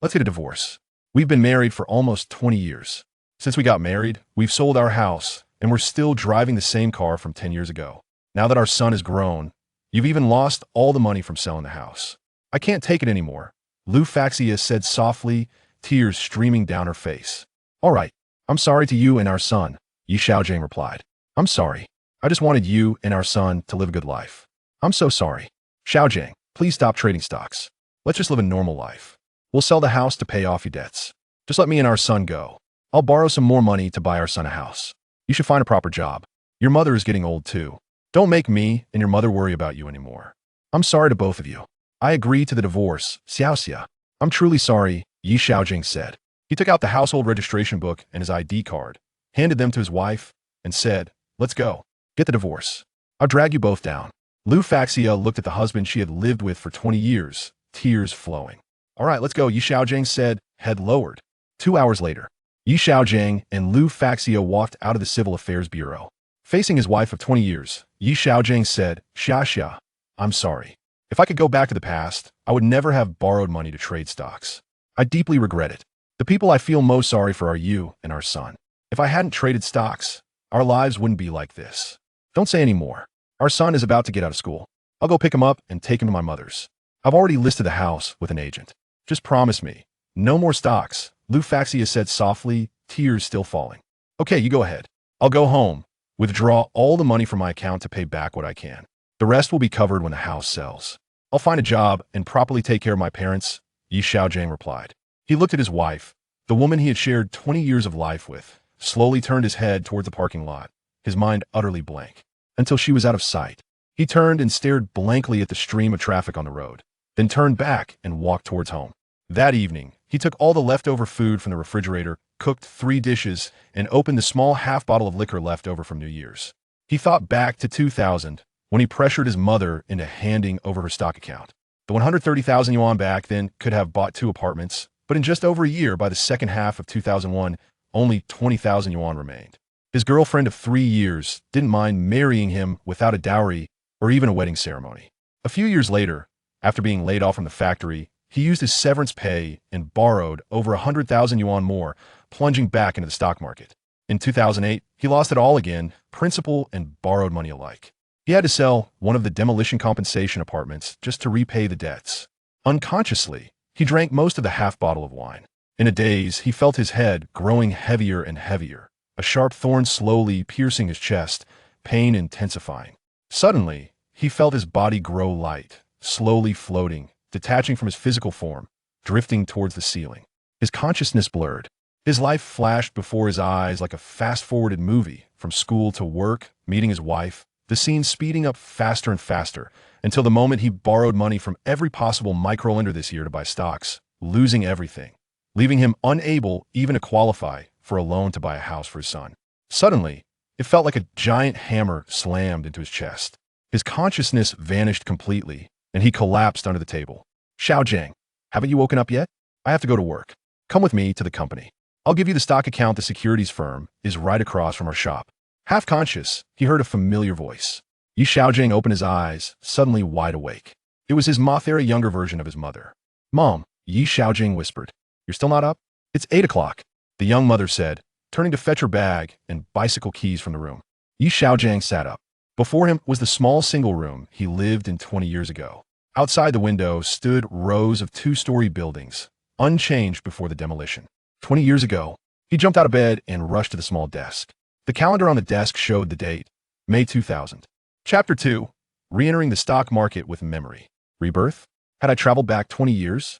Let's get a divorce. We've been married for almost 20 years. Since we got married, we've sold our house, and we're still driving the same car from 10 years ago. Now that our son is grown, you've even lost all the money from selling the house. I can't take it anymore, Lu Faxia said softly, tears streaming down her face. All right, I'm sorry to you and our son, Yi Xiaogang replied. I'm sorry. I just wanted you and our son to live a good life. I'm so sorry. Xiaogang, please stop trading stocks. Let's just live a normal life. We'll sell the house to pay off your debts. Just let me and our son go. I'll borrow some more money to buy our son a house. You should find a proper job. Your mother is getting old too. Don't make me and your mother worry about you anymore. I'm sorry to both of you. I agree to the divorce, Xiaoxia. I'm truly sorry, Yi Xiaojing said. He took out the household registration book and his ID card, handed them to his wife, and said, let's go. Get the divorce. I'll drag you both down. Lu Faxia looked at the husband she had lived with for 20 years, tears flowing. All right, let's go, Yi Xiaojing said, head lowered. 2 hours later, Yi Xiaojing and Lu Faxia walked out of the Civil Affairs Bureau. Facing his wife of 20 years, Yi Xiaojing said, Xia, I'm sorry. If I could go back to the past, I would never have borrowed money to trade stocks. I deeply regret it. The people I feel most sorry for are you and our son. If I hadn't traded stocks, our lives wouldn't be like this. Don't say any more. Our son is about to get out of school. I'll go pick him up and take him to my mother's. I've already listed the house with an agent. Just promise me. No more stocks, Lu Faxia said softly, tears still falling. Okay, you go ahead. I'll go home, withdraw all the money from my account to pay back what I can. The rest will be covered when the house sells. I'll find a job and properly take care of my parents, Yi Xiaojing replied. He looked at his wife, the woman he had shared 20 years of life with, slowly turned his head toward the parking lot, his mind utterly blank, until she was out of sight. He turned and stared blankly at the stream of traffic on the road, then turned back and walked towards home. That evening, he took all the leftover food from the refrigerator, cooked 3 dishes, and opened the small half bottle of liquor left over from New Year's. He thought back to 2000, when he pressured his mother into handing over her stock account. The 130,000 yuan back then could have bought 2 apartments, but in just over a year, by the second half of 2001, only 20,000 yuan remained. His girlfriend of 3 years didn't mind marrying him without a dowry or even a wedding ceremony. A few years later, after being laid off from the factory, he used his severance pay and borrowed over 100,000 yuan more, plunging back into the stock market. In 2008, he lost it all again, principal and borrowed money alike. He had to sell one of the demolition compensation apartments just to repay the debts. Unconsciously, he drank most of the half bottle of wine. In a daze, he felt his head growing heavier and heavier, a sharp thorn slowly piercing his chest, pain intensifying. Suddenly, he felt his body grow light, slowly floating, detaching from his physical form, drifting towards the ceiling. His consciousness blurred. His life flashed before his eyes like a fast-forwarded movie, from school to work, meeting his wife, the scene speeding up faster and faster, until the moment he borrowed money from every possible microlender this year to buy stocks, losing everything, leaving him unable even to qualify for a loan to buy a house for his son. Suddenly, it felt like a giant hammer slammed into his chest. His consciousness vanished completely, and he collapsed under the table. Xiaogang, haven't you woken up yet? I have to go to work. Come with me to the company. I'll give you the stock account. The securities firm is right across from our shop. Half conscious, he heard a familiar voice. Yi Xiaojing opened his eyes, suddenly wide awake. It was his Mothera younger version of his mother. Mom, Yi Xiaojing whispered. You're still not up? It's 8 o'clock, the young mother said, turning to fetch her bag and bicycle keys from the room. Yi Xiaojing sat up. Before him was the small single room he lived in 20 years ago. Outside the window stood rows of 2-story buildings, unchanged before the demolition. 20 years ago, he jumped out of bed and rushed to the small desk. The calendar on the desk showed the date, May 2000. Chapter 2, Re-entering the stock market with memory. Rebirth? Had I traveled back 20 years?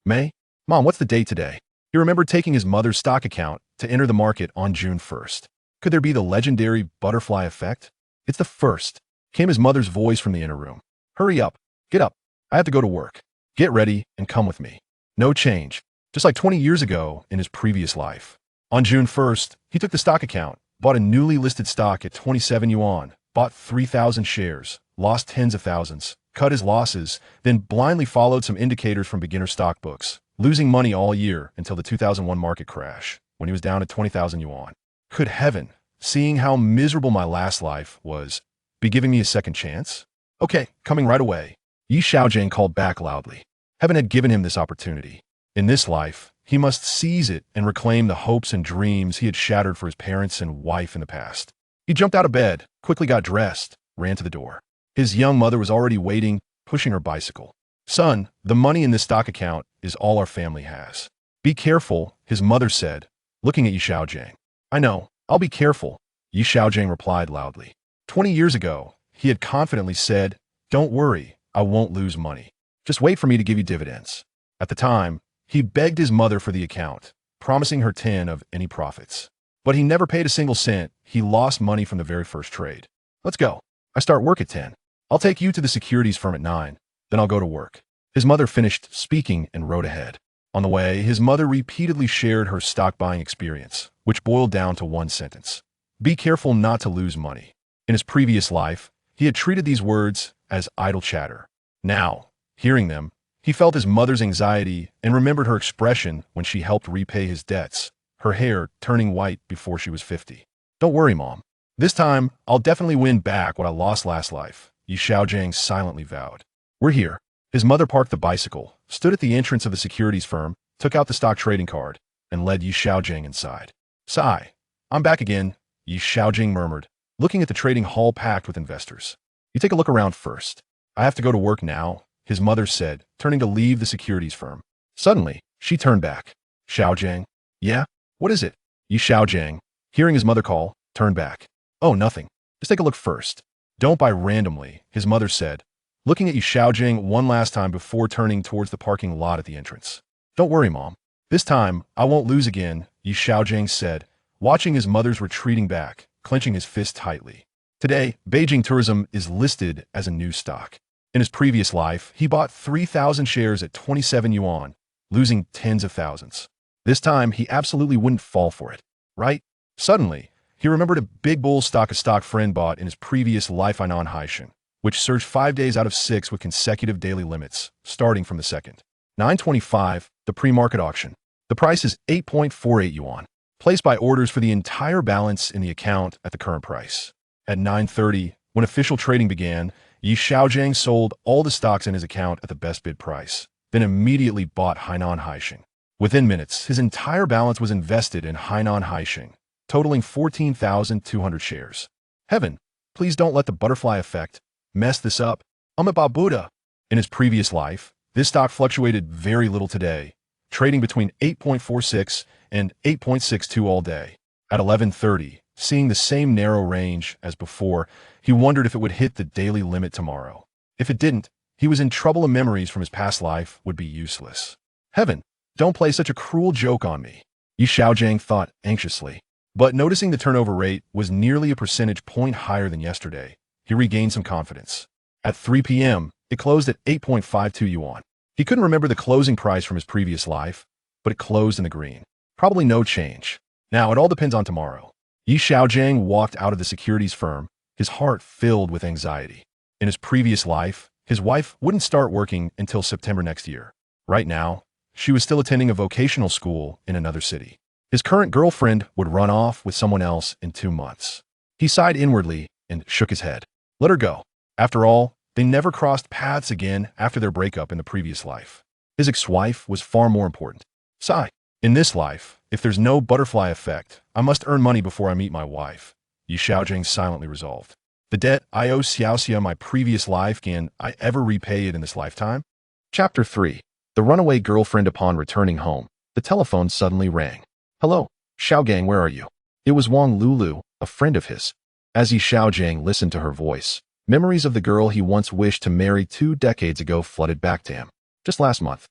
May? Mom, what's the date today? He remembered taking his mother's stock account to enter the market on June 1st. Could there be the legendary butterfly effect? It's the 1st, came his mother's voice from the inner room. Hurry up. Get up. I have to go to work. Get ready and come with me. No change. Just like 20 years ago in his previous life. On June 1st, he took the stock account, bought a newly listed stock at 27 yuan, bought 3,000 shares, lost tens of thousands, cut his losses, then blindly followed some indicators from beginner stock books, losing money all year until the 2001 market crash, when he was down at 20,000 yuan. Could heaven, seeing how miserable my last life was, be giving me a second chance? Okay, coming right away. Yi Xiaojing called back loudly. Heaven had given him this opportunity. In this life, he must seize it and reclaim the hopes and dreams he had shattered for his parents and wife in the past. He jumped out of bed, quickly got dressed, ran to the door. His young mother was already waiting, pushing her bicycle. "Son, the money in this stock account is all our family has. Be careful," his mother said, looking at Xiaogang. "I know, I'll be careful," Xiaogang replied loudly. 20 years ago, he had confidently said, "Don't worry, I won't lose money. Just wait for me to give you dividends." At the time, he begged his mother for the account, promising her 10 of any profits. But he never paid a single cent. He lost money from the very first trade. "Let's go. I start work at 10. I'll take you to the securities firm at 9. Then I'll go to work." His mother finished speaking and rode ahead. On the way, his mother repeatedly shared her stock buying experience, which boiled down to one sentence: be careful not to lose money. In his previous life, he had treated these words as idle chatter. Now, hearing them, he felt his mother's anxiety and remembered her expression when she helped repay his debts, her hair turning white before she was 50. "Don't worry, Mom. This time, I'll definitely win back what I lost last life," Xiaogang silently vowed. "We're here." His mother parked the bicycle, stood at the entrance of the securities firm, took out the stock trading card, and led Xiaogang inside. "Sigh. I'm back again," Xiaogang murmured, looking at the trading hall packed with investors. "You take a look around first. I have to go to work now," his mother said, turning to leave the securities firm. Suddenly, she turned back. "Xiaogang? Yeah? What is it?" Xiaogang, hearing his mother call, turned back. "Oh, nothing. Just take a look first. Don't buy randomly," his mother said, looking at Xiaogang one last time before turning towards the parking lot at the entrance. "Don't worry, Mom. This time, I won't lose again," Xiaogang said, watching his mother's retreating back, clenching his fist tightly. Today, Beijing Tourism is listed as a new stock. In his previous life, he bought 3,000 shares at 27 yuan, losing tens of thousands. This time, he absolutely wouldn't fall for it, right? Suddenly, he remembered a big bull stock a stock friend bought in his previous life Hainan Haishan, which surged 5 days out of 6 with consecutive daily limits, starting from the second. 9:25, the pre-market auction. The price is 8.48 yuan. Placed by orders for the entire balance in the account at the current price. At 9:30, when official trading began, Xiaogang sold all the stocks in his account at the best bid price, then immediately bought Hainan Haishan. Within minutes, his entire balance was invested in Hainan Haishan, totaling 14,200 shares. Heaven, please don't let the butterfly effect mess this up. Buddha. In his previous life, this stock fluctuated very little today, trading between 8.46 and 8.62 all day. At 11:30, seeing the same narrow range as before, he wondered if it would hit the daily limit tomorrow. If it didn't, he was in trouble and memories from his past life would be useless. Heaven, don't play such a cruel joke on me, Xiaogang thought anxiously. But noticing the turnover rate was nearly a percentage point higher than yesterday, he regained some confidence. At 3 p.m., it closed at 8.52 yuan. He couldn't remember the closing price from his previous life, but it closed in the green. Probably no change. Now, it all depends on tomorrow. Xiaogang walked out of the securities firm, his heart filled with anxiety. In his previous life, his wife wouldn't start working until September next year. Right now, she was still attending a vocational school in another city. His current girlfriend would run off with someone else in 2 months. He sighed inwardly and shook his head. Let her go. After all, they never crossed paths again after their breakup in the previous life. His ex-wife was far more important. Sigh. In this life, if there's no butterfly effect, I must earn money before I meet my wife, Xiaogang silently resolved. The debt I owe Xiaoxia my previous life, can I ever repay it in this lifetime? Chapter 3. The runaway girlfriend. Upon returning home, the telephone suddenly rang. Hello, Xiaogang, where are you? It was Wang Lulu, a friend of his. As Xiaogang listened to her voice, memories of the girl he once wished to marry 2 decades ago flooded back to him. Just last month,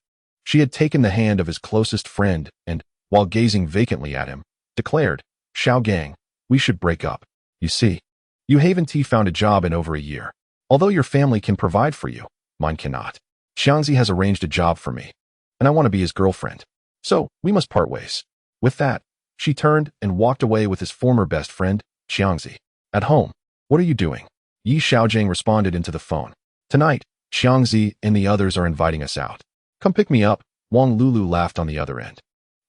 she had taken the hand of his closest friend and, while gazing vacantly at him, declared, Xiaogang, we should break up. You see, you haven't found a job in over a year. Although your family can provide for you, mine cannot. Xiangzi has arranged a job for me, and I want to be his girlfriend. So, we must part ways. With that, she turned and walked away with his former best friend, Xiangzi. At home, what are you doing? Xiaogang responded into the phone. Tonight, Xiangzi and the others are inviting us out. Come pick me up, Wang Lulu laughed on the other end.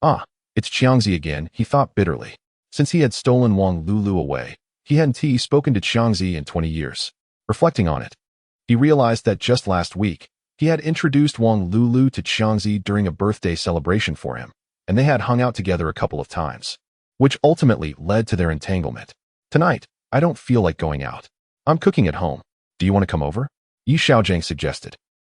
Ah, it's Xiangzi again, he thought bitterly. Since he had stolen Wang Lulu away, he hadn't spoken to Xiangzi in 20 years. Reflecting on it, he realized that just last week, He had introduced Wang Lulu to Xiangzi during a birthday celebration for him, and they had hung out together a couple of times, which ultimately led to their entanglement. Tonight, I don't feel like going out. I'm cooking at home. Do you want to come over? Yi Xiaogang suggested.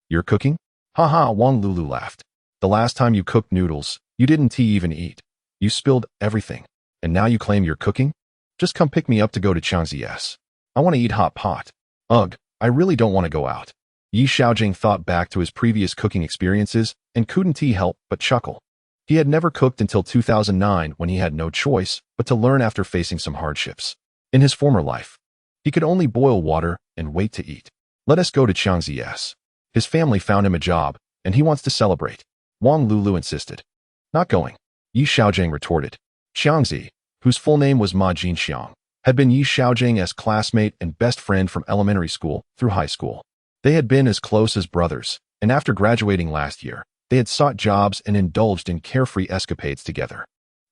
You're cooking? Haha, Wang Lulu laughed. The last time you cooked noodles, you didn't even eat. You spilled everything. And now you claim you're cooking? Just come pick me up to go to Xiangzi's. I want to eat hot pot. Ugh, I really don't want to go out. Yi Xiaogang thought back to his previous cooking experiences and couldn't help but chuckle. He had never cooked until 2009 when he had no choice but to learn after facing some hardships. In his former life, he could only boil water and wait to eat. Let us go to Xiangzi's. His family found him a job, and he wants to celebrate. Wang Lulu insisted. Not going. Yi Xiaogang retorted. Xiangzi, whose full name was Ma Jinxiang, had been Yi Xiaogan's classmate and best friend from elementary school through high school. They had been as close as brothers, and after graduating last year, they had sought jobs and indulged in carefree escapades together.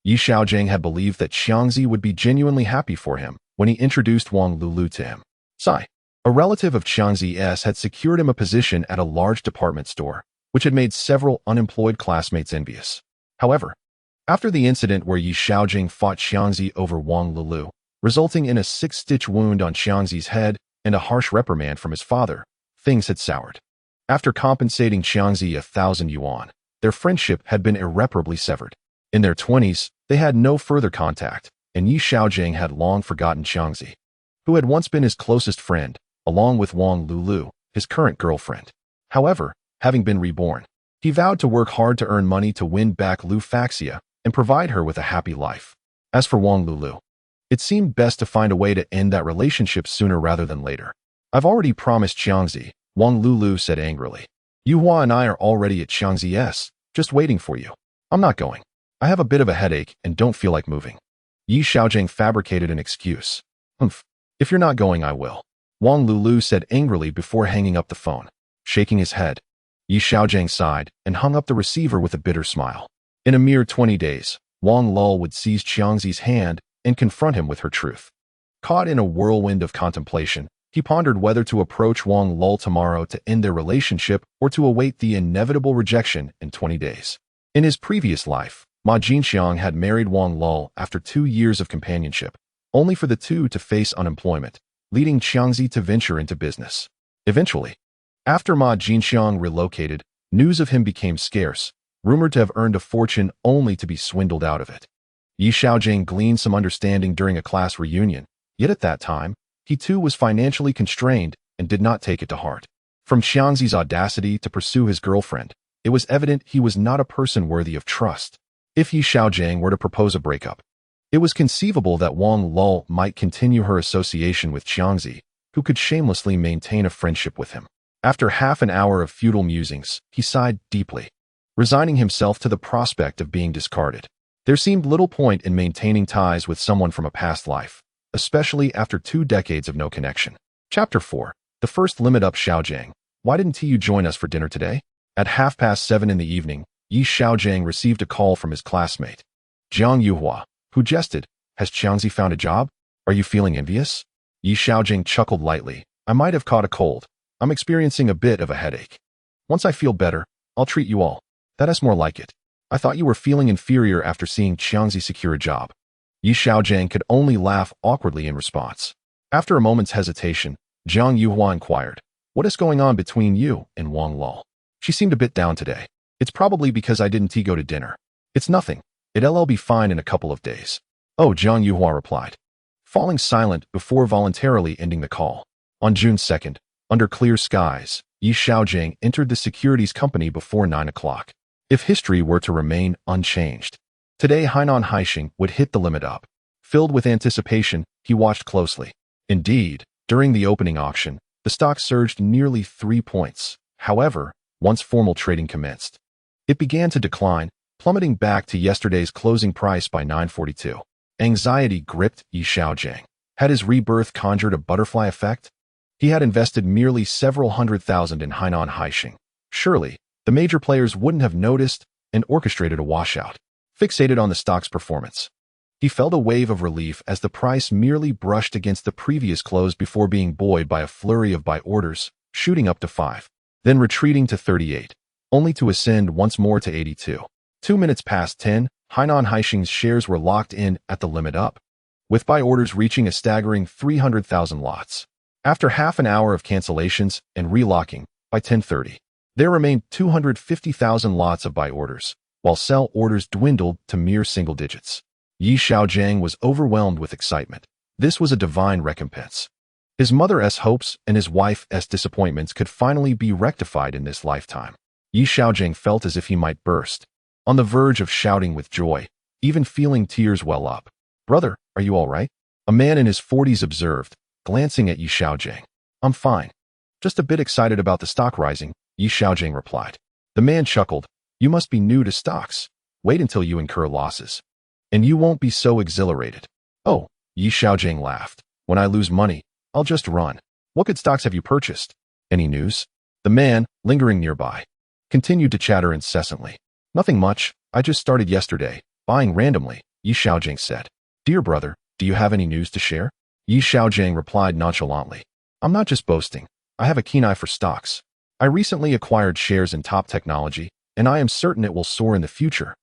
Yi Xiaogang had believed that Xiangzi would be genuinely happy for him when he introduced Wang Lulu to him. Sai, a relative of Xiangzi's, had secured him a position at a large department store, which had made several unemployed classmates envious. However, after the incident where Yi Xiaogang fought Xiangzi over Wang Lulu, resulting in a 6-stitch wound on Xiangzi's head and a harsh reprimand from his father, things had soured. After compensating Xiangzi 1,000 yuan, their friendship had been irreparably severed. In their 20s, they had no further contact, and Yi Xiaogang had long forgotten Xiangzi, who had once been his closest friend, along with Wang Lulu, his current girlfriend. However, having been reborn, he vowed to work hard to earn money to win back Lu Faxia and provide her with a happy life. As for Wang Lulu, it seemed best to find a way to end that relationship sooner rather than later. I've already promised Xiangzi, Wang Lulu said angrily. Yuhua and I are already at Xiangzi's, just waiting for you. I'm not going. I have a bit of a headache and don't feel like moving. Yi Xiaogang fabricated an excuse. Humph. If you're not going, I will. Wang Lulu said angrily before hanging up the phone. Shaking his head, Yi Xiaogang sighed and hung up the receiver with a bitter smile. In a mere 20 days, Wang Lul would seize Xiangzi's hand and confront him with her truth. Caught in a whirlwind of contemplation, he pondered whether to approach Wang Lul tomorrow to end their relationship or to await the inevitable rejection in 20 days. In his previous life, Ma Jinxiang had married Wang Lul after 2 years of companionship, only for the two to face unemployment, leading Xiangzi to venture into business. Eventually, after Ma Jinxiang relocated, news of him became scarce, rumored to have earned a fortune only to be swindled out of it. Yi Xiaogang gleaned some understanding during a class reunion, yet at that time, he too was financially constrained and did not take it to heart. From Xiangzi's audacity to pursue his girlfriend, it was evident he was not a person worthy of trust. If Yi Xiaogang were to propose a breakup, it was conceivable that Wang Lul might continue her association with Xiangzi, who could shamelessly maintain a friendship with him. After half an hour of futile musings, he sighed deeply, resigning himself to the prospect of being discarded. There seemed little point in maintaining ties with someone from a past life, especially after 2 decades of no connection. Chapter 4. The first limit up. Xiaogang, why didn't you join us for dinner today? At 7:30 in the evening, Yi Xiaogang received a call from his classmate, Jiang Yuhua, who jested, has Xiangzi found a job? Are you feeling envious? Yi Xiaogang chuckled lightly. I might have caught a cold. I'm experiencing a bit of a headache. Once I feel better, I'll treat you all. That is more like it. I thought you were feeling inferior after seeing Xiangzi secure a job. Yi Xiaogang could only laugh awkwardly in response. After a moment's hesitation, Jiang Yuhua inquired, what is going on between you and Wang Lul? She seemed a bit down today. It's probably because I didn't go to dinner. It's nothing. It'll be fine in a couple of days. Oh, Jiang Yuhua replied, falling silent before voluntarily ending the call. On June 2nd, under clear skies, Yi Xiaogang entered the securities company before 9 o'clock. If history were to remain unchanged, today Hainan Haixing would hit the limit up. Filled with anticipation, he watched closely. Indeed, during the opening auction, the stock surged nearly 3 points. However, once formal trading commenced, it began to decline, plummeting back to yesterday's closing price by 9.42. Anxiety gripped Yi Xiaogang. Had his rebirth conjured a butterfly effect? He had invested merely several hundred thousand in Hainan Haixing. Surely, the major players wouldn't have noticed and orchestrated a washout. Fixated on the stock's performance, he felt a wave of relief as the price merely brushed against the previous close before being buoyed by a flurry of buy orders, shooting up to 5. then retreating to 38, only to ascend once more to 82. 2 minutes past 10, Hainan Haixing's shares were locked in at the limit up, with buy orders reaching a staggering 300,000 lots. After half an hour of cancellations and relocking, by 10:30, there remained 250,000 lots of buy orders, while sell orders dwindled to mere single digits. Xiaogang was overwhelmed with excitement. This was a divine recompense. His mother's hopes and his wife's disappointments could finally be rectified in this lifetime. Xiaogang felt as if he might burst, on the verge of shouting with joy, even feeling tears well up. "Brother, are you all right?" A man in his 40s observed, glancing at Xiaogang. "I'm fine. Just a bit excited about the stock rising," Xiaogang replied. The man chuckled. "You must be new to stocks. Wait until you incur losses, and you won't be so exhilarated." "Oh," Xiaogang laughed. "When I lose money, I'll just run." "What good stocks have you purchased? Any news?" The man, lingering nearby, continued to chatter incessantly. "Nothing much. I just started yesterday, buying randomly," Xiaogang said. "Dear brother, do you have any news to share?" Xiaogang replied nonchalantly. "I'm not just boasting. I have a keen eye for stocks. I recently acquired shares in Top Technology, and I am certain it will soar in the future,"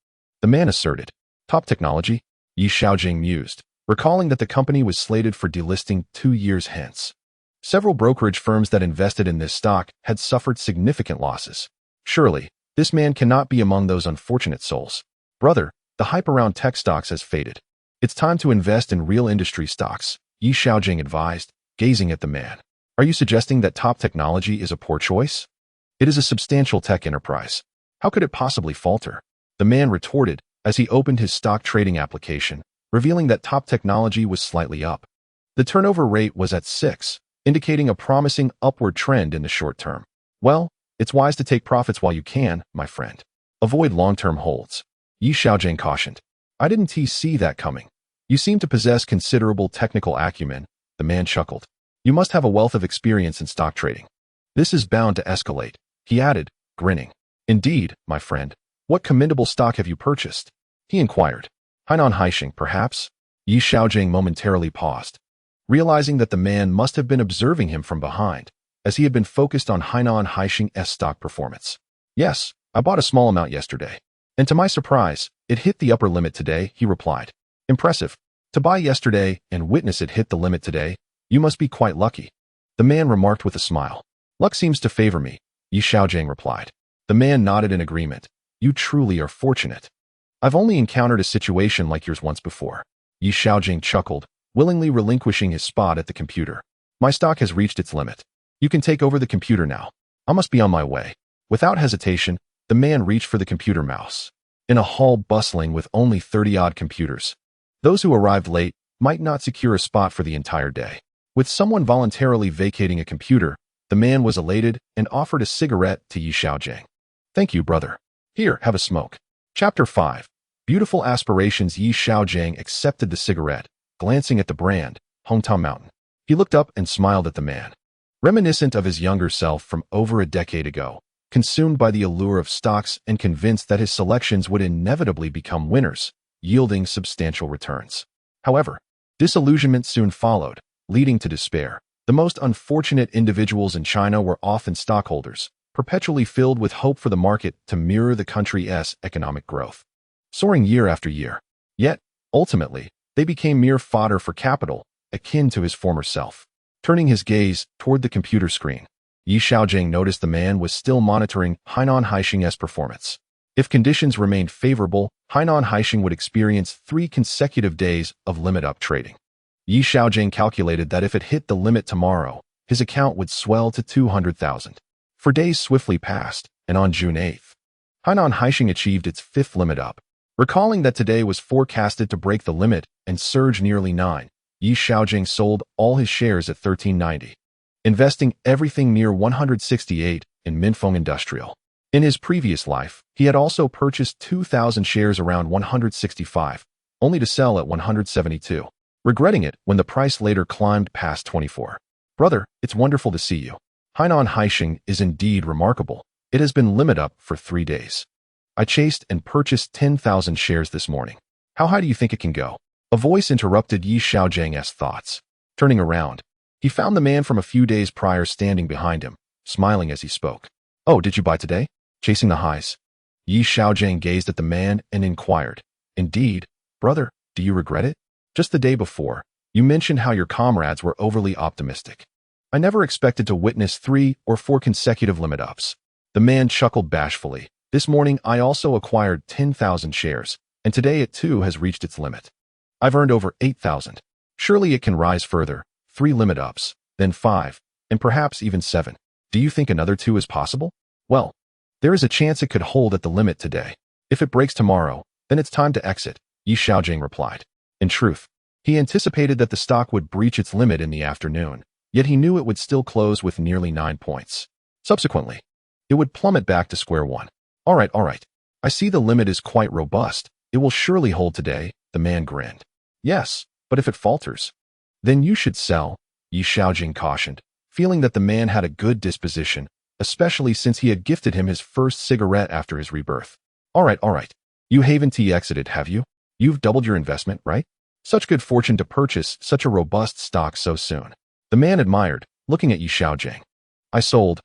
the man asserted. "Top Technology?" Xiaogang mused, recalling that the company was slated for delisting 2 years hence. Several brokerage firms that invested in this stock had suffered significant losses. Surely, this man cannot be among those unfortunate souls. "Brother, the hype around tech stocks has faded. It's time to invest in real industry stocks," Xiaogang advised, gazing at the man. "Are you suggesting that Top Technology is a poor choice? It is a substantial tech enterprise. How could it possibly falter?" The man retorted as he opened his stock trading application, revealing that Top Technology was slightly up. The turnover rate was at 6, indicating a promising upward trend in the short term. "Well, it's wise to take profits while you can, my friend. Avoid long-term holds," Xiaogang cautioned. "I didn't see that coming. You seem to possess considerable technical acumen," the man chuckled. "You must have a wealth of experience in stock trading. This is bound to escalate," he added, grinning. "Indeed, my friend. What commendable stock have you purchased?" he inquired. "Hainan Haixing, perhaps?" Xiaogang momentarily paused, realizing that the man must have been observing him from behind, as he had been focused on Hainan Haixing's stock performance. "Yes, I bought a small amount yesterday, and to my surprise, it hit the upper limit today," he replied. "Impressive. To buy yesterday and witness it hit the limit today, you must be quite lucky," the man remarked with a smile. "Luck seems to favor me," Xiaogang replied. The man nodded in agreement. "You truly are fortunate. I've only encountered a situation like yours once before." Xiaogang chuckled, willingly relinquishing his spot at the computer. "My stock has reached its limit. You can take over the computer now. I must be on my way." Without hesitation, the man reached for the computer mouse. In a hall bustling with only 30-odd computers, those who arrived late might not secure a spot for the entire day. With someone voluntarily vacating a computer, the man was elated and offered a cigarette to Xiaogang. "Thank you, brother. Here, have a smoke." Chapter 5. Beautiful aspirations. Xiaogang accepted the cigarette, glancing at the brand, Hometown Mountain. He looked up and smiled at the man, reminiscent of his younger self from over a decade ago, consumed by the allure of stocks and convinced that his selections would inevitably become winners, yielding substantial returns. However, disillusionment soon followed, leading to despair. The most unfortunate individuals in China were often stockholders, perpetually filled with hope for the market to mirror the country's economic growth, soaring year after year. Yet, ultimately, they became mere fodder for capital, akin to his former self. Turning his gaze toward the computer screen, Xiaogang noticed the man was still monitoring Hainan Haixing's performance. If conditions remained favorable, Hainan Haixing would experience 3 consecutive days of limit-up trading. Xiaogang calculated that if it hit the limit tomorrow, his account would swell to 200,000. For days swiftly passed, and on June 8th, Hainan Haixing achieved its 5th limit-up. Recalling that today was forecasted to break the limit and surge nearly 9, Xiaogang sold all his shares at 1390, investing everything near 168 in Minfeng Industrial. In his previous life, he had also purchased 2,000 shares around 165, only to sell at 172, regretting it when the price later climbed past 24. "Brother, it's wonderful to see you. Hainan Haixing is indeed remarkable. It has been limit up for 3 days. I chased and purchased 10,000 shares this morning. How high do you think it can go?" A voice interrupted Xiaogan's thoughts. Turning around, he found the man from a few days prior standing behind him, smiling as he spoke. Oh, did you buy today? Chasing the highs. Yi Xiaogang gazed at the man and inquired, Indeed, brother, do you regret it? Just the day before, you mentioned how your comrades were overly optimistic. I never expected to witness 3 or 4 consecutive limit ups. The man chuckled bashfully. This morning I also acquired 10,000 shares, and today it too has reached its limit. I've earned over 8,000. Surely it can rise further, 3 limit ups, then 5, and perhaps even 7. Do you think another 2 is possible? Well, there is a chance it could hold at the limit today. If it breaks tomorrow, then it's time to exit, Yi Xiaogang replied. In truth, he anticipated that the stock would breach its limit in the afternoon, yet he knew it would still close with nearly 9 points. Subsequently, it would plummet back to square one. All right. I see the limit is quite robust. It will surely hold today, the man grinned. Yes, but if it falters, then you should sell, Yi Xiaogang cautioned, feeling that the man had a good disposition, especially since he had gifted him his first cigarette after his rebirth. All right. You haven't exited, have you? You've doubled your investment, right? Such good fortune to purchase such a robust stock so soon. The man admired, looking at Yi Xiaogang. I sold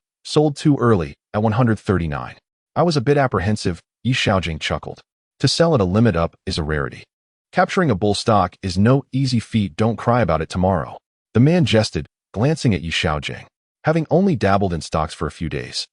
too early, at 139. I was a bit apprehensive, Yi Xiaogang chuckled. To sell at a limit up is a rarity. Capturing a bull stock is no easy feat, don't cry about it tomorrow. The man jested, glancing at Yi Xiaogang. Having only dabbled in stocks for a few days,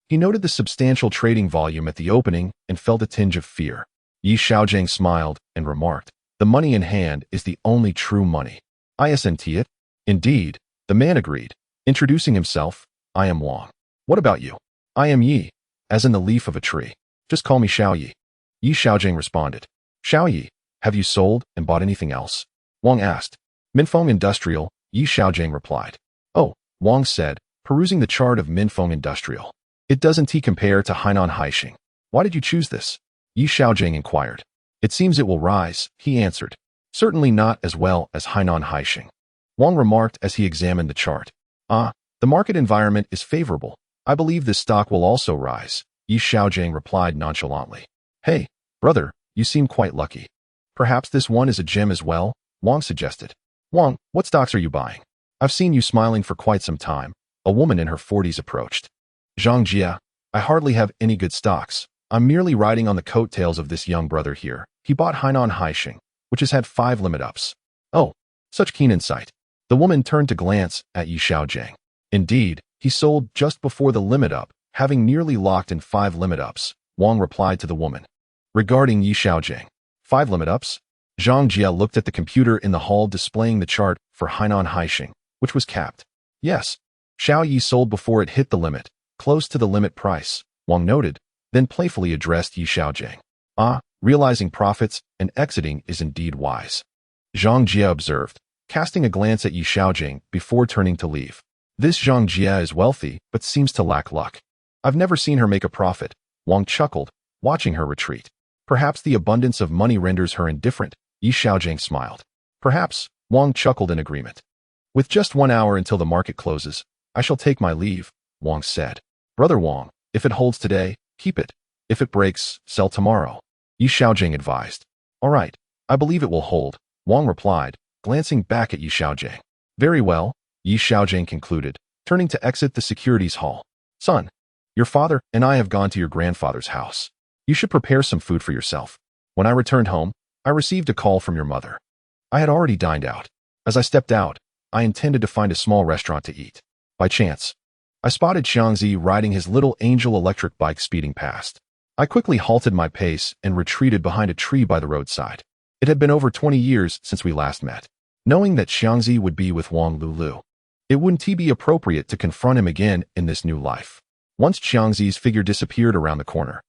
he noted the substantial trading volume at the opening and felt a tinge of fear. Yi Xiaogang smiled and remarked, The money in hand is the only true money. Isn't it? Indeed, the man agreed, introducing himself, I am Wang. What about you? I am Yi, as in the leaf of a tree. Just call me Xiao Yi. Yi Xiaogang responded. Xiao Yi, have you sold and bought anything else? Wang asked. Minfeng Industrial, Yi Xiaogang replied. Oh, Wang said, perusing the chart of Minfeng Industrial. It doesn't compare to Hainan Haixing. Why did you choose this? Yi Xiaogang inquired. It seems it will rise, he answered. Certainly not as well as Hainan Haixing. Wang remarked as he examined the chart. The market environment is favorable. I believe this stock will also rise, Yi Xiaogang replied nonchalantly. Hey, brother, you seem quite lucky. Perhaps this one is a gem as well, Wang suggested. Wang, what stocks are you buying? I've seen you smiling for quite some time. A woman in her 40s approached. Zhang Jia, I hardly have any good stocks. I'm merely riding on the coattails of this young brother here. He bought Hainan Haixing, which has had 5 limit ups. Oh, such keen insight. The woman turned to glance at Yi Xiaogang. Indeed, he sold just before the limit up, having nearly locked in 5 limit ups, Wang replied to the woman. Regarding Yi Xiaogang, 5 limit ups? Zhang Jia looked at the computer in the hall displaying the chart for Hainan Haixing, which was capped. Yes, Xiao Yi sold before it hit the limit, close to the limit price, Wang noted, then playfully addressed Yi Xiaogang. Realizing profits and exiting is indeed wise. Zhang Jia observed, casting a glance at Yi Xiaogang before turning to leave. This Zhang Jia is wealthy, but seems to lack luck. I've never seen her make a profit, Wang chuckled, watching her retreat. Perhaps the abundance of money renders her indifferent, Yi Xiaogang smiled. Perhaps, Wang chuckled in agreement. With just 1 hour until the market closes, I shall take my leave, Wang said. Brother Wang, if it holds today, keep it. If it breaks, sell tomorrow, Yi Xiaogang advised. All right, I believe it will hold, Wang replied, glancing back at Yi Xiaogang. Very well, Yi Xiaogang concluded, turning to exit the securities hall. Son, your father and I have gone to your grandfather's house. You should prepare some food for yourself. When I returned home, I received a call from your mother. I had already dined out. As I stepped out, I intended to find a small restaurant to eat. By chance, I spotted Xiangzi riding his little Angel electric bike speeding past. I quickly halted my pace and retreated behind a tree by the roadside. It had been over 20 years since we last met. Knowing that Xiangzi would be with Wang Lulu, it wouldn't be appropriate to confront him again in this new life. Once Xiangzi's figure disappeared around the corner,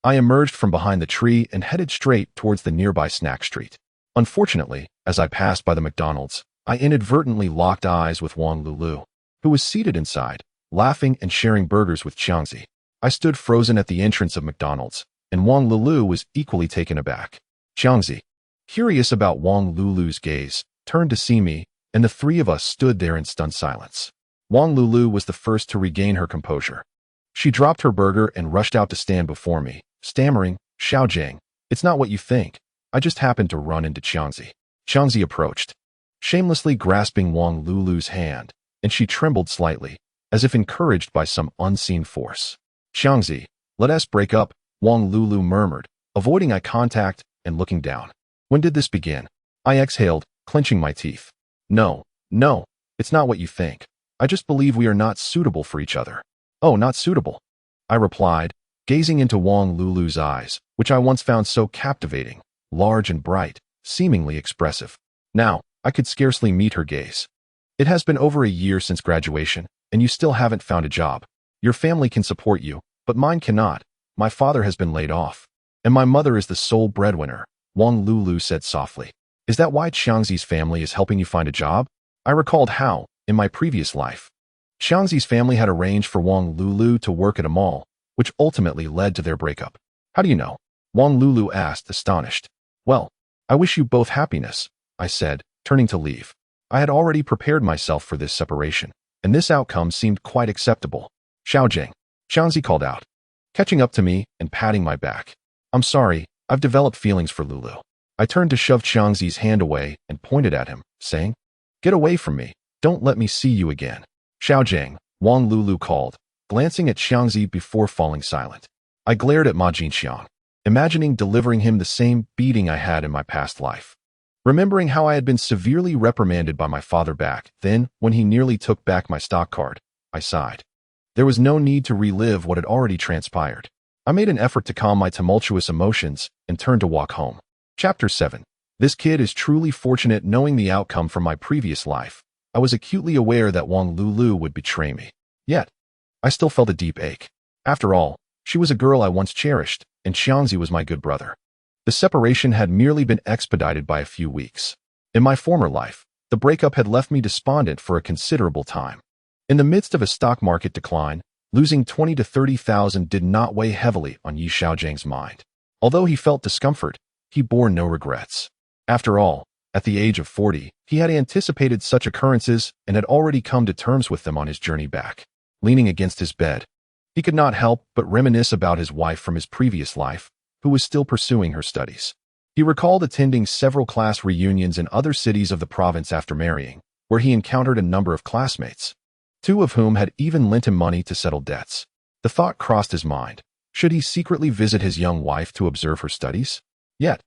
I emerged from behind the tree and headed straight towards the nearby snack street. Unfortunately, as I passed by the McDonald's, I inadvertently locked eyes with Wang Lulu, who was seated inside, laughing and sharing burgers with Xiangzi. I stood frozen at the entrance of McDonald's, and Wang Lulu was equally taken aback. Xiangzi, curious about Wang Lulu's gaze, turned to see me, and the 3 of us stood there in stunned silence. Wang Lulu was the first to regain her composure. She dropped her burger and rushed out to stand before me, stammering, Xiaogang, it's not what you think. I just happened to run into Xiangzi. Xiangzi approached, shamelessly grasping Wang Lulu's hand, and she trembled slightly, as if encouraged by some unseen force. Xiangzi, let us break up, Wang Lulu murmured, avoiding eye contact and looking down. When did this begin? I exhaled, clenching my teeth. No, it's not what you think. I just believe we are not suitable for each other. Oh, not suitable, I replied, gazing into Wang Lulu's eyes, which I once found so captivating, large and bright, seemingly expressive. Now, I could scarcely meet her gaze. It has been over a year since graduation, and you still haven't found a job. Your family can support you, but mine cannot. My father has been laid off, and my mother is the sole breadwinner, Wang Lulu said softly. Is that why Xiangzi's family is helping you find a job? I recalled how, in my previous life, Xiangzi's family had arranged for Wang Lulu to work at a mall, which ultimately led to their breakup. How do you know? Wang Lulu asked, astonished. Well, I wish you both happiness, I said, turning to leave. I had already prepared myself for this separation, and this outcome seemed quite acceptable. Xiaogang, Xiangzi called out, catching up to me and patting my back. I'm sorry, I've developed feelings for Lulu. I turned to shove Xiangzi's hand away and pointed at him, saying, Get away from me, don't let me see you again. Xiaogang, Wang Lulu called, glancing at Xiangzi before falling silent. I glared at Ma Jinxiang, imagining delivering him the same beating I had in my past life. Remembering how I had been severely reprimanded by my father back then when he nearly took back my stock card, I sighed. There was no need to relive what had already transpired. I made an effort to calm my tumultuous emotions and turned to walk home. Chapter 7. This kid is truly fortunate. Knowing the outcome from my previous life, I was acutely aware that Wang Lulu would betray me. Yet, I still felt a deep ache. After all, she was a girl I once cherished, and Xiangzi was my good brother. The separation had merely been expedited by a few weeks. In my former life, the breakup had left me despondent for a considerable time. In the midst of a stock market decline, losing 20 to 30,000 did not weigh heavily on Yi Xiaojiang's mind. Although he felt discomfort, he bore no regrets. After all, at the age of 40, he had anticipated such occurrences and had already come to terms with them on his journey back. Leaning against his bed, he could not help but reminisce about his wife from his previous life, who was still pursuing her studies. He recalled attending several class reunions in other cities of the province after marrying, where he encountered a number of classmates, two of whom had even lent him money to settle debts. The thought crossed his mind. Should he secretly visit his young wife to observe her studies? Yet,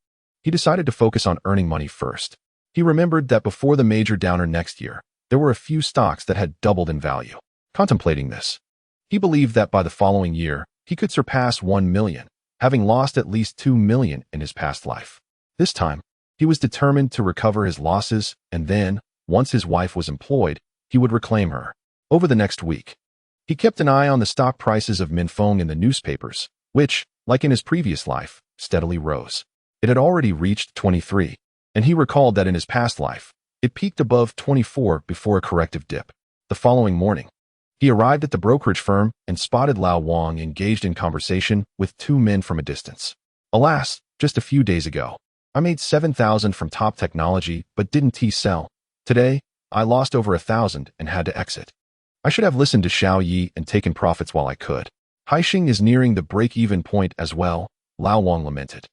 he decided to focus on earning money first. He remembered that before the major downer next year, there were a few stocks that had doubled in value. Contemplating this, he believed that by the following year, he could surpass 1 million, having lost at least 2 million in his past life. This time, he was determined to recover his losses, and then, once his wife was employed, he would reclaim her. Over the next week, he kept an eye on the stock prices of Minfeng in the newspapers, which, like in his previous life, steadily rose. It had already reached 23, and he recalled that in his past life, it peaked above 24 before a corrective dip. The following morning, he arrived at the brokerage firm and spotted Lao Wang engaged in conversation with two men from a distance. Alas, just a few days ago, I made 7,000 from top technology but didn't T-sell. Today, I lost over 1,000 and had to exit. I should have listened to Xiao Yi and taken profits while I could. Haixing is nearing the break-even point as well, Lao Wang lamented.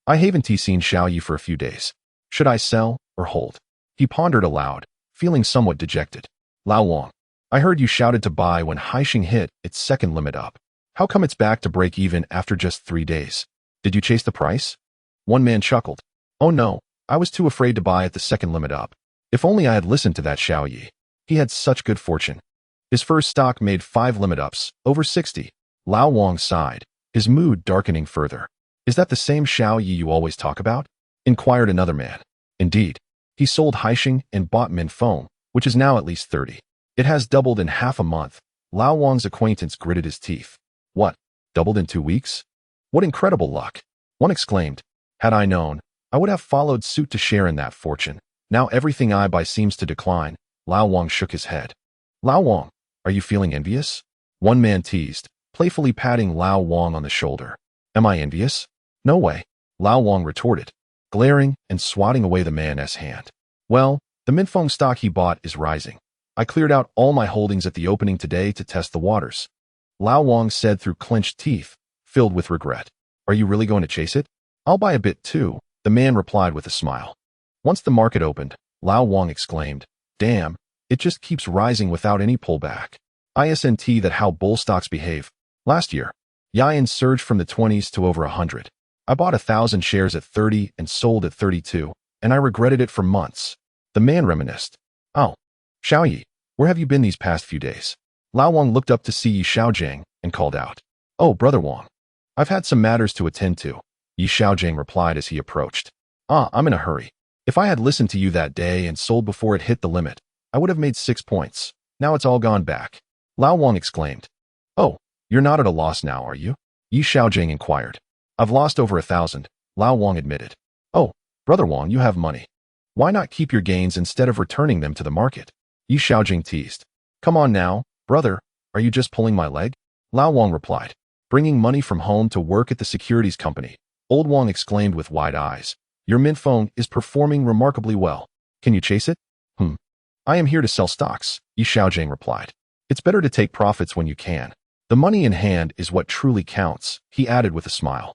I haven't seen Xiao Yi for a few days. Should I sell or hold? He pondered aloud, feeling somewhat dejected. Lao Wang, I heard you shouted to buy when Haixing hit its second limit up. How come it's back to break even after just 3 days? Did you chase the price? One man chuckled. Oh no, I was too afraid to buy at the second limit up. If only I had listened to that Xiao Yi. He had such good fortune. His first stock made 5 limit ups, over 60. Lao Wang sighed, his mood darkening further. Is that the same Xiao Yi you always talk about? Inquired another man. Indeed. He sold Haixing and bought Minfeng, which is now at least 30. It has doubled in half a month. Lao Wang's acquaintance gritted his teeth. What? Doubled in 2 weeks? What incredible luck! One exclaimed. Had I known, I would have followed suit to share in that fortune. Now everything I buy seems to decline. Lao Wang shook his head. Lao Wang, are you feeling envious? One man teased, playfully patting Lao Wang on the shoulder. Am I envious? No way, Lao Wang retorted, glaring and swatting away the man's hand. Well, the Minfeng stock he bought is rising. I cleared out all my holdings at the opening today to test the waters. Lao Wang said through clenched teeth, filled with regret. Are you really going to chase it? I'll buy a bit too, the man replied with a smile. Once the market opened, Lao Wang exclaimed, damn, it just keeps rising without any pullback. Isn't that how bull stocks behave? Last year, Yan surged from the 20s to over 100. I bought 1,000 shares at 30 and sold at 32, and I regretted it for months. The man reminisced. Oh, Xiaoyi, where have you been these past few days? Lao Wang looked up to see Yi Xiaogang and called out. Oh, Brother Wang. I've had some matters to attend to, Yi Xiaogang replied as he approached. I'm in a hurry. If I had listened to you that day and sold before it hit the limit, I would have made 6 points. Now it's all gone back. Lao Wang exclaimed. Oh, you're not at a loss now, are you? Yi Xiaogang inquired. I've lost over 1,000, Lao Wang admitted. Oh, Brother Wang, you have money. Why not keep your gains instead of returning them to the market? Yi Xiaogang teased. Come on now, brother, are you just pulling my leg? Lao Wang replied. Bringing money from home to work at the securities company, Old Wang exclaimed with wide eyes. Your mint phone is performing remarkably well. Can you chase it? I am here to sell stocks, Yi Xiaogang replied. It's better to take profits when you can. The money in hand is what truly counts, he added with a smile.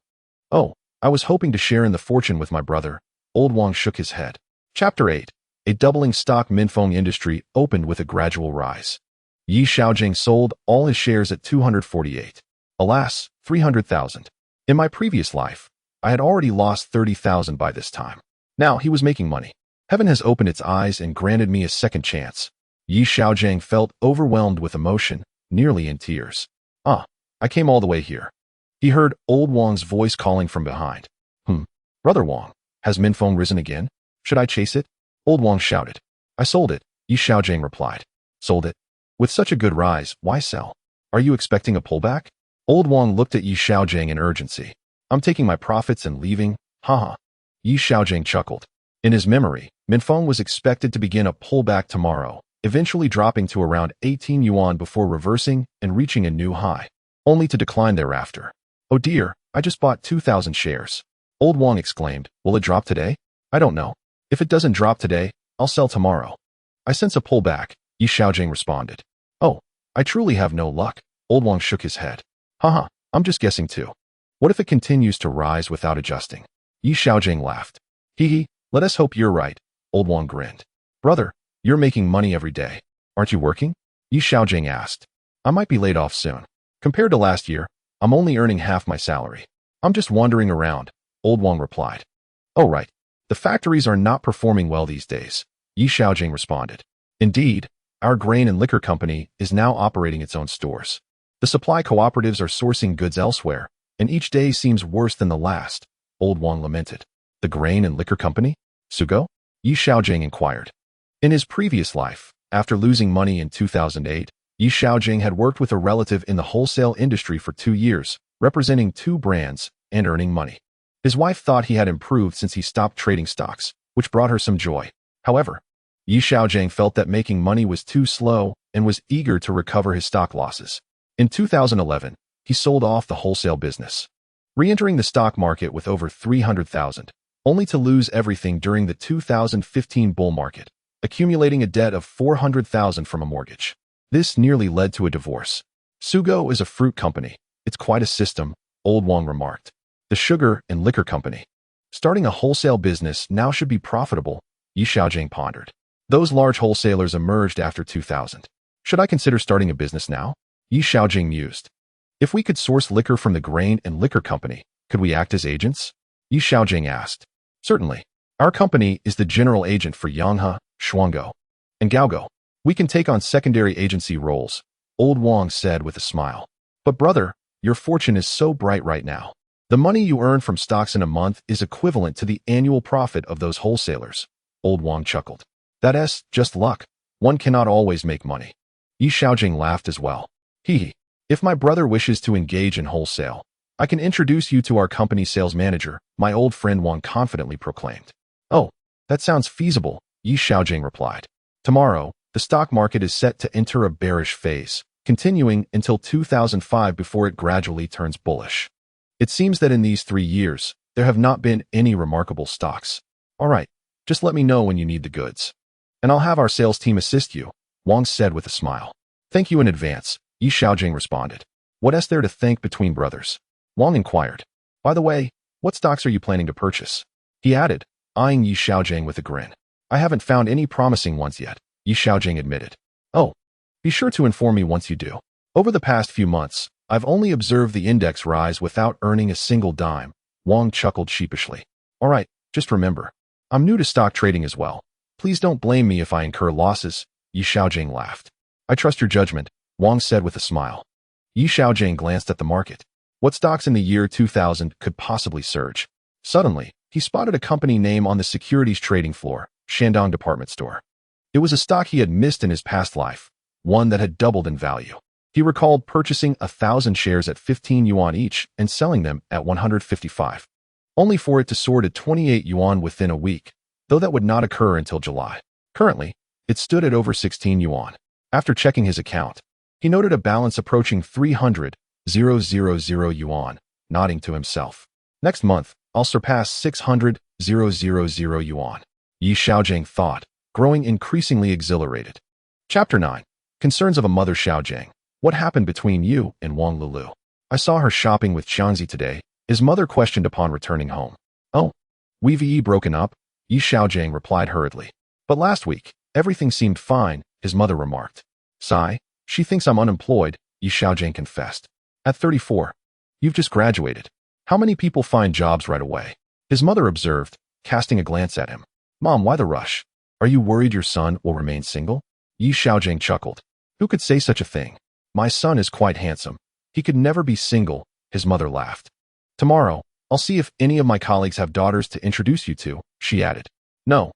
Oh, I was hoping to share in the fortune with my brother. Old Wang shook his head. Chapter 8. A doubling stock mint phone industry opened with a gradual rise. Yi Xiaogang sold all his shares at 248. Alas, 300,000. In my previous life, I had already lost 30,000 by this time. Now he was making money. Heaven has opened its eyes and granted me a second chance. Yi Xiaogang felt overwhelmed with emotion, nearly in tears. I came all the way here. He heard Old Wang's voice calling from behind. Brother Wang, has mint phone risen again? Should I chase it? Old Wang shouted. I sold it, Yi Xiaogang replied. Sold it? With such a good rise, why sell? Are you expecting a pullback? Old Wang looked at Yi Xiaogang in urgency. I'm taking my profits and leaving, haha. Yi Xiaogang chuckled. In his memory, mint phone was expected to begin a pullback tomorrow, eventually dropping to around 18 yuan before reversing and reaching a new high, only to decline thereafter. Oh dear, I just bought 2,000 shares. Old Wang exclaimed. Will it drop today? I don't know. If it doesn't drop today, I'll sell tomorrow. I sense a pullback, Yi Xiaogang responded. Oh, I truly have no luck. Old Wang shook his head. Haha, I'm just guessing too. What if it continues to rise without adjusting? Yi Xiaogang laughed. Hee, let us hope you're right. Old Wang grinned. Brother, you're making money every day. Aren't you working? Yi Xiaogang asked. I might be laid off soon. Compared to last year, I'm only earning half my salary. I'm just wandering around, Old Wang replied. Oh right. The factories are not performing well these days, Yi Xiaogang responded. Indeed, our grain and liquor company is now operating its own stores. The supply cooperatives are sourcing goods elsewhere, and each day seems worse than the last, Old Wang lamented. The grain and liquor company? Sugo? Yi Xiaogang inquired. In his previous life, after losing money in 2008, Yi Xiaogang had worked with a relative in the wholesale industry for 2 years, representing 2 brands and earning money. His wife thought he had improved since he stopped trading stocks, which brought her some joy. However, Yi Xiaogang felt that making money was too slow and was eager to recover his stock losses. In 2011, he sold off the wholesale business, re-entering the stock market with over 300,000, only to lose everything during the 2015 bull market, accumulating a debt of 400,000 from a mortgage. This nearly led to a divorce. Sugo is a fruit company. It's quite a system, Old Wang remarked. The sugar and liquor company. Starting a wholesale business now should be profitable, Yi Xiaogang pondered. Those large wholesalers emerged after 2000. Should I consider starting a business now? Yi Xiaogang mused. If we could source liquor from the grain and liquor company, could we act as agents? Yi Xiaogang asked. Certainly. Our company is the general agent for Yanghe, Shuanggo, and Gaogo. We can take on secondary agency roles, Old Wang said with a smile. But brother, your fortune is so bright right now. The money you earn from stocks in a month is equivalent to the annual profit of those wholesalers, Old Wang chuckled. That's just luck. One cannot always make money. Yi Xiaogang laughed as well. If my brother wishes to engage in wholesale, I can introduce you to our company sales manager, my old friend Wang confidently proclaimed. Oh, that sounds feasible, Yi Xiaogang replied. Tomorrow, the stock market is set to enter a bearish phase, continuing until 2005 before it gradually turns bullish. It seems that in these 3 years, there have not been any remarkable stocks. All right, just let me know when you need the goods. And I'll have our sales team assist you, Wang said with a smile. Thank you in advance, Yi Xiaogang responded. What is there to thank between brothers? Wang inquired. By the way, what stocks are you planning to purchase? He added, eyeing Yi Xiaogang with a grin. I haven't found any promising ones yet, Yi Xiaogang admitted. Oh, be sure to inform me once you do. Over the past few months, I've only observed the index rise without earning a single dime, Wang chuckled sheepishly. All right, just remember, I'm new to stock trading as well. Please don't blame me if I incur losses, Yi Xiaogang laughed. I trust your judgment, Wang said with a smile. Yi Xiaogang glanced at the market. What stocks in the year 2000 could possibly surge? Suddenly, he spotted a company name on the securities trading floor, Xiaogang department store. It was a stock he had missed in his past life, one that had doubled in value. He recalled purchasing 1,000 shares at 15 yuan each and selling them at 155, only for it to soar to 28 yuan within a week, though that would not occur until July. Currently, it stood at over 16 yuan. After checking his account, he noted a balance approaching 300,000 yuan, nodding to himself. Next month, I'll surpass 600,000 yuan. Yi Xiaogang thought, growing increasingly exhilarated. Chapter 9. Concerns of a mother. Xiaogang. What happened between you and Wang Lulu? I saw her shopping with Xiangzi today, his mother questioned upon returning home. Oh, we've broken up, Yi Xiaogang replied hurriedly. But last week, everything seemed fine, his mother remarked. Sigh, she thinks I'm unemployed, Yi Xiaogang confessed. At 34. You've just graduated. How many people find jobs right away? His mother observed, casting a glance at him. Mom, why the rush? Are you worried your son will remain single? Yi Xiaogang chuckled. Who could say such a thing? My son is quite handsome. He could never be single, his mother laughed. Tomorrow, I'll see if any of my colleagues have daughters to introduce you to, she added. No,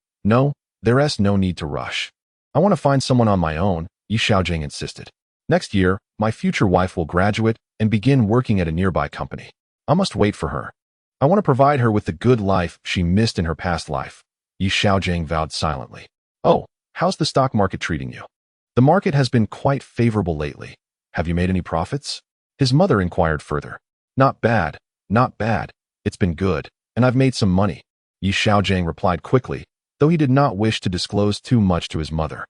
there's no need to rush. I want to find someone on my own, Yi Xiaogang insisted. Next year, my future wife will graduate and begin working at a nearby company. I must wait for her. I want to provide her with the good life she missed in her past life, Yi Xiaogang vowed silently. Oh, how's the stock market treating you? The market has been quite favorable lately. Have you made any profits? His mother inquired further. Not bad. It's been good, and I've made some money, Yi Xiaogang replied quickly, though he did not wish to disclose too much to his mother.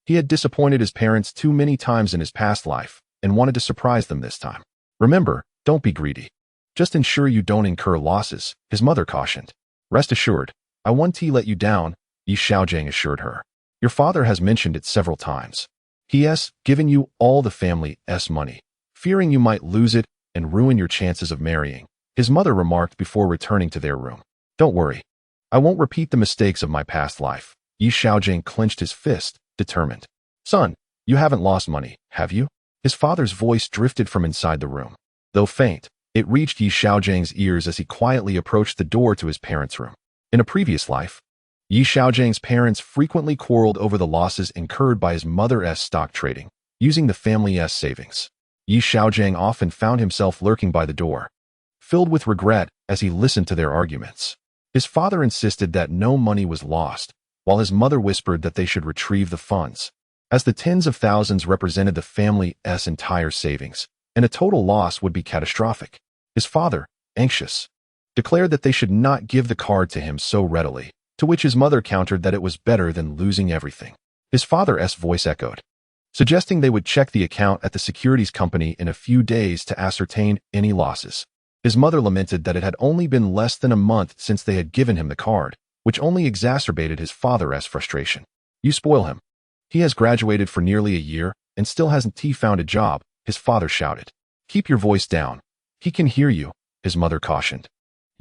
He had disappointed his parents too many times in his past life and wanted to surprise them this time. Remember, don't be greedy. Just ensure you don't incur losses, his mother cautioned. Rest assured, I won't let you down, Yi Xiaogang assured her. Your father has mentioned it several times. He has given you all the family's money, fearing you might lose it and ruin your chances of marrying, his mother remarked before returning to their room. Don't worry. I won't repeat the mistakes of my past life. Yi Xiaogang clenched his fist, determined. Son, you haven't lost money, have you? His father's voice drifted from inside the room. Though faint, it reached Yi Xiaogang's ears as he quietly approached the door to his parents' room. In a previous life, Yi Xiaogang's parents frequently quarreled over the losses incurred by his mother's stock trading, using the family's savings. Yi Xiaogang often found himself lurking by the door, filled with regret as he listened to their arguments. His father insisted that no money was lost, while his mother whispered that they should retrieve the funds, as the tens of thousands represented the family's entire savings, and a total loss would be catastrophic. His father, anxious, declared that they should not give the card to him so readily, to which his mother countered that it was better than losing everything. His father's voice echoed, suggesting they would check the account at the securities company in a few days to ascertain any losses. His mother lamented that it had only been less than a month since they had given him the card, which only exacerbated his father's frustration. You spoil him. He has graduated for nearly a year and still hasn't found a job, his father shouted. Keep your voice down. He can hear you, his mother cautioned.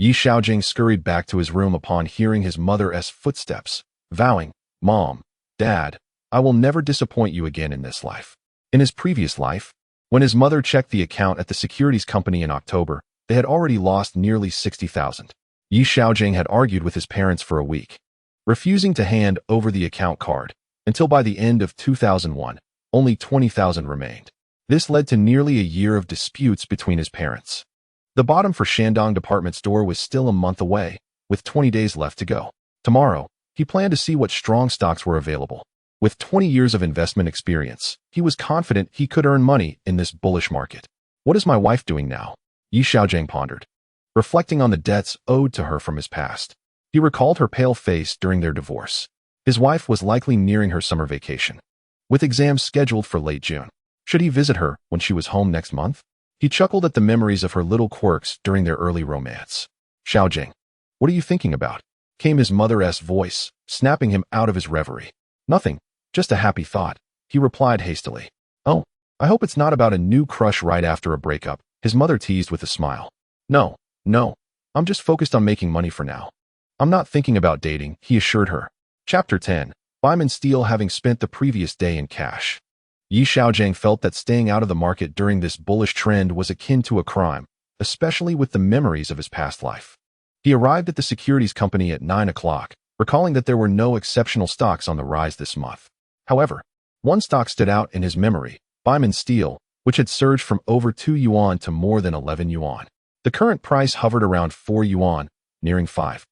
Yi Xiaogang scurried back to his room upon hearing his mother's footsteps, vowing, Mom, Dad, I will never disappoint you again in this life. In his previous life, when his mother checked the account at the securities company in October, they had already lost nearly 60,000. Yi Xiaogang had argued with his parents for a week, refusing to hand over the account card, until by the end of 2001, only 20,000 remained. This led to nearly a year of disputes between his parents. The bottom for Xiaogang department store was still a month away, with 20 days left to go. Tomorrow, he planned to see what strong stocks were available. With 20 years of investment experience, he was confident he could earn money in this bullish market. What is my wife doing now? Yi Xiaogang pondered, reflecting on the debts owed to her from his past. He recalled her pale face during their divorce. His wife was likely nearing her summer vacation, with exams scheduled for late June. Should he visit her when she was home next month? He chuckled at the memories of her little quirks during their early romance. Xiaogang, what are you thinking about? Came his mother's voice, snapping him out of his reverie. Nothing, just a happy thought, he replied hastily. Oh, I hope it's not about a new crush right after a breakup, his mother teased with a smile. No, no. I'm just focused on making money for now. I'm not thinking about dating, he assured her. Chapter 10. Buyman Steel having spent the previous day in cash. Xiaogang felt that staying out of the market during this bullish trend was akin to a crime, especially with the memories of his past life. He arrived at the securities company at 9 o'clock, recalling that there were no exceptional stocks on the rise this month. However, one stock stood out in his memory, Buyman Steel, which had surged from over 2 yuan to more than 11 yuan. The current price hovered around 4 yuan, nearing 5.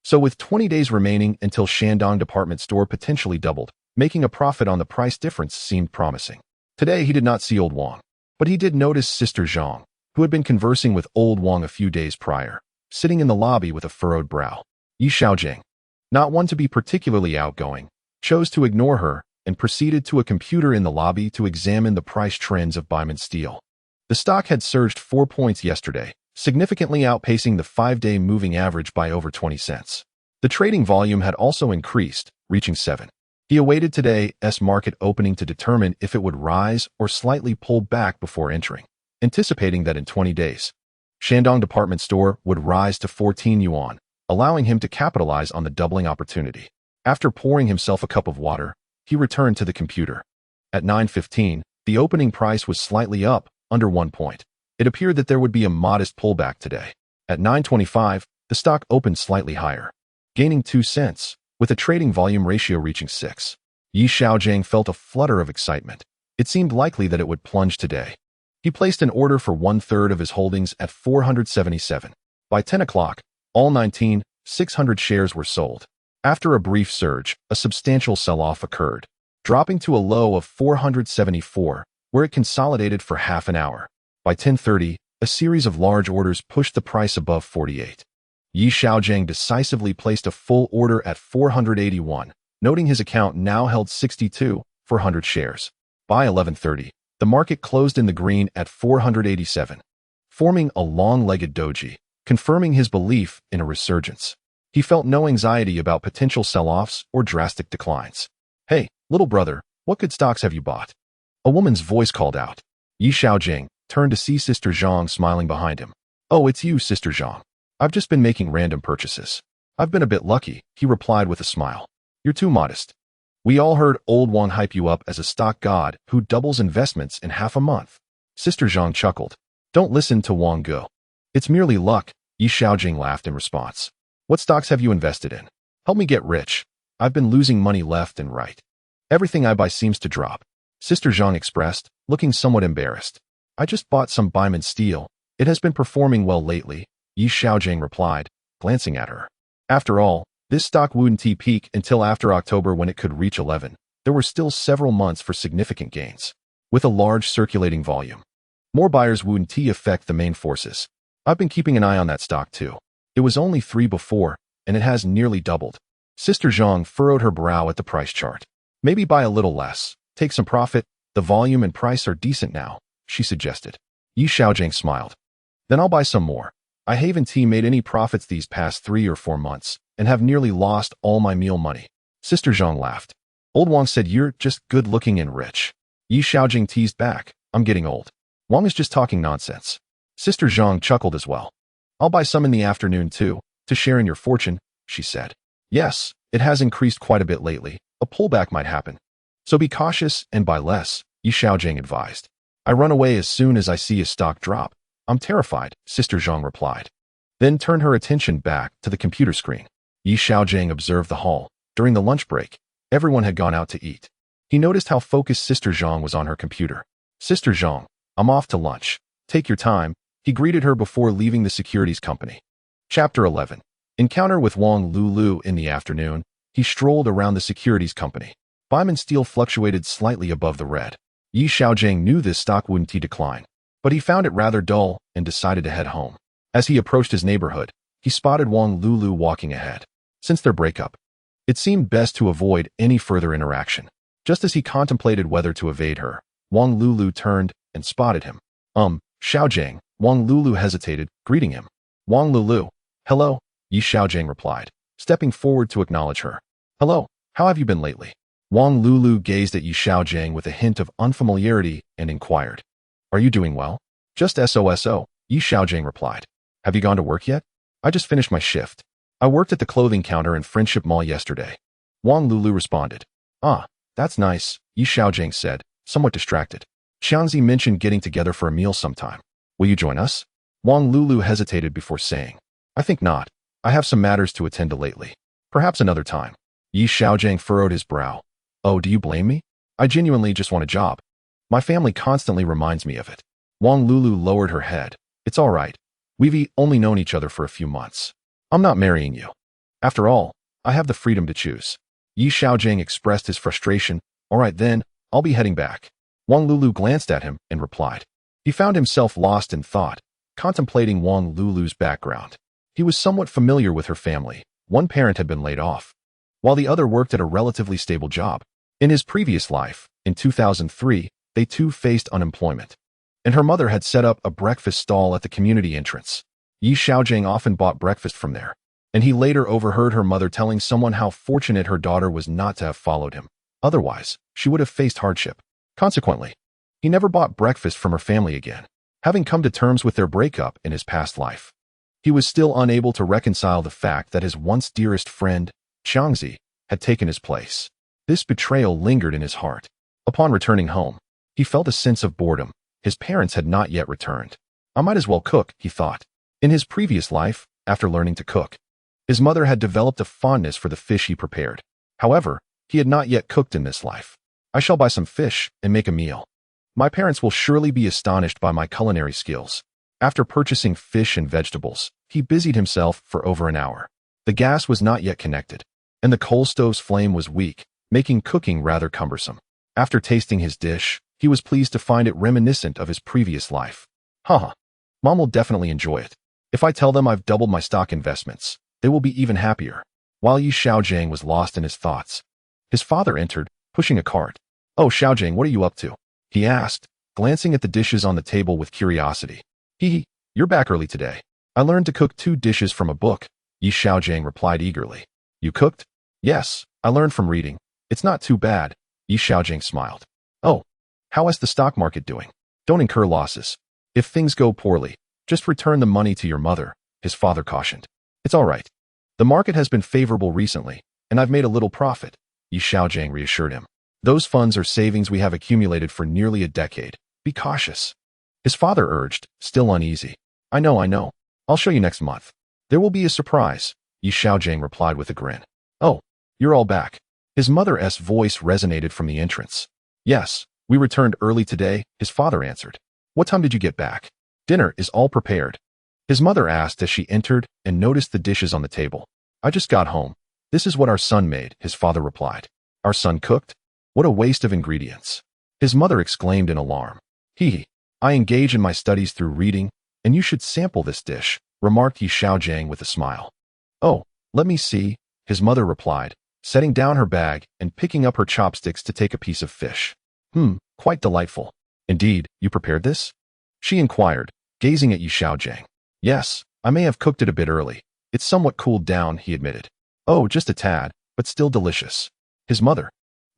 So with 20 days remaining until Xiaogang department store potentially doubled, making a profit on the price difference seemed promising. Today he did not see old Wang, but he did notice Sister Zhang, who had been conversing with old Wang a few days prior, sitting in the lobby with a furrowed brow. Xiaogang, not one to be particularly outgoing, chose to ignore her and proceeded to a computer in the lobby to examine the price trends of Buyman Steel. The stock had surged 4 points yesterday, significantly outpacing the 5-day moving average by over 20 cents. The trading volume had also increased, reaching 7. He awaited today's market opening to determine if it would rise or slightly pull back before entering, anticipating that in 20 days, Xiaogang department store would rise to 14 yuan, allowing him to capitalize on the doubling opportunity. After pouring himself a cup of water, he returned to the computer. At 9:15, the opening price was slightly up, under 1 point. It appeared that there would be a modest pullback today. At 9:25, the stock opened slightly higher, gaining 2 cents, with a trading volume ratio reaching 6. Xiaogang felt a flutter of excitement. It seemed likely that it would plunge today. He placed an order for 1/3 of his holdings at 477. By 10 o'clock, all 19,600 shares were sold. After a brief surge, a substantial sell-off occurred, dropping to a low of 474, where it consolidated for half an hour. By 10:30, a series of large orders pushed the price above 48. Xiaogang decisively placed a full order at 481, noting his account now held 62,400 shares. By 11:30, the market closed in the green at 487, forming a long-legged doji, confirming his belief in a resurgence. He felt no anxiety about potential sell-offs or drastic declines. Hey, little brother, what good stocks have you bought? A woman's voice called out. Xiaogang turned to see Sister Zhang smiling behind him. Oh, it's you, Sister Zhang. I've just been making random purchases. I've been a bit lucky, he replied with a smile. You're too modest. We all heard old Wang hype you up as a stock god who doubles investments in half a month. Sister Zhang chuckled. Don't listen to Wang Go. It's merely luck, Xiaogang laughed in response. What stocks have you invested in? Help me get rich. I've been losing money left and right. Everything I buy seems to drop. Sister Zhang expressed, looking somewhat embarrassed. I just bought some Buyman Steel. It has been performing well lately, Xiaogang replied, glancing at her. After all, this stock wouldn't peak until after October when it could reach 11. There were still several months for significant gains. With a large circulating volume, more buyers wouldn't affect the main forces. I've been keeping an eye on that stock too. It was only 3 before, and it has nearly doubled. Sister Zhang furrowed her brow at the price chart. Maybe buy a little less, take some profit, the volume and price are decent now, she suggested. Xiaogang smiled. Then I'll buy some more. I haven't made any profits these past 3 or 4 months, and have nearly lost all my meal money. Sister Zhang laughed. Old Wang said you're just good-looking and rich. Xiaogang teased back. I'm getting old. Wang is just talking nonsense. Sister Zhang chuckled as well. I'll buy some in the afternoon too, to share in your fortune, she said. Yes, it has increased quite a bit lately. A pullback might happen. So be cautious and buy less, Xiaogang advised. I run away as soon as I see a stock drop. I'm terrified, Sister Zhang replied. Then turned her attention back to the computer screen. Xiaogang observed the hall. During the lunch break, everyone had gone out to eat. He noticed how focused Sister Zhang was on her computer. Sister Zhang, I'm off to lunch. Take your time, he greeted her before leaving the securities company. Chapter 11. Encounter with Wang Lulu in the afternoon, he strolled around the securities company. Buyman Steel fluctuated slightly above the red. Xiaogang knew this stock wouldn't decline, but he found it rather dull and decided to head home. As he approached his neighborhood, he spotted Wang Lulu walking ahead. Since their breakup, it seemed best to avoid any further interaction. Just as he contemplated whether to evade her, Wang Lulu turned and spotted him. Xiaogang, Wang Lulu hesitated, greeting him. Wang Lulu, hello, Xiaogang replied, stepping forward to acknowledge her. Hello, how have you been lately? Wang Lulu gazed at Yi Xiaogang with a hint of unfamiliarity and inquired, "Are you doing well?" "Just SOSO," Yi Xiaogang replied. "Have you gone to work yet?" "I just finished my shift. I worked at the clothing counter in Friendship Mall yesterday." Wang Lulu responded. "Ah, that's nice," Yi Xiaogang said, somewhat distracted. "Xiangzi mentioned getting together for a meal sometime. Will you join us?" Wang Lulu hesitated before saying, "I think not. I have some matters to attend to lately. Perhaps another time." Yi Xiaogang furrowed his brow. "Oh, do you blame me? I genuinely just want a job. My family constantly reminds me of it." Wang Lulu lowered her head. "It's all right. We've only known each other for a few months. I'm not marrying you. After all, I have the freedom to choose." Yi Xiaogang expressed his frustration. "All right then, I'll be heading back." Wang Lulu glanced at him and replied. He found himself lost in thought, contemplating Wang Lulu's background. He was somewhat familiar with her family. One parent had been laid off, while the other worked at a relatively stable job. In his previous life, in 2003, they too faced unemployment, and her mother had set up a breakfast stall at the community entrance. Yi Xiaogang often bought breakfast from there, and he later overheard her mother telling someone how fortunate her daughter was not to have followed him. Otherwise, she would have faced hardship. Consequently, he never bought breakfast from her family again, having come to terms with their breakup in his past life. He was still unable to reconcile the fact that his once dearest friend, Xiangzi, had taken his place. This betrayal lingered in his heart. Upon returning home, he felt a sense of boredom. His parents had not yet returned. "I might as well cook," he thought. In his previous life, after learning to cook, his mother had developed a fondness for the fish he prepared. However, he had not yet cooked in this life. "I shall buy some fish and make a meal. My parents will surely be astonished by my culinary skills." After purchasing fish and vegetables, he busied himself for over an hour. The gas was not yet connected, and the coal stove's flame was weak, making cooking rather cumbersome. After tasting his dish, he was pleased to find it reminiscent of his previous life. Haha, Mom will definitely enjoy it. If I tell them I've doubled my stock investments, they will be even happier. While Yi Xiaogang was lost in his thoughts, his father entered, pushing a cart. "Oh, Xiaogang, what are you up to?" he asked, glancing at the dishes on the table with curiosity. "Hee, you're back early today. I learned to cook 2 dishes from a book," Yi Xiaogang replied eagerly. "You cooked?" "Yes, I learned from reading. It's not too bad," Yi Xiaogang smiled. "Oh, how is the stock market doing?" "Don't incur losses. If things go poorly, just return the money to your mother," his father cautioned. "It's all right. The market has been favorable recently, and I've made a little profit," Yi Xiaogang reassured him. "Those funds are savings we have accumulated for nearly a decade. Be cautious," his father urged, still uneasy. I know. I'll show you next month. There will be a surprise," Yi Xiaogang replied with a grin. "Oh, you're all back." His mother's voice resonated from the entrance. "Yes, we returned early today," his father answered. "What time did you get back?" "Dinner is all prepared," his mother asked as she entered and noticed the dishes on the table. "I just got home. This is what our son made," his father replied. "Our son cooked? What a waste of ingredients," his mother exclaimed in alarm. "Hee, I engage in my studies through reading, and you should sample this dish," remarked Yi Xiaogang with a smile. "Oh, let me see," his mother replied, setting down her bag and picking up her chopsticks to take a piece of fish. Quite delightful. Indeed, you prepared this?" she inquired, gazing at Yi Xiaogang. "Yes, I may have cooked it a bit early. It's somewhat cooled down," he admitted. "Oh, just a tad, but still delicious." His mother,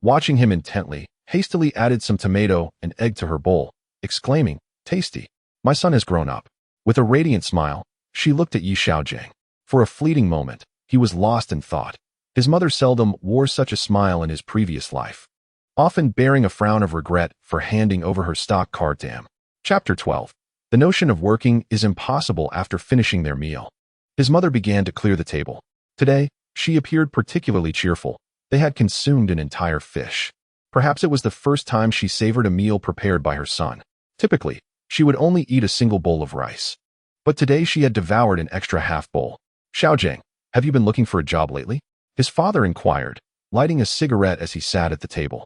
watching him intently, hastily added some tomato and egg to her bowl, exclaiming, "Tasty. My son has grown up." With a radiant smile, she looked at Yi Xiaogang. For a fleeting moment, he was lost in thought. His mother seldom wore such a smile in his previous life, often bearing a frown of regret for handing over her stock card to him. Chapter 12. The notion of working is impossible after finishing their meal. His mother began to clear the table. Today, she appeared particularly cheerful. They had consumed an entire fish. Perhaps it was the first time she savored a meal prepared by her son. Typically, she would only eat a single bowl of rice. But today she had devoured an extra half bowl. "Xiaogang, have you been looking for a job lately?" his father inquired, lighting a cigarette as he sat at the table.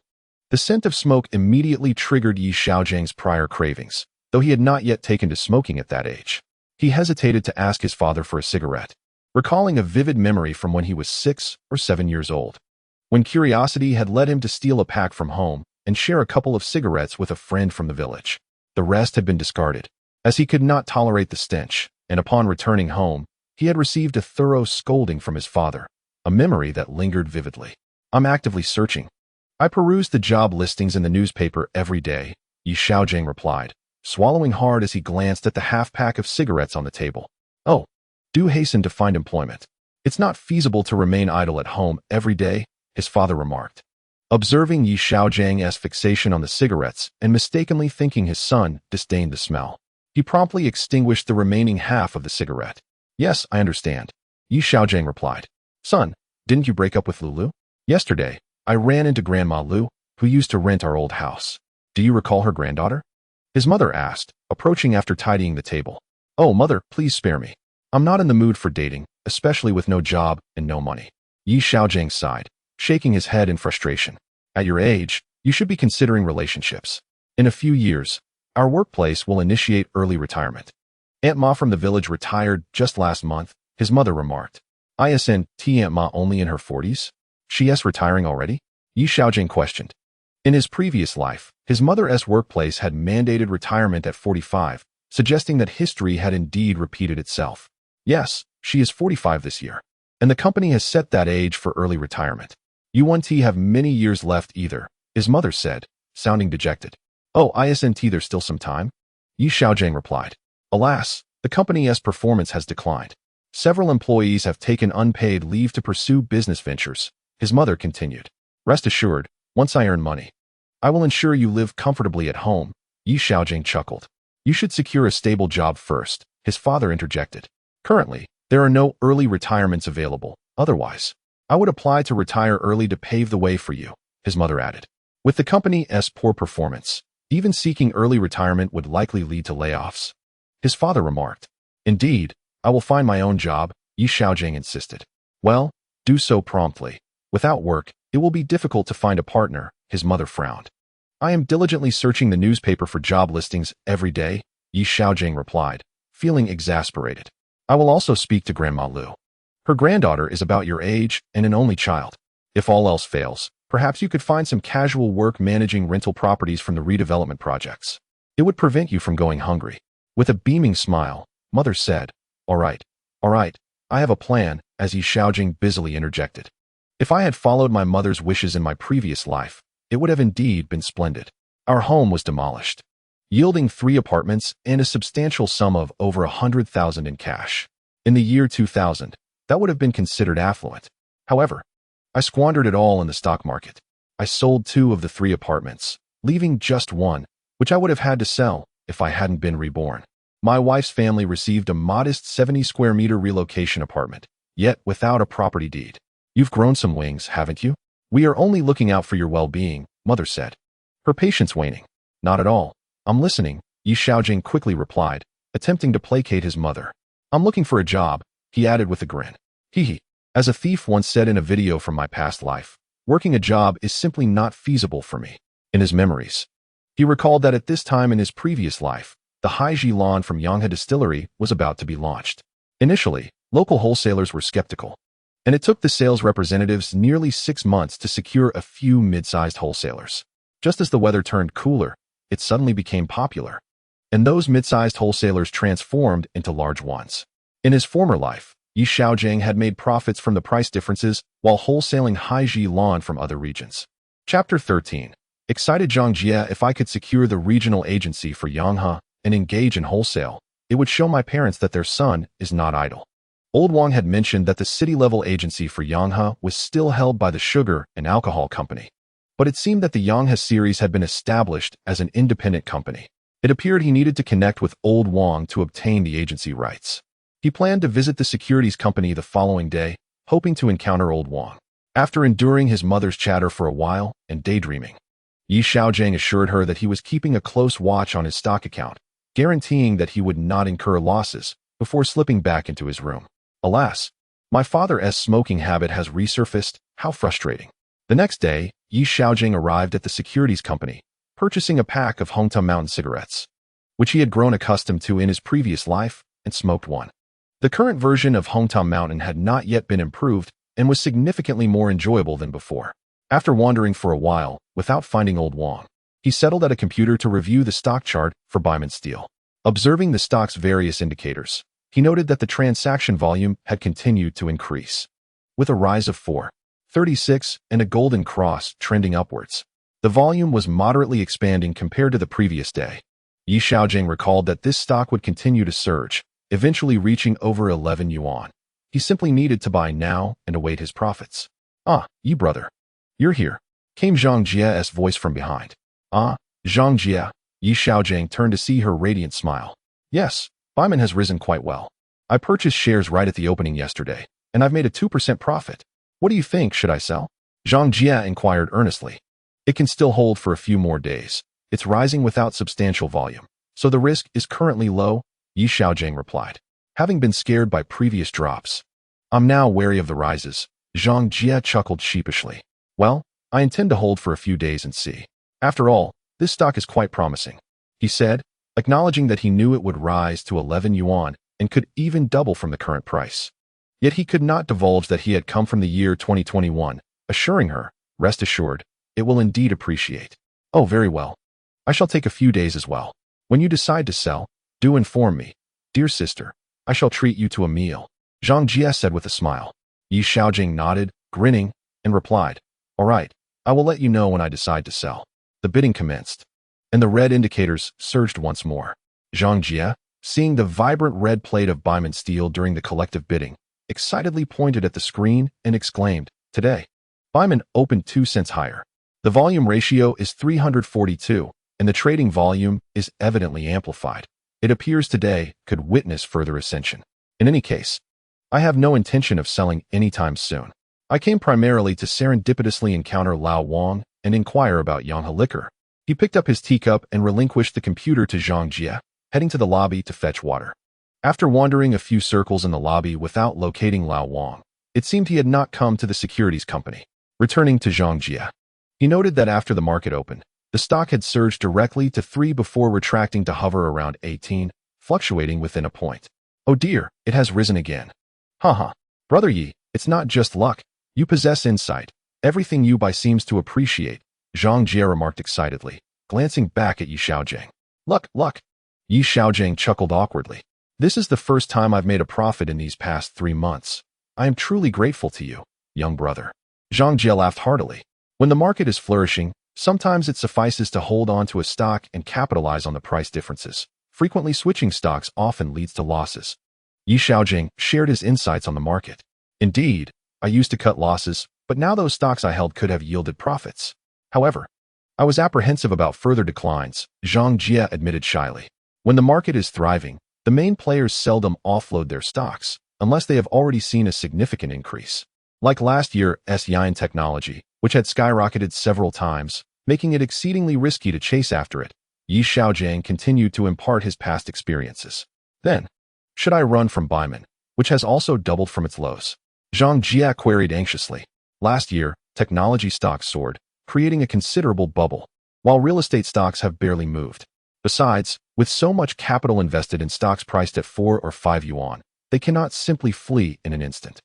The scent of smoke immediately triggered Yi Xiaogang's prior cravings, though he had not yet taken to smoking at that age. He hesitated to ask his father for a cigarette, recalling a vivid memory from when he was 6 or 7 years old, when curiosity had led him to steal a pack from home and share a couple of cigarettes with a friend from the village. The rest had been discarded, as he could not tolerate the stench, and upon returning home, he had received a thorough scolding from his father, a memory that lingered vividly. "I'm actively searching," I peruse the job listings in the newspaper every day, Xiaogang replied, swallowing hard as he glanced at the half-pack of cigarettes on the table. Oh, do hasten to find employment. It's not feasible to remain idle at home every day, his father remarked. Observing Xiaojiang's fixation on the cigarettes and mistakenly thinking his son disdained the smell, he promptly extinguished the remaining half of the cigarette. Yes, I understand, Xiaogang replied. Son, didn't you break up with Lulu? Yesterday, I ran into Grandma Lu, who used to rent our old house. Do you recall her granddaughter? His mother asked, approaching after tidying the table. Oh, mother, please spare me. I'm not in the mood for dating, especially with no job and no money. Xiaogang sighed, shaking his head in frustration. At your age, you should be considering relationships. In a few years, our workplace will initiate early retirement. Aunt Ma from the village retired just last month, his mother remarked. Isn't Aunt Ma only in her 40s? She's retiring already? Xiaogang questioned. In his previous life, his mother's workplace had mandated retirement at 45, suggesting that history had indeed repeated itself. Yes, she is 45 this year, and the company has set that age for early retirement. You won't have many years left either, his mother said, sounding dejected. Oh, isn't there's still some time? Xiaogang replied. Alas, the company's performance has declined. Several employees have taken unpaid leave to pursue business ventures, his mother continued. Rest assured, once I earn money, I will ensure you live comfortably at home, Xiaogang chuckled. You should secure a stable job first, his father interjected. Currently, there are no early retirements available. Otherwise, I would apply to retire early to pave the way for you, his mother added. With the company's poor performance, even seeking early retirement would likely lead to layoffs, his father remarked. Indeed, I will find my own job, Xiaogang insisted. Well, do so promptly. Without work, it will be difficult to find a partner, his mother frowned. I am diligently searching the newspaper for job listings every day, Xiaogang replied, feeling exasperated. I will also speak to Grandma Lu. Her granddaughter is about your age and an only child. If all else fails, perhaps you could find some casual work managing rental properties from the redevelopment projects. It would prevent you from going hungry. With a beaming smile, Mother said, all right, I have a plan, as Xiaogang busily interjected. If I had followed my mother's wishes in my previous life, it would have indeed been splendid. Our home was demolished, yielding 3 apartments and a substantial sum of over 100,000 in cash. In the year 2000, that would have been considered affluent. However, I squandered it all in the stock market. I sold 2 of the 3 apartments, leaving just 1, which I would have had to sell if I hadn't been reborn. My wife's family received a modest 70 square meter relocation apartment, yet without a property deed. You've grown some wings, haven't you? We are only looking out for your well-being, Mother said. Her patience waning. Not at all. I'm listening, Xiaogang quickly replied, attempting to placate his mother. I'm looking for a job, he added with a grin. Hee. As a thief once said in a video from my past life, working a job is simply not feasible for me. In his memories, he recalled that at this time in his previous life, the Haijilan from Yanghe Distillery was about to be launched. Initially, local wholesalers were skeptical, and it took the sales representatives nearly 6 months to secure a few mid-sized wholesalers. Just as the weather turned cooler, it suddenly became popular, and those mid-sized wholesalers transformed into large ones. In his former life, Xiaogang had made profits from the price differences while wholesaling Haijilan from other regions. Chapter 13. Excited Zhongjie. If I could secure the regional agency for Yanghe and engage in wholesale, it would show my parents that their son is not idle. Old Wang had mentioned that the city-level agency for Yanghe was still held by the sugar and alcohol company, but it seemed that the Yanghe series had been established as an independent company. It appeared he needed to connect with Old Wang to obtain the agency rights. He planned to visit the securities company the following day, hoping to encounter Old Wang. After enduring his mother's chatter for a while and daydreaming, Xiaogang assured her that he was keeping a close watch on his stock account, guaranteeing that he would not incur losses before slipping back into his room. Alas, my father's smoking habit has resurfaced. How frustrating. The next day, Xiaogang arrived at the securities company, purchasing a pack of Hongta Mountain cigarettes, which he had grown accustomed to in his previous life, and smoked one. The current version of Hongta Mountain had not yet been improved and was significantly more enjoyable than before. After wandering for a while, without finding Old Wang, he settled at a computer to review the stock chart for Baiman Steel. Observing the stock's various indicators, he noted that the transaction volume had continued to increase, with a rise of 4, 36, and a golden cross trending upwards. The volume was moderately expanding compared to the previous day. Xiaogang recalled that this stock would continue to surge, eventually reaching over 11 yuan. He simply needed to buy now and await his profits. "Ah, Yi brother. You're here," came Zhang Jie's voice from behind. "Ah, Zhang Jie." Xiaogang turned to see her radiant smile. "Yes, Baiman has risen quite well. I purchased shares right at the opening yesterday, and I've made a 2% profit. What do you think, should I sell?" Zhang Jie inquired earnestly. "It can still hold for a few more days. It's rising without substantial volume, so the risk is currently low," Xiaogang replied. Having been scared by previous drops, "I'm now wary of the rises." Zhang Jie chuckled sheepishly. "Well, I intend to hold for a few days and see. After all, this stock is quite promising," he said, acknowledging that he knew it would rise to 11 yuan and could even double from the current price. Yet he could not divulge that he had come from the year 2021, assuring her, "Rest assured, it will indeed appreciate." "Oh, very well. I shall take a few days as well. When you decide to sell, do inform me. Dear sister, I shall treat you to a meal," Zhang Jie said with a smile. Xiaogang nodded, grinning, and replied, "All right, I will let you know when I decide to sell." The bidding commenced, and the red indicators surged once more. Zhang Jie, seeing the vibrant red plate of Baiman steel during the collective bidding, excitedly pointed at the screen and exclaimed, "Today, Baiman opened 2 cents higher. The volume ratio is 342, and the trading volume is evidently amplified. It appears today could witness further ascension. In any case, I have no intention of selling anytime soon. I came primarily to serendipitously encounter Lao Wang and inquire about Yanghe liquor." He picked up his teacup and relinquished the computer to Zhang Jie, heading to the lobby to fetch water. After wandering a few circles in the lobby without locating Lao Wang, it seemed he had not come to the securities company. Returning to Zhang Jie, he noted that after the market opened, the stock had surged directly to 3 before retracting to hover around 18, fluctuating within a point. "Oh dear, it has risen again. Haha. Brother Yi, it's not just luck. You possess insight. Everything you buy seems to appreciate," Zhang Jie remarked excitedly, glancing back at Xiaogang. "Luck, luck." Xiaogang chuckled awkwardly. "This is the first time I've made a profit in these past 3 months. I am truly grateful to you, young brother." Zhang Jie laughed heartily. When the market is flourishing, sometimes it suffices to hold on to a stock and capitalize on the price differences. Frequently switching stocks often leads to losses. Xiaogang shared his insights on the market. "Indeed, I used to cut losses, but now those stocks I held could have yielded profits. However, I was apprehensive about further declines," Zhang Jie admitted shyly. "When the market is thriving, the main players seldom offload their stocks, unless they have already seen a significant increase. Like last year's Yian technology, which had skyrocketed several times, making it exceedingly risky to chase after it." Xiaogang continued to impart his past experiences. "Then, should I run from Baiman, which has also doubled from its lows?" Zhang Jie queried anxiously. Last year, technology stocks soared, creating a considerable bubble, while real estate stocks have barely moved. Besides, with so much capital invested in stocks priced at 4 or 5 yuan, they cannot simply flee in an instant.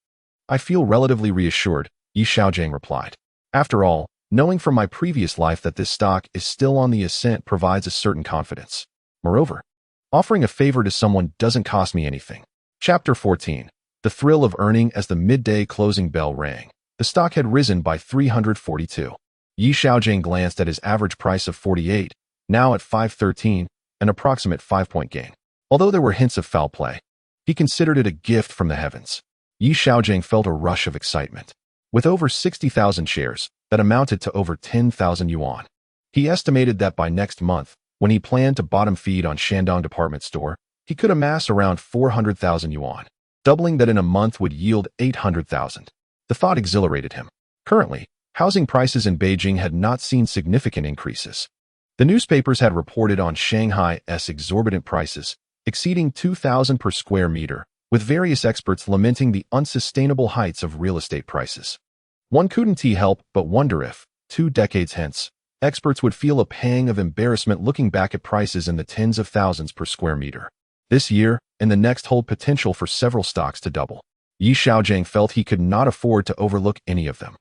"I feel relatively reassured," Xiaogang replied. "After all, knowing from my previous life that this stock is still on the ascent provides a certain confidence. Moreover, offering a favor to someone doesn't cost me anything." Chapter 14. The thrill of earning. As the midday closing bell rang, the stock had risen by 342. Xiaogang glanced at his average price of 48, now at 513, an approximate 5-point gain. Although there were hints of foul play, he considered it a gift from the heavens. Xiaogang felt a rush of excitement. With over 60,000 shares, that amounted to over 10,000 yuan. He estimated that by next month, when he planned to bottom feed on Shandong department store, he could amass around 400,000 yuan. Doubling that in a month would yield 800,000. The thought exhilarated him. Currently, housing prices in Beijing had not seen significant increases. The newspapers had reported on Shanghai's exorbitant prices, exceeding 2,000 per square meter, with various experts lamenting the unsustainable heights of real estate prices. One couldn't help but wonder if, 2 decades hence, experts would feel a pang of embarrassment looking back at prices in the tens of thousands per square meter. This year and the next hold potential for several stocks to double. Xiaogang felt he could not afford to overlook any of them.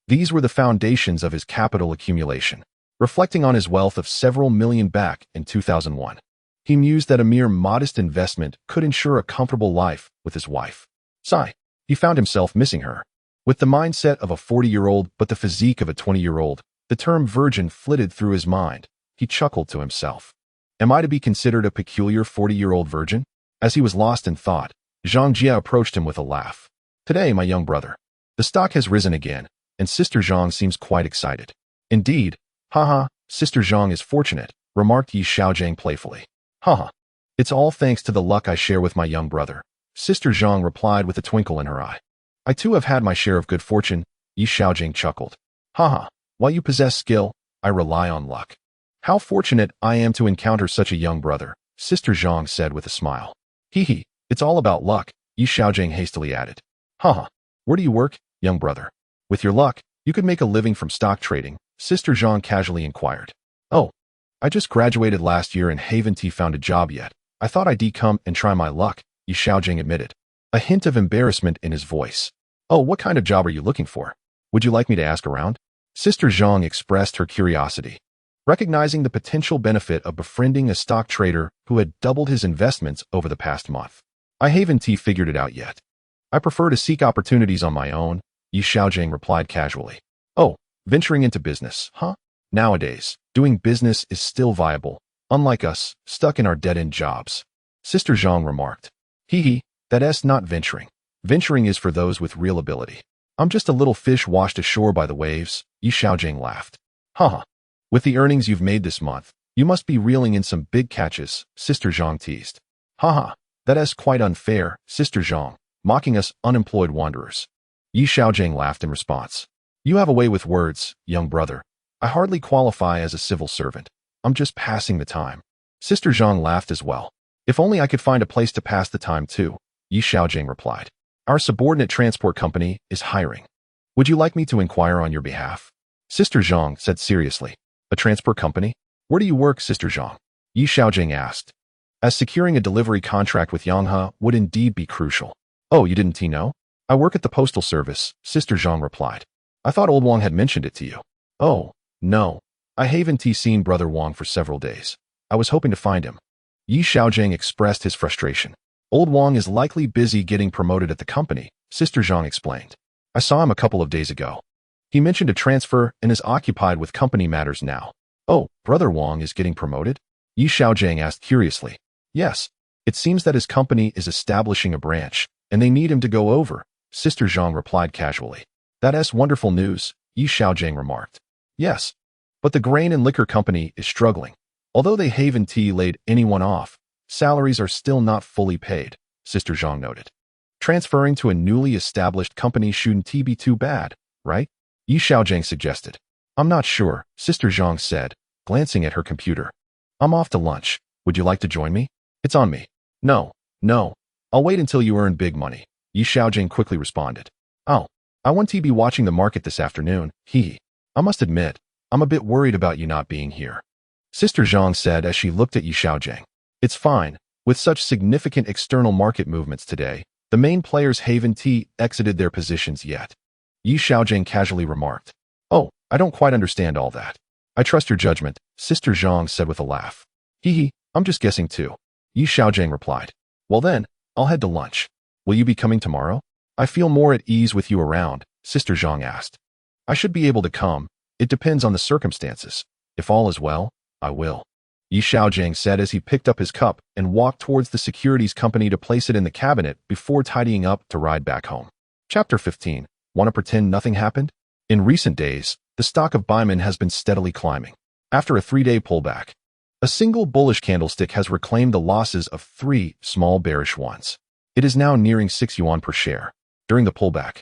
These were the foundations of his capital accumulation. Reflecting on his wealth of several million back in 2001, he mused that a mere modest investment could ensure a comfortable life with his wife. Sigh, he found himself missing her. With the mindset of a 40-year-old but the physique of a 20-year-old, the term virgin flitted through his mind. He chuckled to himself. Am I to be considered a peculiar 40-year-old virgin? As he was lost in thought, Zhang Jia approached him with a laugh. Today, my young brother, the stock has risen again, and Sister Zhang seems quite excited. Indeed. Haha, Sister Zhang is fortunate, remarked Yi Xiaogang playfully. Haha. It's all thanks to the luck I share with my young brother, Sister Zhang replied with a twinkle in her eye. I too have had my share of good fortune, Yi Xiaogang chuckled. Haha, while you possess skill, I rely on luck. How fortunate I am to encounter such a young brother, Sister Zhang said with a smile. Hee, it's all about luck, Yi Xiaogang hastily added. Haha, where do you work, young brother? With your luck, you could make a living from stock trading, Sister Zhang casually inquired. Oh, I just graduated last year and haven't found a job yet. I thought I'd come and try my luck, Yi Xiaogang admitted, a hint of embarrassment in his voice. Oh, what kind of job are you looking for? Would you like me to ask around? Sister Zhang expressed her curiosity. Recognizing the potential benefit of befriending a stock trader who had doubled his investments over the past month. I haven't figured it out yet. I prefer to seek opportunities on my own, Yi Xiaogang replied casually. Oh, venturing into business, huh? Nowadays, doing business is still viable, unlike us, stuck in our dead-end jobs. Sister Zhang remarked. That's not venturing. Venturing is for those with real ability. I'm just a little fish washed ashore by the waves, Yi Xiaogang laughed. Haha. With the earnings you've made this month, you must be reeling in some big catches, Sister Zhang teased. Haha, that is quite unfair, Sister Zhang, mocking us unemployed wanderers. Yi Xiaogang laughed in response. You have a way with words, young brother. I hardly qualify as a civil servant. I'm just passing the time. Sister Zhang laughed as well. If only I could find a place to pass the time too, Yi Xiaogang replied. Our subordinate transport company is hiring. Would you like me to inquire on your behalf? Sister Zhang said seriously. A transport company? Where do you work, Sister Zhang? Yi Xiaogang asked. As securing a delivery contract with Yanghe would indeed be crucial. Oh, you didn't know? I work at the postal service, Sister Zhang replied. I thought old Wang had mentioned it to you. Oh, no. I haven't seen Brother Wang for several days. I was hoping to find him. Yi Xiaogang expressed his frustration. Old Wang is likely busy getting promoted at the company, Sister Zhang explained. I saw him a couple of days ago. He mentioned a transfer and is occupied with company matters now. Oh, Brother Wang is getting promoted? Yi Xiaogang asked curiously. Yes. It seems that his company is establishing a branch, and they need him to go over, Sister Zhang replied casually. That's wonderful news, Yi Xiaogang remarked. Yes. But the grain and liquor company is struggling. Although they haven't laid anyone off, salaries are still not fully paid, Sister Zhang noted. Transferring to a newly established company shouldn't be too bad, right? Yi Xiaogang suggested. I'm not sure, Sister Zhang said, glancing at her computer. I'm off to lunch. Would you like to join me? It's on me. No. I'll wait until you earn big money, Yi Xiaogang quickly responded. Oh, I want to be watching the market this afternoon, I must admit, I'm a bit worried about you not being here. Sister Zhang said as she looked at Yi Xiaogang. It's fine. With such significant external market movements today, the main players haven't exited their positions yet. Yi Xiaogang casually remarked. Oh, I don't quite understand all that. I trust your judgment, Sister Zhang said with a laugh. I'm just guessing too. Yi Xiaogang replied. Well then, I'll head to lunch. Will you be coming tomorrow? I feel more at ease with you around, Sister Zhang asked. I should be able to come. It depends on the circumstances. If all is well, I will. Yi Xiaogang said as he picked up his cup and walked towards the securities company to place it in the cabinet before tidying up to ride back home. Chapter 15. Want to pretend nothing happened? In recent days, the stock of Baiman has been steadily climbing. After a 3-day pullback, a single bullish candlestick has reclaimed the losses of 3 small bearish ones. It is now nearing 6 yuan per share. During the pullback,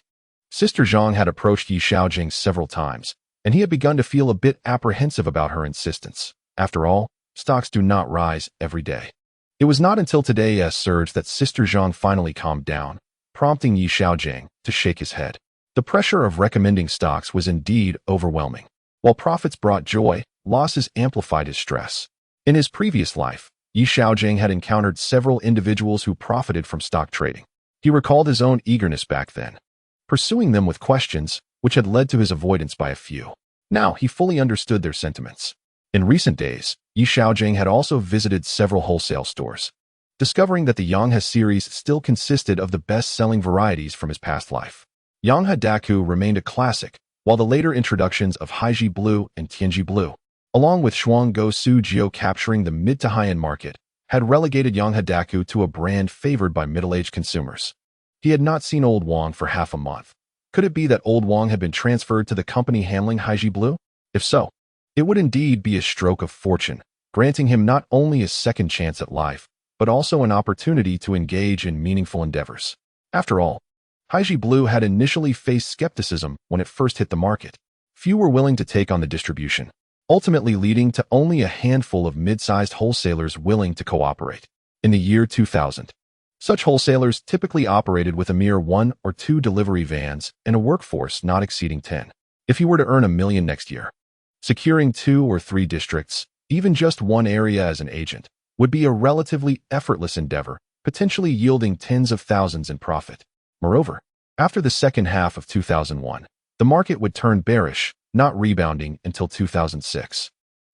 Sister Zhang had approached Yi Xiaogang several times, and he had begun to feel a bit apprehensive about her insistence. After all, stocks do not rise every day. It was not until today's surge that Sister Zhang finally calmed down, prompting Yi Xiaogang to shake his head. The pressure of recommending stocks was indeed overwhelming. While profits brought joy, losses amplified his stress. In his previous life, Yi Xiaogang had encountered several individuals who profited from stock trading. He recalled his own eagerness back then, pursuing them with questions, which had led to his avoidance by a few. Now he fully understood their sentiments. In recent days, Yi Xiaogang had also visited several wholesale stores, discovering that the Yanghe series still consisted of the best-selling varieties from his past life. Yang Hadaku remained a classic, while the later introductions of Haiji Blue and Tianji Blue, along with Shuanggo Su Jiu capturing the mid to high-end market, had relegated Yang Hadaku to a brand favored by middle-aged consumers. He had not seen Old Wang for half a month. Could it be that Old Wang had been transferred to the company handling Haiji Blue? If so, it would indeed be a stroke of fortune, granting him not only a second chance at life, but also an opportunity to engage in meaningful endeavors. After all, Haiji Blue had initially faced skepticism when it first hit the market. Few were willing to take on the distribution, ultimately leading to only a handful of mid-sized wholesalers willing to cooperate. In the year 2000, such wholesalers typically operated with a mere 1 or 2 delivery vans and a workforce not exceeding 10. If he were to earn $1 million next year, securing 2 or 3 districts, even just one area as an agent, would be a relatively effortless endeavor, potentially yielding tens of thousands in profit. Moreover, after the second half of 2001, the market would turn bearish, not rebounding until 2006.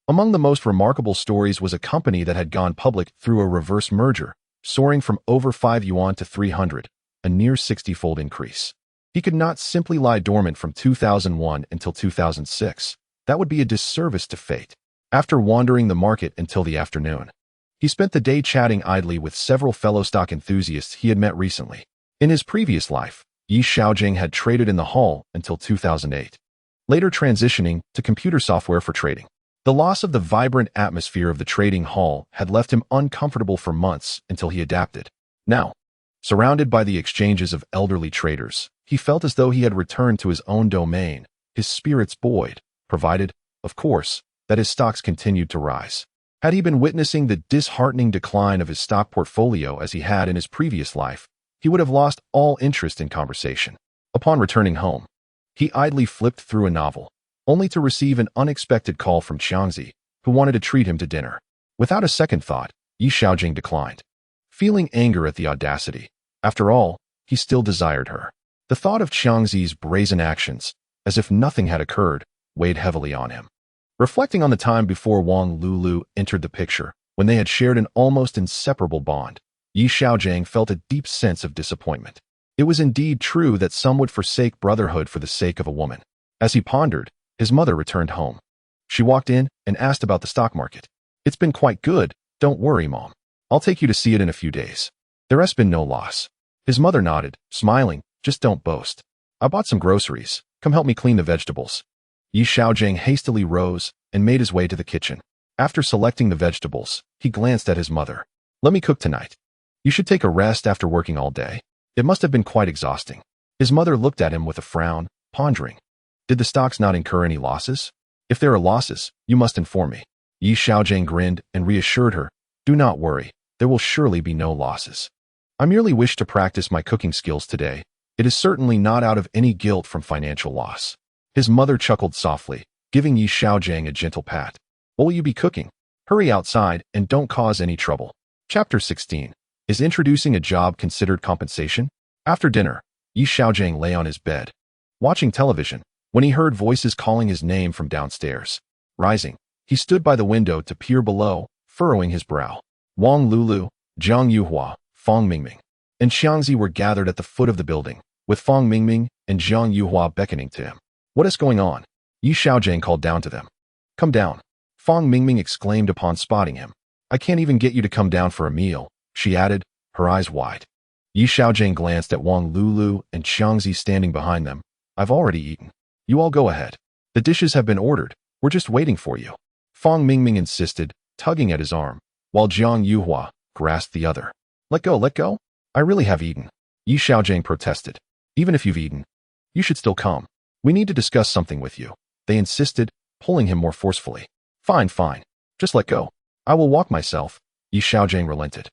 Among the most remarkable stories was a company that had gone public through a reverse merger, soaring from over 5 yuan to 300, a near 60-fold increase. He could not simply lie dormant from 2001 until 2006. That would be a disservice to fate. After wandering the market until the afternoon, he spent the day chatting idly with several fellow stock enthusiasts he had met recently. In his previous life, Xiaogang had traded in the hall until 2008, later transitioning to computer software for trading. The loss of the vibrant atmosphere of the trading hall had left him uncomfortable for months until he adapted. Now, surrounded by the exchanges of elderly traders, he felt as though he had returned to his own domain, his spirits buoyed, provided, of course, that his stocks continued to rise. Had he been witnessing the disheartening decline of his stock portfolio as he had in his previous life, he would have lost all interest in conversation. Upon returning home, he idly flipped through a novel, only to receive an unexpected call from Xiangzi, who wanted to treat him to dinner. Without a second thought, Xiaogang declined, feeling anger at the audacity. After all, he still desired her. The thought of Xiangzi's brazen actions, as if nothing had occurred, weighed heavily on him. Reflecting on the time before Wang Lulu entered the picture, when they had shared an almost inseparable bond, Xiaogang felt a deep sense of disappointment. It was indeed true that some would forsake brotherhood for the sake of a woman. As he pondered, his mother returned home. She walked in and asked about the stock market. "It's been quite good, don't worry, Mom. I'll take you to see it in a few days. There has been no loss." His mother nodded, smiling, "Just don't boast. I bought some groceries. Come help me clean the vegetables." Xiaogang hastily rose and made his way to the kitchen. After selecting the vegetables, he glanced at his mother. "Let me cook tonight. You should take a rest after working all day. It must have been quite exhausting." His mother looked at him with a frown, pondering. Did the stocks not incur any losses? If there are losses, you must inform me. Xiaogang grinned and reassured her, "Do not worry, there will surely be no losses. I merely wish to practice my cooking skills today. It is certainly not out of any guilt from financial loss." His mother chuckled softly, giving Xiaogang a gentle pat. "What will you be cooking? Hurry outside and don't cause any trouble." Chapter 16. Is introducing a job considered compensation? After dinner, Xiaogang lay on his bed, watching television, when he heard voices calling his name from downstairs. Rising, he stood by the window to peer below, furrowing his brow. Wang Lulu, Zhang Yuhua, Fang Mingming, and Xiangzi were gathered at the foot of the building, with Fang Mingming and Zhang Yuhua beckoning to him. "What is going on?" Xiaogang called down to them. "Come down," Fang Mingming exclaimed upon spotting him. "I can't even get you to come down for a meal," she added, her eyes wide. Xiaogang glanced at Wang Lulu and Xiangzi standing behind them. "I've already eaten. You all go ahead. The dishes have been ordered. We're just waiting for you," Fang Mingming insisted, tugging at his arm, while Zhang Yuhua grasped the other. Let go. I really have eaten," Xiaogang protested. "Even if you've eaten, you should still come. We need to discuss something with you," they insisted, pulling him more forcefully. Fine. Just let go. I will walk myself," Xiaogang relented.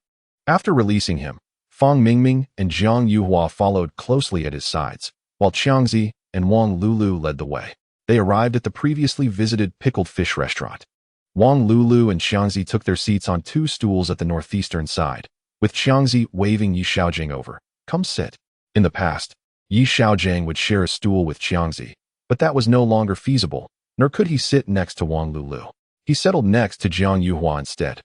After releasing him, Fang Mingming and Zhang Yuhua followed closely at his sides, while Xiangzi and Wang Lulu led the way. They arrived at the previously visited pickled fish restaurant. Wang Lulu and Xiangzi took their seats on 2 stools at the northeastern side, with Xiangzi waving Xiaogang over. "Come sit." In the past, Xiaogang would share a stool with Xiangzi, but that was no longer feasible, nor could he sit next to Wang Lulu. He settled next to Zhang Yuhua instead.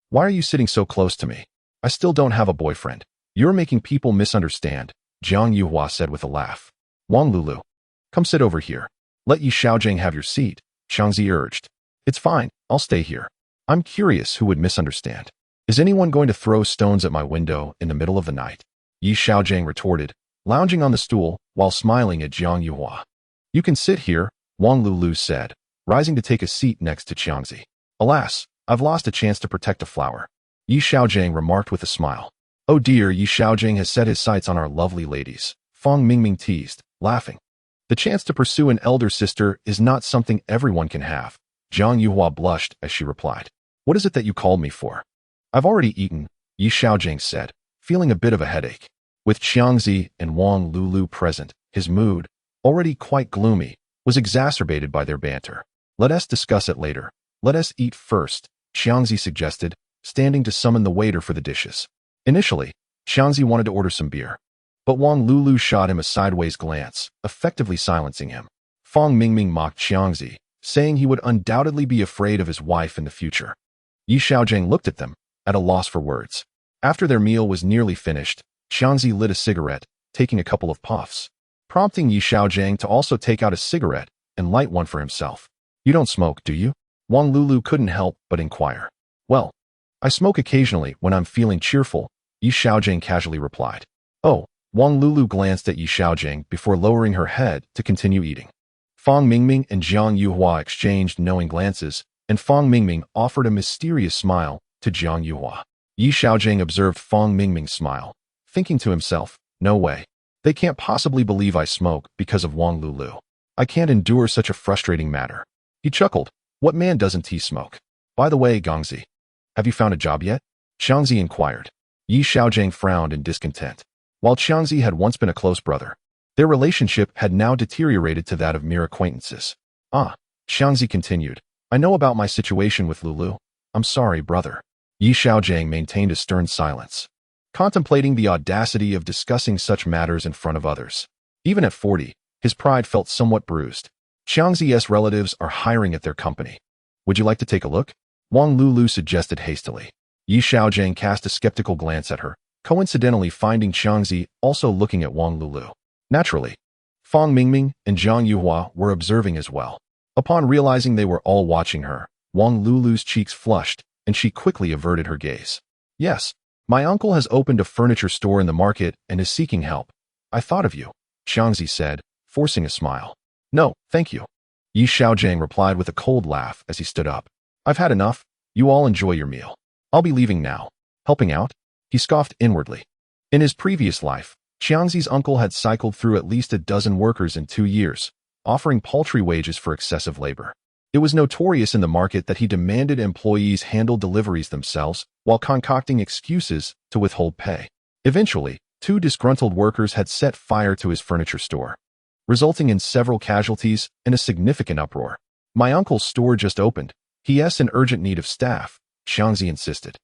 "Why are you sitting so close to me? I still don't have a boyfriend. You're making people misunderstand," Zhang Yuhua said with a laugh. Wang Lulu, come sit over here. Let Yi Xiaojing have your seat, Xiangzi urged. It's fine, I'll stay here. I'm curious who would misunderstand. Is anyone going to throw stones at my window in the middle of the night? Yi Xiaojing retorted, lounging on the stool while smiling at Jiang Yuhua. You can sit here, Wang Lulu said, rising to take a seat next to Xiangzi. Alas, I've lost a chance to protect a flower. Yi Xiaojing remarked with a smile. Oh dear, Yi Xiaojing has set his sights on our lovely ladies, Fang Mingming teased, laughing. The chance to pursue an elder sister is not something everyone can have. Jiang Yuhua blushed as she replied. What is it that you called me for? I've already eaten, Yi Xiaojing said, feeling a bit of a headache. With Xiangzi and Wang Lulu present, his mood, already quite gloomy, was exacerbated by their banter. Let us discuss it later. Let us eat first, Xiangzi suggested, standing to summon the waiter for the dishes. Initially, Xiangzi wanted to order some beer, but Wang Lulu shot him a sideways glance, effectively silencing him. Fang Mingming mocked Xiangzi, saying he would undoubtedly be afraid of his wife in the future. Yi Xiaojing looked at them, at a loss for words. After their meal was nearly finished, Xiangzi lit a cigarette, taking a couple of puffs, prompting Yi Xiaojing to also take out a cigarette and light one for himself. You don't smoke, do you? Wang Lulu couldn't help but inquire. Well, I smoke occasionally when I'm feeling cheerful, Yi Xiaojing casually replied. Oh, Wang Lulu glanced at Yi Xiaojing before lowering her head to continue eating. Fang Mingming and Jiang Yuhua exchanged knowing glances, and Fang Mingming offered a mysterious smile to Jiang Yuhua. Yi Xiaojing observed Fang Mingming's smile, thinking to himself, no way. They can't possibly believe I smoke because of Wang Lulu. I can't endure such a frustrating matter. He chuckled. What man doesn't he smoke? By the way, Gangzi, have you found a job yet? Xiangzi inquired. Yi Xiaojing frowned in discontent. While Xiangzi had once been a close brother, their relationship had now deteriorated to that of mere acquaintances. Xiangzi continued. I know about my situation with Lulu. I'm sorry, brother. Yi Xiaojing maintained a stern silence, contemplating the audacity of discussing such matters in front of others. Even at 40, his pride felt somewhat bruised. Xiangzi's relatives are hiring at their company. Would you like to take a look? Wang Lulu suggested hastily. Yi Xiaojing cast a skeptical glance at her, coincidentally finding Xiangzi also looking at Wang Lulu. Naturally, Fang Mingming and Jiang Yuhua were observing as well. Upon realizing they were all watching her, Wang Lulu's cheeks flushed, and she quickly averted her gaze. Yes, my uncle has opened a furniture store in the market and is seeking help. I thought of you, Xiangzi said, forcing a smile. No, thank you. Yi Xiaojing replied with a cold laugh as he stood up. I've had enough. You all enjoy your meal. I'll be leaving now. Helping out? He scoffed inwardly. In his previous life, Xiangzi's uncle had cycled through at least a dozen workers in 2 years, offering paltry wages for excessive labor. It was notorious in the market that he demanded employees handle deliveries themselves while concocting excuses to withhold pay. Eventually, 2 disgruntled workers had set fire to his furniture store, resulting in several casualties and a significant uproar. My uncle's store just opened. He is in urgent need of staff, Xiangzi insisted.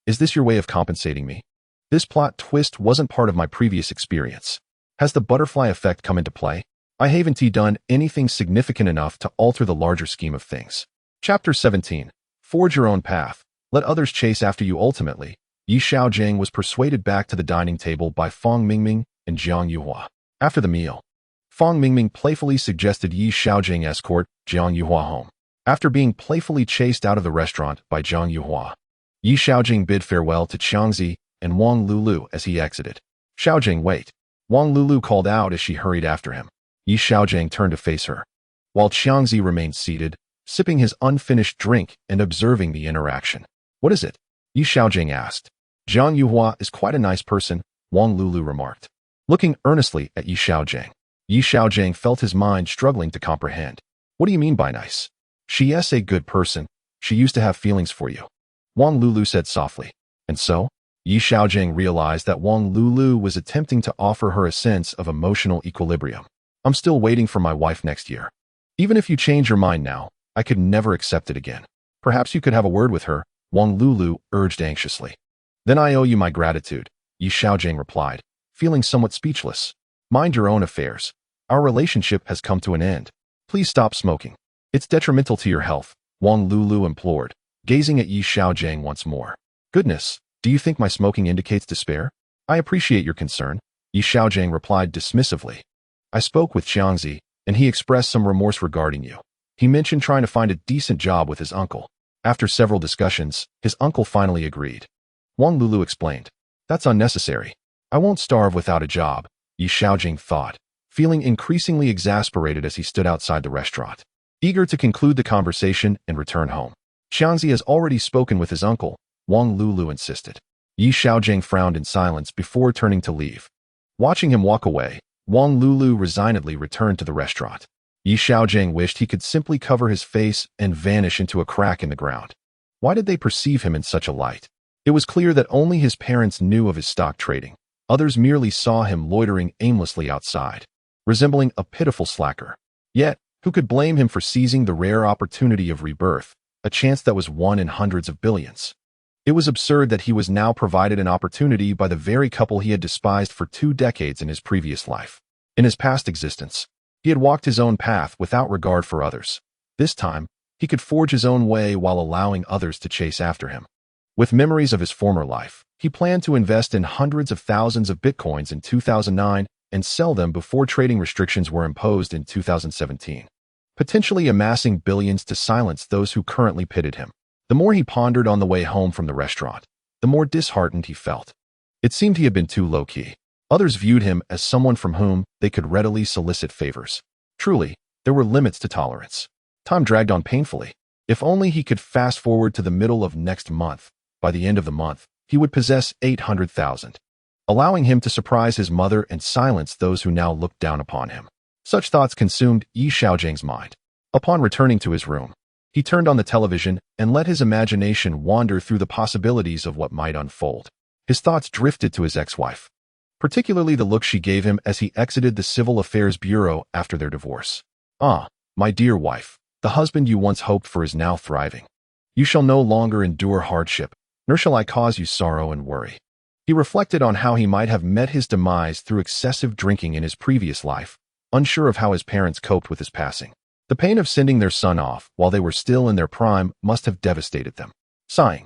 Is this your way of compensating me? This plot twist wasn't part of my previous experience. Has the butterfly effect come into play? I haven't done anything significant enough to alter the larger scheme of things. Chapter 17. Forge your own path. Let others chase after you ultimately. Yi Xiaojing was persuaded back to the dining table by Fang Mingming and Jiang Yuhua. After the meal, Fang Mingming playfully suggested Yi Xiaojing escort Jiang Yuhua home. After being playfully chased out of the restaurant by Jiang Yuhua, Yi Xiaojing bid farewell to Xiangzi and Wang Lulu as he exited. Xiaojing, wait. Wang Lulu called out as she hurried after him. Yi Xiaojing turned to face her, while Xiangzi remained seated, sipping his unfinished drink and observing the interaction. What is it? Yi Xiaojing asked. Jiang Yuhua is quite a nice person, Wang Lulu remarked, looking earnestly at Yi Xiaojing. Yi Xiaojing felt his mind struggling to comprehend. What do you mean by nice? She is a good person. She used to have feelings for you, Wang Lulu said softly. And so? Yi Xiaojing realized that Wang Lulu was attempting to offer her a sense of emotional equilibrium. I'm still waiting for my wife next year. Even if you change your mind now, I could never accept it again. Perhaps you could have a word with her, Wang Lulu urged anxiously. Then I owe you my gratitude, Yi Xiaojing replied, feeling somewhat speechless. Mind your own affairs. Our relationship has come to an end. Please stop smoking. It's detrimental to your health, Wang Lulu implored, gazing at Yi Xiaojing once more. Goodness, do you think my smoking indicates despair? I appreciate your concern, Yi Xiaojing replied dismissively. I spoke with Xiangzi, and he expressed some remorse regarding you. He mentioned trying to find a decent job with his uncle. After several discussions, his uncle finally agreed. Wang Lulu explained. That's unnecessary. I won't starve without a job, Yi Xiaojing thought, feeling increasingly exasperated as he stood outside the restaurant, eager to conclude the conversation and return home. Xiangzi has already spoken with his uncle, Wang Lulu insisted. Yi Xiaojing frowned in silence before turning to leave. Watching him walk away, Wang Lulu resignedly returned to the restaurant. Yi Xiaojing wished he could simply cover his face and vanish into a crack in the ground. Why did they perceive him in such a light? It was clear that only his parents knew of his stock trading. Others merely saw him loitering aimlessly outside, resembling a pitiful slacker. Yet, who could blame him for seizing the rare opportunity of rebirth, a chance that was one in hundreds of billions? It was absurd that he was now provided an opportunity by the very couple he had despised for 2 decades in his previous life. In his past existence, he had walked his own path without regard for others. This time, he could forge his own way while allowing others to chase after him. With memories of his former life, he planned to invest in hundreds of thousands of bitcoins in 2009 and sell them before trading restrictions were imposed in 2017, potentially amassing billions to silence those who currently pitted him. The more he pondered on the way home from the restaurant, the more disheartened he felt. It seemed he had been too low-key. Others viewed him as someone from whom they could readily solicit favors. Truly, there were limits to tolerance. Time dragged on painfully. If only he could fast forward to the middle of next month. By the end of the month, he would possess 800,000, allowing him to surprise his mother and silence those who now looked down upon him. Such thoughts consumed Yi Xiaojing's mind. Upon returning to his room, he turned on the television and let his imagination wander through the possibilities of what might unfold. His thoughts drifted to his ex-wife, particularly the look she gave him as he exited the Civil Affairs Bureau after their divorce. Ah, my dear wife, the husband you once hoped for is now thriving. You shall no longer endure hardship, nor shall I cause you sorrow and worry. He reflected on how he might have met his demise through excessive drinking in his previous life, unsure of how his parents coped with his passing. The pain of sending their son off while they were still in their prime must have devastated them. Sighing,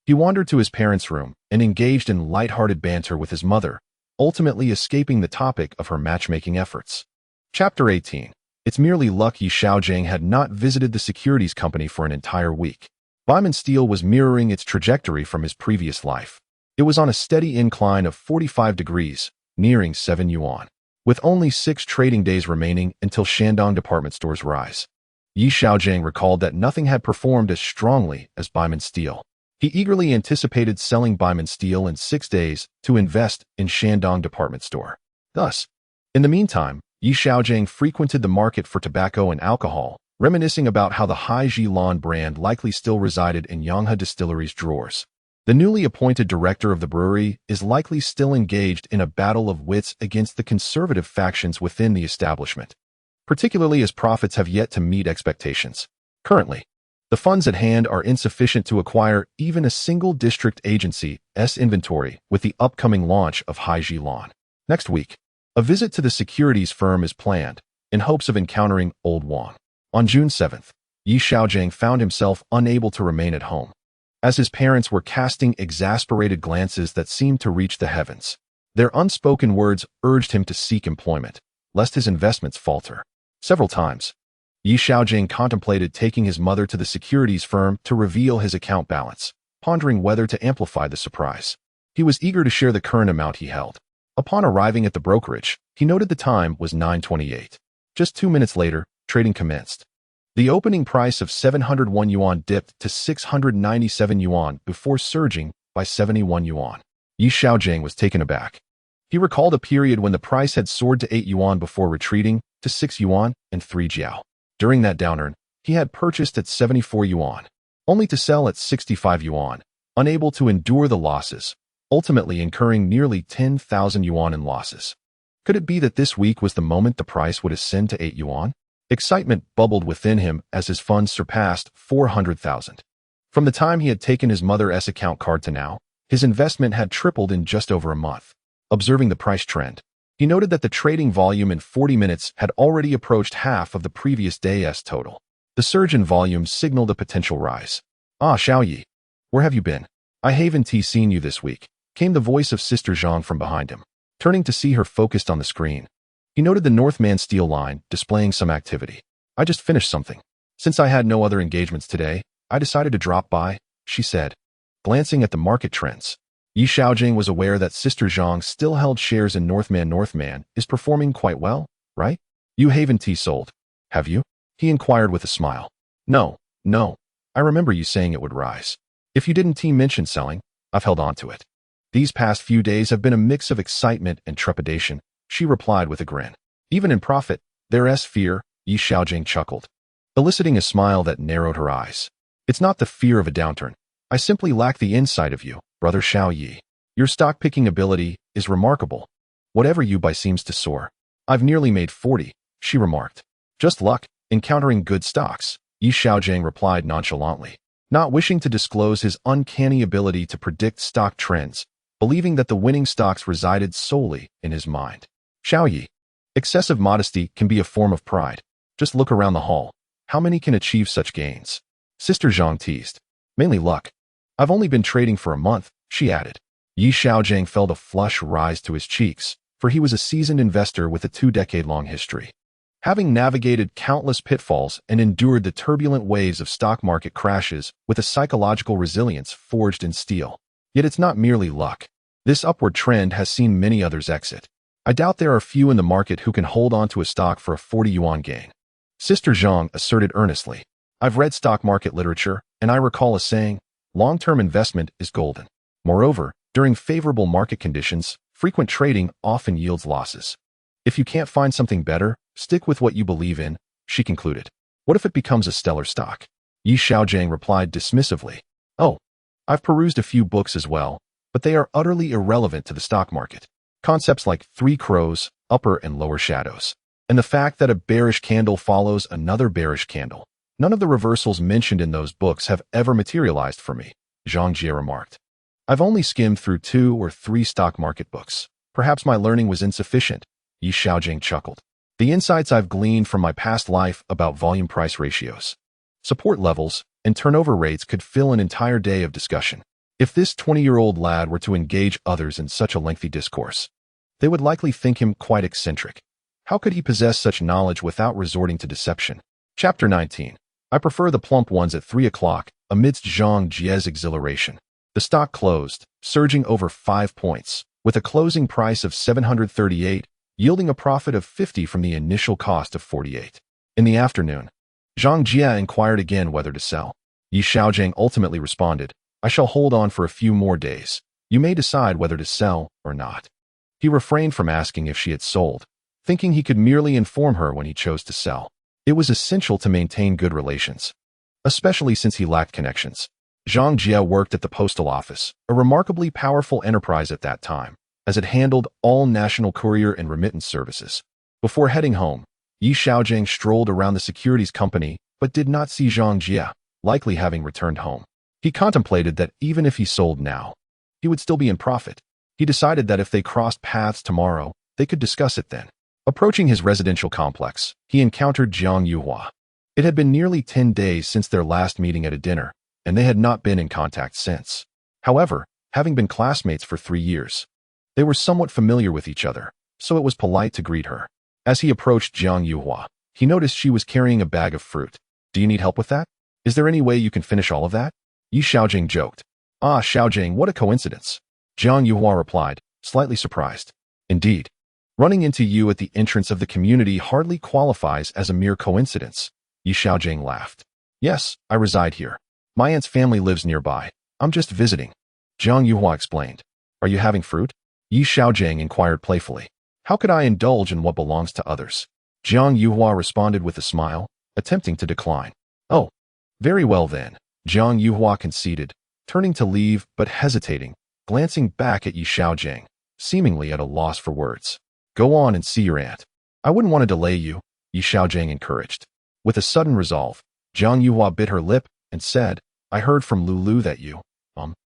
he wandered to his parents' room and engaged in light-hearted banter with his mother, ultimately escaping the topic of her matchmaking efforts. Chapter 18. It's merely luck Yi Xiaojing had not visited the securities company for an entire week. Diamond Steel was mirroring its trajectory from his previous life. It was on a steady incline of 45 degrees, nearing 7 yuan. With only 6 trading days remaining until Shandong department stores rise. Yi Xiaojing recalled that nothing had performed as strongly as Diamond Steel. He eagerly anticipated selling Diamond Steel in 6 days to invest in Shandong department store. Thus, in the meantime, Yi Xiaojing frequented the market for tobacco and alcohol, reminiscing about how the Hai Jilan brand likely still resided in Yanghe Distillery's drawers. The newly appointed director of the brewery is likely still engaged in a battle of wits against the conservative factions within the establishment, particularly as profits have yet to meet expectations. Currently, the funds at hand are insufficient to acquire even a single district agency's inventory with the upcoming launch of Hai Jilan. Next week, a visit to the securities firm is planned, in hopes of encountering Old Wang. On June 7th, Yi Xiaojing found himself unable to remain at home, as his parents were casting exasperated glances that seemed to reach the heavens. Their unspoken words urged him to seek employment, lest his investments falter. Several times, Yi Xiaojing contemplated taking his mother to the securities firm to reveal his account balance, pondering whether to amplify the surprise. He was eager to share the current amount he held. Upon arriving at the brokerage, he noted the time was 9:28. Just 2 minutes later, trading commenced. The opening price of 701 yuan dipped to 697 yuan before surging by 71 yuan. Yi Xiaojing was taken aback. He recalled a period when the price had soared to 8 yuan before retreating to 6 yuan and 3 jiao. During that downturn, he had purchased at 74 yuan, only to sell at 65 yuan, unable to endure the losses, ultimately incurring nearly 10,000 yuan in losses. Could it be that this week was the moment the price would ascend to 8 yuan? Excitement bubbled within him as his funds surpassed 400,000. From the time he had taken his mother's account card to now, his investment had tripled in just over a month. Observing the price trend, he noted that the trading volume in 40 minutes had already approached half of the previous day's total. The surge in volume signaled a potential rise. Ah, Xiaoyi, where have you been? I haven't seen you this week, came the voice of Sister Zhang from behind him. Turning to see her focused on the screen, He noted the Northman steel line, displaying some activity. I just finished something. Since I had no other engagements today, I decided to drop by, she said, glancing at the market trends. Xiaogang was aware that Sister Zhang still held shares in Northman. Northman is performing quite well, right? You Haven tea sold, have you? He inquired with a smile. No. I remember you saying it would rise. If you didn't mention selling, I've held on to it. These past few days have been a mix of excitement and trepidation, she replied with a grin. Even in profit, there's fear, Xiaogang chuckled, eliciting a smile that narrowed her eyes. It's not the fear of a downturn. I simply lack the insight of you, Brother Xiao Yi. Your stock-picking ability is remarkable. Whatever you buy seems to soar. I've nearly made 40, she remarked. Just luck, encountering good stocks, Xiaogang replied nonchalantly, not wishing to disclose his uncanny ability to predict stock trends, believing that the winning stocks resided solely in his mind. Xiao Yi. Excessive modesty can be a form of pride. Just look around the hall. How many can achieve such gains? Sister Zhang teased. Mainly luck. I've only been trading for a month, she added. Xiaogang felt a flush rise to his cheeks, for he was a seasoned investor with a 2-decade-long history. Having navigated countless pitfalls and endured the turbulent waves of stock market crashes with a psychological resilience forged in steel. Yet it's not merely luck. This upward trend has seen many others exit. I doubt there are few in the market who can hold on to a stock for a 40 yuan gain. Sister Zhang asserted earnestly. I've read stock market literature, and I recall a saying, long-term investment is golden. Moreover, during favorable market conditions, frequent trading often yields losses. If you can't find something better, stick with what you believe in, she concluded. What if it becomes a stellar stock? Xiaogang replied dismissively. Oh, I've perused a few books as well, but they are utterly irrelevant to the stock market. Concepts like three crows, upper and lower shadows, and the fact that a bearish candle follows another bearish candle. None of the reversals mentioned in those books have ever materialized for me, Zhang Jie remarked. I've only skimmed through 2 or 3 stock market books. Perhaps my learning was insufficient, Xiaogang chuckled. The insights I've gleaned from my past life about volume-price ratios, support levels, and turnover rates could fill an entire day of discussion. If this 20-year-old lad were to engage others in such a lengthy discourse, they would likely think him quite eccentric. How could he possess such knowledge without resorting to deception? Chapter 19. I prefer the plump ones at 3 o'clock, amidst Zhang Jie's exhilaration. The stock closed, surging over 5 points, with a closing price of 738, yielding a profit of 50 from the initial cost of 48. In the afternoon, Zhang Jie inquired again whether to sell. Xiaogang ultimately responded, I shall hold on for a few more days. You may decide whether to sell or not. He refrained from asking if she had sold, thinking he could merely inform her when he chose to sell. It was essential to maintain good relations, especially since he lacked connections. Zhang Jie worked at the postal office, a remarkably powerful enterprise at that time, as it handled all national courier and remittance services. Before heading home, Xiaogang strolled around the securities company but did not see Zhang Jie, likely having returned home. He contemplated that even if he sold now, he would still be in profit. He decided that if they crossed paths tomorrow, they could discuss it then. Approaching his residential complex, he encountered Jiang Yuhua. It had been nearly 10 days since their last meeting at a dinner, and they had not been in contact since. However, having been classmates for 3 years, they were somewhat familiar with each other, so it was polite to greet her. As he approached Jiang Yuhua, he noticed she was carrying a bag of fruit. Do you need help with that? Is there any way you can finish all of that? Xiaogang joked. Ah, Xiaogang, what a coincidence. Jiang Yuhua replied, slightly surprised. Indeed. Running into you at the entrance of the community hardly qualifies as a mere coincidence. Xiaogang laughed. Yes, I reside here. My aunt's family lives nearby. I'm just visiting. Jiang Yuhua explained. Are you having fruit? Xiaogang inquired playfully. How could I indulge in what belongs to others? Jiang Yuhua responded with a smile, attempting to decline. Oh, very well then, Jiang Yuhua conceded, turning to leave but hesitating, glancing back at Xiaogang, seemingly at a loss for words. Go on and see your aunt. I wouldn't want to delay you, Xiaogang encouraged. With a sudden resolve, Jiang Yuhua bit her lip and said, I heard from Lulu that you, want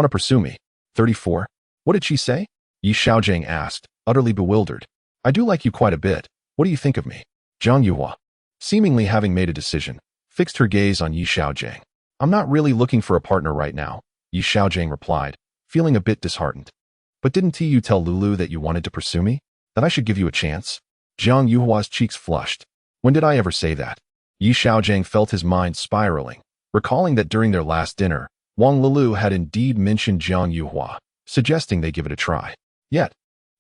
to pursue me. 34. What did she say? Xiaogang asked, utterly bewildered. I do like you quite a bit. What do you think of me? Jiang Yuhua, seemingly having made a decision, fixed her gaze on Xiaogang. I'm not really looking for a partner right now, Xiaogang replied, feeling a bit disheartened. But didn't you tell Lulu that you wanted to pursue me? That I should give you a chance? Jiang Yuhua's cheeks flushed. When did I ever say that? Yi Xiaogang felt his mind spiraling, recalling that during their last dinner, Wang Lulu had indeed mentioned Jiang Yuhua, suggesting they give it a try. Yet,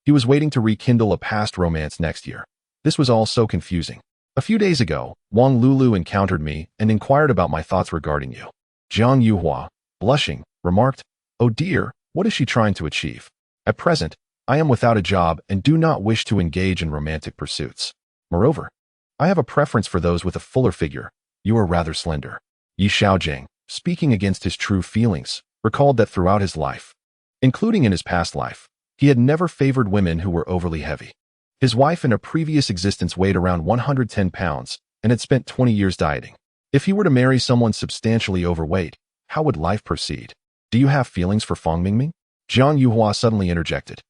he was waiting to rekindle a past romance next year. This was all so confusing. A few days ago, Wang Lulu encountered me and inquired about my thoughts regarding you. Jiang Yuhua, blushing, remarked, "Oh dear, what is she trying to achieve? At present, I am without a job and do not wish to engage in romantic pursuits. Moreover, I have a preference for those with a fuller figure. You are rather slender." Yi Xiaogang, speaking against his true feelings, recalled that throughout his life, including in his past life, he had never favored women who were overly heavy. His wife in a previous existence weighed around 110 pounds and had spent 20 years dieting. If he were to marry someone substantially overweight, how would life proceed? Do you have feelings for Fang Mingming? Jiang Yuhua suddenly interjected.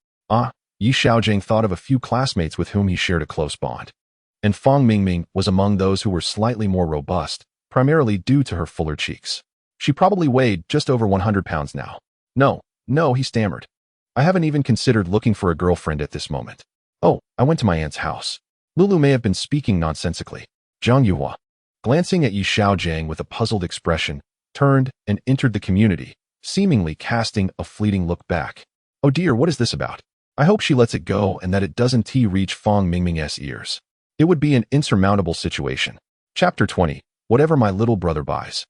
Yi Xiaogang thought of a few classmates with whom he shared a close bond. And Fang Mingming was among those who were slightly more robust, primarily due to her fuller cheeks. She probably weighed just over 100 pounds now. No, he stammered. I haven't even considered looking for a girlfriend at this moment. Oh, I went to my aunt's house. Lulu may have been speaking nonsensically. Jiang Yuhua, glancing at Yi Xiaogang with a puzzled expression, turned and entered the community, seemingly casting a fleeting look back. Oh dear, what is this about? I hope she lets it go and that it doesn't reach Fang Mingming's ears. It would be an insurmountable situation. Chapter 20. Whatever my little brother buys,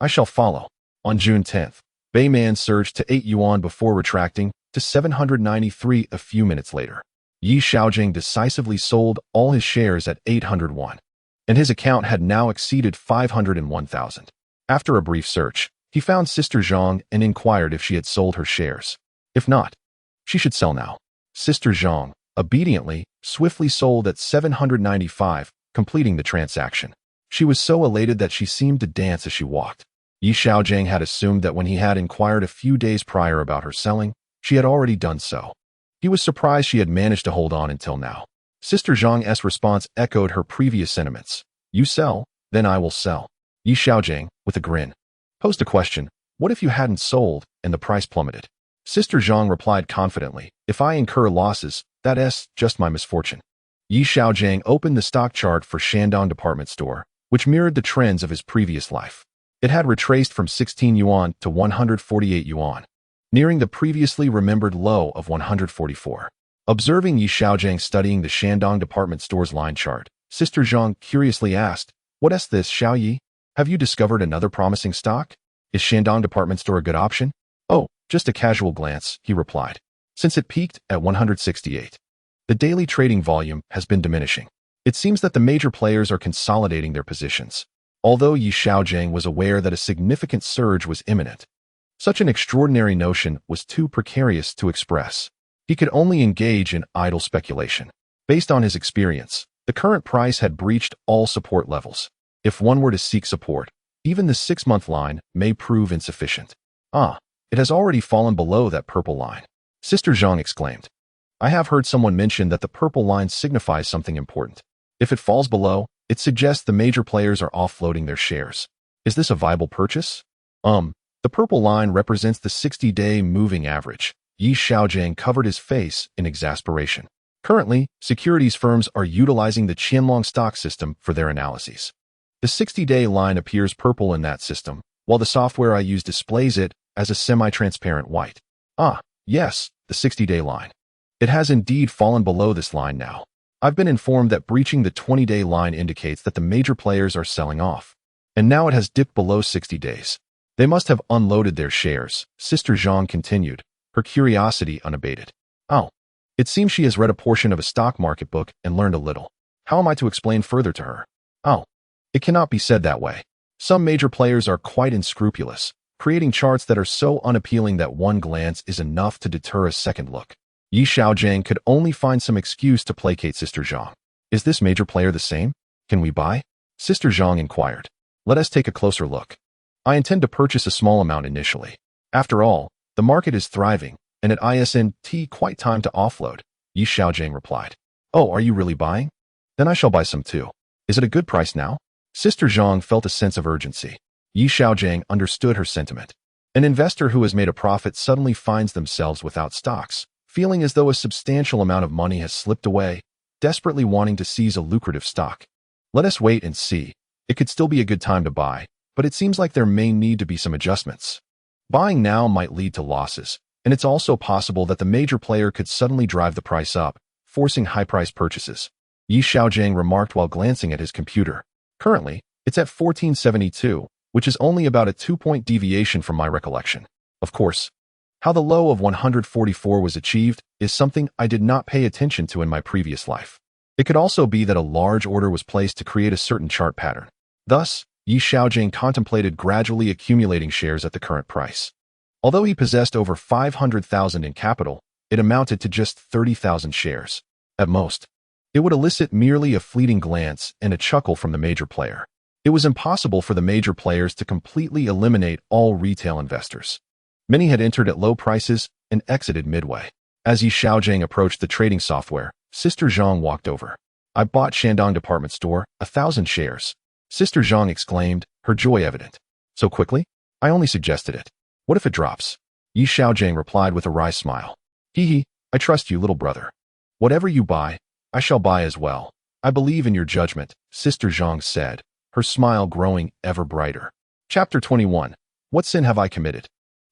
I shall follow. On June 10th, Beiman surged to 8 yuan before retracting to 793 a few minutes later. Yi Xiaogang decisively sold all his shares at 801, and his account had now exceeded 501,000. After a brief search, he found Sister Zhang and inquired if she had sold her shares. If not, she should sell now. Sister Zhang, obediently, swiftly sold at 795, completing the transaction. She was so elated that she seemed to dance as she walked. Yi Xiaogang had assumed that when he had inquired a few days prior about her selling, she had already done so. He was surprised she had managed to hold on until now. Sister Zhang's response echoed her previous sentiments. You sell, then I will sell. Yi Xiaogang, with a grin, posed a question. What if you hadn't sold and the price plummeted? Sister Zhang replied confidently. If I incur losses, that's just my misfortune. Yi Xiaogang opened the stock chart for Shandong department store, which mirrored the trends of his previous life. It had retraced from 16 yuan to 148 yuan, nearing the previously remembered low of 144. Observing Yi Xiaogang studying the Shandong department store's line chart, Sister Zhang curiously asked, "What's this, Xiao Yi? Have you discovered another promising stock? Is Shandong department store a good option?" "Oh, just a casual glance," he replied. Since it peaked at 168, the daily trading volume has been diminishing. It seems that the major players are consolidating their positions. Although Yi Xiaogang was aware that a significant surge was imminent, such an extraordinary notion was too precarious to express. He could only engage in idle speculation. Based on his experience, the current price had breached all support levels. If one were to seek support, even the 6-month line may prove insufficient. It has already fallen below that purple line. Sister Zhang exclaimed. I have heard someone mention that the purple line signifies something important. If it falls below, it suggests the major players are offloading their shares. Is this a viable purchase? The purple line represents the 60-day moving average. Yi Xiaogang covered his face in exasperation. Currently, securities firms are utilizing the Qianlong stock system for their analyses. The 60-day line appears purple in that system, while the software I use displays it as a semi-transparent white. Yes, the 60-day line. It has indeed fallen below this line now. I've been informed that breaching the 20-day line indicates that the major players are selling off. And now it has dipped below 60 days. They must have unloaded their shares, Sister Zhang continued, her curiosity unabated. It seems she has read a portion of a stock market book and learned a little. How am I to explain further to her? It cannot be said that way. Some major players are quite unscrupulous, creating charts that are so unappealing that one glance is enough to deter a second look. Yi Xiaogang could only find some excuse to placate Sister Zhang. Is this major player the same? Can we buy? Sister Zhang inquired. Let us take a closer look. I intend to purchase a small amount initially. After all, the market is thriving, and at ISNT quite time to offload, Yi Xiaogang replied. Are you really buying? Then I shall buy some too. Is it a good price now? Sister Zhang felt a sense of urgency. Yi Xiaogang understood her sentiment. An investor who has made a profit suddenly finds themselves without stocks, feeling as though a substantial amount of money has slipped away, desperately wanting to seize a lucrative stock. Let us wait and see. It could still be a good time to buy, but it seems like there may need to be some adjustments. Buying now might lead to losses, and it's also possible that the major player could suddenly drive the price up, forcing high-price purchases. Xiaogang remarked while glancing at his computer. Currently, it's at 1472, which is only about a 2-point deviation from my recollection. Of course, how the low of 144 was achieved is something I did not pay attention to in my previous life. It could also be that a large order was placed to create a certain chart pattern. Thus, Xiaogang contemplated gradually accumulating shares at the current price. Although he possessed over 500,000 in capital, it amounted to just 30,000 shares. At most, it would elicit merely a fleeting glance and a chuckle from the major player. It was impossible for the major players to completely eliminate all retail investors. Many had entered at low prices and exited midway. As Xiaogang approached the trading software, Sister Zhang walked over. I bought Shandong department store, 1,000 shares. Sister Zhang exclaimed, her joy evident. So quickly? I only suggested it. What if it drops? Xiaogang replied with a wry smile. Hee, I trust you, little brother. Whatever you buy, I shall buy as well. I believe in your judgment, Sister Zhang said, her smile growing ever brighter. Chapter 21. What sin have I committed?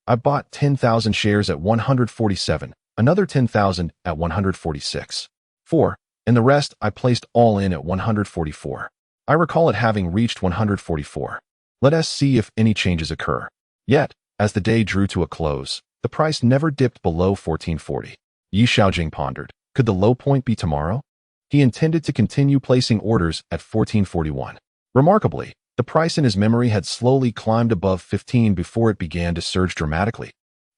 I bought 10,000 shares at 147, another 10,000 at 146. 4, and the rest I placed all in at 144. I recall it having reached 144. Let us see if any changes occur. Yet, as the day drew to a close, the price never dipped below 1440. Xiaogang pondered, could the low point be tomorrow? He intended to continue placing orders at 1441. Remarkably, the price in his memory had slowly climbed above 15 before it began to surge dramatically,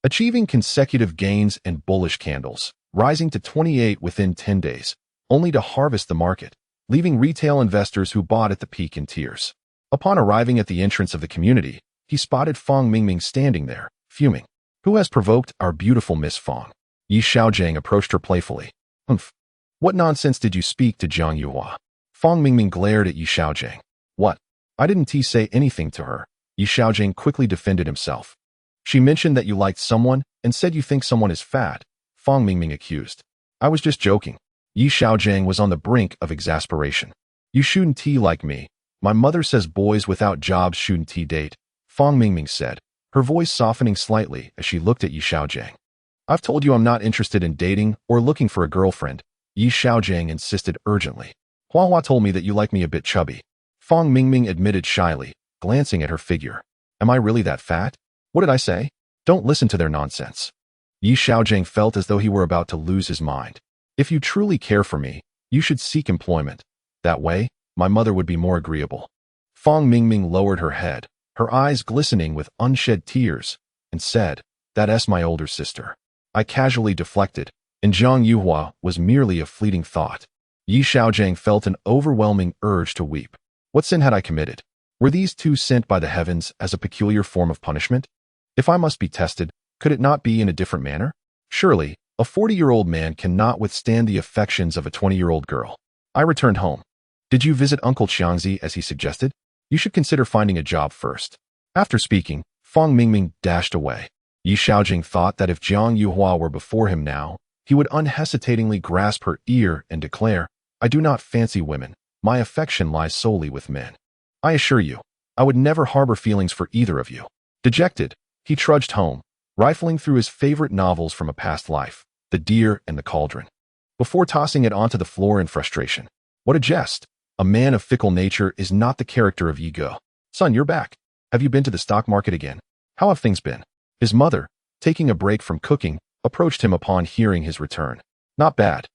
achieving consecutive gains and bullish candles, rising to 28 within 10 days, only to harvest the market, leaving retail investors who bought at the peak in tears. Upon arriving at the entrance of the community, he spotted Fang Mingming standing there, fuming. Who has provoked our beautiful Miss Fang? Xiaogang approached her playfully. Humph. What nonsense did you speak to Jiang Yuhua? Fang Mingming glared at Xiaogang. What? I didn't say anything to her. Xiaogang quickly defended himself. She mentioned that you liked someone and said you think someone is fat, Fang Mingming accused. I was just joking. Xiaogang was on the brink of exasperation. You shouldn't like me. My mother says boys without jobs shouldn't date, Fang Mingming said, her voice softening slightly as she looked at Xiaogang. I've told you I'm not interested in dating or looking for a girlfriend, Xiaogang insisted urgently. Huahua told me that you like me a bit chubby. Fang Mingming admitted shyly, glancing at her figure. Am I really that fat? What did I say? Don't listen to their nonsense. Xiaogang felt as though he were about to lose his mind. If you truly care for me, you should seek employment. That way, my mother would be more agreeable. Fang Mingming lowered her head, her eyes glistening with unshed tears, and said, That's my older sister. I casually deflected, and Jiang Yuhua was merely a fleeting thought. Xiaogang felt an overwhelming urge to weep. What sin had I committed? Were these two sent by the heavens as a peculiar form of punishment? If I must be tested, could it not be in a different manner? Surely, a 40-year-old man cannot withstand the affections of a 20-year-old girl. I returned home. Did you visit Uncle Xiangzi as he suggested? You should consider finding a job first. After speaking, Fang Mingming dashed away. Xiaogang thought that if Jiang Yuhua were before him now, he would unhesitatingly grasp her ear and declare, I do not fancy women. My affection lies solely with men. I assure you, I would never harbor feelings for either of you. Dejected, he trudged home, rifling through his favorite novels from a past life, The Deer and the Cauldron, before tossing it onto the floor in frustration. What a jest! A man of fickle nature is not the character of ego. Son, you're back. Have you been to the stock market again? How have things been? His mother, taking a break from cooking, approached him upon hearing his return. Not bad.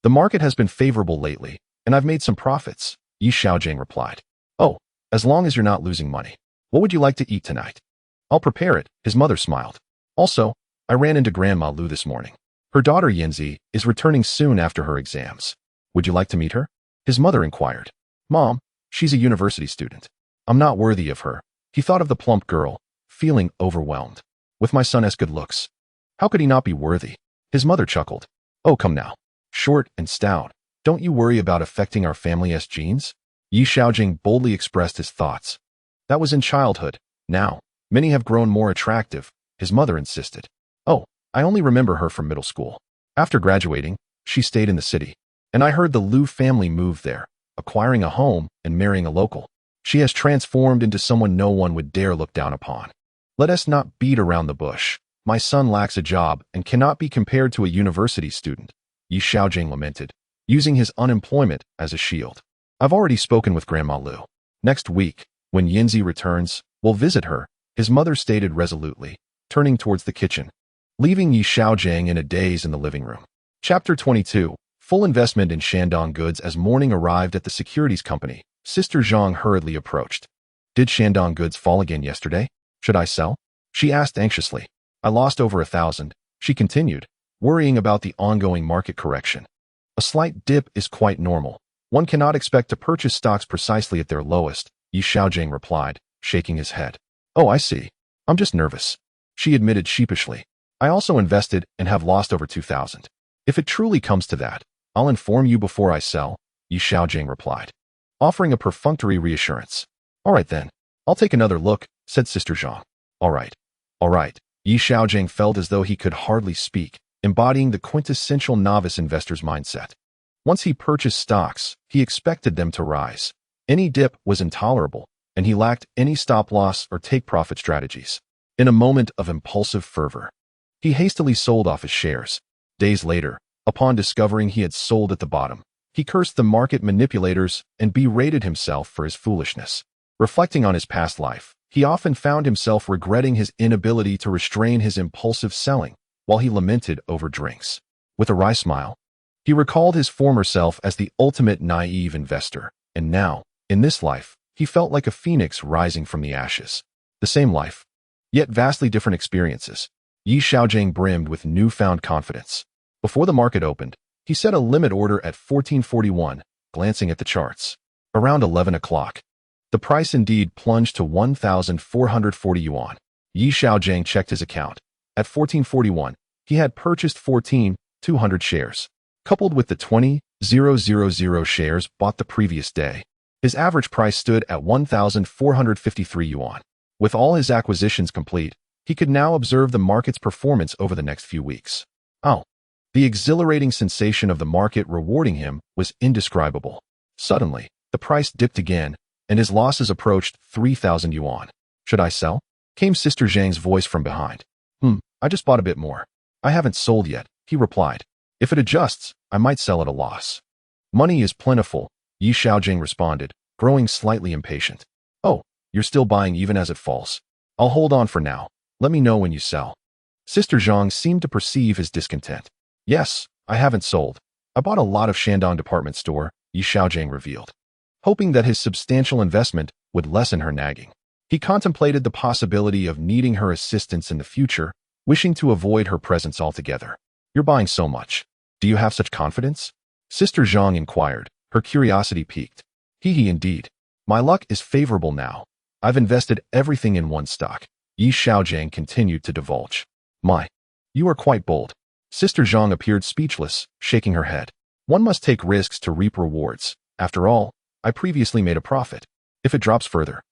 The market has been favorable lately, and I've made some profits, Xiaogang replied. Oh, as long as you're not losing money. What would you like to eat tonight? I'll prepare it, his mother smiled. Also, I ran into Grandma Lu this morning. Her daughter Yanzi is returning soon after her exams. Would you like to meet her? His mother inquired. Mom, she's a university student. I'm not worthy of her. He thought of the plump girl, feeling overwhelmed. With my son has good looks. How could he not be worthy? His mother chuckled. Oh, come now. Short and stout. Don't you worry about affecting our family's genes? Xiaogang boldly expressed his thoughts. That was in childhood. Now, many have grown more attractive, his mother insisted. Oh, I only remember her from middle school. After graduating, she stayed in the city. And I heard the Liu family moved there, acquiring a home and marrying a local. She has transformed into someone no one would dare look down upon. Let us not beat around the bush. My son lacks a job and cannot be compared to a university student, Yi Xiaogang lamented, using his unemployment as a shield. I've already spoken with Grandma Liu. Next week, when Yinzi returns, we'll visit her, his mother stated resolutely, turning towards the kitchen, leaving Yi Xiaogang in a daze in the living room. Chapter 22. Full investment in Shandong goods. As morning arrived at the securities company, Sister Zhang hurriedly approached. Did Shandong goods fall again yesterday? Should I sell? She asked anxiously. I lost over 1,000, she continued, worrying about the ongoing market correction. A slight dip is quite normal. One cannot expect to purchase stocks precisely at their lowest, Yi Xiaogang replied, shaking his head. Oh, I see. I'm just nervous, she admitted sheepishly. I also invested and have lost over 2,000. If it truly comes to that, I'll inform you before I sell, Yi Xiaogang replied, offering a perfunctory reassurance. All right then, I'll take another look, said Sister Zhang. All right. Yi Xiaogang felt as though he could hardly speak, embodying the quintessential novice investor's mindset. Once he purchased stocks, he expected them to rise. Any dip was intolerable, and he lacked any stop-loss or take-profit strategies. In a moment of impulsive fervor, he hastily sold off his shares. Days later, upon discovering he had sold at the bottom, he cursed the market manipulators and berated himself for his foolishness. Reflecting on his past life, he often found himself regretting his inability to restrain his impulsive selling while he lamented over drinks. With a wry smile, he recalled his former self as the ultimate naive investor, and now, in this life, he felt like a phoenix rising from the ashes. The same life, yet vastly different experiences. Yi Xiaogang brimmed with newfound confidence. Before the market opened, he set a limit order at 1441, glancing at the charts. Around 11 o'clock, the price indeed plunged to 1,440 yuan. Yi Xiaogang checked his account. At 1441, he had purchased 14,200 shares, coupled with the 20,000 shares bought the previous day. His average price stood at 1,453 yuan. With all his acquisitions complete, he could now observe the market's performance over the next few weeks. Oh, the exhilarating sensation of the market rewarding him was indescribable. Suddenly, the price dipped again, and his losses approached 3,000 yuan. Should I sell? Came Sister Zhang's voice from behind. I just bought a bit more. I haven't sold yet, he replied. If it adjusts, I might sell at a loss. Money is plentiful, Yi Xiaogang responded, growing slightly impatient. Oh, you're still buying even as it falls. I'll hold on for now. Let me know when you sell. Sister Zhang seemed to perceive his discontent. Yes, I haven't sold. I bought a lot of Shandong department store, Yi Xiaogang revealed, hoping that his substantial investment would lessen her nagging. He contemplated the possibility of needing her assistance in the future, wishing to avoid her presence altogether. You're buying so much. Do you have such confidence? Sister Zhang inquired, her curiosity piqued. Indeed. My luck is favorable now. I've invested everything in one stock. Yi Xiaogang continued to divulge. You are quite bold. Sister Zhang appeared speechless, shaking her head. One must take risks to reap rewards. After all, I previously made a profit. If it drops further,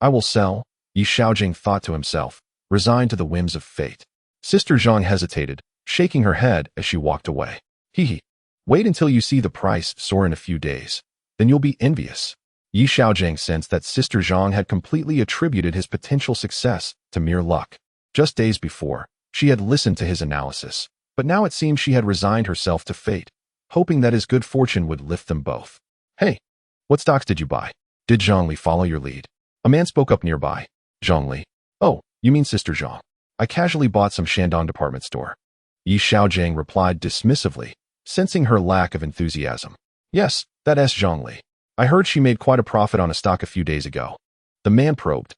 I will sell, Yi Xiaogang thought to himself, resigned to the whims of fate. Sister Zhang hesitated, shaking her head as she walked away. Wait until you see the price soar in a few days. Then you'll be envious. Yi Xiaogang sensed that Sister Zhang had completely attributed his potential success to mere luck. Just days before, she had listened to his analysis, but now it seemed she had resigned herself to fate, hoping that his good fortune would lift them both. Hey, what stocks did you buy? Did Zhongli follow your lead? A man spoke up nearby. Zhongli. Oh, you mean Sister Zhang. I casually bought some Shandong department store. Yi Xiaogang replied dismissively, sensing her lack of enthusiasm. Yes, that's Zhongli. I heard she made quite a profit on a stock a few days ago. The man probed.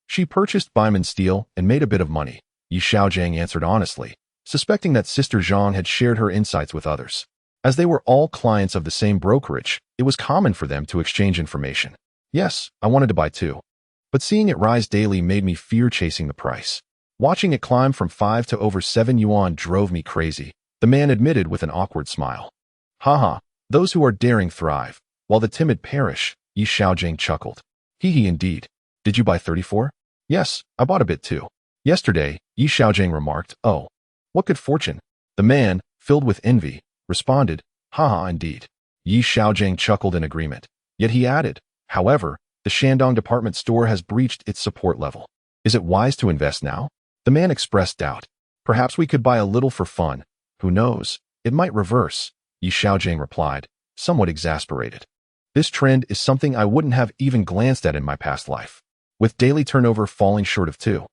She purchased Baiman Steel and made a bit of money, Yi Xiaogang answered honestly, suspecting that Sister Zhang had shared her insights with others. As they were all clients of the same brokerage, it was common for them to exchange information. Yes, I wanted to buy too. But seeing it rise daily made me fear chasing the price. Watching it climb from 5 to over 7 yuan drove me crazy, the man admitted with an awkward smile. Those who are daring thrive, while the timid perish, Yi Xiaogang chuckled. Indeed. Did you buy 34? Yes, I bought a bit too. Yesterday, Yi Xiaogang remarked. Oh, what good fortune. The man, filled with envy, responded. Haha, indeed. Yi Xiaogang chuckled in agreement. Yet he added, however, the Shandong department store has breached its support level. Is it wise to invest now? The man expressed doubt. Perhaps we could buy a little for fun. Who knows? It might reverse, Yi Xiaogang replied, somewhat exasperated. This trend is something I wouldn't have even glanced at in my past life. With daily turnover falling short of 2.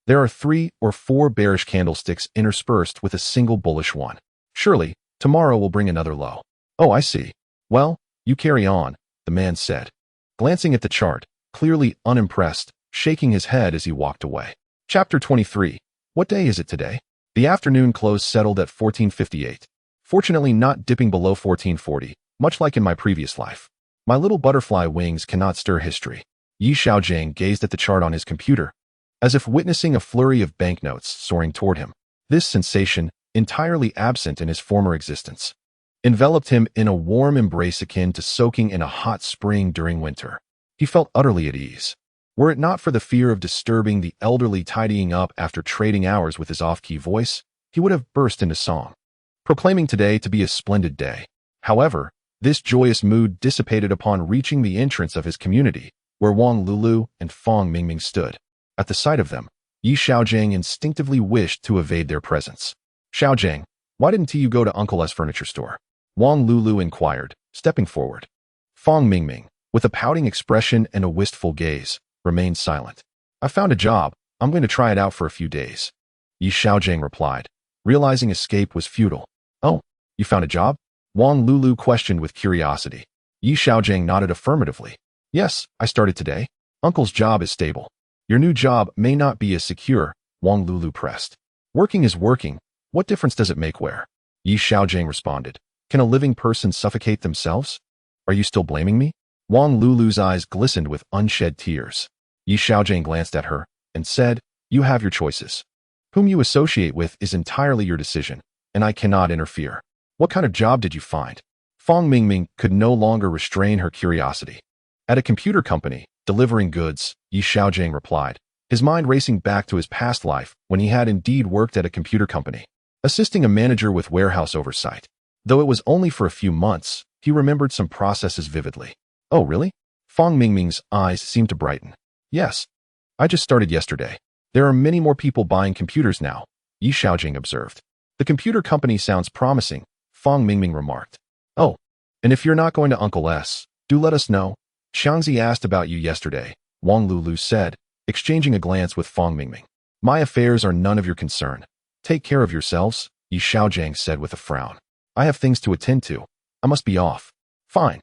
There are 3 or 4 bearish candlesticks interspersed with a single bullish one. Surely, tomorrow will bring another low. Oh, I see. Well, you carry on, the man said, glancing at the chart, clearly unimpressed, shaking his head as he walked away. Chapter 23. What day is it today? The afternoon close settled at 14:58. Fortunately not dipping below 14:40, much like in my previous life. My little butterfly wings cannot stir history. Yi Xiaogang gazed at the chart on his computer, as if witnessing a flurry of banknotes soaring toward him. This sensation, entirely absent in his former existence, enveloped him in a warm embrace akin to soaking in a hot spring during winter. He felt utterly at ease. Were it not for the fear of disturbing the elderly tidying up after trading hours with his off-key voice, he would have burst into song, proclaiming today to be a splendid day. However, this joyous mood dissipated upon reaching the entrance of his community, where Wang Lulu and Fang Mingming stood. At the sight of them, Yi Xiaogang instinctively wished to evade their presence. Xiaogang, why didn't you go to Uncle S furniture store? Wang Lulu inquired, stepping forward. Fang Mingming, with a pouting expression and a wistful gaze, remained silent. I found a job. I'm going to try it out for a few days. Yi Xiaogang replied, realizing escape was futile. Oh, you found a job? Wang Lulu questioned with curiosity. Yi Xiaogang nodded affirmatively. Yes, I started today. Uncle's job is stable. Your new job may not be as secure, Wang Lulu pressed. Working is working. What difference does it make where? Yi Xiaogang responded. Can a living person suffocate themselves? Are you still blaming me? Wang Lulu's eyes glistened with unshed tears. Yi Xiaogang glanced at her and said, you have your choices. Whom you associate with is entirely your decision, and I cannot interfere. What kind of job did you find? Fang Mingming could no longer restrain her curiosity. At a computer company, delivering goods, Yi Xiaogang replied, his mind racing back to his past life when he had indeed worked at a computer company, assisting a manager with warehouse oversight. Though it was only for a few months, he remembered some processes vividly. Oh, really? Fang Mingming's eyes seemed to brighten. Yes. I just started yesterday. There are many more people buying computers now, Yi Xiaogang observed. The computer company sounds promising, Fang Mingming remarked. Oh, and if you're not going to Uncle S, do let us know. Xiangzi asked about you yesterday, Wang Lulu said, exchanging a glance with Fang Mingming. My affairs are none of your concern. Take care of yourselves, Yi Xiaogang said with a frown. I have things to attend to. I must be off. Fine.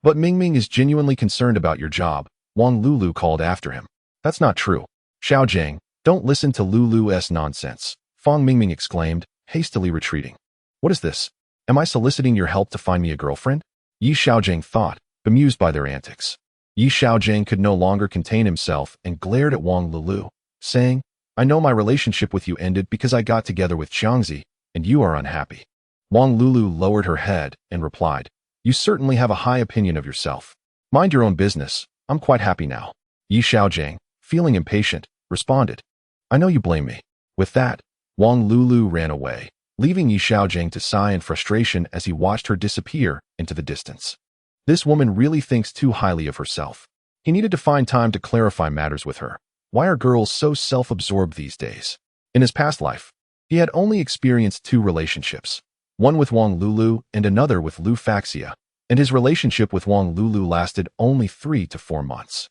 But Mingming is genuinely concerned about your job, Wang Lulu called after him. That's not true. Xiaogang, don't listen to Lulu's nonsense, Fang Mingming exclaimed, hastily retreating. What is this? Am I soliciting your help to find me a girlfriend? Yi Xiaogang thought, bemused by their antics. Yi Xiaogang could no longer contain himself and glared at Wang Lulu, saying, I know my relationship with you ended because I got together with Xiangzi, and you are unhappy. Wang Lulu lowered her head and replied, you certainly have a high opinion of yourself. Mind your own business. I'm quite happy now. Yi Xiaogang, feeling impatient, responded, I know you blame me. With that, Wang Lulu ran away, leaving Yi Xiaogang to sigh in frustration as he watched her disappear into the distance. This woman really thinks too highly of herself. He needed to find time to clarify matters with her. Why are girls so self-absorbed these days? In his past life, he had only experienced 2 relationships, one with Wang Lulu and another with Lu Faxia, and his relationship with Wang Lulu lasted only 3 to 4 months.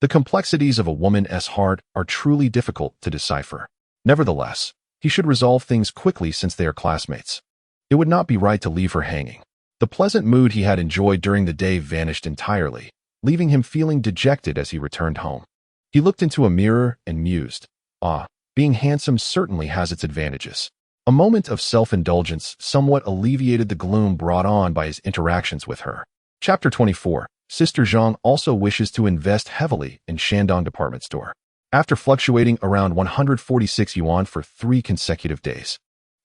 The complexities of a woman's heart are truly difficult to decipher. Nevertheless, he should resolve things quickly since they are classmates. It would not be right to leave her hanging. The pleasant mood he had enjoyed during the day vanished entirely, leaving him feeling dejected as he returned home. He looked into a mirror and mused, being handsome certainly has its advantages. A moment of self-indulgence somewhat alleviated the gloom brought on by his interactions with her. Chapter 24. Sister Zhang also wishes to invest heavily in Shandong department store. After fluctuating around 146 yuan for 3 consecutive days,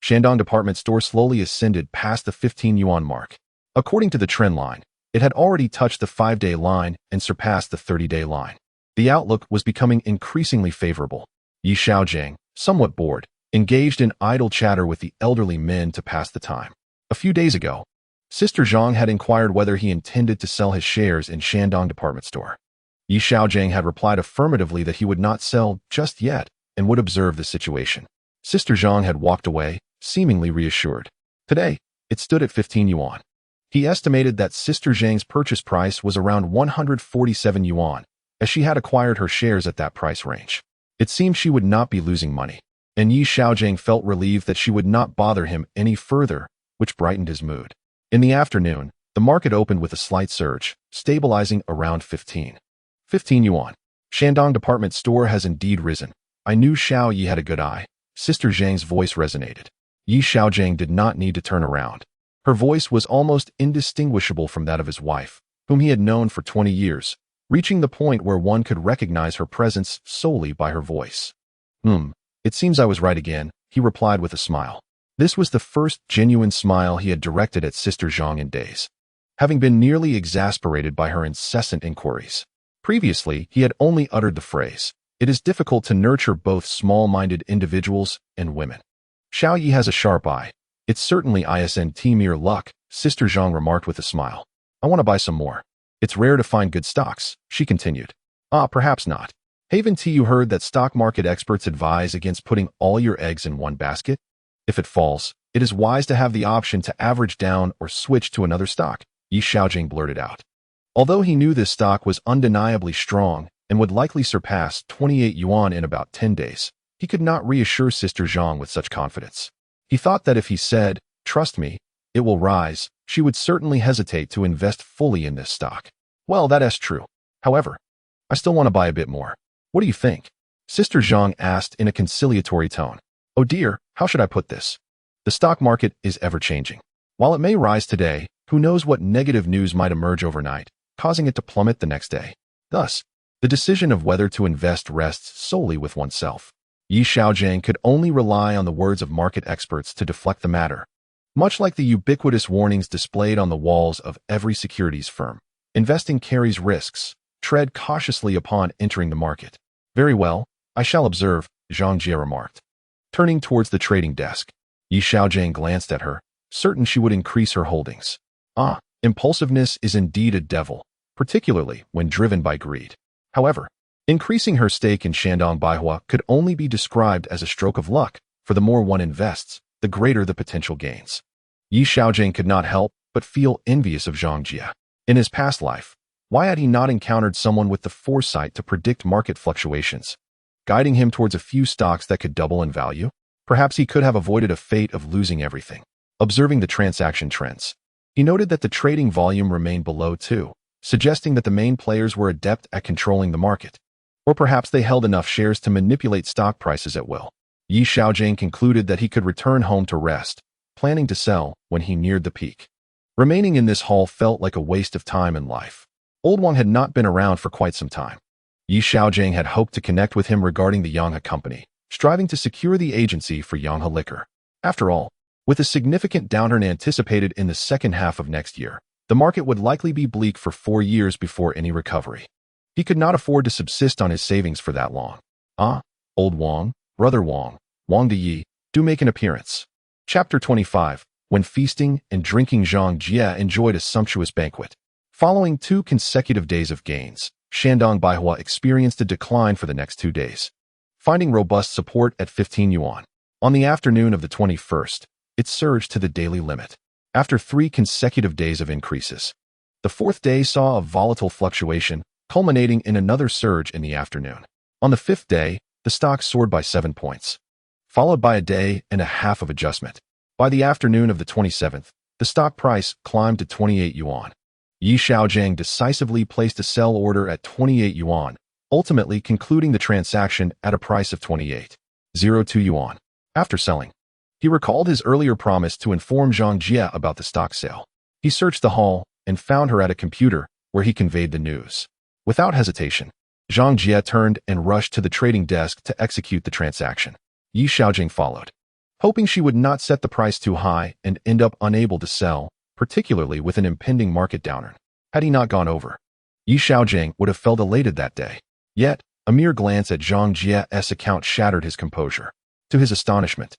Shandong department store slowly ascended past the 15 yuan mark. According to the trend line, it had already touched the 5-day line and surpassed the 30-day line. The outlook was becoming increasingly favorable. Yi Xiaogang, somewhat bored, engaged in idle chatter with the elderly men to pass the time. A few days ago, Sister Zhang had inquired whether he intended to sell his shares in Xiaogang department store. Xiaogang had replied affirmatively that he would not sell just yet and would observe the situation. Sister Zhang had walked away, seemingly reassured. Today, it stood at 15 yuan. He estimated that Sister Zhang's purchase price was around 147 yuan, as she had acquired her shares at that price range. It seemed she would not be losing money, and Xiaogang felt relieved that she would not bother him any further, which brightened his mood. In the afternoon, the market opened with a slight surge, stabilizing around 15 yuan. Xiaogang department store has indeed risen. I knew Xiao Yi had a good eye. Sister Zhang's voice resonated. Xiaogang did not need to turn around. Her voice was almost indistinguishable from that of his wife, whom he had known for 20 years, reaching the point where one could recognize her presence solely by her voice. It seems I was right again, he replied with a smile. This was the first genuine smile he had directed at Sister Zhang in days, having been nearly exasperated by her incessant inquiries. Previously, he had only uttered the phrase, "It is difficult to nurture both small-minded individuals and women." Xiao Yi has a sharp eye. It's certainly isn't mere luck, Sister Zhang remarked with a smile. I want to buy some more. It's rare to find good stocks, she continued. Perhaps not. Haven't you heard that stock market experts advise against putting all your eggs in one basket? If it falls, it is wise to have the option to average down or switch to another stock, Xiaogang blurted out. Although he knew this stock was undeniably strong and would likely surpass 28 yuan in about 10 days, he could not reassure Sister Zhang with such confidence. He thought that if he said, "Trust me, it will rise," she would certainly hesitate to invest fully in this stock. Well, that is true. However, I still want to buy a bit more. What do you think? Sister Zhang asked in a conciliatory tone. Oh dear, how should I put this? The stock market is ever-changing. While it may rise today, who knows what negative news might emerge overnight, causing it to plummet the next day. Thus, the decision of whether to invest rests solely with oneself. Xiaogang could only rely on the words of market experts to deflect the matter. Much like the ubiquitous warnings displayed on the walls of every securities firm, investing carries risks. Tread cautiously upon entering the market. Very well, I shall observe, Zhang Jie remarked. Turning towards the trading desk, Xiaogang glanced at her, certain she would increase her holdings. Impulsiveness is indeed a devil, particularly when driven by greed. However, increasing her stake in Xiaogang Baihua could only be described as a stroke of luck, for the more one invests, the greater the potential gains. Xiaogang could not help but feel envious of Zhang Jie. In his past life, why had he not encountered someone with the foresight to predict market fluctuations, guiding him towards a few stocks that could double in value? Perhaps he could have avoided a fate of losing everything. Observing the transaction trends, he noted that the trading volume remained below 2, suggesting that the main players were adept at controlling the market. Or perhaps they held enough shares to manipulate stock prices at will. Xiaogang concluded that he could return home to rest, planning to sell when he neared the peak. Remaining in this hall felt like a waste of time and life. Old Wang had not been around for quite some time. Xiaogang had hoped to connect with him regarding the Yanghe company, striving to secure the agency for Yanghe liquor. After all, with a significant downturn anticipated in the second half of next year, the market would likely be bleak for 4 years before any recovery. He could not afford to subsist on his savings for that long. Old Wang, Brother Wang, Wang Deyi, do make an appearance. Chapter 25. When feasting and drinking, Zhang Jie enjoyed a sumptuous banquet. Following 2 consecutive days of gains, Xiaogang Baihua experienced a decline for the next 2 days, finding robust support at 15 yuan. On the afternoon of the 21st, it surged to the daily limit, after 3 consecutive days of increases. The 4th day saw a volatile fluctuation, culminating in another surge in the afternoon. On the 5th day, the stock soared by 7 points, followed by a day and a half of adjustment. By the afternoon of the 27th, the stock price climbed to 28 yuan. Xiaogang decisively placed a sell order at 28 yuan, ultimately concluding the transaction at a price of 28.02 yuan. After selling, he recalled his earlier promise to inform Zhang Jie about the stock sale. He searched the hall and found her at a computer, where he conveyed the news. Without hesitation, Zhang Jie turned and rushed to the trading desk to execute the transaction. Xiaogang followed, hoping she would not set the price too high and end up unable to sell, particularly with an impending market downturn. Had he not gone over, Xiaogang would have felt elated that day. Yet, a mere glance at Zhang Jie's account shattered his composure. To his astonishment,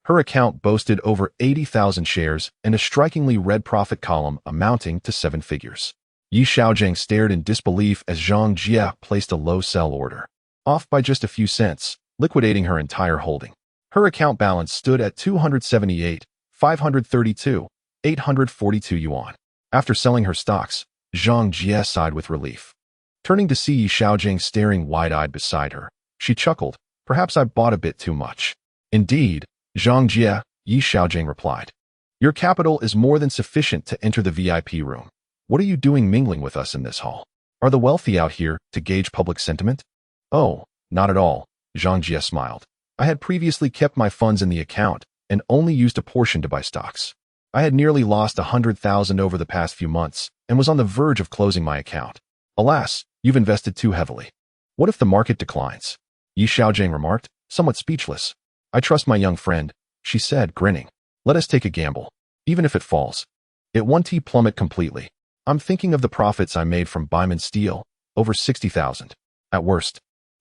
Her account boasted over 80,000 shares and a strikingly red profit column amounting to 7 figures. Xiaogang stared in disbelief as Zhang Jie placed a low sell order, off by just a few cents, liquidating her entire holding. Her account balance stood at 278,532, 842 yuan. After selling her stocks, Zhang Jie sighed with relief. Turning to see Xiaogang staring wide-eyed beside her, she chuckled, "Perhaps I bought a bit too much." "Indeed, Zhang Jie," Xiaogang replied. "Your capital is more than sufficient to enter the VIP room. What are you doing mingling with us in this hall? Are the wealthy out here to gauge public sentiment?" "Oh, not at all," Zhang Jie smiled. "I had previously kept my funds in the account and only used a portion to buy stocks. I had nearly lost 100,000 over the past few months and was on the verge of closing my account. Alas, you've invested too heavily. What if the market declines?" Xiaogang remarked, somewhat speechless. "I trust my young friend," she said, grinning. "Let us take a gamble. Even if it falls, it won't plummet completely. I'm thinking of the profits I made from Baiman Steel, over 60,000. At worst,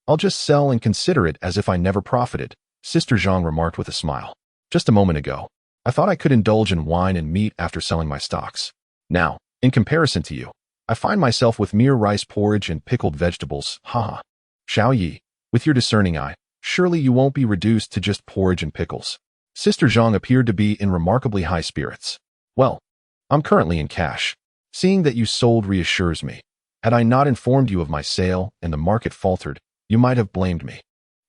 I'll just sell and consider it as if I never profited," Sister Zhang remarked with a smile. "Just a moment ago, I thought I could indulge in wine and meat after selling my stocks. Now, in comparison to you, I find myself with mere rice porridge and pickled vegetables, haha. Xiao Yi, with your discerning eye, surely you won't be reduced to just porridge and pickles." Sister Zhang appeared to be in remarkably high spirits. "Well, I'm currently in cash. Seeing that you sold reassures me. Had I not informed you of my sale and the market faltered, you might have blamed me.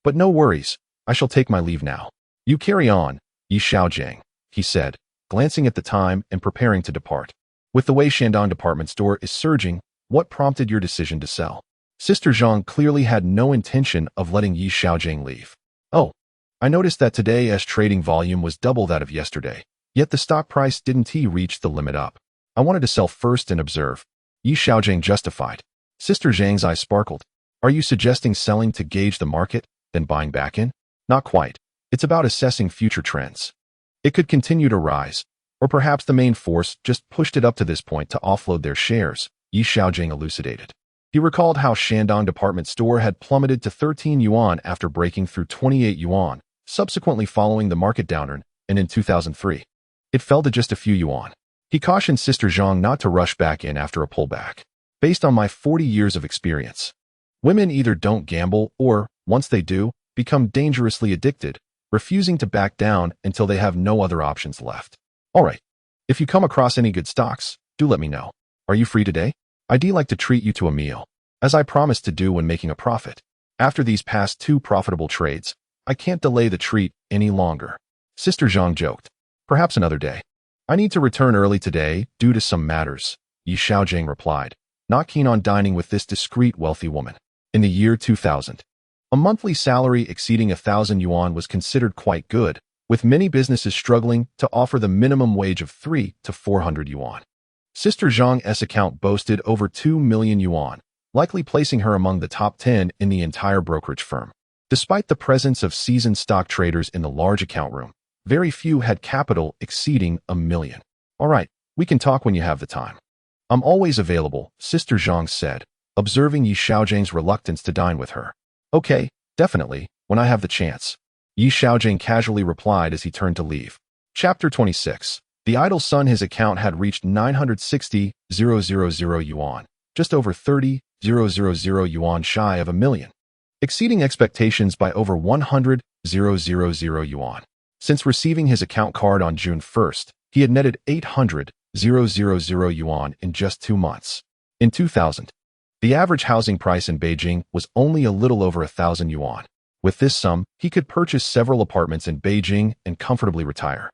But no worries, I shall take my leave now. You carry on, Xiaogang," he said, glancing at the time and preparing to depart. "With the way Shandong department store is surging, what prompted your decision to sell?" Sister Zhang clearly had no intention of letting Xiaogang leave. "Oh, I noticed that today's trading volume was double that of yesterday, yet the stock price didn't reach the limit up. I wanted to sell first and observe." Xiaogang justified. Sister Zhang's eyes sparkled. "Are you suggesting selling to gauge the market, then buying back in?" "Not quite. It's about assessing future trends. It could continue to rise, or perhaps the main force just pushed it up to this point to offload their shares," Xiaogang elucidated. He recalled how Shandong department store had plummeted to 13 yuan after breaking through 28 yuan, subsequently following the market downturn, and in 2003, it fell to just a few yuan. He cautioned Sister Zhang not to rush back in after a pullback. "Based on my 40 years of experience, women either don't gamble or, once they do, become dangerously addicted, refusing to back down until they have no other options left. All right, if you come across any good stocks, do let me know. Are you free today? I'd like to treat you to a meal, as I promised to do when making a profit. After these past 2 profitable trades, I can't delay the treat any longer." Sister Zhang joked. "Perhaps another day. I need to return early today due to some matters," Xiaogang replied, not keen on dining with this discreet wealthy woman. In the year 2000, a monthly salary exceeding 1,000 yuan was considered quite good, with many businesses struggling to offer the minimum wage of 300 to 400 yuan. Sister Zhang's account boasted over 2 million yuan, likely placing her among the top 10 in the entire brokerage firm. Despite the presence of seasoned stock traders in the large account room, very few had capital exceeding 1 million. "All right, we can talk when you have the time." "I'm always available," Sister Zhang said, observing Xiaogang's reluctance to dine with her. "Okay, definitely, when I have the chance," Xiaogang casually replied as he turned to leave. Chapter 26. The idle son. His account had reached 960,000 yuan, just over 30,000 yuan shy of 1 million, exceeding expectations by over 100,000 yuan. Since receiving his account card on June 1st, he had netted 800,000 yuan in just 2 months. In 2000, the average housing price in Beijing was only a little over 1,000 yuan. With this sum, he could purchase several apartments in Beijing and comfortably retire.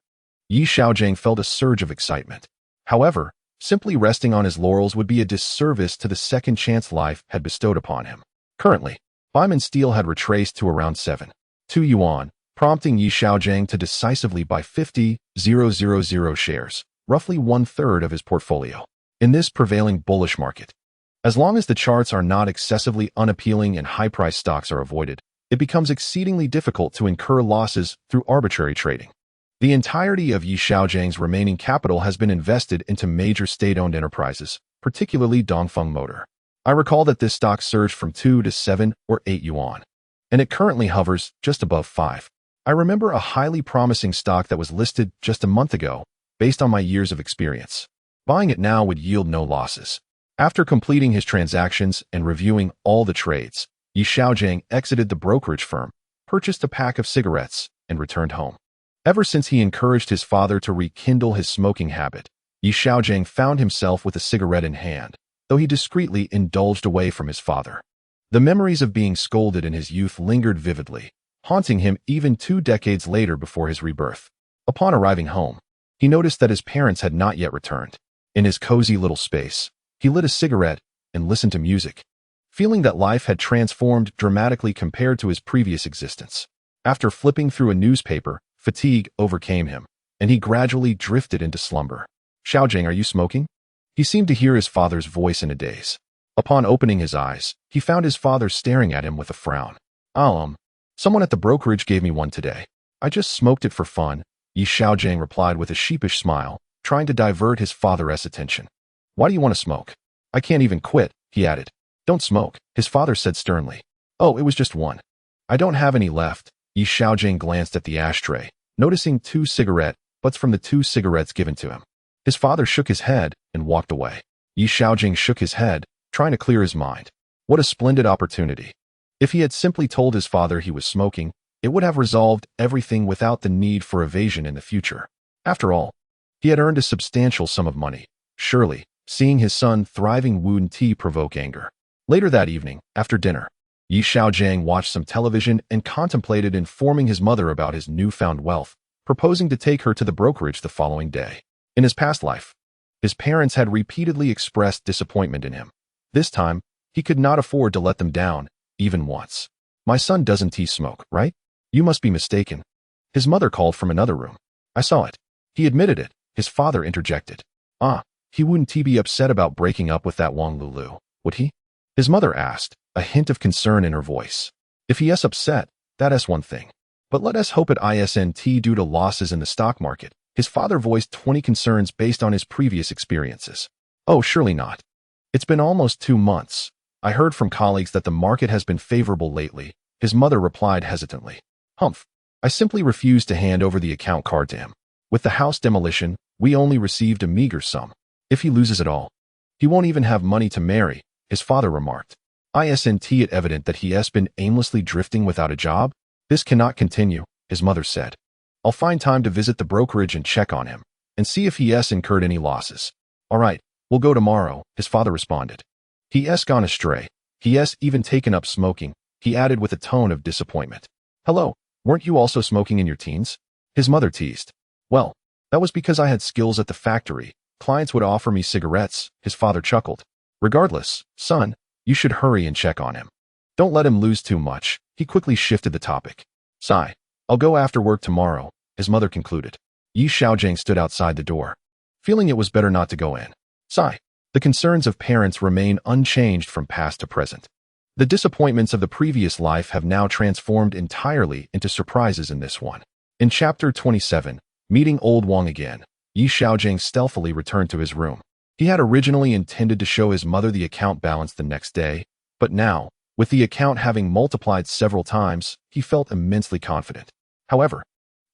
Xiaogang felt a surge of excitement. However, simply resting on his laurels would be a disservice to the second chance life had bestowed upon him. Currently, Baiman Steel had retraced to around 7.2 yuan, prompting Xiaogang to decisively buy 50,000 shares, roughly 1/3 of his portfolio, in this prevailing bullish market. As long as the charts are not excessively unappealing and high-priced stocks are avoided, it becomes exceedingly difficult to incur losses through arbitrary trading. The entirety of Xiaogang's remaining capital has been invested into major state-owned enterprises, particularly Dongfeng Motor. I recall that this stock surged from 2 to 7 or 8 yuan, and it currently hovers just above 5. I remember a highly promising stock that was listed just a month ago, based on my years of experience. Buying it now would yield no losses. After completing his transactions and reviewing all the trades, Xiaogang exited the brokerage firm, purchased a pack of cigarettes, and returned home. Ever since he encouraged his father to rekindle his smoking habit, Xiaogang found himself with a cigarette in hand, though he discreetly indulged away from his father. The memories of being scolded in his youth lingered vividly, haunting him even 2 decades later before his rebirth. Upon arriving home, he noticed that his parents had not yet returned. In his cozy little space, he lit a cigarette and listened to music, feeling that life had transformed dramatically compared to his previous existence. After flipping through a newspaper, fatigue overcame him, and he gradually drifted into slumber. "Xiaogang, are you smoking?" He seemed to hear his father's voice in a daze. Upon opening his eyes, he found his father staring at him with a frown. Someone at the brokerage gave me one today. I just smoked it for fun," Xiaogang replied with a sheepish smile, trying to divert his father's attention. "Why do you want to smoke?" "I can't even quit," he added. "Don't smoke," his father said sternly. "Oh, it was just one." "I don't have any left." Xiaogang glanced at the ashtray, noticing 2 cigarette butts from the 2 cigarettes given to him. His father shook his head and walked away. Xiaogang shook his head, trying to clear his mind. What a splendid opportunity. If he had simply told his father he was smoking, it would have resolved everything without the need for evasion in the future. After all, he had earned a substantial sum of money. Surely, seeing his son thriving wouldn't provoke anger. Later that evening, after dinner, Xiaogang watched some television and contemplated informing his mother about his newfound wealth, proposing to take her to the brokerage the following day. In his past life, his parents had repeatedly expressed disappointment in him. This time, he could not afford to let them down, even once. "My son doesn't smoke, right? You must be mistaken." His mother called from another room. "I saw it." He admitted it. His father interjected. He wouldn't be upset about breaking up with that Wang Lulu, would he?" His mother asked, a hint of concern in her voice. "If he is upset, that's one thing. But let us hope it isn't due to losses in the stock market." His father voiced 20 concerns based on his previous experiences. "Oh, surely not. It's been almost 2 months. I heard from colleagues that the market has been favorable lately," his mother replied hesitantly. "Humph. I simply refused to hand over the account card to him. With the house demolition, we only received a meager sum. If he loses it all, he won't even have money to marry," his father remarked. "Isn't it evident that he has been aimlessly drifting without a job? This cannot continue," his mother said. "I'll find time to visit the brokerage and check on him, and see if he has incurred any losses." "All right, we'll go tomorrow," his father responded. "He has gone astray. He has even taken up smoking," he added with a tone of disappointment. "Hello, weren't you also smoking in your teens?" his mother teased. "Well, that was because I had skills at the factory. Clients would offer me cigarettes," his father chuckled. "Regardless, son, you should hurry and check on him. Don't let him lose too much." He quickly shifted the topic. "Sigh. I'll go after work tomorrow," his mother concluded. Xiaogang stood outside the door, feeling it was better not to go in. Sigh. The concerns of parents remain unchanged from past to present. The disappointments of the previous life have now transformed entirely into surprises in this one. In Chapter 27, meeting old Wang again, Xiaogang stealthily returned to his room. He had originally intended to show his mother the account balance the next day, but now, with the account having multiplied several times, he felt immensely confident. However,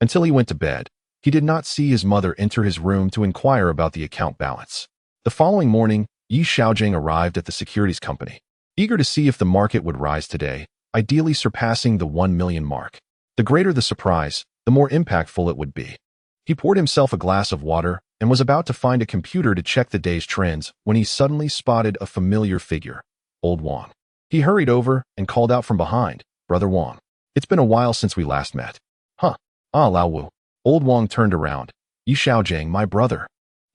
until he went to bed, he did not see his mother enter his room to inquire about the account balance. The following morning, Xiaogang arrived at the securities company, eager to see if the market would rise today, ideally surpassing the 1 million mark. The greater the surprise, the more impactful it would be. He poured himself a glass of water and was about to find a computer to check the day's trends when he suddenly spotted a familiar figure, old Wang. He hurried over and called out from behind, "Brother Wang, it's been a while since we last met." "Huh? Lao Wu." Old Wang turned around. "Xiaogang, my brother."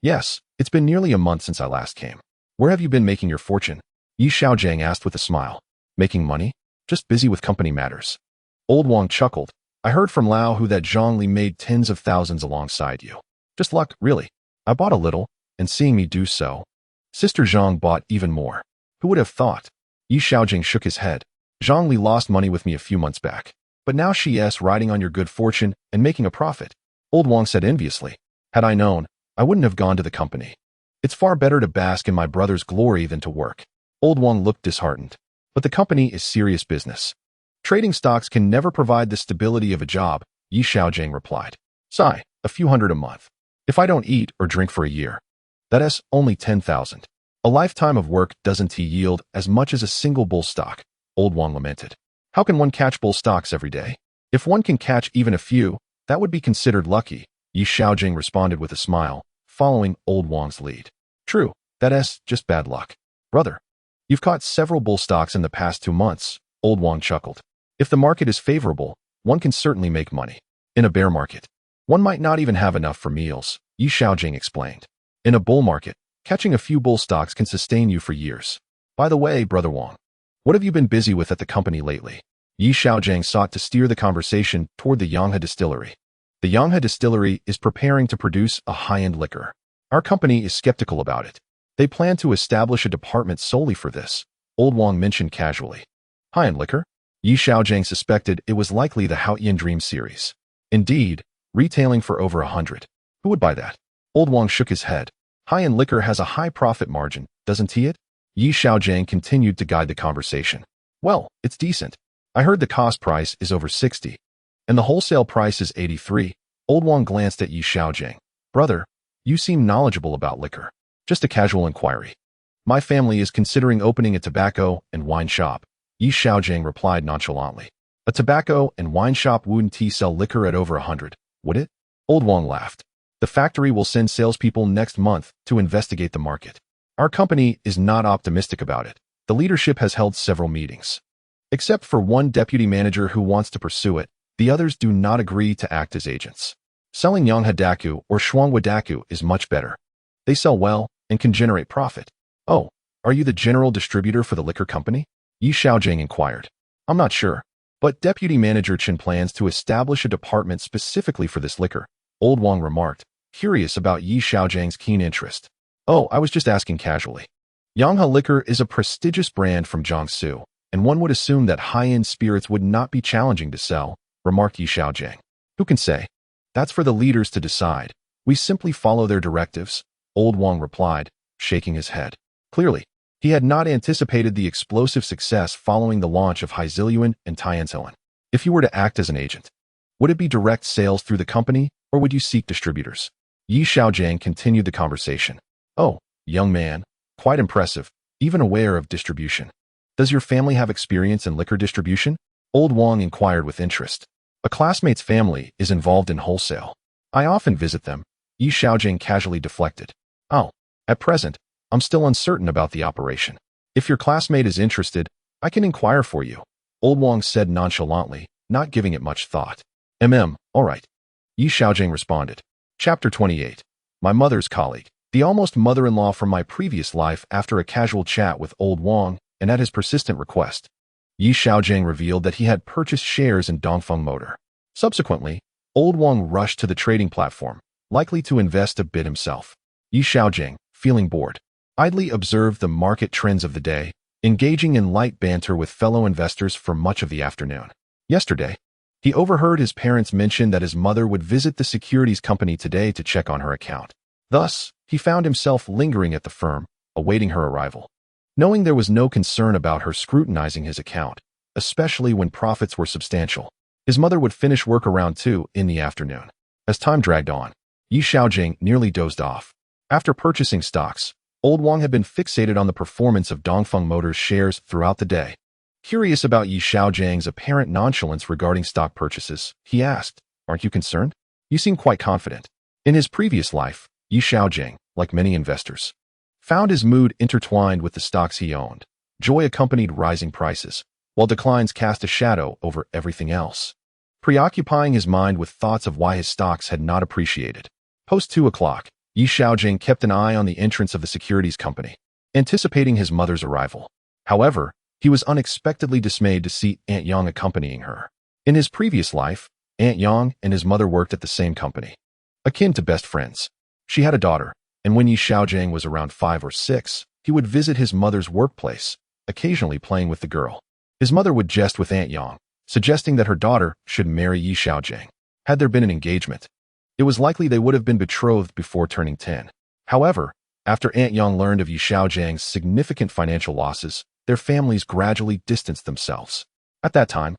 "Yes, it's been nearly a month since I last came. Where have you been making your fortune?" Xiaogang asked with a smile. "Making money? Just busy with company matters." Old Wang chuckled. "I heard from Lao Hu that Zhang Li made tens of thousands alongside you. Just luck, really. I bought a little, and seeing me do so, Sister Zhang bought even more. Who would have thought?" Xiaogang shook his head. "Zhang Li lost money with me a few months back, but now she is riding on your good fortune and making a profit." Old Wang said enviously. "Had I known, I wouldn't have gone to the company. It's far better to bask in my brother's glory than to work." Old Wang looked disheartened. "But the company is serious business. Trading stocks can never provide the stability of a job," Yi Xiaogang replied. Sigh, a few hundred a month. If I don't eat or drink for a year, that's only 10,000. A lifetime of work doesn't yield as much as a single bull stock, Old Wang lamented. How can one catch bull stocks every day? If one can catch even a few, that would be considered lucky, Yi Xiaogang responded with a smile, following Old Wang's lead. True, that's just bad luck. Brother, you've caught several bull stocks in the past 2 months, Old Wang chuckled. If the market is favorable, one can certainly make money. In a bear market, one might not even have enough for meals, Yi Xiaogang explained. In a bull market, catching a few bull stocks can sustain you for years. By the way, Brother Wang, what have you been busy with at the company lately? Yi Xiaogang sought to steer the conversation toward the Yanghe distillery. The Yanghe distillery is preparing to produce a high-end liquor. Our company is skeptical about it. They plan to establish a department solely for this, Old Wang mentioned casually. High-end liquor? Yi Xiaogang suspected it was likely the Haoyan Dream series. Indeed, retailing for over 100. Who would buy that? Old Wang shook his head. High-end liquor has a high profit margin, doesn't it? Yi Xiaogang continued to guide the conversation. Well, it's decent. I heard the cost price is over 60. And the wholesale price is 83. Old Wang glanced at Yi Xiaogang. Brother, you seem knowledgeable about liquor. Just a casual inquiry. My family is considering opening a tobacco and wine shop, Yi Xiaogang replied nonchalantly. A tobacco and wine shop wouldn't sell liquor at over 100, would it? Old Wang laughed. The factory will send salespeople next month to investigate the market. Our company is not optimistic about it. The leadership has held several meetings. Except for one deputy manager who wants to pursue it, the others do not agree to act as agents. Selling Yanghe Daku or Shuanghui Daku is much better. They sell well and can generate profit. Oh, are you the general distributor for the liquor company? Yi Xiaogang inquired. I'm not sure, but Deputy Manager Chen plans to establish a department specifically for this liquor, Old Wang remarked, curious about Yi Xiaogangs keen interest. Oh, I was just asking casually. Yanghe Liquor is a prestigious brand from Jiangsu, and one would assume that high-end spirits would not be challenging to sell, remarked Yi Xiaogang. Who can say? That's for the leaders to decide. We simply follow their directives, Old Wang replied, shaking his head. Clearly, he had not anticipated the explosive success following the launch of Haiziluan and Tianzilan. If you were to act as an agent, would it be direct sales through the company, or would you seek distributors? Yi Xiaogang continued the conversation. Oh, young man, quite impressive, even aware of distribution. Does your family have experience in liquor distribution? Old Wang inquired with interest. A classmate's family is involved in wholesale. I often visit them, Yi Xiaogang casually deflected. Oh, at present, I'm still uncertain about the operation. If your classmate is interested, I can inquire for you, Old Wang said nonchalantly, not giving it much thought. All right. Yi Xiaogang responded. Chapter 28. My mother's colleague. The almost mother-in-law from my previous life after a casual chat with Old Wang, and at his persistent request, Yi Xiaogang revealed that he had purchased shares in Dongfeng Motor. Subsequently, Old Wang rushed to the trading platform, likely to invest a bit himself. Yi Xiaogang, feeling bored, idly observed the market trends of the day, engaging in light banter with fellow investors for much of the afternoon. Yesterday, he overheard his parents mention that his mother would visit the securities company today to check on her account. Thus, he found himself lingering at the firm, awaiting her arrival. Knowing there was no concern about her scrutinizing his account, especially when profits were substantial, his mother would finish work around 2 in the afternoon. As time dragged on, Yi Xiaogang nearly dozed off. After purchasing stocks, Old Wang had been fixated on the performance of Dongfeng Motor's shares throughout the day. Curious about Yi Xiaogangs' apparent nonchalance regarding stock purchases, he asked, Aren't you concerned? You seem quite confident. In his previous life, Yi Xiaogang, like many investors, found his mood intertwined with the stocks he owned. Joy accompanied rising prices, while declines cast a shadow over everything else, preoccupying his mind with thoughts of why his stocks had not appreciated. Post 2 o'clock, Yi Xiaogang kept an eye on the entrance of the securities company, anticipating his mother's arrival. However, he was unexpectedly dismayed to see Aunt Yang accompanying her. In his previous life, Aunt Yang and his mother worked at the same company, akin to best friends. She had a daughter, and when Yi Xiaogang was around 5 or 6, he would visit his mother's workplace, occasionally playing with the girl. His mother would jest with Aunt Yang, suggesting that her daughter should marry Yi Xiaogang. Had there been an engagement, it was likely they would have been betrothed before turning 10. However, after Aunt Yang learned of Yi Xiaogangs' significant financial losses, their families gradually distanced themselves. At that time,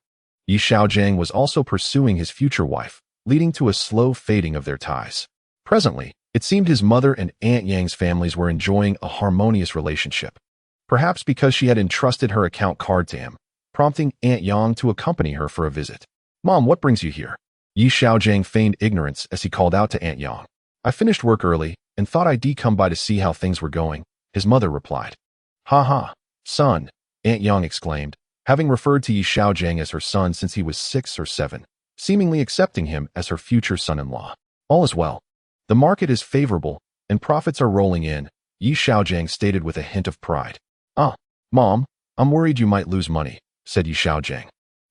Yi Xiaogang was also pursuing his future wife, leading to a slow fading of their ties. Presently, it seemed his mother and Aunt Yang's families were enjoying a harmonious relationship. Perhaps because she had entrusted her account card to him, prompting Aunt Yang to accompany her for a visit. "Mom, what brings you here?" Yi Xiaogang feigned ignorance as he called out to Aunt Yang. "I finished work early and thought I'd come by to see how things were going," his mother replied. "Ha ha, son," Aunt Yang exclaimed, having referred to Yi Xiaogang as her son since he was 6 or 7, seemingly accepting him as her future son-in-law. "All is well. The market is favorable, and profits are rolling in," Yi Xiaogang stated with a hint of pride. "Ah, Mom, I'm worried you might lose money," said Yi Xiaogang,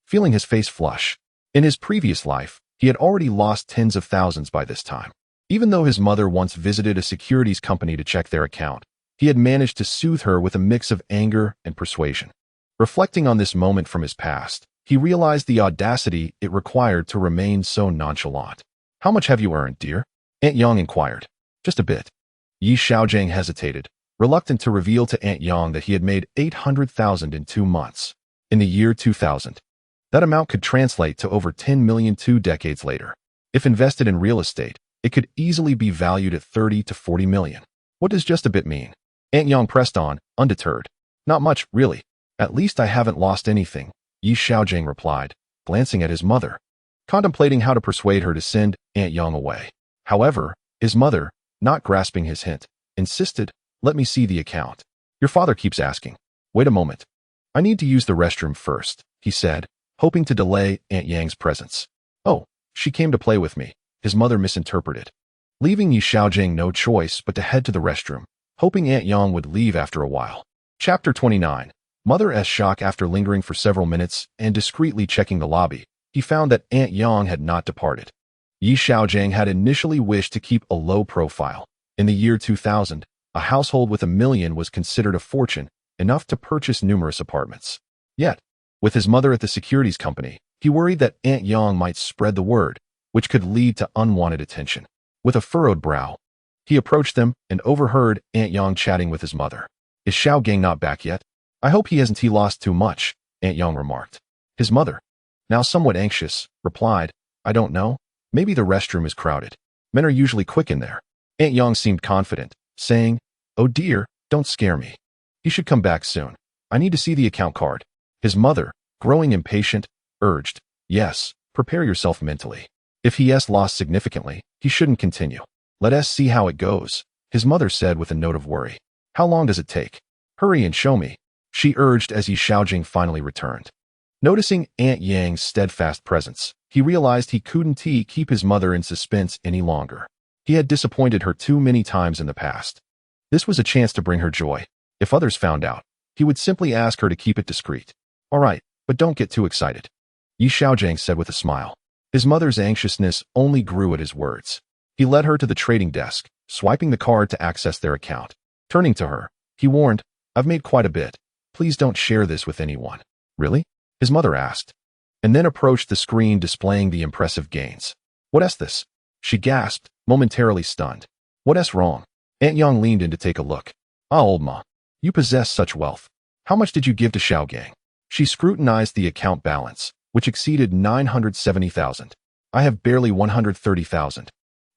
feeling his face flush. In his previous life, he had already lost tens of thousands by this time. Even though his mother once visited a securities company to check their account, he had managed to soothe her with a mix of anger and persuasion. Reflecting on this moment from his past, he realized the audacity it required to remain so nonchalant. "How much have you earned, dear?" Aunt Yang inquired. "Just a bit." Yi Xiaogang hesitated, reluctant to reveal to Aunt Yang that he had made 800,000 in 2 months. In the year 2000, that amount could translate to over 10 million 2 decades later. If invested in real estate, it could easily be valued at 30 to 40 million. What does just a bit mean? Aunt Yang pressed on, undeterred. "Not much, really. At least I haven't lost anything," Yi Xiaogang replied, glancing at his mother, contemplating how to persuade her to send Aunt Yang away. However, his mother, not grasping his hint, insisted, "Let me see the account. Your father keeps asking." "Wait a moment. I need to use the restroom first," he said, hoping to delay Aunt Yang's presence. "Oh, she came to play with me," his mother misinterpreted, leaving Yi Xiaogang no choice but to head to the restroom, hoping Aunt Yang would leave after a while. Chapter 29. Mother's shock. After lingering for several minutes and discreetly checking the lobby, he found that Aunt Yang had not departed. Yi Xiaogang had initially wished to keep a low profile. In the year 2000, a household with $1 million was considered a fortune, enough to purchase numerous apartments. Yet, with his mother at the securities company, he worried that Aunt Yang might spread the word, which could lead to unwanted attention. With a furrowed brow, he approached them and overheard Aunt Yang chatting with his mother. "Is Xiaogang not back yet? I hope he hasn't lost too much," Aunt Yang remarked. His mother, now somewhat anxious, replied, "I don't know. Maybe the restroom is crowded. Men are usually quick in there." Aunt Yang seemed confident, saying, "Oh dear, don't scare me. He should come back soon. I need to see the account card." His mother, growing impatient, urged, "Yes, prepare yourself mentally. If he has lost significantly, he shouldn't continue. Let us see how it goes," his mother said with a note of worry. "How long does it take? Hurry and show me," she urged as Yi Xiaogang finally returned. Noticing Aunt Yang's steadfast presence, he realized he couldn't keep his mother in suspense any longer. He had disappointed her too many times in the past. This was a chance to bring her joy. If others found out, he would simply ask her to keep it discreet. "All right, but don't get too excited," Yi Xiaogang said with a smile. His mother's anxiousness only grew at his words. He led her to the trading desk, swiping the card to access their account. Turning to her, he warned, "I've made quite a bit. Please don't share this with anyone." "Really?" his mother asked, and then approached the screen displaying the impressive gains. "What's this?" she gasped, momentarily stunned. "What's wrong?" Aunt Yang leaned in to take a look. "Ah, old ma, you possess such wealth. How much did you give to Xiaogang?" She scrutinized the account balance, which exceeded 970,000. "I have barely 130,000.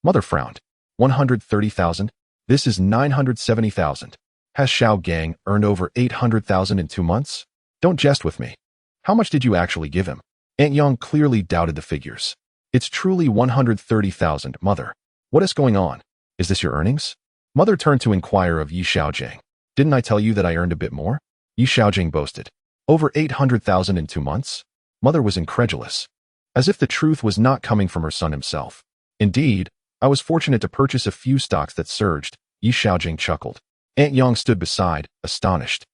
Mother frowned. 130,000? This is 970,000. Has Xiaogang earned over 800,000 in 2 months? Don't jest with me. How much did you actually give him?" Aunt Yang clearly doubted the figures. "It's truly 130,000, Mother. What is going on? Is this your earnings?" Mother turned to inquire of Yi Xiaogang. "Didn't I tell you that I earned a bit more?" Yi Xiaogang boasted. "Over 800,000 in 2 months? Mother was incredulous, as if the truth was not coming from her son himself. "Indeed, I was fortunate to purchase a few stocks that surged," Yi Xiaogang chuckled. Aunt Yang stood beside, astonished,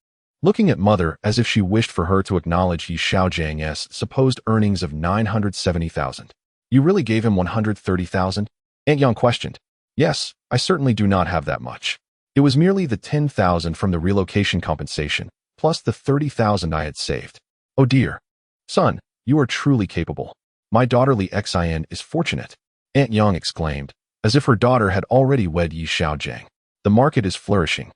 looking at Mother as if she wished for her to acknowledge Yi Xiaogang's supposed earnings of 970,000. "You really gave him 130,000? Aunt Yang questioned. "Yes, I certainly do not have that much. It was merely the 10,000 from the relocation compensation, plus the 30,000 I had saved." "Oh dear. Son, you are truly capable. My daughterly Xin is fortunate," Aunt Yang exclaimed, as if her daughter had already wed Yi Xiaogang. "The market is flourishing.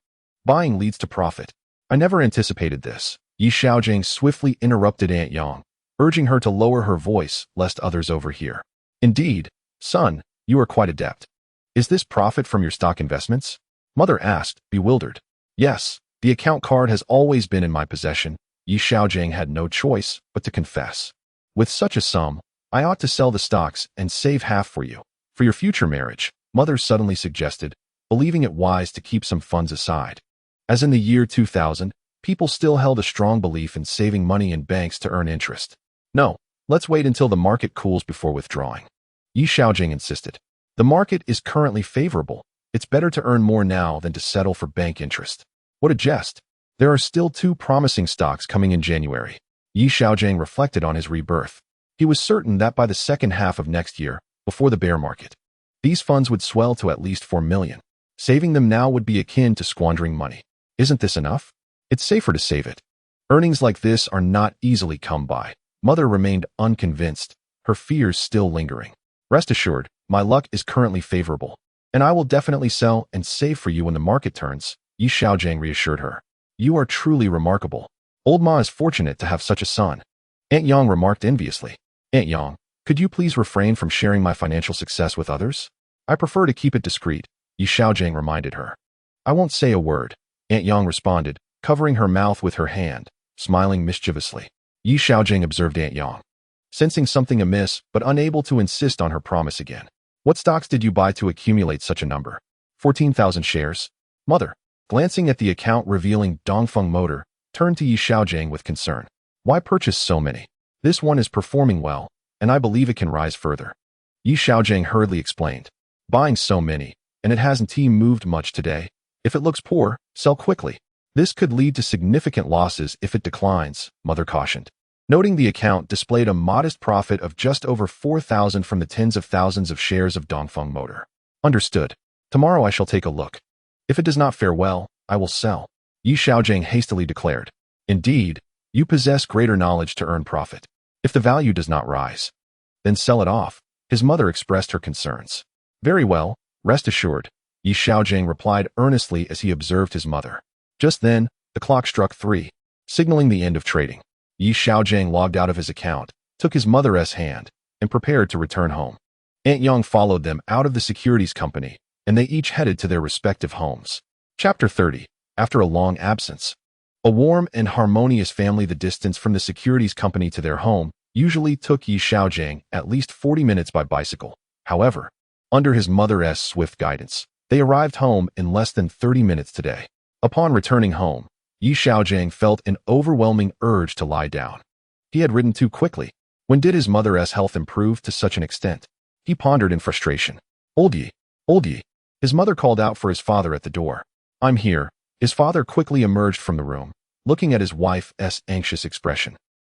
Buying leads to profit. I never anticipated this." Yi Xiaogang swiftly interrupted Aunt Yang, urging her to lower her voice lest others overhear. "Indeed, Son, you are quite adept. Is this profit from your stock investments? Mother asked, bewildered. Yes, the account card has always been in my possession. Xiaogang had no choice but to confess. With such a sum, I ought to sell the stocks and save half for you. For your future marriage, Mother suddenly suggested, believing it wise to keep some funds aside. As in the year 2000, people still held a strong belief in saving money in banks to earn interest. No, let's wait until the market cools before withdrawing. Xiaogang insisted. The market is currently favorable. It's better to earn more now than to settle for bank interest. What a jest. There are still 2 promising stocks coming in January. Xiaogang reflected on his rebirth. He was certain that by the second half of next year, before the bear market, these funds would swell to at least 4 million. Saving them now would be akin to squandering money. Isn't this enough? It's safer to save it. Earnings like this are not easily come by. Mother remained unconvinced, her fears still lingering. Rest assured, my luck is currently favorable, and I will definitely sell and save for you when the market turns, Xiaogang reassured her. You are truly remarkable. Old Ma is fortunate to have such a son. Aunt Yang remarked enviously. Aunt Yang, could you please refrain from sharing my financial success with others? I prefer to keep it discreet, Xiaogang reminded her. I won't say a word, Aunt Yang responded, covering her mouth with her hand, smiling mischievously. Xiaogang observed Aunt Yang, sensing something amiss but unable to insist on her promise again. What stocks did you buy to accumulate such a number? 14,000 shares. Mother, glancing at the account revealing Dongfeng Motor, turned to Xiaogang with concern. Why purchase so many? This one is performing well, and I believe it can rise further. Xiaogang hurriedly explained. Buying so many, and it hasn't moved much today. If it looks poor, sell quickly. This could lead to significant losses if it declines, Mother cautioned. Noting the account displayed a modest profit of just over 4,000 from the tens of thousands of shares of Dongfeng Motor. Understood. Tomorrow I shall take a look. If it does not fare well, I will sell, Xiaogang hastily declared. Indeed, you possess greater knowledge to earn profit. If the value does not rise, then sell it off, his mother expressed her concerns. Very well, rest assured, Xiaogang replied earnestly as he observed his mother. Just then, the clock struck 3, signaling the end of trading. Xiaogang logged out of his account, took his mother's hand, and prepared to return home. Aunt Yang followed them out of the securities company, and they each headed to their respective homes. Chapter 30. After a long absence. A warm and harmonious family. The distance from the securities company to their home usually took Xiaogang at least 40 minutes by bicycle. However, under his mother's swift guidance, they arrived home in less than 30 minutes today. Upon returning home, Xiaogang felt an overwhelming urge to lie down. He had ridden too quickly. When did his mother's health improve to such an extent? He pondered in frustration. Old ye. His mother called out for his father at the door. I'm here. His father quickly emerged from the room, looking at his wife's anxious expression.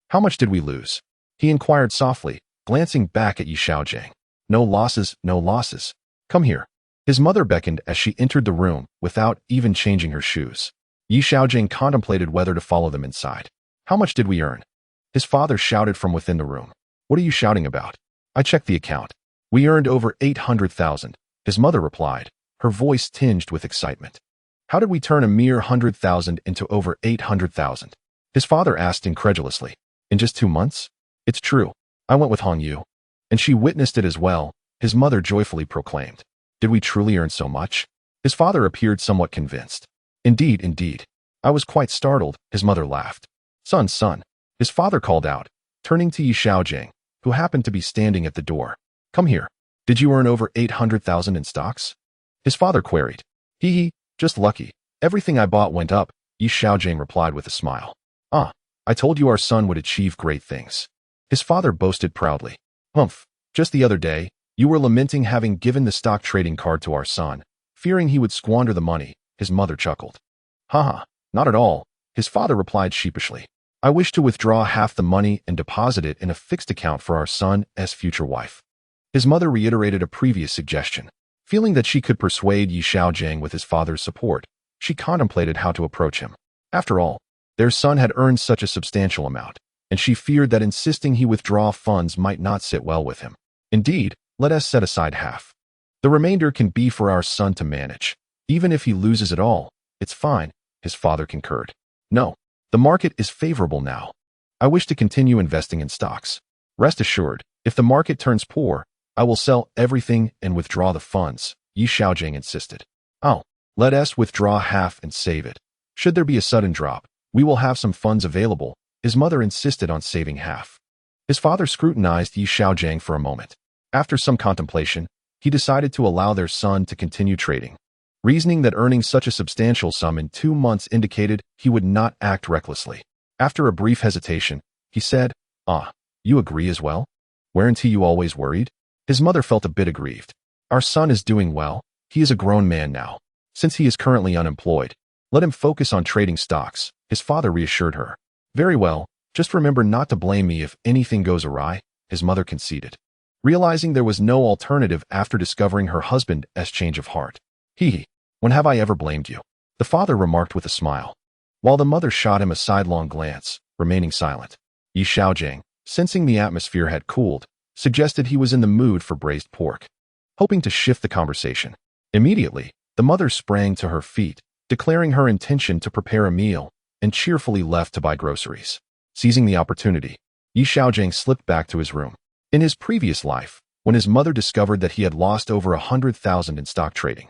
How much did we lose? He inquired softly, glancing back at Xiaogang. No losses, no losses. Come here. His mother beckoned as she entered the room without even changing her shoes. Xiaogang contemplated whether to follow them inside. How much did we earn? His father shouted from within the room. What are you shouting about? I checked the account. We earned over 800,000, his mother replied, her voice tinged with excitement. How did we turn a mere 100,000 into over 800,000? His father asked incredulously. In just 2 months? It's true. I went with Hong Yu. And she witnessed it as well, his mother joyfully proclaimed. Did we truly earn so much? His father appeared somewhat convinced. Indeed. I was quite startled, his mother laughed. Son, his father called out, turning to Xiaogang, who happened to be standing at the door. Come here. Did you earn over 800,000 in stocks? His father queried. Just lucky. Everything I bought went up, Xiaogang replied with a smile. I told you our son would achieve great things. His father boasted proudly. Humph, just the other day, you were lamenting having given the stock trading card to our son, fearing he would squander the money, his mother chuckled. Not at all, his father replied sheepishly. I wish to withdraw half the money and deposit it in a fixed account for our son's future wife. His mother reiterated a previous suggestion. Feeling that she could persuade Xiaogang with his father's support, she contemplated how to approach him. After all, their son had earned such a substantial amount, and she feared that insisting he withdraw funds might not sit well with him. Indeed, let us set aside half. The remainder can be for our son to manage. Even if he loses it all, it's fine, his father concurred. No, the market is favorable now. I wish to continue investing in stocks. Rest assured, if the market turns poor, I will sell everything and withdraw the funds, Yi Xiaogang insisted. Oh, let us withdraw half and save it. Should there be a sudden drop, we will have some funds available. His mother insisted on saving half. His father scrutinized Yi Xiaogang for a moment. After some contemplation, he decided to allow their son to continue trading, reasoning that earning such a substantial sum in 2 months indicated he would not act recklessly. After a brief hesitation, he said, "Ah, you agree as well? Weren't you always worried?" His mother felt a bit aggrieved. "Our son is doing well. He is a grown man now. Since he is currently unemployed, let him focus on trading stocks," his father reassured her. "Very well, just remember not to blame me if anything goes awry," his mother conceded, realizing there was no alternative after discovering her husband's change of heart. When have I ever blamed you?" the father remarked with a smile, while the mother shot him a sidelong glance, remaining silent. Yi Xiaogang, sensing the atmosphere had cooled, suggested he was in the mood for braised pork, hoping to shift the conversation. Immediately, the mother sprang to her feet, declaring her intention to prepare a meal, and cheerfully left to buy groceries. Seizing the opportunity, Yi Xiaogang slipped back to his room. In his previous life, when his mother discovered that he had lost over 100,000 in stock trading,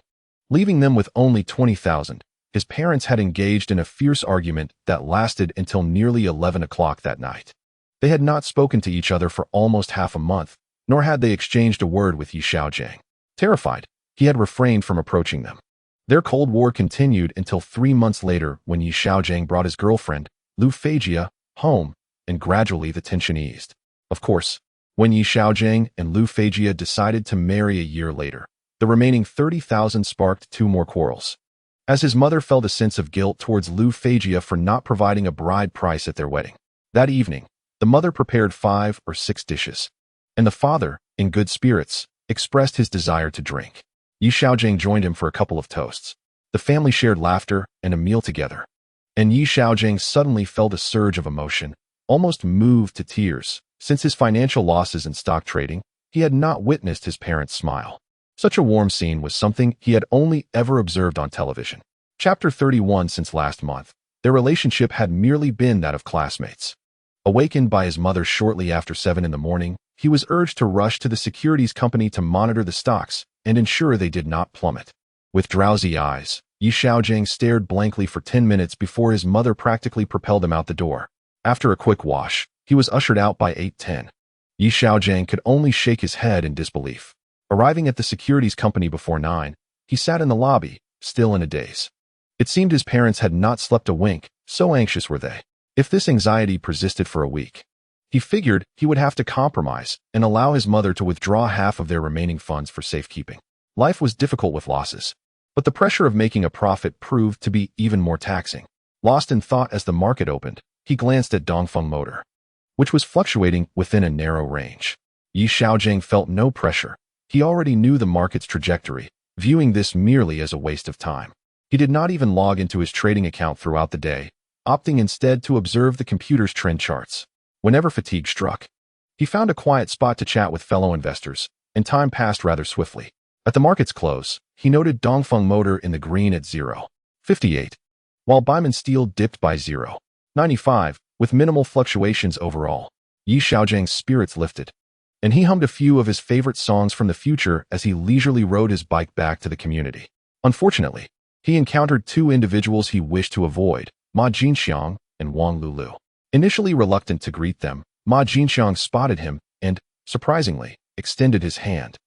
leaving them with only 20,000, his parents had engaged in a fierce argument that lasted until nearly 11 o'clock that night. They had not spoken to each other for almost half a month, nor had they exchanged a word with Yi Xiaogang. Terrified, he had refrained from approaching them. Their Cold War continued until 3 months later when Yi Xiaogang brought his girlfriend, Lu Feijia, home, and gradually the tension eased. Of course, when Yi Xiaogang and Lu Feijia decided to marry a year later, the remaining 30,000 sparked 2 more quarrels. As his mother felt a sense of guilt towards Lu Feijia for not providing a bride price at their wedding. That evening, the mother prepared 5 or 6 dishes, and the father, in good spirits, expressed his desire to drink. Yi Xiaogang joined him for a couple of toasts. The family shared laughter and a meal together, and Yi Xiaogang suddenly felt a surge of emotion, almost moved to tears. Since his financial losses in stock trading, he had not witnessed his parents smile. Such a warm scene was something he had only ever observed on television. Chapter 31. Since last month, their relationship had merely been that of classmates. Awakened by his mother shortly after 7 in the morning, he was urged to rush to the securities company to monitor the stocks and ensure they did not plummet. With drowsy eyes, Yi Xiaogang stared blankly for 10 minutes before his mother practically propelled him out the door. After a quick wash, he was ushered out by 8:10. Yi Xiaogang could only shake his head in disbelief. Arriving at the securities company before 9, he sat in the lobby, still in a daze. It seemed his parents had not slept a wink, so anxious were they. If this anxiety persisted for a week, he figured he would have to compromise and allow his mother to withdraw half of their remaining funds for safekeeping. Life was difficult with losses, but the pressure of making a profit proved to be even more taxing. Lost in thought as the market opened, he glanced at Dongfeng Motor, which was fluctuating within a narrow range. Yi Xiaogang felt no pressure. He already knew the market's trajectory, viewing this merely as a waste of time. He did not even log into his trading account throughout the day, opting instead to observe the computer's trend charts. Whenever fatigue struck, he found a quiet spot to chat with fellow investors, and time passed rather swiftly. At the market's close, he noted Dongfeng Motor in the green at 0.58, while Baiman Steel dipped by 0.95, with minimal fluctuations overall. Yi Xiaogangs' spirits lifted, and he hummed a few of his favorite songs from the future as he leisurely rode his bike back to the community. Unfortunately, he encountered 2 individuals he wished to avoid, Ma Jinxiang and Wang Lulu. Initially reluctant to greet them, Ma Jinxiang spotted him and, surprisingly, extended his hand,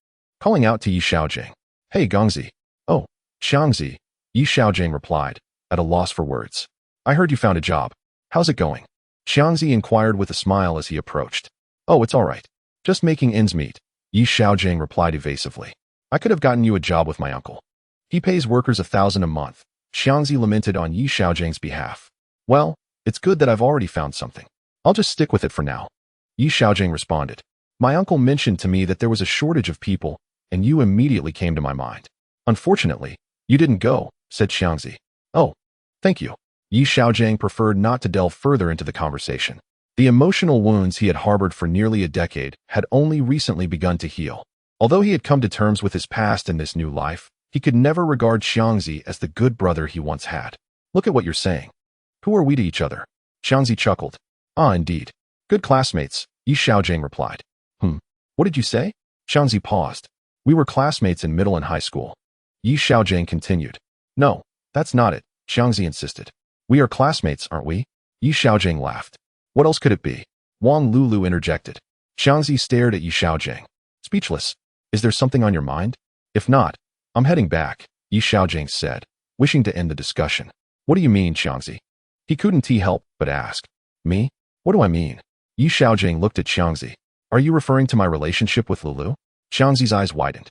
calling out to Yi Xiaogang. "Hey, Gongzi." "Oh, Xiangzi," Yi Xiaogang replied, at a loss for words. "I heard you found a job. How's it going?" Xiangzi inquired with a smile as he approached. "Oh, it's all right. Just making ends meet," Yi Xiaogang replied evasively. "I could have gotten you a job with my uncle. He pays workers 1,000 a month." Xiangzi lamented on Yi Xiaogang's behalf. "Well, it's good that I've already found something. I'll just stick with it for now," Yi Xiaogang responded. "My uncle mentioned to me that there was a shortage of people, and you immediately came to my mind. Unfortunately, you didn't go," said Xiangzi. "Oh, thank you." Yi Xiaogang preferred not to delve further into the conversation. The emotional wounds he had harbored for nearly a decade had only recently begun to heal. Although he had come to terms with his past in this new life, he could never regard Xiangzi as the good brother he once had. "Look at what you're saying. Who are we to each other?" Xiangzi chuckled. "Ah, indeed. Good classmates," Yi Xiaogang replied. What did you say?" Xiangzi paused. We were classmates in middle and high school. Yi Xiaogang continued. No, that's not it, Xiangzi insisted. We are classmates, aren't we? Yi Xiaogang laughed. What else could it be? Wang Lulu interjected. Xiangzi stared at Yi Xiaogang, speechless. Is there something on your mind? If not, I'm heading back, Yi Xiaogang said, wishing to end the discussion. What do you mean, Xiangzi? He couldn't help but ask. Me? What do I mean? Yi Xiaogang looked at Xiangzi. Are you referring to my relationship with Lulu? Xiangzi's eyes widened.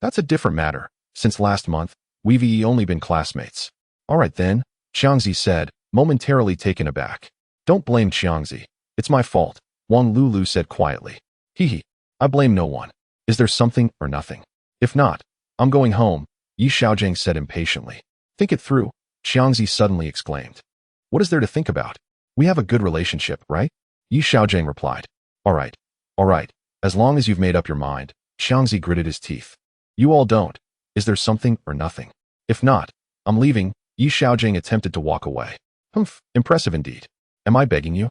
That's a different matter. Since last month, we've only been classmates. All right then, Xiangzi said, momentarily taken aback. Don't blame Xiangzi. It's my fault, Wang Lulu said quietly. I blame no one. Is there something or nothing? If not, I'm going home, Yi Xiaogang said impatiently. Think it through, Xiangzi suddenly exclaimed. What is there to think about? We have a good relationship, right? Yi Xiaogang replied. All right, as long as you've made up your mind, Xiangzi gritted his teeth. You all don't. Is there something or nothing? If not, I'm leaving, Yi Xiaogang attempted to walk away. Impressive indeed. Am I begging you?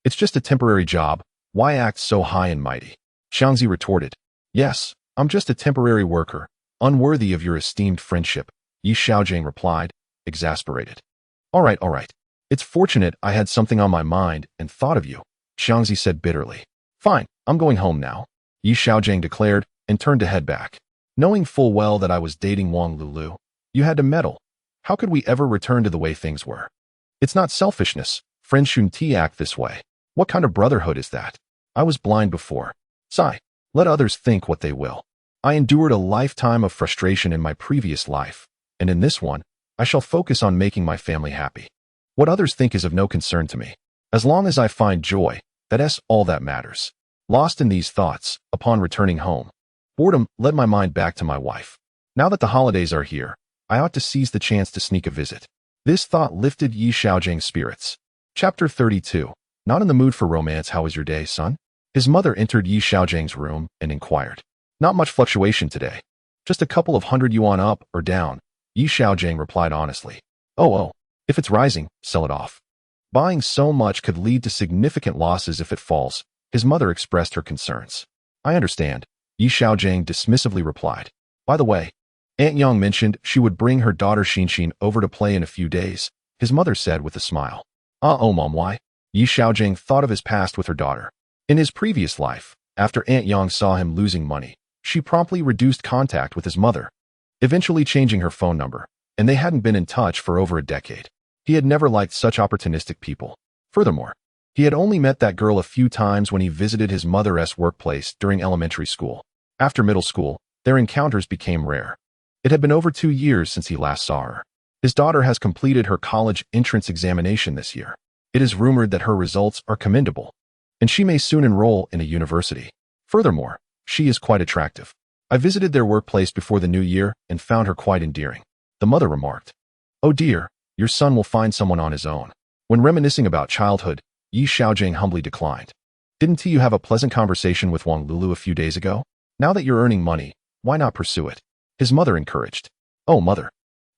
It's just a temporary job. Why act so high and mighty? Xiangzi retorted. Yes, I'm just a temporary worker, unworthy of your esteemed friendship, Yi Xiaogang replied, exasperated. All right. It's fortunate I had something on my mind and thought of you, Xiangzi said bitterly. Fine, I'm going home now, Yi Xiaogang declared and turned to head back. Knowing full well that I was dating Wang Lulu, you had to meddle. How could we ever return to the way things were? It's not selfishness. Friends shouldn't act this way. What kind of brotherhood is that? I was blind before. Sigh. Let others think what they will. I endured a lifetime of frustration in my previous life, and in this one, I shall focus on making my family happy. What others think is of no concern to me. As long as I find joy, that's all that matters. Lost in these thoughts, upon returning home, boredom led my mind back to my wife. Now that the holidays are here, I ought to seize the chance to sneak a visit. This thought lifted Yi Xiaojang's spirits. Chapter 32. Not in the mood for romance. How was your day, son? His mother entered Yi Xiaojang's room and inquired. Not much fluctuation today. Just a couple of 100 yuan up or down, Yi Xiaogang replied honestly. Oh, if it's rising, sell it off. Buying so much could lead to significant losses if it falls, his mother expressed her concerns. I understand, Yi Xiaogang dismissively replied. By the way, Aunt Yang mentioned she would bring her daughter Xinxin over to play in a few days, his mother said with a smile. Mom, why? Yi Xiaogang thought of his past with her daughter. In his previous life, after Aunt Yang saw him losing money, she promptly reduced contact with his mother, eventually changing her phone number, and they hadn't been in touch for over a decade. He had never liked such opportunistic people. Furthermore, he had only met that girl a few times when he visited his mother's workplace during elementary school. After middle school, their encounters became rare. It had been over 2 years since he last saw her. His daughter has completed her college entrance examination this year. It is rumored that her results are commendable, and she may soon enroll in a university. Furthermore, she is quite attractive. I visited their workplace before the new year and found her quite endearing. The mother remarked. Oh dear, your son will find someone on his own. When reminiscing about childhood, Yi Xiaogang humbly declined. Didn't you have a pleasant conversation with Wang Lulu a few days ago? Now that you're earning money, why not pursue it? His mother encouraged. Oh, mother.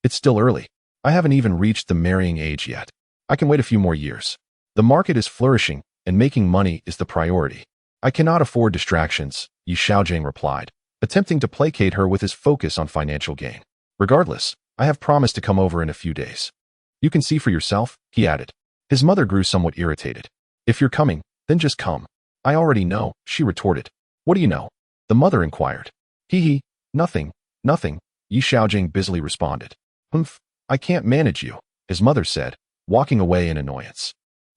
It's still early. I haven't even reached the marrying age yet. I can wait a few more years. The market is flourishing, and making money is the priority. I cannot afford distractions, Yi Xiaogang replied, attempting to placate her with his focus on financial gain. Regardless, I have promised to come over in a few days. You can see for yourself, he added. His mother grew somewhat irritated. If you're coming, then just come. I already know, she retorted. What do you know? The mother inquired. Nothing, Yi Xiaogang busily responded. I can't manage you, his mother said, walking away in annoyance.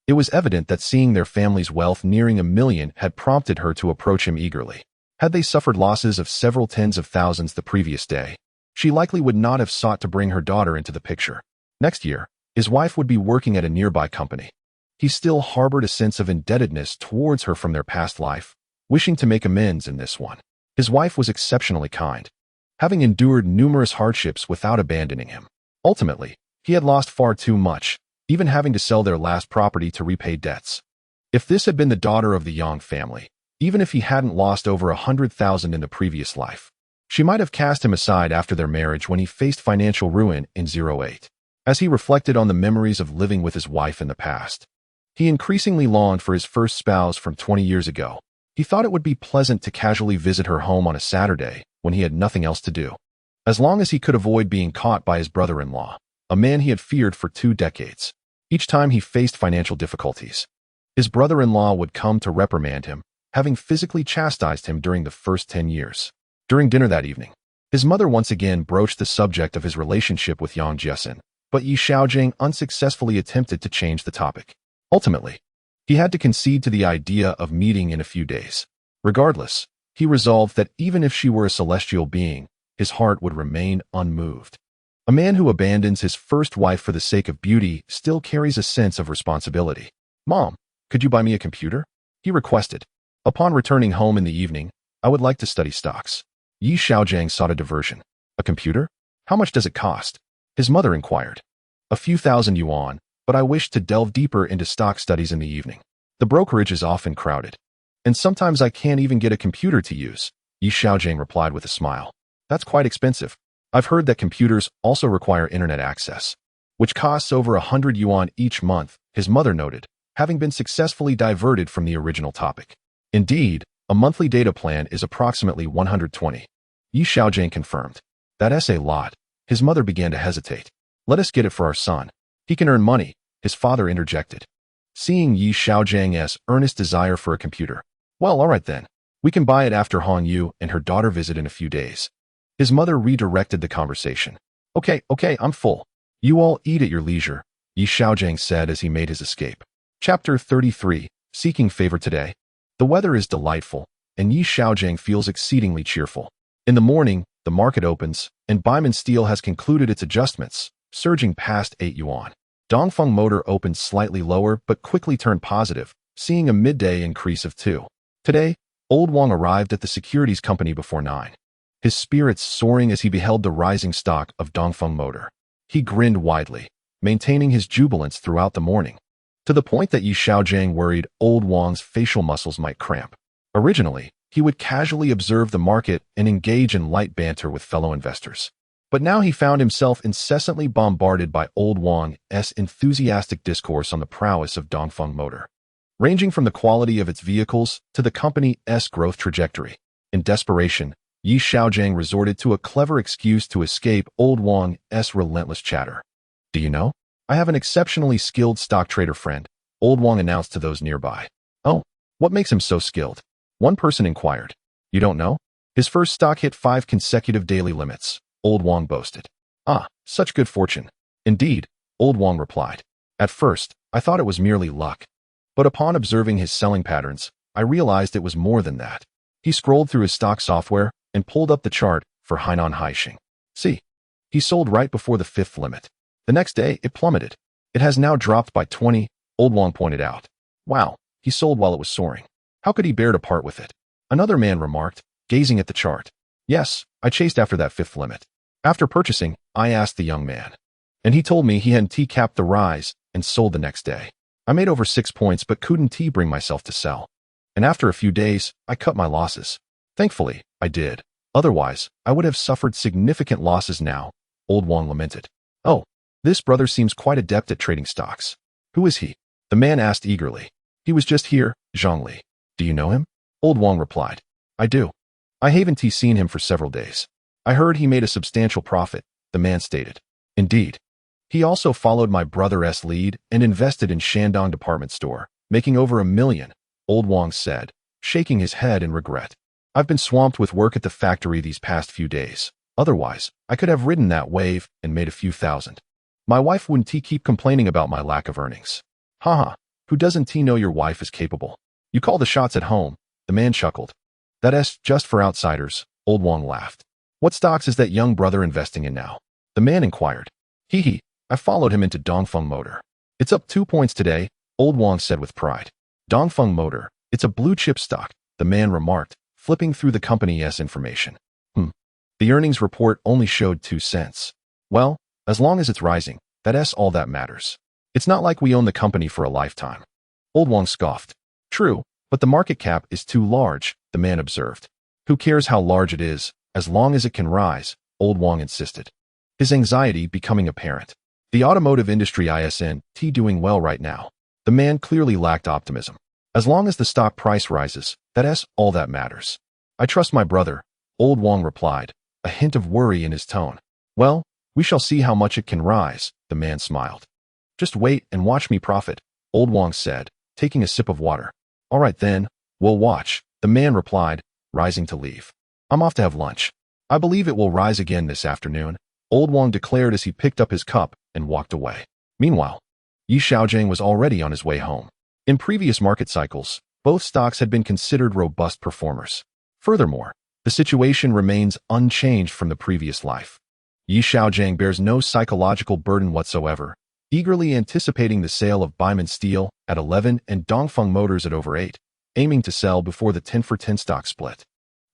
It was evident that seeing their family's wealth nearing $1 million had prompted her to approach him eagerly. Had they suffered losses of several tens of thousands the previous day, she likely would not have sought to bring her daughter into the picture. Next year, his wife would be working at a nearby company. He still harbored a sense of indebtedness towards her from their past life, wishing to make amends in this one. His wife was exceptionally kind, having endured numerous hardships without abandoning him. Ultimately, he had lost far too much, even having to sell their last property to repay debts. If this had been the daughter of the Yang family, even if he hadn't lost over 100,000 in the previous life, she might have cast him aside after their marriage when he faced financial ruin in 08. As he reflected on the memories of living with his wife in the past, he increasingly longed for his first spouse from 20 years ago. He thought it would be pleasant to casually visit her home on a Saturday when he had nothing else to do. As long as he could avoid being caught by his brother-in-law, a man he had feared for 2 decades. Each time he faced financial difficulties, his brother-in-law would come to reprimand him, having physically chastised him during the first 10 years. During dinner that evening, his mother once again broached the subject of his relationship with Yang Jiesin, but Xiaogang unsuccessfully attempted to change the topic. Ultimately, he had to concede to the idea of meeting in a few days. Regardless, he resolved that even if she were a celestial being, his heart would remain unmoved. A man who abandons his first wife for the sake of beauty still carries a sense of responsibility. "Mom, could you buy me a computer?" he requested. Upon returning home in the evening, "I would like to study stocks." Xiaogang sought a diversion. "A computer? How much does it cost?" his mother inquired. "A few thousand yuan, but I wish to delve deeper into stock studies in the evening. The brokerage is often crowded, and sometimes I can't even get a computer to use," Xiaogang replied with a smile. "That's quite expensive. I've heard that computers also require internet access, which costs over 100 yuan each month," his mother noted, having been successfully diverted from the original topic. "Indeed, a monthly data plan is approximately 120. Xiaogang confirmed. "That's a lot." His mother began to hesitate. "Let us get it for our son. He can earn money," his father interjected. Seeing Xiaogang's earnest desire for a computer, "Well, all right then. We can buy it after Hong Yu and her daughter visit in a few days." His mother redirected the conversation. Okay, I'm full. You all eat at your leisure," Xiaogang said as he made his escape. Chapter 33, Seeking Favor Today. The weather is delightful, and Xiaogang feels exceedingly cheerful. In the morning, the market opens, and Baiman Steel has concluded its adjustments, surging past 8 yuan. Dongfeng Motor opened slightly lower but quickly turned positive, seeing a midday increase of 2. Today, Old Wang arrived at the securities company before 9. His spirits soaring as he beheld the rising stock of Dongfeng Motor. He grinned widely, maintaining his jubilance throughout the morning, to the point that Xiaogang worried Old Wang's facial muscles might cramp. Originally, he would casually observe the market and engage in light banter with fellow investors. But now he found himself incessantly bombarded by Old Wang's enthusiastic discourse on the prowess of Dongfeng Motor, ranging from the quality of its vehicles to the company's growth trajectory. In desperation, Xiaogang resorted to a clever excuse to escape Old Wang's relentless chatter. "Do you know? I have an exceptionally skilled stock trader friend," Old Wang announced to those nearby. "Oh, what makes him so skilled?" one person inquired. "You don't know? His first stock hit 5 consecutive daily limits," Old Wang boasted. "Ah, such good fortune." "Indeed," Old Wang replied. "At first, I thought it was merely luck. But upon observing his selling patterns, I realized it was more than that." He scrolled through his stock software and pulled up the chart for Hainan Haixing. "See, he sold right before the 5th limit. The next day, it plummeted. It has now dropped by 20, Old Wang pointed out. "Wow, he sold while it was soaring. How could he bear to part with it?" Another man remarked, gazing at the chart. "Yes, I chased after that 5th limit. After purchasing, I asked the young man, and he told me he hadn't T-capped the rise and sold the next day. I made over 6 points but couldn't bring myself to sell. And after a few days, I cut my losses. Thankfully, I did. Otherwise, I would have suffered significant losses now," Old Wang lamented. "Oh, this brother seems quite adept at trading stocks. Who is he?" the man asked eagerly. "He was just here, Zhongli. Do you know him?" Old Wang replied. "I do. I haven't seen him for several days. I heard he made a substantial profit," the man stated. "Indeed. He also followed my brother's lead and invested in Shandong department store, making over 1 million, Old Wang said, shaking his head in regret. "I've been swamped with work at the factory these past few days. Otherwise, I could have ridden that wave and made a few thousand. My wife wouldn't keep complaining about my lack of earnings." "Haha, who doesn't know your wife is capable? You call the shots at home," the man chuckled. "That's just for outsiders," Old Wang laughed. "What stocks is that young brother investing in now?" the man inquired. "Hee, I followed him into Dongfeng Motor. It's up 2 points today," Old Wang said with pride. "Dongfeng Motor, it's a blue chip stock," the man remarked, flipping through the company's information. The earnings report only showed 2 cents. "Well, as long as it's rising, that's all that matters. It's not like we own the company for a lifetime." Old Wang scoffed. "True, but the market cap is too large," the man observed. "Who cares how large it is, as long as it can rise," Old Wang insisted, his anxiety becoming apparent. "The automotive industry isn't doing well right now." The man clearly lacked optimism. "As long as the stock price rises, That's all that matters. I trust my brother, old Wang replied, a hint of worry in his tone. Well, we shall see how much it can rise, the man smiled. Just wait and watch me profit, old Wang said, taking a sip of water. All right then, we'll watch, the man replied, rising to leave. I'm off to have lunch. I believe it will rise again this afternoon, old Wang declared as he picked up his cup and walked away. Meanwhile, Xiaogang was already on his way home. In previous market cycles, both stocks had been considered robust performers. Furthermore, the situation remains unchanged from the previous life. Xiaogang bears no psychological burden whatsoever, eagerly anticipating the sale of Baiman Steel at 11 and Dongfeng Motors at over 8, aiming to sell before the 10-for-10 stock split.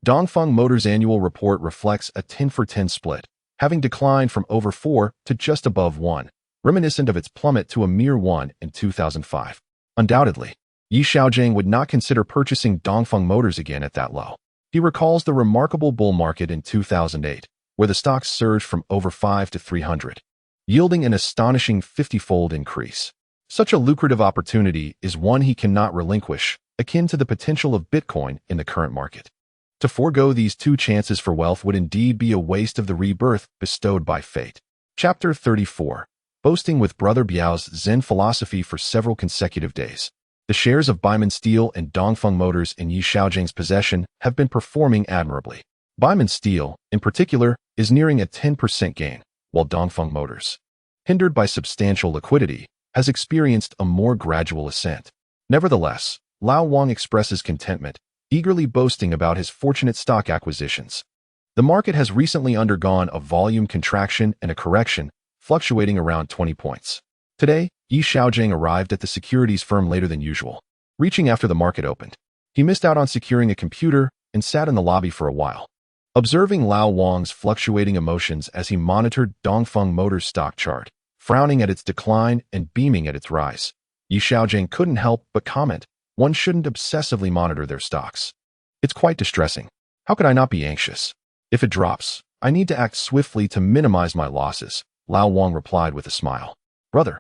Dongfeng Motors' annual report reflects a 10-for-10 split, having declined from over 4 to just above 1, reminiscent of its plummet to a mere 1 in 2005. Undoubtedly, Xiaogang would not consider purchasing Dongfeng Motors again at that low. He recalls the remarkable bull market in 2008, where the stocks surged from over 5 to 300, yielding an astonishing 50-fold increase. Such a lucrative opportunity is one he cannot relinquish, akin to the potential of Bitcoin in the current market. To forego these two chances for wealth would indeed be a waste of the rebirth bestowed by fate. Chapter 34. Boasting with Brother Biao's Zen philosophy for several consecutive days. The shares of Baiman Steel and Dongfeng Motors in Xiaogang's possession have been performing admirably. Baiman Steel, in particular, is nearing a 10% gain, while Dongfeng Motors, hindered by substantial liquidity, has experienced a more gradual ascent. Nevertheless, Lao Wang expresses contentment, eagerly boasting about his fortunate stock acquisitions. The market has recently undergone a volume contraction and a correction, fluctuating around 20 points. Today, Xiaogang arrived at the securities firm later than usual, reaching after the market opened. He missed out on securing a computer and sat in the lobby for a while, observing Lao Wang's fluctuating emotions as he monitored Dongfeng Motors' stock chart, frowning at its decline and beaming at its rise. Xiaogang couldn't help but comment, one shouldn't obsessively monitor their stocks. It's quite distressing. How could I not be anxious? If it drops, I need to act swiftly to minimize my losses, Lao Wang replied with a smile. Brother,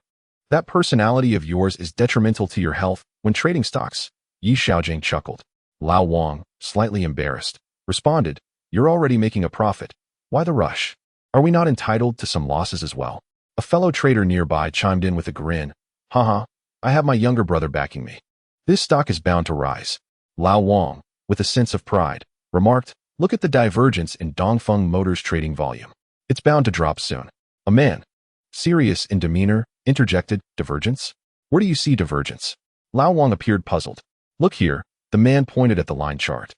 that personality of yours is detrimental to your health when trading stocks, Xiaogang chuckled. Lao Wang, slightly embarrassed, responded, You're already making a profit. Why the rush? Are we not entitled to some losses as well? A fellow trader nearby chimed in with a grin. Haha, I have my younger brother backing me. This stock is bound to rise. Lao Wang, with a sense of pride, remarked, Look at the divergence in Dongfeng Motors' trading volume. It's bound to drop soon. A man, serious in demeanor, interjected, Divergence? Where do you see divergence? Lao Wang appeared puzzled. Look here, the man pointed at the line chart.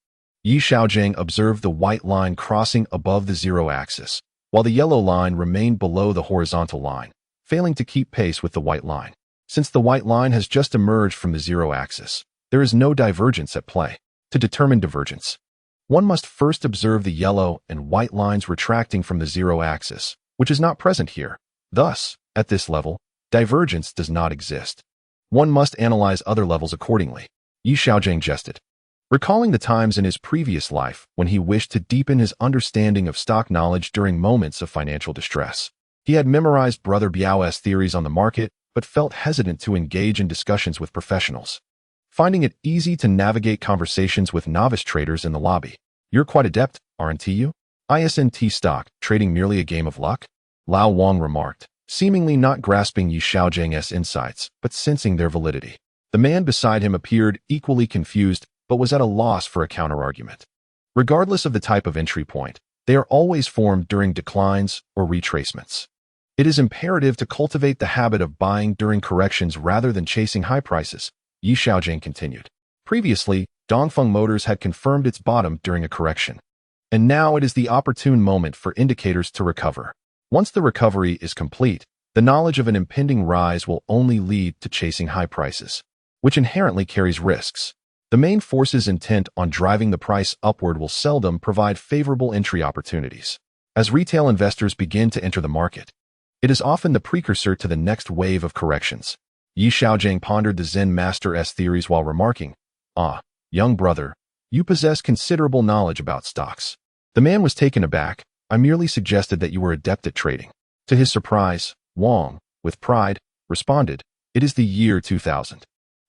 Xiaogang observed the white line crossing above the zero axis, while the yellow line remained below the horizontal line, failing to keep pace with the white line. Since the white line has just emerged from the zero axis, there is no divergence at play. To determine divergence, one must first observe the yellow and white lines retracting from the zero axis, which is not present here. Thus, at this level, divergence does not exist. One must analyze other levels accordingly. Xiaogang jested, recalling the times in his previous life when he wished to deepen his understanding of stock knowledge during moments of financial distress. He had memorized Brother Biao's theories on the market, but felt hesitant to engage in discussions with professionals, finding it easy to navigate conversations with novice traders in the lobby. You're quite adept, aren't you? ISNT stock, trading merely a game of luck? Lao Wang remarked, seemingly not grasping Xiaogang's insights, but sensing their validity. The man beside him appeared equally confused, but was at a loss for a counterargument. Regardless of the type of entry point, they are always formed during declines or retracements. It is imperative to cultivate the habit of buying during corrections rather than chasing high prices, Xiaogang continued. Previously, Dongfeng Motors had confirmed its bottom during a correction, and now it is the opportune moment for indicators to recover. Once the recovery is complete, the knowledge of an impending rise will only lead to chasing high prices, which inherently carries risks. The main forces intent on driving the price upward will seldom provide favorable entry opportunities. As retail investors begin to enter the market, it is often the precursor to the next wave of corrections. Xiaogang pondered the Zen master's theories while remarking, young brother, you possess considerable knowledge about stocks. The man was taken aback. I merely suggested that you were adept at trading. To his surprise, Wang, with pride, responded, It is the year 2000.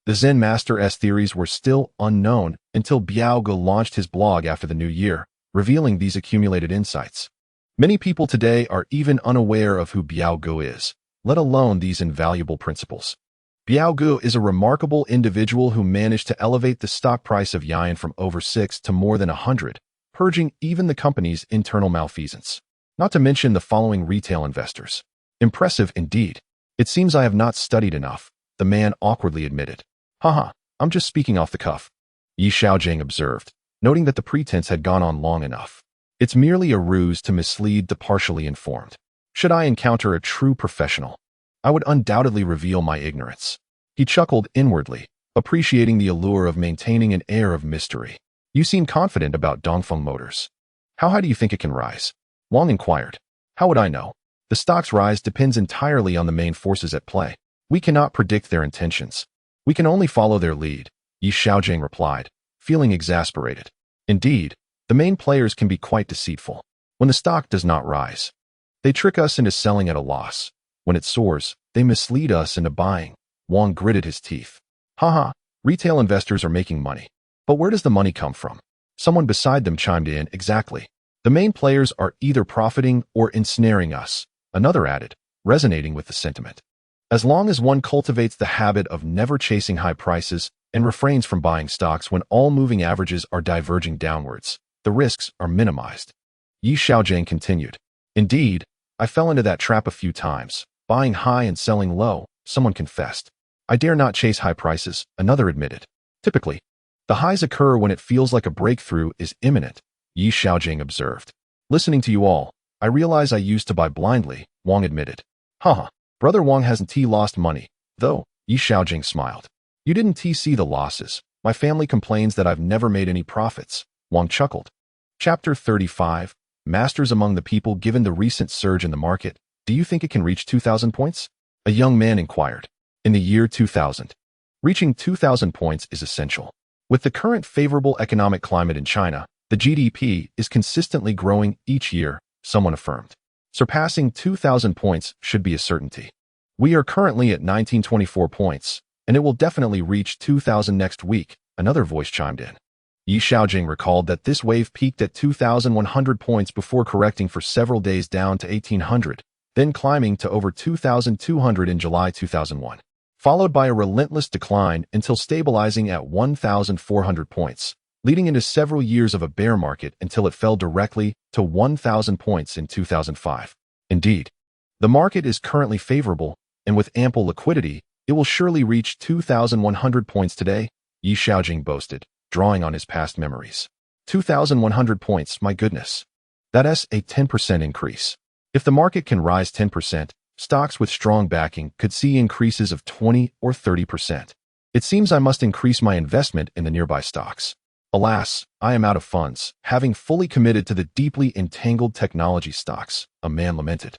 The Zen Master's theories were still unknown until Xiaogang launched his blog after the new year, revealing these accumulated insights. Many people today are even unaware of who Xiaogang is, let alone these invaluable principles. Xiaogang is a remarkable individual who managed to elevate the stock price of Yian from over 6 to more than 100, purging even the company's internal malfeasance. Not to mention the following retail investors. Impressive indeed. It seems I have not studied enough, the man awkwardly admitted. Haha, I'm just speaking off the cuff, Xiaogang observed, noting that the pretense had gone on long enough. It's merely a ruse to mislead the partially informed. Should I encounter a true professional, I would undoubtedly reveal my ignorance. He chuckled inwardly, appreciating the allure of maintaining an air of mystery. You seem confident about Dongfeng Motors. How high do you think it can rise? Wang inquired. How would I know? The stock's rise depends entirely on the main forces at play. We cannot predict their intentions. We can only follow their lead, Xiaogang replied, feeling exasperated. Indeed, the main players can be quite deceitful. When the stock does not rise, they trick us into selling at a loss. When it soars, they mislead us into buying. Wang gritted his teeth. Haha, retail investors are making money. But where does the money come from? Someone beside them chimed in. Exactly. The main players are either profiting or ensnaring us, another added, resonating with the sentiment. As long as one cultivates the habit of never chasing high prices and refrains from buying stocks when all moving averages are diverging downwards, the risks are minimized. Xiaogang continued. Indeed, I fell into that trap a few times, buying high and selling low, someone confessed. I dare not chase high prices, another admitted. Typically, the highs occur when it feels like a breakthrough is imminent, Xiaogang observed. Listening to you all, I realize I used to buy blindly, Wang admitted. Haha, Brother Wang hasn't lost money, though, Xiaogang smiled. You didn't see the losses. My family complains that I've never made any profits, Wang chuckled. Chapter 35, Masters among the people. Given the recent surge in the market, do you think it can reach 2,000 points? A young man inquired. In the year 2000. Reaching 2,000 points is essential. With the current favorable economic climate in China, the GDP is consistently growing each year, someone affirmed. Surpassing 2,000 points should be a certainty. We are currently at 1924 points, and it will definitely reach 2,000 next week, another voice chimed in. Xiaogang recalled that this wave peaked at 2,100 points before correcting for several days down to 1,800, then climbing to over 2,200 in July 2001, followed by a relentless decline until stabilizing at 1,400 points, leading into several years of a bear market until it fell directly to 1,000 points in 2005. Indeed, the market is currently favorable, and with ample liquidity, it will surely reach 2,100 points today, Xiaogang boasted, drawing on his past memories. 2,100 points, my goodness. That's a 10% increase. If the market can rise 10%, stocks with strong backing could see increases of 20 or 30%. It seems I must increase my investment in the nearby stocks. Alas, I am out of funds, having fully committed to the deeply entangled technology stocks, a man lamented.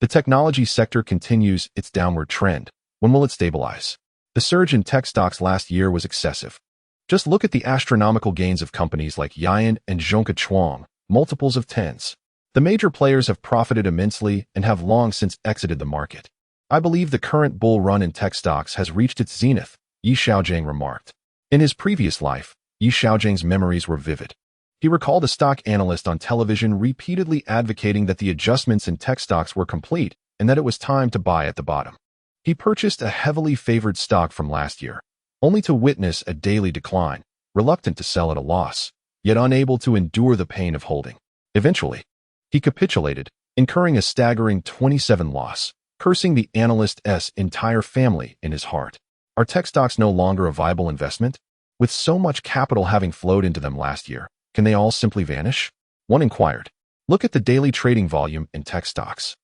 The technology sector continues its downward trend. When will it stabilize? The surge in tech stocks last year was excessive. Just look at the astronomical gains of companies like Yian and Zhongkechuang, multiples of tens. The major players have profited immensely and have long since exited the market. I believe the current bull run in tech stocks has reached its zenith, Xiaogang remarked. In his previous life, Xiaogang's memories were vivid. He recalled a stock analyst on television repeatedly advocating that the adjustments in tech stocks were complete and that it was time to buy at the bottom. He purchased a heavily favored stock from last year, only to witness a daily decline, reluctant to sell at a loss, yet unable to endure the pain of holding. Eventually, he capitulated, incurring a staggering 27 loss, cursing the analyst's entire family in his heart. Are tech stocks no longer a viable investment? With so much capital having flowed into them last year, can they all simply vanish? One inquired. Look at the daily trading volume in tech stocks.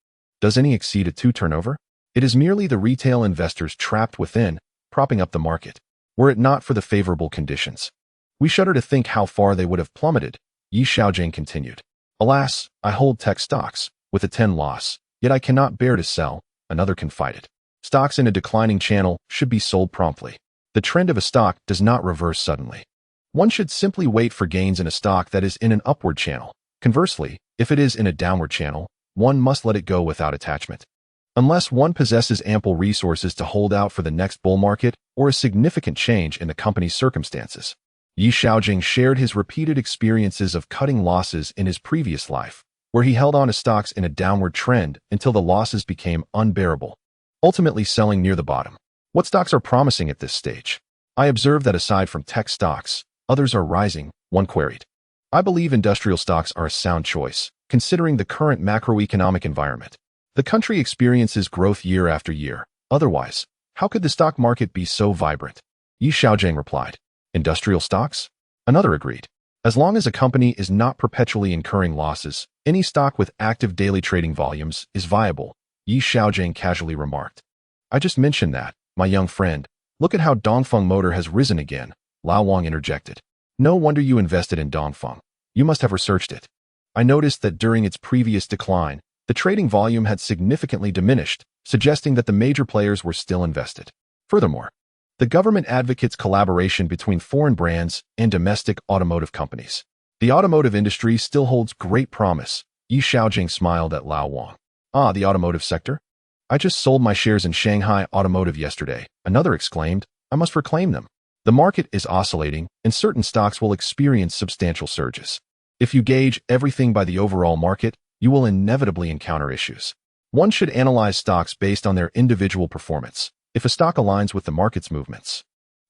Does any exceed a 2 turnover? It is merely the retail investors trapped within, propping up the market. Were it not for the favorable conditions, we shudder to think how far they would have plummeted, Xiaogang continued. Alas, I hold tech stocks, with a 10 loss, yet I cannot bear to sell, another confided. Stocks in a declining channel should be sold promptly. The trend of a stock does not reverse suddenly. One should simply wait for gains in a stock that is in an upward channel. Conversely, if it is in a downward channel, one must let it go without attachment. Unless one possesses ample resources to hold out for the next bull market or a significant change in the company's circumstances. Xiaogang shared his repeated experiences of cutting losses in his previous life, where he held on to stocks in a downward trend until the losses became unbearable, ultimately selling near the bottom. What stocks are promising at this stage? I observed that aside from tech stocks, others are rising, one queried. I believe industrial stocks are a sound choice, considering the current macroeconomic environment. The country experiences growth year after year. Otherwise, how could the stock market be so vibrant? Xiaogang replied. Industrial stocks? Another agreed. As long as a company is not perpetually incurring losses, any stock with active daily trading volumes is viable, Xiaogang casually remarked. I just mentioned that, my young friend. Look at how Dongfeng Motor has risen again, Xiaogang interjected. No wonder you invested in Dongfeng. You must have researched it. I noticed that during its previous decline, the trading volume had significantly diminished, suggesting that the major players were still invested. Furthermore, the government advocates collaboration between foreign brands and domestic automotive companies. The automotive industry still holds great promise, Xiaogang smiled at Xiaogang. Ah, the automotive sector? I just sold my shares in Shanghai Automotive yesterday, another exclaimed. I must reclaim them. The market is oscillating, and certain stocks will experience substantial surges. If you gauge everything by the overall market, you will inevitably encounter issues. One should analyze stocks based on their individual performance. If a stock aligns with the market's movements,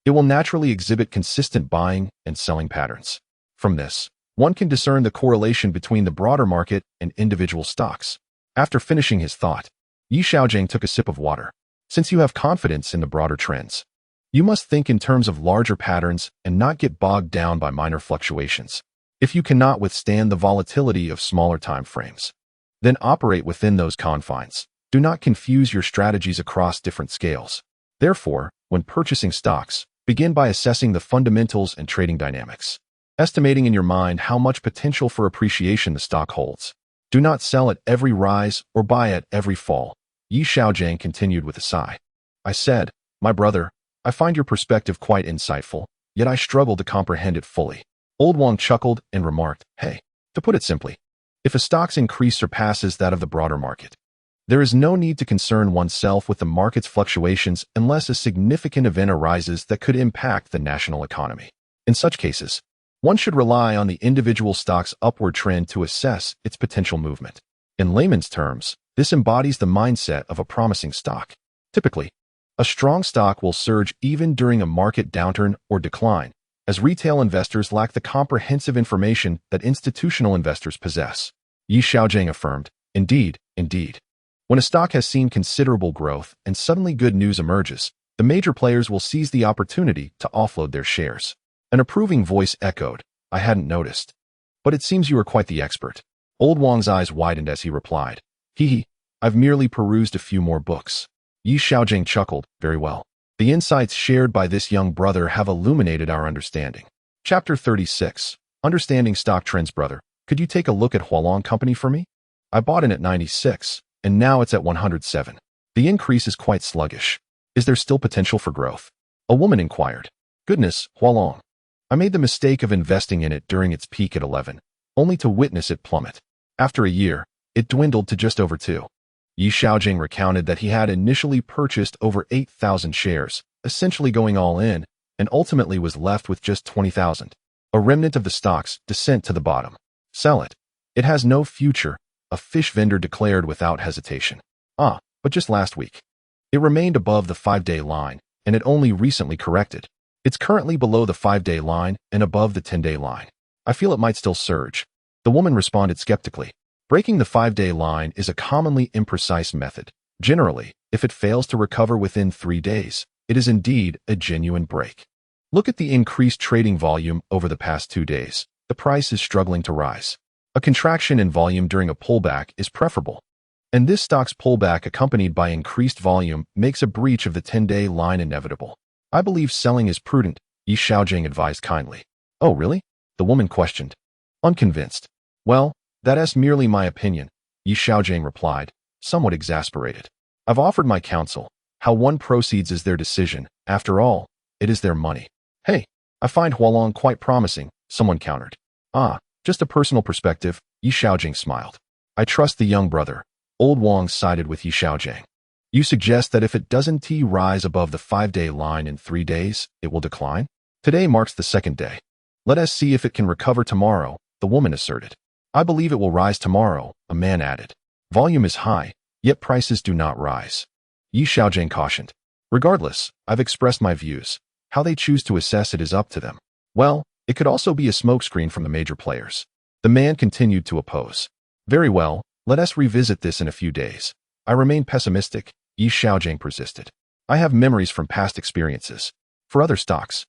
it will naturally exhibit consistent buying and selling patterns. From this, one can discern the correlation between the broader market and individual stocks. After finishing his thought, Xiaogang took a sip of water. Since you have confidence in the broader trends, you must think in terms of larger patterns and not get bogged down by minor fluctuations. If you cannot withstand the volatility of smaller time frames, then operate within those confines. Do not confuse your strategies across different scales. Therefore, when purchasing stocks, begin by assessing the fundamentals and trading dynamics, estimating in your mind how much potential for appreciation the stock holds. Do not sell at every rise or buy at every fall. Xiaogang continued with a sigh. I said, my brother, I find your perspective quite insightful, yet I struggle to comprehend it fully. Old Wang chuckled and remarked, hey, to put it simply, if a stock's increase surpasses that of the broader market, there is no need to concern oneself with the market's fluctuations unless a significant event arises that could impact the national economy. In such cases, one should rely on the individual stock's upward trend to assess its potential movement. In layman's terms, this embodies the mindset of a promising stock. Typically, a strong stock will surge even during a market downturn or decline, as retail investors lack the comprehensive information that institutional investors possess. Xiaogang affirmed, indeed. When a stock has seen considerable growth and suddenly good news emerges, the major players will seize the opportunity to offload their shares. An approving voice echoed, I hadn't noticed. But it seems you are quite the expert. Old Wang's eyes widened as he replied, I've merely perused a few more books. Xiaogang chuckled, very well. The insights shared by this young brother have illuminated our understanding. Chapter 36. Understanding Stock Trends. Brother, could you take a look at Hualong Company for me? I bought in at 96, and now it's at 107. The increase is quite sluggish. Is there still potential for growth? A woman inquired. Goodness, Hualong. I made the mistake of investing in it during its peak at 11, only to witness it plummet. After a year, it dwindled to just over 2. Xiaogang recounted that he had initially purchased over 8,000 shares, essentially going all in, and ultimately was left with just 20,000. A remnant of the stock's descent to the bottom. Sell it. It has no future, a fish vendor declared without hesitation. But just last week. It remained above the 5-day line, and it only recently corrected. It's currently below the 5-day line and above the 10-day line. I feel it might still surge. The woman responded skeptically. Breaking the 5-day line is a commonly imprecise method. Generally, if it fails to recover within 3 days, it is indeed a genuine break. Look at the increased trading volume over the past 2 days. The price is struggling to rise. A contraction in volume during a pullback is preferable. And this stock's pullback accompanied by increased volume makes a breach of the 10-day line inevitable. I believe selling is prudent, Xiaogang advised kindly. Oh, really? The woman questioned. Unconvinced. Well, that's merely my opinion, Xiaogang replied, somewhat exasperated. I've offered my counsel. How one proceeds is their decision. After all, it is their money. Hey, I find Hualong quite promising, someone countered. Just a personal perspective, Xiaogang smiled. I trust the young brother. Old Wang sided with Xiaogang. You suggest that if it doesn't rise above the 5-day line in 3 days, it will decline? Today marks the second day. Let us see if it can recover tomorrow, the woman asserted. I believe it will rise tomorrow, a man added. Volume is high, yet prices do not rise. Xiaogang cautioned. Regardless, I've expressed my views. How they choose to assess it is up to them. Well, it could also be a smokescreen from the major players. The man continued to oppose. Very well, let us revisit this in a few days. I remain pessimistic, Xiaogang persisted. I have memories from past experiences. For other stocks,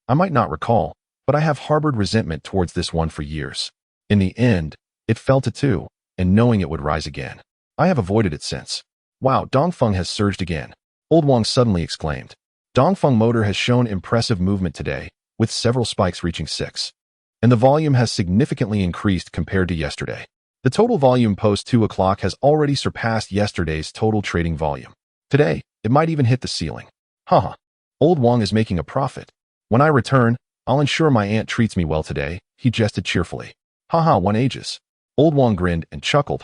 I might not recall, but I have harbored resentment towards this one for years. In the end, it fell to 2, and knowing it would rise again. I have avoided it since. Wow, Dongfeng has surged again. Old Wang suddenly exclaimed. Dongfeng Motor has shown impressive movement today, with several spikes reaching 6. And the volume has significantly increased compared to yesterday. The total volume post 2 o'clock has already surpassed yesterday's total trading volume. Today, it might even hit the ceiling. Haha. Old Wang is making a profit. When I return, I'll ensure my aunt treats me well today, he jested cheerfully. Haha, one ages. Old Wang grinned and chuckled.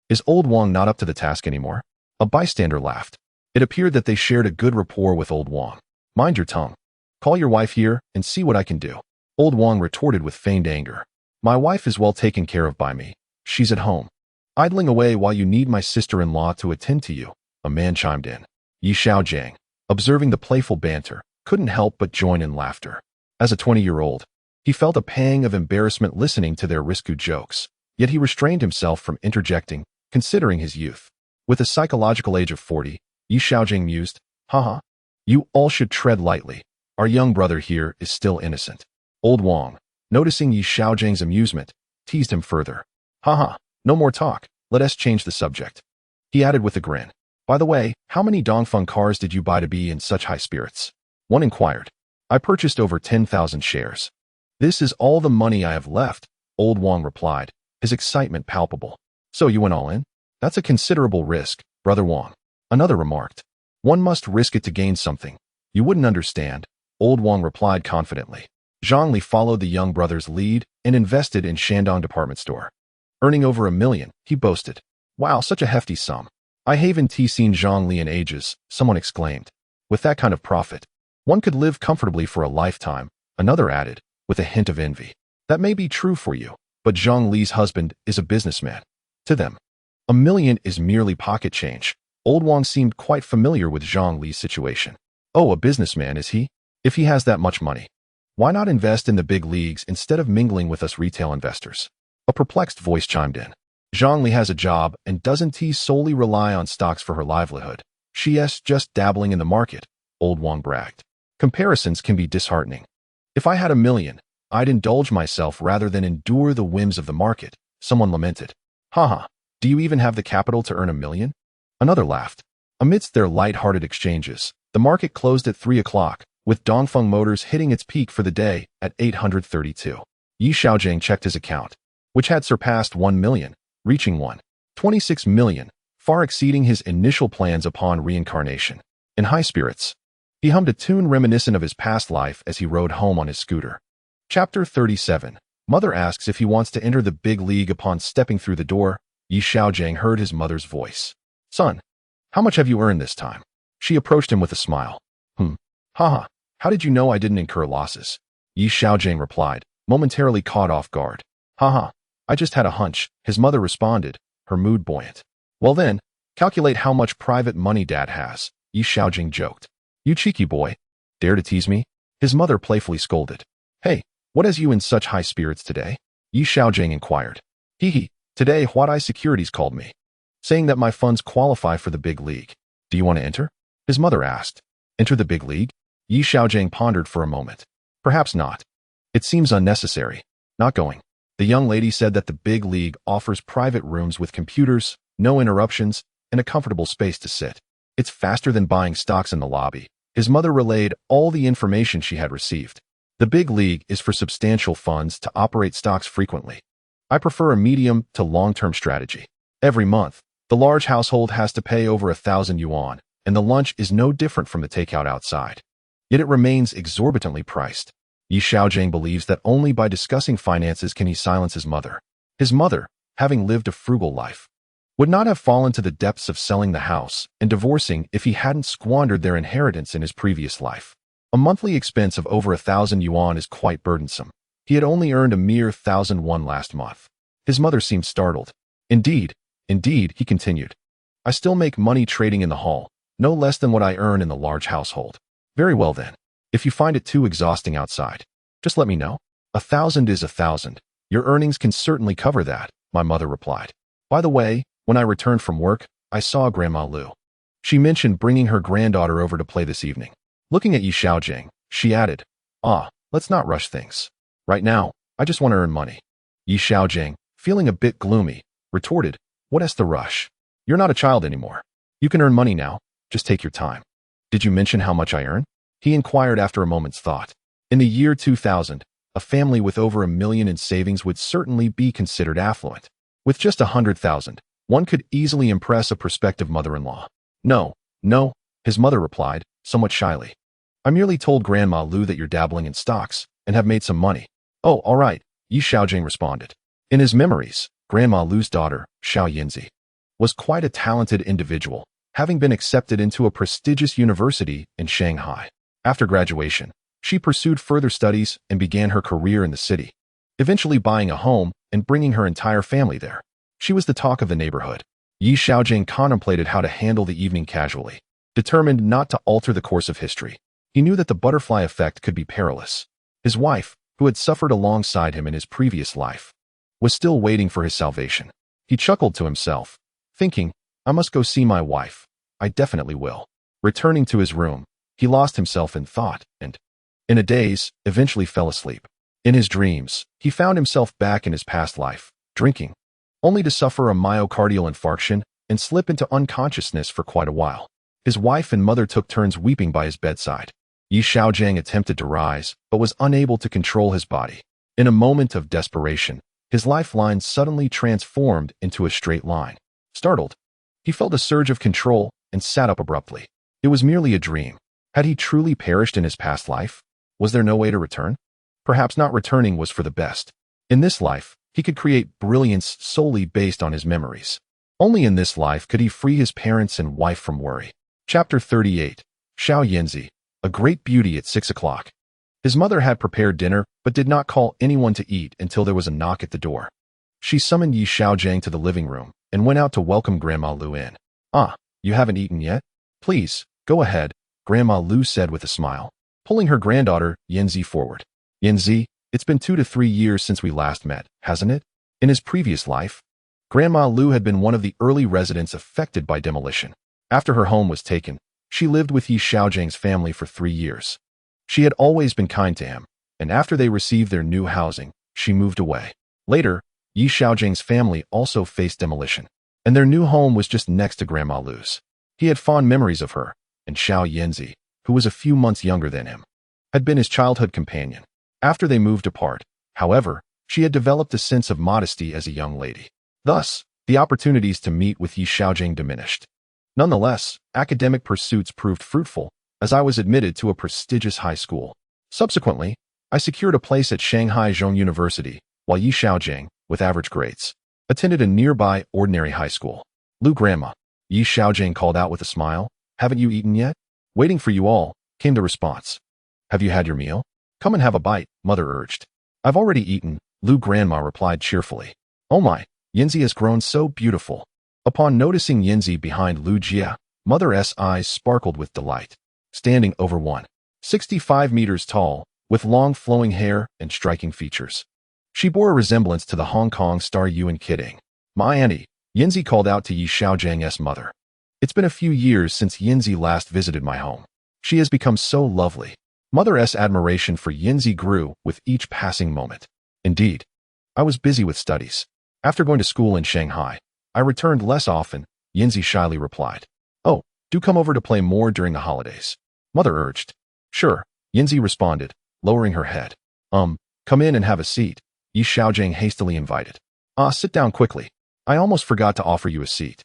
Is Old Wang not up to the task anymore? A bystander laughed. It appeared that they shared a good rapport with Old Wang. Mind your tongue. Call your wife here and see what I can do. Old Wang retorted with feigned anger. My wife is well taken care of by me. She's at home, idling away while you need my sister-in-law to attend to you, a man chimed in. Xiaogang, observing the playful banter, couldn't help but join in laughter. As a 20-year-old, he felt a pang of embarrassment listening to their risque jokes, yet he restrained himself from interjecting, considering his youth. With a psychological age of 40, Xiaogang mused, you all should tread lightly. Our young brother here is still innocent. Old Wang, noticing Xiaogang's amusement, teased him further. No more talk, let us change the subject. He added with a grin. By the way, how many Dongfeng cars did you buy to be in such high spirits? One inquired. I purchased over 10,000 shares. This is all the money I have left, Old Wang replied, his excitement palpable. So you went all in? That's a considerable risk, Brother Wang. Another remarked. One must risk it to gain something. You wouldn't understand, Old Wang replied confidently. Zhongli followed the young brother's lead and invested in Shandong department store. Earning over $1 million, he boasted. Wow, such a hefty sum. I haven't seen Zhongli in ages, someone exclaimed. With that kind of profit, one could live comfortably for a lifetime, another added, with a hint of envy. That may be true for you, but Zhang Li's husband is a businessman. To them, $1 million is merely pocket change. Old Wang seemed quite familiar with Zhang Li's situation. Oh, a businessman, is he? If he has that much money, why not invest in the big leagues instead of mingling with us retail investors? A perplexed voice chimed in. Zhang Li has a job and doesn't solely rely on stocks for her livelihood. She's just dabbling in the market, Old Wang bragged. Comparisons can be disheartening. If I had $1 million, I'd indulge myself rather than endure the whims of the market, someone lamented. Do you even have the capital to earn $1 million? Another laughed. Amidst their light-hearted exchanges, the market closed at 3 o'clock, with Dongfeng Motors hitting its peak for the day at 832. Xiaogang checked his account, which had surpassed 1 million, reaching 1.26 million, far exceeding his initial plans upon reincarnation. In high spirits, he hummed a tune reminiscent of his past life as he rode home on his scooter. Chapter 37. Mother asks if he wants to enter the big league upon stepping through the door. Xiaogang heard his mother's voice. Son, how much have you earned this time? She approached him with a smile. How did you know I didn't incur losses? Xiaogang replied, momentarily caught off guard. I just had a hunch, his mother responded, her mood buoyant. Well then, calculate how much private money Dad has, Xiaogang joked. You cheeky boy. Dare to tease me? His mother playfully scolded. Hey, what has you in such high spirits today? Xiaogang inquired. Today Huadai Securities called me, saying that my funds qualify for the big league. Do you want to enter? His mother asked. Enter the big league? Xiaogang pondered for a moment. Perhaps not. It seems unnecessary. Not going. The young lady said that the big league offers private rooms with computers, no interruptions, and a comfortable space to sit. It's faster than buying stocks in the lobby. His mother relayed all the information she had received. The big league is for substantial funds to operate stocks frequently. I prefer a medium to long-term strategy. Every month, the large household has to pay over 1,000 yuan, and the lunch is no different from the takeout outside. Yet it remains exorbitantly priced. Xiaogang believes that only by discussing finances can he silence his mother. His mother, having lived a frugal life, would not have fallen to the depths of selling the house and divorcing if he hadn't squandered their inheritance in his previous life. A monthly expense of over 1,000 yuan is quite burdensome. He had only earned a mere 1,001 last month. His mother seemed startled. Indeed, he continued. I still make money trading in the hall, no less than what I earn in the large household. Very well then. If you find it too exhausting outside, just let me know. 1,000 is 1,000. Your earnings can certainly cover that, my mother replied. By the way, when I returned from work, I saw Grandma Lu. She mentioned bringing her granddaughter over to play this evening. Looking at Xiaogang, she added, let's not rush things. Right now, I just want to earn money. Xiaogang, feeling a bit gloomy, retorted, what's the rush? You're not a child anymore. You can earn money now, just take your time. Did you mention how much I earn? He inquired after a moment's thought. In the year 2000, a family with over 1 million in savings would certainly be considered affluent. With just 100,000, one could easily impress a prospective mother-in-law. No, his mother replied, somewhat shyly. I merely told Grandma Lu that you're dabbling in stocks and have made some money. Oh, all right, Xiaogang responded. In his memories, Grandma Lu's daughter, Xiao Yinzi, was quite a talented individual, having been accepted into a prestigious university in Shanghai. After graduation, she pursued further studies and began her career in the city, eventually buying a home and bringing her entire family there. She was the talk of the neighborhood. Xiaogang contemplated how to handle the evening casually, determined not to alter the course of history. He knew that the butterfly effect could be perilous. His wife, who had suffered alongside him in his previous life, was still waiting for his salvation. He chuckled to himself, thinking, I must go see my wife. I definitely will. Returning to his room, he lost himself in thought and, in a daze, eventually fell asleep. In his dreams, he found himself back in his past life, drinking, only to suffer a myocardial infarction and slip into unconsciousness for quite a while. His wife and mother took turns weeping by his bedside. Xiaogang attempted to rise, but was unable to control his body. In a moment of desperation, his lifeline suddenly transformed into a straight line. Startled, he felt a surge of control and sat up abruptly. It was merely a dream. Had he truly perished in his past life? Was there no way to return? Perhaps not returning was for the best. In this life, he could create brilliance solely based on his memories. Only in this life could he free his parents and wife from worry. Chapter 38. Xiao Yinzi, a great beauty at 6 o'clock. His mother had prepared dinner, but did not call anyone to eat until there was a knock at the door. She summoned Xiaogang to the living room and went out to welcome Grandma Lu in. You haven't eaten yet? Please, go ahead, Grandma Lu said with a smile, pulling her granddaughter, Yinzi, forward. Yinzi, it's been 2 to 3 years since we last met, hasn't it? In his previous life, Grandma Lu had been one of the early residents affected by demolition. After her home was taken, she lived with Xiaogang's family for 3 years. She had always been kind to him, and after they received their new housing, she moved away. Later, Xiaogangs family also faced demolition, and their new home was just next to Grandma Lu's. He had fond memories of her, and Xiao Yinzi, who was a few months younger than him, had been his childhood companion. After they moved apart, however, she had developed a sense of modesty as a young lady. Thus, the opportunities to meet with Xiaogang diminished. Nonetheless, academic pursuits proved fruitful, as I was admitted to a prestigious high school. Subsequently, I secured a place at Shanghai Zhong University, while Xiaogang, with average grades, attended a nearby ordinary high school. Lu Grandma, Xiaogang called out with a smile, haven't you eaten yet? Waiting for you all, came the response. Have you had your meal? Come and have a bite, Mother urged. I've already eaten, Lu Grandma replied cheerfully. Oh my, Yinzi has grown so beautiful. Upon noticing Yinzi behind Lu Jia, Mother's eyes sparkled with delight. Standing over 165 meters tall, with long flowing hair and striking features, she bore a resemblance to the Hong Kong star Yuan Kidding. My auntie, Yinzi called out to Xiaogangs mother. It's been a few years since Yinzi last visited my home. She has become so lovely. Mother's admiration for Yinzi grew with each passing moment. Indeed, I was busy with studies. After going to school in Shanghai, I returned less often, Yinzi shyly replied. Oh, do come over to play more during the holidays, Mother urged. Sure, Yinzi responded, lowering her head. Come in and have a seat, Xiaogang hastily invited. Sit down quickly. I almost forgot to offer you a seat,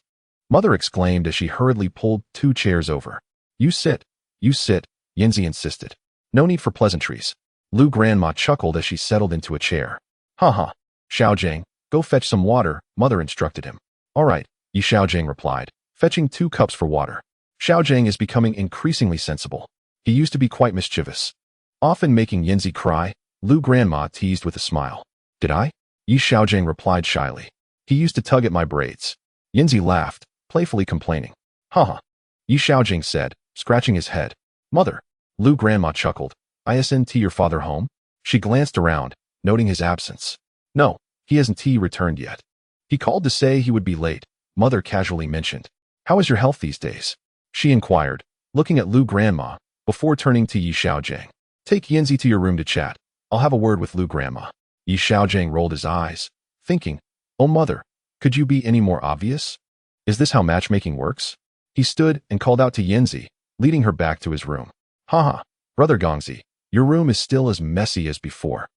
Mother exclaimed as she hurriedly pulled 2 chairs over. You sit, Yinzi insisted. No need for pleasantries. Lu Grandma chuckled as she settled into a chair. Xiaogang, go fetch some water, Mother instructed him. All right, Yi Xiaogang replied, fetching 2 cups for water. Xiaogang is becoming increasingly sensible. He used to be quite mischievous, often making Yanzi cry. Lu Grandma teased with a smile. Did I? Yi Xiaogang replied shyly. He used to tug at my braids. Yanzi laughed, playfully complaining. Haha. Yi Xiaogang said, scratching his head. Mother. Lu Grandma chuckled. Isn't your father home? She glanced around, noting his absence. No, he hasn't returned yet. He called to say he would be late, Mother casually mentioned. How is your health these days? She inquired, looking at Lu Grandma, before turning to Yi Xiaogang. Take Yanzi to your room to chat. I'll have a word with Lu Grandma. Yi Xiaogang rolled his eyes, thinking, Oh mother, could you be any more obvious? Is this how matchmaking works? He stood and called out to Yanzi, leading her back to his room. Haha, Brother Gongzi, your room is still as messy as before.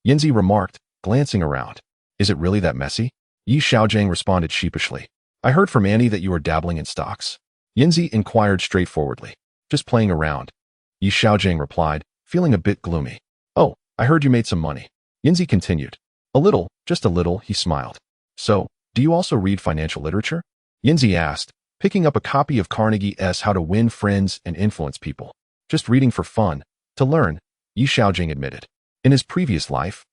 Yanzi remarked, glancing around. Is it really that messy? Yi Xiaogang responded sheepishly. I heard from Annie that you are dabbling in stocks. Yanzi inquired straightforwardly. Just playing around. Yi Xiaogang replied, feeling a bit gloomy. Oh, I heard you made some money. Yanzi continued. A little, just a little, he smiled. So, do you also read financial literature? Yanzi asked, picking up a copy of Carnegie's How to Win Friends and Influence People. Just reading for fun, to learn, Yi Xiaogang admitted. In his previous life,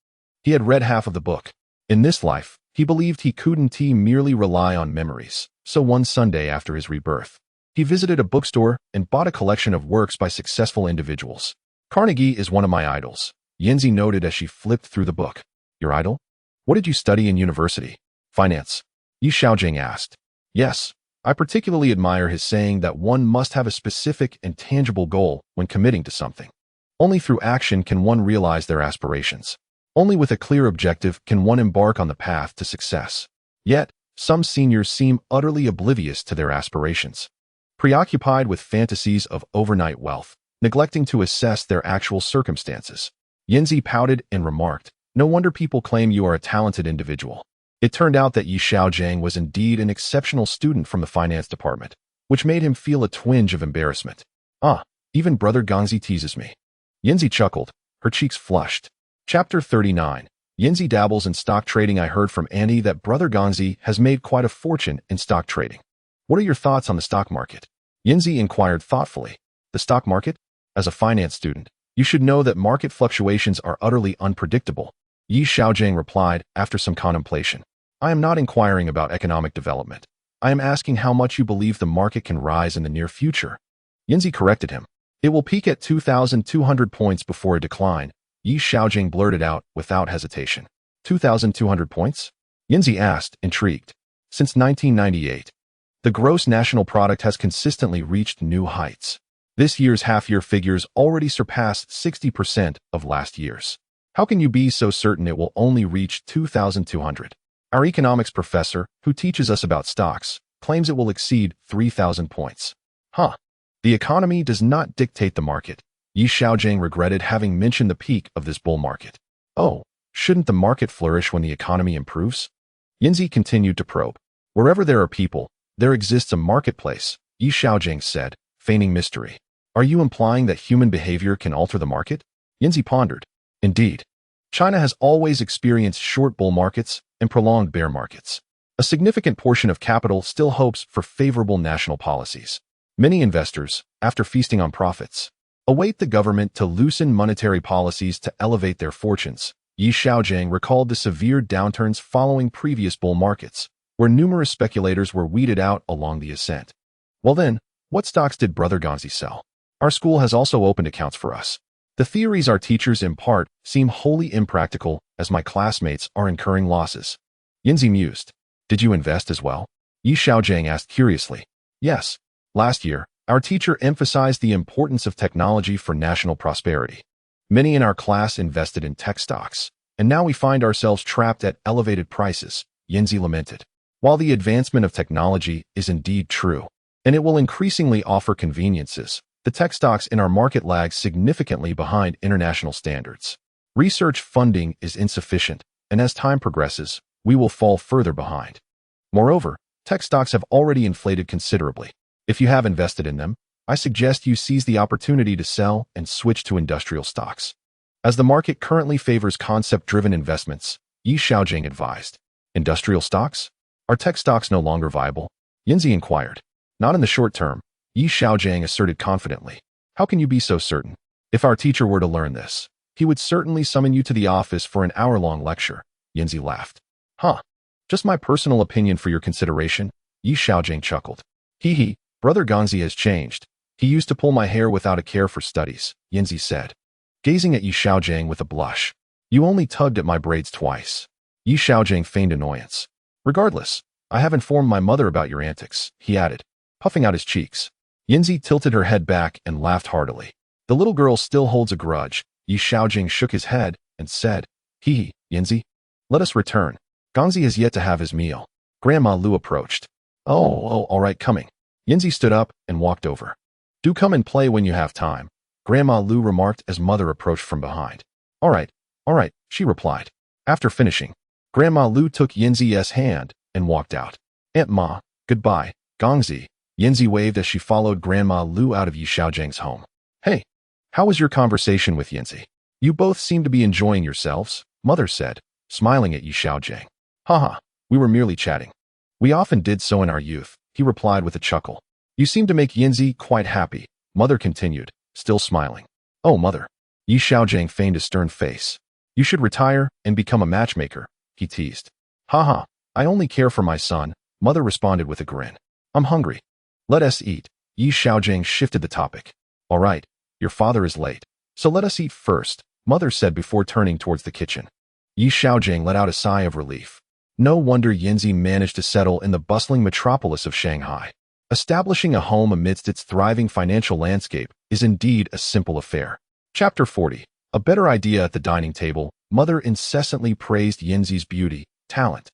he had read half of the book. In this life, he believed he couldn't merely rely on memories, so one Sunday after his rebirth, he visited a bookstore and bought a collection of works by successful individuals. Carnegie is one of my idols, Yanzi noted as she flipped through the book. Your idol? What did you study in university? Finance. Yi Xiaogang asked. Yes, I particularly admire his saying that one must have a specific and tangible goal when committing to something. Only through action can one realize their aspirations. Only with a clear objective can one embark on the path to success. Yet, some seniors seem utterly oblivious to their aspirations, preoccupied with fantasies of overnight wealth, neglecting to assess their actual circumstances. Yanzi pouted and remarked, no wonder people claim you are a talented individual. It turned out that Yi Xiaogang was indeed an exceptional student from the finance department, which made him feel a twinge of embarrassment. Even Brother Gongzi teases me. Yanzi chuckled, her cheeks flushed. Chapter 39. Yanzi dabbles in stock trading. I heard from Annie that Brother Gongzi has made quite a fortune in stock trading. What are your thoughts on the stock market? Yanzi inquired thoughtfully. The stock market? As a finance student, you should know that market fluctuations are utterly unpredictable. Yi Xiaogang replied after some contemplation. I am not inquiring about economic development. I am asking how much you believe the market can rise in the near future. Yanzi corrected him. It will peak at 2,200 points before a decline. Yi Xiaogang blurted out without hesitation. 2,200 points? Yanzi asked, intrigued. Since 1998, the gross national product has consistently reached new heights. This year's half-year figures already surpassed 60% of last year's. How can you be so certain it will only reach 2,200? Our economics professor, who teaches us about stocks, claims it will exceed 3,000 points. The economy does not dictate the market. Yi Xiaogang regretted having mentioned the peak of this bull market. Oh, shouldn't the market flourish when the economy improves? Yanzi continued to probe. Wherever there are people, there exists a marketplace, Yi Xiaogang said, feigning mystery. Are you implying that human behavior can alter the market? Yanzi pondered. Indeed. China has always experienced short bull markets and prolonged bear markets. A significant portion of capital still hopes for favorable national policies. Many investors, after feasting on profits, await the government to loosen monetary policies to elevate their fortunes. Yi Xiaogang recalled the severe downturns following previous bull markets, where numerous speculators were weeded out along the ascent. Well then, what stocks did Brother Gongzi sell? Our school has also opened accounts for us. The theories our teachers impart seem wholly impractical as my classmates are incurring losses. Yanzi mused. Did you invest as well? Yi Xiaogang asked curiously. Yes. Last year, our teacher emphasized the importance of technology for national prosperity. Many in our class invested in tech stocks, and now we find ourselves trapped at elevated prices, Yanzi lamented. While the advancement of technology is indeed true, and it will increasingly offer conveniences, the tech stocks in our market lag significantly behind international standards. Research funding is insufficient, and as time progresses, we will fall further behind. Moreover, tech stocks have already inflated considerably. If you have invested in them, I suggest you seize the opportunity to sell and switch to industrial stocks. As the market currently favors concept-driven investments, Yi Xiaogang advised. Industrial stocks? Are tech stocks no longer viable? Yinzi inquired. Not in the short term, Xiaogang asserted confidently. How can you be so certain? If our teacher were to learn this, he would certainly summon you to the office for an hour-long lecture. Yinzi laughed. Huh. Just my personal opinion for your consideration, Xiaogang chuckled. Hee, Brother Gongzi has changed. He used to pull my hair without a care for studies, Yinzi said, gazing at Xiaogang with a blush. You only tugged at my braids twice. Xiaogang feigned annoyance. Regardless, I have informed my mother about your antics, he added, puffing out his cheeks. Yinzi tilted her head back and laughed heartily. The little girl still holds a grudge. Xiaogang shook his head and said, Hee, Yinzi, let us return. Gongzi has yet to have his meal. Grandma Lu approached. Oh, all right, coming. Yinzi stood up and walked over. Do come and play when you have time, Grandma Lu remarked as mother approached from behind. All right, she replied. After finishing, Grandma Lu took Yinzi's hand and walked out. Aunt Ma, goodbye, Gongzi. Yinzi waved as she followed Grandma Lu out of Xiaogang's home. Hey, how was your conversation with Yinzi? You both seem to be enjoying yourselves, Mother said, smiling at Xiaogang. Haha, we were merely chatting. We often did so in our youth, he replied with a chuckle. You seem to make Yinzi quite happy, Mother continued, still smiling. Oh, Mother. Xiaogang feigned a stern face. You should retire and become a matchmaker, he teased. Haha, I only care for my son, Mother responded with a grin. I'm hungry. Let us eat. Xiaogang shifted the topic. All right, your father is late, so let us eat first, Mother said before turning towards the kitchen. Xiaogang let out a sigh of relief. No wonder Yinzi managed to settle in the bustling metropolis of Shanghai. Establishing a home amidst its thriving financial landscape is indeed a simple affair. Chapter 40. A better idea at the dining table, Mother incessantly praised Yinzi's beauty, talent,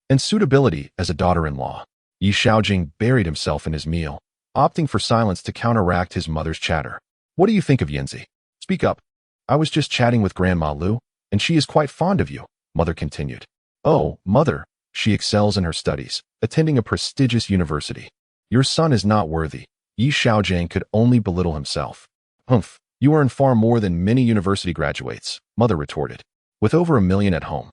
and suitability as a daughter-in-law. Xiaogang buried himself in his meal, opting for silence to counteract his mother's chatter. What do you think of Yinzi? Speak up. I was just chatting with Grandma Lu, and she is quite fond of you, Mother continued. Oh, Mother, she excels in her studies, attending a prestigious university. Your son is not worthy. Xiaogang could only belittle himself. Humph, you earn far more than many university graduates, Mother retorted. With over $1 million at home.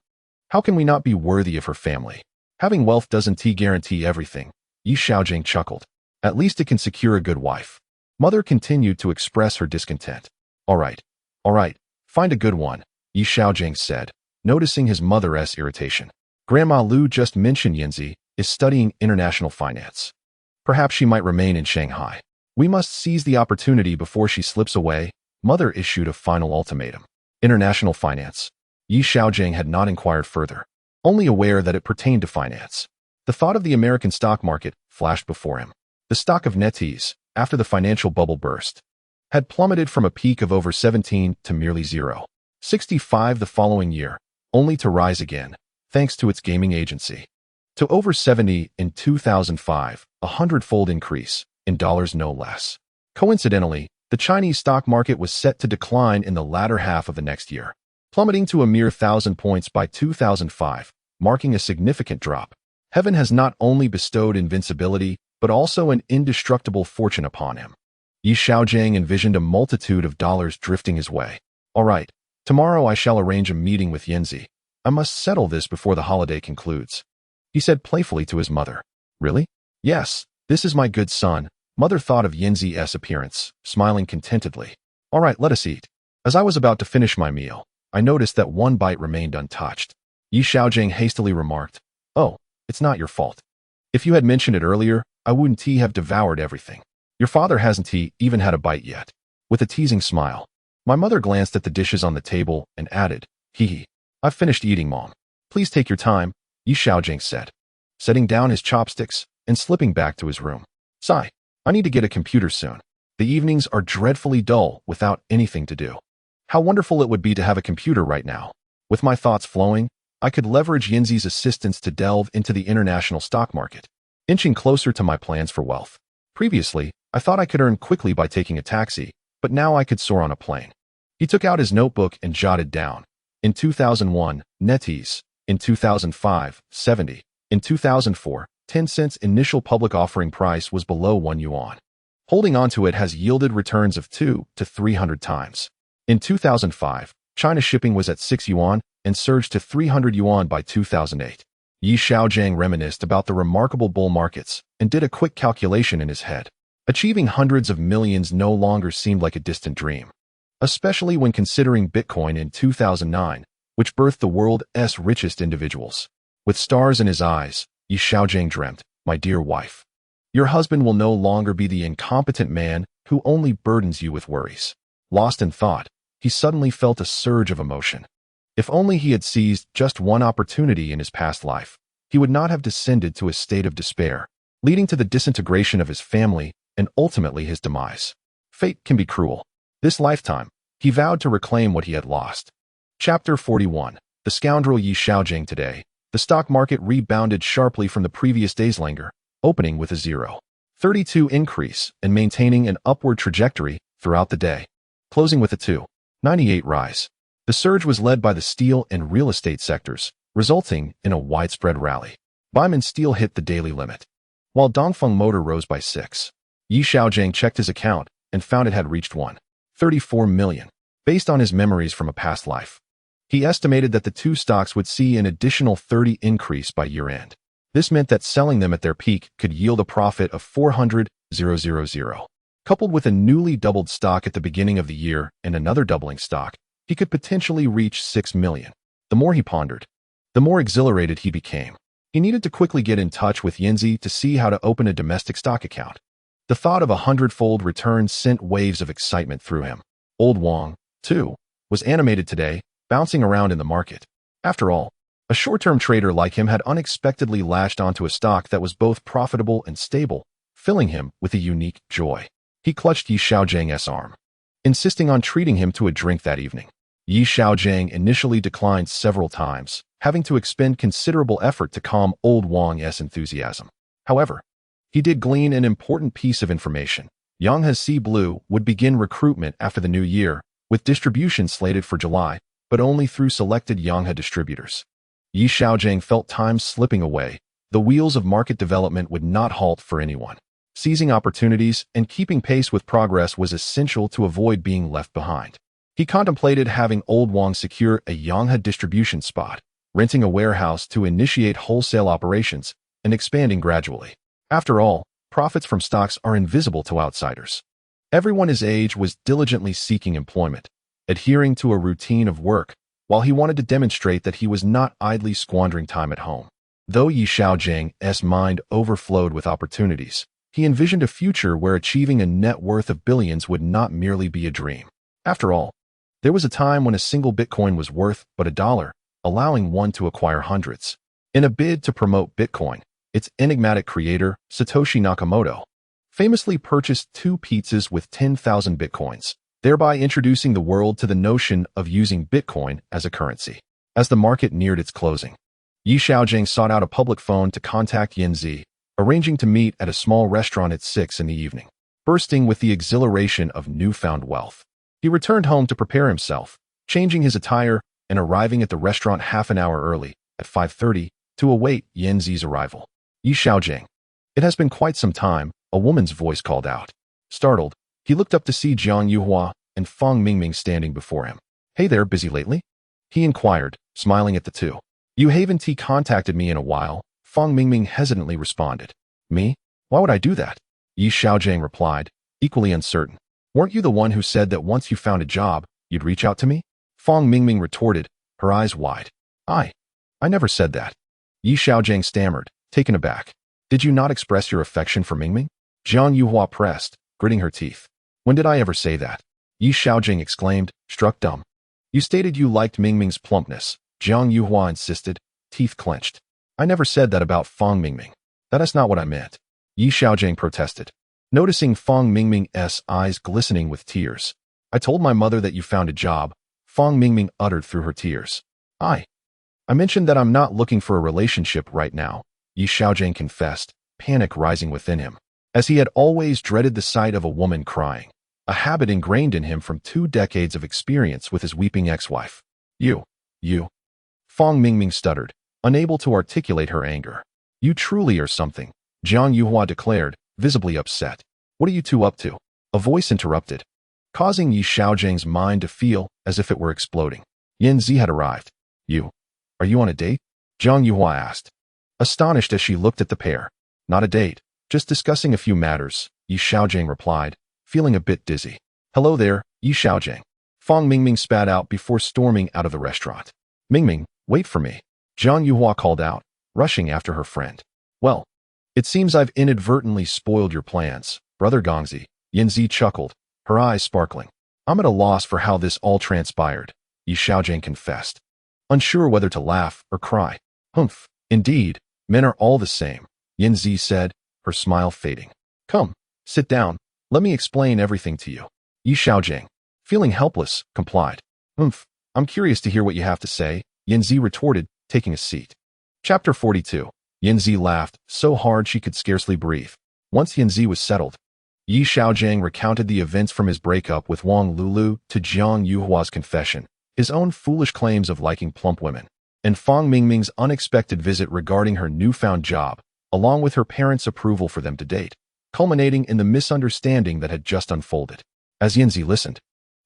How can we not be worthy of her family? Having wealth doesn't guarantee everything, Xiaogang chuckled. At least it can secure a good wife. Mother continued to express her discontent. All right, find a good one, Xiaogang said, noticing his mother's irritation. Grandma Lu just mentioned Yinzi is studying international finance. Perhaps she might remain in Shanghai. We must seize the opportunity before she slips away, Mother issued a final ultimatum. International finance. Xiaogang had not inquired further, only aware that it pertained to finance. The thought of the American stock market flashed before him. The stock of NetEase, after the financial bubble burst, had plummeted from a peak of over 17 to merely 0.65 the following year, only to rise again, thanks to its gaming agency, to over 70 in 2005, a 100-fold increase, in dollars no less. Coincidentally, the Chinese stock market was set to decline in the latter half of the next year, plummeting to a mere 1,000 points by 2005, marking a significant drop. Heaven has not only bestowed invincibility, but also an indestructible fortune upon him. Xiaogang envisioned a multitude of dollars drifting his way. All right, tomorrow I shall arrange a meeting with Yinzi. I must settle this before the holiday concludes, he said playfully to his mother. Really? Yes, this is my good son, Mother thought of Yinzi's appearance, smiling contentedly. All right, let us eat. As I was about to finish my meal, I noticed that one bite remained untouched. Xiaogang hastily remarked, Oh, it's not your fault. If you had mentioned it earlier, I wouldn't have devoured everything. Your father hasn't even had a bite yet. With a teasing smile, my mother glanced at the dishes on the table and added, I've finished eating, Mom. Please take your time, Xiaogang said, setting down his chopsticks and slipping back to his room. Sigh, I need to get a computer soon. The evenings are dreadfully dull without anything to do. How wonderful it would be to have a computer right now. With my thoughts flowing, I could leverage Yinzi's assistance to delve into the international stock market, inching closer to my plans for wealth. Previously, I thought I could earn quickly by taking a taxi, but now I could soar on a plane. He took out his notebook and jotted down. In 2001, NetEase. In 2005, 70. In 2004, 10 cents initial public offering price was below 1 yuan. Holding onto it has yielded returns of 200 to 300 times. In 2005, China shipping was at 6 yuan and surged to 300 yuan by 2008. Yi Xiaogang reminisced about the remarkable bull markets and did a quick calculation in his head. Achieving hundreds of millions no longer seemed like a distant dream, especially when considering Bitcoin in 2009, which birthed the world's richest individuals. With stars in his eyes, Yi Xiaogang dreamt, "My dear wife, your husband will no longer be the incompetent man who only burdens you with worries." Lost in thought, he suddenly felt a surge of emotion. If only he had seized just one opportunity in his past life, he would not have descended to a state of despair, leading to the disintegration of his family and ultimately his demise. Fate can be cruel. This lifetime, he vowed to reclaim what he had lost. Chapter 41. The scoundrel Yi Xiaogang. Today, the stock market rebounded sharply from the previous day's languor, opening with a 0.32 increase and maintaining an upward trajectory throughout the day, closing with a 2.98 rise. The surge was led by the steel and real estate sectors, resulting in a widespread rally. Baiman Steel hit the daily limit, while Dongfeng Motor rose by 6. Yi Xiaogang checked his account and found it had reached 1.34 million. Based on his memories from a past life, he estimated that the two stocks would see an additional 30 increase by year-end. This meant that selling them at their peak could yield a profit of 400,000. Coupled with a newly doubled stock at the beginning of the year and another doubling stock, he could potentially reach 6 million. The more he pondered, the more exhilarated he became. He needed to quickly get in touch with Yanzi to see how to open a domestic stock account. The thought of a 100-fold return sent waves of excitement through him. Old Wang, too, was animated today, bouncing around in the market. After all, a short-term trader like him had unexpectedly latched onto a stock that was both profitable and stable, filling him with a unique joy. He clutched Yi Xiaogang's arm, insisting on treating him to a drink that evening. Yi Xiaogang initially declined several times, having to expend considerable effort to calm old Wang's enthusiasm. However, he did glean an important piece of information. Yanghe Sea Blue would begin recruitment after the new year, with distribution slated for July, but only through selected Yanghe distributors. Yi Xiaogang felt time slipping away. The wheels of market development would not halt for anyone. Seizing opportunities and keeping pace with progress was essential to avoid being left behind. He contemplated having old Wang secure a Yanghe distribution spot, renting a warehouse to initiate wholesale operations, and expanding gradually. After all, profits from stocks are invisible to outsiders. Everyone his age was diligently seeking employment, adhering to a routine of work, while he wanted to demonstrate that he was not idly squandering time at home. Though Yi Xiaogan's mind overflowed with opportunities, he envisioned a future where achieving a net worth of billions would not merely be a dream. After all, there was a time when a single Bitcoin was worth but $1, allowing one to acquire hundreds. In a bid to promote Bitcoin, its enigmatic creator, Satoshi Nakamoto, famously purchased 2 pizzas with 10,000 Bitcoins, thereby introducing the world to the notion of using Bitcoin as a currency. As the market neared its closing, Yi Xiaogang sought out a public phone to contact Yanzi, arranging to meet at a small restaurant at 6 in the evening. Bursting with the exhilaration of newfound wealth, he returned home to prepare himself, changing his attire and arriving at the restaurant half an hour early, at 5:30, to await Yanzi's arrival. Yi Xiaogang. It has been quite some time, a woman's voice called out. Startled, he looked up to see Jiang Yuhua and Fang Mingming standing before him. "Hey there, busy lately?" he inquired, smiling at the two. "You haven't contacted me in a while," Fang Mingming hesitantly responded. "Me? Why would I do that?" Yi Xiaogang replied, equally uncertain. "Weren't you the one who said that once you found a job, you'd reach out to me?" Fang Mingming retorted, her eyes wide. I never said that." Yi Xiaogang stammered, taken aback. "Did you not express your affection for Mingming?" Jiang Yuhua pressed, gritting her teeth. "When did I ever say that?" Yi Xiaogang exclaimed, struck dumb. "You stated you liked Mingming's plumpness," Jiang Yuhua insisted, teeth clenched. "I never said that about Fang Mingming. That is not what I meant," Yi Xiaogang protested, noticing Fang Mingming's eyes glistening with tears. "I told my mother that you found a job," Fang Mingming uttered through her tears. I mentioned that I'm not looking for a relationship right now," Yi Xiaogang confessed, panic rising within him, as he had always dreaded the sight of a woman crying, a habit ingrained in him from 2 decades of experience with his weeping ex-wife. You, Fang Mingming stuttered, unable to articulate her anger. "You truly are something," Jiang Yuhua declared, visibly upset. "What are you two up to?" A voice interrupted, causing Yi Xiaogang's mind to feel as if it were exploding. Yanzi had arrived. Are you on a date?" Jiang Yuhua asked. astonished as she looked at the pair. Not a date, just discussing a few matters, Xiaogang replied, feeling a bit dizzy. Hello there, Xiaogang. Fang Mingming spat out before storming out of the restaurant. Mingming, wait for me. Zhang Yuhua called out, rushing after her friend. Well, it seems I've inadvertently spoiled your plans, Brother Gongzi. Yanzi chuckled, her eyes sparkling. I'm at a loss for how this all transpired, Xiaogang confessed, unsure whether to laugh or cry. Humph, indeed, men are all the same, Yanzi said, her smile fading. Come, sit down, let me explain everything to you. Xiaogang, feeling helpless, complied. Humph, I'm curious to hear what you have to say, Yanzi retorted, taking a seat. Chapter 42. Yanzi laughed so hard she could scarcely breathe. Once Yanzi was settled, Xiaogang recounted the events from his breakup with Wang Lulu to Zhang Yuhua's confession, his own foolish claims of liking plump women, and Fang Mingming's unexpected visit regarding her newfound job, along with her parents' approval for them to date, culminating in the misunderstanding that had just unfolded. As Yanzi listened,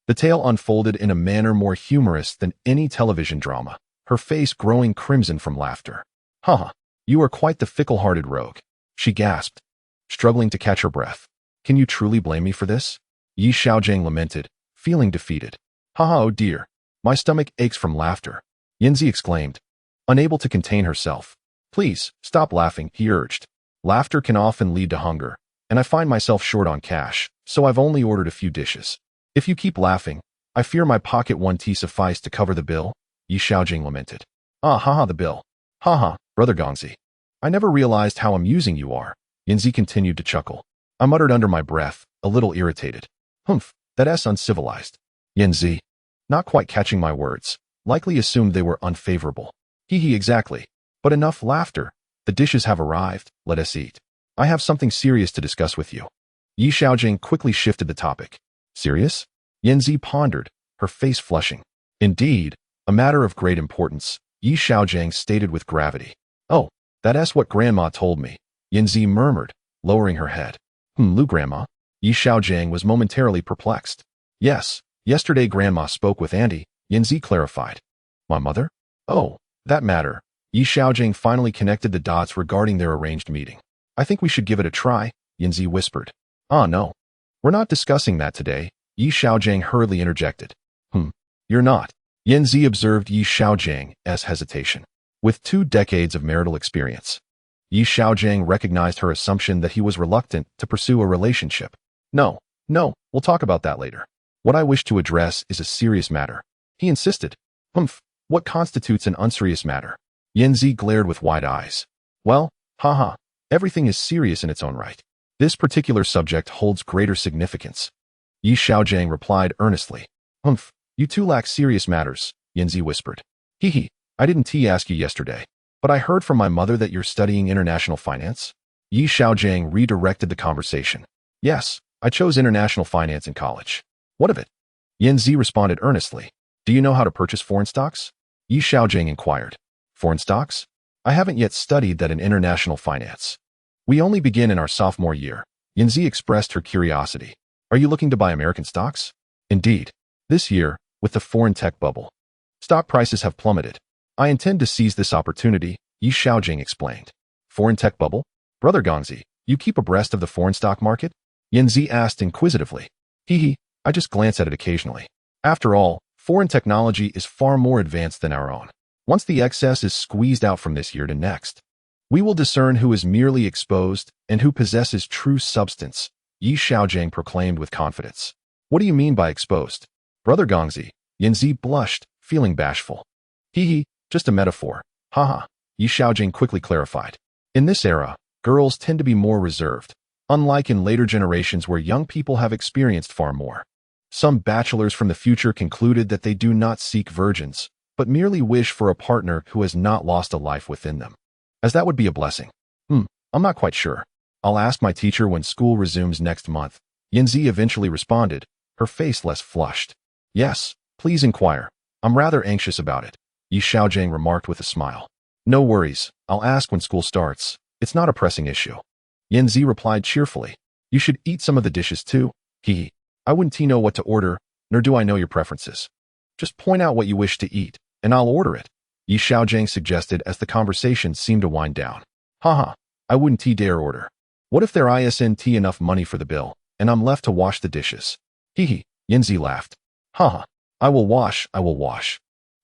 the tale unfolded in a manner more humorous than any television drama, her face growing crimson from laughter. Haha, you are quite the fickle-hearted rogue, she gasped, struggling to catch her breath. Can you truly blame me for this? Xiaogang lamented, feeling defeated. Haha, oh dear, my stomach aches from laughter, Yanzi exclaimed, unable to contain herself. Please, stop laughing, he urged. Laughter can often lead to hunger, and I find myself short on cash, so I've only ordered a few dishes. If you keep laughing, I fear my pocket won't suffice to cover the bill, Xiaogang lamented. Ah, haha, the bill. Haha, Brother Gongzi. I never realized how amusing you are, Yanzi continued to chuckle. I muttered under my breath, a little irritated. Humph, that's uncivilized. Yanzi, not quite catching my words, likely assumed they were unfavorable. Hee exactly. But enough laughter. The dishes have arrived, let us eat. I have something serious to discuss with you. Xiaogang quickly shifted the topic. Serious? Yanzi pondered, her face flushing. Indeed, a matter of great importance, Xiaogang stated with gravity. Oh, that's what Grandma told me, Yanzi murmured, lowering her head. Lu Grandma? Xiaogang was momentarily perplexed. Yes, yesterday Grandma spoke with Auntie, Yanzi clarified. My mother? Oh, that matter. Xiaogang finally connected the dots regarding their arranged meeting. I think we should give it a try, Yanzi whispered. Ah, no. We're not discussing that today, Xiaogang hurriedly interjected. You're not. Yanzi observed Xiaogan's hesitation. With 2 decades of marital experience, Xiaogang recognized her assumption that he was reluctant to pursue a relationship. No, we'll talk about that later. What I wish to address is a serious matter. He insisted. What constitutes an unserious matter? Yanzi glared with wide eyes. Well, haha, everything is serious in its own right. This particular subject holds greater significance. Xiaogang replied earnestly. You two lack serious matters, Yanzi whispered. I didn't ask you yesterday, but I heard from my mother that you're studying international finance. Xiaogang redirected the conversation. Yes, I chose international finance in college. What of it? Yanzi responded earnestly. Do you know how to purchase foreign stocks? Xiaogang inquired. Foreign stocks? I haven't yet studied that in international finance. We only begin in our sophomore year. Yanzi expressed her curiosity. Are you looking to buy American stocks? Indeed. This year, with the foreign tech bubble, stock prices have plummeted. I intend to seize this opportunity, Xiaogang explained. Foreign tech bubble? Brother Gongzi, you keep abreast of the foreign stock market? Yanzi asked inquisitively. I just glance at it occasionally. After all, foreign technology is far more advanced than our own. Once the excess is squeezed out from this year to next, we will discern who is merely exposed and who possesses true substance, Xiaogang proclaimed with confidence. What do you mean by exposed? Brother Gongzi, Yanzi blushed, feeling bashful. Just a metaphor. Haha, Xiaogang quickly clarified. In this era, girls tend to be more reserved, unlike in later generations where young people have experienced far more. Some bachelors from the future concluded that they do not seek virgins, but merely wish for a partner who has not lost a life within them. As that would be a blessing. I'm not quite sure. I'll ask my teacher when school resumes next month, Yanzi eventually responded, her face less flushed. Yes, please inquire. I'm rather anxious about it, Xiaogang remarked with a smile. No worries, I'll ask when school starts. It's not a pressing issue. Yanzi replied cheerfully. You should eat some of the dishes too. I wouldn't know what to order, nor do I know your preferences. Just point out what you wish to eat, and I'll order it, Yi Xiaogang suggested as the conversation seemed to wind down. Haha, I wouldn't dare order. What if there isn't enough money for the bill, and I'm left to wash the dishes? Hee, Yanzi laughed. Haha, I will wash,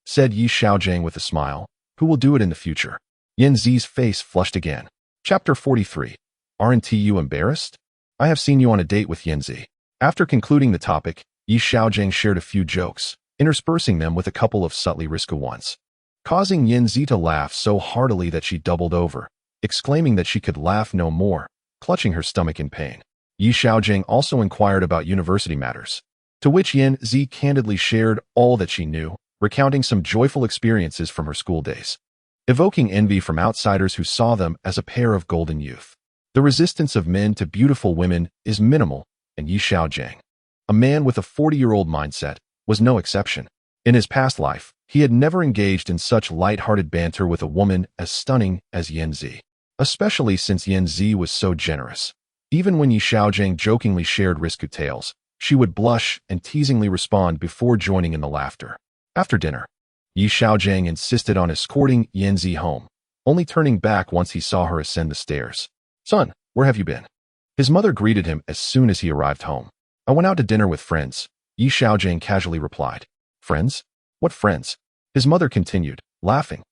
said Yi Xiaogang with a smile. Who will do it in the future? Yanzi's face flushed again. Chapter 43. Aren't you embarrassed? I have seen you on a date with Yanzi. After concluding the topic, Yi Xiaogang shared a few jokes, interspersing them with a couple of subtly risky ones, causing Yanzi to laugh so heartily that she doubled over, exclaiming that she could laugh no more, clutching her stomach in pain. Yi Xiaogang also inquired about university matters, to which Yanzi candidly shared all that she knew, recounting some joyful experiences from her school days, evoking envy from outsiders who saw them as a pair of golden youth. The resistance of men to beautiful women is minimal, and Yi Xiaogang, a man with a 40-year-old mindset, was no exception. In his past life, he had never engaged in such light-hearted banter with a woman as stunning as Yanzi, especially since Yanzi was so generous. Even when Yi Xiaogang jokingly shared risky tales, she would blush and teasingly respond before joining in the laughter. After dinner, Yi Xiaogang insisted on escorting Yanzi home, only turning back once he saw her ascend the stairs. Son, where have you been? His mother greeted him as soon as he arrived home. I went out to dinner with friends, Yi Xiaogang casually replied. Friends? What friends? His mother continued, laughing.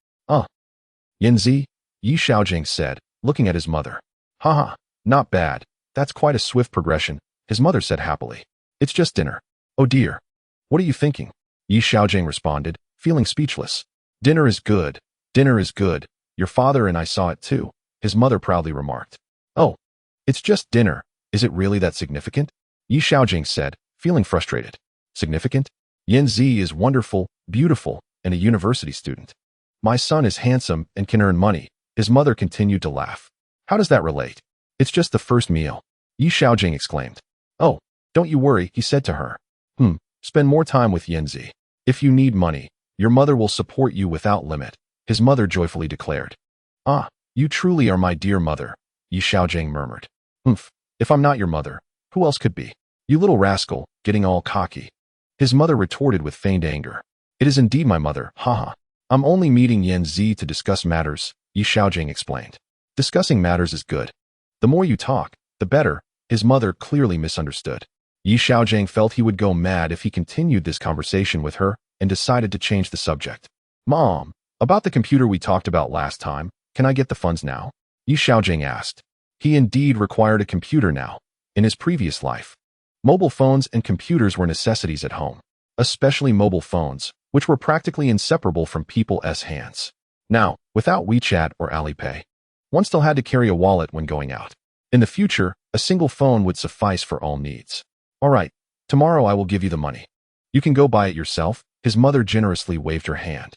Yanzi, Yi Xiaogang said, looking at his mother. Haha, not bad. That's quite a swift progression, his mother said happily. It's just dinner. Oh dear. What are you thinking? Yi Xiaogang responded, feeling speechless. Dinner is good. Dinner is good. Your father and I saw it too, his mother proudly remarked. Oh, it's just dinner. Is it really that significant? Yi Xiaogang said, feeling frustrated. Significant? Yanzi is wonderful, beautiful, and a university student. My son is handsome and can earn money, his mother continued to laugh. How does that relate? It's just the first meal, Yi Xiaogang exclaimed. Oh, don't you worry, he said to her. Spend more time with Yanzi. If you need money, your mother will support you without limit, his mother joyfully declared. Ah, you truly are my dear mother, Yi Xiaogang murmured. If I'm not your mother, who else could be? You little rascal, getting all cocky. His mother retorted with feigned anger. It is indeed my mother, haha. I'm only meeting Yanzi to discuss matters, Yi Xiaogang explained. Discussing matters is good. The more you talk, the better, his mother clearly misunderstood. Yi Xiaogang felt he would go mad if he continued this conversation with her and decided to change the subject. Mom, about the computer we talked about last time, can I get the funds now? Yi Xiaogang asked. He indeed required a computer now. In his previous life, mobile phones and computers were necessities at home, especially mobile phones, which were practically inseparable from people's hands. Now, without WeChat or Alipay, one still had to carry a wallet when going out. In the future, a single phone would suffice for all needs. All right, tomorrow I will give you the money. You can go buy it yourself, his mother generously waved her hand.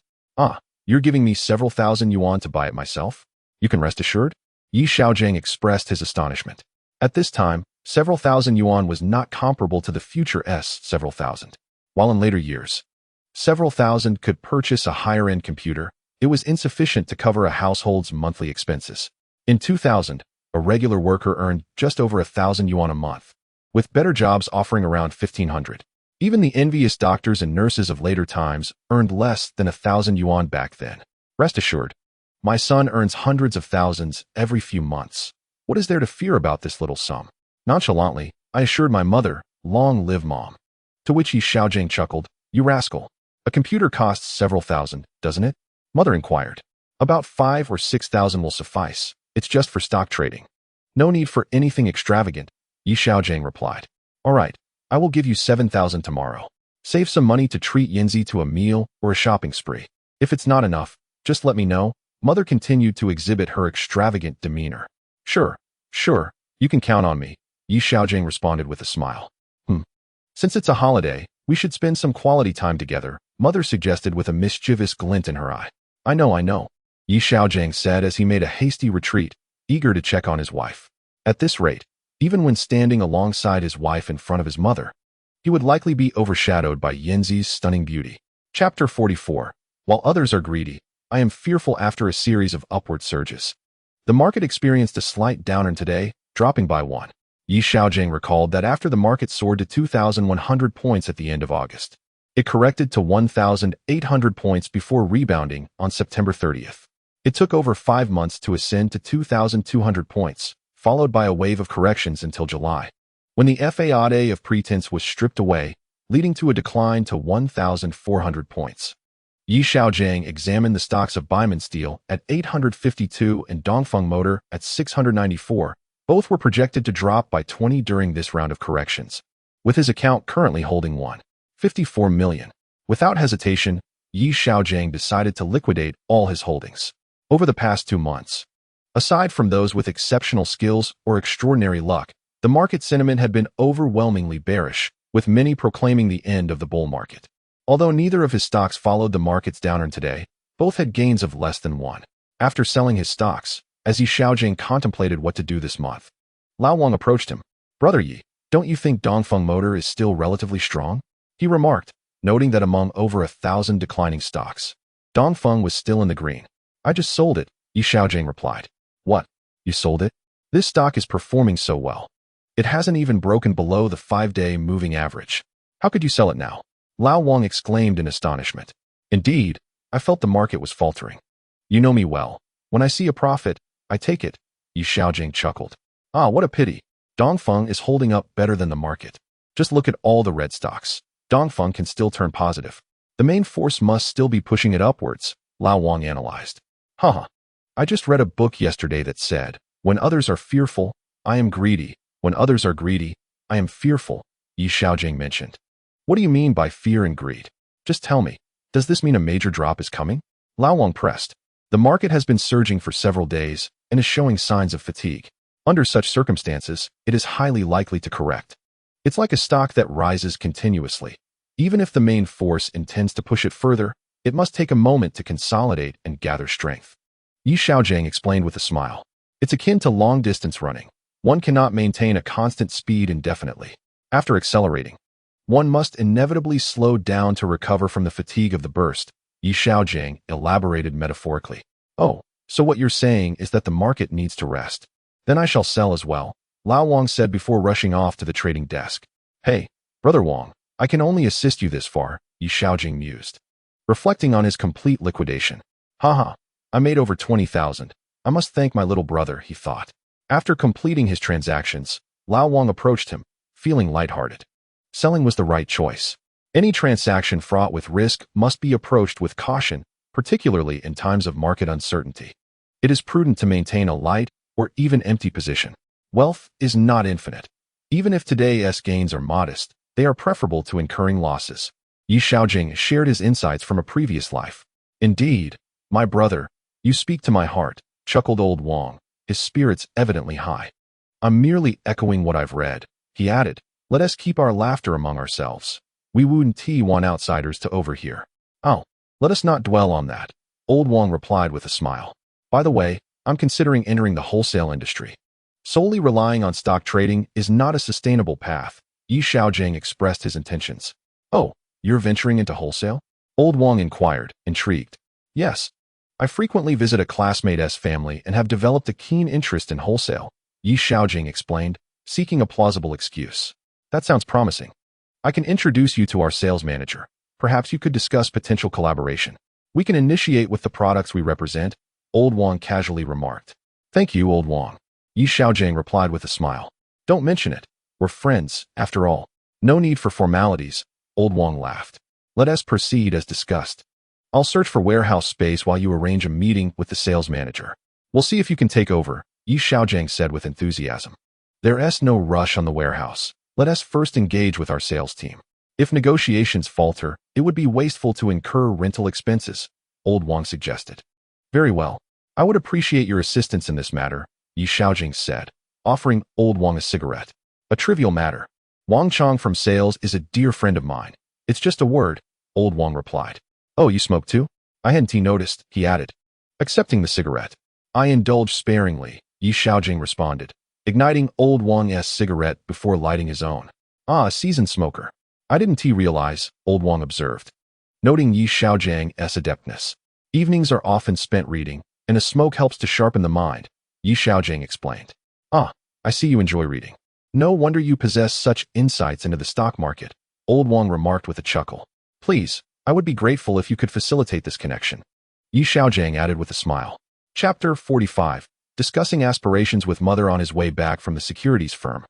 You're giving me several thousand yuan to buy it myself? You can rest assured? Yi Xiaogang expressed his astonishment. At this time, several thousand yuan was not comparable to the future's several thousand. While in later years, several thousand could purchase a higher-end computer, it was insufficient to cover a household's monthly expenses. In 2000, a regular worker earned just over 1,000 yuan a month, with better jobs offering around 1,500. Even the envious doctors and nurses of later times earned less than 1,000 yuan back then. Rest assured, my son earns hundreds of thousands every few months. What is there to fear about this little sum? Nonchalantly, I assured my mother, long live mom. To which Yi Xiaogang chuckled, you rascal. A computer costs several thousand, doesn't it? Mother inquired. About 5,000 or 6,000 will suffice. It's just for stock trading. No need for anything extravagant, Yi Xiaogang replied. All right, I will give you 7,000 tomorrow. Save some money to treat Yanzi to a meal or a shopping spree. If it's not enough, just let me know. Mother continued to exhibit her extravagant demeanor. Sure, you can count on me, Yi Xiaogang responded with a smile. Since it's a holiday, we should spend some quality time together, Mother suggested with a mischievous glint in her eye. I know, Yi Xiaogang said as he made a hasty retreat, eager to check on his wife. At this rate, even when standing alongside his wife in front of his mother, he would likely be overshadowed by Yanzi's stunning beauty. Chapter 44. While others are greedy, I am fearful after a series of upward surges. The market experienced a slight downturn today, dropping by 1. Yi Xiaogang recalled that after the market soared to 2,100 points at the end of August, It corrected to 1,800 points before rebounding on September 30th. It took over 5 months to ascend to 2,200 points, followed by a wave of corrections until July, when the fraught of pretense was stripped away, leading to a decline to 1,400 points. Xiaogang examined the stocks of Baiman Steel at 852 and Dongfeng Motor at 694. Both were projected to drop by 20 during this round of corrections, with his account currently holding 1.54 million. Without hesitation, Xiaogang decided to liquidate all his holdings. Over the past 2 months, aside from those with exceptional skills or extraordinary luck, the market sentiment had been overwhelmingly bearish, with many proclaiming the end of the bull market. Although neither of his stocks followed the market's downturn today, both had gains of less than 1. After selling his stocks, as Xiaogang contemplated what to do this month, Lao Wang approached him. "Brother Yi, don't you think Dongfeng Motor is still relatively strong?" he remarked, noting that among over 1,000 declining stocks, Dongfeng was still in the green. "I just sold it," Xiaogang replied. "What? You sold it? This stock is performing so well. It hasn't even broken below the 5-day moving average. How could you sell it now?" Lao Wang exclaimed in astonishment. "Indeed, I felt the market was faltering. You know me well. When I see a profit, I take it," Xiaogang chuckled. "Ah, what a pity. Dongfeng is holding up better than the market. Just look at all the red stocks. Dongfeng can still turn positive. The main force must still be pushing it upwards," Lao Wang analyzed. "Haha. I just read a book yesterday that said, when others are fearful, I am greedy. When others are greedy, I am fearful," Xiaogang mentioned. "What do you mean by fear and greed? Just tell me, does this mean a major drop is coming?" Lao Wang pressed. "The market has been surging for several days and is showing signs of fatigue. Under such circumstances, it is highly likely to correct. It's like a stock that rises continuously. Even if the main force intends to push it further, it must take a moment to consolidate and gather strength." Xiaogang explained with a smile. "It's akin to long-distance running. One cannot maintain a constant speed indefinitely. After accelerating, one must inevitably slow down to recover from the fatigue of the burst," Xiaogang elaborated metaphorically. "Oh, so what you're saying is that the market needs to rest. Then I shall sell as well," Lao Wang said before rushing off to the trading desk. "Hey, Brother Wang, I can only assist you this far," Xiaogang mused, reflecting on his complete liquidation. "Haha, I made over 20,000. I must thank my little brother," he thought. After completing his transactions, Lao Wang approached him, feeling lighthearted. Selling was the right choice. Any transaction fraught with risk must be approached with caution, particularly in times of market uncertainty. It is prudent to maintain a light or even empty position. Wealth is not infinite. Even if today's gains are modest, they are preferable to incurring losses. Xiaogang shared his insights from a previous life. "Indeed, my brother, you speak to my heart," chuckled old Wang, his spirits evidently high. "I'm merely echoing what I've read," he added. "Let us keep our laughter among ourselves. We wouldn't want outsiders to overhear." "Oh, let us not dwell on that," old Wang replied with a smile. "By the way, I'm considering entering the wholesale industry. Solely relying on stock trading is not a sustainable path." Xiaogang expressed his intentions. "Oh, you're venturing into wholesale?" old Wang inquired, intrigued. "Yes. I frequently visit a classmate's family and have developed a keen interest in wholesale," Xiaogang explained, seeking a plausible excuse. "That sounds promising. I can introduce you to our sales manager. Perhaps you could discuss potential collaboration. We can initiate with the products we represent," old Wang casually remarked. "Thank you, old Wang," Xiaogang replied with a smile. "Don't mention it. We're friends, after all. No need for formalities," old Wang laughed. "Let us proceed as discussed. I'll search for warehouse space while you arrange a meeting with the sales manager. We'll see if you can take over," Xiaogang said with enthusiasm. "There's no rush on the warehouse. Let us first engage with our sales team. If negotiations falter, it would be wasteful to incur rental expenses," old Wang suggested. "Very well. I would appreciate your assistance in this matter," Xiaogang said, offering old Wang a cigarette. "A trivial matter. Wang Chong from sales is a dear friend of mine. It's just a word," old Wang replied. "Oh, you smoke too? I hadn't noticed," he added, accepting the cigarette. "I indulge sparingly," Xiaogang responded, igniting old Wang's cigarette before lighting his own. "Ah, a seasoned smoker. I didn't realize," old Wang observed, noting Xiaogan's adeptness. "Evenings are often spent reading, and a smoke helps to sharpen the mind," Xiaogang explained. "Ah, I see you enjoy reading. No wonder you possess such insights into the stock market," old Wang remarked with a chuckle. Please, I would be grateful if you could facilitate this connection. Yi Xiaogang added with a smile. Chapter 45. Discussing aspirations with mother on his way back from the securities firm.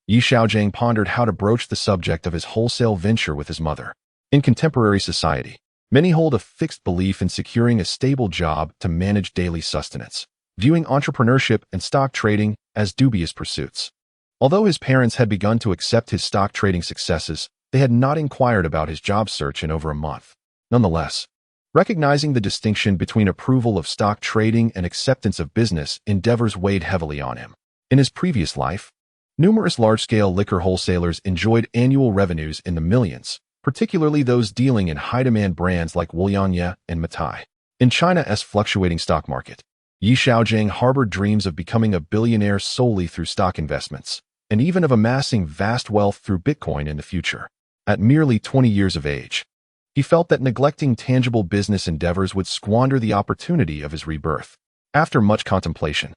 Yi Xiaogang pondered how to broach the subject of his wholesale venture with his mother. In contemporary society, many hold a fixed belief in securing a stable job to manage daily sustenance, viewing entrepreneurship and stock trading as dubious pursuits. Although his parents had begun to accept his stock trading successes, they had not inquired about his job search in over a month. Nonetheless, recognizing the distinction between approval of stock trading and acceptance of business endeavors weighed heavily on him. In his previous life, numerous large-scale liquor wholesalers enjoyed annual revenues in the millions, particularly those dealing in high-demand brands like Wulianye and Matai. In China's fluctuating stock market, Yi Xiaogang harbored dreams of becoming a billionaire solely through stock investments, and even of amassing vast wealth through Bitcoin in the future. At merely 20 years of age, he felt that neglecting tangible business endeavors would squander the opportunity of his rebirth. After much contemplation,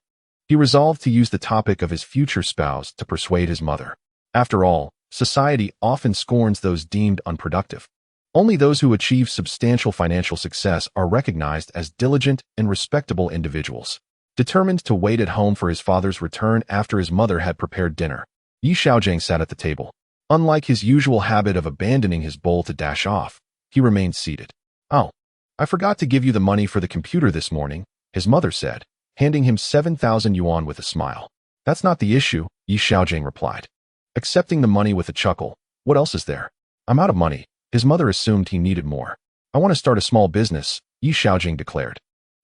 he resolved to use the topic of his future spouse to persuade his mother. After all, society often scorns those deemed unproductive. Only those who achieve substantial financial success are recognized as diligent and respectable individuals. Determined to wait at home for his father's return after his mother had prepared dinner, Yi Xiaogang sat at the table. Unlike his usual habit of abandoning his bowl to dash off, he remained seated. "Oh, I forgot to give you the money for the computer this morning," his mother said, handing him 7,000 yuan with a smile. "That's not the issue," Yi Xiaogang replied, accepting the money with a chuckle. "What else is there?" "I'm out of money." His mother assumed he needed more. "I want to start a small business," Yi Xiaogang declared.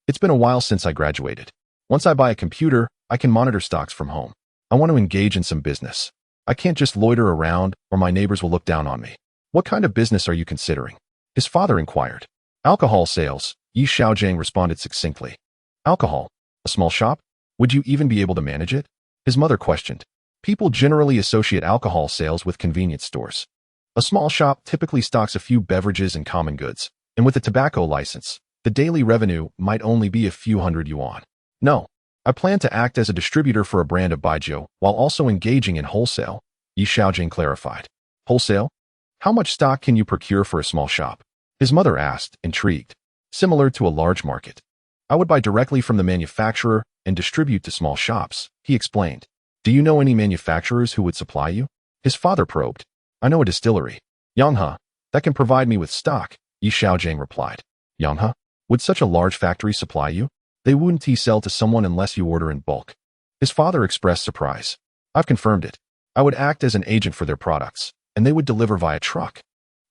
"It's been a while since I graduated. Once I buy a computer, I can monitor stocks from home. I want to engage in some business. I can't just loiter around, or my neighbors will look down on me." "What kind of business are you considering?" his father inquired. "Alcohol sales," Yi Xiaogang responded succinctly. "Alcohol? A small shop? Would you even be able to manage it?" his mother questioned. People generally associate alcohol sales with convenience stores. A small shop typically stocks a few beverages and common goods, and with a tobacco license, the daily revenue might only be a few hundred yuan. "No, I plan to act as a distributor for a brand of baijiu while also engaging in wholesale," Yi Xiaogang clarified. "Wholesale? How much stock can you procure for a small shop?" his mother asked, intrigued. "Similar to a large market. I would buy directly from the manufacturer and distribute to small shops," he explained. "Do you know any manufacturers who would supply you?" his father probed. "I know a distillery, Yanghe, that can provide me with stock," Yi Xiaogang replied. "Yanghe? Would such a large factory supply you?" "They wouldn't sell to someone unless you order in bulk." His father expressed surprise. "I've confirmed it. I would act as an agent for their products, and they would deliver via truck.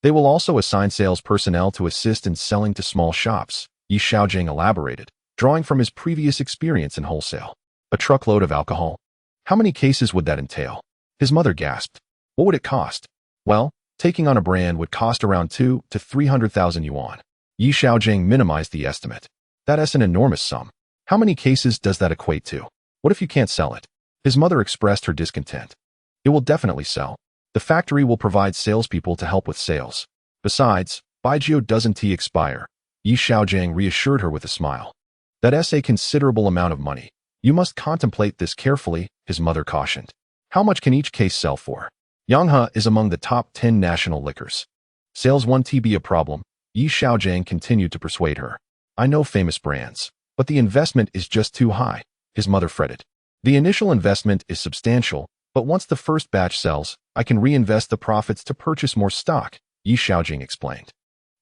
They will also assign sales personnel to assist in selling to small shops," Yi Xiaogang elaborated, drawing from his previous experience in wholesale. "A truckload of alcohol? How many cases would that entail?" his mother gasped. "What would it cost?" "Well, taking on a brand would cost around 2 to 300,000 yuan. Yi Xiaogang minimized the estimate. "That's an enormous sum. How many cases does that equate to? What if you can't sell it?" His mother expressed her discontent. "It will definitely sell. The factory will provide salespeople to help with sales. Besides, baijiu doesn't expire," Yi Xiaogang reassured her with a smile. "That's a considerable amount of money. You must contemplate this carefully," his mother cautioned. "How much can each case sell for?" "Yanghe is among the top 10 national liquors. Sales won't be a problem," Yi Xiaogang continued to persuade her. "I know famous brands, but the investment is just too high," his mother fretted. "The initial investment is substantial, but once the first batch sells, I can reinvest the profits to purchase more stock," Yi Xiaogang explained.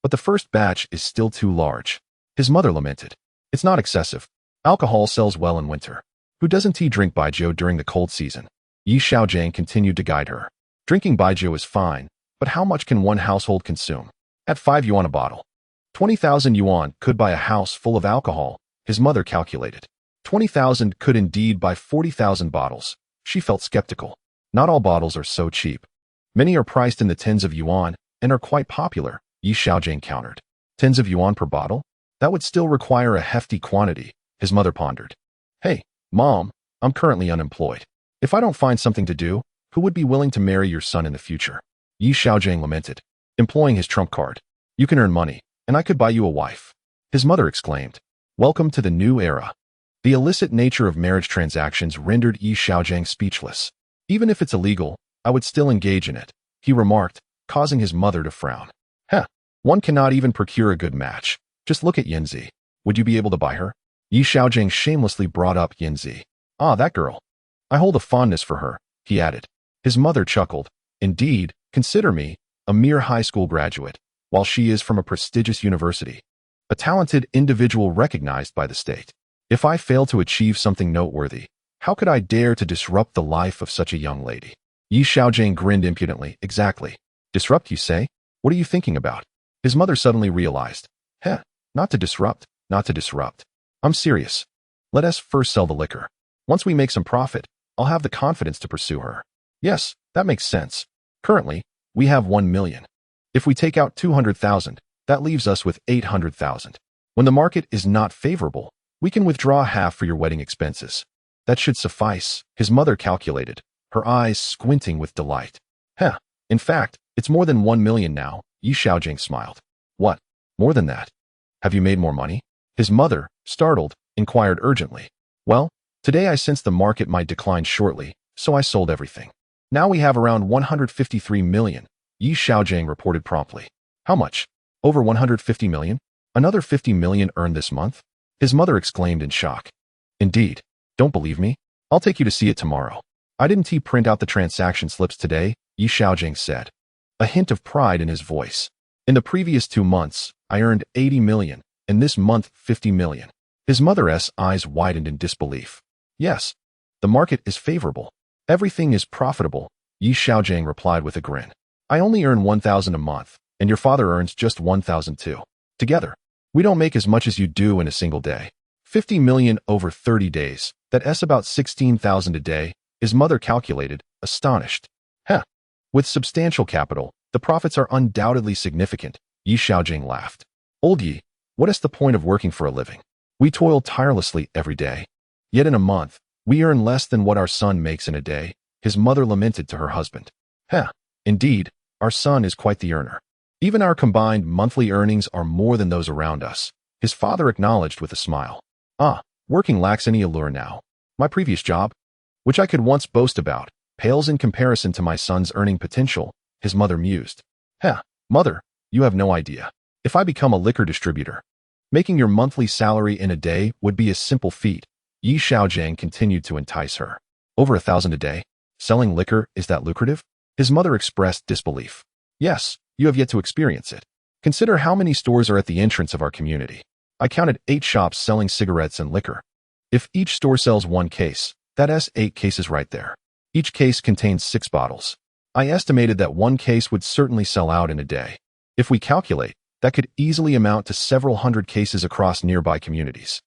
"But the first batch is still too large," his mother lamented. "It's not excessive. Alcohol sells well in winter. Who doesn't drink baijiu during the cold season?" Yi Xiaogang continued to guide her. "Drinking baijiu is fine, but how much can one household consume? At 5 yuan a bottle. 20,000 yuan could buy a house full of alcohol," his mother calculated. 20,000 could indeed buy 40,000 bottles. She felt skeptical. Not all bottles are so cheap. Many are priced in the tens of yuan and are quite popular, Yi Xiaogang countered. Tens of yuan per bottle? That would still require a hefty quantity, his mother pondered. "Hey, Mom, I'm currently unemployed. If I don't find something to do, who would be willing to marry your son in the future?" Yi Xiaogang lamented, employing his trump card. "You can earn money, and I could buy you a wife," his mother exclaimed. "Welcome to the new era." The illicit nature of marriage transactions rendered Yi Xiaogang speechless. "Even if it's illegal, I would still engage in it," he remarked, causing his mother to frown. "Heh, One cannot even procure a good match. Just look at Yanzi. Would you be able to buy her? Yi Xiaogang shamelessly brought up Yanzi. Ah, that girl. I hold a fondness for her, he added. His mother chuckled. Indeed, consider me a mere high school graduate, while she is from a prestigious university. A talented individual recognized by the state. If I fail to achieve something noteworthy, how could I dare to disrupt the life of such a young lady? Yi Xiaogang grinned impudently. Exactly. Disrupt, you say? What are you thinking about? His mother suddenly realized. Heh, not to disrupt, not to disrupt. I'm serious. Let us first sell the liquor. Once we make some profit, I'll have the confidence to pursue her. Yes, that makes sense. Currently, we have 1 million. If we take out 200,000, that leaves us with 800,000. When the market is not favorable, we can withdraw half for your wedding expenses. That should suffice, his mother calculated, her eyes squinting with delight. Heh, in fact, it's more than 1 million now, Yi Xiaogang smiled. What? More than that? Have you made more money? His mother, startled, inquired urgently. Well, today I sensed the market might decline shortly, so I sold everything. Now we have around 153 million, Yi Xiaogang reported promptly. How much? Over 150 million? Another 50 million earned this month? His mother exclaimed in shock. Indeed. Don't believe me? I'll take you to see it tomorrow. I didn't print out the transaction slips today, Yi Xiaogang said. A hint of pride in his voice. In the previous 2 months, I earned 80 million, and this month 50 million. His mother's eyes widened in disbelief. Yes, the market is favorable. Everything is profitable, Yi Xiaogang replied with a grin. I only earn 1,000 a month, and your father earns just 1,000 too. Together, we don't make as much as you do in a single day. 50 million over 30 days, that's about 16,000 a day, his mother calculated, astonished. Heh. With substantial capital, the profits are undoubtedly significant, Yi Xiaogang laughed. Old Yi, what is the point of working for a living? We toil tirelessly every day. Yet in a month, we earn less than what our son makes in a day, his mother lamented to her husband. Heh. Indeed, our son is quite the earner. Even our combined monthly earnings are more than those around us, his father acknowledged with a smile. Ah, working lacks any allure now. My previous job, which I could once boast about, pales in comparison to my son's earning potential, his mother mused. Heh, mother, you have no idea. If I become a liquor distributor, making your monthly salary in a day would be a simple feat. Yi Xiaogang continued to entice her. Over 1,000 a day? Selling liquor, is that lucrative? His mother expressed disbelief. Yes, you have yet to experience it. Consider how many stores are at the entrance of our community. I counted 8 shops selling cigarettes and liquor. If each store sells 1 case, that's 8 cases right there. Each case contains 6 bottles. I estimated that 1 case would certainly sell out in a day. If we calculate, that could easily amount to several hundred cases across nearby communities.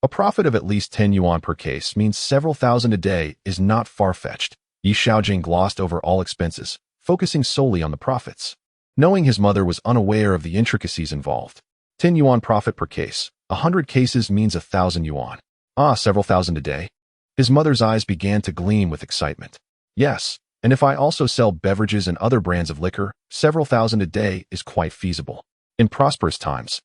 A profit of at least 10 yuan per case means several thousand a day is not far-fetched. Yi Xiaogang glossed over all expenses, focusing solely on the profits. Knowing his mother was unaware of the intricacies involved. 10 yuan profit per case. 100 cases means 1,000 yuan. Ah, several thousand a day. His mother's eyes began to gleam with excitement. Yes, and if I also sell beverages and other brands of liquor, several thousand a day is quite feasible. In prosperous times,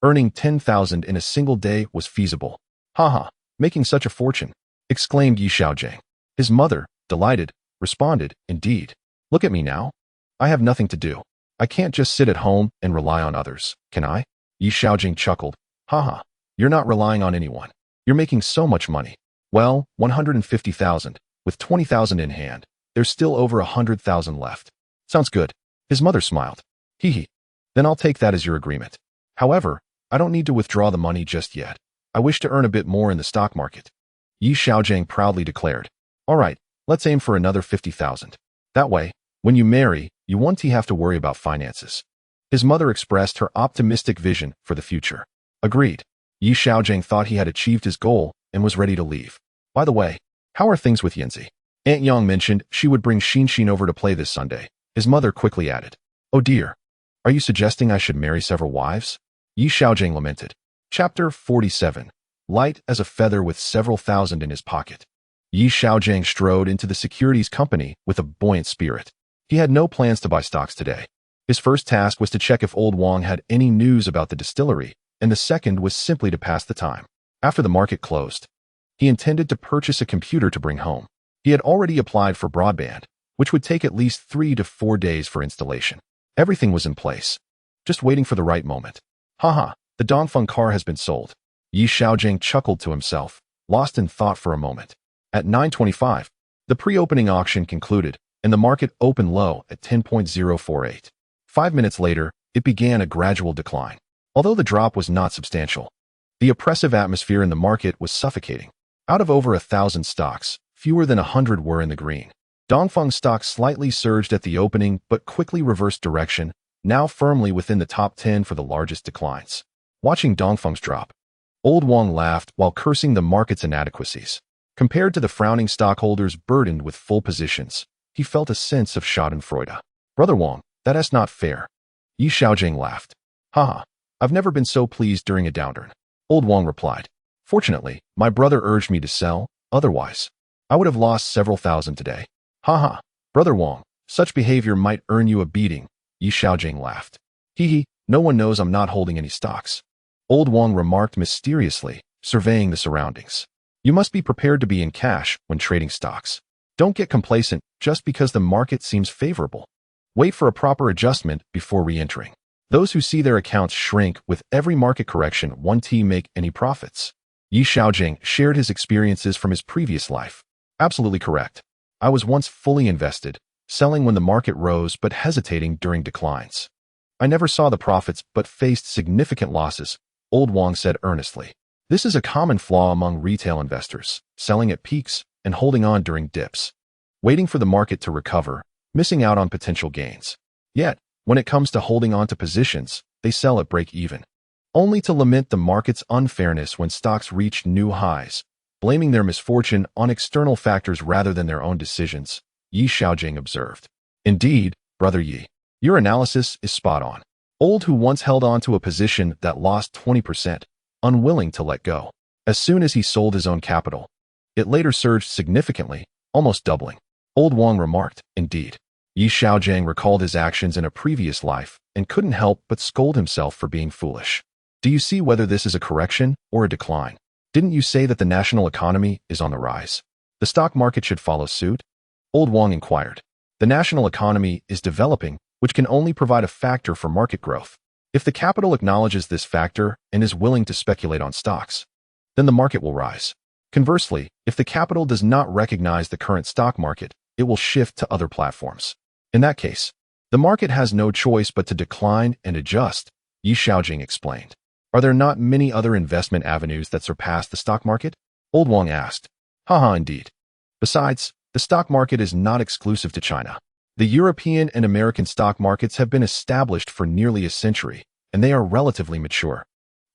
earning 10,000 in a single day was feasible. Haha, making such a fortune, exclaimed Yi Xiaogang. His mother, delighted, responded, indeed. Look at me now. I have nothing to do. I can't just sit at home and rely on others, can I? Yi Xiaogang chuckled. Haha, you're not relying on anyone. You're making so much money. Well, 150,000, with 20,000 in hand. There's still over 100,000 left. Sounds good. His mother smiled. Hee hee. Then I'll take that as your agreement. However, I don't need to withdraw the money just yet. I wish to earn a bit more in the stock market. Yi Xiaogang proudly declared. All right, let's aim for another 50,000. That way, when you marry, you won't have to worry about finances. His mother expressed her optimistic vision for the future. Agreed. Yi Xiaogang thought he had achieved his goal and was ready to leave. By the way, how are things with Yanzi? Aunt Yang mentioned she would bring Xin over to play this Sunday. His mother quickly added. Oh dear. Are you suggesting I should marry several wives? Yi Xiaogang lamented. Chapter 47. Light as a feather with several thousand in his pocket. Yi Xiaogang strode into the securities company with a buoyant spirit. He had no plans to buy stocks today. His first task was to check if old Wang had any news about the distillery, and the second was simply to pass the time. After the market closed, he intended to purchase a computer to bring home. He had already applied for broadband, which would take at least 3 to 4 days for installation. Everything was in place. just waiting for the right moment. Haha, the Dongfeng car has been sold. Yi Xiaogang chuckled to himself, lost in thought for a moment. At 9:25, the pre-opening auction concluded, and the market opened low at 10.048. 5 minutes later, it began a gradual decline. Although the drop was not substantial, the oppressive atmosphere in the market was suffocating. Out of over 1,000 stocks, fewer than 100 were in the green. Dongfeng stock slightly surged at the opening but quickly reversed direction, now firmly within the top 10 for the largest declines. Watching Dongfeng's drop, Old Wang laughed while cursing the market's inadequacies. Compared to the frowning stockholders burdened with full positions, he felt a sense of schadenfreude. Brother Wang, that's not fair. Yi Xiaogang laughed. Haha, I've never been so pleased during a downturn. Old Wang replied. Fortunately, my brother urged me to sell, otherwise, I would have lost several thousand today. Haha, Brother Wang, such behavior might earn you a beating. Yi Xiaogang laughed. Hee, no one knows I'm not holding any stocks. Old Wang remarked mysteriously, surveying the surroundings. You must be prepared to be in cash when trading stocks. Don't get complacent just because the market seems favorable. Wait for a proper adjustment before re-entering. Those who see their accounts shrink with every market correction won't make any profits. Yi Xiaogang shared his experiences from his previous life. Absolutely correct. I was once fully invested, selling when the market rose but hesitating during declines. I never saw the profits but faced significant losses, Old Wang said earnestly. This is a common flaw among retail investors, selling at peaks and holding on during dips, waiting for the market to recover, missing out on potential gains. Yet, when it comes to holding on to positions, they sell at break-even, only to lament the market's unfairness when stocks reach new highs, blaming their misfortune on external factors rather than their own decisions, Yi Xiaogang observed. Indeed, Brother Yi, your analysis is spot on. Old who once held on to a position that lost 20%, unwilling to let go. As soon as he sold his own capital, it later surged significantly, almost doubling. Old Wang remarked, indeed. Yi Xiaogang recalled his actions in a previous life and couldn't help but scold himself for being foolish. Do you see whether this is a correction or a decline? Didn't you say that the national economy is on the rise? The stock market should follow suit? Old Wang inquired. The national economy is developing, which can only provide a factor for market growth. If the capital acknowledges this factor and is willing to speculate on stocks, then the market will rise. Conversely, if the capital does not recognize the current stock market, it will shift to other platforms. In that case, the market has no choice but to decline and adjust, Yi Xiaogang explained. Are there not many other investment avenues that surpass the stock market? Old Wang asked. Haha, indeed. Besides, the stock market is not exclusive to China. The European and American stock markets have been established for nearly a century, and they are relatively mature,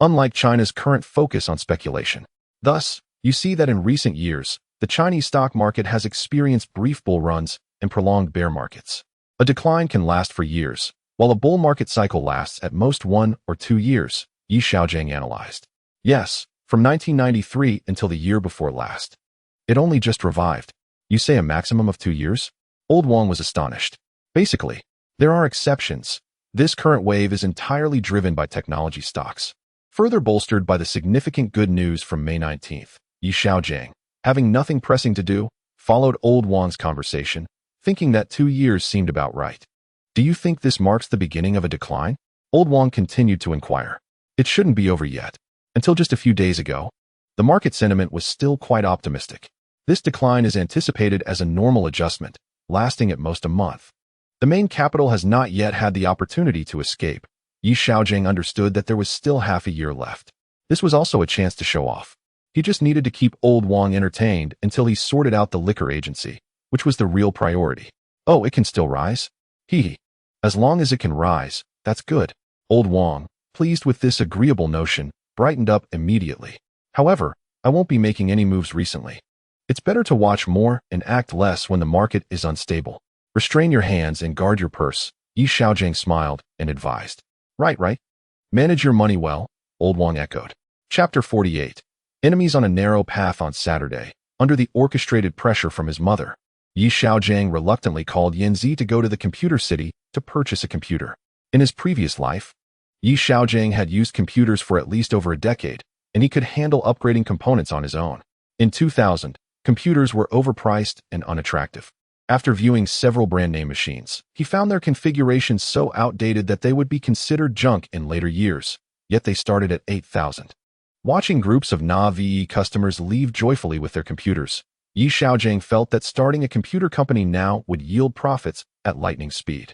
unlike China's current focus on speculation. Thus, you see that in recent years, the Chinese stock market has experienced brief bull runs and prolonged bear markets. A decline can last for years, while a bull market cycle lasts at most 1 or 2 years, Yi Xiaogang analyzed. Yes, from 1993 until the year before last. It only just revived. You say a maximum of 2 years? Old Wang was astonished. Basically, there are exceptions. This current wave is entirely driven by technology stocks. Further bolstered by the significant good news from May 19th, Yi Xiaogang, having nothing pressing to do, followed Old Wang's conversation, thinking that 2 years seemed about right. Do you think this marks the beginning of a decline? Old Wang continued to inquire. It shouldn't be over yet. Until just a few days ago, the market sentiment was still quite optimistic. This decline is anticipated as a normal adjustment, lasting at most a month. The main capital has not yet had the opportunity to escape. Yi Xiaogang understood that there was still half a year left. This was also a chance to show off. He just needed to keep Old Wang entertained until he sorted out the liquor agency, which was the real priority. Oh, it can still rise? Hee. As long as it can rise, that's good. Old Wang, pleased with this agreeable notion, brightened up immediately. However, I won't be making any moves recently. It's better to watch more and act less when the market is unstable. Restrain your hands and guard your purse, Yi Xiaogang smiled and advised. Right. Manage your money well, Old Wang echoed. Chapter 48. Enemies on a narrow path on Saturday. Under the orchestrated pressure from his mother, Yi Xiaogang reluctantly called Yanzi to go to the computer city to purchase a computer. In his previous life, Yi Xiaogang had used computers for at least over a decade, and he could handle upgrading components on his own. In 2000, computers were overpriced and unattractive. After viewing several brand-name machines, he found their configurations so outdated that they would be considered junk in later years, yet they started at 8,000. Watching groups of Na-VE customers leave joyfully with their computers, Xiaogang felt that starting a computer company now would yield profits at lightning speed.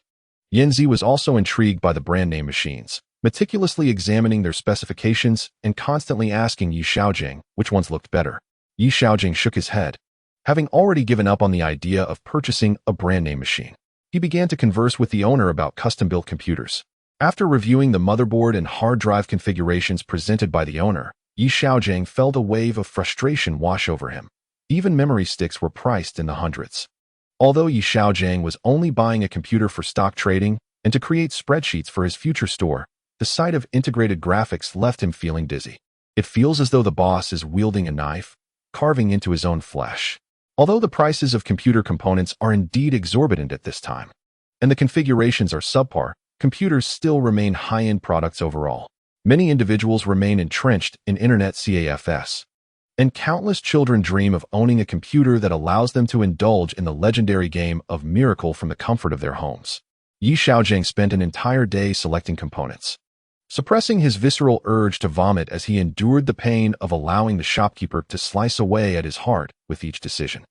Yanzi was also intrigued by the brand-name machines, meticulously examining their specifications and constantly asking Xiaogang which ones looked better. Xiaogang shook his head. Having already given up on the idea of purchasing a brand-name machine, he began to converse with the owner about custom-built computers. After reviewing the motherboard and hard drive configurations presented by the owner, Xiaogang felt a wave of frustration wash over him. Even memory sticks were priced in the hundreds. Although Xiaogang was only buying a computer for stock trading and to create spreadsheets for his future store, the sight of integrated graphics left him feeling dizzy. It feels as though the boss is wielding a knife, carving into his own flesh. Although the prices of computer components are indeed exorbitant at this time, and the configurations are subpar, computers still remain high-end products overall. Many individuals remain entrenched in internet CAFS, and countless children dream of owning a computer that allows them to indulge in the legendary game of Miracle from the comfort of their homes. Xiaogang spent an entire day selecting components, suppressing his visceral urge to vomit as he endured the pain of allowing the shopkeeper to slice away at his heart with each decision.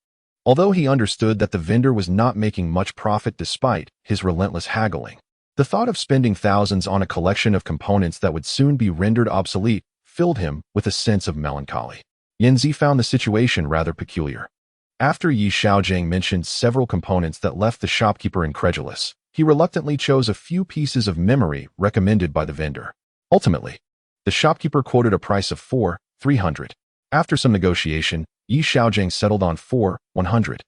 Although he understood that the vendor was not making much profit despite his relentless haggling, the thought of spending thousands on a collection of components that would soon be rendered obsolete filled him with a sense of melancholy. Yanzi found the situation rather peculiar. After Xiaogang mentioned several components that left the shopkeeper incredulous, he reluctantly chose a few pieces of memory recommended by the vendor. Ultimately, the shopkeeper quoted a price of 4,300. After some negotiation, Xiaogang settled on 4,100.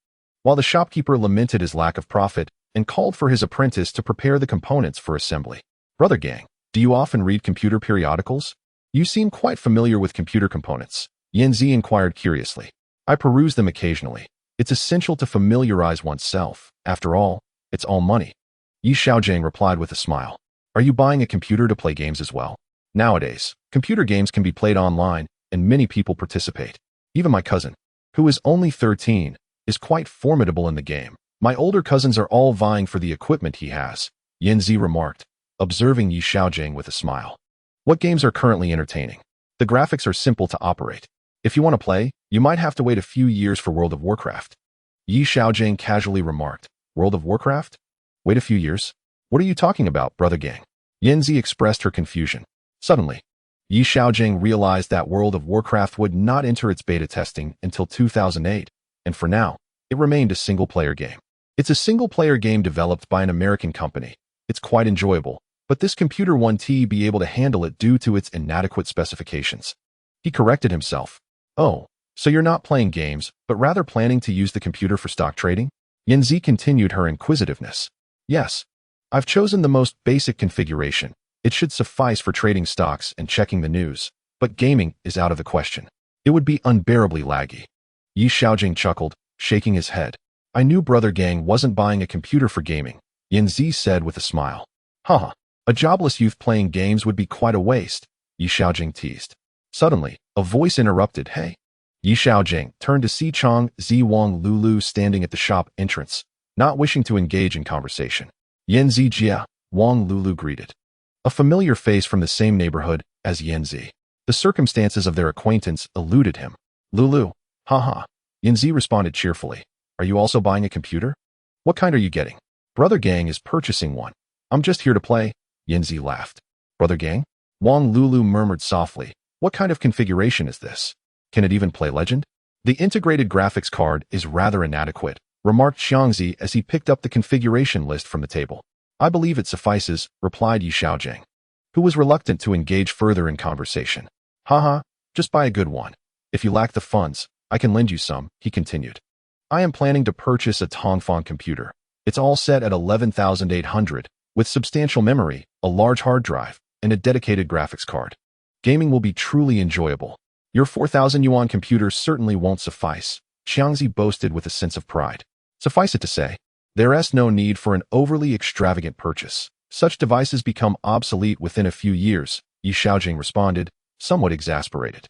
While the shopkeeper lamented his lack of profit and called for his apprentice to prepare the components for assembly. Brother Gang, do you often read computer periodicals? You seem quite familiar with computer components, Yanzi inquired curiously. I peruse them occasionally. It's essential to familiarize oneself. After all, it's all money. Xiaogang replied with a smile. Are you buying a computer to play games as well? Nowadays, computer games can be played online, and many people participate. Even my cousin, who is only 13, is quite formidable in the game. My older cousins are all vying for the equipment he has, Yanzi remarked, observing Xiaogang with a smile. What games are currently entertaining? The graphics are simple to operate. If you want to play, you might have to wait a few years for World of Warcraft. Xiaogang casually remarked. World of Warcraft? Wait a few years? What are you talking about, Brother Gang? Yanzi expressed her confusion. Suddenly, Xiaogang realized that World of Warcraft would not enter its beta testing until 2008, and for now, it remained a single-player game. It's a single-player game developed by an American company. It's quite enjoyable, but this computer won't be able to handle it due to its inadequate specifications. He corrected himself. Oh, so you're not playing games, but rather planning to use the computer for stock trading? Yanzi continued her inquisitiveness. Yes. I've chosen the most basic configuration. It should suffice for trading stocks and checking the news, but gaming is out of the question. It would be unbearably laggy. Xiaogang chuckled, shaking his head. I knew Brother Gang wasn't buying a computer for gaming, Yanzi said with a smile. Haha, a jobless youth playing games would be quite a waste, Xiaogang teased. Suddenly, a voice interrupted. Hey. Xiaogang turned to see Chang Zi Wang Lulu standing at the shop entrance, not wishing to engage in conversation. Yanzi Jia, Wang Lulu greeted. A familiar face from the same neighborhood as Yanzi. The circumstances of their acquaintance eluded him. Lulu, haha. Yanzi responded cheerfully. Are you also buying a computer? What kind are you getting? Brother Gang is purchasing one. I'm just here to play, Yanzi laughed. Brother Gang? Wang Lulu murmured softly. What kind of configuration is this? Can it even play Legend? The integrated graphics card is rather inadequate, remarked Xiangzi as he picked up the configuration list from the table. I believe it suffices, replied Xiaogang, who was reluctant to engage further in conversation. Haha, just buy a good one. If you lack the funds, I can lend you some, he continued. I am planning to purchase a Tongfang computer. It's all set at 11,800, with substantial memory, a large hard drive, and a dedicated graphics card. Gaming will be truly enjoyable. Your 4,000 yuan computer certainly won't suffice, Xiangzi boasted with a sense of pride. Suffice it to say, there is no need for an overly extravagant purchase. Such devices become obsolete within a few years, Xiaogang responded, somewhat exasperated.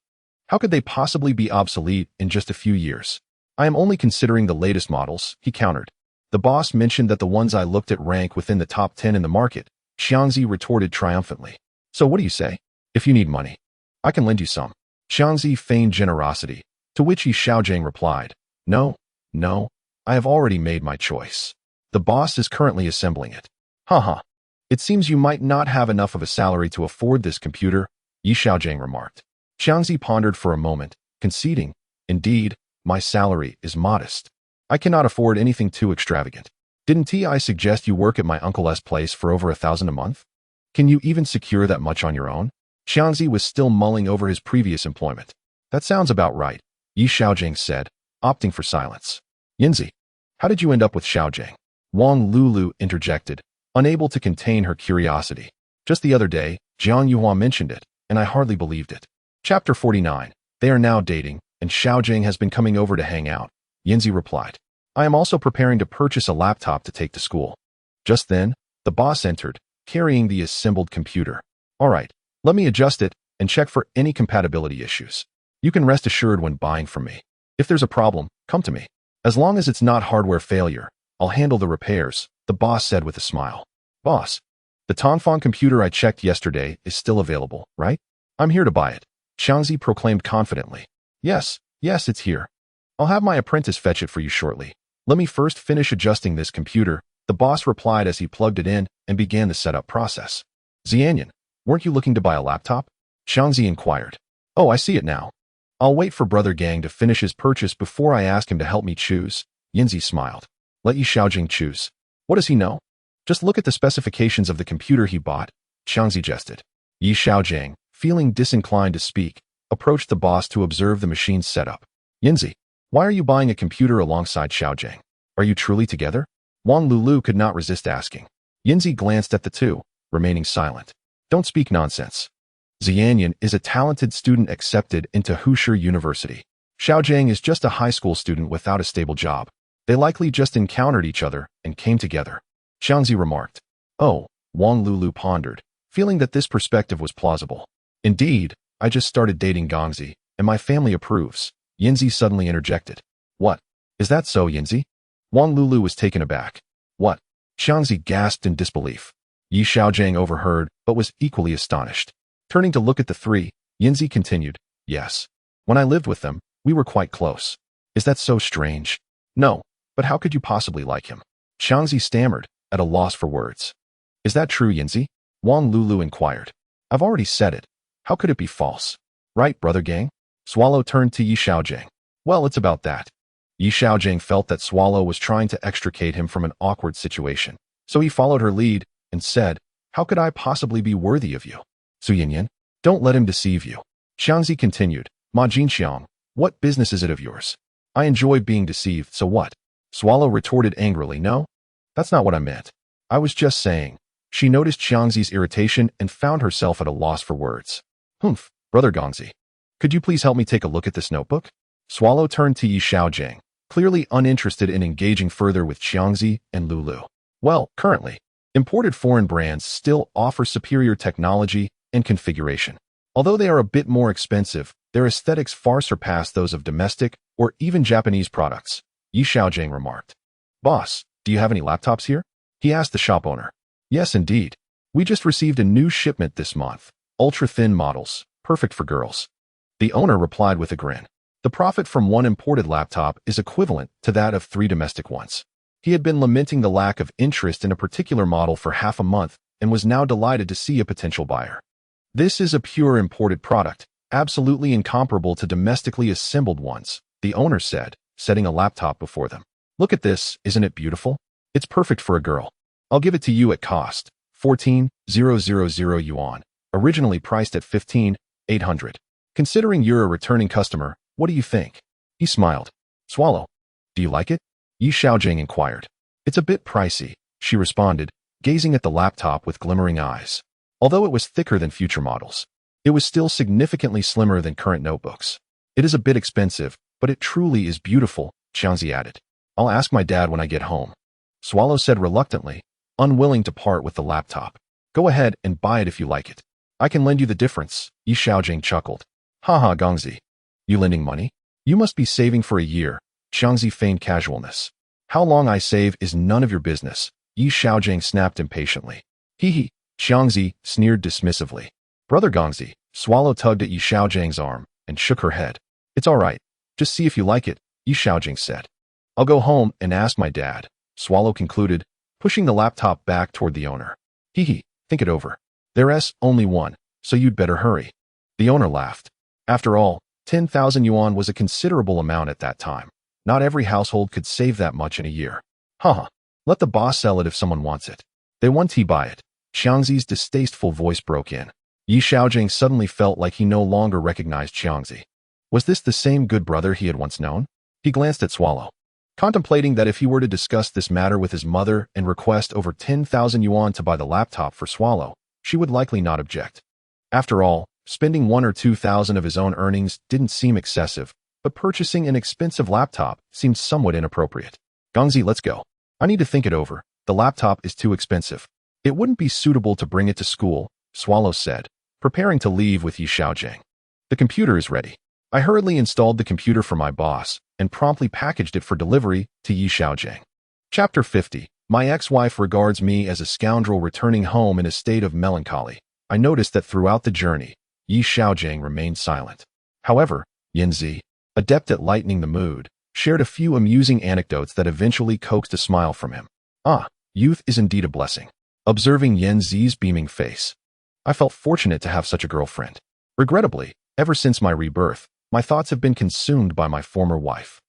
How could they possibly be obsolete in just a few years? I am only considering the latest models, he countered. The boss mentioned that the ones I looked at rank within the top 10 in the market, Xiangzi retorted triumphantly. So what do you say? If you need money, I can lend you some. Xiangzi feigned generosity, to which Xiaogang replied, No, I have already made my choice. The boss is currently assembling it. Haha. It seems you might not have enough of a salary to afford this computer, Xiaogang remarked. Xiangzi pondered for a moment, conceding, Indeed, my salary is modest. I cannot afford anything too extravagant. Didn't I suggest you work at my uncle's place for over 1,000 a month? Can you even secure that much on your own? Xiangzi was still mulling over his previous employment. That sounds about right, Xiaogang said, opting for silence. Yinzi, how did you end up with Xiaogang? Wang Lulu interjected, unable to contain her curiosity. Just the other day, Jiang Yuhua mentioned it, and I hardly believed it. Chapter 49. They are now dating, and Xiaogang has been coming over to hang out, Yinzi replied. I am also preparing to purchase a laptop to take to school. Just then, the boss entered, carrying the assembled computer. All right, let me adjust it and check for any compatibility issues. You can rest assured when buying from me. If there's a problem, come to me. As long as it's not hardware failure, I'll handle the repairs, the boss said with a smile. Boss, the Tongfang computer I checked yesterday is still available, right? I'm here to buy it, Xiangzi proclaimed confidently. Yes, it's here. I'll have my apprentice fetch it for you shortly. Let me first finish adjusting this computer, the boss replied as he plugged it in and began the setup process. Xianyan, weren't you looking to buy a laptop? Xiangzi inquired. Oh, I see it now. I'll wait for Brother Gang to finish his purchase before I ask him to help me choose, Yinzi smiled. Let Xiaogang choose. What does he know? Just look at the specifications of the computer he bought, Xiangzi jested. Xiaogang, feeling disinclined to speak, approached the boss to observe the machine's setup. Yinzi, why are you buying a computer alongside Xiaogang? Are you truly together? Wang Lulu could not resist asking. Yinzi glanced at the two, remaining silent. Don't speak nonsense. Xianyan is a talented student accepted into Husher University. Xiaogang is just a high school student without a stable job. They likely just encountered each other and came together. Xiangzi remarked. Oh, Wang Lulu pondered, feeling that this perspective was plausible. Indeed, I just started dating Gongzi, and my family approves, Yinzi suddenly interjected. What? Is that so, Yinzi? Wang Lulu was taken aback. What? Xiangzi gasped in disbelief. Xiaogang overheard, but was equally astonished. Turning to look at the three, Yinzi continued, Yes. When I lived with them, we were quite close. Is that so strange? No, but how could you possibly like him? Xiangzi stammered, at a loss for words. Is that true, Yinzi? Wang Lulu inquired. I've already said it. How could it be false? Right, Brother Gang? Swallow turned to Xiaogang. Well, it's about that. Xiaogang felt that Swallow was trying to extricate him from an awkward situation, so he followed her lead and said, How could I possibly be worthy of you? Su Yinyan, don't let him deceive you. Xiangzi continued, Ma Jinxiang, what business is it of yours? I enjoy being deceived, so what? Swallow retorted angrily, No, that's not what I meant. I was just saying. She noticed Xiangzi's irritation and found herself at a loss for words. Humph, Brother Gongzi. Could you please help me take a look at this notebook? Swallow turned to Xiaogang, clearly uninterested in engaging further with Xiangzi and Lulu. Well, currently, imported foreign brands still offer superior technology and configuration. Although they are a bit more expensive, their aesthetics far surpass those of domestic or even Japanese products, Xiaogang remarked. Boss, do you have any laptops here? He asked the shop owner. Yes, indeed. We just received a new shipment this month. Ultra-thin models, perfect for girls. The owner replied with a grin. The profit from one imported laptop is equivalent to that of 3 domestic ones. He had been lamenting the lack of interest in a particular model for half a month and was now delighted to see a potential buyer. This is a pure imported product, absolutely incomparable to domestically assembled ones, the owner said, setting a laptop before them. Look at this, isn't it beautiful? It's perfect for a girl. I'll give it to you at cost, 14,000 yuan, originally priced at 15,800. Considering you're a returning customer, what do you think? He smiled. Swallow. Do you like it? Xiaogang inquired. It's a bit pricey, she responded, gazing at the laptop with glimmering eyes. Although it was thicker than future models, it was still significantly slimmer than current notebooks. It is a bit expensive, but it truly is beautiful, Xiangzi added. I'll ask my dad when I get home. Swallow said reluctantly, unwilling to part with the laptop. Go ahead and buy it if you like it. I can lend you the difference, Xiaogang chuckled. Haha, Gongzi. You lending money? You must be saving for a year, Xiangzi feigned casualness. How long I save is none of your business, Yi Xiaogang snapped impatiently. Hee, Xiangzi sneered dismissively. Brother Gongzi, Swallow tugged at Yi Xiaojang's arm and shook her head. It's all right. Just see if you like it, Yi Xiaojang said. I'll go home and ask my dad, Swallow concluded, pushing the laptop back toward the owner. Hee, think it over. There's only one, so you'd better hurry. The owner laughed. After all, 10,000 yuan was a considerable amount at that time. Not every household could save that much in a year. Haha, let the boss sell it if someone wants it. They want to buy it. Xiangzi's distasteful voice broke in. Yi Xiaojang suddenly felt like he no longer recognized Xiangzi. Was this the same good brother he had once known? He glanced at Swallow, contemplating that if he were to discuss this matter with his mother and request over 10,000 yuan to buy the laptop for Swallow, she would likely not object. After all, spending 1 or 2,000 of his own earnings didn't seem excessive, but purchasing an expensive laptop seemed somewhat inappropriate. Gongzi, let's go. I need to think it over. The laptop is too expensive. It wouldn't be suitable to bring it to school, Swallow said, preparing to leave with Yi Xiaojang. The computer is ready. I hurriedly installed the computer for my boss and promptly packaged it for delivery to Yi Xiaojang. Chapter 50. My ex-wife regards me as a scoundrel returning home in a state of melancholy. I noticed that throughout the journey, Yi Xiaojang remained silent. However, Yanzi, adept at lightening the mood, shared a few amusing anecdotes that eventually coaxed a smile from him. Ah, youth is indeed a blessing. Observing Yanzi's beaming face, I felt fortunate to have such a girlfriend. Regrettably, ever since my rebirth, my thoughts have been consumed by my former wife.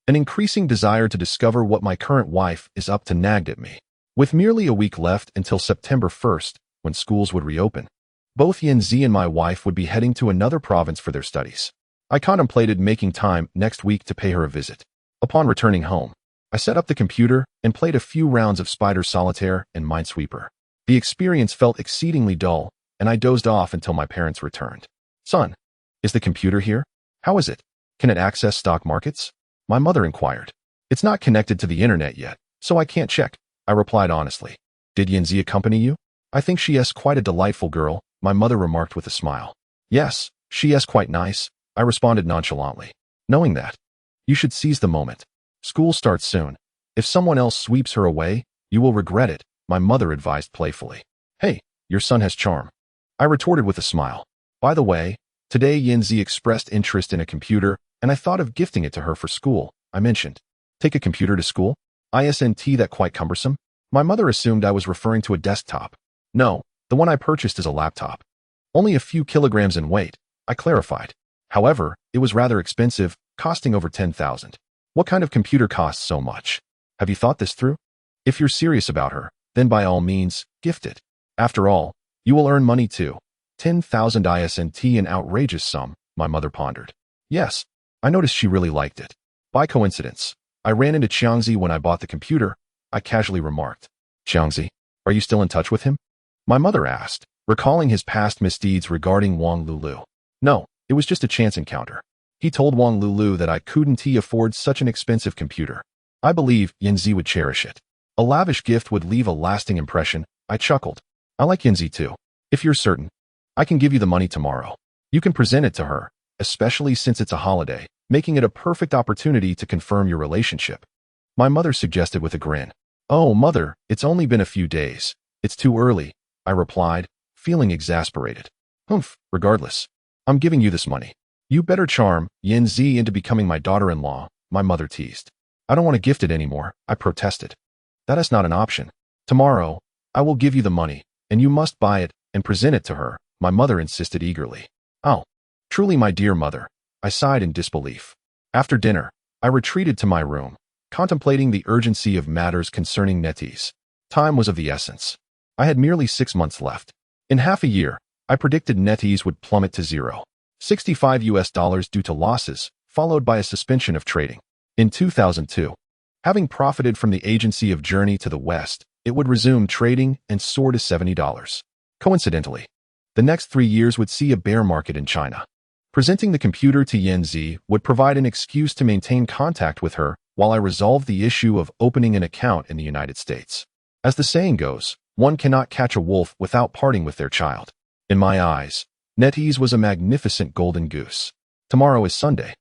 An increasing desire to discover what my current wife is up to nagged at me. With merely a week left until September 1st, when schools would reopen, both Yanzi and my wife would be heading to another province for their studies. I contemplated making time next week to pay her a visit. Upon returning home, I set up the computer and played a few rounds of Spider Solitaire and Minesweeper. The experience felt exceedingly dull, and I dozed off until my parents returned. Son, is the computer here? How is it? Can it access stock markets? My mother inquired. It's not connected to the internet yet, so I can't check, I replied honestly. Did Yanzi accompany you? I think she is quite a delightful girl, my mother remarked with a smile. Yes, she is quite nice, I responded nonchalantly. Knowing that, you should seize the moment. School starts soon. If someone else sweeps her away, you will regret it, my mother advised playfully. Hey, your son has charm, I retorted with a smile. By the way, today Yanzi expressed interest in a computer, and I thought of gifting it to her for school, I mentioned. Take a computer to school? Isn't that quite cumbersome? My mother assumed I was referring to a desktop. No, the one I purchased is a laptop. Only a few kilograms in weight, I clarified. However, it was rather expensive, costing over 10,000. What kind of computer costs so much? Have you thought this through? If you're serious about her, then by all means, gift it. After all, you will earn money too. 10,000 isn't an outrageous sum, my mother pondered. Yes, I noticed she really liked it. By coincidence, I ran into Xiangzi when I bought the computer, I casually remarked. Xiangzi, are you still in touch with him? My mother asked, recalling his past misdeeds regarding Wang Lulu. No, it was just a chance encounter. He told Wang Lulu that I couldn't afford such an expensive computer. I believe Yanzi would cherish it. A lavish gift would leave a lasting impression, I chuckled. I like Yanzi too. If you're certain, I can give you the money tomorrow. You can present it to her, especially since it's a holiday, making it a perfect opportunity to confirm your relationship. My mother suggested with a grin. Oh, mother, it's only been a few days. It's too early, I replied, feeling exasperated. Humph, regardless, I'm giving you this money. You better charm Yanzi into becoming my daughter-in-law, my mother teased. I don't want to gift it anymore, I protested. That is not an option. Tomorrow, I will give you the money, and you must buy it and present it to her, my mother insisted eagerly. Oh, truly my dear mother, I sighed in disbelief. After dinner, I retreated to my room, contemplating the urgency of matters concerning NetEase. Time was of the essence. I had merely 6 months left. In half a year, I predicted NetEase would plummet to zero. $65 due to losses, followed by a suspension of trading. In 2002, having profited from the agency of Journey to the West, it would resume trading and soar to $70. Coincidentally, the next 3 years would see a bear market in China. Presenting the computer to Yanzi would provide an excuse to maintain contact with her while I resolved the issue of opening an account in the United States. As the saying goes, one cannot catch a wolf without parting with their child. In my eyes, NetEase was a magnificent golden goose. Tomorrow is Sunday.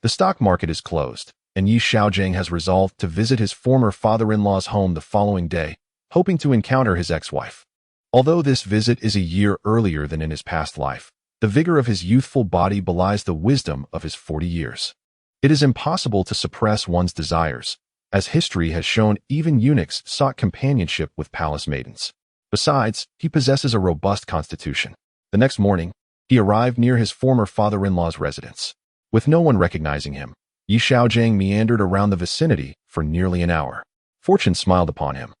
The stock market is closed, and Yi Xiaogang has resolved to visit his former father-in-law's home the following day, hoping to encounter his ex-wife. Although this visit is a year earlier than in his past life, the vigor of his youthful body belies the wisdom of his 40 years. It is impossible to suppress one's desires, as history has shown even eunuchs sought companionship with palace maidens. Besides, he possesses a robust constitution. The next morning, he arrived near his former father-in-law's residence. With no one recognizing him, Yi Xiaogang meandered around the vicinity for nearly an hour. Fortune smiled upon him,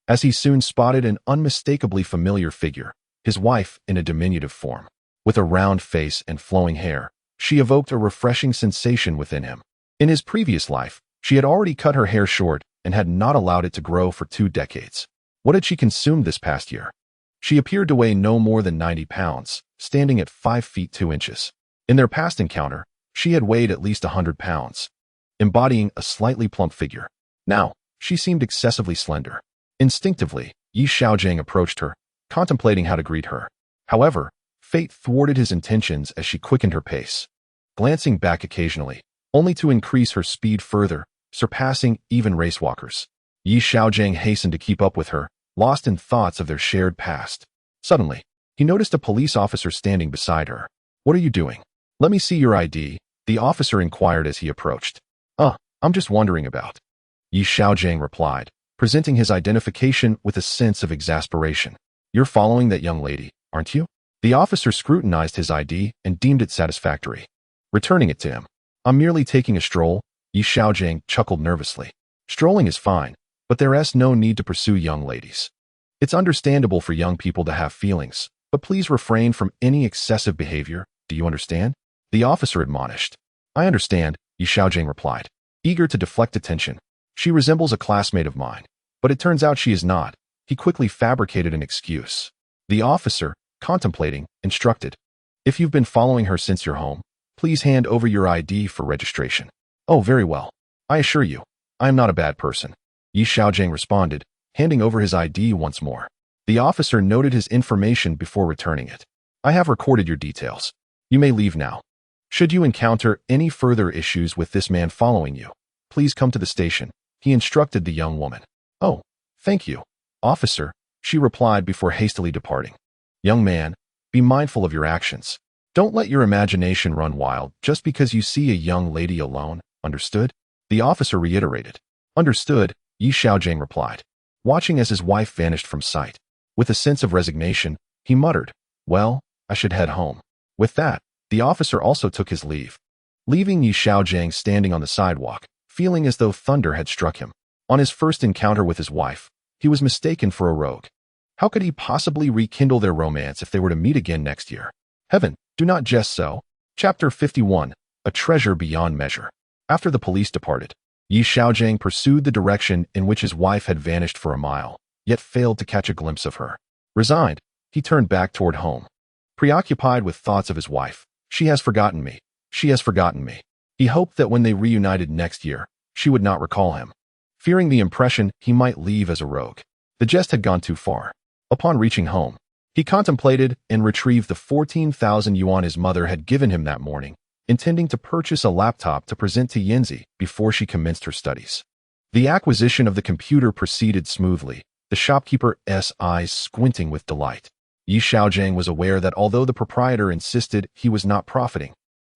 as he soon spotted an unmistakably familiar figure, his wife in a diminutive form. With a round face and flowing hair, she evoked a refreshing sensation within him. In his previous life, she had already cut her hair short and had not allowed it to grow for 2 decades. What had she consumed this past year? She appeared to weigh no more than 90 pounds, standing at 5 feet 2 inches. In their past encounter, she had weighed at least 100 pounds, embodying a slightly plump figure. Now, she seemed excessively slender. Instinctively, Yi Xiaogang approached her, contemplating how to greet her. However, fate thwarted his intentions as she quickened her pace, glancing back occasionally, only to increase her speed further, surpassing even racewalkers. Yi Xiaogang hastened to keep up with her, lost in thoughts of their shared past. Suddenly, he noticed a police officer standing beside her. "What are you doing?" "Let me see your ID," the officer inquired as he approached. I'm just wondering about." Yi Xiaogang replied, presenting his identification with a sense of exasperation. "You're following that young lady, aren't you?" The officer scrutinized his ID and deemed it satisfactory, returning it to him. "I'm merely taking a stroll," Yi Xiaogang chuckled nervously. "Strolling is fine, but there's no need to pursue young ladies. It's understandable for young people to have feelings, but please refrain from any excessive behavior, do you understand?" The officer admonished. "I understand," Yi Xiaogang replied, eager to deflect attention. "She resembles a classmate of mine, but it turns out she is not." He quickly fabricated an excuse. The officer, contemplating, instructed, "If you've been following her since your home, please hand over your ID for registration." "Oh, very well. I assure you, I am not a bad person," Yi Xiaogang responded, handing over his ID once more. The officer noted his information before returning it. "I have recorded your details. You may leave now. Should you encounter any further issues with this man following you, please come to the station," he instructed the young woman. "Oh, thank you, officer," she replied before hastily departing. "Young man, be mindful of your actions. Don't let your imagination run wild just because you see a young lady alone, understood?" The officer reiterated. "Understood," Yi Xiaogang replied, watching as his wife vanished from sight. With a sense of resignation, he muttered, "Well, I should head home." With that, the officer also took his leave, leaving Yi Xiaogang standing on the sidewalk, feeling as though thunder had struck him. On his first encounter with his wife, he was mistaken for a rogue. How could he possibly rekindle their romance if they were to meet again next year? Heaven, do not jest so. Chapter 51, A Treasure Beyond Measure. After the police departed, Yi Xiaogang pursued the direction in which his wife had vanished for a mile, yet failed to catch a glimpse of her. Resigned, he turned back toward home. Preoccupied with thoughts of his wife, "She has forgotten me. She has forgotten me." He hoped that when they reunited next year, she would not recall him, fearing the impression he might leave as a rogue. The jest had gone too far. Upon reaching home, he contemplated and retrieved the 14,000 yuan his mother had given him that morning, intending to purchase a laptop to present to Yanzi before she commenced her studies. The acquisition of the computer proceeded smoothly, the shopkeeper's eyes squinting with delight. Yi Xiaogang was aware that although the proprietor insisted he was not profiting,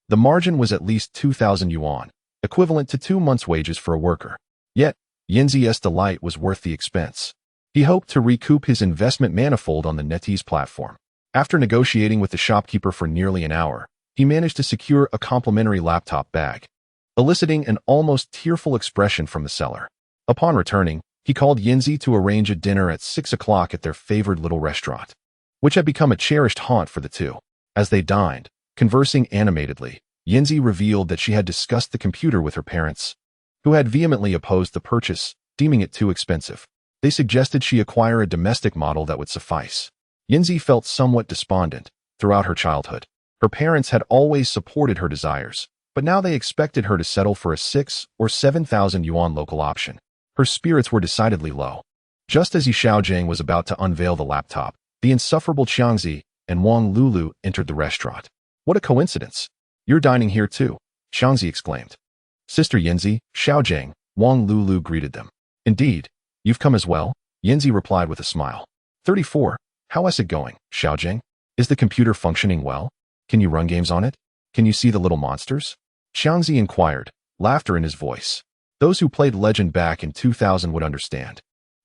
the margin was at least 2,000 yuan, equivalent to 2 months' wages for a worker. Yet, Yanzi's delight was worth the expense. He hoped to recoup his investment manifold on the NetEase platform. After negotiating with the shopkeeper for nearly an hour, he managed to secure a complimentary laptop bag, eliciting an almost tearful expression from the seller. Upon returning, he called Yanzi to arrange a dinner at 6 o'clock at their favored little restaurant, which had become a cherished haunt for the two. As they dined, conversing animatedly, Yanzi revealed that she had discussed the computer with her parents, who had vehemently opposed the purchase, deeming it too expensive. They suggested she acquire a domestic model that would suffice. Yanzi felt somewhat despondent. Throughout her childhood, her parents had always supported her desires, but now they expected her to settle for a 6 or 7,000 yuan local option. Her spirits were decidedly low. Just as Yi Xiaogang was about to unveil the laptop, the insufferable Xiangzi and Wang Lulu entered the restaurant. "What a coincidence! You're dining here too," Xiangzi exclaimed. Sister Yanzi, Xiaogang, Wang Lulu greeted them. Indeed, you've come as well, Yanzi replied with a smile. 34. How is it going, Xiaogang? Is the computer functioning well? Can you run games on it? Can you see the little monsters? Xiangzi inquired, laughter in his voice. Those who played Legend back in 2000 would understand.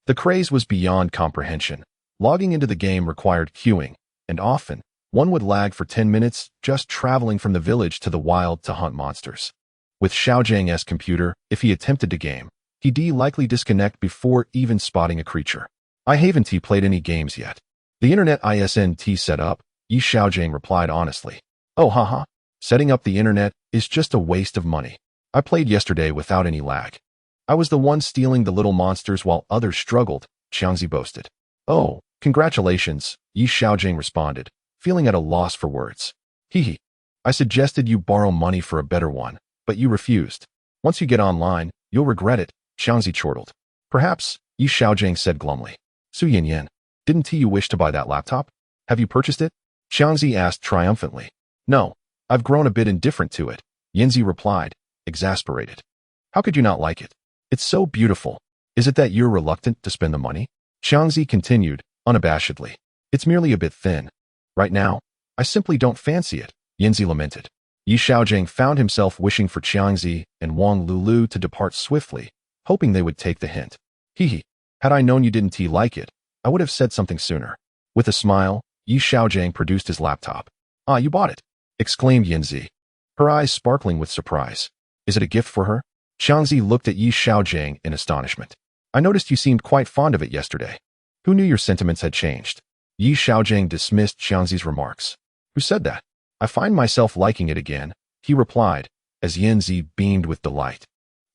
The craze was beyond comprehension. Logging into the game required queuing, and often, one would lag for 10 minutes just traveling from the village to the wild to hunt monsters. With Xiaojiang's computer, if he attempted to game, he'd likely disconnect before even spotting a creature. I haven't played any games yet. The internet isn't set up, Yi Xiaojiang replied honestly. Oh haha, setting up the internet is just a waste of money. I played yesterday without any lag. I was the one stealing the little monsters while others struggled, Xiangzi boasted. Oh, congratulations, Yi Xiaojiang responded, feeling at a loss for words. Hee. I suggested you borrow money for a better one, but you refused. Once you get online, you'll regret it, Xiangzi chortled. Perhaps, Yi Xiaojiang said glumly. Su Yanyan, didn't you wish to buy that laptop? Have you purchased it? Xiangzi asked triumphantly. No, I've grown a bit indifferent to it, Yanzi replied, exasperated. How could you not like it? It's so beautiful. Is it that you're reluctant to spend the money? Xiangzi continued, unabashedly. It's merely a bit thin. Right now, I simply don't fancy it, Yanzi lamented. Yi Xiaojiang found himself wishing for Xiangzi and Wang Lulu to depart swiftly, hoping they would take the hint. Hee. Had I known you didn't like it, I would have said something sooner. With a smile, Yi Xiaojiang produced his laptop. Ah, you bought it, exclaimed Yanzi, her eyes sparkling with surprise. Is it a gift for her? Xiangzi looked at Yi Xiaojiang in astonishment. I noticed you seemed quite fond of it yesterday. Who knew your sentiments had changed? Yi Xiaojiang dismissed Xiangzi's remarks. Who said that? I find myself liking it again, he replied, as Yanzi beamed with delight.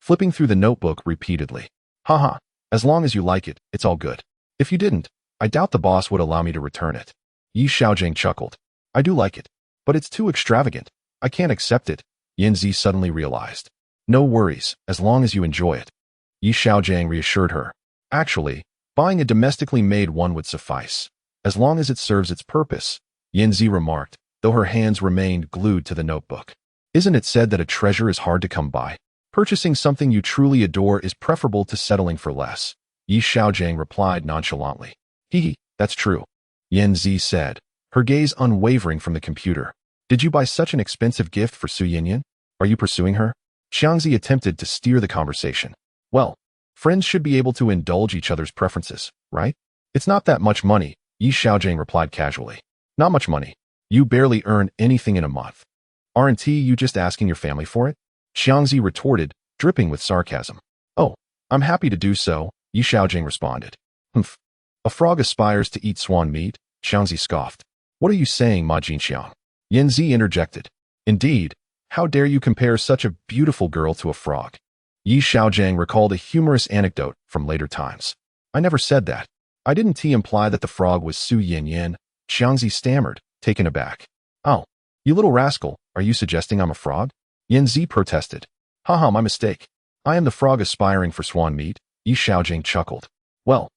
Flipping through the notebook repeatedly. Haha, as long as you like it, it's all good. If you didn't, I doubt the boss would allow me to return it. Yi Xiaojiang chuckled. I do like it, but it's too extravagant. I can't accept it, Yanzi suddenly realized. No worries, as long as you enjoy it. Yi Xiaojiang reassured her. Actually, buying a domestically made one would suffice, as long as it serves its purpose, Yanzi remarked, though her hands remained glued to the notebook. Isn't it said that a treasure is hard to come by? Purchasing something you truly adore is preferable to settling for less, Yi Xiaojiang replied nonchalantly. Hee, that's true, Yanzi said, her gaze unwavering from the computer. Did you buy such an expensive gift for Su Yanyan? Are you pursuing her? Xiangzi attempted to steer the conversation. Well, friends should be able to indulge each other's preferences, right? It's not that much money, Yi Xiaojiang replied casually. Not much money. You barely earn anything in a month. Aren't you just asking your family for it? Xiangzi retorted, dripping with sarcasm. Oh, I'm happy to do so, Yi Xiaojiang responded. Humph. A frog aspires to eat swan meat, Xiangzi scoffed. What are you saying, Ma Jinxiang? Yanzi interjected. Indeed, how dare you compare such a beautiful girl to a frog? Yi Xiaojiang recalled a humorous anecdote from later times. I never said that. I didn't imply that the frog was Su Yanyan, Xiangzi stammered, taken aback. Oh, you little rascal, are you suggesting I'm a frog? Yanzi protested. Haha, my mistake. I am the frog aspiring for swan meat, Yi Xiaojiang chuckled. Well,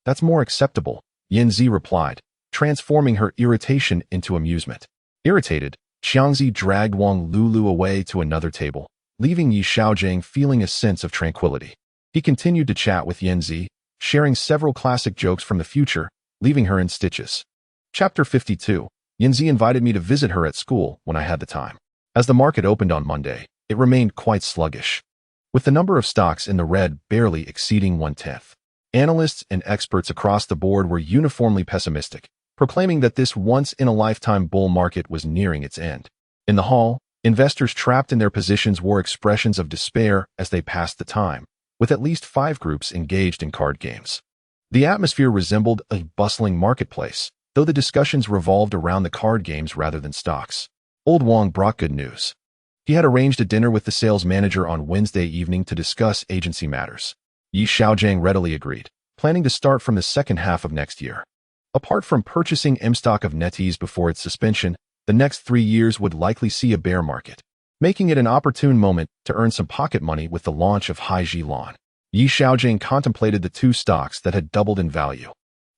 that's more acceptable, Yanzi replied, transforming her irritation into amusement. Irritated, Xiangzi dragged Wang Lulu away to another table, leaving Yi Xiaojiang feeling a sense of tranquility. He continued to chat with Yanzi, sharing several classic jokes from the future, leaving her in stitches. Chapter 52. Yanzi invited me to visit her at school when I had the time. As the market opened on Monday, it remained quite sluggish, with the number of stocks in the red barely exceeding 1/10. Analysts and experts across the board were uniformly pessimistic, proclaiming that this once-in-a-lifetime bull market was nearing its end. In the hall, investors trapped in their positions wore expressions of despair as they passed the time, with at least 5 groups engaged in card games. The atmosphere resembled a bustling marketplace, though the discussions revolved around the card games rather than stocks. Old Wang brought good news. He had arranged a dinner with the sales manager on Wednesday evening to discuss agency matters. Yi Xiaojiang readily agreed, planning to start from the second half of next year. Apart from purchasing M stock of NetEase before its suspension, the next 3 years would likely see a bear market, making it an opportune moment to earn some pocket money with the launch of Haiji Lan. Yi Xiaojiang contemplated the 2 stocks that had doubled in value,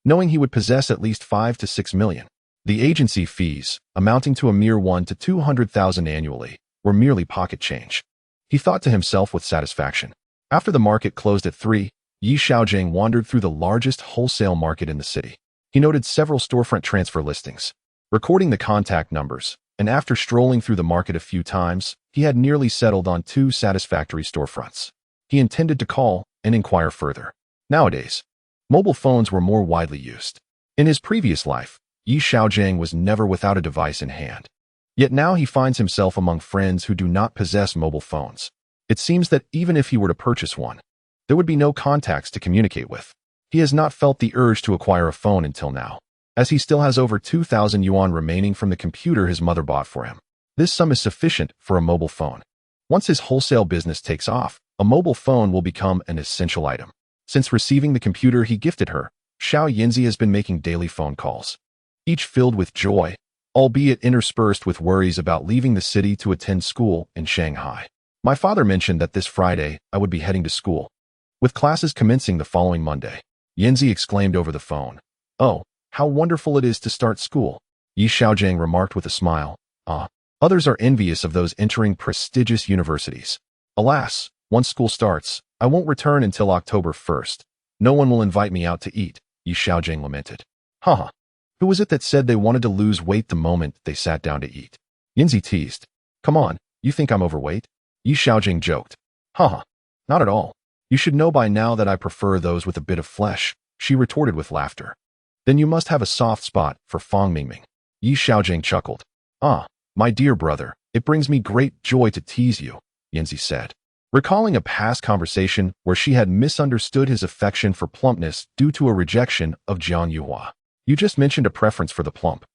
knowing he would possess at least 5 to 6 million. The agency fees, amounting to a mere 1 to 200,000 annually, were merely pocket change. he thought to himself with satisfaction. After the market closed at 3, Xiaogang wandered through the largest wholesale market in the city. He noted several storefront transfer listings, recording the contact numbers, and after strolling through the market a few times, he had nearly settled on 2 satisfactory storefronts. He intended to call and inquire further. Nowadays, mobile phones were more widely used. In his previous life, Xiaogang was never without a device in hand. Yet now he finds himself among friends who do not possess mobile phones. It seems that even if he were to purchase one, there would be no contacts to communicate with. He has not felt the urge to acquire a phone until now, as he still has over 2,000 yuan remaining from the computer his mother bought for him. This sum is sufficient for a mobile phone. Once his wholesale business takes off, a mobile phone will become an essential item. Since receiving the computer he gifted her, Xiao Yinzi has been making daily phone calls, each filled with joy, albeit interspersed with worries about leaving the city to attend school in Shanghai. My father mentioned that this Friday I would be heading to school, with classes commencing the following Monday. Yinzi exclaimed over the phone. Oh, how wonderful it is to start school, Xiaogang remarked with a smile. Others are envious of those entering prestigious universities. Alas, once school starts, I won't return until October 1st. No one will invite me out to eat, Xiaogang lamented. Haha. Who was it that said they wanted to lose weight the moment they sat down to eat? Yinzi teased. Come on, you think I'm overweight? Xiaogang joked. Haha. Not at all. You should know by now that I prefer those with a bit of flesh, she retorted with laughter. Then you must have a soft spot for Fang Mingming. Xiaogang chuckled. My dear brother, it brings me great joy to tease you, Yinzi said, recalling a past conversation where she had misunderstood his affection for plumpness due to a rejection of Jiang Yuhua. You just mentioned a preference for the plump.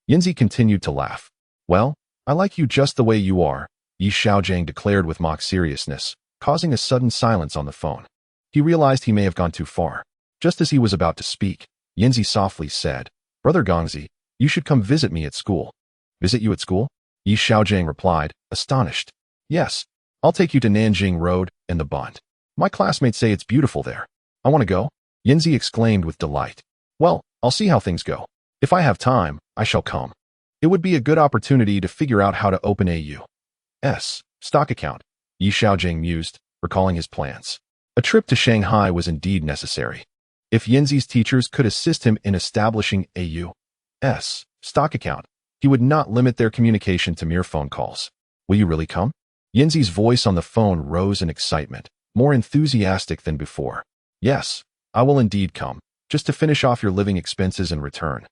Yinzi continued to laugh. Well, I like you just the way you are, Xiaogang declared with mock seriousness, causing a sudden silence on the phone. He realized he may have gone too far. Just as he was about to speak, Yinzi softly said, Brother Gongzi, you should come visit me at school. Visit you at school? Xiaogang replied, astonished. Yes, I'll take you to Nanjing Road and the Bund. My classmates say it's beautiful there. I want to go, Yinzi exclaimed with delight. Well, I'll see how things go. If I have time, I shall come. It would be a good opportunity to figure out how to open a U.S. stock account, Xiaogang mused, recalling his plans. A trip to Shanghai was indeed necessary. If Yinzi's teachers could assist him in establishing a U.S. stock account, he would not limit their communication to mere phone calls. Will you really come? Yinzi's voice on the phone rose in excitement, more enthusiastic than before. Yes, I will indeed come, just to finish off your living expenses and return.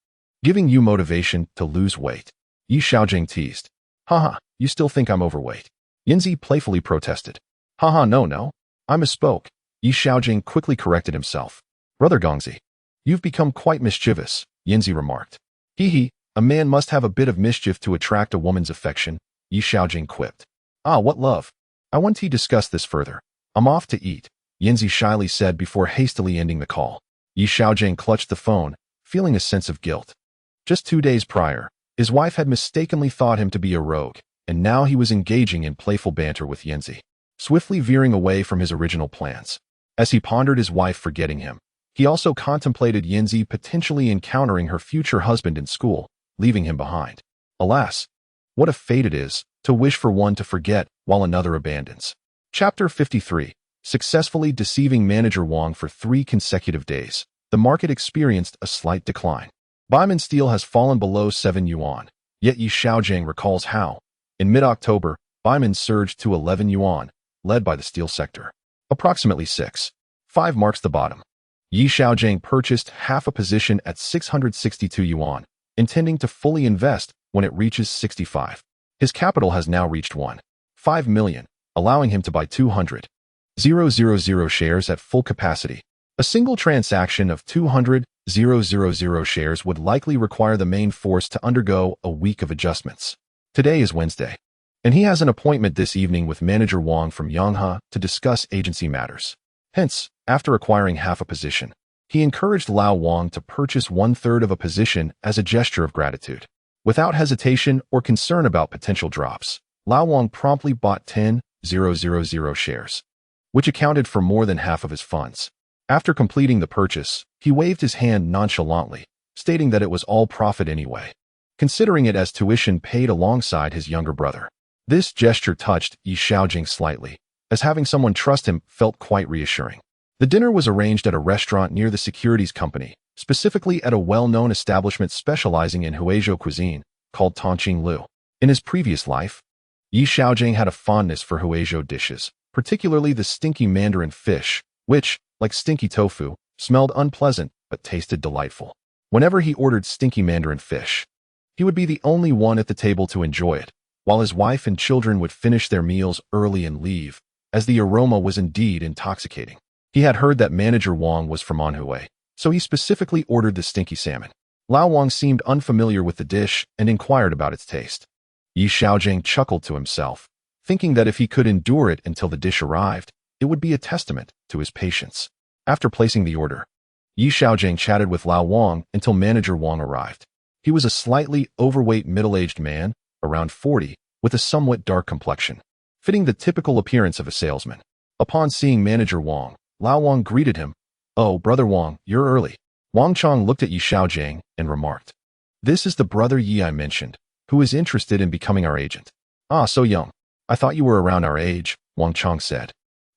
Giving you motivation to lose weight. Xiaogang teased. Haha, you still think I'm overweight? Yinzi playfully protested. Haha, no, I misspoke. Xiaogang quickly corrected himself. Brother Gongzi, you've become quite mischievous, Yinzi remarked. Hee, a man must have a bit of mischief to attract a woman's affection, Xiaogang quipped. What love? I want to discuss this further. I'm off to eat, Yinzi shyly said before hastily ending the call. Xiaogang clutched the phone, feeling a sense of guilt. Just 2 days prior, his wife had mistakenly thought him to be a rogue, and now he was engaging in playful banter with Yinzi, swiftly veering away from his original plans. As he pondered his wife forgetting him, he also contemplated Yinzi potentially encountering her future husband in school, leaving him behind. Alas, what a fate it is to wish for one to forget while another abandons. Chapter 53. Successfully deceiving manager Wang for 3 consecutive days, the market experienced a slight decline. Diamond steel has fallen below 7 yuan, yet Xiaogang recalls how, in mid-October, diamond surged to 11 yuan, led by the steel sector. Approximately 6.5 marks the bottom. Xiaogang purchased half a position at 662 yuan, intending to fully invest when it reaches 65. His capital has now reached 1.5 million, allowing him to buy 200,000 shares at full capacity. A single transaction of 200,000 shares would likely require the main force to undergo a week of adjustments. Today is Wednesday, and he has an appointment this evening with manager Wang from Yanghe to discuss agency matters. Hence, after acquiring half a position, he encouraged Lao Wang to purchase 1/3 of a position as a gesture of gratitude. Without hesitation or concern about potential drops, Lao Wang promptly bought 10,000 shares, which accounted for more than half of his funds. After completing the purchase, he waved his hand nonchalantly, stating that it was all profit anyway, considering it as tuition paid alongside his younger brother. This gesture touched Xiaogang slightly, as having someone trust him felt quite reassuring. The dinner was arranged at a restaurant near the securities company, specifically at a well-known establishment specializing in Huizhou cuisine, called Tongqing Lu. In his previous life, Xiaogang had a fondness for Huizhou dishes, particularly the stinky mandarin fish, which, like stinky tofu, smelled unpleasant but tasted delightful. Whenever he ordered stinky mandarin fish, he would be the only one at the table to enjoy it, while his wife and children would finish their meals early and leave, as the aroma was indeed intoxicating. He had heard that Manager Wang was from Anhui, so he specifically ordered the stinky salmon. Lao Wang seemed unfamiliar with the dish and inquired about its taste. Xiaogang chuckled to himself, thinking that if he could endure it until the dish arrived, it would be a testament to his patience. After placing the order, Xiaogang chatted with Lao Wang until Manager Wang arrived. He was a slightly overweight middle-aged man, around 40, with a somewhat dark complexion, fitting the typical appearance of a salesman. Upon seeing Manager Wang, Lao Wang greeted him. "Oh, Brother Wang, you're early." Wang Chong looked at Xiaogang and remarked, "This is the brother Yi I mentioned, who is interested in becoming our agent." "Ah, so young. I thought you were around our age," Wang Chong said,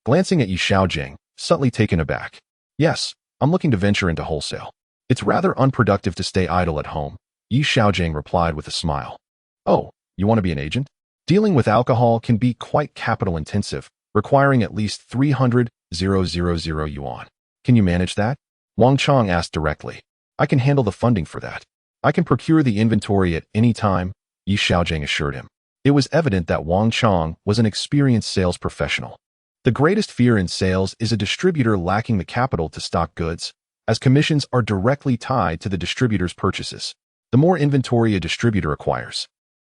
glancing at Xiaogang, subtly taken aback. "Yes, I'm looking to venture into wholesale. It's rather unproductive to stay idle at home," Xiaogang replied with a smile. "Oh, you want to be an agent? Dealing with alcohol can be quite capital-intensive, requiring at least 300,000 yuan. Can you manage that?" Wang Chong asked directly. "I can handle the funding for that. I can procure the inventory at any time," Xiaogang assured him. It was evident that Wang Chong was an experienced sales professional. The greatest fear in sales is a distributor lacking the capital to stock goods, as commissions are directly tied to the distributor's purchases. The more inventory a distributor acquires,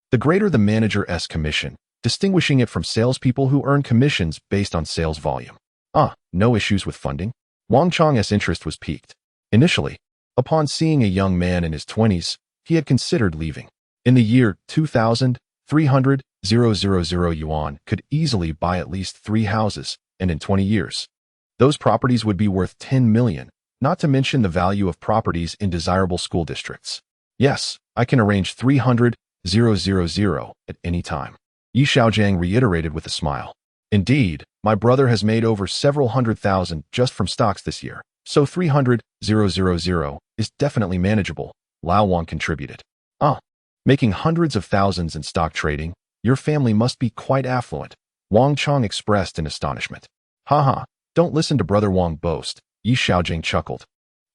the greater the manager's commission, distinguishing it from salespeople who earn commissions based on sales volume. No issues with funding? Wang Chong's interest was piqued. Initially, upon seeing a young man in his 20s, he had considered leaving. In the year 2000, 300,000 yuan could easily buy at least 3 houses, and in 20 years, those properties would be worth 10 million, not to mention the value of properties in desirable school districts. "Yes, I can arrange 300,000 at any time," Xiaogang reiterated with a smile. "Indeed, my brother has made over several 100,000 just from stocks this year, so 300,000 is definitely manageable," Lao Wang contributed. Making hundreds of thousands in stock trading, your family must be quite affluent," Wang Chong expressed in astonishment. "Haha, don't listen to Brother Wang boast," Xiaogang chuckled.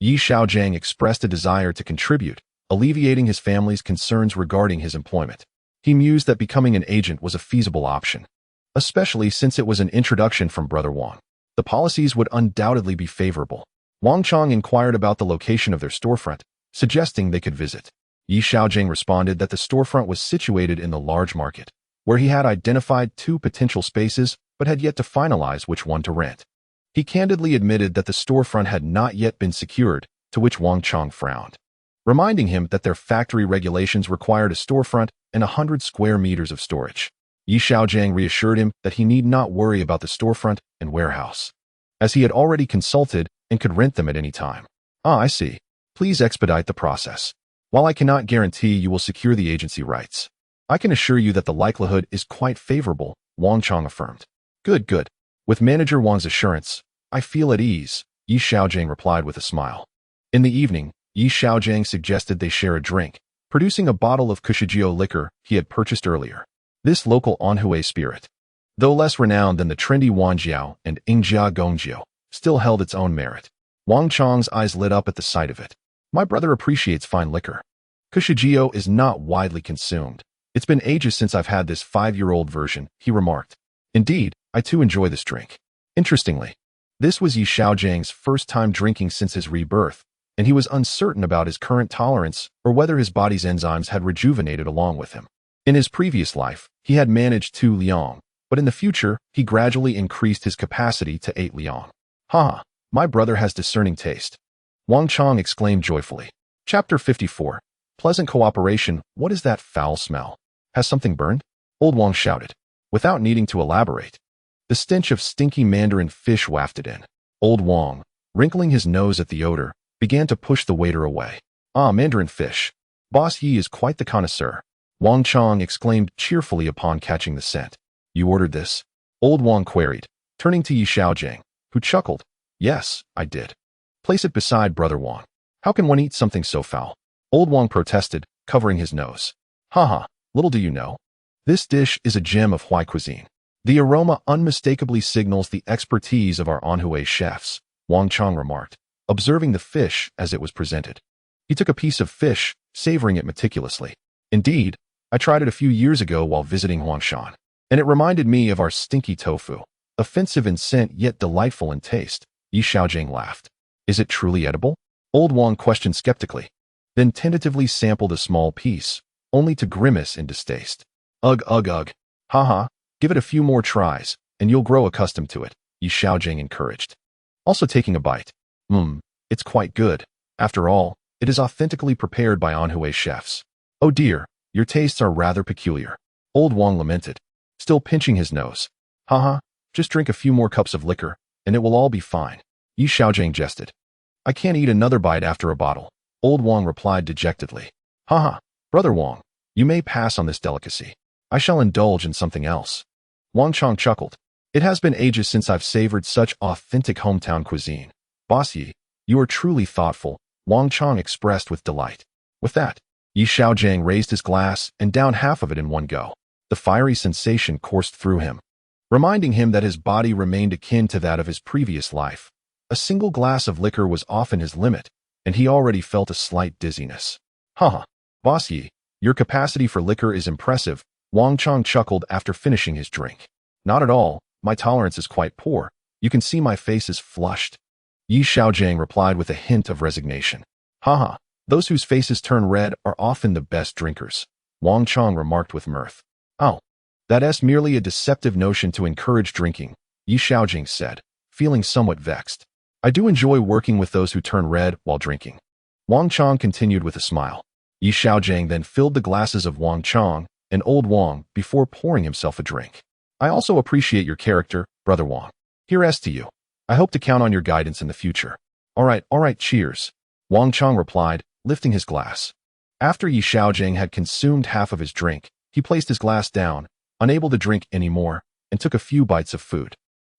Xiaogang expressed a desire to contribute, alleviating his family's concerns regarding his employment. He mused that becoming an agent was a feasible option, especially since it was an introduction from Brother Wang. The policies would undoubtedly be favorable. Wang Chong inquired about the location of their storefront, suggesting they could visit. Xiaogang responded that the storefront was situated in the large market, where he had identified 2 potential spaces but had yet to finalize which one to rent. He candidly admitted that the storefront had not yet been secured, to which Wang Chong frowned, reminding him that their factory regulations required a storefront and 100 square meters of storage. Xiaogang reassured him that he need not worry about the storefront and warehouse, as he had already consulted and could rent them at any time. "I see. Please expedite the process. While I cannot guarantee you will secure the agency rights, I can assure you that the likelihood is quite favorable," Wang Chong affirmed. Good. With Manager Wang's assurance, I feel at ease," Xiaogang replied with a smile. In the evening, Xiaogang suggested they share a drink, producing a bottle of Kushijio liquor he had purchased earlier. This local Anhui spirit, though less renowned than the trendy Wanjiao and Ingjia Gongjiao, still held its own merit. Wang Chong's eyes lit up at the sight of it. "My brother appreciates fine liquor. Kushijio is not widely consumed. It's been ages since I've had this 5-year-old version," he remarked. "Indeed, I too enjoy this drink." Interestingly, this was Xiaogangs first time drinking since his rebirth, and he was uncertain about his current tolerance or whether his body's enzymes had rejuvenated along with him. In his previous life, he had managed 2 liang, but in the future, he gradually increased his capacity to 8 liang. My brother has discerning taste," Wang Chong exclaimed joyfully. Chapter 54. Pleasant cooperation. What is that foul smell? Has something burned? Old Wang shouted, without needing to elaborate. The stench of stinky mandarin fish wafted in. Old Wang, wrinkling his nose at the odor, began to push the waiter away. Mandarin fish. Boss Yi is quite the connoisseur. Wang Chong exclaimed cheerfully upon catching the scent. You ordered this? Old Wang queried, turning to Yi Xiaogang, who chuckled. Yes, I did. Place it beside Brother Wang. How can one eat something so foul? Old Wang protested, covering his nose. Haha, little do you know. This dish is a gem of Hui cuisine. The aroma unmistakably signals the expertise of our Anhui chefs, Wang Chong remarked, observing the fish as it was presented. He took a piece of fish, savoring it meticulously. Indeed, I tried it a few years ago while visiting Huangshan, and it reminded me of our stinky tofu, offensive in scent yet delightful in taste. Yi Xiaogang laughed. Is it truly edible? Old Wang questioned skeptically, then tentatively sampled a small piece, only to grimace in distaste. Ugh, ugh, ugh. Haha, give it a few more tries, and you'll grow accustomed to it, Yi Xiaogang encouraged. Also taking a bite. It's quite good. After all, it is authentically prepared by Anhui chefs. Oh dear, your tastes are rather peculiar. Old Wang lamented, still pinching his nose. Haha, just drink a few more cups of liquor, and it will all be fine. Yi Xiaogang jested. I can't eat another bite after a bottle, Old Wang replied dejectedly. Haha, Brother Wang, you may pass on this delicacy. I shall indulge in something else. Wang Chong chuckled. It has been ages since I've savored such authentic hometown cuisine. Boss Yi, you are truly thoughtful, Wang Chong expressed with delight. With that, Yi Xiaogang raised his glass and downed half of it in one go. The fiery sensation coursed through him, reminding him that his body remained akin to that of his previous life. A single glass of liquor was often his limit, and he already felt a slight dizziness. Haha, Boss Yi, your capacity for liquor is impressive, Wang Chong chuckled after finishing his drink. Not at all, my tolerance is quite poor. You can see my face is flushed. Yi Xiaogang replied with a hint of resignation. Haha, those whose faces turn red are often the best drinkers, Wang Chong remarked with mirth. Oh, that's merely a deceptive notion to encourage drinking, Yi Xiaogang said, feeling somewhat vexed. I do enjoy working with those who turn red while drinking. Wang Chong continued with a smile. Yi Xiaogang then filled the glasses of Wang Chong and Old Wang before pouring himself a drink. I also appreciate your character, Brother Wang. Here's to you. I hope to count on your guidance in the future. All right, cheers, Wang Chong replied, lifting his glass. After Yi Xiaogang had consumed half of his drink, he placed his glass down, unable to drink any more, and took a few bites of food.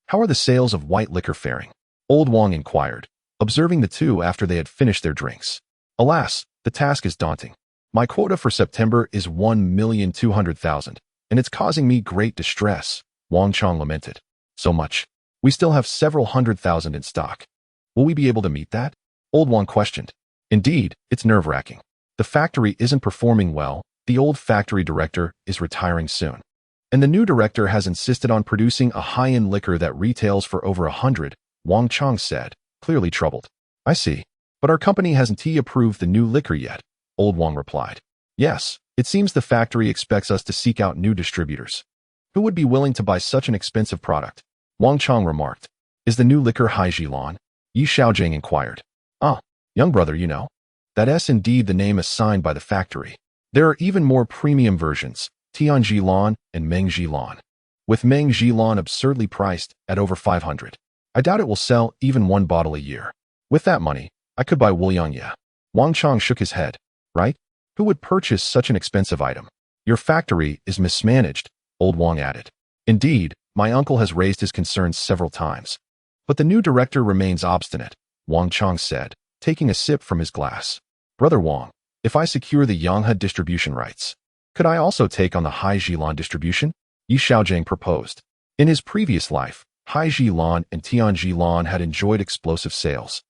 How are the sales of white liquor faring? Old Wang inquired, observing the two after they had finished their drinks. Alas, the task is daunting. My quota for September is 1,200,000, and it's causing me great distress, Wang Chong lamented. So much. We still have several 100,000 in stock. Will we be able to meet that? Old Wang questioned. Indeed, it's nerve-wracking. The factory isn't performing well, the old factory director is retiring soon. And the new director has insisted on producing a high-end liquor that retails for over 100, Wang Chong said, clearly troubled. I see. But our company hasn't approved the new liquor yet, Old Wang replied. Yes, it seems the factory expects us to seek out new distributors. Who would be willing to buy such an expensive product? Wang Chong remarked. Is the new liquor Hai Jilan? Yi Xiaogang inquired. Ah, young brother, you know. That's indeed the name assigned by the factory. There are even more premium versions, Tian Jilan and Meng Jilan, with Meng Jilan absurdly priced at over 500. I doubt it will sell even one bottle a year. With that money, I could buy Wuliangye. Wang Chong shook his head. Right? Who would purchase such an expensive item? Your factory is mismanaged, Old Wang added. Indeed, my uncle has raised his concerns several times. But the new director remains obstinate, Wang Chong said, taking a sip from his glass. Brother Wang, if I secure the Yanghe distribution rights, could I also take on the Hai Jilan distribution? Yi Xiaogang proposed. In his previous life, Hai Jilan and Tian Jilan had enjoyed explosive sales.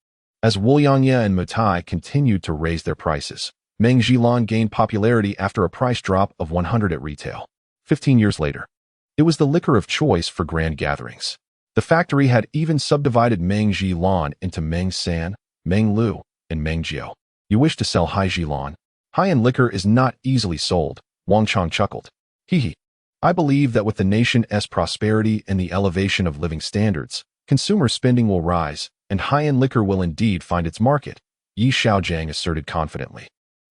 As Wuliangye and Mutai continued to raise their prices, Meng Jilan gained popularity after a price drop of 100 at retail. 15 years later, it was the liquor of choice for grand gatherings. The factory had even subdivided Meng Jilan into Meng San, Meng Lu, and Meng Jiao. You wish to sell Hai Jilan? High-end liquor is not easily sold, Wang Chong chuckled. Hee. I believe that with the nation's prosperity and the elevation of living standards, consumer spending will rise, and high-end liquor will indeed find its market, Yi Xiaogang asserted confidently,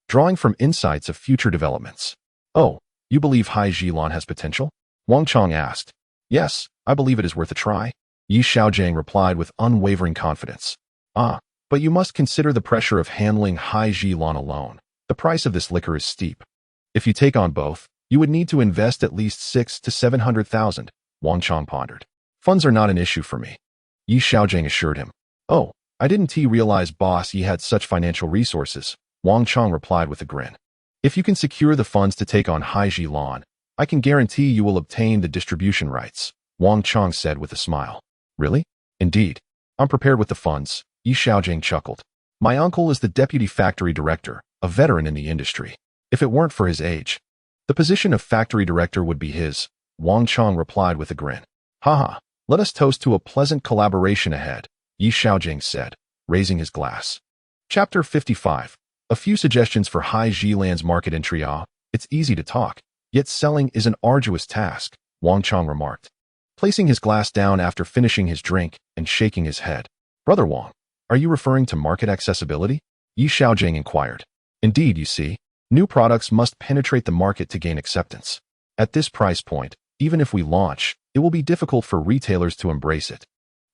drawing from insights of future developments. Oh, you believe Hai Jilan has potential? Wang Chong asked. Yes, I believe it is worth a try, Yi Xiaogang replied with unwavering confidence. Ah, but you must consider the pressure of handling Hai Jilan alone. The price of this liquor is steep. If you take on both, you would need to invest at least 6 to 700,000, Wang Chong pondered. Funds are not an issue for me, Yi Xiaogang assured him. Oh, I didn't realize boss Yi had such financial resources, Wang Chong replied with a grin. If you can secure the funds to take on Haiji Lan, I can guarantee you will obtain the distribution rights, Wang Chong said with a smile. Really? Indeed. I'm prepared with the funds, Yi Xiaogang chuckled. My uncle is the deputy factory director, a veteran in the industry. If it weren't for his age, the position of factory director would be his, Wang Chong replied with a grin. Haha, let us toast to a pleasant collaboration ahead, Yi Xiaogang said, raising his glass. Chapter 55. A few suggestions for Haiji Lan's market entry. It's easy to talk, yet selling is an arduous task, Wang Chong remarked, placing his glass down after finishing his drink and shaking his head. Brother Wang, are you referring to market accessibility? Yi Xiaogang inquired. Indeed, you see, new products must penetrate the market to gain acceptance. At this price point, even if we launch, it will be difficult for retailers to embrace it.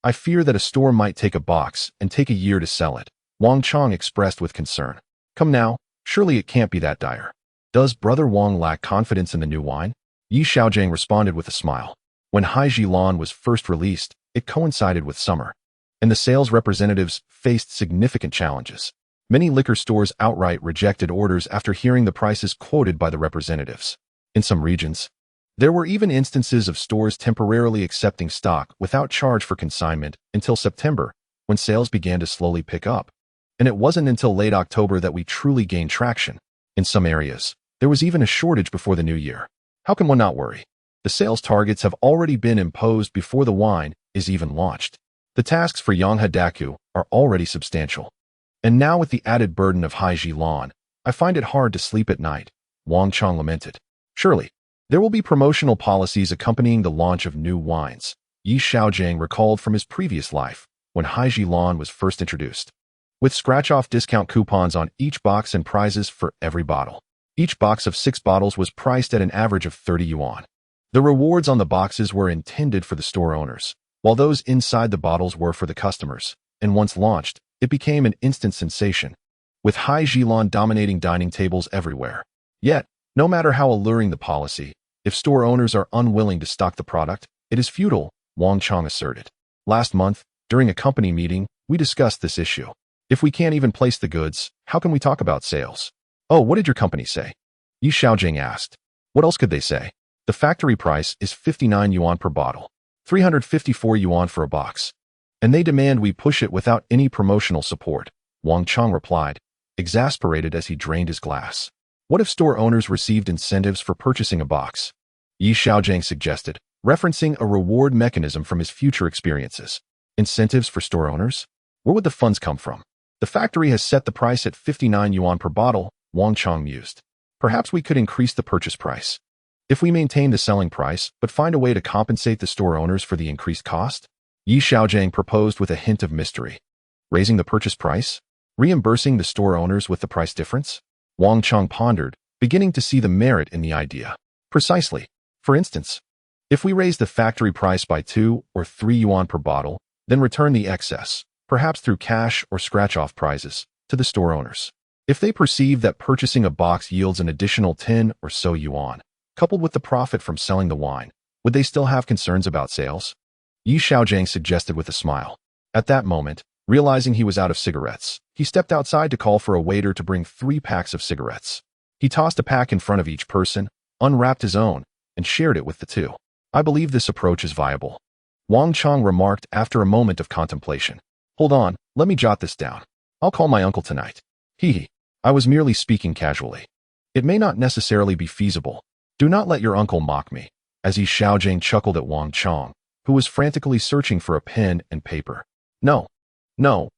I fear that a store might take a box and take a year to sell it, Wang Chong expressed with concern. Come now, surely it can't be that dire. Does Brother Wang lack confidence in the new wine? Yi Xiaogang responded with a smile. When Haiji Lan was first released, it coincided with summer, and the sales representatives faced significant challenges. Many liquor stores outright rejected orders after hearing the prices quoted by the representatives. In some regions, there were even instances of stores temporarily accepting stock without charge for consignment until September, when sales began to slowly pick up. And it wasn't until late October that we truly gained traction. In some areas, there was even a shortage before the new year. How can one not worry? The sales targets have already been imposed before the wine is even launched. The tasks for Yonghadaku are already substantial. And now with the added burden of Haiji Lan, I find it hard to sleep at night, Wang Chong lamented. Surely, there will be promotional policies accompanying the launch of new wines, Yi Xiaogang recalled from his previous life, when Haiji Lan was first introduced. With scratch-off discount coupons on each box and prizes for every bottle. Each box of 6 bottles was priced at an average of 30 yuan. The rewards on the boxes were intended for the store owners, while those inside the bottles were for the customers, and once launched, it became an instant sensation, with Haiji Lan dominating dining tables everywhere. Yet, no matter how alluring the policy, if store owners are unwilling to stock the product, it is futile, Wang Chong asserted. Last month, during a company meeting, we discussed this issue. If we can't even place the goods, how can we talk about sales? Oh, what did your company say? Yi Xiaogang asked. What else could they say? The factory price is 59 yuan per bottle, 354 yuan for a box. And they demand we push it without any promotional support, Wang Chong replied, exasperated as he drained his glass. What if store owners received incentives for purchasing a box? Yi Xiaogang suggested, referencing a reward mechanism from his future experiences. Incentives for store owners? Where would the funds come from? The factory has set the price at 59 yuan per bottle, Wang Chong mused. Perhaps we could increase the purchase price. If we maintain the selling price, but find a way to compensate the store owners for the increased cost? Yi Xiaogang proposed with a hint of mystery. Raising the purchase price? Reimbursing the store owners with the price difference? Wang Chong pondered, beginning to see the merit in the idea. Precisely. For instance, if we raise the factory price by 2 or 3 yuan per bottle, then return the excess, perhaps through cash or scratch-off prizes, to the store owners. If they perceive that purchasing a box yields an additional 10 or so yuan, coupled with the profit from selling the wine, would they still have concerns about sales? Yi Xiaogang suggested with a smile. At that moment, realizing he was out of cigarettes, he stepped outside to call for a waiter to bring 3 packs of cigarettes. He tossed a pack in front of each person, unwrapped his own, and shared it with the 2. I believe this approach is viable, Wang Chong remarked after a moment of contemplation. Hold on, let me jot this down. I'll call my uncle tonight. Hee. I was merely speaking casually. It may not necessarily be feasible. Do not let your uncle mock me, as Yi Xiaogang chuckled at Wang Chong, who was frantically searching for a pen and paper. No,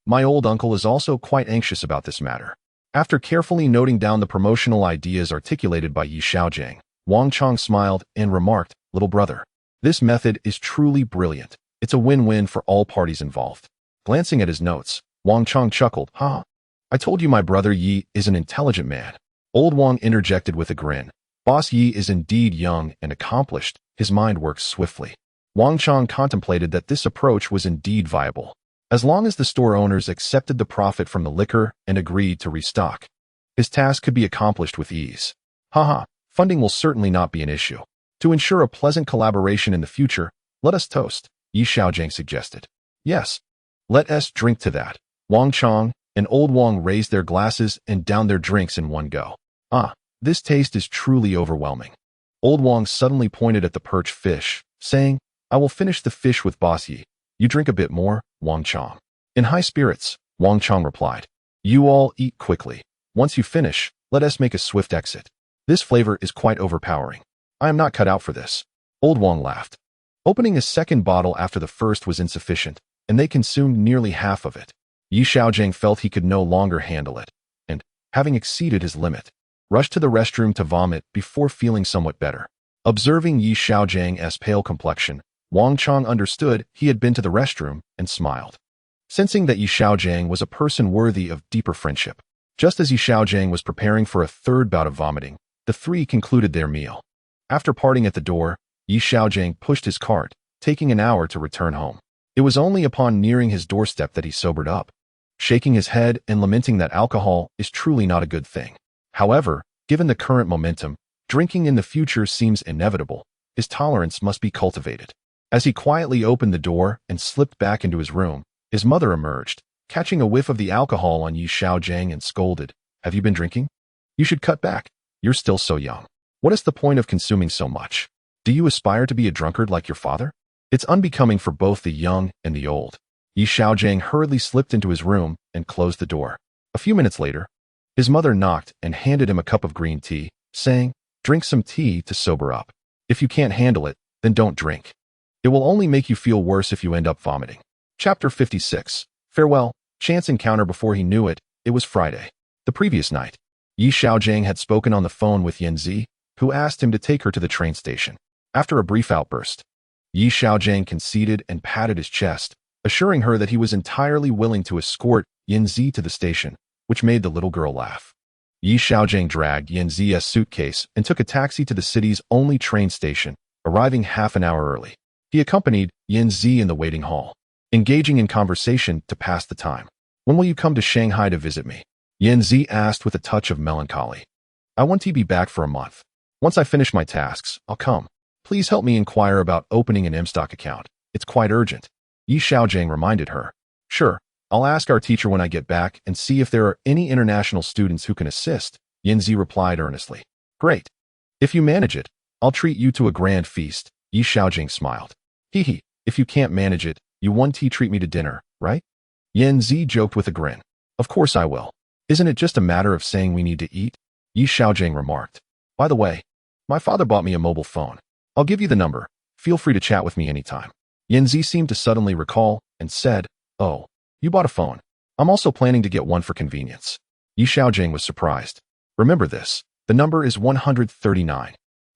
my old uncle is also quite anxious about this matter. After carefully noting down the promotional ideas articulated by Yi Xiaogang, Wang Chong smiled and remarked, little brother, this method is truly brilliant. It's a win-win for all parties involved. Glancing at his notes, Wang Chong chuckled, ha. I told you my brother Yi is an intelligent man. Old Wang interjected with a grin. Boss Yi is indeed young and accomplished. His mind works swiftly. Wang Chong contemplated that this approach was indeed viable, as long as the store owners accepted the profit from the liquor and agreed to restock. His task could be accomplished with ease. Haha, Funding will certainly not be an issue. To ensure a pleasant collaboration in the future, let us toast, Yi Xiaogang suggested. Yes. Let us drink to that. Wang Chong and Old Wang raised their glasses and downed their drinks in one go. Ah, this taste is truly overwhelming. Old Wang suddenly pointed at the perch fish, saying, I will finish the fish with Boss Yi. You drink a bit more, Wang Chong. In high spirits, Wang Chong replied. You all eat quickly. Once you finish, let us make a swift exit. This flavor is quite overpowering. I am not cut out for this. Old Wang laughed. Opening a second bottle after the first was insufficient, and they consumed nearly half of it. Yi Xiaogang felt he could no longer handle it, and, having exceeded his limit, rushed to the restroom to vomit before feeling somewhat better. Observing Yi Xiaogan's pale complexion, Wang Chong understood he had been to the restroom and smiled. Sensing that Yi Xiaogang was a person worthy of deeper friendship. Just as Yi Xiaogang was preparing for a third bout of vomiting, the three concluded their meal. After parting at the door, Yi Xiaogang pushed his cart, taking an hour to return home. It was only upon nearing his doorstep that he sobered up, shaking his head and lamenting that alcohol is truly not a good thing. However, given the current momentum, drinking in the future seems inevitable. His tolerance must be cultivated. As he quietly opened the door and slipped back into his room, his mother emerged, catching a whiff of the alcohol on Yi Xiaogang and scolded, Have you been drinking? You should cut back. You're still so young. What is the point of consuming so much? Do you aspire to be a drunkard like your father? It's unbecoming for both the young and the old. Yi Xiaogang hurriedly slipped into his room and closed the door. A few minutes later, his mother knocked and handed him a cup of green tea, saying, Drink some tea to sober up. If you can't handle it, then don't drink. It will only make you feel worse if you end up vomiting. Chapter 56. Farewell. Chance encounter. Before he knew it, it was Friday. The previous night, Yi Xiaogang had spoken on the phone with Yanzi, who asked him to take her to the train station. After a brief outburst, Yi Xiaogang conceded and patted his chest, assuring her that he was entirely willing to escort Yanzi to the station, which made the little girl laugh. Yi Xiaogang dragged Yanzi's suitcase and took a taxi to the city's only train station, arriving half an hour early. He accompanied Yanzi in the waiting hall, engaging in conversation to pass the time. When will you come to Shanghai to visit me? Yanzi asked with a touch of melancholy. I want to be back for a month. Once I finish my tasks, I'll come. Please help me inquire about opening an M-stock account. It's quite urgent. Yi Xiaogang reminded her. Sure, I'll ask our teacher when I get back and see if there are any international students who can assist, Yanzi replied earnestly. Great. If you manage it, I'll treat you to a grand feast, Yi Xiaogang smiled. Hee, if you can't manage it, you want to treat me to dinner, right? Yanzi joked with a grin. Of course I will. Isn't it just a matter of saying we need to eat? Yi Xiaogang remarked. By the way, my father bought me a mobile phone. I'll give you the number. Feel free to chat with me anytime. Yanzi seemed to suddenly recall and said, Oh, you bought a phone. I'm also planning to get one for convenience. Yi Xiaogang was surprised. Remember this. The number is 139.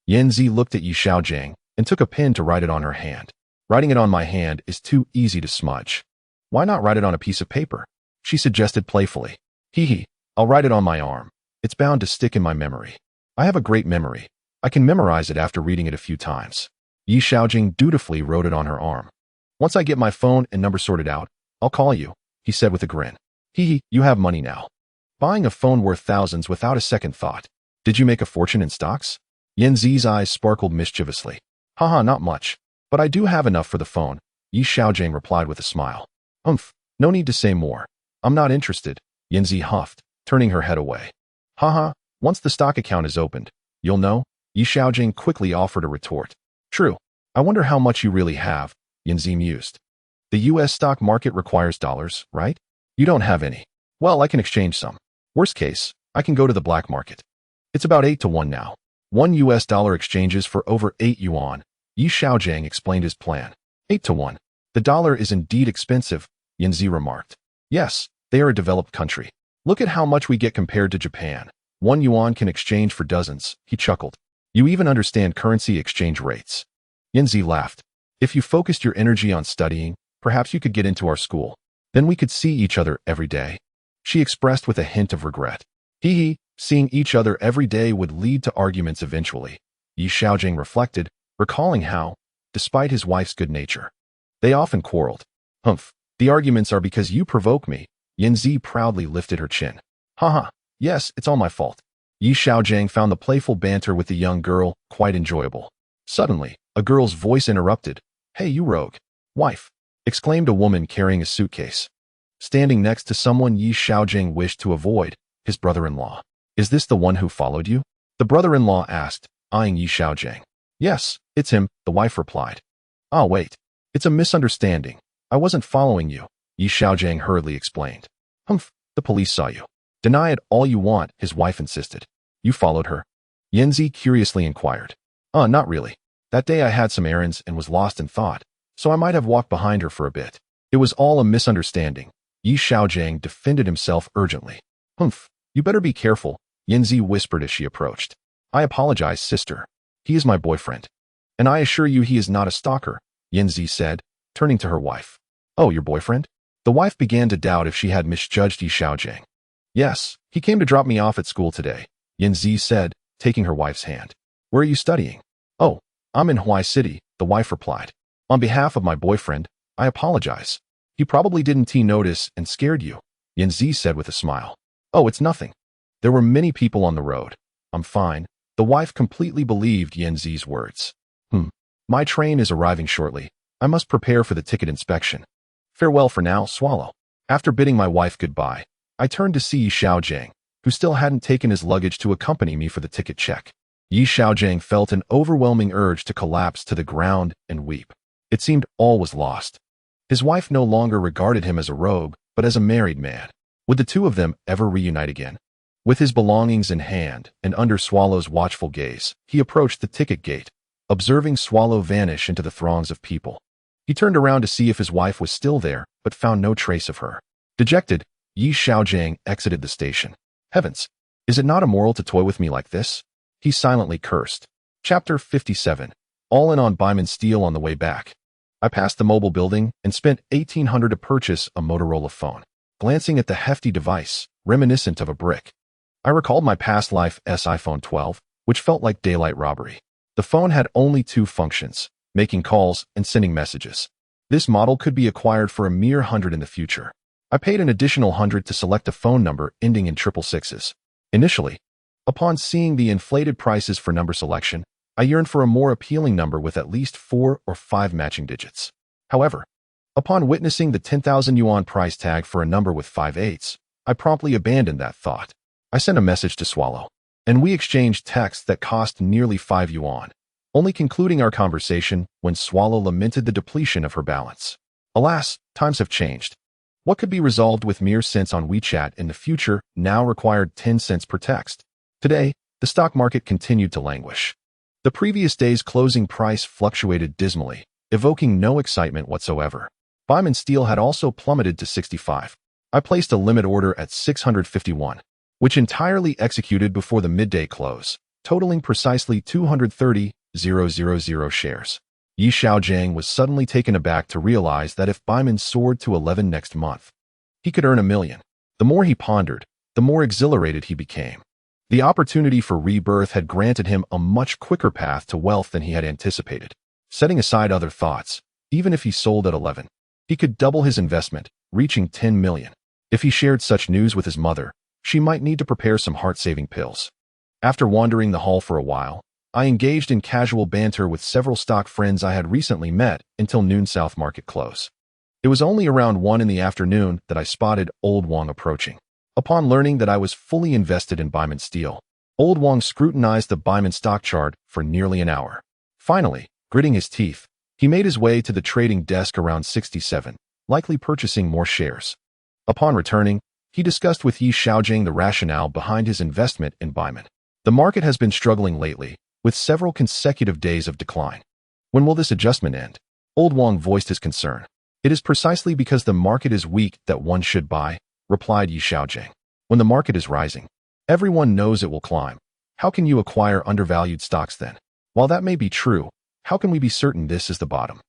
Yanzi looked at Yi Xiaogang and took a pen to write it on her hand. Writing it on my hand is too easy to smudge. Why not write it on a piece of paper? She suggested playfully. Hee, I'll write it on my arm. It's bound to stick in my memory. I have a great memory. I can memorize it after reading it a few times. Yi Xiaogang dutifully wrote it on her arm. Once I get my phone and number sorted out, I'll call you, he said with a grin. Hee, you have money now. Buying a phone worth thousands without a second thought. Did you make a fortune in stocks? Yanzi's eyes sparkled mischievously. Haha, not much. But I do have enough for the phone, Yi Xiaogang replied with a smile. No need to say more. I'm not interested, Yanzi huffed, turning her head away. Haha, once the stock account is opened, you'll know, Yi Xiaogang quickly offered a retort. True. I wonder how much you really have, Yanzi mused. The US stock market requires dollars, right? You don't have any. Well, I can exchange some. Worst case, I can go to the black market. It's about 8 to 1 now. $1 exchanges for over 8 yuan. Yi Xiaogang explained his plan. 8 to 1. The dollar is indeed expensive, Yanzi remarked. Yes, they are a developed country. Look at how much we get compared to Japan. 1 yuan can exchange for dozens, he chuckled. You even understand currency exchange rates. Yanzi laughed. If you focused your energy on studying, perhaps you could get into our school. Then we could see each other every day. She expressed with a hint of regret. Hee, seeing each other every day would lead to arguments eventually. Yi Xiaogang reflected, recalling how, despite his wife's good nature, they often quarreled. The arguments are because you provoke me. Yanzi proudly lifted her chin. Haha, yes, it's all my fault. Yi Xiaogang found the playful banter with the young girl quite enjoyable. Suddenly, a girl's voice interrupted. "Hey, you rogue wife!" exclaimed a woman carrying a suitcase. Standing next to someone Yi Xiaogang wished to avoid, his brother-in-law. "Is this the one who followed you?" the brother-in-law asked, eyeing Yi Xiaogang. "Yes, it's him," the wife replied. "Ah, wait. It's a misunderstanding. I wasn't following you," Yi Xiaogang hurriedly explained. "Humph, the police saw you." "Deny it all you want," his wife insisted. "You followed her?" Yanzi curiously inquired. Not really. That day I had some errands and was lost in thought, so I might have walked behind her for a bit. It was all a misunderstanding." Yi Xiaogang defended himself urgently. "Humph, you better be careful," Yanzi whispered as she approached. "I apologize, sister. He is my boyfriend. And I assure you he is not a stalker," Yanzi said, turning to her wife. "Oh, your boyfriend?" The wife began to doubt if she had misjudged Yi Xiaogang. "Yes, he came to drop me off at school today," Yanzi said, taking her wife's hand. "Where are you studying?" "Oh, I'm in Hawaii City," the wife replied. "On behalf of my boyfriend, I apologize. He probably didn't notice and scared you," Yanzi said with a smile. "Oh, it's nothing. There were many people on the road. I'm fine." The wife completely believed Yanzi's words. My train is arriving shortly. I must prepare for the ticket inspection. Farewell for now, Swallow." After bidding my wife goodbye, I turned to see Yi Xiaogang, who still hadn't taken his luggage to accompany me for the ticket check. Yi Xiaogang felt an overwhelming urge to collapse to the ground and weep. It seemed all was lost. His wife no longer regarded him as a rogue, but as a married man. Would the two of them ever reunite again? With his belongings in hand and under Swallow's watchful gaze, he approached the ticket gate, observing Swallow vanish into the throngs of people. He turned around to see if his wife was still there, but found no trace of her. Dejected, Yi Xiaogang exited the station. Heavens! Is it not immoral to toy with me like this? He silently cursed. Chapter 57. All in on Byman Steel on the way back. I passed the mobile building and spent $1,800 to purchase a Motorola phone. Glancing at the hefty device, reminiscent of a brick, I recalled my past life's iPhone 12, which felt like daylight robbery. The phone had only two functions: making calls and sending messages. This model could be acquired for a mere $100 in the future. I paid an additional $100 to select a phone number ending in 666. Initially, upon seeing the inflated prices for number selection, I yearned for a more appealing number with at least 4 or 5 matching digits. However, upon witnessing the 10,000 yuan price tag for a number with 5 eighths, I promptly abandoned that thought. I sent a message to Swallow, and we exchanged texts that cost nearly 5 yuan, only concluding our conversation when Swallow lamented the depletion of her balance. Alas, times have changed. What could be resolved with mere cents on WeChat in the future now required 10 cents per text. Today, the stock market continued to languish. The previous day's closing price fluctuated dismally, evoking no excitement whatsoever. Byman Steel had also plummeted to 65. I placed a limit order at 651, which entirely executed before the midday close, totaling precisely 230,000 shares. Yi Xiaogang was suddenly taken aback to realize that if Byman soared to 11 next month, he could earn $1 million. The more he pondered, the more exhilarated he became. The opportunity for Rebirth had granted him a much quicker path to wealth than he had anticipated. Setting aside other thoughts, even if he sold at 11, he could double his investment, reaching 10 million. If he shared such news with his mother, she might need to prepare some heart-saving pills. After wandering the hall for a while, I engaged in casual banter with several stock friends I had recently met until noon South Market close. It was only around 1 in the afternoon that I spotted Old Wong approaching. Upon learning that I was fully invested in Byman Steel, Old Wong scrutinized the Byman stock chart for nearly an hour. Finally, gritting his teeth, he made his way to the trading desk around 67, likely purchasing more shares. Upon returning, he discussed with Yi Xiaogang the rationale behind his investment in Byman. The market has been struggling lately, with several consecutive days of decline. When will this adjustment end? Old Wong voiced his concern. It is precisely because the market is weak that one should buy, replied Yi Xiaogang. When the market is rising, everyone knows it will climb. How can you acquire undervalued stocks then? While that may be true, how can we be certain this is the bottom?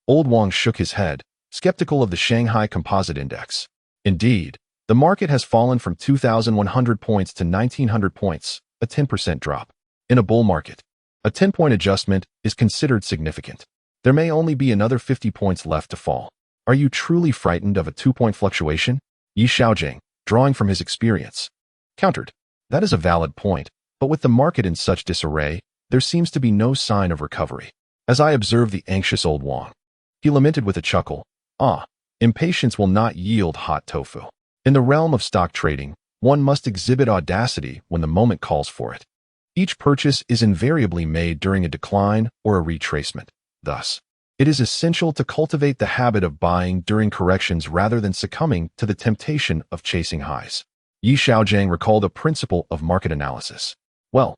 Old Wong shook his head, skeptical of the Shanghai Composite Index. Indeed, the market has fallen from 2,100 points to 1,900 points, a 10% drop. In a bull market, a 10-point adjustment is considered significant. There may only be another 50 points left to fall. Are you truly frightened of a 2-point fluctuation? Yi Xiaogang, drawing from his experience, countered. That is a valid point, But with the market in such disarray, there seems to be no sign of recovery. As I observed the anxious old Wang, he lamented with a chuckle, impatience will not yield hot tofu. In the realm of stock trading, one must exhibit audacity when the moment calls for it. Each purchase is invariably made during a decline or a retracement. Thus, it is essential to cultivate the habit of buying during corrections rather than succumbing to the temptation of chasing highs. Xiaogang recalled a principle of market analysis. Well,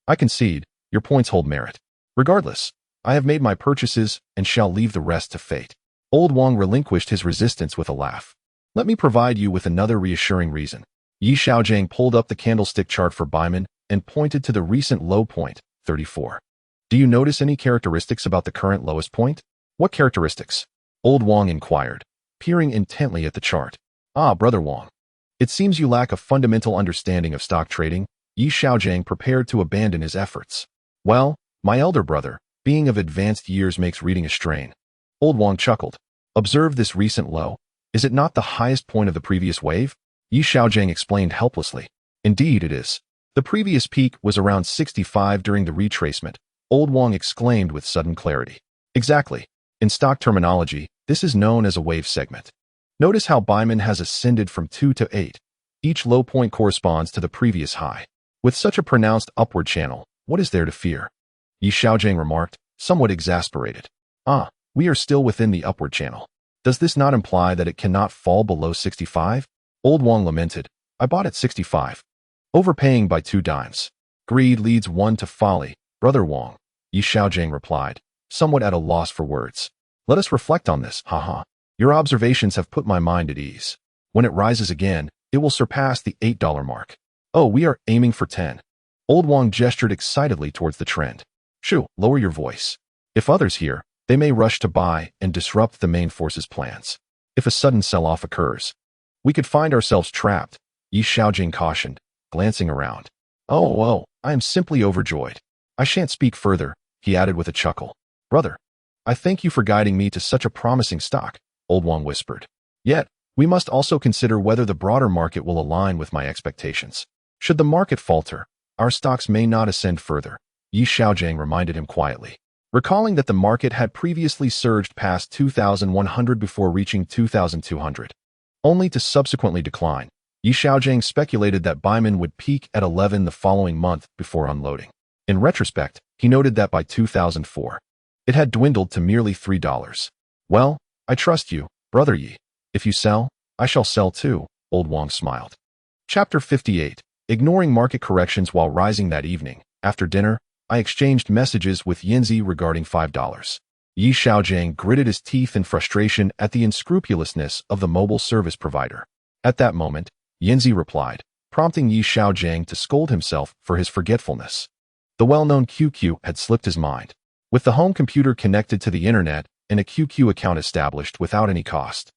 I concede, your points hold merit. Regardless, I have made my purchases and shall leave the rest to fate. Old Wang relinquished his resistance with a laugh. Let me provide you with another reassuring reason. Xiaogang pulled up the candlestick chart for Baiman and pointed to the recent low point, 34. Do you notice any characteristics about the current lowest point? What characteristics? Old Wang inquired, peering intently at the chart. Brother Wang. It seems you lack a fundamental understanding of stock trading. Xiaogang prepared to abandon his efforts. Well, my elder brother, being of advanced years makes reading a strain. Old Wang chuckled. Observe this recent low. Is it not the highest point of the previous wave? Xiaogang explained helplessly. Indeed it is. The previous peak was around 65 during the retracement. Old Wang exclaimed with sudden clarity. Exactly. In stock terminology, this is known as a wave segment. Notice how Baiman has ascended from 2 to 8. Each low point corresponds to the previous high. With such a pronounced upward channel, what is there to fear? Xiaogang remarked, somewhat exasperated. We are still within the upward channel. Does this not imply that it cannot fall below 65? Old Wang lamented. I bought at 65. Overpaying by 2 dimes. Greed leads one to folly, Brother Wang, Xiaogang replied, somewhat at a loss for words. Let us reflect on this, Your observations have put my mind at ease. When it rises again, it will surpass the $8 mark. We are aiming for 10. Old Wang gestured excitedly towards the trend. Shoo, lower your voice. If others hear, they may rush to buy and disrupt the main force's plans. If a sudden sell-off occurs, we could find ourselves trapped, Xiaogang cautioned, glancing around. I am simply overjoyed. I shan't speak further, he added with a chuckle. Brother, I thank you for guiding me to such a promising stock, Old Wang whispered. Yet, we must also consider whether the broader market will align with my expectations. Should the market falter, our stocks may not ascend further, Xiaogang reminded him quietly. Recalling that the market had previously surged past 2,100 before reaching 2,200, only to subsequently decline, Xiaogang speculated that Baiman would peak at 11 the following month before unloading. In retrospect, he noted that by 2004, it had dwindled to merely $3. Well, I trust you, Brother Yi. If you sell, I shall sell too, Old Wang smiled. Chapter 58. Ignoring market corrections while rising that evening, after dinner, I exchanged messages with Yanzi regarding $5. Xiaogang gritted his teeth in frustration at the unscrupulousness of the mobile service provider. At that moment, Yanzi replied, prompting Xiaogang to scold himself for his forgetfulness. The well-known QQ had slipped his mind. With the home computer connected to the internet and a QQ account established without any cost,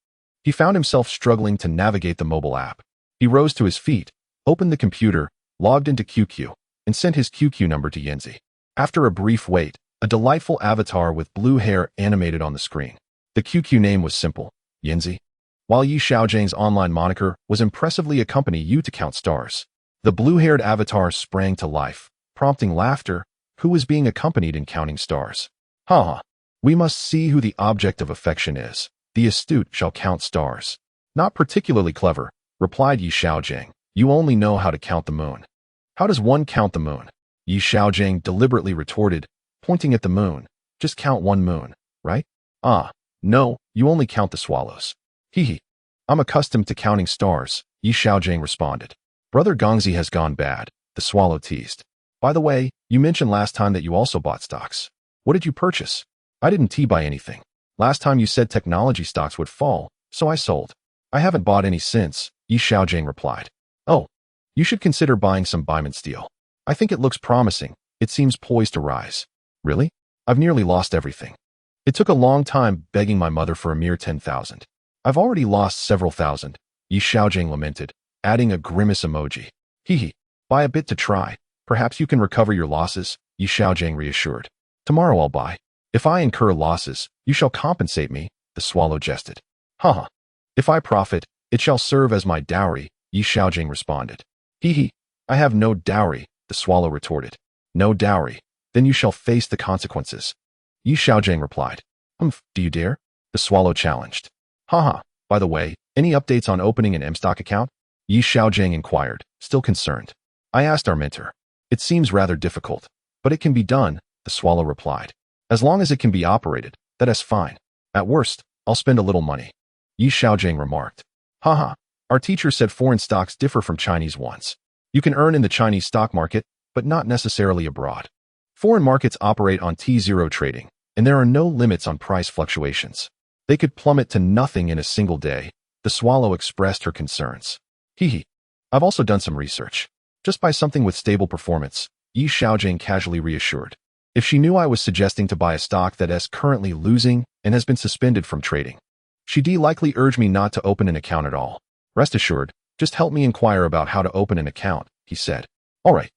he found himself struggling to navigate the mobile app. He rose to his feet, opened the computer, logged into QQ, and sent his QQ number to Yanzi. After a brief wait, a delightful avatar with blue hair animated on the screen. The QQ name was simple, Yanzi. While Xiaogangs online moniker was impressively accompany you to count stars. The blue-haired avatar sprang to life, prompting laughter. Who was being accompanied in counting stars? We must see who the object of affection is. The astute shall count stars. Not particularly clever, replied Xiaogang. You only know how to count the moon. How does one count the moon? Xiaogang deliberately retorted, pointing at the moon. Just count one moon, right? No, you only count the swallows. I'm accustomed to counting stars, Xiaogang responded. Brother Gongzi has gone bad, the swallow teased. By the way, you mentioned last time that you also bought stocks. What did you purchase? I didn't buy anything. Last time you said technology stocks would fall, so I sold. I haven't bought any since, Xiaogang replied. You should consider buying some Baiman steel. I think it looks promising. It seems poised to rise. Really? I've nearly lost everything. It took a long time begging my mother for a mere 10,000. I've already lost several thousand, Xiaogang lamented, adding a grimace emoji. Buy a bit to try. Perhaps you can recover your losses, Xiaogang reassured. Tomorrow I'll buy. If I incur losses, you shall compensate me, the swallow jested. If I profit, it shall serve as my dowry, Xiaogang responded. I have no dowry, the swallow retorted. No dowry. Then you shall face the consequences. Yi Xiaogang replied. Do you dare? The swallow challenged. Haha, by the way, any updates on opening an M-stock account? Yi Xiaogang inquired, still concerned. I asked our mentor. It seems rather difficult, but it can be done, the swallow replied. As long as it can be operated, that is fine. At worst, I'll spend a little money. Yi Xiaogang remarked. Haha, our teacher said foreign stocks differ from Chinese ones. You can earn in the Chinese stock market, but not necessarily abroad. Foreign markets operate on T0 trading, and there are no limits on price fluctuations. They could plummet to nothing in a single day. The swallow expressed her concerns. Hee. I've also done some research. Just buy something with stable performance, Yi Xiaogang casually reassured. If she knew I was suggesting to buy a stock that is currently losing and has been suspended from trading, she'd likely urge me not to open an account at all. Rest assured, just help me inquire about how to open an account, he said. All right.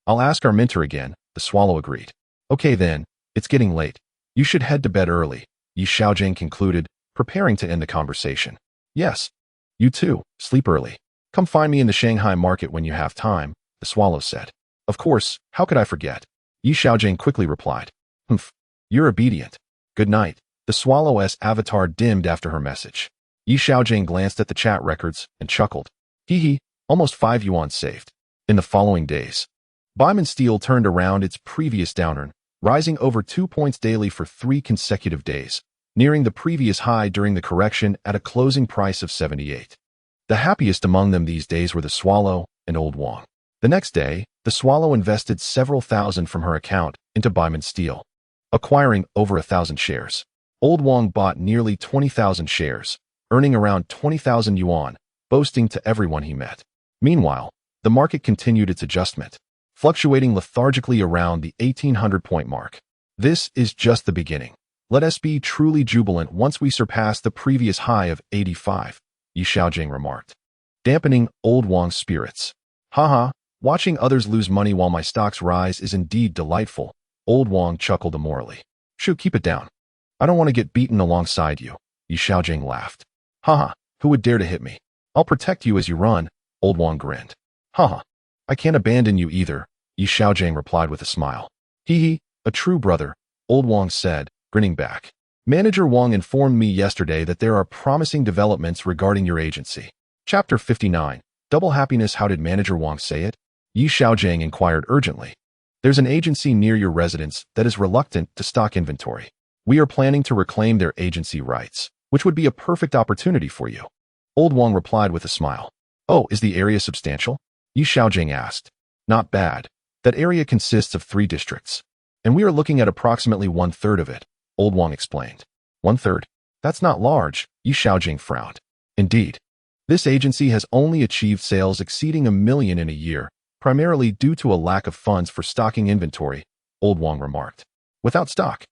I'll ask our mentor again, the swallow agreed. Okay then, it's getting late. You should head to bed early, Yi Xiaogang concluded, preparing to end the conversation. Yes. You too, sleep early. Come find me in the Shanghai market when you have time, the swallow said. Of course, how could I forget? Yi Xiaogang quickly replied. You're obedient. Good night. The swallow's avatar dimmed after her message. Yi Xiaogang glanced at the chat records and chuckled. Hee, almost 5 yuan saved. In the following days, Baiman Steel turned around its previous downturn, rising over 2 points daily for 3 consecutive days, nearing the previous high during the correction at a closing price of 78. The happiest among them these days were the swallow and old Wang. The next day, the swallow invested several thousand from her account into Baiman Steel, acquiring over 1,000 shares. Old Wang bought nearly 20,000 shares, earning around 20,000 yuan, boasting to everyone he met. Meanwhile, the market continued its adjustment, fluctuating lethargically around the 1,800-point mark. This is just the beginning. Let us be truly jubilant once we surpass the previous high of 85, Yi Xiaogang remarked, dampening old Wang's spirits. Haha, watching others lose money while my stocks rise is indeed delightful, old Wang chuckled immorally. Shoo, keep it down. I don't want to get beaten alongside you, Yi Xiaogang laughed. Haha, who would dare to hit me? I'll protect you as you run, old Wang grinned. Haha, I can't abandon you either, Yi Xiaogang replied with a smile. Hee, a true brother, old Wang said, grinning back. Manager Wang informed me yesterday that there are promising developments regarding your agency. Chapter 59, Double Happiness. How did Manager Wang say it? Yi Xiaogang inquired urgently. There's an agency near your residence that is reluctant to stock inventory. We are planning to reclaim their agency rights, which would be a perfect opportunity for you. Old Wang replied with a smile. Oh, is the area substantial? Yi Xiaogang asked. Not bad. That area consists of 3 districts, and we are looking at approximately 1/3 of it, Old Wang explained. 1/3? That's not large, Yi Xiaogang frowned. Indeed. This agency has only achieved sales exceeding 1 million in a year, primarily due to a lack of funds for stocking inventory, Old Wang remarked. Without stock,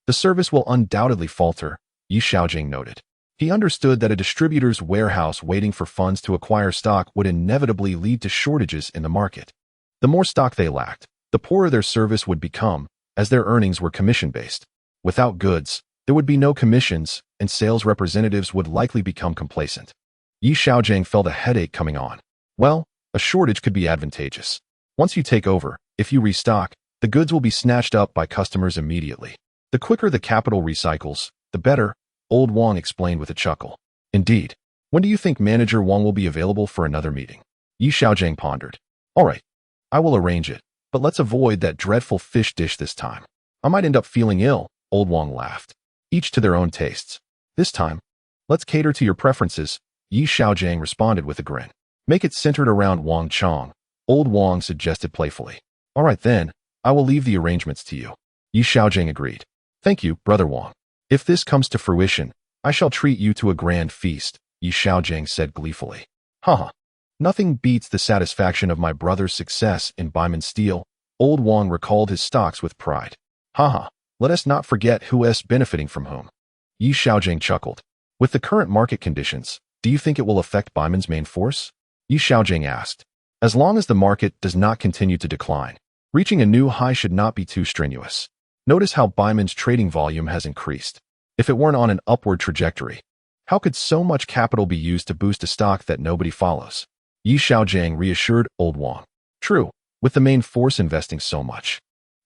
the service will undoubtedly falter, Yi Xiaogang noted. He understood that a distributor's warehouse waiting for funds to acquire stock would inevitably lead to shortages in the market. The more stock they lacked, the poorer their service would become, as their earnings were commission-based. Without goods, there would be no commissions, and sales representatives would likely become complacent. Yi Xiaogang felt a headache coming on. Well, a shortage could be advantageous. Once you take over, if you restock, the goods will be snatched up by customers immediately. The quicker the capital recycles, the better, Old Wang explained with a chuckle. Indeed. When do you think Manager Wang will be available for another meeting? Yi Xiaogang pondered. All right. I will arrange it, but let's avoid that dreadful fish dish this time. I might end up feeling ill, Old Wang laughed. Each to their own tastes. This time, let's cater to your preferences, Yi Xiaogang responded with a grin. Make it centered around Wang Chong, Old Wang suggested playfully. All right then, I will leave the arrangements to you. Yi Xiaogang agreed. Thank you, Brother Wang. If this comes to fruition, I shall treat you to a grand feast, Yi Xiaogang said gleefully. Haha. Nothing beats the satisfaction of my brother's success in Baiman Steel, Old Wang recalled his stocks with pride. Haha. Let us not forget who is benefiting from whom. Yi Xiaogang chuckled. With the current market conditions, do you think it will affect Baiman's main force? Yi Xiaogang asked. As long as the market does not continue to decline, reaching a new high should not be too strenuous. Notice how Baiman's trading volume has increased. If it weren't on an upward trajectory, how could so much capital be used to boost a stock that nobody follows? Yi Xiaogang reassured Old Wang. True, with the main force investing so much.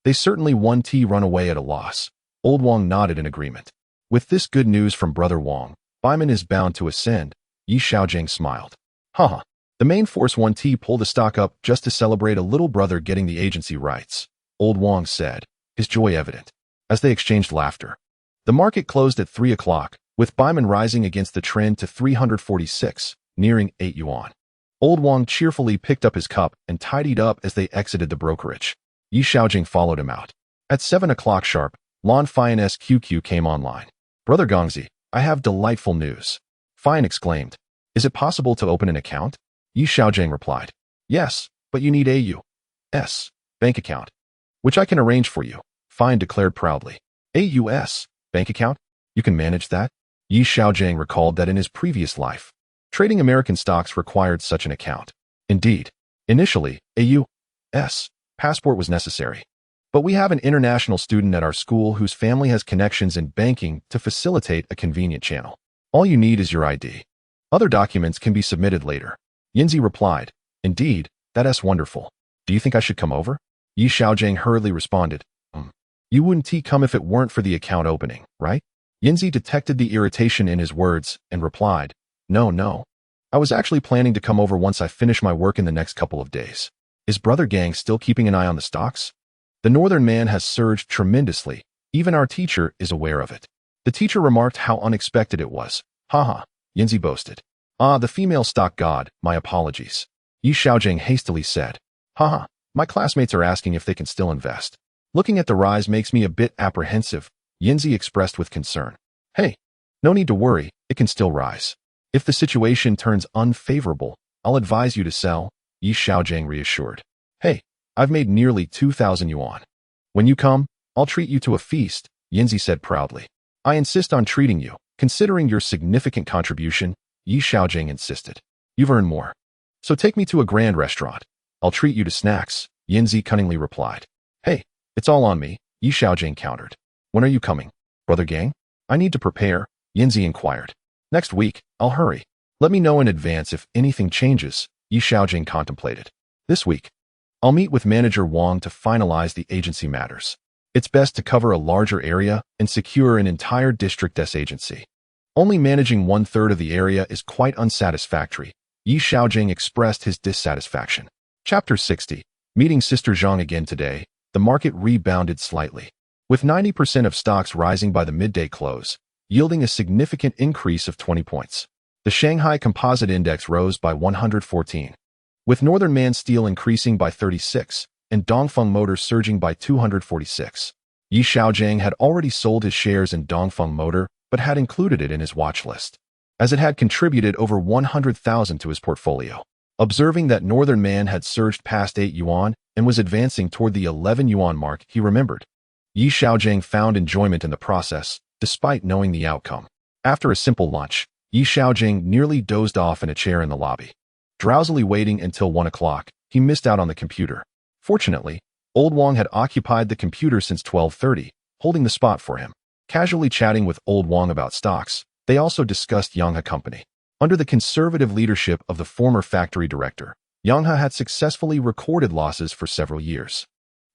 They certainly won T run away at a loss. Old Wang nodded in agreement. With this good news from Brother Wang, Baiman is bound to ascend. Yi Xiaogang smiled. Haha. The main force 1T pulled the stock up just to celebrate a little brother getting the agency rights, Old Wang said, his joy evident, as they exchanged laughter. The market closed at 3 o'clock, with Baiman rising against the trend to 346, nearing 8 yuan. Old Wang cheerfully picked up his cup and tidied up as they exited the brokerage. Yi Xiaojing followed him out. At 7 o'clock sharp, Lan Fian's QQ came online. Brother Gongzi, I have delightful news. Fian exclaimed. Is it possible to open an account? Yi Xiaojing replied. Yes, but you need a U.S. bank account, which I can arrange for you, Fian declared proudly. A U.S. bank account? You can manage that? Yi Xiaojing recalled that in his previous life, trading American stocks required such an account. Indeed, initially, a U.S. passport was necessary. But we have an international student at our school whose family has connections in banking to facilitate a convenient channel. All you need is your ID. Other documents can be submitted later. Yinzi replied, Indeed, that's wonderful. Do you think I should come over? Yi Xiaojing hurriedly responded, You wouldn't come if it weren't for the account opening, right? Yinzi detected the irritation in his words and replied, No. I was actually planning to come over once I finish my work in the next couple of days. Is Brother Gang still keeping an eye on the stocks? The northern man has surged tremendously. Even our teacher is aware of it. The teacher remarked how unexpected it was. Haha, Yinzi boasted. The female stock god, my apologies. Yi Xiaojing hastily said. Haha, my classmates are asking if they can still invest. Looking at the rise makes me a bit apprehensive, Yinzi expressed with concern. Hey, no need to worry, it can still rise. If the situation turns unfavorable, I'll advise you to sell, Yi Xiaojing reassured. Hey, I've made nearly 2,000 yuan. When you come, I'll treat you to a feast, Yinzi said proudly. I insist on treating you, considering your significant contribution, Yi Xiaojing insisted. You've earned more. So take me to a grand restaurant. I'll treat you to snacks, Yinzi cunningly replied. Hey, it's all on me, Yi Xiaojing countered. When are you coming, Brother Gang? I need to prepare, Yinzi inquired. Next week, I'll hurry. Let me know in advance if anything changes, Yi Xiaojing contemplated. This week, I'll meet with Manager Wang to finalize the agency matters. It's best to cover a larger area and secure an entire district's agency. Only managing 1/3 of the area is quite unsatisfactory. Yi Xiaojing expressed his dissatisfaction. Chapter 60. Meeting Sister Zhang again today, the market rebounded slightly, with 90% of stocks rising by the midday close, yielding a significant increase of 20 points. The Shanghai Composite Index rose by 114, with Northern Man Steel increasing by 36 and Dongfeng Motor surging by 246. Yi Xiaojing had already sold his shares in Dongfeng Motor, but had included it in his watch list, as it had contributed over 100,000 to his portfolio. Observing that Northern Man had surged past 8 yuan and was advancing toward the 11 yuan mark, he remembered. Yi Xiaojing found enjoyment in the process, despite knowing the outcome. After a simple lunch, Yi Xiaojing nearly dozed off in a chair in the lobby. Drowsily waiting until 1 o'clock, he missed out on the computer. Fortunately, Old Wang had occupied the computer since 12:30, holding the spot for him. Casually chatting with Old Wang about stocks, they also discussed Yanghe Company. Under the conservative leadership of the former factory director, Yanghe had successfully recorded losses for several years.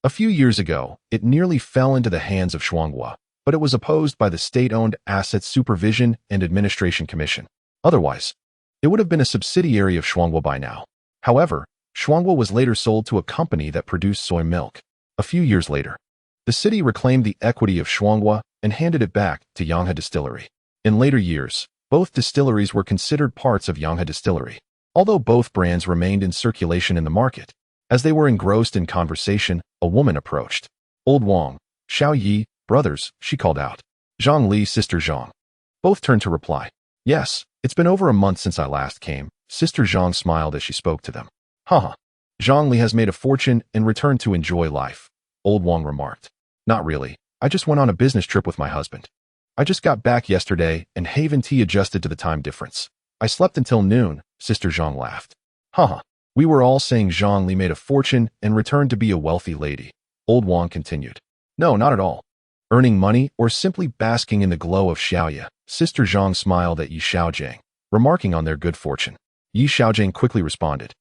A few years ago, it nearly fell into the hands of Shuanghua, but it was opposed by the State-Owned Assets Supervision and Administration Commission. Otherwise, it would have been a subsidiary of Shuanghua by now. However, Shuanghua was later sold to a company that produced soy milk. A few years later, the city reclaimed the equity of Shuanghua and handed it back to Yanghe Distillery. In later years, both distilleries were considered parts of Yanghe Distillery, although both brands remained in circulation in the market. As they were engrossed in conversation, a woman approached. Old Wang, Xiao Yi, brothers, she called out. Zhang Li, Sister Zhang. Both turned to reply. Yes, it's been over a month since I last came. Sister Zhang smiled as she spoke to them. Haha. Zhang Li has made a fortune and returned to enjoy life, Old Wang remarked. Not really. I just went on a business trip with my husband. I just got back yesterday and Haven Tea adjusted to the time difference. I slept until noon, Sister Zhang laughed. Haha. We were all saying Zhang Li made a fortune and returned to be a wealthy lady, Old Wang continued. No, not at all. Earning money or simply basking in the glow of Xiaoya, Sister Zhang smiled at Yi Xiaojing, remarking on their good fortune. Yi Xiaojing quickly responded,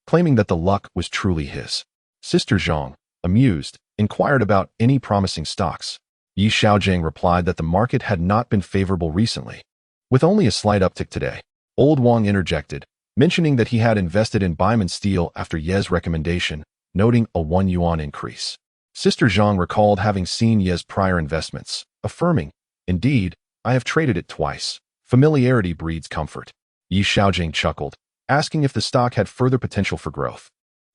claiming that the luck was truly his. Sister Zhang, amused, inquired about any promising stocks. Yi Xiaogang replied that the market had not been favorable recently, with only a slight uptick today. Old Wang interjected, mentioning that he had invested in Baiman Steel after Ye's recommendation, noting a 1 yuan increase. Sister Zhang recalled having seen Ye's prior investments, affirming, "Indeed, I have traded it twice. Familiarity breeds comfort." Yi Xiaogang chuckled, asking if the stock had further potential for growth.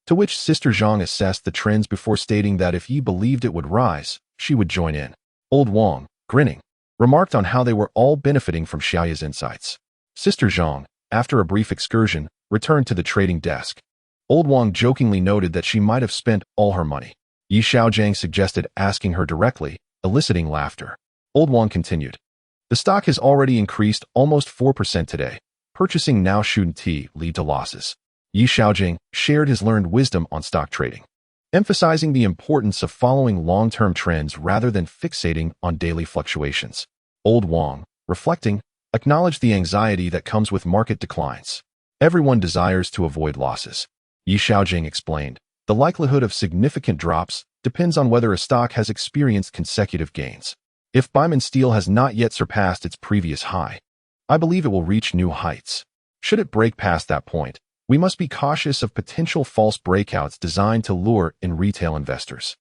To which Sister Zhang assessed the trends before stating that if Yi believed it would rise, she would join in. Old Wang, grinning, remarked on how they were all benefiting from Xiaoya's insights. Sister Zhang, after a brief excursion, returned to the trading desk. Old Wang jokingly noted that she might have spent all her money. Yi Xiaogang suggested asking her directly, eliciting laughter. Old Wang continued, "The stock has already increased almost 4% today. Purchasing now shouldn't lead to losses." Yi Xiaogang shared his learned wisdom on stock trading, emphasizing the importance of following long-term trends rather than fixating on daily fluctuations. Old Wang, reflecting, acknowledged the anxiety that comes with market declines. Everyone desires to avoid losses. Yi Xiaogang explained, "The likelihood of significant drops depends on whether a stock has experienced consecutive gains. If Baiman Steel has not yet surpassed its previous high, I believe it will reach new heights. Should it break past that point, we must be cautious of potential false breakouts designed to lure in retail investors."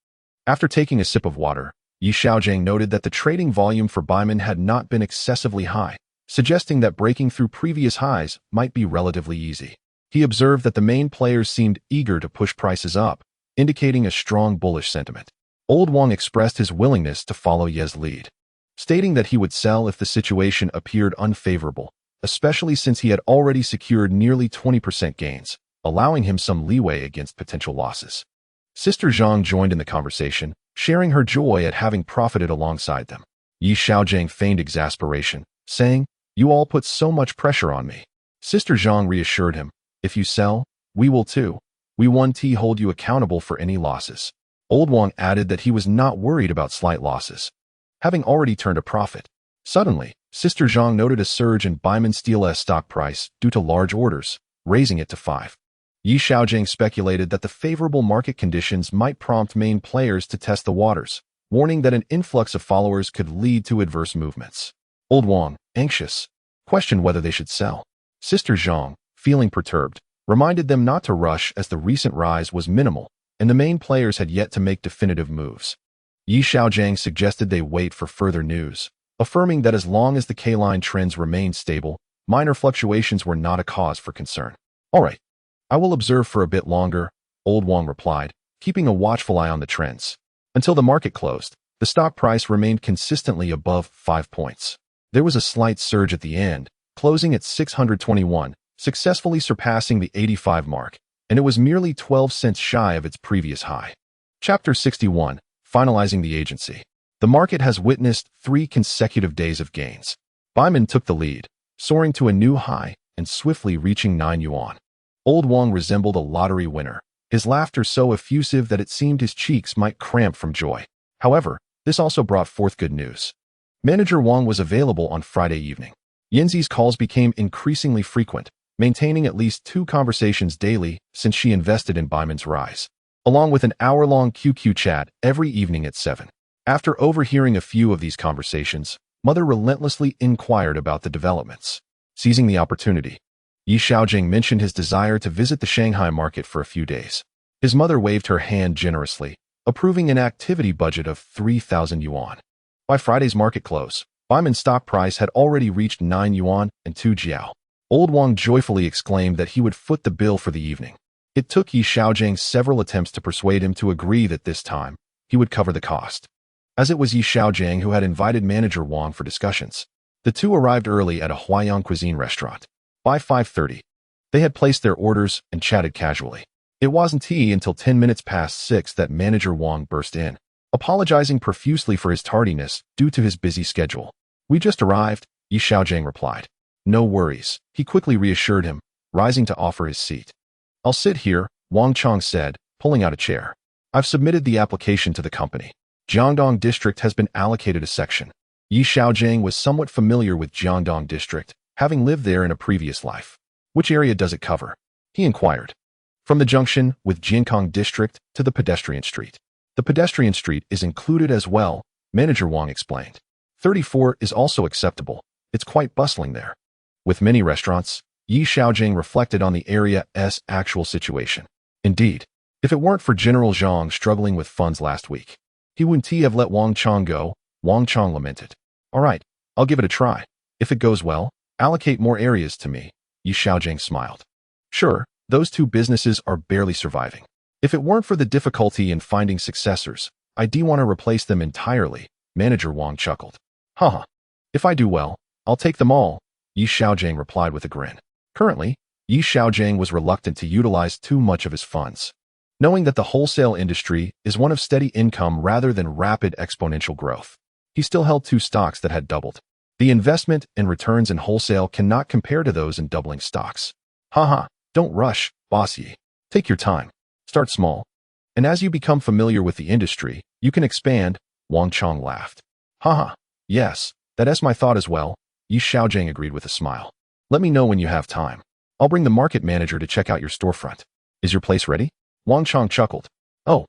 After taking a sip of water, Yi Xiaogang noted that the trading volume for Baiman had not been excessively high, suggesting that breaking through previous highs might be relatively easy. He observed that the main players seemed eager to push prices up, indicating a strong bullish sentiment. Old Wang expressed his willingness to follow Ye's lead, stating that he would sell if the situation appeared unfavorable, especially since he had already secured nearly 20% gains, allowing him some leeway against potential losses. Sister Zhang joined in the conversation, sharing her joy at having profited alongside them. Yi Xiaogang feigned exasperation, saying, "You all put so much pressure on me." Sister Zhang reassured him, "If you sell, we will too. We won't hold you accountable for any losses." Old Wang added that he was not worried about slight losses, having already turned a profit. Suddenly, Sister Zhang noted a surge in Baiman Steel's stock price due to large orders, raising it to 5. Yi Xiaogang speculated that the favorable market conditions might prompt main players to test the waters, warning that an influx of followers could lead to adverse movements. Old Wang, anxious, questioned whether they should sell. Sister Zhang, feeling perturbed, reminded them not to rush as the recent rise was minimal, and the main players had yet to make definitive moves. Yi Xiaogang suggested they wait for further news, affirming that as long as the K-line trends remained stable, minor fluctuations were not a cause for concern. "All right, I will observe for a bit longer," Old Wang replied, keeping a watchful eye on the trends. Until the market closed, the stock price remained consistently above 5 points. There was a slight surge at the end, closing at 621, successfully surpassing the 85 mark, and it was merely 12 cents shy of its previous high. Chapter 61, Finalizing the Agency. The market has witnessed 3 consecutive days of gains. Baiman took the lead, soaring to a new high and swiftly reaching 9 yuan. Old Wang resembled a lottery winner, his laughter so effusive that it seemed his cheeks might cramp from joy. However, this also brought forth good news. Manager Wang was available on Friday evening. Yanzi's calls became increasingly frequent, maintaining at least 2 conversations daily since she invested in Baiman's rise, along with an hour-long QQ chat every evening at 7. After overhearing a few of these conversations, Mother relentlessly inquired about the developments. Seizing the opportunity, Yi Xiaogang mentioned his desire to visit the Shanghai market for a few days. His mother waved her hand generously, approving an activity budget of 3,000 yuan. By Friday's market close, Baiman's stock price had already reached 9 yuan and 2 jiao. Old Wang joyfully exclaimed that he would foot the bill for the evening. It took Yi Xiaogang several attempts to persuade him to agree that this time, he would cover the cost, as it was Yi Xiaogang who had invited manager Wang for discussions. The two arrived early at a Huaiyang cuisine restaurant. By 5:30, they had placed their orders and chatted casually. It wasn't until 10 minutes past 6 that manager Wang burst in, apologizing profusely for his tardiness due to his busy schedule. "We just arrived," Yi Xiaogang replied. "No worries," he quickly reassured him, rising to offer his seat. "I'll sit here," Wang Chong said, pulling out a chair. "I've submitted the application to the company. Jiangdong District has been allocated a section." Yi Xiaogang was somewhat familiar with Jiangdong District, having lived there in a previous life. "Which area does it cover?" he inquired. from the junction with Jiankong District to the pedestrian street. The pedestrian street is included as well, Manager Wang explained. 34 is also acceptable. It's quite bustling there. With many restaurants, Xiaogang reflected on the area's actual situation. Indeed, if it weren't for General Zhang struggling with funds last week, he wouldn't have let Wang Chong go, Wang Chong lamented. All right, I'll give it a try. If it goes well, allocate more areas to me, Xiaogang smiled. Sure, those two businesses are barely surviving. If it weren't for the difficulty in finding successors, I'd want to replace them entirely, Manager Wang chuckled. Haha. If I do well, I'll take them all, Xiaogang replied with a grin. Currently, Xiaogang was reluctant to utilize too much of his funds, knowing that the wholesale industry is one of steady income rather than rapid exponential growth. He still held two stocks that had doubled. The investment and returns in wholesale cannot compare to those in doubling stocks. Haha, don't rush, bossy. Take your time. Start small. And as you become familiar with the industry, you can expand, Wang Chong laughed. Haha, yes, that's my thought as well, Xiaogang agreed with a smile. Let me know when you have time. I'll bring the market manager to check out your storefront. Is your place ready? Wang Chong chuckled. Oh,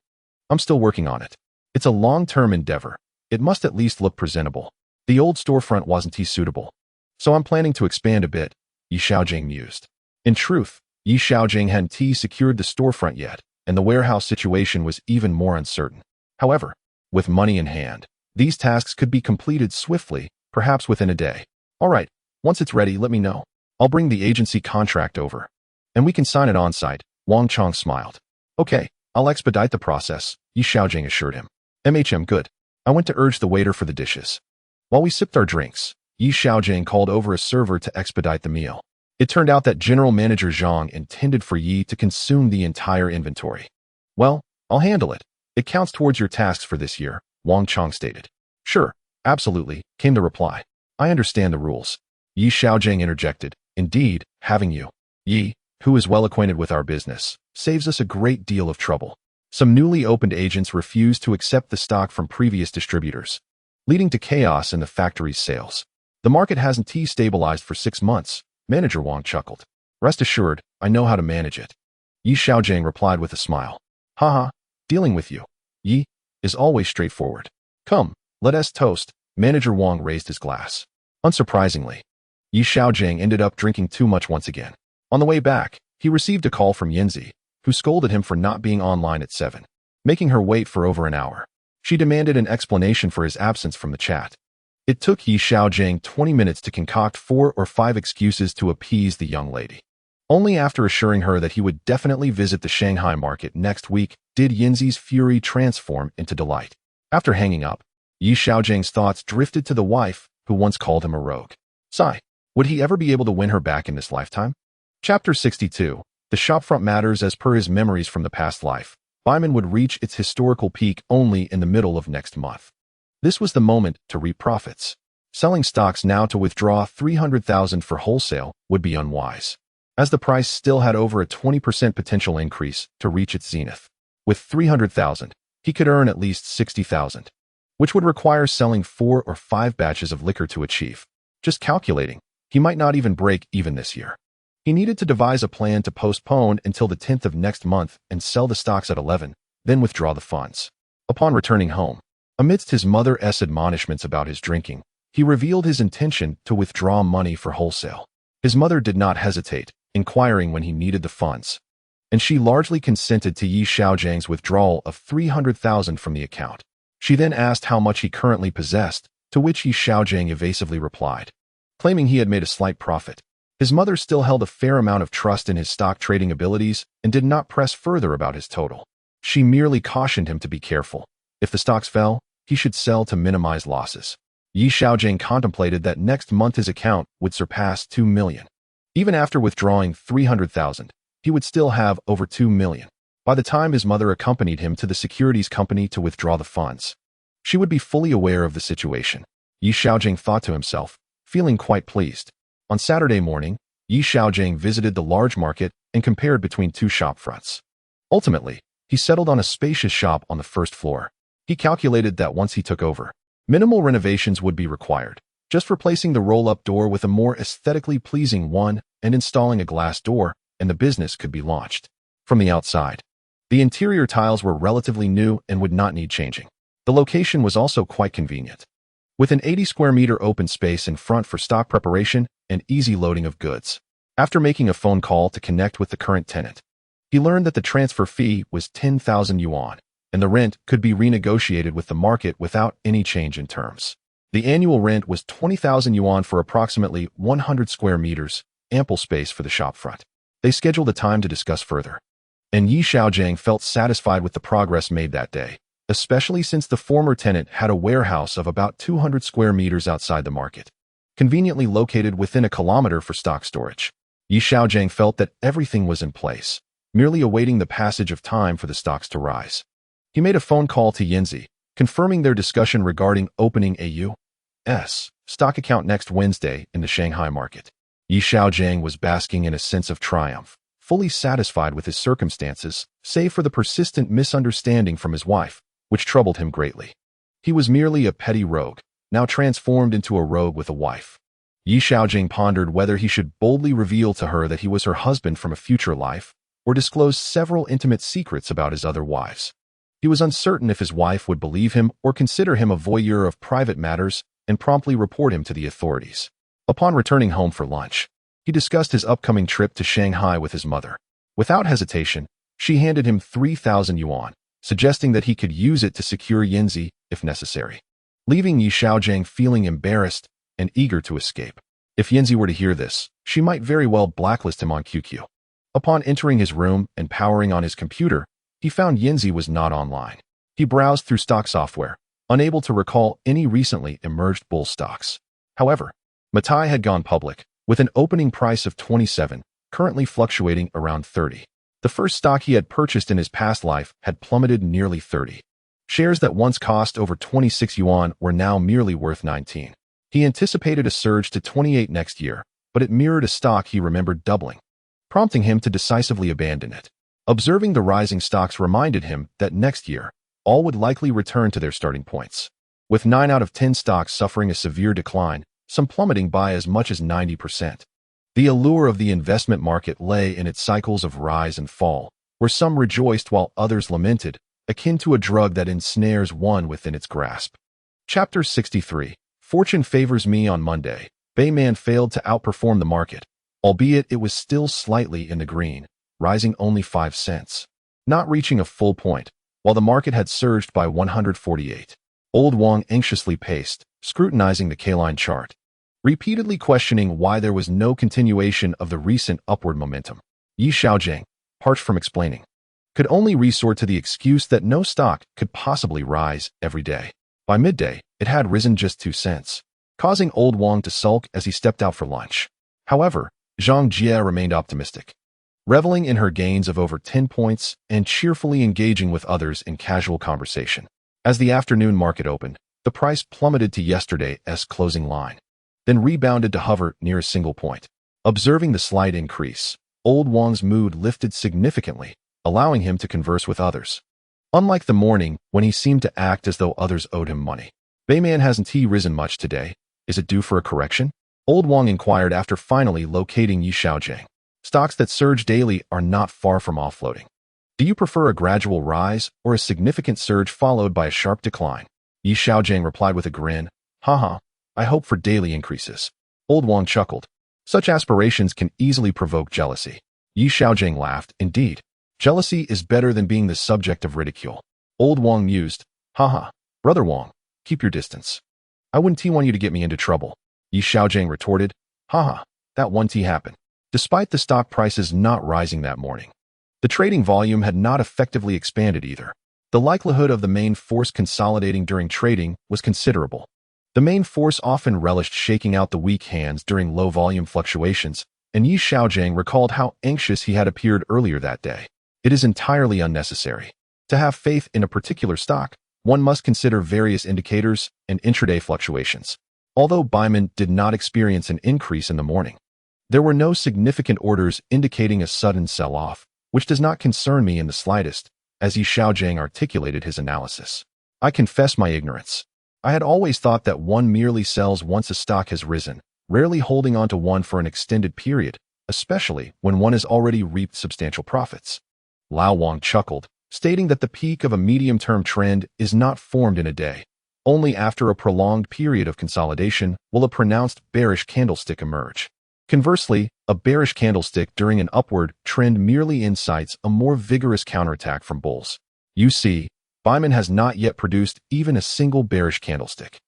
I'm still working on it. It's a long-term endeavor. It must at least look presentable. The old storefront wasn't suitable. So I'm planning to expand a bit, Xiaogang mused. In truth, Xiaogang hadn't secured the storefront yet, and the warehouse situation was even more uncertain. However, with money in hand, these tasks could be completed swiftly, perhaps within a day. All right, once it's ready, let me know. I'll bring the agency contract over. And we can sign it on-site, Wang Chong smiled. Okay, I'll expedite the process, Xiaogang assured him. Good. I went to urge the waiter for the dishes. While we sipped our drinks, Xiaogang called over a server to expedite the meal. It turned out that General Manager Zhang intended for Yi to consume the entire inventory. Well, I'll handle it. It counts towards your tasks for this year, Wang Chong stated. Sure, absolutely, came the reply. I understand the rules. Xiaogang interjected. Indeed, having you, Yi, who is well acquainted with our business, saves us a great deal of trouble. Some newly opened agents refused to accept the stock from previous distributors, leading to chaos in the factory's sales. The market hasn't stabilized for 6 months, Manager Wang chuckled. Rest assured, I know how to manage it. Xiaogang replied with a smile. Haha, dealing with you, Yi, is always straightforward. Come, let us toast, Manager Wang raised his glass. Unsurprisingly, Xiaogang ended up drinking too much once again. On the way back, he received a call from Yanzi, who scolded him for not being online at 7, making her wait for over an hour. She demanded an explanation for his absence from the chat. It took Xiaogang 20 minutes to concoct 4 or 5 excuses to appease the young lady. Only after assuring her that he would definitely visit the Shanghai market next week did Yanzi's fury transform into delight. After hanging up, Xiaogang's thoughts drifted to the wife who once called him a rogue. Sigh. Would he ever be able to win her back in this lifetime? Chapter 62. The shopfront matters as per his memories from the past life. Baiman would reach its historical peak only in the middle of next month. This was the moment to reap profits. Selling stocks now to withdraw 300,000 for wholesale would be unwise, as the price still had over a 20% potential increase to reach its zenith. With 300,000, he could earn at least 60,000, which would require selling 4 or 5 batches of liquor to achieve. Just calculating, he might not even break even this year. He needed to devise a plan to postpone until the 10th of next month and sell the stocks at 11, then withdraw the funds. Upon returning home, amidst his mother's admonishments about his drinking, he revealed his intention to withdraw money for wholesale. His mother did not hesitate, inquiring when he needed the funds, and she largely consented to Xiaogang's withdrawal of 300,000 from the account. She then asked how much he currently possessed, to which Xiaogang evasively replied, claiming he had made a slight profit. His mother still held a fair amount of trust in his stock trading abilities and did not press further about his total. She merely cautioned him to be careful. If the stocks fell, he should sell to minimize losses. Xiaogang contemplated that next month his account would surpass 2 million. Even after withdrawing 300,000, he would still have over 2 million. By the time his mother accompanied him to the securities company to withdraw the funds, she would be fully aware of the situation. Xiaogang thought to himself, feeling quite pleased. On Saturday morning, Xiaogang visited the large market and compared between 2 shop fronts. Ultimately, he settled on a spacious shop on the first floor. He calculated that once he took over, minimal renovations would be required, just replacing the roll-up door with a more aesthetically pleasing one and installing a glass door, and the business could be launched. from the outside. The interior tiles were relatively new and would not need changing. The location was also quite convenient, with an 80 square meter open space in front for stock preparation and easy loading of goods. After making a phone call to connect with the current tenant, he learned that the transfer fee was 10,000 yuan, and the rent could be renegotiated with the market without any change in terms. The annual rent was 20,000 yuan for approximately 100 square meters, ample space for the shopfront. They scheduled a time to discuss further, and Xiaogang felt satisfied with the progress made that day, especially since the former tenant had a warehouse of about 200 square meters outside the market, conveniently located within a kilometer for stock storage. Xiaogang felt that everything was in place, merely awaiting the passage of time for the stocks to rise. He made a phone call to Yinzi, confirming their discussion regarding opening a U.S. stock account next Wednesday in the Shanghai market. Xiaogang was basking in a sense of triumph, fully satisfied with his circumstances, save for the persistent misunderstanding from his wife, which troubled him greatly. He was merely a petty rogue, now transformed into a rogue with a wife. Xiaogang pondered whether he should boldly reveal to her that he was her husband from a future life, or disclose several intimate secrets about his other wives. He was uncertain if his wife would believe him or consider him a voyeur of private matters and promptly report him to the authorities. Upon returning home for lunch, he discussed his upcoming trip to Shanghai with his mother. Without hesitation, she handed him 3,000 yuan, suggesting that he could use it to secure Yinzi if necessary, leaving Xiaogang feeling embarrassed and eager to escape. If Yinzi were to hear this, she might very well blacklist him on QQ. Upon entering his room and powering on his computer, he found Yinzi was not online. He browsed through stock software, unable to recall any recently emerged bull stocks. However, Matai had gone public, with an opening price of 27, currently fluctuating around 30. The first stock he had purchased in his past life had plummeted nearly 30. Shares that once cost over 26 yuan were now merely worth 19. He anticipated a surge to 28 next year, but it mirrored a stock he remembered doubling, prompting him to decisively abandon it. Observing the rising stocks reminded him that next year, all would likely return to their starting points, with 9 out of 10 stocks suffering a severe decline, some plummeting by as much as 90%. The allure of the investment market lay in its cycles of rise and fall, where some rejoiced while others lamented, akin to a drug that ensnares one within its grasp. Chapter 63. Fortune favors me. On Monday, Bayman failed to outperform the market, albeit it was still slightly in the green, rising only 5 cents, not reaching a full point, while the market had surged by 148. Old Wang anxiously paced, scrutinizing the K-line chart, repeatedly questioning why there was no continuation of the recent upward momentum. Xiaogang, parched from explaining, could only resort to the excuse that no stock could possibly rise every day. By midday, it had risen just 2 cents, causing Old Wang to sulk as he stepped out for lunch. However, Zhang Jie remained optimistic, reveling in her gains of over 10 points and cheerfully engaging with others in casual conversation. As the afternoon market opened, the price plummeted to yesterday's closing line, then rebounded to hover near a single point. Observing the slight increase, Old Wang's mood lifted significantly, allowing him to converse with others. Unlike the morning when he seemed to act as though others owed him money. Bayman, hasn't he risen much today? Is it due for a correction? Old Wang inquired after finally locating Xiaogang. Stocks that surge daily are not far from offloading. Do you prefer a gradual rise or a significant surge followed by a sharp decline? Xiaogang replied with a grin. Haha, I hope for daily increases. Old Wang chuckled. Such aspirations can easily provoke jealousy. Xiaogang laughed. Indeed, jealousy is better than being the subject of ridicule. Old Wang mused. Haha, brother Wang, keep your distance. I wouldn't want you to get me into trouble. Xiaogang retorted. Haha, that won't happen. Despite the stock prices not rising that morning, the trading volume had not effectively expanded either. The likelihood of the main force consolidating during trading was considerable. The main force often relished shaking out the weak hands during low-volume fluctuations, and Xiaogang recalled how anxious he had appeared earlier that day. It is entirely unnecessary to have faith in a particular stock. One must consider various indicators and intraday fluctuations. Although Bayman did not experience an increase in the morning, there were no significant orders indicating a sudden sell-off, which does not concern me in the slightest, as Xiaogang articulated his analysis. I confess my ignorance. I had always thought that one merely sells once a stock has risen, rarely holding on to one for an extended period, especially when one has already reaped substantial profits. Lao Wang chuckled, stating that the peak of a medium-term trend is not formed in a day. Only after a prolonged period of consolidation will a pronounced bearish candlestick emerge. Conversely, a bearish candlestick during an upward trend merely incites a more vigorous counterattack from bulls. You see, Byman has not yet produced even a single bearish candlestick,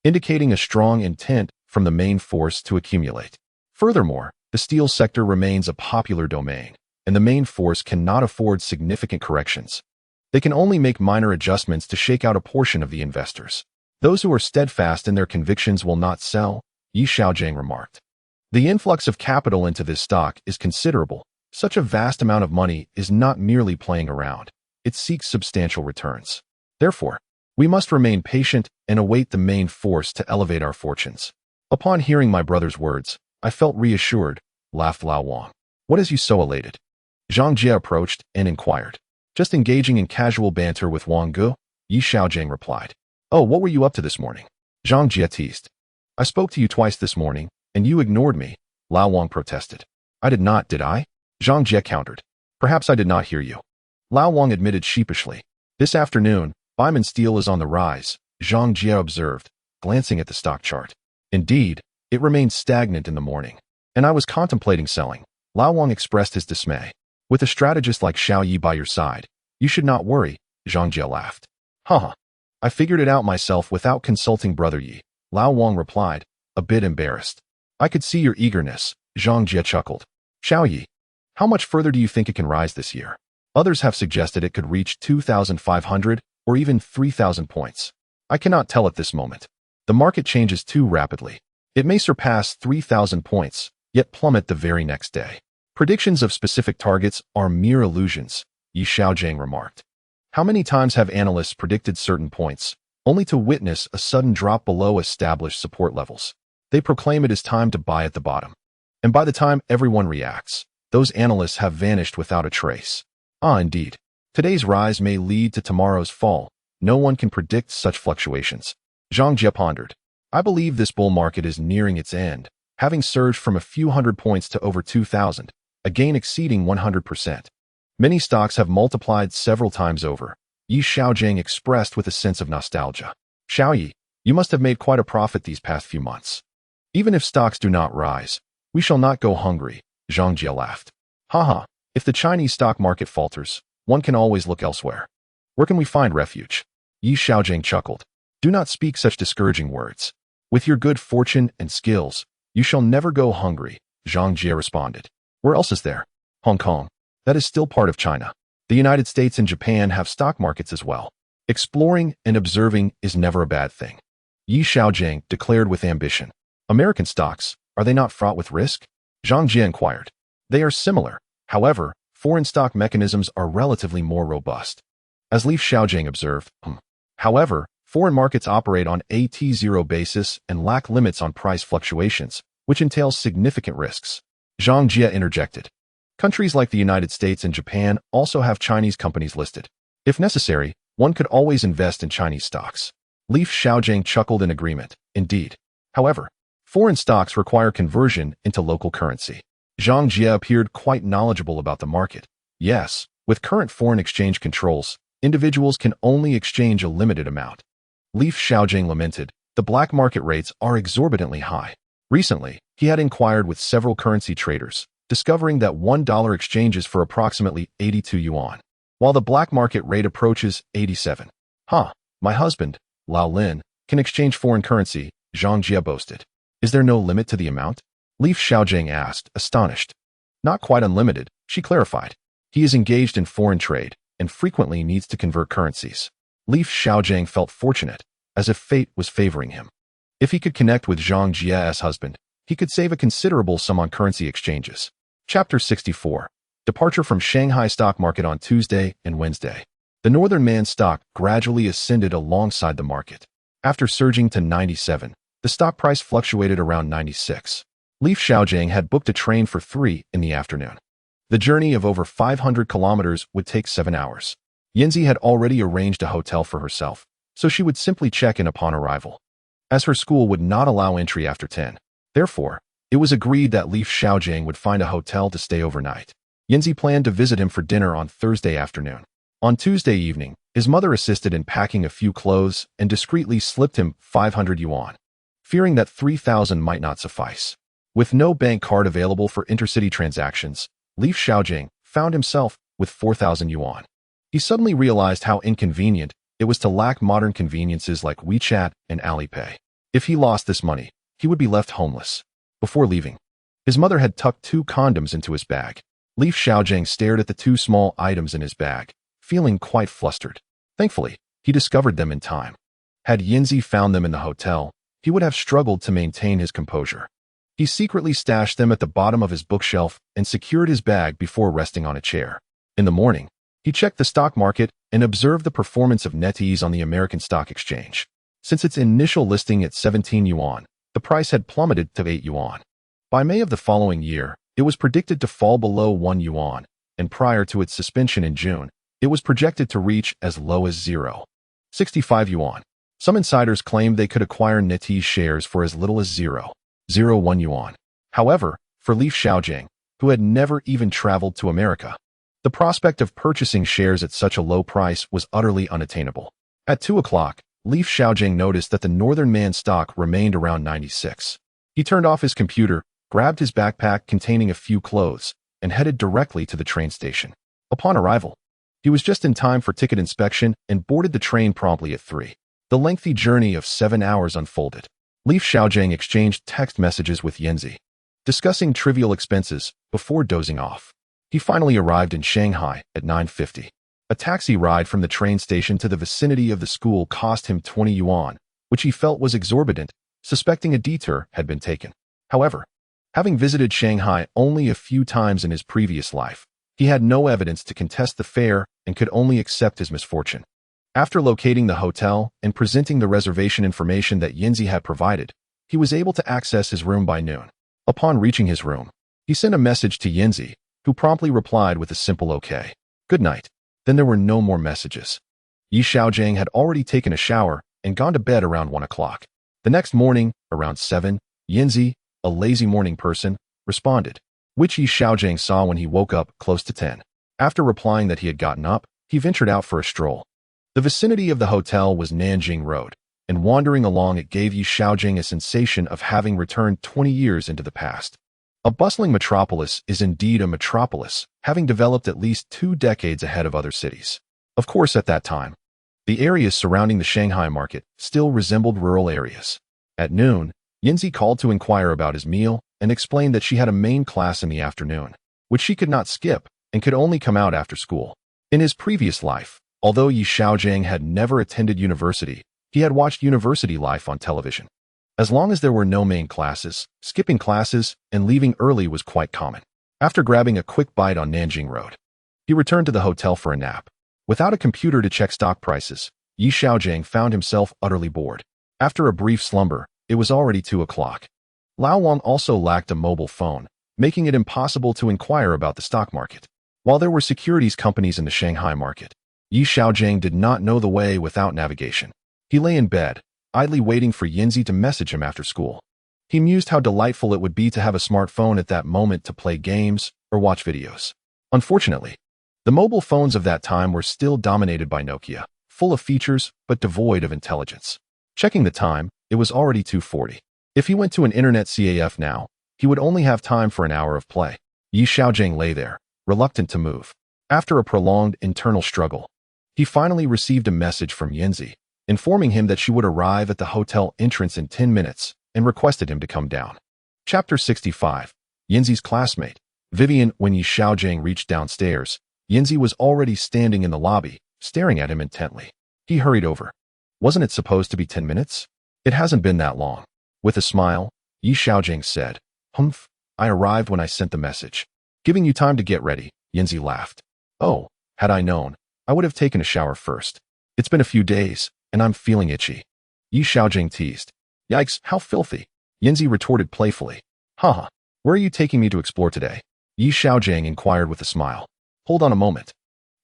indicating a strong intent from the main force to accumulate. Furthermore, the steel sector remains a popular domain, and the main force cannot afford significant corrections. They can only make minor adjustments to shake out a portion of the investors. Those who are steadfast in their convictions will not sell, Xiaogang remarked. The influx of capital into this stock is considerable. Such a vast amount of money is not merely playing around. It seeks substantial returns. Therefore, we must remain patient and await the main force to elevate our fortunes. Upon hearing my brother's words, I felt reassured, laughed Lao Wang. What has you so elated? Zhang Jie approached and inquired. Just engaging in casual banter with Wang Gu, Xiaogang replied. Oh, what were you up to this morning? Zhang Jie teased. I spoke to you twice this morning, and you ignored me, Lao Wang protested. I did not, did I? Zhang Jie countered. Perhaps I did not hear you. Lao Wang admitted sheepishly. This afternoon, Byman Steel is on the rise, Zhang Jie observed, glancing at the stock chart. Indeed, it remained stagnant in the morning, and I was contemplating selling. Lao Wang expressed his dismay. With a strategist like Xiao Yi by your side, you should not worry, Zhang Jie laughed. Haha. I figured it out myself without consulting Brother Yi, Lao Wang replied, a bit embarrassed. I could see your eagerness, Zhang Jie chuckled. Xiao Yi, how much further do you think it can rise this year? Others have suggested it could reach 2,500 or even 3,000 points. I cannot tell at this moment. The market changes too rapidly. It may surpass 3,000 points, yet plummet the very next day. Predictions of specific targets are mere illusions, Xiaogang remarked. How many times have analysts predicted certain points, only to witness a sudden drop below established support levels? They proclaim it is time to buy at the bottom. And by the time everyone reacts, those analysts have vanished without a trace. Indeed. Today's rise may lead to tomorrow's fall. No one can predict such fluctuations. Zhang Jie pondered. I believe this bull market is nearing its end, having surged from a few hundred points to over 2,000, a gain exceeding 100%. Many stocks have multiplied several times over, Xiaogang expressed with a sense of nostalgia. Xiao Yi, you must have made quite a profit these past few months. Even if stocks do not rise, we shall not go hungry, Zhang Jie laughed. Haha, if the Chinese stock market falters, one can always look elsewhere. Where can we find refuge? Xiaogang chuckled. Do not speak such discouraging words. With your good fortune and skills, you shall never go hungry, Zhang Jie responded. Where else is there? Hong Kong. That is still part of China. The United States and Japan have stock markets as well. Exploring and observing is never a bad thing. Xiaogang declared with ambition. American stocks, are they not fraught with risk? Zhang Jie inquired. They are similar. However, foreign stock mechanisms are relatively more robust. As Xiaogang observed, However, foreign markets operate on a T0 basis and lack limits on price fluctuations, which entails significant risks. Zhang Jie interjected. Countries like the United States and Japan also have Chinese companies listed. If necessary, one could always invest in Chinese stocks. Xiaogang chuckled in agreement. Indeed. However, foreign stocks require conversion into local currency. Zhang Jie appeared quite knowledgeable about the market. Yes, with current foreign exchange controls, individuals can only exchange a limited amount. Xiaogang lamented, the black market rates are exorbitantly high. Recently, he had inquired with several currency traders, discovering that $1 exchanges for approximately 82 yuan, while the black market rate approaches 87. My husband, Lao Lin, can exchange foreign currency, Zhang Jie boasted. Is there no limit to the amount? Xiaogang asked, astonished. Not quite unlimited, she clarified. He is engaged in foreign trade and frequently needs to convert currencies. Xiaogang felt fortunate, as if fate was favoring him. If he could connect with Zhang Jie's husband, he could save a considerable sum on currency exchanges. Chapter 64. Departure from Shanghai stock market on Tuesday and Wednesday. The Northern Man stock gradually ascended alongside the market. After surging to 97, the stock price fluctuated around 96. Xiaogang had booked a train for 3 in the afternoon. The journey of over 500 kilometers would take 7 hours. Yanzi had already arranged a hotel for herself, so she would simply check in upon arrival. As her school would not allow entry after 10, therefore, it was agreed that Xiaogang would find a hotel to stay overnight. Yinzi planned to visit him for dinner on Thursday afternoon. On Tuesday evening, his mother assisted in packing a few clothes and discreetly slipped him 500 yuan, fearing that 3,000 might not suffice. With no bank card available for intercity transactions, Xiaogang found himself with 4,000 yuan. He suddenly realized how inconvenient it was to lack modern conveniences like WeChat and Alipay. If he lost this money, he would be left homeless. Before leaving, his mother had tucked 2 condoms into his bag. Xiaogang stared at the 2 small items in his bag, feeling quite flustered. Thankfully, he discovered them in time. Had Yinzi found them in the hotel, he would have struggled to maintain his composure. He secretly stashed them at the bottom of his bookshelf and secured his bag before resting on a chair. In the morning, he checked the stock market and observed the performance of NetEase on the American Stock Exchange. Since its initial listing at 17 yuan, the price had plummeted to 8 yuan. By May of the following year, it was predicted to fall below 1 yuan, and prior to its suspension in June, it was projected to reach as low as 0.65 yuan. Some insiders claimed they could acquire NetEase shares for as little as 0.01 yuan. However, for Xiaogang, who had never even traveled to America, the prospect of purchasing shares at such a low price was utterly unattainable. At 2 o'clock, Xiaogang noticed that the Northern Man stock remained around 96. He turned off his computer, grabbed his backpack containing a few clothes, and headed directly to the train station. Upon arrival, he was just in time for ticket inspection and boarded the train promptly at 3. The lengthy journey of 7 hours unfolded. Xiaogang exchanged text messages with Yinzi, discussing trivial expenses before dozing off. He finally arrived in Shanghai at 9:50. A taxi ride from the train station to the vicinity of the school cost him 20 yuan, which he felt was exorbitant, suspecting a detour had been taken. However, having visited Shanghai only a few times in his previous life, he had no evidence to contest the fare and could only accept his misfortune. After locating the hotel and presenting the reservation information that Yinzi had provided, he was able to access his room by noon. Upon reaching his room, he sent a message to Yinzi, who promptly replied with a simple "Okay. Good night." Then there were no more messages. Xiaogang had already taken a shower and gone to bed around 1 o'clock. The next morning, around 7, Yinzi, a lazy morning person, responded, which Xiaogang saw when he woke up close to 10. After replying that he had gotten up, he ventured out for a stroll. The vicinity of the hotel was Nanjing Road, and wandering along it gave Xiaogang a sensation of having returned 20 years into the past. A bustling metropolis is indeed a metropolis, having developed at least 2 decades ahead of other cities. Of course, at that time, the areas surrounding the Shanghai market still resembled rural areas. At noon, Yinzi called to inquire about his meal and explained that she had a main class in the afternoon, which she could not skip and could only come out after school. In his previous life, although Xiaogang had never attended university, he had watched university life on television. As long as there were no main classes, skipping classes and leaving early was quite common. After grabbing a quick bite on Nanjing Road, he returned to the hotel for a nap. Without a computer to check stock prices, Xiaogang found himself utterly bored. After a brief slumber, it was already 2 o'clock. Lao Wang also lacked a mobile phone, making it impossible to inquire about the stock market. While there were securities companies in the Shanghai market, Xiaogang did not know the way without navigation. He lay in bed, idly waiting for Yinzi to message him after school. He mused how delightful it would be to have a smartphone at that moment to play games or watch videos. Unfortunately, the mobile phones of that time were still dominated by Nokia, full of features but devoid of intelligence. Checking the time, it was already 2:40. If he went to an internet CAF now, he would only have time for an hour of play. Xiaogang lay there, reluctant to move. After a prolonged internal struggle, he finally received a message from Yinzi, informing him that she would arrive at the hotel entrance in 10 minutes and requested him to come down. Chapter 65. Yinzi's classmate, Vivian. When Xiaogang reached downstairs, Yinzi was already standing in the lobby, staring at him intently. He hurried over. Wasn't it supposed to be 10 minutes? It hasn't been that long. With a smile, Xiaogang said, Humph, I arrived when I sent the message. Giving you time to get ready, Yinzi laughed. Oh, had I known, I would have taken a shower first. It's been a few days, and I'm feeling itchy. Xiaogang teased. Yikes, how filthy. Yinzi retorted playfully. Haha, where are you taking me to explore today? Xiaogang inquired with a smile. Hold on a moment.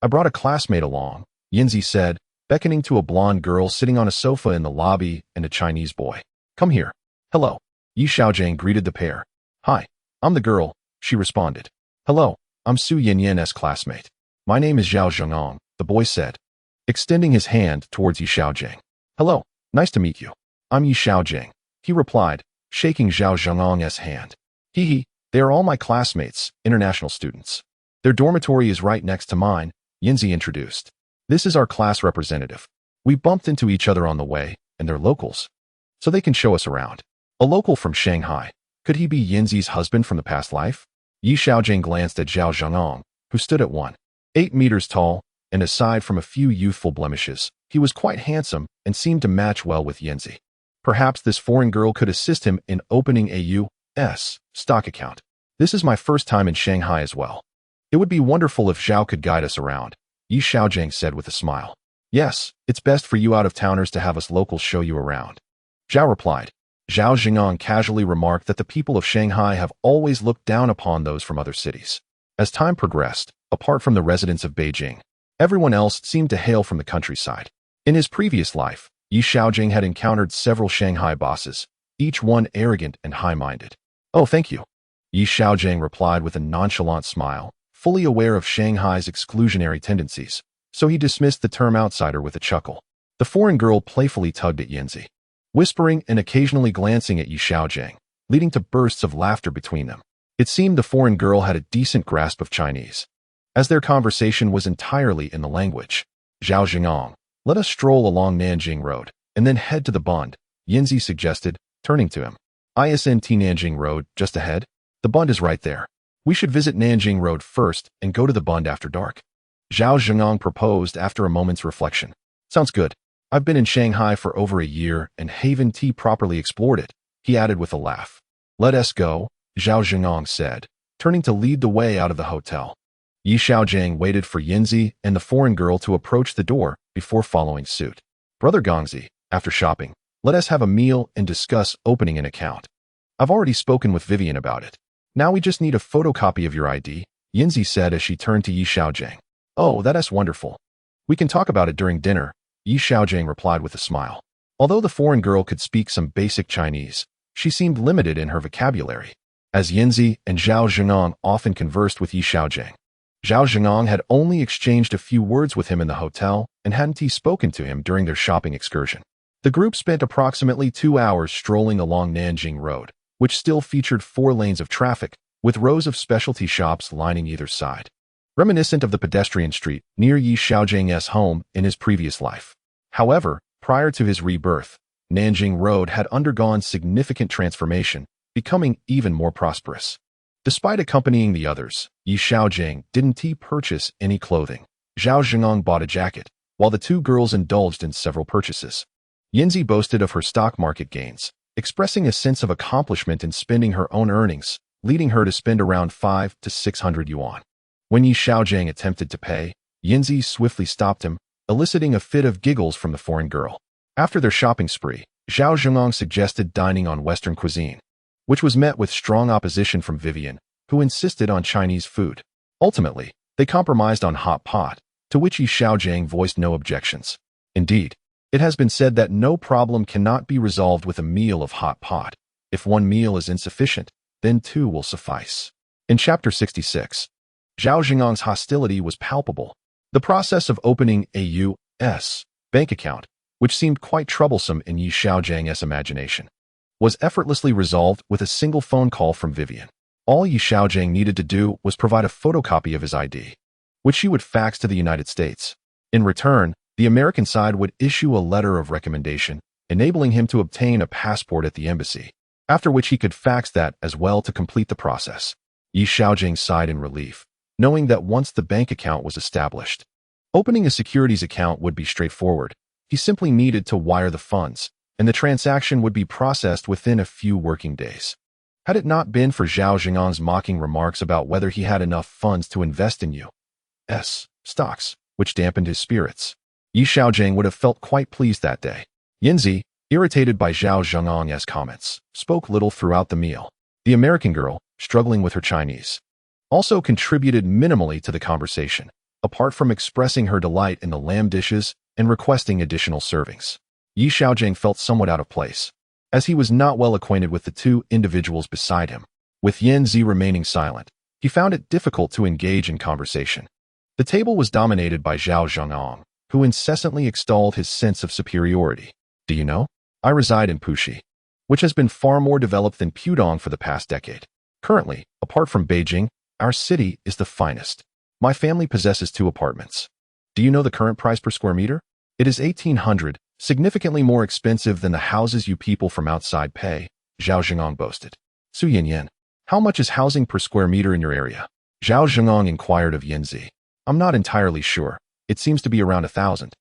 I brought a classmate along, Yinzi said, beckoning to a blonde girl sitting on a sofa in the lobby and a Chinese boy. Come here. Hello. Xiaogang greeted the pair. Hi, I'm the girl, she responded. Hello, I'm Su Yanyan's classmate. My name is Xiaogang, the boy said, extending his hand towards Yi Xiaogang. Hello, nice to meet you. I'm Yi Xiaogang, he replied, shaking Xiaogang's hand. Hee, they are all my classmates, international students. Their dormitory is right next to mine, Yinzi introduced. This is our class representative. We bumped into each other on the way, and they're locals. So they can show us around. A local from Shanghai. Could he be Yinzi's husband from the past life? Yi Xiaogang glanced at Xiaogang, who stood at 1.8 meters tall, and aside from a few youthful blemishes, he was quite handsome and seemed to match well with Yinzi. Perhaps this foreign girl could assist him in opening a U.S. stock account. This is my first time in Shanghai as well. It would be wonderful if Zhao could guide us around, Yi Xiaogang said with a smile. Yes, it's best for you out-of-towners to have us locals show you around. Zhao replied. Xiaogang casually remarked that the people of Shanghai have always looked down upon those from other cities. As time progressed, apart from the residents of Beijing, everyone else seemed to hail from the countryside. In his previous life, Yi Xiaogang had encountered several Shanghai bosses, each one arrogant and high-minded. Oh, thank you. Yi Xiaogang replied with a nonchalant smile, fully aware of Shanghai's exclusionary tendencies, so he dismissed the term outsider with a chuckle. The foreign girl playfully tugged at Yinzi, whispering and occasionally glancing at Yi Xiaogang, leading to bursts of laughter between them. It seemed the foreign girl had a decent grasp of Chinese, as their conversation was entirely in the language. Xiaogang, let us stroll along Nanjing Road, and then head to the Bund, Yinzi suggested, turning to him. Isn't Nanjing Road just ahead? The Bund is right there. We should visit Nanjing Road first and go to the Bund after dark. Xiaogang proposed after a moment's reflection. Sounds good. I've been in Shanghai for over a year and haven't properly explored it, he added with a laugh. Let us go, Xiaogang said, turning to lead the way out of the hotel. Yi Xiaogang waited for Yinzi and the foreign girl to approach the door before following suit. Brother Gongzi, after shopping, let us have a meal and discuss opening an account. I've already spoken with Vivian about it. Now we just need a photocopy of your ID, Yinzi said as she turned to Yi Xiaogang. Oh, that's wonderful. We can talk about it during dinner, Yi Xiaogang replied with a smile. Although the foreign girl could speak some basic Chinese, she seemed limited in her vocabulary, as Yinzi and Xiaogang often conversed with Yi Xiaogang. Xiaogang had only exchanged a few words with him in the hotel and hadn't spoken to him during their shopping excursion. The group spent approximately 2 hours strolling along Nanjing Road, which still featured 4 lanes of traffic, with rows of specialty shops lining either side, reminiscent of the pedestrian street near Yi Xiaogang's home in his previous life. However, prior to his rebirth, Nanjing Road had undergone significant transformation, becoming even more prosperous. Despite accompanying the others, Yi Xiaogang didn't purchase any clothing. Xiaogang bought a jacket, while the 2 girls indulged in several purchases. Yinzi boasted of her stock market gains, expressing a sense of accomplishment in spending her own earnings, leading her to spend around 500 to 600 yuan. When Yi Xiaogang attempted to pay, Yinzi swiftly stopped him, eliciting a fit of giggles from the foreign girl. After their shopping spree, Xiaogang suggested dining on Western cuisine, which was met with strong opposition from Vivian, who insisted on Chinese food. Ultimately, they compromised on hot pot, to which Yi Xiaogang voiced no objections. Indeed, it has been said that no problem cannot be resolved with a meal of hot pot. If one meal is insufficient, then 2 will suffice. In Chapter 66, Xiaogang's hostility was palpable. The process of opening a U.S. bank account, which seemed quite troublesome in Yi Xiaogang's imagination, was effortlessly resolved with a single phone call from Vivian. All Yi Xiaogang needed to do was provide a photocopy of his ID, which she would fax to the United States. In return, the American side would issue a letter of recommendation, enabling him to obtain a passport at the embassy, after which he could fax that as well to complete the process. Yi Xiaogang sighed in relief, knowing that once the bank account was established, opening a securities account would be straightforward. He simply needed to wire the funds, and the transaction would be processed within a few working days. Had it not been for Xiaogang's mocking remarks about whether he had enough funds to invest in U.S. stocks, which dampened his spirits, Yi Xiaogang would have felt quite pleased that day. Yinzi, irritated by Xiaogan's comments, spoke little throughout the meal. The American girl, struggling with her Chinese, also contributed minimally to the conversation, apart from expressing her delight in the lamb dishes and requesting additional servings. Yi Xiaogang felt somewhat out of place, as he was not well acquainted with the 2 individuals beside him. With Yinzi remaining silent, He found it difficult to engage in conversation. The table was dominated by Xiaogang, who incessantly extolled his sense of superiority. Do you know? I reside in Puxi, which has been far more developed than Pudong for the past decade. Currently, apart from Beijing, our city is the finest. My family possesses 2 apartments. Do you know the current price per square meter? It is 1,800, significantly more expensive than the houses you people from outside pay, Zhao Zhengong boasted. Su Yanyan, how much is housing per square meter in your area? Zhao Zhengong inquired of Yanzi. I'm not entirely sure. It seems to be around 1,000.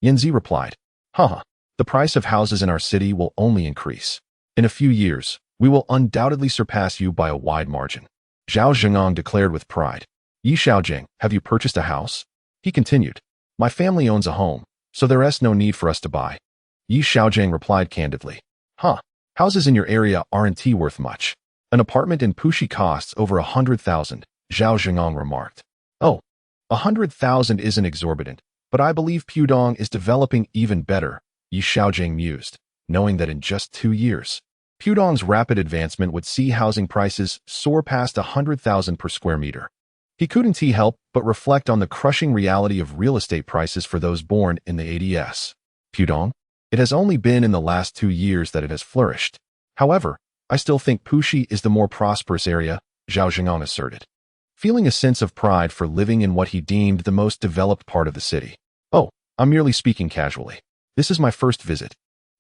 Yanzi replied. Haha, the price of houses in our city will only increase. In a few years, we will undoubtedly surpass you by a wide margin. Zhao Zhengong declared with pride. Yi Xiaojing, have you purchased a house? He continued. My family owns a home, so there is no need for us to buy. Yi Xiaojing replied candidly. Houses in your area aren't worth much. An apartment in Puxi costs over 100,000, Zhao Zhengong remarked. Oh, 100,000 isn't exorbitant, but I believe Pudong is developing even better, Yi Xiaojing mused, knowing that in just 2 years, Pudong's rapid advancement would see housing prices soar past 100,000 per square meter. He couldn't help but reflect on the crushing reality of real estate prices for those born in the 80s. Pudong? It has only been in the last 2 years that it has flourished. However, I still think Puxi is the more prosperous area, Zhao Zhengong asserted, feeling a sense of pride for living in what he deemed the most developed part of the city. Oh, I'm merely speaking casually. This is my first visit,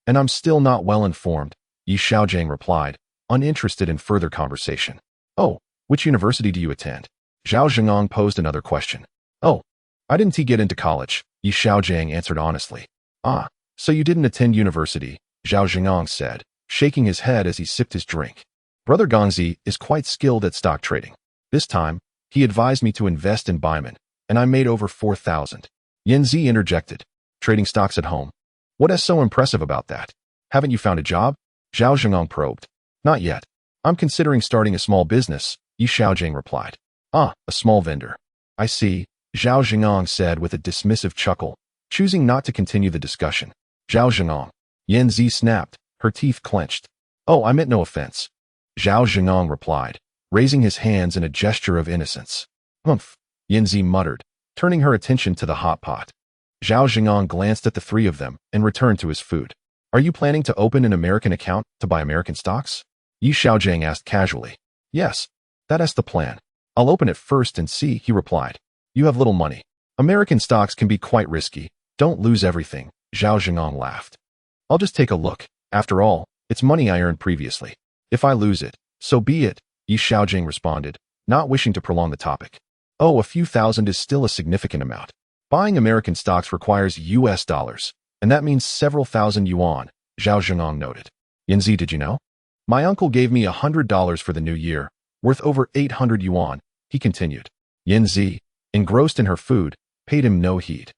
and I'm still not well informed, Yi Xiaojing replied, uninterested in further conversation. Oh, which university do you attend? Zhao Zhengong posed another question. Oh, I didn't get into college, Yi Xiaojing answered honestly. Ah, so you didn't attend university, Zhao Zhengong said, shaking his head as he sipped his drink. Brother Gongzi is quite skilled at stock trading. This time, he advised me to invest in Baiman, and I made over 4,000. Yanzi interjected. Trading stocks at home. What is so impressive about that? Haven't you found a job? Zhao Zhengong probed. Not yet. I'm considering starting a small business, Yi Xiaojing replied. Ah, a small vendor. I see, Zhao Zhengong said with a dismissive chuckle, choosing not to continue the discussion. Zhao Zhengong. Yanzi snapped, her teeth clenched. Oh, I meant no offense. Zhao Zhengong replied, raising his hands in a gesture of innocence. Humph, Yanzi muttered, turning her attention to the hot pot. Zhao Zhengong glanced at the 3 of them and returned to his food. Are you planning to open an American account to buy American stocks? Yi Xiaojing asked casually. Yes, that is the plan. I'll open it first and see, he replied. You have little money. American stocks can be quite risky. Don't lose everything, Zhao Zhengong laughed. I'll just take a look. After all, it's money I earned previously. If I lose it, so be it, Yi Xiaojing responded, not wishing to prolong the topic. Oh, a few thousand is still a significant amount. Buying American stocks requires US dollars, and that means several thousand yuan, Zhao Zhengong noted. Yanzi, did you know? My uncle gave me $100 for the new year, worth over 800 yuan, he continued. Yanzi, engrossed in her food, paid him no heed.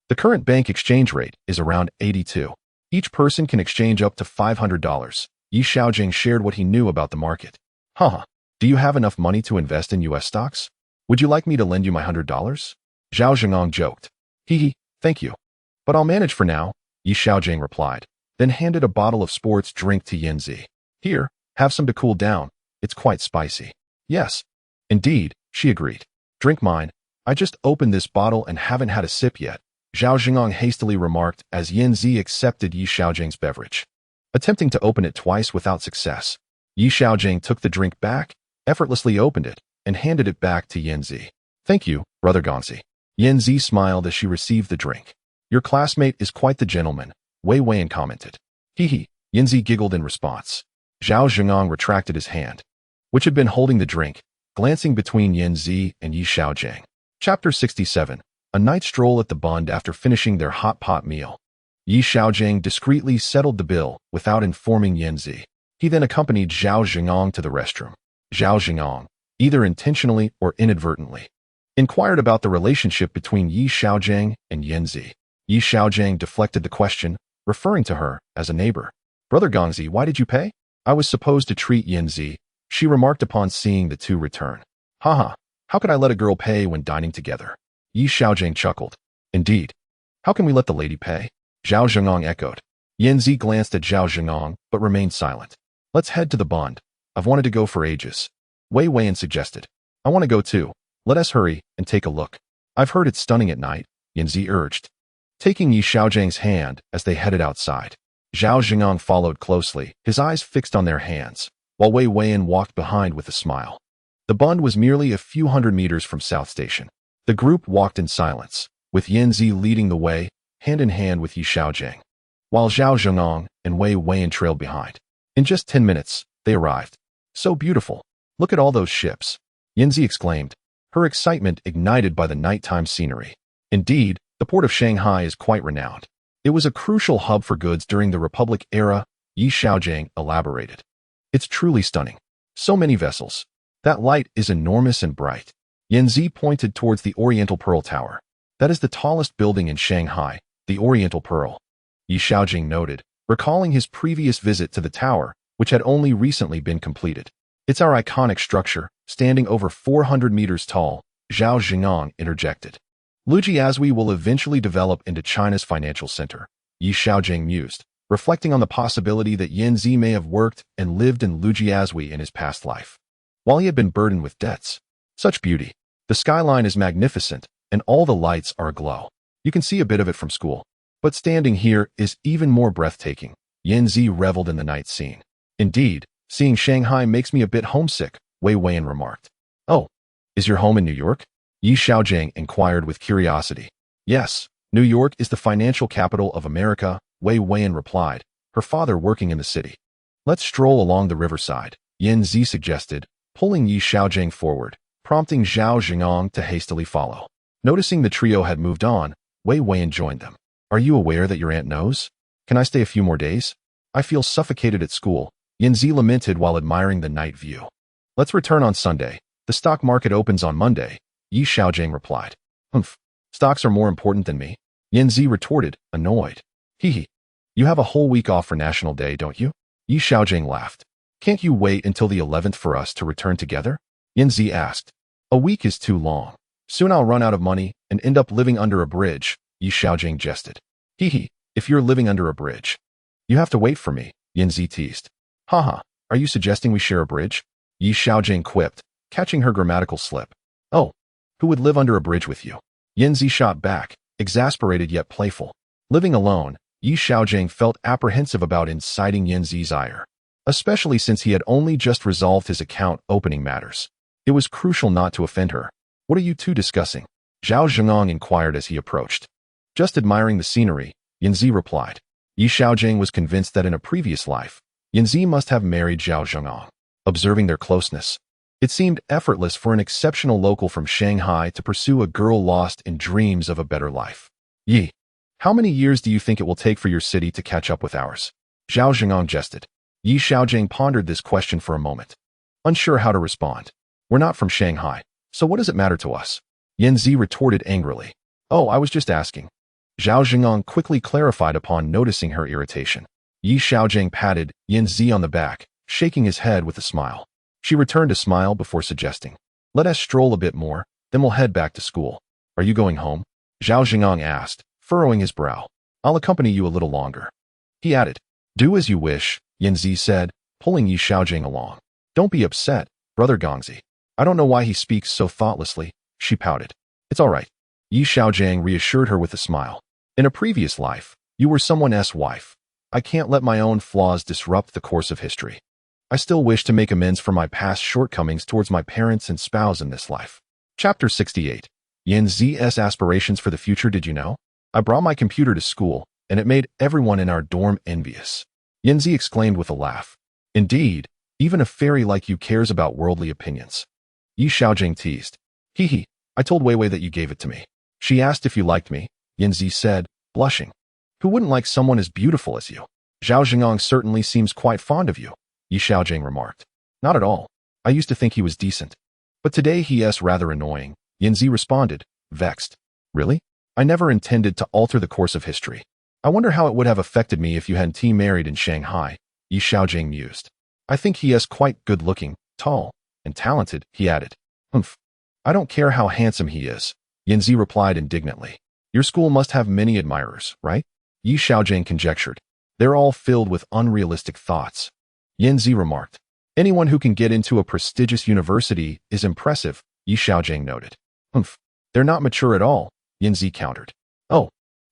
The current bank exchange rate is around 82. Each person can exchange up to $500. Yi Xiaojing shared what he knew about the market. Haha, do you have enough money to invest in US stocks? Would you like me to lend you my $100? Zhao Zhengong joked. Hee, thank you. But I'll manage for now, Yi Xiaojing replied, then handed a bottle of sports drink to Yanzi. Here, have some to cool down. It's quite spicy. Yes. Indeed, she agreed. Drink mine. I just opened this bottle and haven't had a sip yet, Zhao Zhengong hastily remarked as Yanzi accepted Yi Xiaojing's beverage. Attempting to open it twice without success, Yi Xiaojing took the drink back, effortlessly opened it, and handed it back to Yanzi. Thank you, Brother Gongzi. Yanzi smiled as she received the drink. Your classmate is quite the gentleman, Wei Weian commented. Hee, Yanzi giggled in response. Zhao Zhengong retracted his hand, which had been holding the drink, glancing between Yanzi and Yi Xiaojing. Chapter 67. A night stroll at the Bund after finishing their hot pot meal. Yi Xiaojing discreetly settled the bill without informing Yanzi. He then accompanied Zhao Zhengong to the restroom. Zhao Zhengong, either intentionally or inadvertently, inquired about the relationship between Yi Xiaojing and Yanzi. Yi Xiaojing deflected the question, referring to her as a neighbor. Brother Gongzi, why did you pay? I was supposed to treat Yanzi, she remarked upon seeing the 2 return. Haha, how could I let a girl pay when dining together? Yi Xiaojing chuckled. Indeed. How can we let the lady pay? Zhao Zhengong echoed. Yanzi glanced at Zhao Zhengong, but remained silent. Let's head to the Bund. I've wanted to go for ages, Wei Weian suggested. I want to go too. Let us hurry and take a look. I've heard it's stunning at night, Yanzi urged, taking Yi Xiaozhang's hand as they headed outside. Zhao Zhengong followed closely, his eyes fixed on their hands, while Wei Weiyan walked behind with a smile. The bund was merely a few hundred meters from South Station. The group walked in silence, with Yanzi leading the way, hand in hand with Yi Xiaozhang, while Zhao Zhengong and Wei Weiyan trailed behind. In just 10 minutes, they arrived. So beautiful. Look at all those ships, Yanzi exclaimed, her excitement ignited by the nighttime scenery. Indeed, the port of Shanghai is quite renowned. It was a crucial hub for goods during the Republic era, Yi Xiaozhang elaborated. It's truly stunning. So many vessels. That light is enormous and bright. Yanzi pointed towards the Oriental Pearl Tower. That is the tallest building in Shanghai, the Oriental Pearl. Yi Xiaozhang noted, recalling his previous visit to the tower, which had only recently been completed. It's our iconic structure, standing over 400 meters tall, Zhao Zhengong interjected. Lujiazui will eventually develop into China's financial center, Yi Xiaozhang mused, reflecting on the possibility that Yanzi may have worked and lived in Lujiazui in his past life, while he had been burdened with debts. Such beauty. The skyline is magnificent, and all the lights are aglow. You can see a bit of it from school. But standing here is even more breathtaking. Yanzi reveled in the night scene. Indeed, seeing Shanghai makes me a bit homesick, Wei Weiyan remarked. Oh, is your home in New York? Yi Xiaozhang inquired with curiosity. Yes, New York is the financial capital of America, Wei Weiyan replied, her father working in the city. Let's stroll along the riverside, Yanzi suggested, pulling Yi Xiaozhang forward, prompting Zhao Zhengong to hastily follow. Noticing the trio had moved on, Wei Weiyan joined them. Are you aware that your aunt knows? Can I stay a few more days? I feel suffocated at school, Yanzi lamented while admiring the night view. Let's return on Sunday. The stock market opens on Monday, Yi Xiaozhang replied. Humph. Stocks are more important than me, Yanzi retorted, annoyed. Hee. You have a whole week off for National Day, don't you? Yi Xiaozhang laughed. Can't you wait until the 11th for us to return together? Yanzi asked. A week is too long. Soon I'll run out of money and end up living under a bridge, Yi Xiaozhang jested. Hee. If you're living under a bridge, you have to wait for me, Yanzi teased. Haha, are you suggesting we share a bridge? Yi Xiaozhang quipped, catching her grammatical slip. Oh, who would live under a bridge with you? Yanzi shot back, exasperated yet playful. Living alone, Yi Xiaozhang felt apprehensive about inciting Yanzi's ire, especially since he had only just resolved his account opening matters. It was crucial not to offend her. What are you two discussing? Zhao Zhengong inquired as he approached. Just admiring the scenery, Yanzi replied. Yi Xiaozhang was convinced that in a previous life, Yanzi must have married Zhao Zhengong. Observing their closeness, it seemed effortless for an exceptional local from Shanghai to pursue a girl lost in dreams of a better life. Yi, how many years do you think it will take for your city to catch up with ours? Zhao Zhengong jested. Yi Xiaozhang pondered this question for a moment, unsure how to respond. We're not from Shanghai, so what does it matter to us? Yanzi retorted angrily. Oh, I was just asking. Zhao Zhengong quickly clarified upon noticing her irritation. Yi Xiaozhang patted Yanzi on the back, shaking his head with a smile. She returned a smile before suggesting, let us stroll a bit more, then we'll head back to school. Are you going home? Zhao Zhengong asked, furrowing his brow. I'll accompany you a little longer. He added, do as you wish, Yanzi said, pulling Yi Xiaozhang along. Don't be upset, brother Gongzi. I don't know why he speaks so thoughtlessly, she pouted. It's all right. Yi Xiaozhang reassured her with a smile. In a previous life, you were someone's wife. I can't let my own flaws disrupt the course of history. I still wish to make amends for my past shortcomings towards my parents and spouse in this life. Chapter 68. Yanzi's aspirations for the future. Did you know? I brought my computer to school, and it made everyone in our dorm envious. Yanzi exclaimed with a laugh. Indeed, even a fairy like you cares about worldly opinions. Yi Xiaozhang teased. Hee. I told Wei Wei that you gave it to me. She asked if you liked me, Yanzi said, blushing. Who wouldn't like someone as beautiful as you? Zhao Zhengong certainly seems quite fond of you, Yi Xiaozhang remarked. Not at all. I used to think he was decent. But today he is rather annoying, Yanzi responded, vexed. Really? I never intended to alter the course of history. I wonder how it would have affected me if you hadn't married in Shanghai, Yi Xiaozhang mused. I think he is quite good-looking, tall, and talented, he added. Humph. I don't care how handsome he is, Yanzi replied indignantly. Your school must have many admirers, right? Yi Xiaozhang conjectured. They're all filled with unrealistic thoughts. Yanzi remarked. Anyone who can get into a prestigious university is impressive, Yi Xiaogang noted. Humph. They're not mature at all, Yanzi countered. Oh,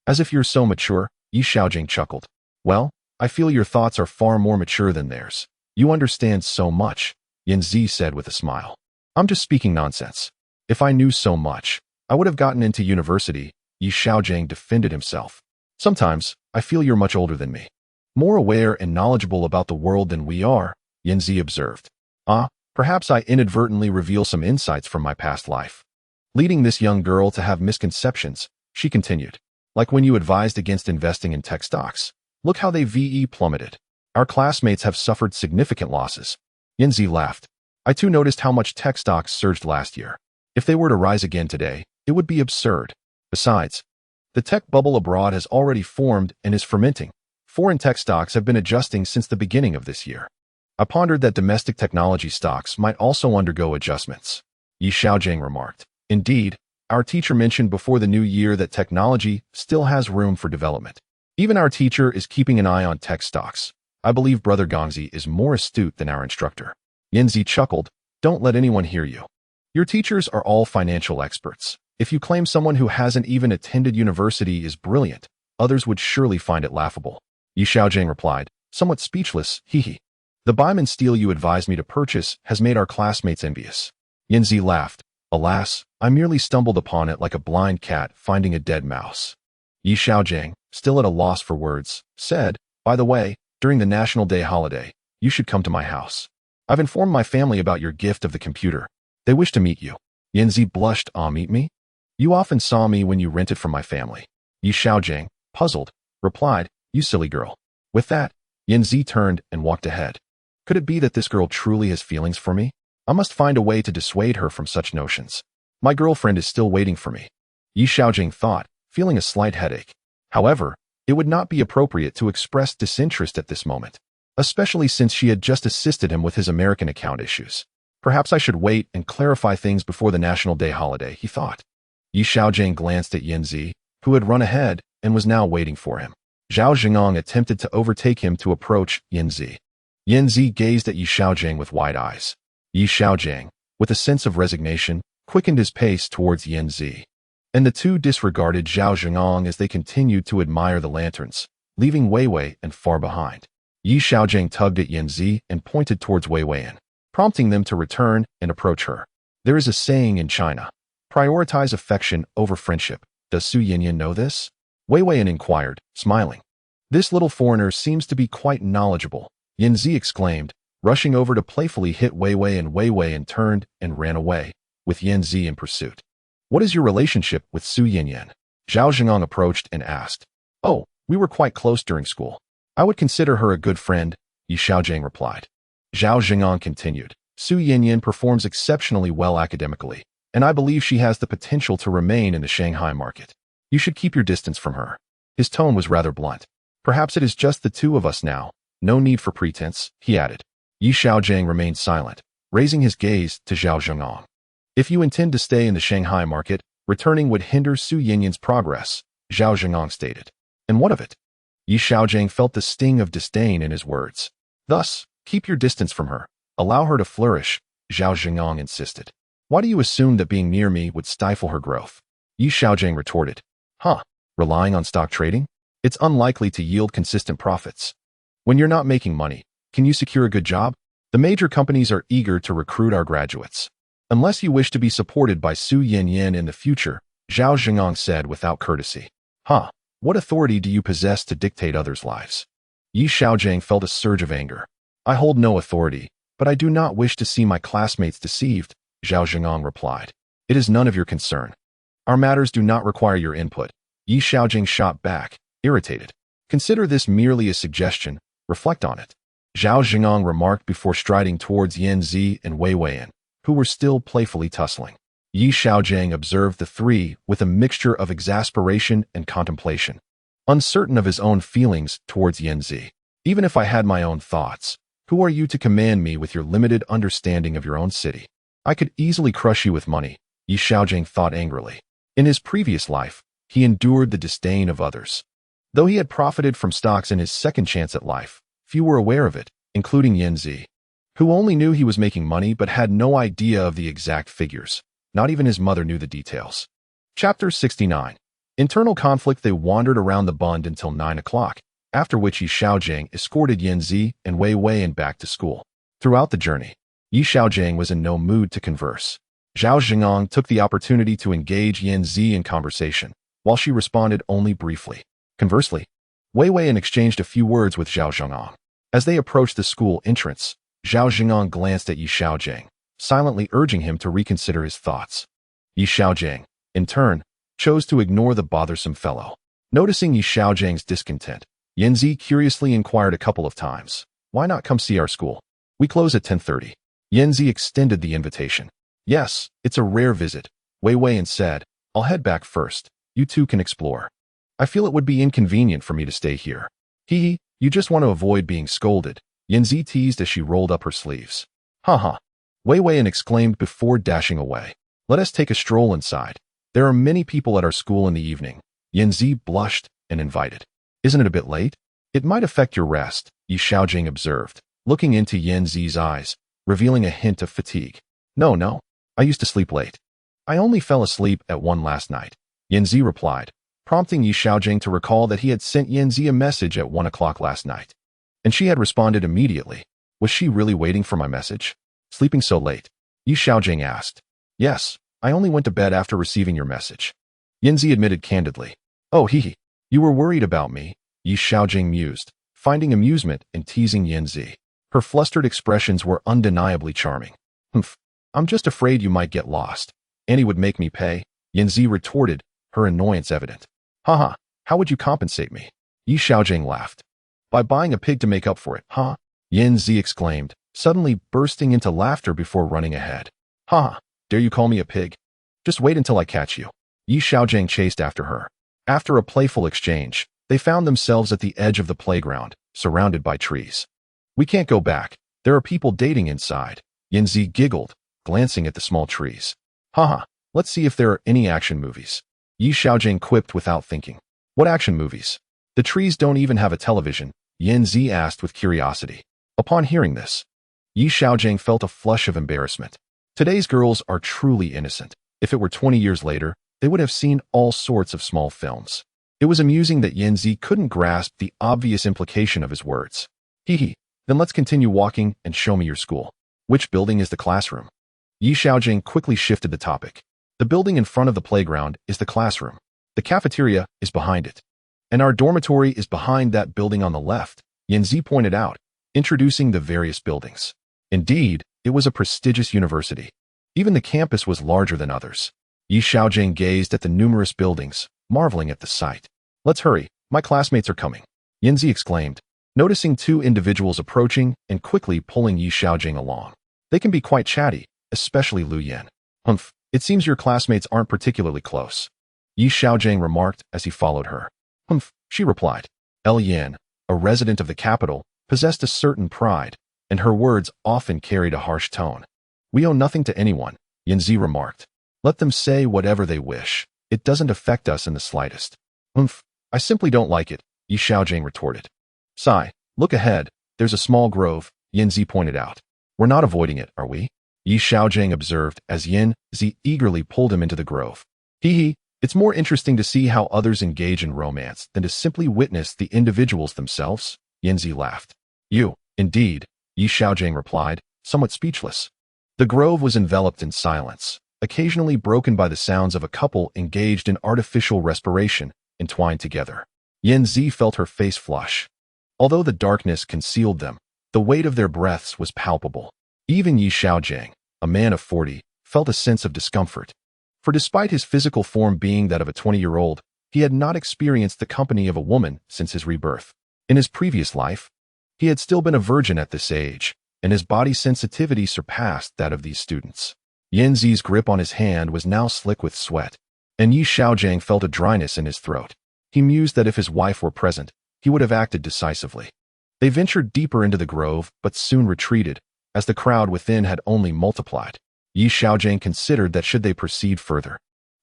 as if you're so mature, Yi Xiaogang chuckled. Well, I feel your thoughts are far more mature than theirs. You understand so much, Yanzi said with a smile. I'm just speaking nonsense. If I knew so much, I would have gotten into university, Yi Xiaogang defended himself. Sometimes, I feel you're much older than me. More aware and knowledgeable about the world than we are, Yanzi observed. Perhaps I inadvertently reveal some insights from my past life. Leading this young girl to have misconceptions, she continued. Like when you advised against investing in tech stocks. Look how they VE plummeted. Our classmates have suffered significant losses. Yanzi laughed. I too noticed how much tech stocks surged last year. If they were to rise again today, it would be absurd. Besides, the tech bubble abroad has already formed and is fermenting. Foreign tech stocks have been adjusting since the beginning of this year. I pondered that domestic technology stocks might also undergo adjustments. Yi Xiaogang remarked. Indeed, our teacher mentioned before the new year that technology still has room for development. Even our teacher is keeping an eye on tech stocks. I believe Brother Gongzi is more astute than our instructor. Yanzi chuckled. Don't let anyone hear you. Your teachers are all financial experts. If you claim someone who hasn't even attended university is brilliant, others would surely find it laughable. Yi Xiaogang replied, somewhat speechless, hee. The Baiman steel you advised me to purchase has made our classmates envious. Yanzi laughed. Alas, I merely stumbled upon it like a blind cat finding a dead mouse. Yi Xiaogang, still at a loss for words, said, by the way, during the National Day holiday, you should come to my house. I've informed my family about your gift of the computer. They wish to meet you. Yanzi blushed. Meet me? You often saw me when you rented from my family. Yi Xiaogang, puzzled, replied, you silly girl. With that, Yanzi turned and walked ahead. Could it be that this girl truly has feelings for me? I must find a way to dissuade her from such notions. My girlfriend is still waiting for me. Yi Xiaogang thought, feeling a slight headache. However, it would not be appropriate to express disinterest at this moment, especially since she had just assisted him with his American account issues. Perhaps I should wait and clarify things before the National Day holiday, he thought. Yi Xiaogang glanced at Yanzi, who had run ahead and was now waiting for him. Zhao Zhengong attempted to overtake him to approach Yanzi. Yanzi gazed at Yi Xiaogang with wide eyes. Yi Xiaogang, with a sense of resignation, quickened his pace towards Yanzi. And the two disregarded Zhao Zhengong as they continued to admire the lanterns, leaving Wei Wei and far behind. Yi Xiaogang tugged at Yanzi and pointed towards Wei Weian, prompting them to return and approach her. There is a saying in China, prioritize affection over friendship. Does Su Yinyan know this? Wei Weian inquired, smiling. This little foreigner seems to be quite knowledgeable, Yanzi exclaimed, rushing over to playfully hit Wei Weian turned and ran away, with Yanzi in pursuit. What is your relationship with Su Yinyan? Zhao Zhengong approached and asked. Oh, we were quite close during school. I would consider her a good friend, Yi Xiaogang replied. Zhao Zhengong continued. Su Yinyan performs exceptionally well academically, and I believe she has the potential to remain in the Shanghai market. You should keep your distance from her. His tone was rather blunt. Perhaps it is just the two of us now. No need for pretense, he added. Yi Xiaogang remained silent, raising his gaze to Zhao Zhengong. If you intend to stay in the Shanghai market, returning would hinder Su Yinyan's progress, Zhao Zhengong stated. And what of it? Yi Xiaogang felt the sting of disdain in his words. Thus, keep your distance from her. Allow her to flourish, Zhao Zhengong insisted. Why do you assume that being near me would stifle her growth? Yi Xiaogang retorted. Relying on stock trading? It's unlikely to yield consistent profits. When you're not making money, can you secure a good job? The major companies are eager to recruit our graduates. Unless you wish to be supported by Su Yinyan in the future, Zhao Zhengong said without courtesy. What authority do you possess to dictate others' lives? Yi Xiaogang felt a surge of anger. I hold no authority, but I do not wish to see my classmates deceived, Zhao Zhengong replied. It is none of your concern. Our matters do not require your input. Yi Xiaogang shot back, irritated. Consider this merely a suggestion. Reflect on it. Zhao Zhengong remarked before striding towards Yanzi and Wei Weian, who were still playfully tussling. Yi Xiaogang observed the three with a mixture of exasperation and contemplation, uncertain of his own feelings towards Yanzi. Even if I had my own thoughts, who are you to command me with your limited understanding of your own city? I could easily crush you with money, Yi Xiaogang thought angrily. In his previous life, he endured the disdain of others. Though he had profited from stocks in his second chance at life, few were aware of it, including Yanzi. who only knew he was making money but had no idea of the exact figures. Not even his mother knew the details. Chapter 69. Internal conflict. They wandered around the Bund until 9 o'clock, after which Xiaogang escorted Yanzi and Wei Wei and back to school. Throughout the journey, Xiaogang was in no mood to converse. Xiaogang took the opportunity to engage Yanzi in conversation, while she responded only briefly. Conversely, Wei Wei exchanged a few words with Xiaogang. As they approached the school entrance, Xiaogang glanced at Xiaogang, silently urging him to reconsider his thoughts. Xiaogang, in turn, chose to ignore the bothersome fellow. Noticing Xiaogang's discontent, Yanzi curiously inquired a couple of times, "Why not come see our school? We close at 10:30. Yanzi extended the invitation. "Yes, it's a rare visit," Wei Wei said. "I'll head back first. You two can explore. I feel it would be inconvenient for me to stay here." "Hee, you just want to avoid being scolded," Yanzi teased as she rolled up her sleeves. "Haha," Wei Wei exclaimed before dashing away. "Let us take a stroll inside. There are many people at our school in the evening." Yanzi blushed and invited. "Isn't it a bit late? It might affect your rest," Xiaogang observed, looking into Yanzi's eyes, revealing a hint of fatigue. No, I used to sleep late. I only fell asleep at 1 last night," Yanzi replied, prompting Xiaogang to recall that he had sent Yanzi a message at 1 o'clock last night. And she had responded immediately. Was she really waiting for my message? "Sleeping so late?" Xiaogang asked. "Yes, I only went to bed after receiving your message," Yanzi admitted candidly. "Oh, you were worried about me," Xiaogang mused, finding amusement in teasing Yanzi. Her flustered expressions were undeniably charming. "Humph, I'm just afraid you might get lost. Annie would make me pay," Yanzi retorted, her annoyance evident. "Haha, how would you compensate me?" Xiaogang laughed. "By buying a pig to make up for it, huh?" Yanzi exclaimed, suddenly bursting into laughter before running ahead. "Haha, dare you call me a pig? Just wait until I catch you." Xiaogang chased after her. After a playful exchange, they found themselves at the edge of the playground, surrounded by trees. "We can't go back. There are people dating inside," Yanzi giggled, glancing at the small trees. "Haha, let's see if there are any action movies," Xiaogang quipped without thinking. "What action movies? The trees don't even have a television," Yanzi asked with curiosity. Upon hearing this, Xiaogang felt a flush of embarrassment. Today's girls are truly innocent. If it were 20 years later, they would have seen all sorts of small films. It was amusing that Yanzi couldn't grasp the obvious implication of his words. Then let's continue walking and show me your school. Which building is the classroom?" Xiaogang quickly shifted the topic. "The building in front of the playground is the classroom. The cafeteria is behind it. And our dormitory is behind that building on the left," Yanzi pointed out, introducing the various buildings. Indeed, it was a prestigious university. Even the campus was larger than others. Xiaogang gazed at the numerous buildings, marveling at the sight. "Let's hurry, my classmates are coming," Yanzi exclaimed, noticing 2 individuals approaching and quickly pulling Xiaogang along. "They can be quite chatty, especially Lu Yan." "Humph, it seems your classmates aren't particularly close," Xiaogang remarked as he followed her. "Humph," she replied. Yan, a resident of the capital, possessed a certain pride, and her words often carried a harsh tone. "We owe nothing to anyone," Yanzi remarked. "Let them say whatever they wish. It doesn't affect us in the slightest." "Humph, I simply don't like it," Xiaogang retorted. "Sigh, look ahead, there's a small grove," Yanzi pointed out. "We're not avoiding it, are we?" Xiaogang observed as Yanzi eagerly pulled him into the grove. It's more interesting to see how others engage in romance than to simply witness the individuals themselves," Yanzi laughed. Indeed," Xiaogang replied, somewhat speechless. The grove was enveloped in silence, occasionally broken by the sounds of a couple engaged in artificial respiration, entwined together. Yanzi felt her face flush. Although the darkness concealed them, the weight of their breaths was palpable. Even Xiaogang, a man of 40, felt a sense of discomfort. For despite his physical form being that of a 20-year-old, he had not experienced the company of a woman since his rebirth. In his previous life, he had still been a virgin at this age, and his body sensitivity surpassed that of these students. Yanzi's grip on his hand was now slick with sweat, and Xiaogang felt a dryness in his throat. He mused that if his wife were present, he would have acted decisively. They ventured deeper into the grove, but soon retreated, as the crowd within had only multiplied. Xiaogang considered that should they proceed further,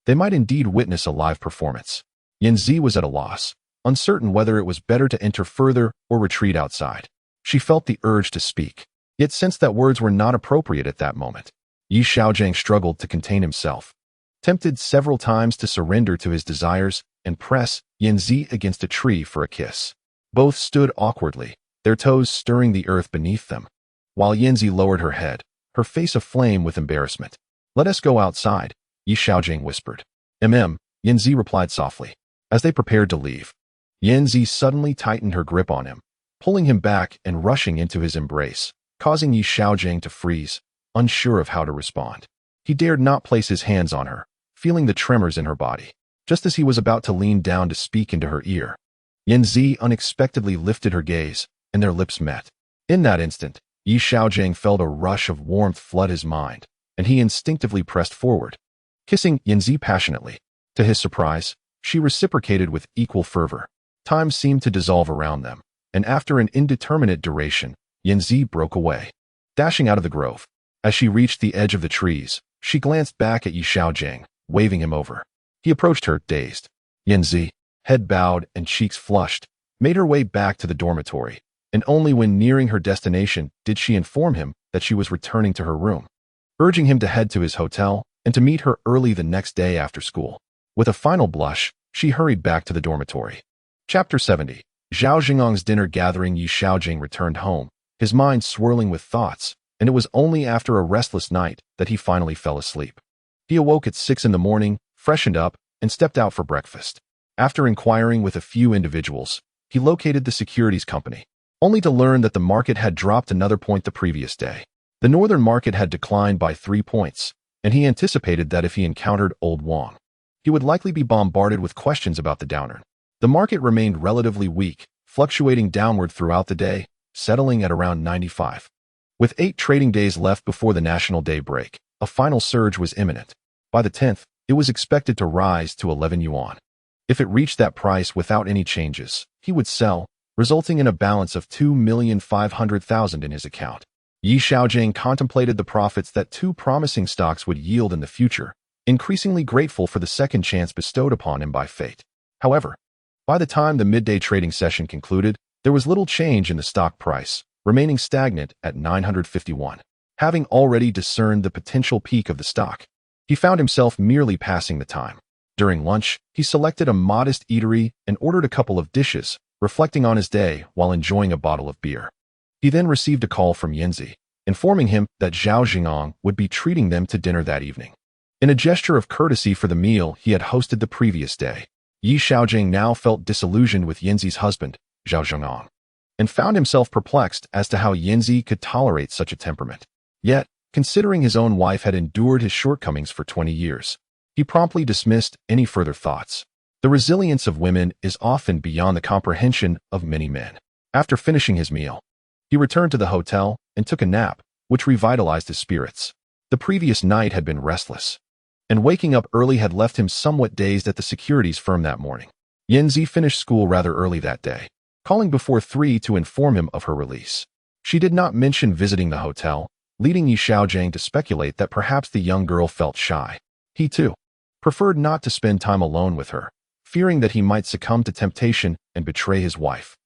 they might indeed witness a live performance. Yanzi was at a loss, uncertain whether it was better to enter further or retreat outside. She felt the urge to speak. yet sensed that words were not appropriate at that moment. Xiaogang struggled to contain himself, tempted several times to surrender to his desires and press Yanzi against a tree for a kiss. Both stood awkwardly, their toes stirring the earth beneath them, while Yanzi lowered her head, her face aflame with embarrassment. "Let us go outside," Xiaogang whispered. Yanzi replied softly. As they prepared to leave, Yanzi suddenly tightened her grip on him, pulling him back and rushing into his embrace, causing Xiaogang to freeze, unsure of how to respond. He dared not place his hands on her, feeling the tremors in her body. Just as he was about to lean down to speak into her ear, Yanzi unexpectedly lifted her gaze, and their lips met. In that instant, Xiaogang felt a rush of warmth flood his mind, and he instinctively pressed forward, kissing Yanzi passionately. To his surprise, she reciprocated with equal fervor. Time seemed to dissolve around them, and after an indeterminate duration, Yanzi broke away, dashing out of the grove. As she reached the edge of the trees, she glanced back at Xiaogang, waving him over. He approached her, dazed. Yanzi, head bowed and cheeks flushed, made her way back to the dormitory, and only when nearing her destination did she inform him that she was returning to her room, urging him to head to his hotel and to meet her early the next day after school. With a final blush, she hurried back to the dormitory. Chapter 70. Zhao Xingang's dinner gathering. Xiaogang returned home, his mind swirling with thoughts, and it was only after a restless night that he finally fell asleep. He awoke at 6 in the morning, freshened up, and stepped out for breakfast. After inquiring with a few individuals, he located the securities company, only to learn that the market had dropped another point the previous day. The northern market had declined by 3 points, and he anticipated that if he encountered Old Wang, he would likely be bombarded with questions about the downturn. The market remained relatively weak, fluctuating downward throughout the day, settling at around 95. With 8 trading days left before the national day break, a final surge was imminent. By the 10th, it was expected to rise to 11 yuan. If it reached that price without any changes, he would sell, resulting in a balance of 2,500,000 in his account. Xiaogang contemplated the profits that 2 promising stocks would yield in the future, increasingly grateful for the second chance bestowed upon him by fate. However, by the time the midday trading session concluded, there was little change in the stock price, remaining stagnant at 951. Having already discerned the potential peak of the stock, he found himself merely passing the time. During lunch, he selected a modest eatery and ordered a couple of dishes, reflecting on his day while enjoying a bottle of beer. He then received a call from Yanzi, informing him that Zhao Xingang would be treating them to dinner that evening. In a gesture of courtesy for the meal he had hosted the previous day, Xiaogang now felt disillusioned with Yanzi's husband, Zhao Xingang, and found himself perplexed as to how Yanzi could tolerate such a temperament. Yet, considering his own wife had endured his shortcomings for 20 years, he promptly dismissed any further thoughts. The resilience of women is often beyond the comprehension of many men. After finishing his meal, he returned to the hotel and took a nap, which revitalized his spirits. The previous night had been restless, and waking up early had left him somewhat dazed at the securities firm that morning. Yanzi finished school rather early that day, calling before 3 to inform him of her release. She did not mention visiting the hotel, leading Xiaogang to speculate that perhaps the young girl felt shy. He, too, preferred not to spend time alone with her, fearing that he might succumb to temptation and betray his wife,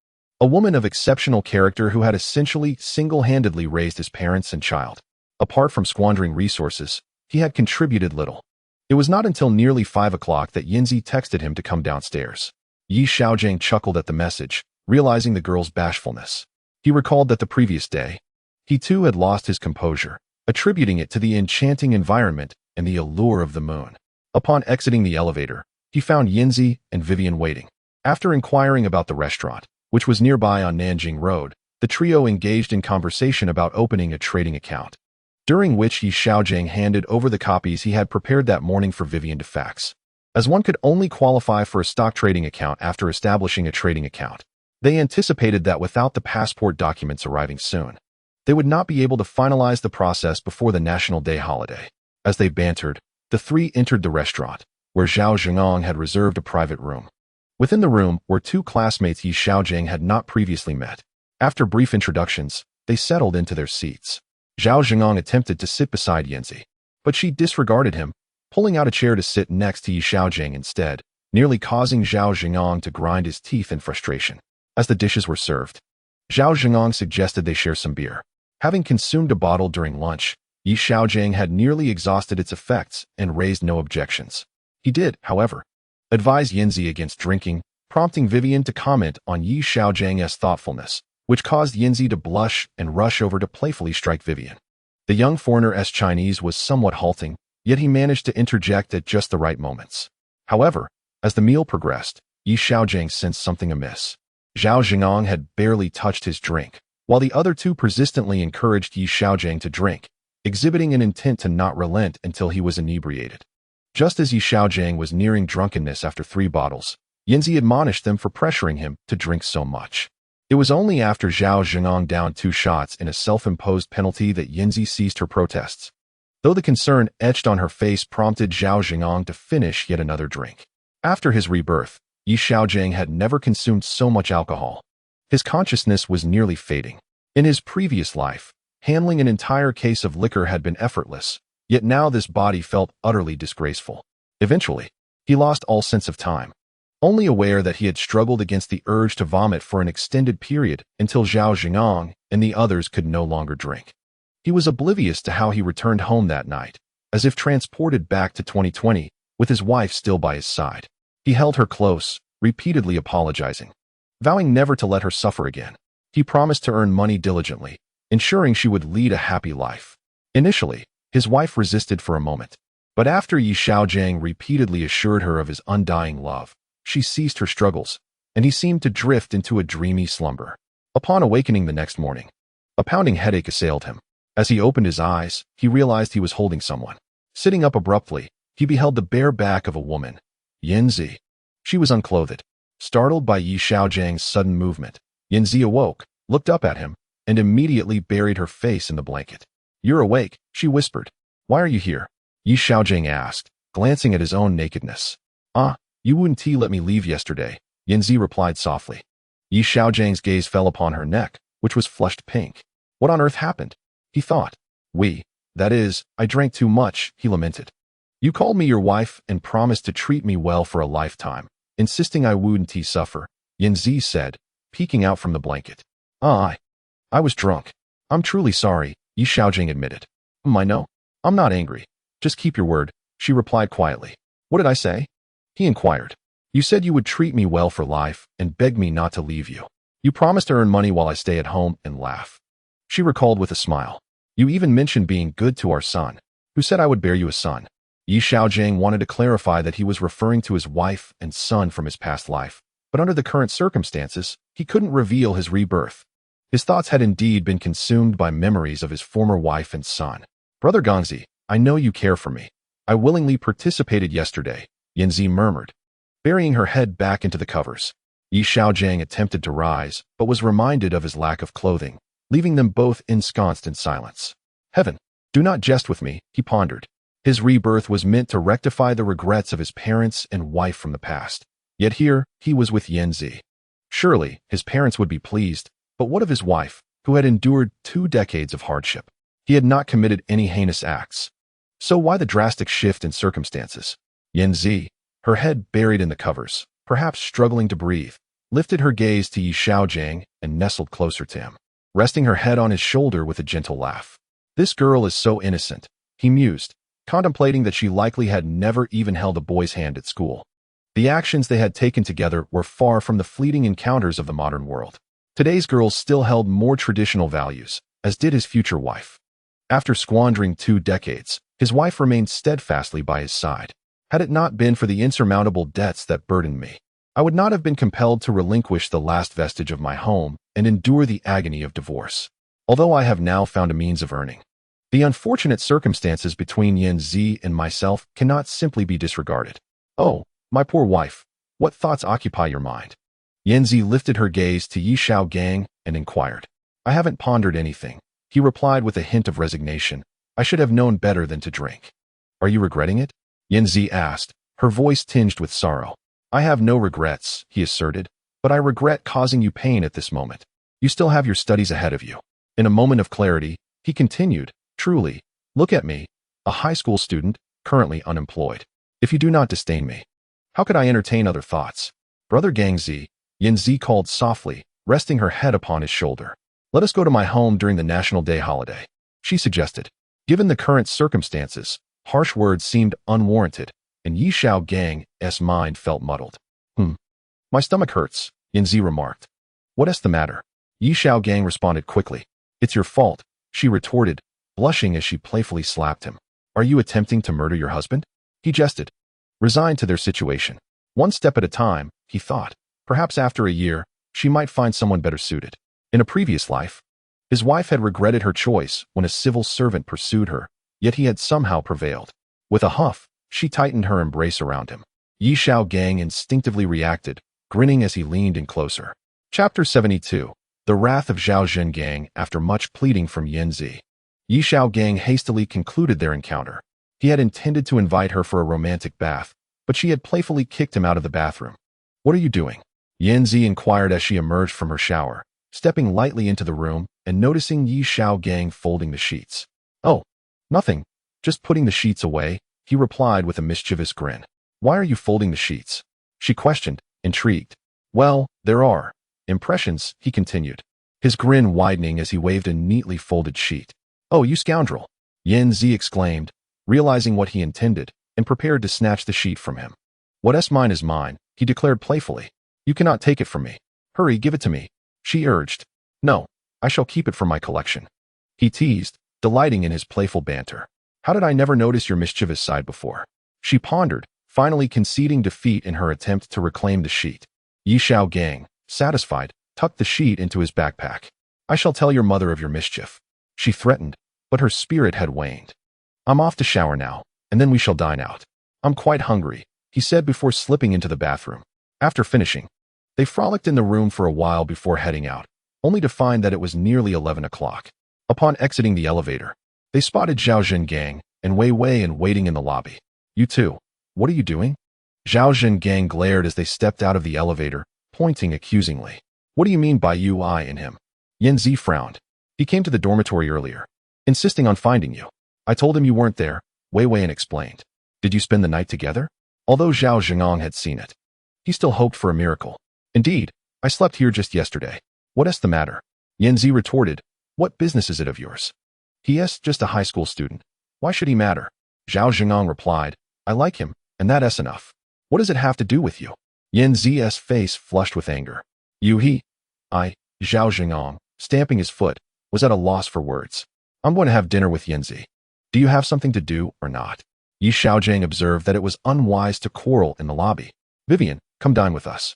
a woman of exceptional character who had essentially single-handedly raised his parents and child. Apart from squandering resources, he had contributed little. It was not until nearly 5 o'clock that Yanzi texted him to come downstairs. Xiaogang chuckled at the message, realizing the girl's bashfulness. He recalled that the previous day, he too had lost his composure, attributing it to the enchanting environment and the allure of the moon. Upon exiting the elevator, he found Yanzi and Vivian waiting. After inquiring about the restaurant, which was nearby on Nanjing Road, the trio engaged in conversation about opening a trading account, during which Xiaogang handed over the copies he had prepared that morning for Vivian to fax. As one could only qualify for a stock trading account after establishing a trading account, they anticipated that without the passport documents arriving soon, they would not be able to finalize the process before the National Day holiday. As they bantered, the 3 entered the restaurant, where Zhao Xingang had reserved a private room. Within the room were 2 classmates Xiaogang had not previously met. After brief introductions, they settled into their seats. Zhao Xingang attempted to sit beside Yanzi, but she disregarded him, pulling out a chair to sit next to Xiaogang instead, nearly causing Zhao Xingang to grind his teeth in frustration. As the dishes were served, Zhao Xingang suggested they share some beer. Having consumed a bottle during lunch, Xiaogang had nearly exhausted its effects and raised no objections. He did, however, advise Yanzi against drinking, prompting Vivian to comment on Xiaogang's thoughtfulness, which caused Yanzi to blush and rush over to playfully strike Vivian. The young foreigner's Chinese was somewhat halting, yet he managed to interject at just the right moments. However, as the meal progressed, Xiaogang sensed something amiss. Xiaogang had barely touched his drink, while the other two persistently encouraged Xiaogang to drink, exhibiting an intent to not relent until he was inebriated. Just as Xiaogang was nearing drunkenness after 3 bottles, Yanzi admonished them for pressuring him to drink so much. It was only after Xiaogang downed 2 shots in a self-imposed penalty that Yanzi ceased her protests, though the concern etched on her face prompted Xiaogang to finish yet another drink. After his rebirth, Xiaogang had never consumed so much alcohol. His consciousness was nearly fading. In his previous life, handling an entire case of liquor had been effortless, yet now this body felt utterly disgraceful. Eventually, he lost all sense of time, only aware that he had struggled against the urge to vomit for an extended period until Xiaogang and the others could no longer drink. He was oblivious to how he returned home that night, as if transported back to 2020, with his wife still by his side. He held her close, repeatedly apologizing, vowing never to let her suffer again. He promised to earn money diligently, ensuring she would lead a happy life. Initially, his wife resisted for a moment, but after Xiaogang repeatedly assured her of his undying love, she ceased her struggles, and he seemed to drift into a dreamy slumber. Upon awakening the next morning, a pounding headache assailed him. As he opened his eyes, he realized he was holding someone. Sitting up abruptly, he beheld the bare back of a woman, Yanzi. She was unclothed. Startled by Xiaogang's sudden movement, Yanzi awoke, looked up at him, and immediately buried her face in the blanket. "You're awake," she whispered. "Why are you here?" Xiaogang asked, glancing at his own nakedness. You wouldn't let me leave yesterday," Yanzi replied softly. Xiaogang's gaze fell upon her neck, which was flushed pink. What on earth happened? He thought. That is, I drank too much, he lamented. You called me your wife and promised to treat me well for a lifetime, insisting I wouldn't suffer, Yanzi said, peeking out from the blanket. I was drunk. I'm truly sorry, Xiaogang admitted. I know. I'm not angry. Just keep your word, she replied quietly. What did I say? He inquired. You said you would treat me well for life and begged me not to leave you. You promised to earn money while I stay at home and laugh. She recalled with a smile. You even mentioned being good to our son, who said I would bear you a son. Xiaogang wanted to clarify that he was referring to his wife and son from his past life, but under the current circumstances, he couldn't reveal his rebirth. His thoughts had indeed been consumed by memories of his former wife and son. Brother Gangzi, I know you care for me. I willingly participated yesterday, Yanzi murmured, burying her head back into the covers. Xiaogang attempted to rise, but was reminded of his lack of clothing, leaving them both ensconced in silence. Heaven, do not jest with me, he pondered. His rebirth was meant to rectify the regrets of his parents and wife from the past. Yet here, he was with Yanzi. Surely, his parents would be pleased, but what of his wife, who had endured 2 decades of hardship? He had not committed any heinous acts. So why the drastic shift in circumstances? Yanzi, her head buried in the covers, perhaps struggling to breathe, lifted her gaze to Xiaogang and nestled closer to him, resting her head on his shoulder with a gentle laugh. This girl is so innocent, he mused, contemplating that she likely had never even held a boy's hand at school. The actions they had taken together were far from the fleeting encounters of the modern world. Today's girls still held more traditional values, as did his future wife. After squandering 2 decades, his wife remained steadfastly by his side. Had it not been for the insurmountable debts that burdened me, I would not have been compelled to relinquish the last vestige of my home and endure the agony of divorce, although I have now found a means of earning. The unfortunate circumstances between Yanzi and myself cannot simply be disregarded. Oh, my poor wife, what thoughts occupy your mind? Yanzi lifted her gaze to Xiaogang and inquired. I haven't pondered anything, he replied with a hint of resignation. I should have known better than to drink. Are you regretting it? Yanzi asked, her voice tinged with sorrow. I have no regrets, he asserted, but I regret causing you pain at this moment. You still have your studies ahead of you. In a moment of clarity, he continued, truly, look at me, a high school student, currently unemployed. If you do not disdain me, how could I entertain other thoughts? Brother Gangzi, Yanzi called softly, resting her head upon his shoulder. Let us go to my home during the National Day holiday, she suggested. Given the current circumstances, harsh words seemed unwarranted, and Yi Xiaogang's mind felt muddled. My stomach hurts, Yanzi remarked. What's the matter? Yi Xiaogang responded quickly. It's your fault, she retorted, blushing as she playfully slapped him. Are you attempting to murder your husband? He jested, resigned to their situation. One step at a time, he thought. Perhaps after a year, she might find someone better suited. In a previous life, his wife had regretted her choice when a civil servant pursued her, yet he had somehow prevailed. With a huff, she tightened her embrace around him. Yi Xiaogang instinctively reacted, grinning as he leaned in closer. Chapter 72. The Wrath of Zhao Zhengang. After much pleading from Yanzi, Yi Xiaogang hastily concluded their encounter. He had intended to invite her for a romantic bath, but she had playfully kicked him out of the bathroom. What are you doing? Yanzi inquired as she emerged from her shower, stepping lightly into the room and noticing Yi Xiaogang folding the sheets. Oh, nothing. Just putting the sheets away, he replied with a mischievous grin. Why are you folding the sheets? She questioned, intrigued. Well, there are impressions, he continued, his grin widening as he waved a neatly folded sheet. Oh, you scoundrel! Yanzi exclaimed, realizing what he intended, and prepared to snatch the sheet from him. What's mine is mine, he declared playfully. You cannot take it from me. Hurry, give it to me, she urged. No, I shall keep it for my collection, he teased, delighting in his playful banter. How did I never notice your mischievous side before? She pondered, finally conceding defeat in her attempt to reclaim the sheet. Yi Xiaogang, satisfied, tucked the sheet into his backpack. I shall tell your mother of your mischief, she threatened, but her spirit had waned. I'm off to shower now, and then we shall dine out. I'm quite hungry, he said before slipping into the bathroom. After finishing, they frolicked in the room for a while before heading out, only to find that it was nearly 11 o'clock. Upon exiting the elevator, they spotted Zhao Zhengang and Wei Wei waiting in the lobby. You two, what are you doing? Zhao Zhengang glared as they stepped out of the elevator, pointing accusingly. What do you mean by you, I, and him? Yanzi frowned. He came to the dormitory earlier, insisting on finding you. I told him you weren't there, Wei Wei explained. Did you spend the night together? Although Zhao Zhengang had seen it, he still hoped for a miracle. Indeed, I slept here just yesterday. What's the matter? Yanzi retorted. What business is it of yours? He's just a high school student. Why should he matter? Zhao Zhengang replied. I like him, and that's enough. What does it have to do with you? Yanzi's face flushed with anger. Zhao Zhengang, stamping his foot, was at a loss for words. I'm going to have dinner with Yanzi. Do you have something to do or not? Yi Xiaogang observed that it was unwise to quarrel in the lobby. Vivian, come dine with us,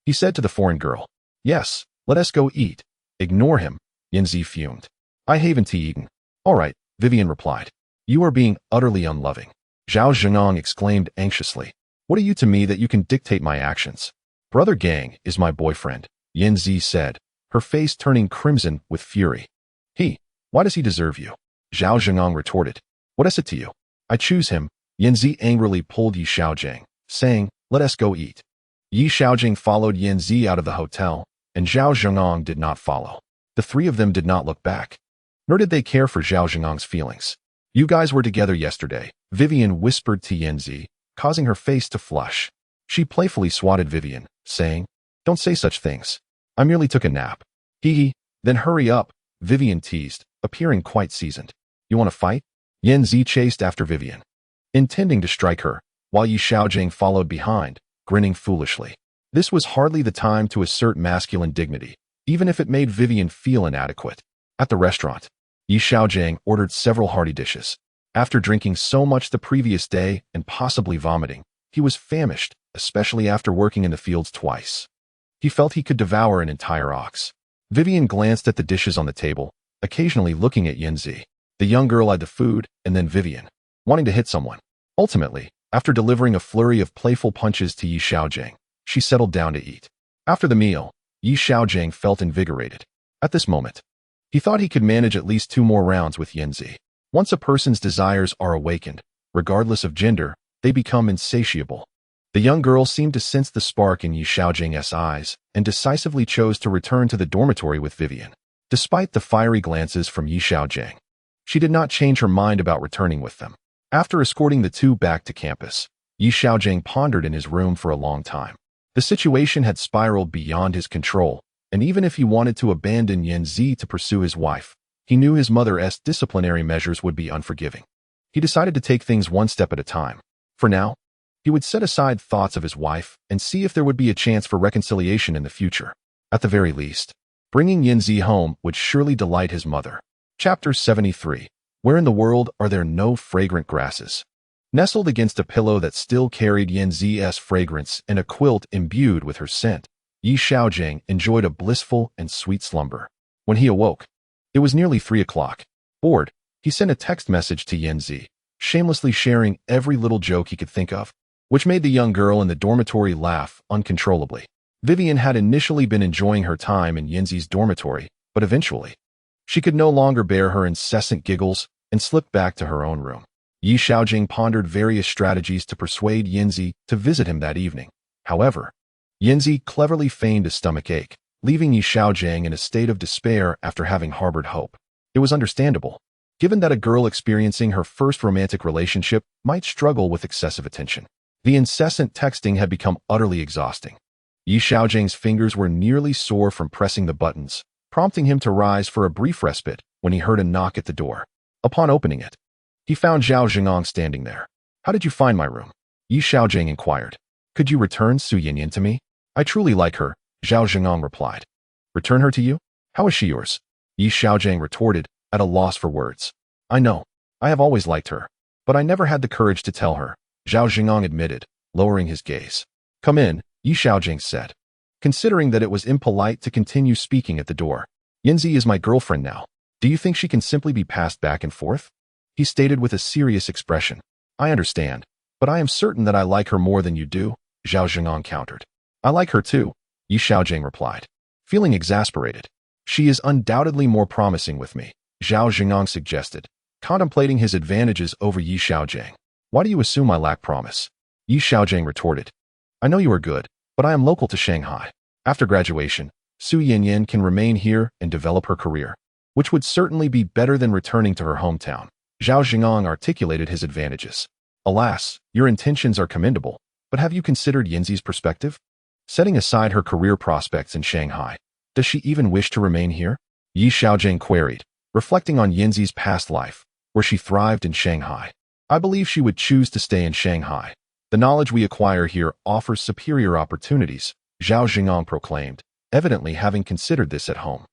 he said to the foreign girl. Yes, let us go eat. Ignore him, Yanzi fumed. I haven't eaten. All right, Vivian replied. You are being utterly unloving, Zhao Zhengang exclaimed anxiously. What are you to me that you can dictate my actions? Brother Gang is my boyfriend, Yanzi said, her face turning crimson with fury. Why does he deserve you? Zhao Zhengang retorted. What is it to you? I choose him. Yanzi angrily pulled Yi Xiaogang, saying, let us go eat. Yi Xiaogang followed Yanzi out of the hotel, and Zhao Zhengang did not follow. The three of them did not look back, nor did they care for Zhao Zhenggang's feelings. You guys were together yesterday, Vivian whispered to Yanzi, causing her face to flush. She playfully swatted Vivian, saying, don't say such things. I merely took a nap. Then hurry up, Vivian teased, appearing quite seasoned. You want to fight? Yanzi chased after Vivian, intending to strike her, while Yi Xiaogang followed behind, grinning foolishly. This was hardly the time to assert masculine dignity, even if it made Vivian feel inadequate. At the restaurant, Yi Xiaogang ordered several hearty dishes. After drinking so much the previous day and possibly vomiting, he was famished, especially after working in the fields twice. He felt he could devour an entire ox. Vivian glanced at the dishes on the table, occasionally looking at Yanzi. The young girl eyed the food, and then Vivian, wanting to hit someone. Ultimately, after delivering a flurry of playful punches to Yi Xiaogang, she settled down to eat. After the meal, Yi Xiaogang felt invigorated. At this moment, he thought he could manage at least 2 more rounds with Yanzi. Once a person's desires are awakened, regardless of gender, they become insatiable. The young girl seemed to sense the spark in Yi Xiaogan's eyes and decisively chose to return to the dormitory with Vivian. Despite the fiery glances from Yi Xiaogang, she did not change her mind about returning with them. After escorting the two back to campus, Yi Xiaogang pondered in his room for a long time. The situation had spiraled beyond his control, And even if he wanted to abandon Yanzi to pursue his wife, he knew his mother's disciplinary measures would be unforgiving. He decided to take things one step at a time. For now, he would set aside thoughts of his wife and see if there would be a chance for reconciliation in the future. At the very least, bringing Yanzi home would surely delight his mother. Chapter 73. Where in the world are there no fragrant grasses? Nestled against a pillow that still carried Yanzi's fragrance and a quilt imbued with her scent, Xiaogang enjoyed a blissful and sweet slumber. When he awoke, it was nearly 3 o'clock. Bored, he sent a text message to Yanzi, shamelessly sharing every little joke he could think of, which made the young girl in the dormitory laugh uncontrollably. Vivian had initially been enjoying her time in Yanzi's dormitory, but eventually, she could no longer bear her incessant giggles and slipped back to her own room. Xiaogang pondered various strategies to persuade Yanzi to visit him that evening. However, Yanzi cleverly feigned a stomach ache, leaving Xiaogang in a state of despair after having harbored hope. It was understandable, given that a girl experiencing her first romantic relationship might struggle with excessive attention. The incessant texting had become utterly exhausting. Xiaogang's fingers were nearly sore from pressing the buttons, prompting him to rise for a brief respite when he heard a knock at the door. Upon opening it, he found Zhao Zhengong standing there. "How did you find my room?" Xiaogang inquired. "Could you return Su Yanyan to me? I truly like her," Zhao Zhengong replied. "Return her to you? How is she yours?" Xiaogang retorted, at a loss for words. "I know. I have always liked her. But I never had the courage to tell her," Zhao Zhengong admitted, lowering his gaze. "Come in," Xiaogang said, considering that it was impolite to continue speaking at the door. "Yanzi is my girlfriend now. Do you think she can simply be passed back and forth?" He stated with a serious expression. "I understand, but I am certain that I like her more than you do," Zhao Zhengong countered. "I like her too," Xiaogang replied, feeling exasperated. "She is undoubtedly more promising with me," Zhao Zhengong suggested, contemplating his advantages over Xiaogang. "Why do you assume I lack promise?" Xiaogang retorted. "I know you are good, but I am local to Shanghai. After graduation, Su Yanyan can remain here and develop her career, which would certainly be better than returning to her hometown." Zhao Zhengong articulated his advantages. "Alas, your intentions are commendable, but have you considered Yanzi's perspective? Setting aside her career prospects in Shanghai, does she even wish to remain here?" Xiaogang queried, reflecting on Yanzi's past life, where she thrived in Shanghai. "I believe she would choose to stay in Shanghai. The knowledge we acquire here offers superior opportunities," Zhao Zhengong proclaimed, evidently having considered this at home.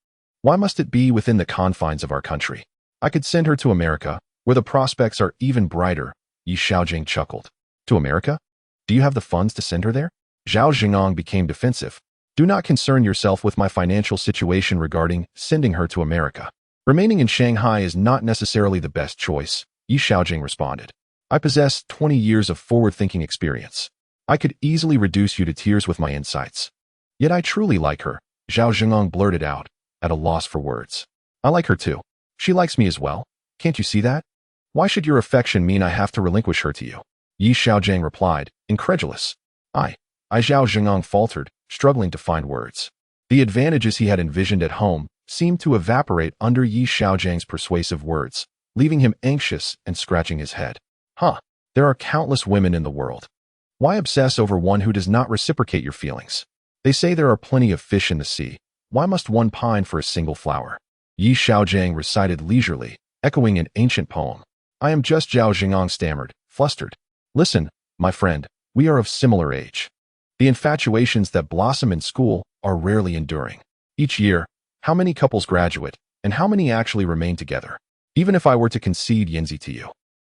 "Why must it be within the confines of our country? I could send her to America, where the prospects are even brighter," Xiaogang chuckled. "To America? Do you have the funds to send her there?" Zhao Zhengong became defensive. "Do not concern yourself with my financial situation regarding sending her to America. Remaining in Shanghai is not necessarily the best choice," Xiaogang responded. "I possess 20 years of forward-thinking experience. I could easily reduce you to tears with my insights. Yet I truly like her," Zhao Zhengong blurted out, at a loss for words. "I like her too. She likes me as well. Can't you see that? Why should your affection mean I have to relinquish her to you?" Xiaogang replied, incredulous. I Zhao Zhengong faltered, struggling to find words. The advantages he had envisioned at home seemed to evaporate under Xiaogang's persuasive words, leaving him anxious and scratching his head. There are countless women in the world. Why obsess over one who does not reciprocate your feelings? They say there are plenty of fish in the sea. Why must one pine for a single flower?" Xiaogang recited leisurely, echoing an ancient poem. "I am just," Zhao Zhengong stammered, flustered. "Listen, my friend, we are of similar age. The infatuations that blossom in school are rarely enduring. Each year, how many couples graduate, and how many actually remain together? Even if I were to concede Yanzi to you,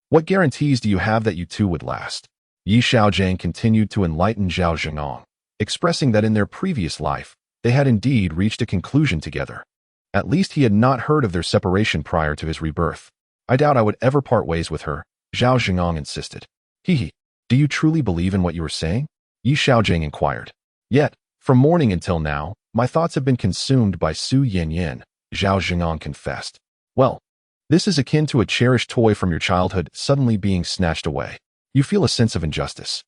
what guarantees do you have that you two would last?" Xiaogang continued to enlighten Zhao Zhengong, expressing that in their previous life, they had indeed reached a conclusion together. At least he had not heard of their separation prior to his rebirth. "I doubt I would ever part ways with her," Zhao Zhengong insisted. Do you truly believe in what you are saying?" Xiaogang inquired. "Yet, from morning until now, my thoughts have been consumed by Su Yanyan," Zhao Zhengong confessed. "Well, this is akin to a cherished toy from your childhood suddenly being snatched away. You feel a sense of injustice.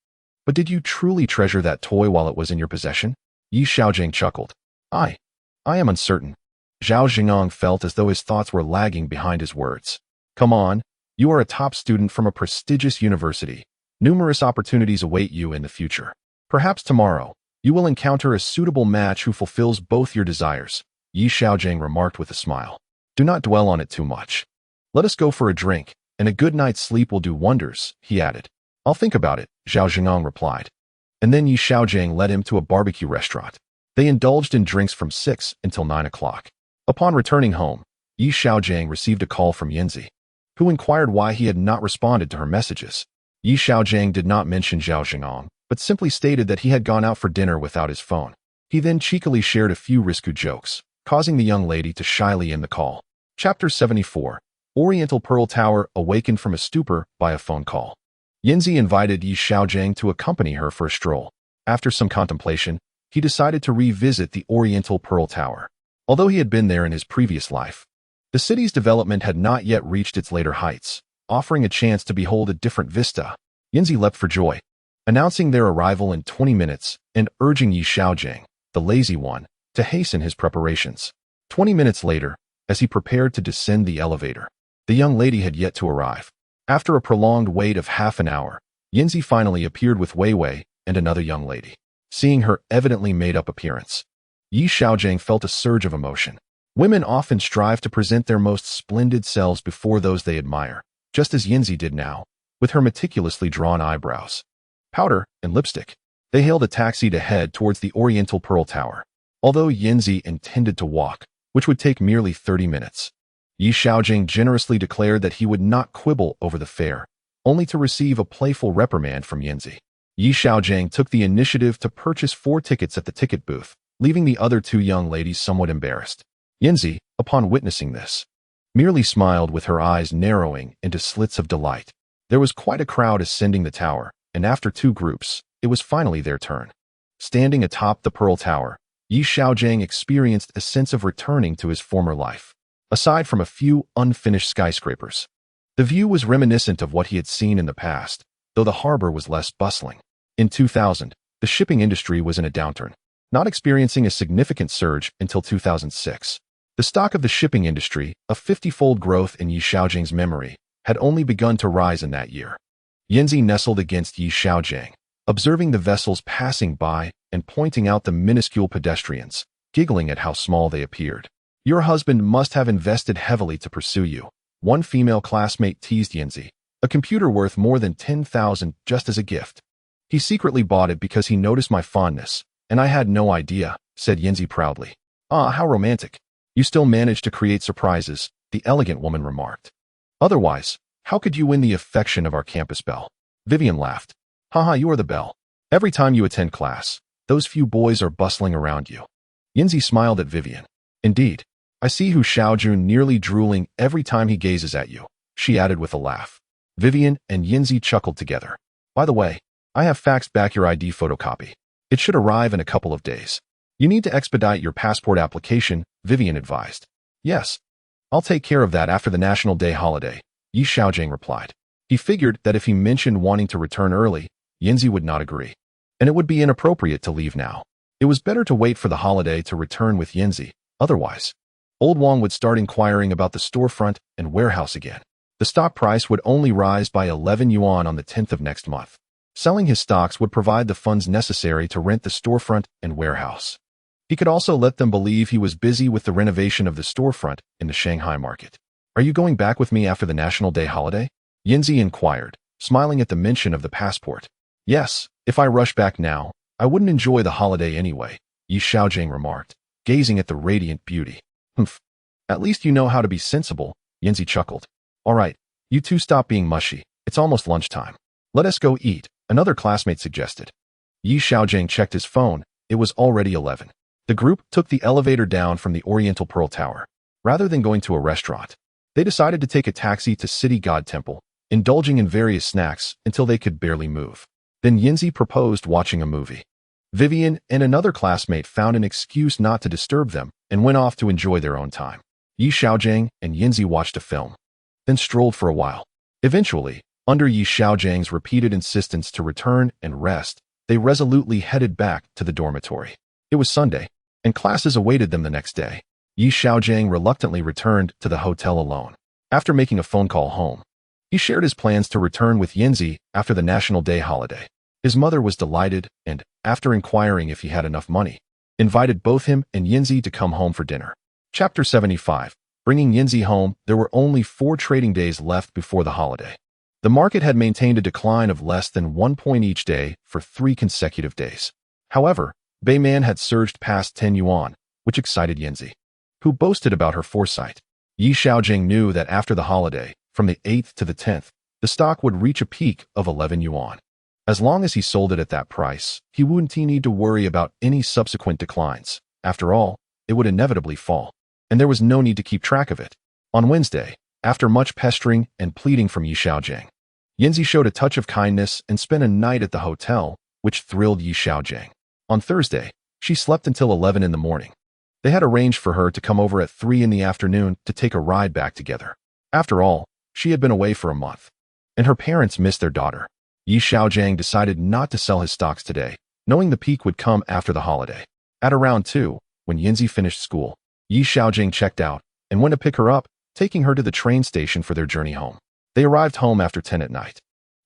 But did you truly treasure that toy while it was in your possession?" Xiaogang chuckled. I am uncertain." Zhao Zhengong felt as though his thoughts were lagging behind his words. "Come on, you are a top student from a prestigious university. Numerous opportunities await you in the future. Perhaps tomorrow, You will encounter a suitable match who fulfills both your desires, Yi Xiaogang remarked with a smile. Do not dwell on it too much. Let us go for a drink, and a good night's sleep will do wonders, he added. I'll think about it, Zhao Zhengong replied. And then Yi Xiaogang led him to a barbecue restaurant. They indulged in drinks from 6 until 9 o'clock. Upon returning home, Yi Xiaogang received a call from Yanzi, who inquired why he had not responded to her messages. Yi Xiaogang did not mention Zhao Zhengong, but simply stated that he had gone out for dinner without his phone. He then cheekily shared a few risque jokes, causing the young lady to shyly end the call. Chapter 74. Oriental Pearl Tower awakened from a stupor by a phone call. Yanzi invited Yi Xiaogang to accompany her for a stroll. After some contemplation, he decided to revisit the Oriental Pearl Tower. Although he had been there in his previous life, the city's development had not yet reached its later heights, offering a chance to behold a different vista. Yanzi leapt for joy, announcing their arrival in 20 minutes and urging Yi Xiaogang, the lazy one, to hasten his preparations. 20 minutes later, as he prepared to descend the elevator, the young lady had yet to arrive. After a prolonged wait of half an hour, Yanzi finally appeared with Wei Wei and another young lady. Seeing her evidently made-up appearance, Yi Xiaogang felt a surge of emotion. Women often strive to present their most splendid selves before those they admire, just as Yanzi did now, with her meticulously drawn eyebrows, powder, and lipstick. They hailed a taxi to head towards the Oriental Pearl Tower. Although Yanzi intended to walk, which would take merely 30 minutes, Yi Xiaogang generously declared that he would not quibble over the fare, only to receive a playful reprimand from Yanzi. Yi Xiaogang took the initiative to purchase 4 tickets at the ticket booth, leaving the other 2 young ladies somewhat embarrassed. Yanzi, upon witnessing this, merely smiled with her eyes narrowing into slits of delight. There was quite a crowd ascending the tower, and after 2 groups, it was finally their turn. Standing atop the Pearl Tower, Yi Xiaogang experienced a sense of returning to his former life. Aside from a few unfinished skyscrapers, the view was reminiscent of what he had seen in the past, though the harbor was less bustling. In 2000, the shipping industry was in a downturn, not experiencing a significant surge until 2006. The stock of the shipping industry, a 50-fold growth in Yi Xiaogangs memory, had only begun to rise in that year. Yanzi nestled against Yi Xiaogang, observing the vessels passing by and pointing out the minuscule pedestrians, giggling at how small they appeared. Your husband must have invested heavily to pursue you, one female classmate teased Yanzi. A computer worth more than 10,000 just as a gift. He secretly bought it because he noticed my fondness, and I had no idea, said Yanzi proudly. Ah, how romantic. You still managed to create surprises, the elegant woman remarked. Otherwise, how could you win the affection of our campus belle? Vivian laughed. Haha, you are the belle. Every time you attend class, those few boys are bustling around you. Yanzi smiled at Vivian. Indeed, I see Hu Xiaojun nearly drooling every time he gazes at you, she added with a laugh. Vivian and Yanzi chuckled together. By the way, I have faxed back your ID photocopy. It should arrive in a couple of days. You need to expedite your passport application, Vivian advised. Yes, I'll take care of that after the National Day holiday, Yi Xiaogang replied. He figured that if he mentioned wanting to return early, Yanzi would not agree, and it would be inappropriate to leave now. It was better to wait for the holiday to return with Yanzi, otherwise, Old Wang would start inquiring about the storefront and warehouse again. The stock price would only rise by 11 yuan on the 10th of next month. Selling his stocks would provide the funds necessary to rent the storefront and warehouse. He could also let them believe he was busy with the renovation of the storefront in the Shanghai market. Are you going back with me after the National Day holiday? Yanzi inquired, smiling at the mention of the passport. Yes, if I rush back now, I wouldn't enjoy the holiday anyway, Yi Xiaogang remarked, gazing at the radiant beauty. Humph. At least you know how to be sensible, Yanzi chuckled. All right, you two stop being mushy. It's almost lunchtime. Let us go eat, another classmate suggested. Yi Xiaogang checked his phone. It was already 11. The group took the elevator down from the Oriental Pearl Tower. Rather than going to a restaurant, they decided to take a taxi to City God Temple, indulging in various snacks until they could barely move. Then Yanzi proposed watching a movie. Vivian and another classmate found an excuse not to disturb them and went off to enjoy their own time. Yi Xiaogang and Yanzi watched a film, then strolled for a while. Eventually, under Yi Xiaogangs repeated insistence to return and rest, they resolutely headed back to the dormitory. It was Sunday, and classes awaited them the next day. Yi Xiaogang reluctantly returned to the hotel alone. After making a phone call home, he shared his plans to return with Yanzi after the National Day holiday. His mother was delighted and, after inquiring if he had enough money, invited both him and Yinzi to come home for dinner. Chapter 75. Bringing Yinzi home, there were only 4 trading days left before the holiday. The market had maintained a decline of less than 1 point each day for 3 consecutive days. However, Beiman had surged past 10 yuan, which excited Yinzi, who boasted about her foresight. Yi Xiaogang knew that after the holiday, from the 8th to the 10th, the stock would reach a peak of 11 yuan. As long as he sold it at that price, he wouldn't need to worry about any subsequent declines. After all, it would inevitably fall, and there was no need to keep track of it. On Wednesday, after much pestering and pleading from Yi Xiaogang, Yinzi showed a touch of kindness and spent a night at the hotel, which thrilled Yi Xiaogang. On Thursday, she slept until 11 in the morning. They had arranged for her to come over at 3 in the afternoon to take a ride back together. After all, she had been away for a month, and her parents missed their daughter. Yi Xiaogang decided not to sell his stocks today, knowing the peak would come after the holiday. At around 2, when Yinzi finished school, Yi Xiaogang checked out and went to pick her up, taking her to the train station for their journey home. They arrived home after 10 at night.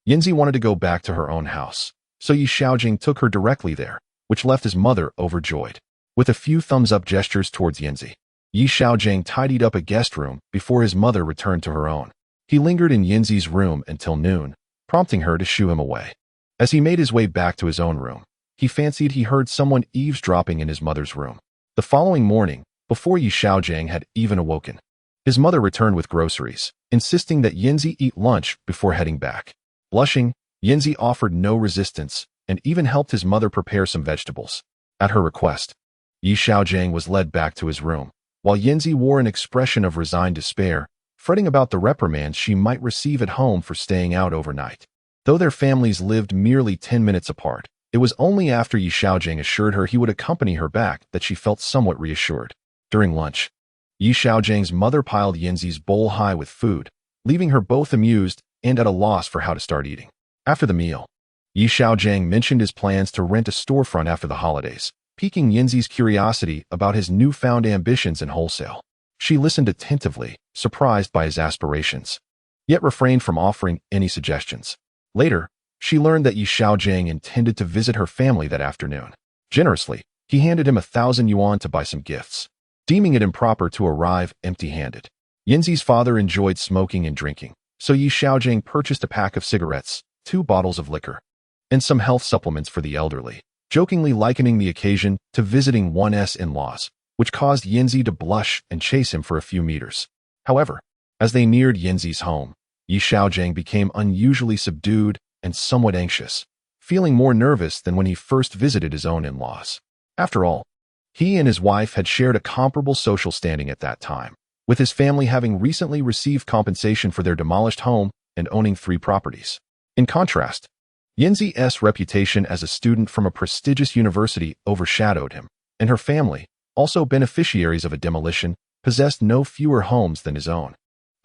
Yinzi wanted to go back to her own house, so Yi Xiaogang took her directly there, which left his mother overjoyed. With a few thumbs-up gestures towards Yinzi, Yi Xiaogang tidied up a guest room before his mother returned to her own. He lingered in Yinzi's room until noon, prompting her to shoo him away. As he made his way back to his own room, he fancied he heard someone eavesdropping in his mother's room. The following morning, before Yi Xiaogang had even awoken, his mother returned with groceries, insisting that Yinzi eat lunch before heading back. Blushing, Yinzi offered no resistance and even helped his mother prepare some vegetables. At her request, Yi Xiaogang was led back to his room, while Yinzi wore an expression of resigned despair, fretting about the reprimands she might receive at home for staying out overnight. Though their families lived merely 10 minutes apart, it was only after Yi Xiaogang assured her he would accompany her back that she felt somewhat reassured. During lunch, Yi Xiaogang's mother piled Yinzi's bowl high with food, leaving her both amused and at a loss for how to start eating. After the meal, Yi Xiaogang mentioned his plans to rent a storefront after the holidays, piquing Yinzi's curiosity about his newfound ambitions in wholesale. She listened attentively, surprised by his aspirations, yet refrained from offering any suggestions. Later, she learned that Yi Xiaogang intended to visit her family that afternoon. Generously, he handed him 1,000 yuan to buy some gifts, deeming it improper to arrive empty-handed. Yinzi's father enjoyed smoking and drinking, so Yi Xiaogang purchased a pack of cigarettes, 2 bottles of liquor, and some health supplements for the elderly, jokingly likening the occasion to visiting one's in-laws, which caused Yinzi to blush and chase him for a few meters. However, as they neared Yinzi's home, Yi Xiaogang became unusually subdued and somewhat anxious, feeling more nervous than when he first visited his own in-laws. After all, he and his wife had shared a comparable social standing at that time, with his family having recently received compensation for their demolished home and owning 3 properties. In contrast, Yinzi's reputation as a student from a prestigious university overshadowed him, and her family, also beneficiaries of a demolition, possessed no fewer homes than his own.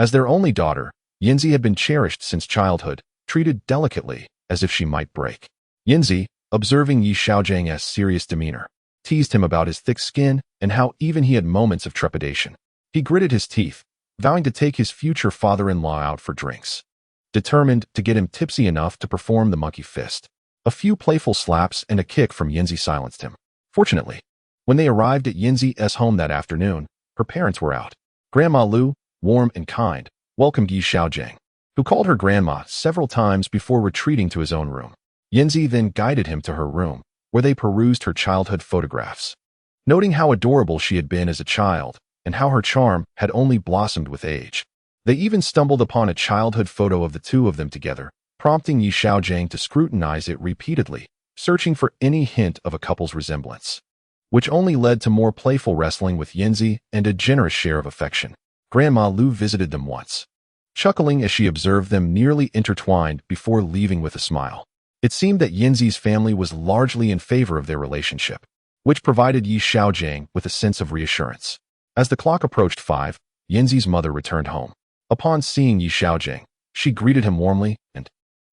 As their only daughter, Yinzi had been cherished since childhood, treated delicately, as if she might break. Yinzi, observing Yi Xiaogang's serious demeanor, teased him about his thick skin and how even he had moments of trepidation. He gritted his teeth, vowing to take his future father-in-law out for drinks, determined to get him tipsy enough to perform the monkey fist. A few playful slaps and a kick from Yinzi silenced him. Fortunately, when they arrived at Yinzi's home that afternoon, her parents were out. Grandma Lu, warm and kind, welcomed Yi Xiaogang, who called her grandma several times before retreating to his own room. Yinzi then guided him to her room, where they perused her childhood photographs, noting how adorable she had been as a child and how her charm had only blossomed with age. They even stumbled upon a childhood photo of the 2 of them together, prompting Yi Xiaogang to scrutinize it repeatedly, searching for any hint of a couple's resemblance, which only led to more playful wrestling with Yinzi and a generous share of affection. Grandma Lu visited them once, chuckling as she observed them nearly intertwined before leaving with a smile. It seemed that Yinzi's family was largely in favor of their relationship, which provided Yi Xiaogang with a sense of reassurance. As the clock approached 5, Yinzi's mother returned home. Upon seeing Yi Xiaogang, she greeted him warmly and,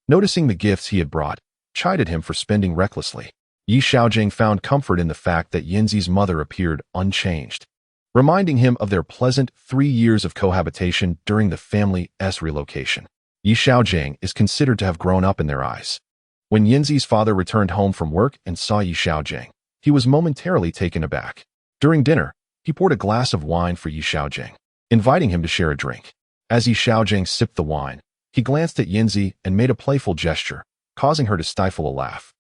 noticing the gifts he had brought, chided him for spending recklessly. Yi Xiaogang found comfort in the fact that Yinzi's mother appeared unchanged, reminding him of their pleasant 3 years of cohabitation during the family's relocation. Yi Xiaogang is considered to have grown up in their eyes. When Yinzi's father returned home from work and saw Yi Xiaogang, he was momentarily taken aback. During dinner, he poured a glass of wine for Yi Xiaogang, inviting him to share a drink. As Yi Xiaogang sipped the wine, he glanced at Yinzi and made a playful gesture, causing her to stifle a laugh,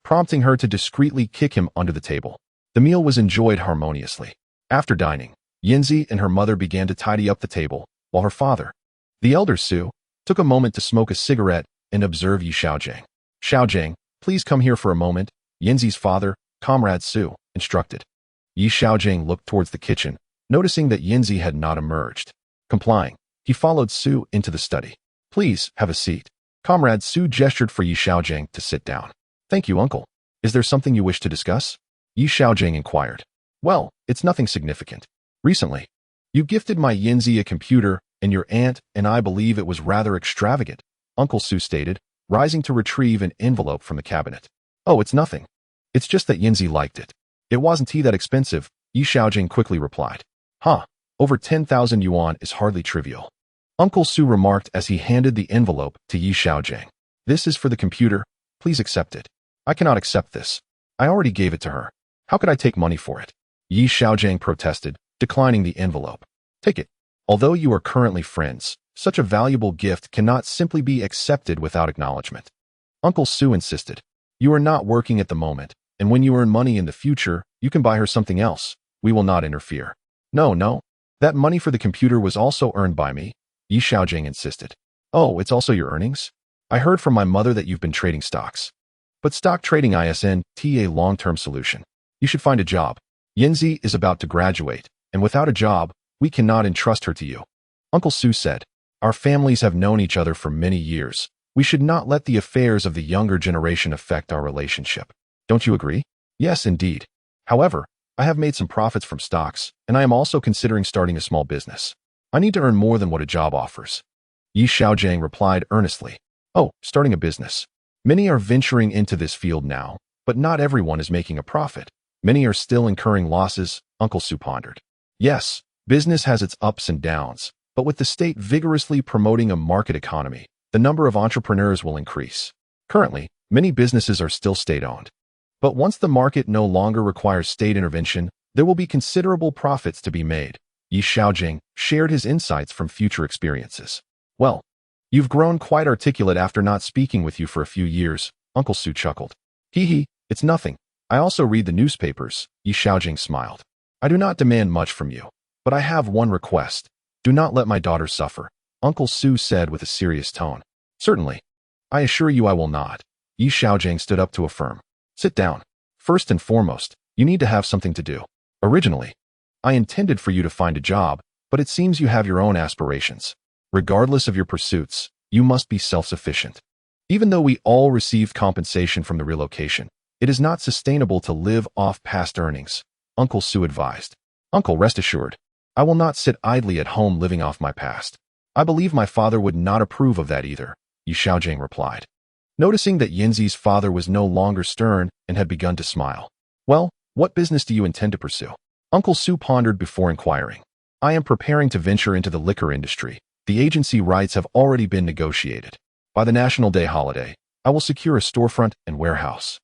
prompting her to discreetly kick him under the table. The meal was enjoyed harmoniously. After dining, Yinzi and her mother began to tidy up the table, while her father, the elder Su, took a moment to smoke a cigarette and observe Yi Xiaogang. Xiaogang, please come here for a moment, Yinzi's father, Comrade Su, instructed. Yi Xiaogang looked towards the kitchen, noticing that Yinzi had not emerged. Complying, he followed Su into the study. Please, have a seat. Comrade Su gestured for Yi Xiaogang to sit down. Thank you, uncle. Is there something you wish to discuss? Yi Xiaogang inquired. Well, it's nothing significant. Recently, you gifted my Yinzi a computer, and your aunt and I believe it was rather extravagant, Uncle Su stated, rising to retrieve an envelope from the cabinet. Oh, it's nothing. It's just that Yinzi liked it. It wasn't that expensive, Yi Xiaogang quickly replied. Huh, over 10,000 yuan is hardly trivial. Uncle Su remarked as he handed the envelope to Yi Xiaogang. This is for the computer, please accept it. I cannot accept this. I already gave it to her. How could I take money for it? Yi Xiaogang protested, declining the envelope. Take it. Although you are currently friends, such a valuable gift cannot simply be accepted without acknowledgement. Uncle Su insisted. You are not working at the moment, and when you earn money in the future, you can buy her something else. We will not interfere. No. That money for the computer was also earned by me, Yi Xiaogang insisted. Oh, it's also your earnings? I heard from my mother that you've been trading stocks. But stock trading isn't a long-term solution. You should find a job. Yinzi is about to graduate, and without a job, we cannot entrust her to you. Uncle Su said, our families have known each other for many years. We should not let the affairs of the younger generation affect our relationship. Don't you agree? Yes, indeed. However, I have made some profits from stocks, and I am also considering starting a small business. I need to earn more than what a job offers. Yi Xiaogang replied earnestly. Oh, starting a business. Many are venturing into this field now, but not everyone is making a profit. Many are still incurring losses, Uncle Su pondered. Yes, business has its ups and downs, but with the state vigorously promoting a market economy, the number of entrepreneurs will increase. Currently, many businesses are still state-owned. But once the market no longer requires state intervention, there will be considerable profits to be made. Yi Xiaogang shared his insights from future experiences. Well, you've grown quite articulate after not speaking with you for a few years, Uncle Su chuckled. Hee, it's nothing. I also read the newspapers, Yi Xiaogang smiled. I do not demand much from you, but I have one request. Do not let my daughter suffer, Uncle Su said with a serious tone. Certainly. I assure you I will not. Yi Xiaogang stood up to affirm. Sit down. First and foremost, you need to have something to do. Originally, I intended for you to find a job, but it seems you have your own aspirations. Regardless of your pursuits, you must be self-sufficient. Even though we all received compensation from the relocation, it is not sustainable to live off past earnings, Uncle Su advised. Uncle, rest assured, I will not sit idly at home living off my past. I believe my father would not approve of that either, Yi Xiaogang replied. Noticing that Yinzi's father was no longer stern and had begun to smile. Well, what business do you intend to pursue? Uncle Su pondered before inquiring. I am preparing to venture into the liquor industry. The agency rights have already been negotiated. By the National Day holiday, I will secure a storefront and warehouse.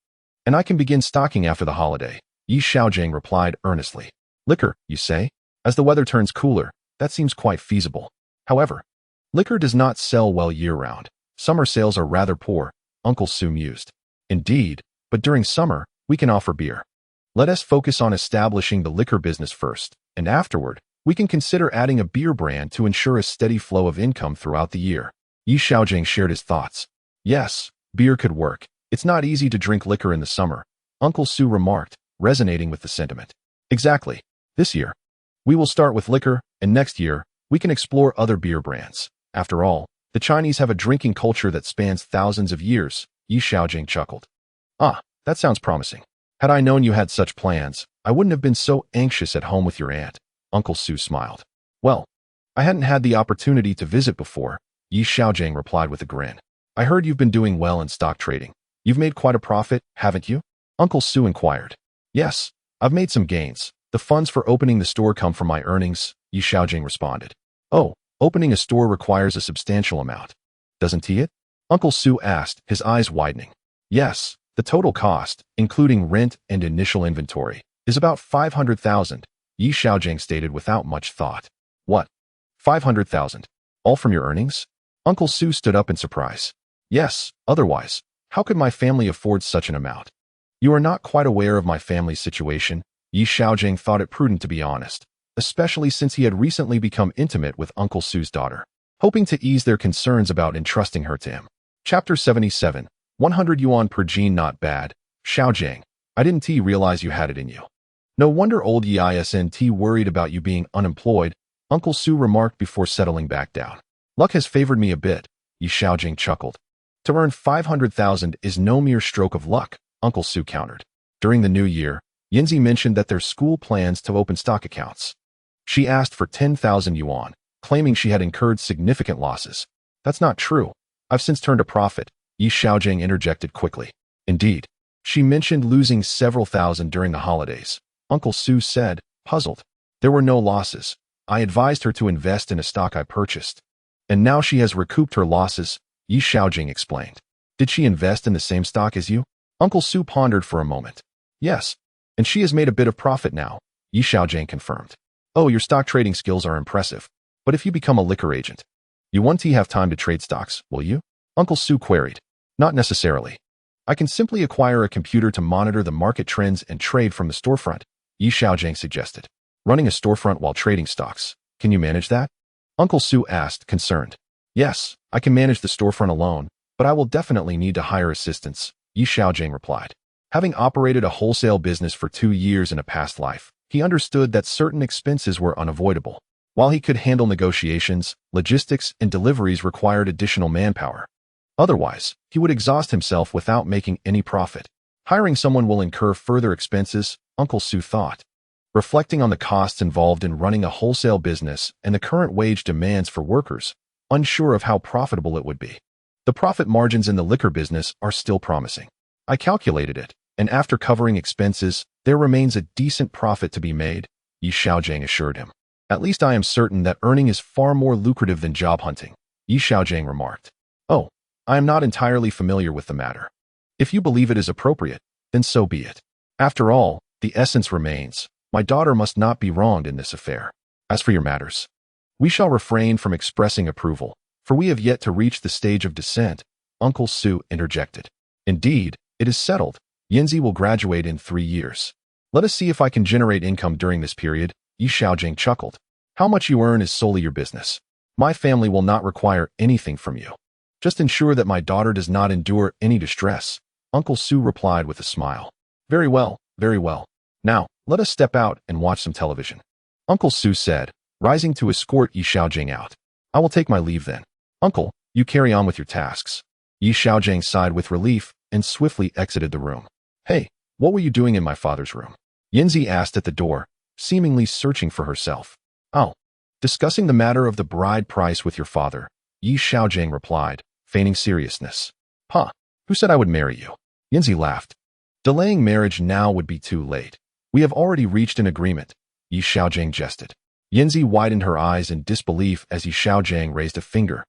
And I can begin stocking after the holiday, Yi Xiaogang replied earnestly. Liquor, you say? As the weather turns cooler, that seems quite feasible. However, liquor does not sell well year-round. Summer sales are rather poor, Uncle Su mused. Indeed, but during summer, we can offer beer. Let us focus on establishing the liquor business first, and afterward, we can consider adding a beer brand to ensure a steady flow of income throughout the year. Yi Xiaogang shared his thoughts. Yes, beer could work. It's not easy to drink liquor in the summer, Uncle Su remarked, resonating with the sentiment. Exactly. This year, we will start with liquor, and next year, we can explore other beer brands. After all, the Chinese have a drinking culture that spans thousands of years, Yi Xiaogang chuckled. Ah, that sounds promising. Had I known you had such plans, I wouldn't have been so anxious at home with your aunt, Uncle Su smiled. Well, I hadn't had the opportunity to visit before, Yi Xiaogang replied with a grin. I heard you've been doing well in stock trading. You've made quite a profit, haven't you? Uncle Su inquired. Yes, I've made some gains. The funds for opening the store come from my earnings, Yi Xiaogang responded. Oh, opening a store requires a substantial amount. Doesn't it? Uncle Su asked, his eyes widening. Yes, the total cost, including rent and initial inventory, is about 500,000, Yi Xiaogang stated without much thought. What? 500,000? All from your earnings? Uncle Su stood up in surprise. Yes, otherwise, how could my family afford such an amount? You are not quite aware of my family's situation. Yi Xiaogang thought it prudent to be honest, especially since he had recently become intimate with Uncle Su's daughter, hoping to ease their concerns about entrusting her to him. Chapter 77, 100 yuan per gene. Not bad, Xiaogang. I didn't realize you had it in you. No wonder old Yi isn't worried about you being unemployed, Uncle Su remarked before settling back down. Luck has favored me a bit, Yi Xiaogang chuckled. To earn 500,000 is no mere stroke of luck, Uncle Su countered. During the new year, Yanzi mentioned that their school plans to open stock accounts. She asked for 10,000 yuan, claiming she had incurred significant losses. That's not true. I've since turned a profit, Yi Xiaogang interjected quickly. Indeed. She mentioned losing several thousand during the holidays. Uncle Su said, puzzled. There were no losses. I advised her to invest in a stock I purchased. And now she has recouped her losses, Yi Xiaogang explained. Did she invest in the same stock as you? Uncle Su pondered for a moment. Yes. And she has made a bit of profit now, Yi Xiaogang confirmed. Oh, your stock trading skills are impressive. But if you become a liquor agent, you won't have time to trade stocks, will you? Uncle Su queried. Not necessarily. I can simply acquire a computer to monitor the market trends and trade from the storefront, Yi Xiaogang suggested. Running a storefront while trading stocks. Can you manage that? Uncle Su asked, concerned. Yes, I can manage the storefront alone, but I will definitely need to hire assistants, Yi Xiaogang replied. Having operated a wholesale business for 2 years in a past life, he understood that certain expenses were unavoidable. While he could handle negotiations, logistics, and deliveries required additional manpower. Otherwise, he would exhaust himself without making any profit. Hiring someone will incur further expenses, Uncle Su thought. Reflecting on the costs involved in running a wholesale business and the current wage demands for workers, unsure of how profitable it would be. The profit margins in the liquor business are still promising. I calculated it, and after covering expenses, there remains a decent profit to be made, Yi Xiaogang assured him. At least I am certain that earning is far more lucrative than job hunting, Yi Xiaogang remarked. Oh, I am not entirely familiar with the matter. If you believe it is appropriate, then so be it. After all, the essence remains. My daughter must not be wronged in this affair. As for your matters, we shall refrain from expressing approval, for we have yet to reach the stage of descent, Uncle Su interjected. Indeed, it is settled. Yanzi will graduate in 3 years. Let us see if I can generate income during this period, Yi Xiaogang chuckled. How much you earn is solely your business. My family will not require anything from you. Just ensure that my daughter does not endure any distress, Uncle Su replied with a smile. Very well, very well. Now, let us step out and watch some television, Uncle Su said, rising to escort Yi Xiaogang out. I will take my leave then. Uncle, you carry on with your tasks. Yi Xiaogang sighed with relief and swiftly exited the room. Hey, what were you doing in my father's room? Yanzi asked at the door, seemingly searching for herself. Oh, discussing the matter of the bride price with your father, Yi Xiaogang replied, feigning seriousness. Huh, who said I would marry you? Yanzi laughed. Delaying marriage now would be too late. We have already reached an agreement, Yi Xiaogang jested. Yanzi widened her eyes in disbelief as Yi Xiaogang raised a finger.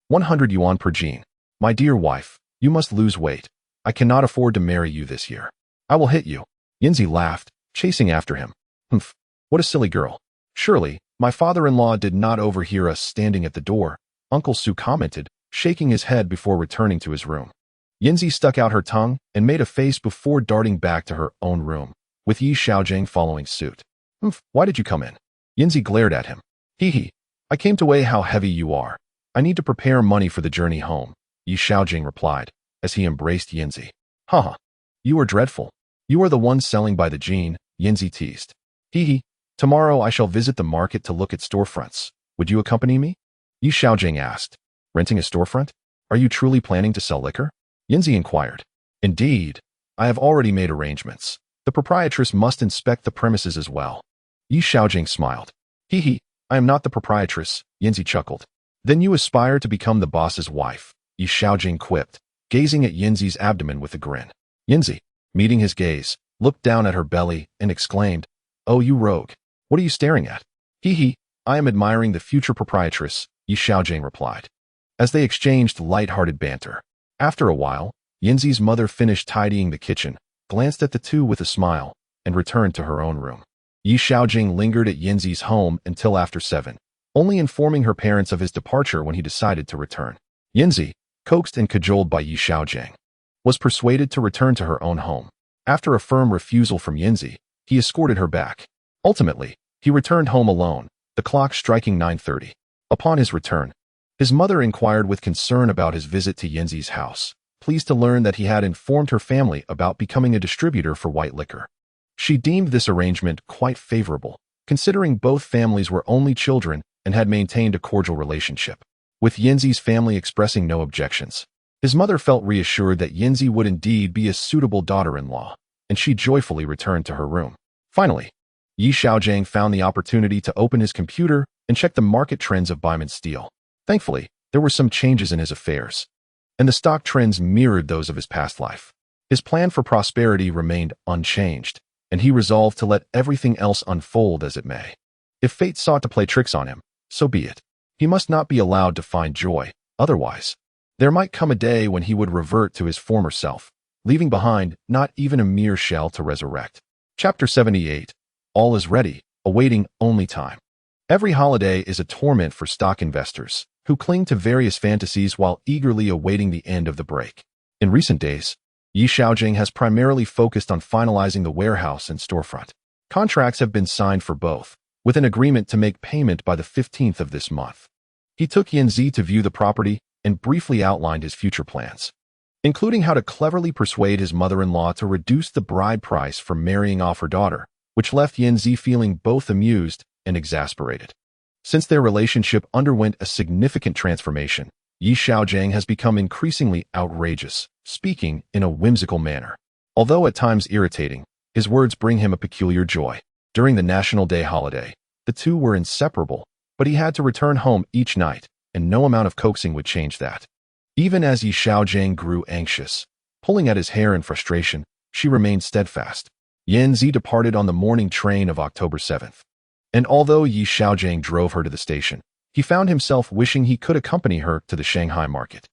100 yuan per gene. My dear wife, you must lose weight. I cannot afford to marry you this year. I will hit you. Yanzi laughed, chasing after him. Humph, what a silly girl. Surely, my father-in-law did not overhear us standing at the door, Uncle Su commented, shaking his head before returning to his room. Yanzi stuck out her tongue and made a face before darting back to her own room, with Yi Xiaogang following suit. Humph, why did you come in? Yanzi glared at him. Hee, I came to weigh how heavy you are. I need to prepare money for the journey home, Yi Xiaogang replied, as he embraced Yanzi. Haha, you are dreadful. You are the one selling by the gene, Yanzi teased. Hee, tomorrow I shall visit the market to look at storefronts. Would you accompany me? Yi Xiaogang asked. Renting a storefront? Are you truly planning to sell liquor? Yanzi inquired. Indeed, I have already made arrangements. The proprietress must inspect the premises as well. Yi Xiaogang smiled. Hee, I am not the proprietress, Yanzi chuckled. Then you aspire to become the boss's wife, Yi Xiaogang quipped, gazing at Yanzi's abdomen with a grin. Yanzi, meeting his gaze, looked down at her belly and exclaimed, Oh, you rogue. What are you staring at? Hee, I am admiring the future proprietress, Yi Xiaogang replied. As they exchanged light-hearted banter. After a while, Yinzi's mother finished tidying the kitchen, glanced at the two with a smile, and returned to her own room. Xiaogang lingered at Yinzi's home until after 7, only informing her parents of his departure when he decided to return. Yinzi, coaxed and cajoled by Xiaogang, was persuaded to return to her own home. After a firm refusal from Yinzi, he escorted her back. Ultimately, he returned home alone, the clock striking 9:30. Upon his return, his mother inquired with concern about his visit to Yinzi's house, pleased to learn that he had informed her family about becoming a distributor for white liquor. She deemed this arrangement quite favorable, considering both families were only children and had maintained a cordial relationship. With Yinzi's family expressing no objections, his mother felt reassured that Yinzi would indeed be a suitable daughter-in-law, and she joyfully returned to her room. Finally, Xiaogang found the opportunity to open his computer and check the market trends of diamond steel. Thankfully, there were some changes in his affairs, and the stock trends mirrored those of his past life. His plan for prosperity remained unchanged, and he resolved to let everything else unfold as it may. If fate sought to play tricks on him, so be it. He must not be allowed to find joy, otherwise, there might come a day when he would revert to his former self, leaving behind not even a mere shell to resurrect. Chapter 78. All is ready, awaiting only time. Every holiday is a torment for stock investors, who cling to various fantasies while eagerly awaiting the end of the break. In recent days, Xiaogang has primarily focused on finalizing the warehouse and storefront. Contracts have been signed for both, with an agreement to make payment by the 15th of this month. He took Yinzi to view the property and briefly outlined his future plans, including how to cleverly persuade his mother-in-law to reduce the bride price for marrying off her daughter, which left Yinzi feeling both amused and exasperated. Since their relationship underwent a significant transformation, Xiaogang has become increasingly outrageous, speaking in a whimsical manner. Although at times irritating, his words bring him a peculiar joy. During the National Day holiday, the two were inseparable, but he had to return home each night, and no amount of coaxing would change that. Even as Xiaogang grew anxious, pulling at his hair in frustration, she remained steadfast. Yinzi departed on the morning train of October 7th. And although Xiaogang drove her to the station, he found himself wishing he could accompany her to the Shanghai market,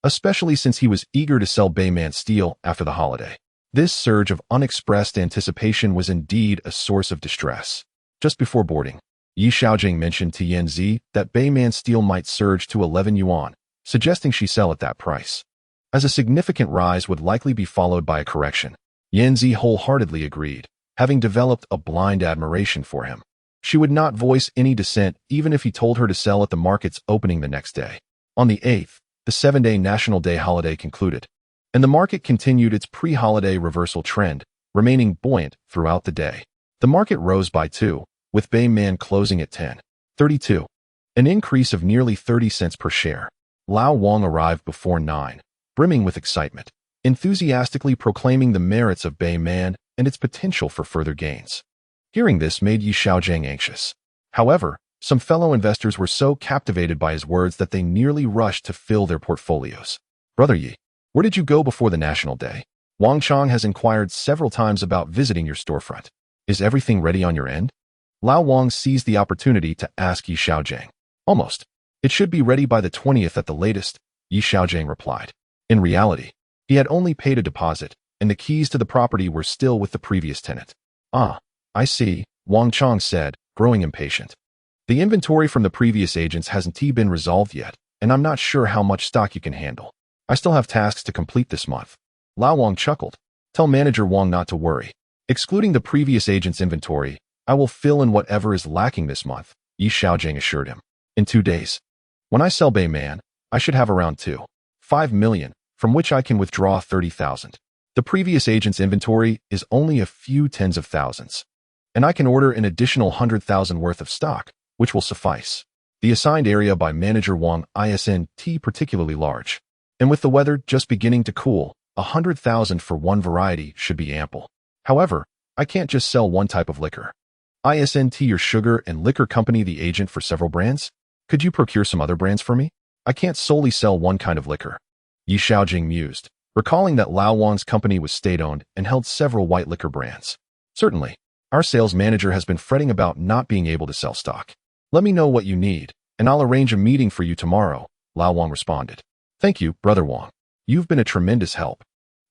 especially since he was eager to sell Bayman steel after the holiday. This surge of unexpressed anticipation was indeed a source of distress. Just before boarding, Xiaogang mentioned to Yinzi that Bayman steel might surge to 11 yuan, suggesting she sell at that price, as a significant rise would likely be followed by a correction. Yinzi wholeheartedly agreed, having developed a blind admiration for him. She would not voice any dissent even if he told her to sell at the market's opening the next day. On the 8th, the 7-day National Day holiday concluded, and the market continued its pre-holiday reversal trend, remaining buoyant throughout the day. The market rose by 2, with Bayman closing at 10.32, an increase of nearly 30 cents per share. Lao Wang arrived before 9, brimming with excitement, enthusiastically proclaiming the merits of Bayman and its potential for further gains. Hearing this made Xiaogang anxious. However, some fellow investors were so captivated by his words that they nearly rushed to fill their portfolios. Brother Yi, where did you go before the National Day? Wang Chong has inquired several times about visiting your storefront. Is everything ready on your end? Lao Wang seized the opportunity to ask Xiaogang. Almost. It should be ready by the 20th at the latest, Xiaogang replied. In reality, he had only paid a deposit, and the keys to the property were still with the previous tenant. Ah, I see, Wang Chong said, growing impatient. The inventory from the previous agents hasn't been resolved yet, and I'm not sure how much stock you can handle. I still have tasks to complete this month. Lao Wang chuckled. Tell manager Wang not to worry. Excluding the previous agent's inventory, I will fill in whatever is lacking this month, Xiaogang assured him. In 2 days. When I sell Bayman, I should have around 2.5 million, from which I can withdraw 30,000. The previous agent's inventory is only a few tens of thousands, and I can order an additional 100,000 worth of stock, which will suffice. The assigned area by manager Wang isn't particularly large, and with the weather just beginning to cool, 100,000 for one variety should be ample. However, I can't just sell one type of liquor. Isn't your sugar and liquor company the agent for several brands? Could you procure some other brands for me? I can't solely sell one kind of liquor. Xiaogang mused, recalling that Lao Wang's company was state-owned and held several white liquor brands. Certainly, our sales manager has been fretting about not being able to sell stock. Let me know what you need, and I'll arrange a meeting for you tomorrow, Lao Wang responded. Thank you, Brother Wang. You've been a tremendous help.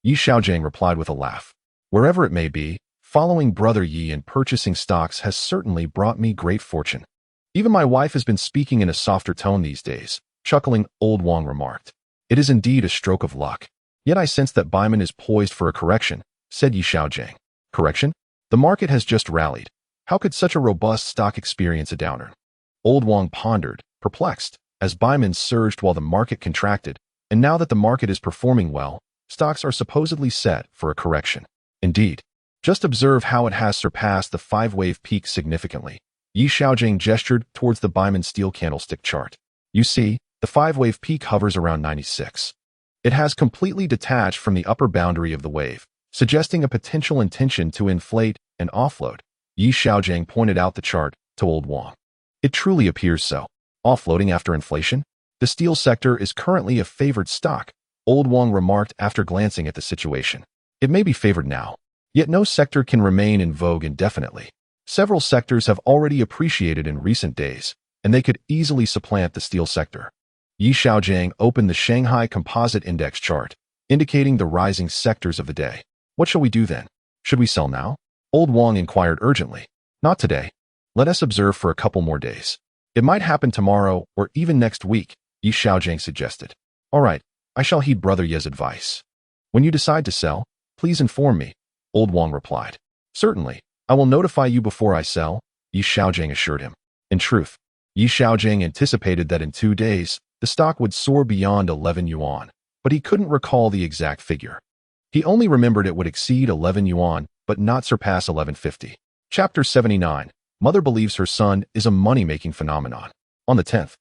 Yi Xiaogang replied with a laugh. Wherever it may be, following Brother Yi and purchasing stocks has certainly brought me great fortune. Even my wife has been speaking in a softer tone these days, chuckling, old Wang remarked. It is indeed a stroke of luck. Yet I sense that Baiman is poised for a correction, said Yi Xiaogang. Correction? The market has just rallied. How could such a robust stock experience a downturn? Old Wang pondered, perplexed, as Baiman surged while the market contracted, and now that the market is performing well, stocks are supposedly set for a correction. Indeed. Just observe how it has surpassed the 5-wave peak significantly. Yi Xiaogang gestured towards the Baiman steel candlestick chart. You see, the 5-wave peak hovers around 96. It has completely detached from the upper boundary of the wave, suggesting a potential intention to inflate and offload. Yi Xiaogang pointed out the chart to old Wang. It truly appears so. Offloading after inflation? The steel sector is currently a favored stock, old Wang remarked after glancing at the situation. It may be favored now. Yet no sector can remain in vogue indefinitely. Several sectors have already appreciated in recent days, and they could easily supplant the steel sector. Yi Xiaogang opened the Shanghai Composite Index chart, indicating the rising sectors of the day. What shall we do then? Should we sell now? Old Wang inquired urgently. Not today. Let us observe for a couple more days. It might happen tomorrow or even next week, Yi Xiaogang suggested. All right, I shall heed Brother Ye's advice. When you decide to sell, please inform me, old Wang replied. Certainly, I will notify you before I sell, Yi Xiaogang assured him. In truth, Yi Xiaogang anticipated that in 2 days, the stock would soar beyond 11 yuan, but he couldn't recall the exact figure. He only remembered it would exceed 11 yuan, but not surpass 1150. Chapter 79. Mother believes her son is a money-making phenomenon. On the 10th,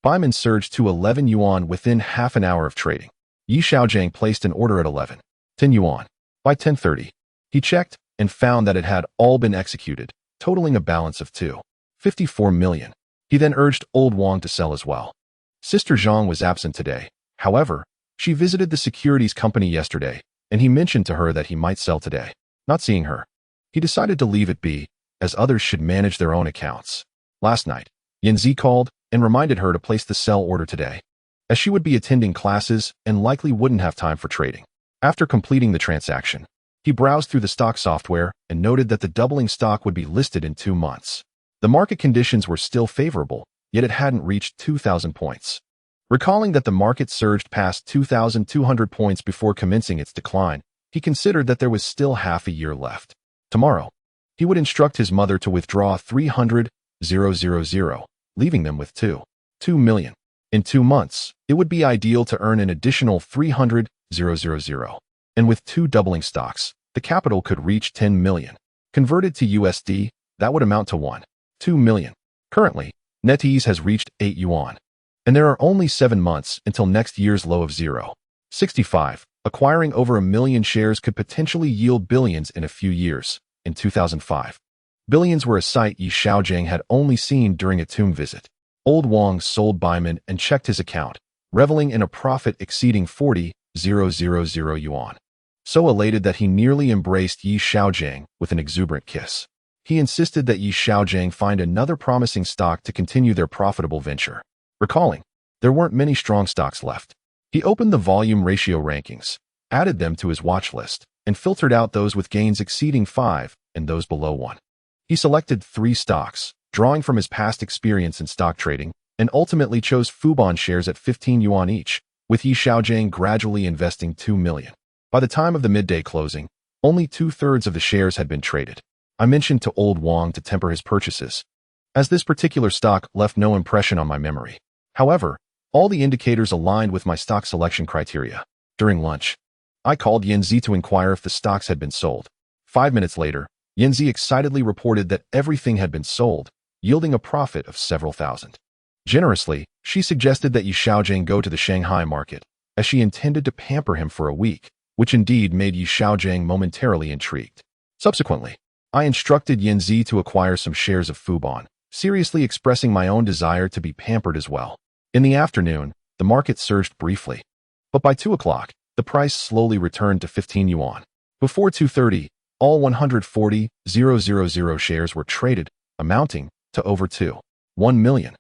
Baiman surged to 11 yuan within half an hour of trading. Yi Xiaogang placed an order at 10 yuan. By 10:30, he checked and found that it had all been executed, totaling a balance of 2.54 million. He then urged old Wang to sell as well. Sister Zhang was absent today. However, she visited the securities company yesterday, and he mentioned to her that he might sell today. Not seeing her, he decided to leave it be, as others should manage their own accounts. Last night, Yanzi called and reminded her to place the sell order today, as she would be attending classes and likely wouldn't have time for trading. After completing the transaction, he browsed through the stock software and noted that the doubling stock would be listed in 2 months. The market conditions were still favorable, yet it hadn't reached 2,000 points. Recalling that the market surged past 2,200 points before commencing its decline, he considered that there was still half a year left. Tomorrow, he would instruct his mother to withdraw 300,000, leaving them with 2 million. In 2 months, it would be ideal to earn an additional 300,000. And with 2 doubling stocks, the capital could reach 10 million. Converted to USD, that would amount to 1.2 million. Currently, NetEase has reached 8 yuan. And there are only 7 months until next year's low of 0.65. Acquiring over 1 million shares could potentially yield billions in a few years. In 2005, billions were a sight Yi Xiaogang had only seen during a tomb visit. Old Wang sold Baiman and checked his account, reveling in a profit exceeding 40,000 yuan. So elated that he nearly embraced Yi Xiaogang with an exuberant kiss. He insisted that Yi Xiaogang find another promising stock to continue their profitable venture. Recalling, there weren't many strong stocks left. He opened the volume ratio rankings, added them to his watch list, and filtered out those with gains exceeding 5 and those below 1. He selected 3 stocks, drawing from his past experience in stock trading, and ultimately chose Fubon shares at 15 yuan each, with Yi Xiaogang gradually investing 2 million. By the time of the midday closing, only 2/3 of the shares had been traded. I mentioned to old Wang to temper his purchases, as this particular stock left no impression on my memory. However, all the indicators aligned with my stock selection criteria. During lunch, I called Yanzi to inquire if the stocks had been sold. 5 minutes later, Yanzi excitedly reported that everything had been sold, yielding a profit of several thousand. Generously, she suggested that Yi Xiaogang go to the Shanghai market, as she intended to pamper him for a week, which indeed made Yi Xiaogang momentarily intrigued. Subsequently, I instructed Yanzi to acquire some shares of Fubon, seriously expressing my own desire to be pampered as well. In the afternoon, the market surged briefly, but by 2 o'clock, the price slowly returned to 15 yuan. Before 2:30, all 140,000 shares were traded, amounting to over 1 million.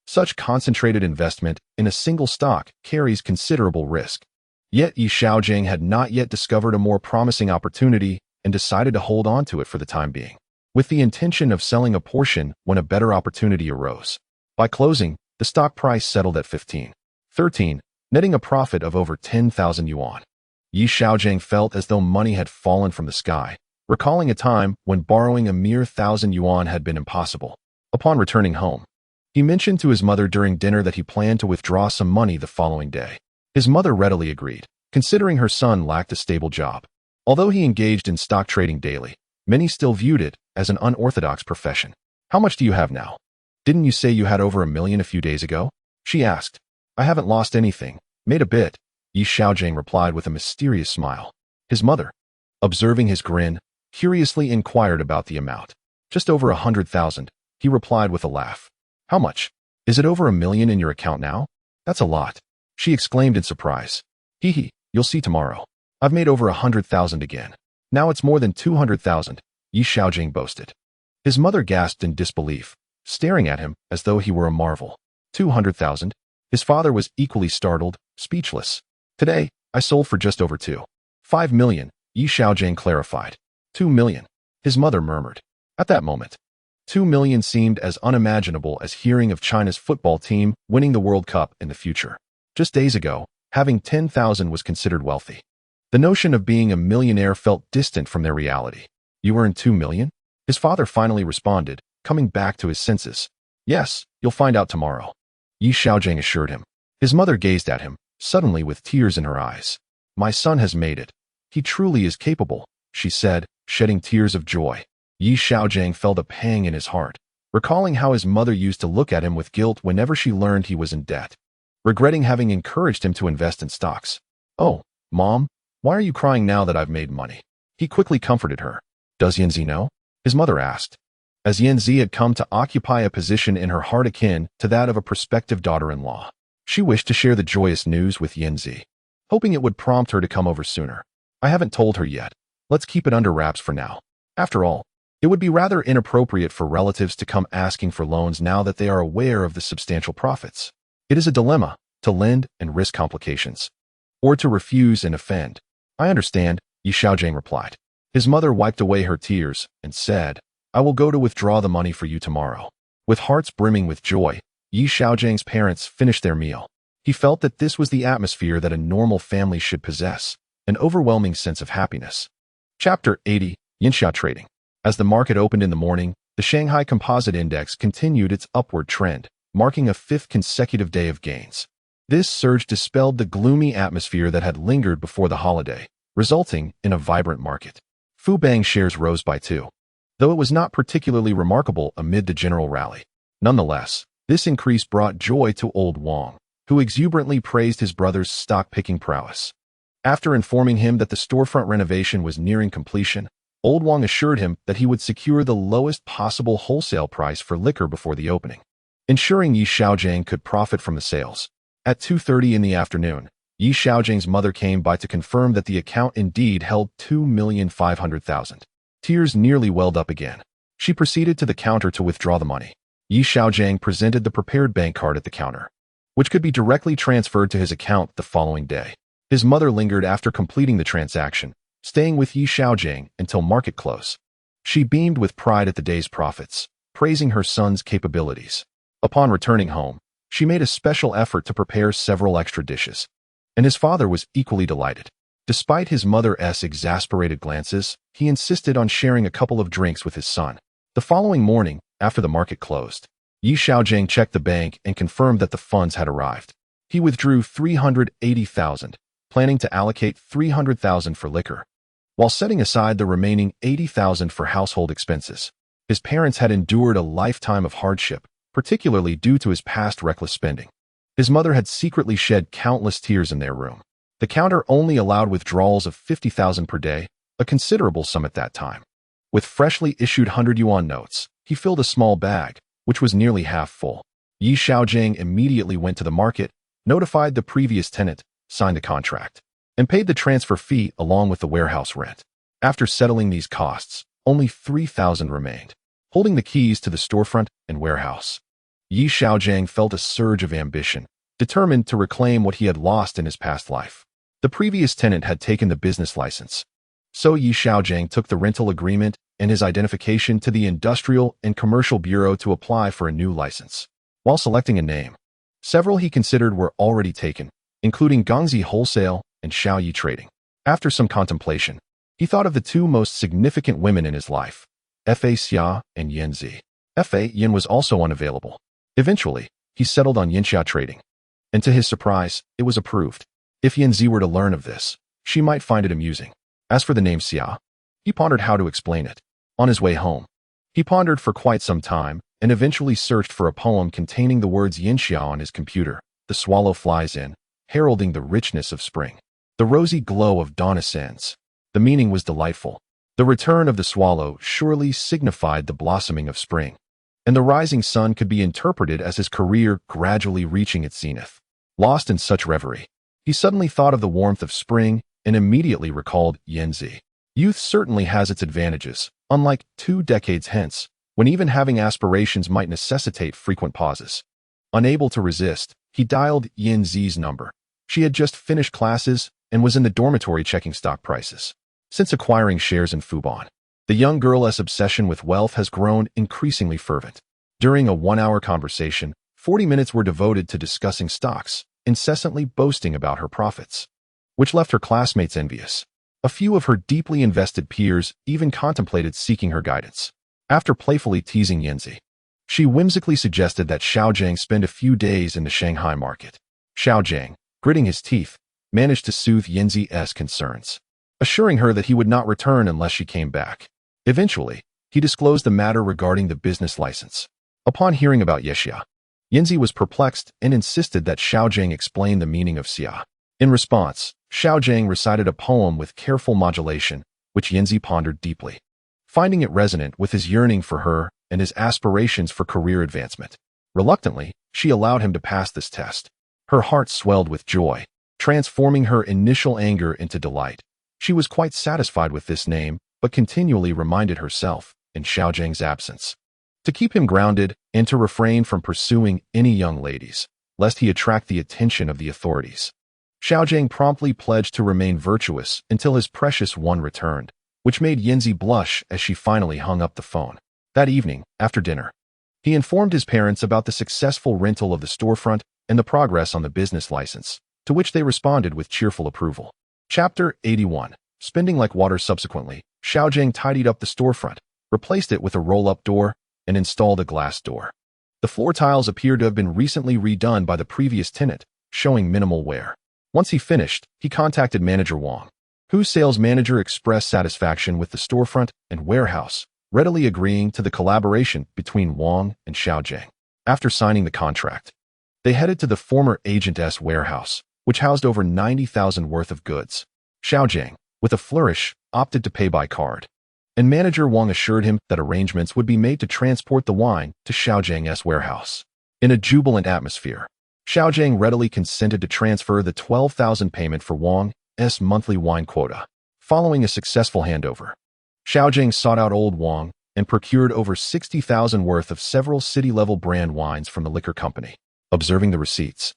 Such concentrated investment in a single stock carries considerable risk. Yet Yi Xiaogang had not yet discovered a more promising opportunity and decided to hold on to it for the time being, with the intention of selling a portion when a better opportunity arose. By closing, the stock price settled at 15.13, netting a profit of over 10,000 yuan. Yi Xiaogang felt as though money had fallen from the sky, recalling a time when borrowing a mere 1,000 yuan had been impossible. Upon returning home, he mentioned to his mother during dinner that he planned to withdraw some money the following day. His mother readily agreed, considering her son lacked a stable job. Although he engaged in stock trading daily, many still viewed it as an unorthodox profession. "How much do you have now? Didn't you say you had over 1 million a few days ago?" she asked. "I haven't lost anything, made a bit," Yi Xiaogang replied with a mysterious smile. His mother, observing his grin, curiously inquired about the amount. "Just over 100,000, he replied with a laugh. "How much? Is it over 1 million in your account now? That's a lot," she exclaimed in surprise. "Hee hee, you'll see tomorrow. I've made over 100,000 again. Now it's more than 200,000, Yi Xiaogang boasted. His mother gasped in disbelief, staring at him as though he were a marvel. 200,000? His father was equally startled, speechless. "Today, I sold for just over 2.5 million, Yi Xiaogang clarified. 2 million, his mother murmured. At that moment, 2 million seemed as unimaginable as hearing of China's football team winning the World Cup in the future. Just days ago, having 10,000 was considered wealthy. The notion of being a millionaire felt distant from their reality. "You earn 2 million? His father finally responded, coming back to his senses. "Yes, you'll find out tomorrow," Yi Xiaogang assured him. His mother gazed at him, suddenly with tears in her eyes. "My son has made it. He truly is capable," she said, shedding tears of joy. Yi Xiaogang felt a pang in his heart, recalling how his mother used to look at him with guilt whenever she learned he was in debt, regretting having encouraged him to invest in stocks. "Oh, Mom, why are you crying now that I've made money?" He quickly comforted her. "Does Yanzi know?" his mother asked, as Yanzi had come to occupy a position in her heart akin to that of a prospective daughter-in-law. She wished to share the joyous news with Yanzi, hoping it would prompt her to come over sooner. "I haven't told her yet. Let's keep it under wraps for now. After all, it would be rather inappropriate for relatives to come asking for loans now that they are aware of the substantial profits. It is a dilemma, to lend and risk complications, or to refuse and offend." "I understand," Yi Xiaogang replied. His mother wiped away her tears and said, "I will go to withdraw the money for you tomorrow." With hearts brimming with joy, Yi Xiaogang's parents finished their meal. He felt that this was the atmosphere that a normal family should possess, an overwhelming sense of happiness. Chapter 80, Yinxia Trading. As the market opened in the morning, the Shanghai Composite Index continued its upward trend, marking a fifth consecutive day of gains. This surge dispelled the gloomy atmosphere that had lingered before the holiday, resulting in a vibrant market. Fubang shares rose by 2, though it was not particularly remarkable amid the general rally. Nonetheless, this increase brought joy to Old Wang, who exuberantly praised his brother's stock-picking prowess. After informing him that the storefront renovation was nearing completion, Old Wang assured him that he would secure the lowest possible wholesale price for liquor before the opening, ensuring Yi Xiaogang could profit from the sales. At 2:30 in the afternoon, Yi Xiaojing's mother came by to confirm that the account indeed held 2,500,000. Tears nearly welled up again. She proceeded to the counter to withdraw the money. Yi Xiaogang presented the prepared bank card at the counter, which could be directly transferred to his account the following day. His mother lingered after completing the transaction, staying with Yi Xiaogang until market close. She beamed with pride at the day's profits, praising her son's capabilities. Upon returning home, she made a special effort to prepare several extra dishes, and his father was equally delighted. Despite his mother's exasperated glances, he insisted on sharing a couple of drinks with his son. The following morning, after the market closed, Yi Xiaogang checked the bank and confirmed that the funds had arrived. He withdrew 380,000, planning to allocate 300,000 for liquor, while setting aside the remaining 80,000 for household expenses. His parents had endured a lifetime of hardship, particularly due to his past reckless spending. His mother had secretly shed countless tears in their room. The counter only allowed withdrawals of 50,000 per day, a considerable sum at that time. With freshly issued 100 yuan notes, he filled a small bag, which was nearly half full. Yi Xiaogang immediately went to the market, notified the previous tenant, signed a contract, and paid the transfer fee along with the warehouse rent. After settling these costs, only 3,000 remained. Holding the keys to the storefront and warehouse, Yi Xiaogang felt a surge of ambition, determined to reclaim what he had lost in his past life. The previous tenant had taken the business license, so Xiaogang took the rental agreement and his identification to the Industrial and Commercial Bureau to apply for a new license. While selecting a name, several he considered were already taken, including Gangzi Wholesale and Xiaoyi Trading. After some contemplation, he thought of the two most significant women in his life, Fa Xia and Yanzi. Fa Yin was also unavailable. Eventually, he settled on Yinxia Trading, and to his surprise, it was approved. If Yanzi were to learn of this, she might find it amusing. As for the name Xia, he pondered how to explain it. On his way home, he pondered for quite some time and eventually searched for a poem containing the words Yinxia on his computer. The swallow flies in, heralding the richness of spring. The rosy glow of dawn ascends. The meaning was delightful. The return of the swallow surely signified the blossoming of spring, and the rising sun could be interpreted as his career gradually reaching its zenith. Lost in such reverie, he suddenly thought of the warmth of spring and immediately recalled Yanzi. Youth certainly has its advantages, unlike 2 decades hence, when even having aspirations might necessitate frequent pauses. Unable to resist, he dialed Yanzi's number. She had just finished classes and was in the dormitory checking stock prices. Since acquiring shares in Fubon, the young girl's obsession with wealth has grown increasingly fervent. During a 1-hour conversation, 40 minutes were devoted to discussing stocks, incessantly boasting about her profits, which left her classmates envious. A few of her deeply invested peers even contemplated seeking her guidance. After playfully teasing Yanzi, she whimsically suggested that Xiaogang spend a few days in the Shanghai market. Xiaogang, gritting his teeth, managed to soothe Yanzi's concerns, assuring her that he would not return unless she came back. Eventually, he disclosed the matter regarding the business license. Upon hearing about Yexia, Yanzi was perplexed and insisted that Xiaogang explain the meaning of Xia. In response, Xiaogang recited a poem with careful modulation, which Yanzi pondered deeply, finding it resonant with his yearning for her and his aspirations for career advancement. Reluctantly, she allowed him to pass this test. Her heart swelled with joy, transforming her initial anger into delight. She was quite satisfied with this name, but continually reminded herself, in Xiaojiang's absence, to keep him grounded and to refrain from pursuing any young ladies, lest he attract the attention of the authorities. Xiaogang promptly pledged to remain virtuous until his precious one returned, which made Yanzi blush as she finally hung up the phone. That evening, after dinner, he informed his parents about the successful rental of the storefront and the progress on the business license, to which they responded with cheerful approval. Chapter 81. Spending like water. Subsequently, Xiaogang tidied up the storefront, replaced it with a roll-up door, and installed a glass door. The floor tiles appeared to have been recently redone by the previous tenant, showing minimal wear. Once he finished, he contacted manager Wang, whose sales manager expressed satisfaction with the storefront and warehouse, readily agreeing to the collaboration between Wang and Xiaogang. After signing the contract, they headed to the former agent's warehouse, which housed over 90,000 worth of goods. Xiaogang, with a flourish, opted to pay by card, and manager Wang assured him that arrangements would be made to transport the wine to Xiaojiang's warehouse. In a jubilant atmosphere, Xiaogang readily consented to transfer the 12,000 payment for Wang's monthly wine quota. Following a successful handover, Xiaogang sought out old Wang and procured over 60,000 worth of several city-level brand wines from the liquor company. Observing the receipts,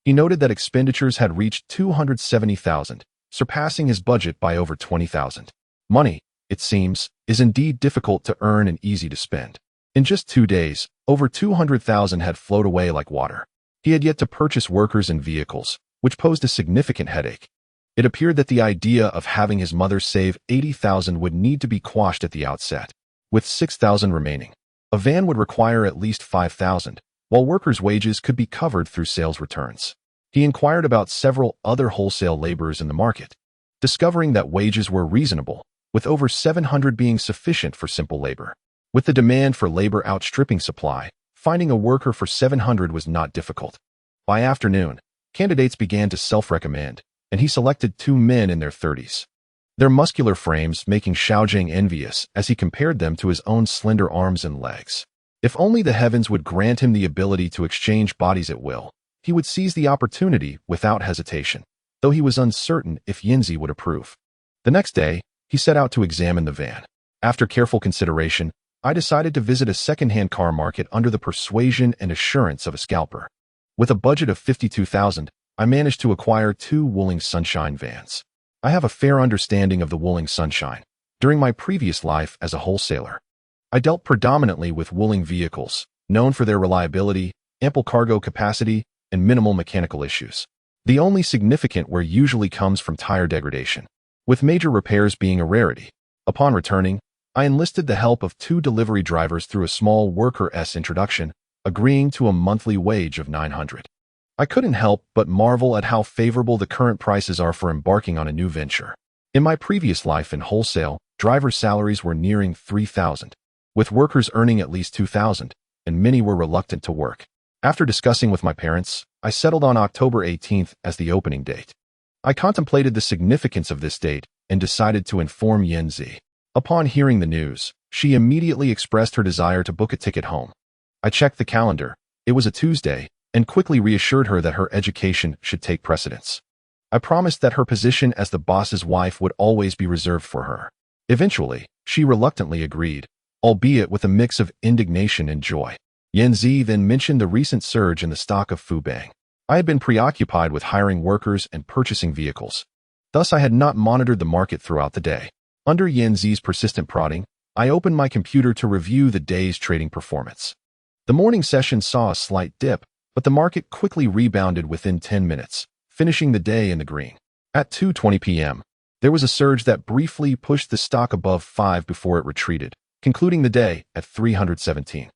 he noted that expenditures had reached 270,000, surpassing his budget by over 20,000. Money, it seems, is indeed difficult to earn and easy to spend. In just 2 days, over 200,000 had flowed away like water. He had yet to purchase workers and vehicles, which posed a significant headache. It appeared that the idea of having his mother save 80,000 would need to be quashed at the outset. With 6,000 remaining, a van would require at least 5,000, while workers' wages could be covered through sales returns. He inquired about several other wholesale laborers in the market, discovering that wages were reasonable, with over 700 being sufficient for simple labor. With the demand for labor outstripping supply, finding a worker for 700 was not difficult. By afternoon, candidates began to self-recommend, and he selected 2 men in their 30s. Their muscular frames making Xiaogang envious as he compared them to his own slender arms and legs. If only the heavens would grant him the ability to exchange bodies at will, he would seize the opportunity without hesitation, though he was uncertain if Yanzi would approve. The next day, he set out to examine the van. After careful consideration, I decided to visit a second-hand car market under the persuasion and assurance of a scalper. With a budget of 52,000, I managed to acquire 2 Wuling Sunshine vans. I have a fair understanding of the Wuling Sunshine. During my previous life as a wholesaler, I dealt predominantly with Wuling vehicles, known for their reliability, ample cargo capacity, and minimal mechanical issues. The only significant wear usually comes from tire degradation, with major repairs being a rarity. Upon returning, I enlisted the help of 2 delivery drivers through a small worker-s introduction, agreeing to a monthly wage of 900. I couldn't help but marvel at how favorable the current prices are for embarking on a new venture. In my previous life in wholesale, driver salaries were nearing 3,000, with workers earning at least 2,000, and many were reluctant to work. After discussing with my parents, I settled on October 18th as the opening date. I contemplated the significance of this date and decided to inform Yanzi. Upon hearing the news, she immediately expressed her desire to book a ticket home. I checked the calendar. It was a Tuesday, and quickly reassured her that her education should take precedence. I promised that her position as the boss's wife would always be reserved for her. Eventually, she reluctantly agreed, albeit with a mix of indignation and joy. Yanzi then mentioned the recent surge in the stock of Fubang. I had been preoccupied with hiring workers and purchasing vehicles. Thus, I had not monitored the market throughout the day. Under Yanzi's persistent prodding, I opened my computer to review the day's trading performance. The morning session saw a slight dip, but the market quickly rebounded within 10 minutes, finishing the day in the green. At 2:20 p.m., there was a surge that briefly pushed the stock above 5 before it retreated, concluding the day at 317.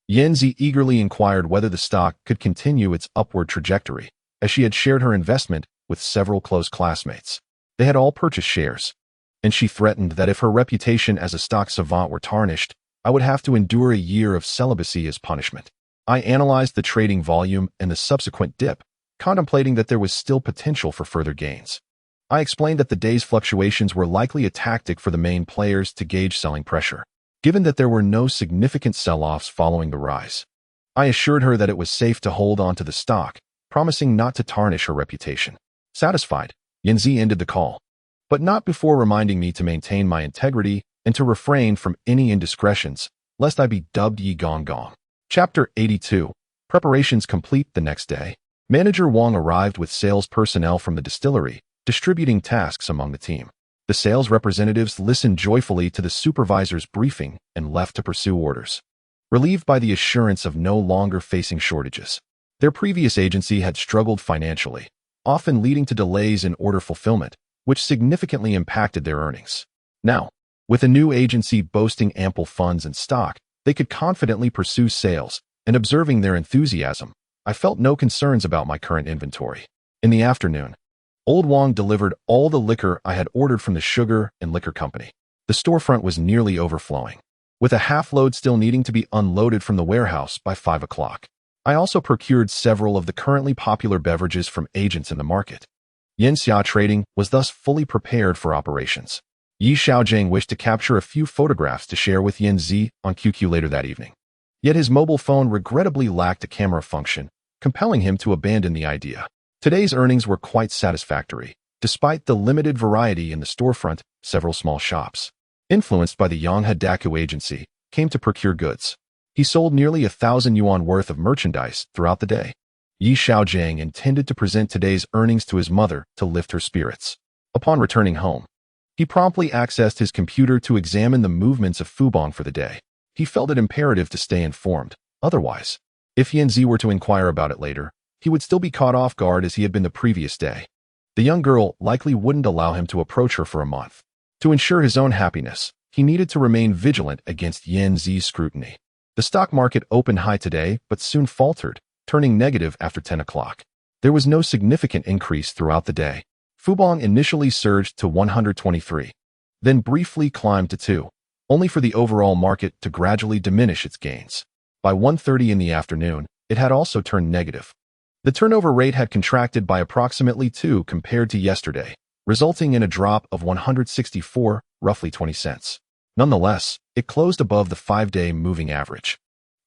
Yanzi eagerly inquired whether the stock could continue its upward trajectory, as she had shared her investment with several close classmates. They had all purchased shares, and she threatened that if her reputation as a stock savant were tarnished, I would have to endure a year of celibacy as punishment. I analyzed the trading volume and the subsequent dip, contemplating that there was still potential for further gains. I explained that the day's fluctuations were likely a tactic for the main players to gauge selling pressure, given that there were no significant sell-offs following the rise. I assured her that it was safe to hold on to the stock, promising not to tarnish her reputation. Satisfied, Yanzi ended the call, but not before reminding me to maintain my integrity and to refrain from any indiscretions, lest I be dubbed Xiaogang. Chapter 82. Preparations complete. The next day, Manager Wang arrived with sales personnel from the distillery, distributing tasks among the team. The sales representatives listened joyfully to the supervisor's briefing and left to pursue orders, relieved by the assurance of no longer facing shortages. Their previous agency had struggled financially, often leading to delays in order fulfillment, which significantly impacted their earnings. Now, with a new agency boasting ample funds and stock, they could confidently pursue sales, and observing their enthusiasm, I felt no concerns about my current inventory. In the afternoon, Old Wang delivered all the liquor I had ordered from the sugar and liquor company. The storefront was nearly overflowing, with a half-load still needing to be unloaded from the warehouse by 5 o'clock. I also procured several of the currently popular beverages from agents in the market. Yanxia Trading was thus fully prepared for operations. Yi Xiaogang wished to capture a few photographs to share with Yanzi on QQ later that evening. Yet his mobile phone regrettably lacked a camera function, compelling him to abandon the idea. Today's earnings were quite satisfactory. Despite the limited variety in the storefront, several small shops, influenced by the Yanghe Daku agency, came to procure goods. He sold nearly 1,000 yuan worth of merchandise throughout the day. Yi Xiaogang intended to present today's earnings to his mother to lift her spirits. Upon returning home, he promptly accessed his computer to examine the movements of Fubang for the day. He felt it imperative to stay informed. Otherwise, if Yanzi were to inquire about it later, he would still be caught off guard as he had been the previous day. The young girl likely wouldn't allow him to approach her for a month. To ensure his own happiness, he needed to remain vigilant against Yanzi's scrutiny. The stock market opened high today, but soon faltered, turning negative after 10 o'clock. There was no significant increase throughout the day. Fubang initially surged to 123, then briefly climbed to 2, only for the overall market to gradually diminish its gains. By 1:30 in the afternoon, it had also turned negative. The turnover rate had contracted by approximately 2 compared to yesterday, resulting in a drop of 164, roughly 20 cents. Nonetheless, it closed above the 5-day moving average,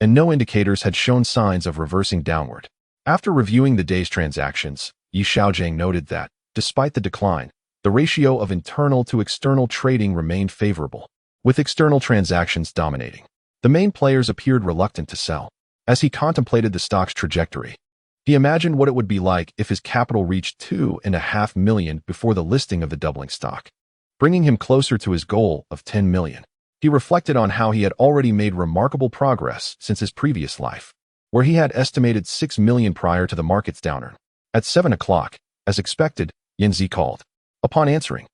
and no indicators had shown signs of reversing downward. After reviewing the day's transactions, Yi Xiaogang noted that, despite the decline, the ratio of internal to external trading remained favorable, with external transactions dominating. The main players appeared reluctant to sell. As he contemplated the stock's trajectory, He imagined what it would be like if his capital reached 2.5 million before the listing of the doubling stock, bringing him closer to his goal of 10 million. He reflected on how he had already made remarkable progress since his previous life, where he had estimated 6 million prior to the market's downturn. At 7 o'clock, as expected, Yanzi called. Upon answering,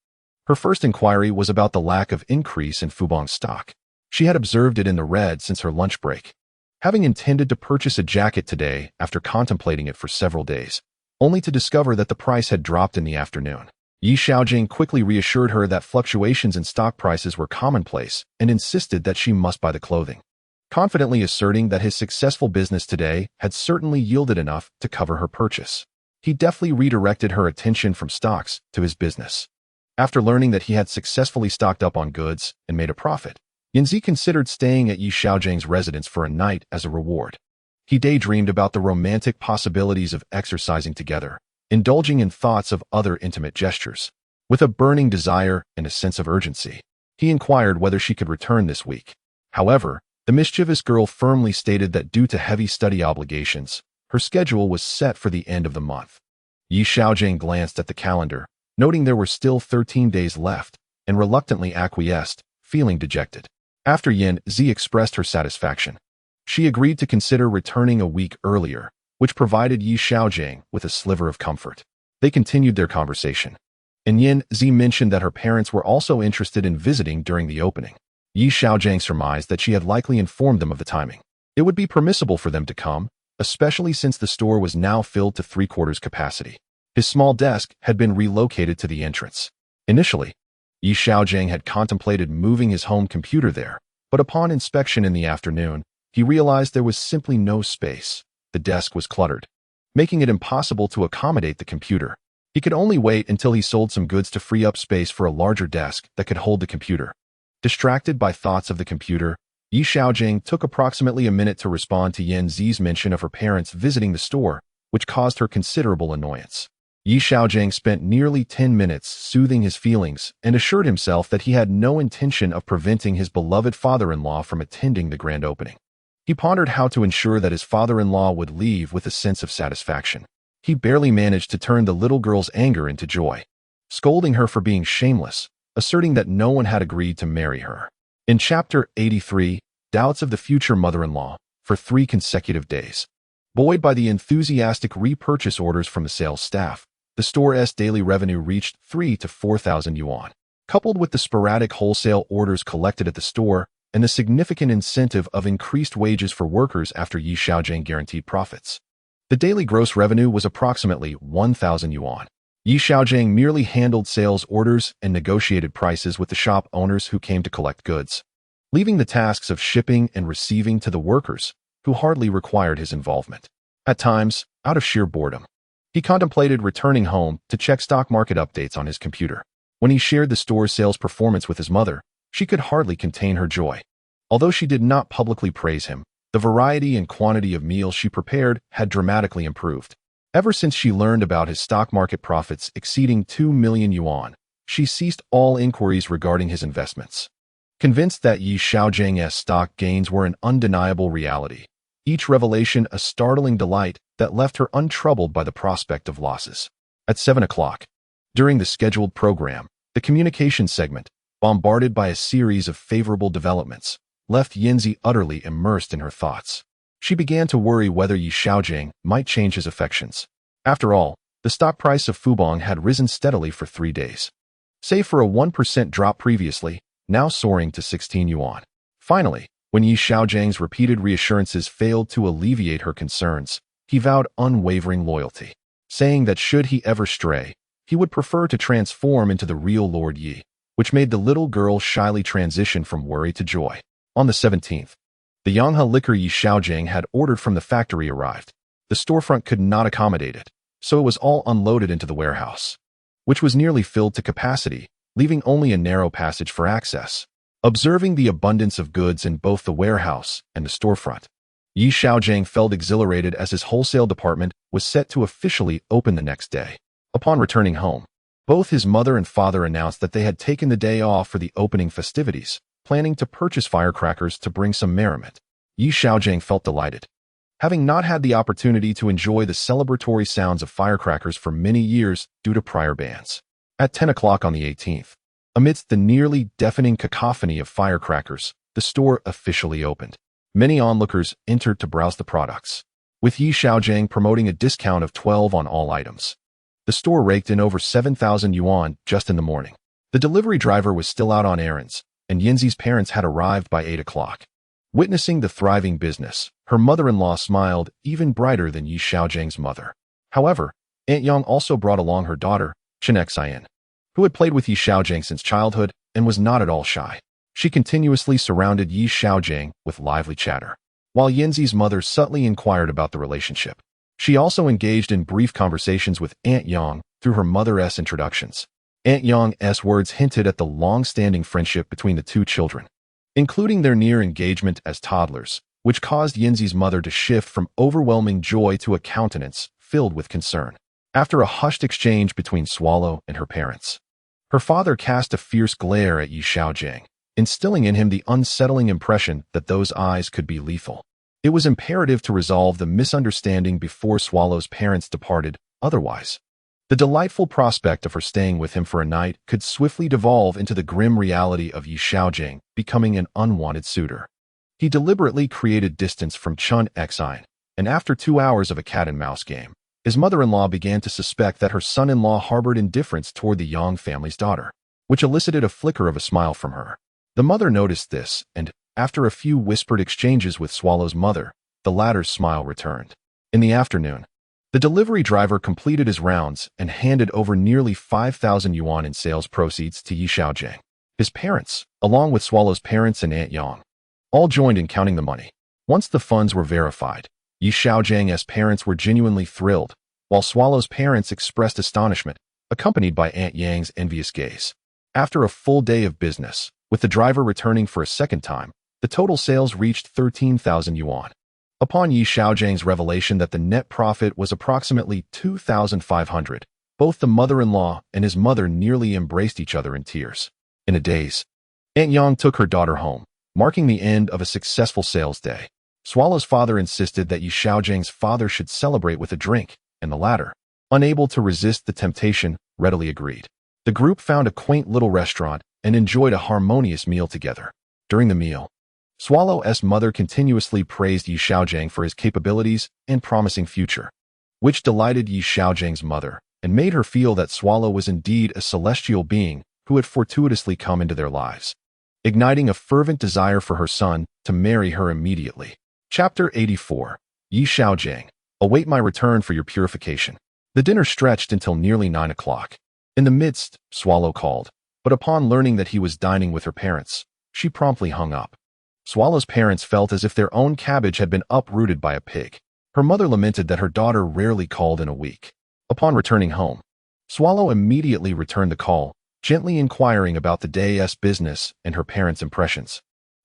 her first inquiry was about the lack of increase in Fubong's stock. She had observed it in the red since her lunch break, having intended to purchase a jacket today after contemplating it for several days, only to discover that the price had dropped in the afternoon. Xiaogang quickly reassured her that fluctuations in stock prices were commonplace and insisted that she must buy the clothing, confidently asserting that his successful business today had certainly yielded enough to cover her purchase. He deftly redirected her attention from stocks to his business. After learning that he had successfully stocked up on goods and made a profit, Yanzi considered staying at Xiaogang's residence for a night as a reward. He daydreamed about the romantic possibilities of exercising together, indulging in thoughts of other intimate gestures. With a burning desire and a sense of urgency, he inquired whether she could return this week. However, the mischievous girl firmly stated that due to heavy study obligations, her schedule was set for the end of the month. Xiaogang glanced at the calendar, noting there were still 13 days left, and reluctantly acquiesced, feeling dejected. After Yanzi expressed her satisfaction, she agreed to consider returning a week earlier, which provided Xiaogang with a sliver of comfort. They continued their conversation, and Yanzi mentioned that her parents were also interested in visiting during the opening. Xiaogang surmised that she had likely informed them of the timing. It would be permissible for them to come, especially since the store was now filled to three-quarters capacity. His small desk had been relocated to the entrance. Initially, Xiaogang had contemplated moving his home computer there, but upon inspection in the afternoon, he realized there was simply no space. The desk was cluttered, making it impossible to accommodate the computer. He could only wait until he sold some goods to free up space for a larger desk that could hold the computer. Distracted by thoughts of the computer, Xiaogang took approximately a minute to respond to Yanzi's mention of her parents visiting the store, which caused her considerable annoyance. Xiaogang spent nearly 10 minutes soothing his feelings and assured himself that he had no intention of preventing his beloved father-in-law from attending the grand opening. He pondered how to ensure that his father-in-law would leave with a sense of satisfaction. He barely managed to turn the little girl's anger into joy, scolding her for being shameless, asserting that no one had agreed to marry her. In Chapter 83, Doubts of the Future Mother-in-Law, for 3 consecutive days, buoyed by the enthusiastic repurchase orders from the sales staff, the store's daily revenue reached 3,000 to 4,000 yuan. Coupled with the sporadic wholesale orders collected at the store and the significant incentive of increased wages for workers after Xiaogang guaranteed profits, the daily gross revenue was approximately 1,000 yuan. Xiaogang merely handled sales orders and negotiated prices with the shop owners who came to collect goods, leaving the tasks of shipping and receiving to the workers, who hardly required his involvement. At times, out of sheer boredom, he contemplated returning home to check stock market updates on his computer. When he shared the store's sales performance with his mother, she could hardly contain her joy. Although she did not publicly praise him, the variety and quantity of meals she prepared had dramatically improved. Ever since she learned about his stock market profits exceeding 2 million yuan, she ceased all inquiries regarding his investments. Convinced that Xiaogang's stock gains were an undeniable reality, each revelation a startling delight that left her untroubled by the prospect of losses. At 7 o'clock, during the scheduled program, the communication segment, bombarded by a series of favorable developments, left Yanzi utterly immersed in her thoughts. She began to worry whether Xiaogang might change his affections. After all, the stock price of Fubong had risen steadily for 3 days, save for a 1% drop previously, now soaring to 16 yuan. Finally, when Xiaogang's repeated reassurances failed to alleviate her concerns, he vowed unwavering loyalty, saying that should he ever stray, he would prefer to transform into the real Lord Yi, which made the little girl shyly transition from worry to joy. On the 17th, the Yanghe liquor Xiaogang had ordered from the factory arrived. The storefront could not accommodate it, so it was all unloaded into the warehouse, which was nearly filled to capacity, leaving only a narrow passage for access. Observing the abundance of goods in both the warehouse and the storefront, Xiaogang felt exhilarated as his wholesale department was set to officially open the next day. Upon returning home, both his mother and father announced that they had taken the day off for the opening festivities, planning to purchase firecrackers to bring some merriment. Xiaogang felt delighted. having not had the opportunity to enjoy the celebratory sounds of firecrackers for many years due to prior bans. At 10 o'clock on the 18th, amidst the nearly deafening cacophony of firecrackers, the store officially opened. Many onlookers entered to browse the products, with Xiaogang promoting a discount of 12 on all items. The store raked in over 7,000 yuan just in the morning. The delivery driver was still out on errands, and Yanzi's parents had arrived by 8 o'clock. Witnessing the thriving business, her mother-in-law smiled even brighter than Xiaogang's mother. However, Aunt Yang also brought along her daughter, Xian, who had played with Xiaogang since childhood and was not at all shy. She continuously surrounded Xiaogang with lively chatter, while Yanzi's mother subtly inquired about the relationship. She also engaged in brief conversations with Aunt Yang through her mother's introductions. Aunt Yang's words hinted at the long-standing friendship between the two children, including their near engagement as toddlers, which caused Yanzi's mother to shift from overwhelming joy to a countenance filled with concern. After a hushed exchange between Swallow and her parents, her father cast a fierce glare at Xiaogang, instilling in him the unsettling impression that those eyes could be lethal. It was imperative to resolve the misunderstanding before Swallow's parents departed, otherwise, the delightful prospect of her staying with him for a night could swiftly devolve into the grim reality of Xiaogang becoming an unwanted suitor. He deliberately created distance from Xian, and after 2 hours of a cat-and-mouse game, his mother-in-law began to suspect that her son-in-law harbored indifference toward the Yang family's daughter, which elicited a flicker of a smile from her. The mother noticed this, and, after a few whispered exchanges with Swallow's mother, the latter's smile returned. In the afternoon, the delivery driver completed his rounds and handed over nearly 5,000 yuan in sales proceeds to Xiaogang. His parents, along with Swallow's parents and Aunt Yang, all joined in counting the money. Once the funds were verified, Xiaogang's parents were genuinely thrilled, while Swallow's parents expressed astonishment, accompanied by Aunt Yang's envious gaze. After a full day of business, with the driver returning for a second time, the total sales reached 13,000 yuan. Upon Xiaogang's revelation that the net profit was approximately 2,500, both the mother-in-law and his mother nearly embraced each other in tears. In a daze, Aunt Yang took her daughter home, marking the end of a successful sales day. Swallow's father insisted that Xiaogan's father should celebrate with a drink, and the latter, unable to resist the temptation, readily agreed. The group found a quaint little restaurant and enjoyed a harmonious meal together. During the meal, Swallow's mother continuously praised Xiaogang for his capabilities and promising future, which delighted Xiaogan's mother and made her feel that Swallow was indeed a celestial being who had fortuitously come into their lives, igniting a fervent desire for her son to marry her immediately. Chapter 84. Xiaogang, await my return for your purification. The dinner stretched until nearly 9 o'clock. In the midst, Swallow called, but upon learning that he was dining with her parents, she promptly hung up. Swallow's parents felt as if their own cabbage had been uprooted by a pig. Her mother lamented that her daughter rarely called in a week. Upon returning home, Swallow immediately returned the call, gently inquiring about the day's business and her parents' impressions.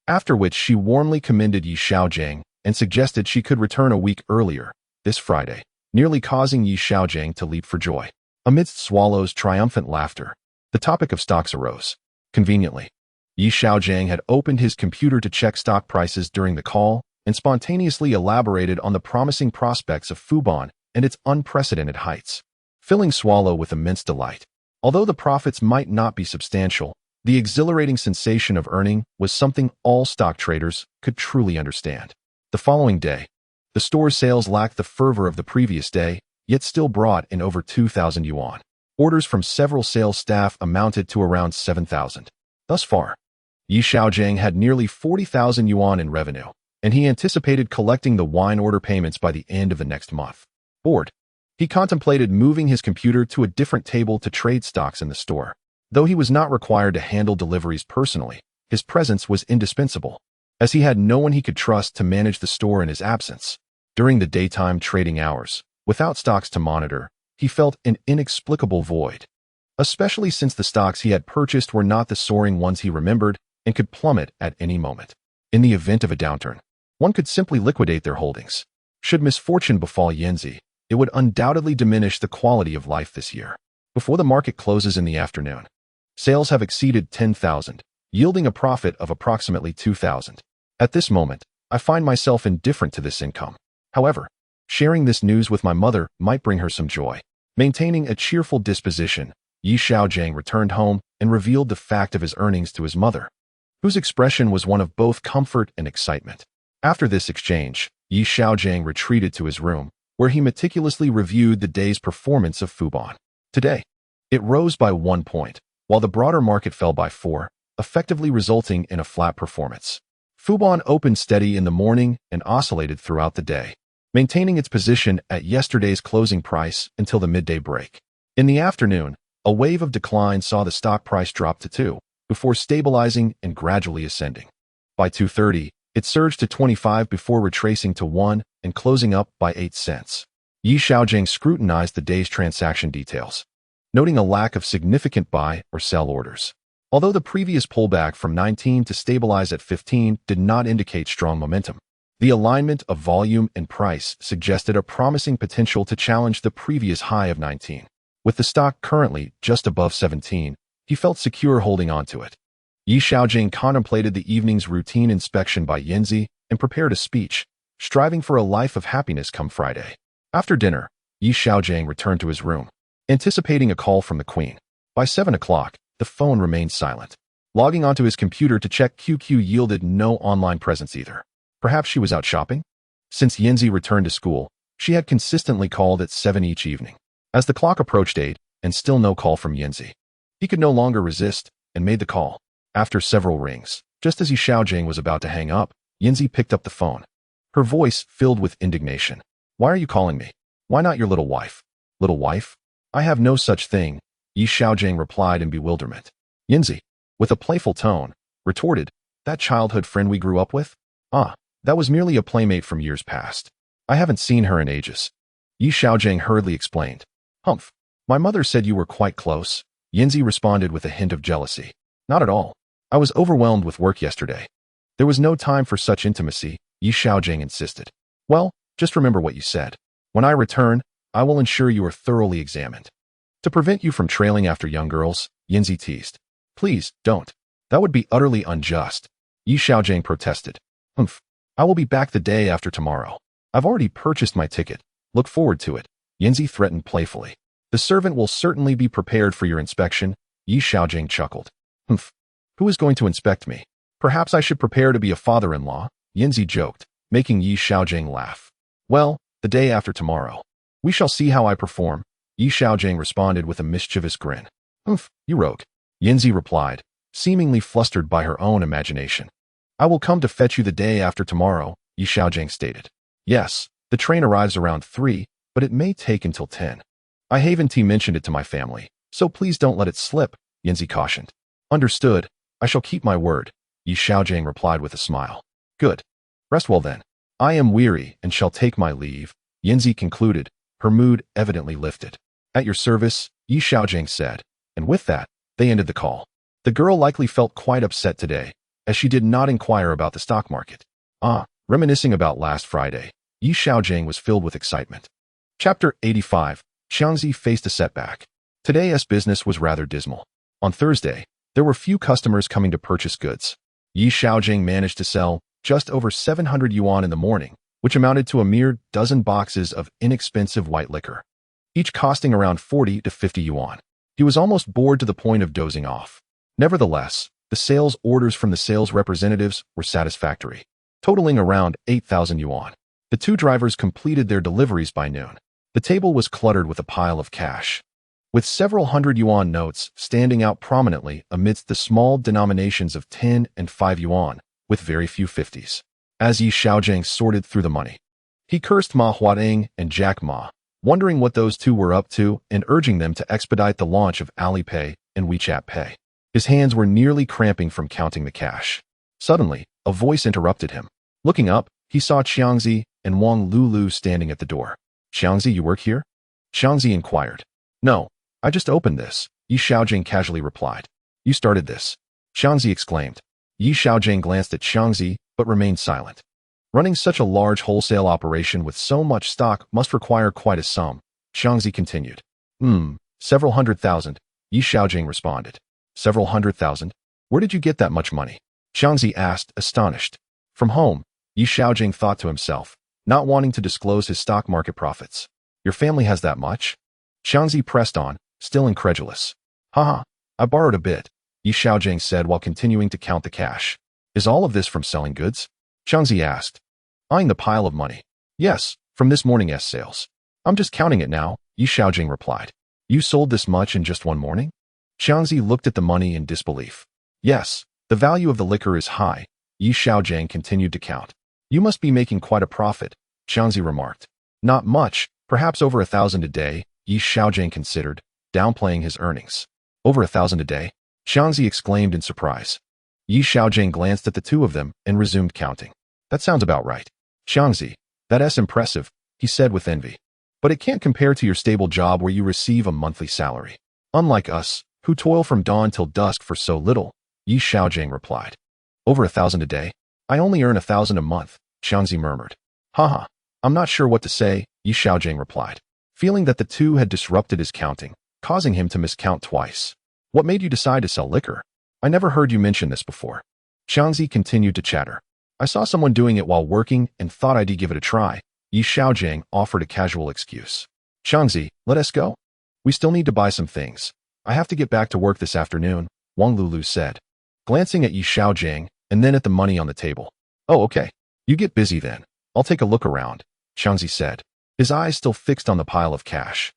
After which she warmly commended Xiaogang and suggested she could return a week earlier, this Friday, nearly causing Xiaogang to leap for joy. Amidst Swallow's triumphant laughter, the topic of stocks arose. Conveniently, Xiaogang had opened his computer to check stock prices during the call and spontaneously elaborated on the promising prospects of Fubon and its unprecedented heights, filling Swallow with immense delight. Although the profits might not be substantial, the exhilarating sensation of earning was something all stock traders could truly understand. The following day, the store's sales lacked the fervor of the previous day, yet still brought in over 2,000 yuan. Orders from several sales staff amounted to around 7,000. Thus far, Xiaogang had nearly 40,000 yuan in revenue, and he anticipated collecting the wine order payments by the end of the next month. Bored, he contemplated moving his computer to a different table to trade stocks in the store. Though he was not required to handle deliveries personally, his presence was indispensable, as he had no one he could trust to manage the store in his absence. During the daytime trading hours, without stocks to monitor, he felt an inexplicable void, especially since the stocks he had purchased were not the soaring ones he remembered and could plummet at any moment. In the event of a downturn, one could simply liquidate their holdings. Should misfortune befall Yanzi, it would undoubtedly diminish the quality of life this year. Before the market closes in the afternoon, sales have exceeded 10,000, yielding a profit of approximately 2,000. At this moment, I find myself indifferent to this income. However, sharing this news with my mother might bring her some joy. Maintaining a cheerful disposition, Yi Xiaogang returned home and revealed the fact of his earnings to his mother, whose expression was one of both comfort and excitement. After this exchange, Yi Xiaogang retreated to his room, where he meticulously reviewed the day's performance of Fubon. Today, it rose by 1 point, while the broader market fell by 4, effectively resulting in a flat performance. Fubon opened steady in the morning and oscillated throughout the day, maintaining its position at yesterday's closing price until the midday break. In the afternoon, a wave of decline saw the stock price drop to 2, before stabilizing and gradually ascending. By 2:30, it surged to 25 before retracing to 1 and closing up by 8 cents. Yi Xiaogang scrutinized the day's transaction details, noting a lack of significant buy or sell orders. Although the previous pullback from 19 to stabilize at 15 did not indicate strong momentum, the alignment of volume and price suggested a promising potential to challenge the previous high of 19. With the stock currently just above 17, he felt secure holding on to it. Yi Xiaogang contemplated the evening's routine inspection by Yanzi and prepared a speech, striving for a life of happiness come Friday. After dinner, Yi Xiaogang returned to his room, anticipating a call from the queen. By 7 o'clock, the phone remained silent. Logging onto his computer to check QQ yielded no online presence either. Perhaps she was out shopping? Since Yanzi returned to school, she had consistently called at 7 each evening. As the clock approached 8, and still no call from Yanzi, he could no longer resist and made the call. After several rings, just as Yi Xiaogang was about to hang up, Yanzi picked up the phone, her voice filled with indignation. "Why are you calling me? Why not your little wife?" "Little wife? I have no such thing," Yi Xiaogang replied in bewilderment. Yanzi, with a playful tone, retorted, "That childhood friend we grew up with? Ah, that was merely a playmate from years past. I haven't seen her in ages." Yi Xiaogang hurriedly explained. "Humph, my mother said you were quite close." Yanzi responded with a hint of jealousy. "Not at all. I was overwhelmed with work yesterday. There was no time for such intimacy," Yi Xiaogang insisted. "Well, just remember what you said. When I return, I will ensure you are thoroughly examined. To prevent you from trailing after young girls," Yanzi teased. "Please, don't. That would be utterly unjust," Yi Xiaogang protested. "Humph. I will be back the day after tomorrow. I've already purchased my ticket. Look forward to it," Yanzi threatened playfully. "The servant will certainly be prepared for your inspection," Yi Xiaogang chuckled. "Humph. Who is going to inspect me? Perhaps I should prepare to be a father-in-law," Yanzi joked, making Yi Xiaogang laugh. "Well, the day after tomorrow. We shall see how I perform," Yi Xiaogang responded with a mischievous grin. "Humph, you rogue," Yanzi replied, seemingly flustered by her own imagination. "I will come to fetch you the day after tomorrow," Yi Xiaogang stated. "Yes, the train arrives around 3, but it may take until 10. I haven't mentioned it to my family, so please don't let it slip," Yanzi cautioned. "Understood. I shall keep my word," Yi Xiaogang replied with a smile. "Good. Rest well then. I am weary and shall take my leave," Yanzi concluded, her mood evidently lifted. "At your service," Yi Xiaogang said, and with that, they ended the call. The girl likely felt quite upset today, as she did not inquire about the stock market. Reminiscing about last Friday, Yi Xiaogang was filled with excitement. Chapter 85. Xiangzi faced a setback. Today's business was rather dismal. On Thursday, there were few customers coming to purchase goods. Yi Xiaogang managed to sell just over 700 yuan in the morning, which amounted to a mere dozen boxes of inexpensive white liquor, each costing around 40 to 50 yuan. He was almost bored to the point of dozing off. Nevertheless, the sales orders from the sales representatives were satisfactory, totaling around 8,000 yuan. The two drivers completed their deliveries by noon. The table was cluttered with a pile of cash, with several hundred yuan notes standing out prominently amidst the small denominations of 10 and 5 yuan, with very few 50s. As Yi Xiaogang sorted through the money, he cursed Ma Huating and Jack Ma, wondering what those two were up to and urging them to expedite the launch of Alipay and WeChat Pay. His hands were nearly cramping from counting the cash. Suddenly, a voice interrupted him. Looking up, he saw Xiangzi and Wang Lulu standing at the door. "Xiangzi, you work here?" Xiangzi inquired. "No, I just opened this," Yi Xiaogang casually replied. "You started this?" Xiangzi exclaimed. Yi Xiaogang glanced at Xiangzi, but remained silent. Running such a large wholesale operation with so much stock must require quite a sum, Xiangzi continued. Several 100,000, Yi Xiaogang responded. "Several 100,000? Where did you get that much money?" Xiangzi asked, astonished. "From home," Yi Xiaogang thought to himself, not wanting to disclose his stock market profits. Your family has that much? Xiangzi pressed on, still incredulous. Haha, I borrowed a bit, Xiaogang said while continuing to count the cash. Is all of this from selling goods? Xiangzi asked, eyeing the pile of money. Yes, from this morning's sales. I'm just counting it now, Xiaogang replied. You sold this much in just one morning? Xiangzi looked at the money in disbelief. Yes, the value of the liquor is high, Xiaogang continued to count. You must be making quite a profit, Xiangzi remarked. Not much, perhaps over 1,000 a day, Xiaogang considered, downplaying his earnings. Over 1,000 a day? Xiangzi exclaimed in surprise. Xiaogang glanced at the two of them and resumed counting. That sounds about right. Xiangzi, that's impressive, he said with envy. But it can't compare to your stable job where you receive a monthly salary. Unlike us, who toil from dawn till dusk for so little, Xiaogang replied. Over 1,000 a day? I only earn 1,000 a month, Xiangzi murmured. Haha, I'm not sure what to say, Xiaogang replied, feeling that the two had disrupted his counting, causing him to miscount twice. What made you decide to sell liquor? I never heard you mention this before. Xiangzi continued to chatter. I saw someone doing it while working and thought I'd give it a try. Xiaogang offered a casual excuse. Xiangzi, let us go. We still need to buy some things. I have to get back to work this afternoon, Wang Lulu said, glancing at Xiaogang and then at the money on the table. Oh, okay. You get busy then. I'll take a look around, Xiangzi said, his eyes still fixed on the pile of cash.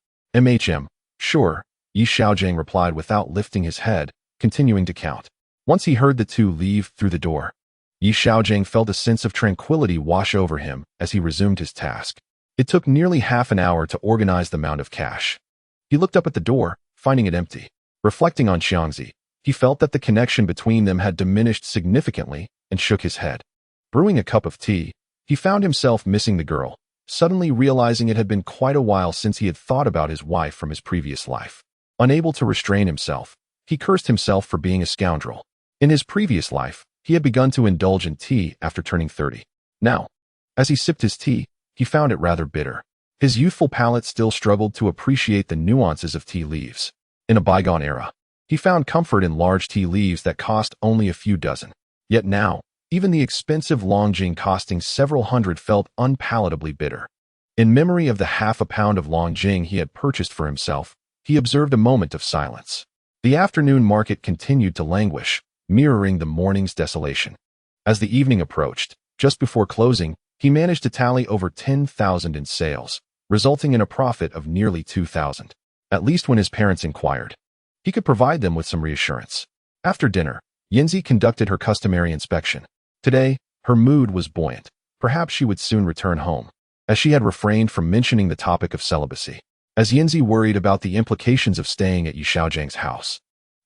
Sure, Xiaogang replied without lifting his head, continuing to count. Once he heard the two leave through the door, Xiaogang felt a sense of tranquility wash over him as he resumed his task. It took nearly half an hour to organize the amount of cash. He looked up at the door, finding it empty. Reflecting on Xiangzi, he felt that the connection between them had diminished significantly and shook his head. Brewing a cup of tea, he found himself missing the girl, suddenly realizing it had been quite a while since he had thought about his wife from his previous life. Unable to restrain himself, he cursed himself for being a scoundrel. In his previous life, he had begun to indulge in tea after turning 30. Now, as he sipped his tea, he found it rather bitter. His youthful palate still struggled to appreciate the nuances of tea leaves. In a bygone era, he found comfort in large tea leaves that cost only a few dozen. Yet now, even the expensive Longjing costing several hundred felt unpalatably bitter. In memory of the half a pound of Longjing he had purchased for himself, he observed a moment of silence. The afternoon market continued to languish, mirroring the morning's desolation. As the evening approached, just before closing, he managed to tally over 10,000 in sales, resulting in a profit of nearly 2,000. At least when his parents inquired, he could provide them with some reassurance. After dinner, Yanzi conducted her customary inspection. Today, her mood was buoyant. Perhaps she would soon return home, as she had refrained from mentioning the topic of celibacy. As Yanzi worried about the implications of staying at Xiaojiang's house,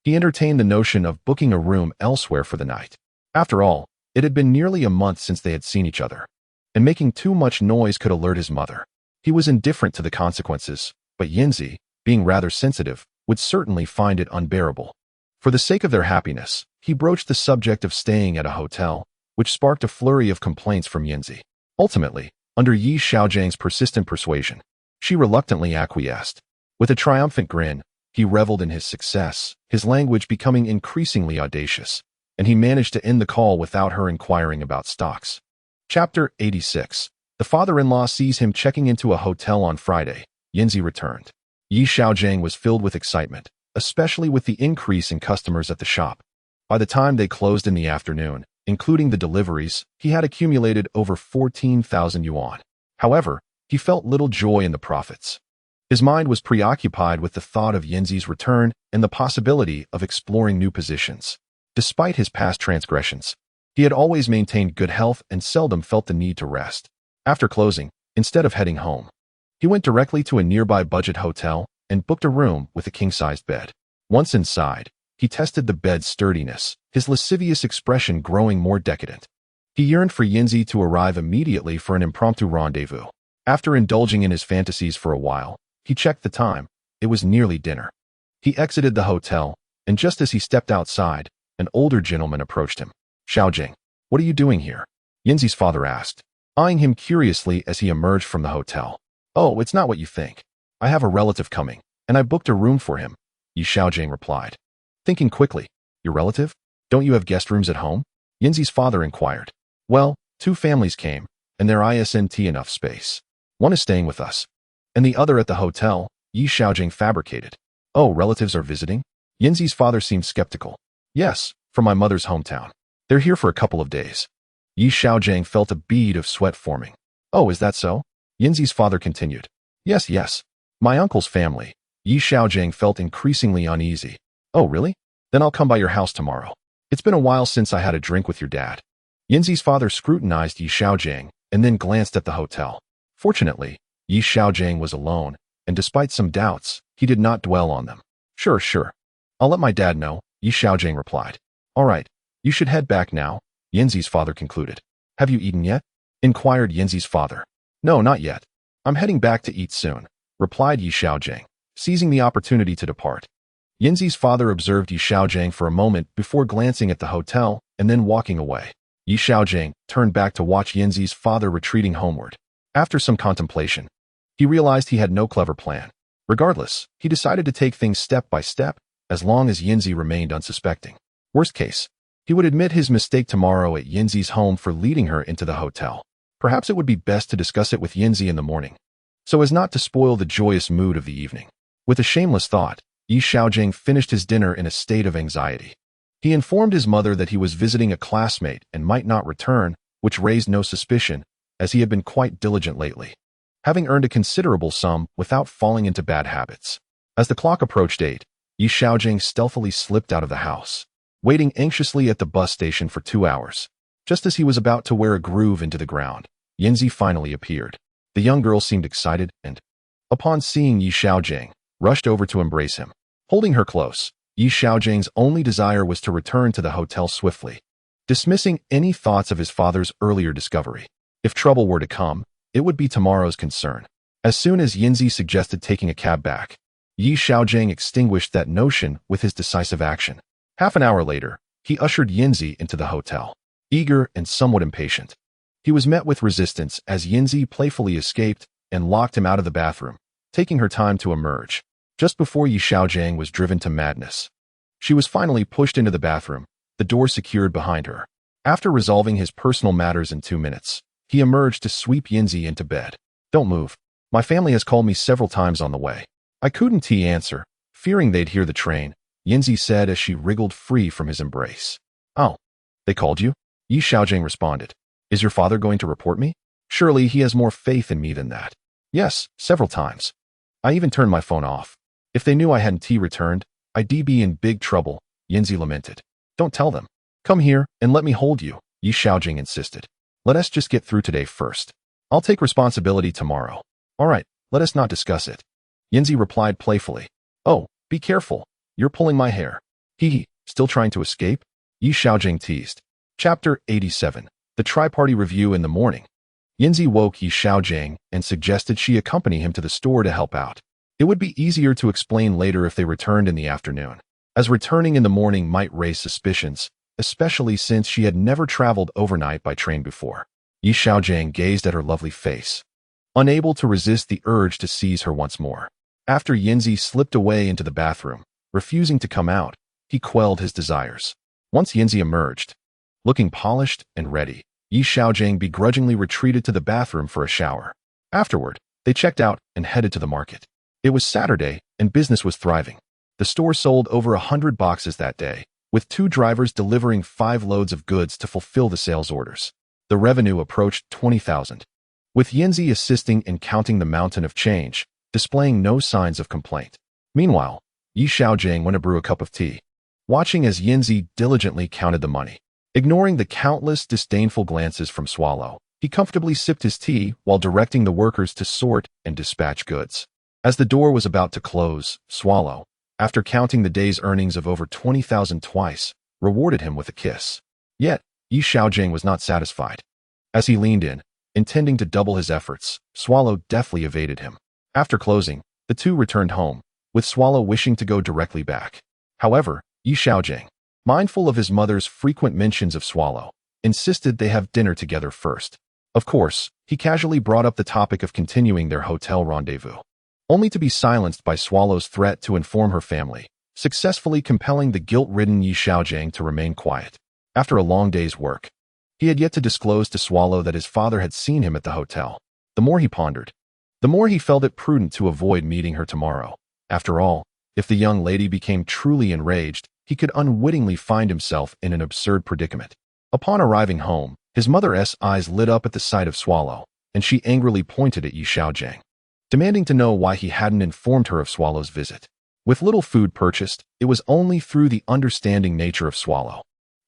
he entertained the notion of booking a room elsewhere for the night. After all, it had been nearly a month since they had seen each other, and making too much noise could alert his mother. He was indifferent to the consequences, but Yanzi, being rather sensitive, would certainly find it unbearable. For the sake of their happiness, he broached the subject of staying at a hotel, which sparked a flurry of complaints from Yanzi. Ultimately, under Xiaojiang's persistent persuasion, she reluctantly acquiesced. With a triumphant grin, he reveled in his success, his language becoming increasingly audacious, and he managed to end the call without her inquiring about stocks. Chapter 86. The father-in-law sees him checking into a hotel on Friday. Yanzi returned. Xiaogang was filled with excitement, especially with the increase in customers at the shop. By the time they closed in the afternoon, including the deliveries, he had accumulated over 14,000 yuan. However, he felt little joy in the profits. His mind was preoccupied with the thought of Yanzi's return and the possibility of exploring new positions. Despite his past transgressions, he had always maintained good health and seldom felt the need to rest. After closing, instead of heading home, he went directly to a nearby budget hotel and booked a room with a king-sized bed. Once inside, he tested the bed's sturdiness, his lascivious expression growing more decadent. He yearned for Yanzi to arrive immediately for an impromptu rendezvous. After indulging in his fantasies for a while, he checked the time. It was nearly dinner. He exited the hotel, and just as he stepped outside, an older gentleman approached him. Xiaojing, what are you doing here? Yanzi's father asked, eyeing him curiously as he emerged from the hotel. Oh, it's not what you think. I have a relative coming, and I booked a room for him, Xiaogang replied. Thinking quickly, your relative? Don't you have guest rooms at home? Yanzi's father inquired. Well, two families came, and there isn't enough space. One is staying with us, and the other at the hotel, Xiaogang fabricated. Oh, relatives are visiting? Yinzi's father seemed skeptical. Yes, from my mother's hometown. They're here for a couple of days. Xiaogang felt a bead of sweat forming. Oh, is that so? Yinzi's father continued. Yes. My uncle's family. Xiaogang felt increasingly uneasy. Oh, really? Then I'll come by your house tomorrow. It's been a while since I had a drink with your dad. Yinzi's father scrutinized Xiaogang and then glanced at the hotel. Fortunately, Xiaogang was alone, and despite some doubts, he did not dwell on them. Sure. I'll let my dad know, Xiaogang replied. All right, you should head back now, Yinzi's father concluded. Have you eaten yet? Inquired Yinzi's father. No, not yet. I'm heading back to eat soon, replied Xiaogang, seizing the opportunity to depart. Yinzi's father observed Xiaogang for a moment before glancing at the hotel and then walking away. Xiaogang turned back to watch Yinzi's father retreating homeward. After some contemplation, he realized he had no clever plan. Regardless, he decided to take things step by step, as long as Yinzi remained unsuspecting. Worst case, he would admit his mistake tomorrow at Yinzi's home for leading her into the hotel. Perhaps it would be best to discuss it with Yinzi in the morning, so as not to spoil the joyous mood of the evening. With a shameless thought, Xiaogang finished his dinner in a state of anxiety. He informed his mother that he was visiting a classmate and might not return, which raised no suspicion, as he had been quite diligent lately, having earned a considerable sum without falling into bad habits. As the clock approached 8, Xiaogang stealthily slipped out of the house, waiting anxiously at the bus station for 2 hours. Just as he was about to wear a groove into the ground, Yinzi finally appeared. The young girl seemed excited and, upon seeing Xiaogang, rushed over to embrace him. Holding her close, Xiaogan's only desire was to return to the hotel swiftly, dismissing any thoughts of his father's earlier discovery. If trouble were to come, it would be tomorrow's concern. As soon as Yinzi suggested taking a cab back, Xiaogang extinguished that notion with his decisive action. Half an hour later, he ushered Yinzi into the hotel. Eager and somewhat impatient, he was met with resistance as Yinzi playfully escaped and locked him out of the bathroom, taking her time to emerge. Just before Xiaogang was driven to madness, she was finally pushed into the bathroom, the door secured behind her. After resolving his personal matters in 2 minutes, he emerged to sweep Yinzi into bed. Don't move. My family has called me several times on the way. I couldn't answer, fearing they'd hear the train, Yinzi said as she wriggled free from his embrace. Oh, they called you? Xiaogang responded. Is your father going to report me? Surely he has more faith in me than that. Yes, several times. I even turned my phone off. If they knew I hadn't returned, I'd be in big trouble, Yinzi lamented. Don't tell them. Come here and let me hold you, Xiaogang insisted. Let us just get through today first. I'll take responsibility tomorrow. All right, let us not discuss it. Yinzi replied playfully. Oh, be careful. You're pulling my hair. Still trying to escape? Xiaogang teased. Chapter 87. The Tri-Party Review in the morning. Yinzi woke Xiaogang and suggested she accompany him to the store to help out. It would be easier to explain later if they returned in the afternoon, as returning in the morning might raise suspicions, especially since she had never traveled overnight by train before. Xiaogang gazed at her lovely face, unable to resist the urge to seize her once more. After Yinzi slipped away into the bathroom, refusing to come out, he quelled his desires. Once Yinzi emerged, looking polished and ready, Xiaogang begrudgingly retreated to the bathroom for a shower. Afterward, they checked out and headed to the market. It was Saturday, and business was thriving. The store sold over 100 boxes that day, with 2 drivers delivering 5 loads of goods to fulfill the sales orders. The revenue approached 20,000. With Yinzi assisting in counting the mountain of change, displaying no signs of complaint. Meanwhile, Xiaogang went to brew a cup of tea, watching as Yinzi diligently counted the money. Ignoring the countless disdainful glances from Swallow, he comfortably sipped his tea while directing the workers to sort and dispatch goods. As the door was about to close, Swallow, after counting the day's earnings of over 20,000 twice, rewarded him with a kiss. Yet, Xiaogang was not satisfied. As he leaned in, intending to double his efforts, Swallow deftly evaded him. After closing, the two returned home, with Swallow wishing to go directly back. However, Xiaogang, mindful of his mother's frequent mentions of Swallow, insisted they have dinner together first. Of course, he casually brought up the topic of continuing their hotel rendezvous, only to be silenced by Swallow's threat to inform her family, successfully compelling the guilt-ridden Xiaogang to remain quiet. After a long day's work, He had yet to disclose to Swallow that his father had seen him at the hotel. The more he pondered, the more he felt it prudent to avoid meeting her tomorrow. After all, if the young lady became truly enraged, he could unwittingly find himself in an absurd predicament. Upon arriving home, his mother's eyes lit up at the sight of Swallow, and she angrily pointed at Xiaogang, demanding to know why he hadn't informed her of Swallow's visit. With little food purchased, it was only through the understanding nature of Swallow,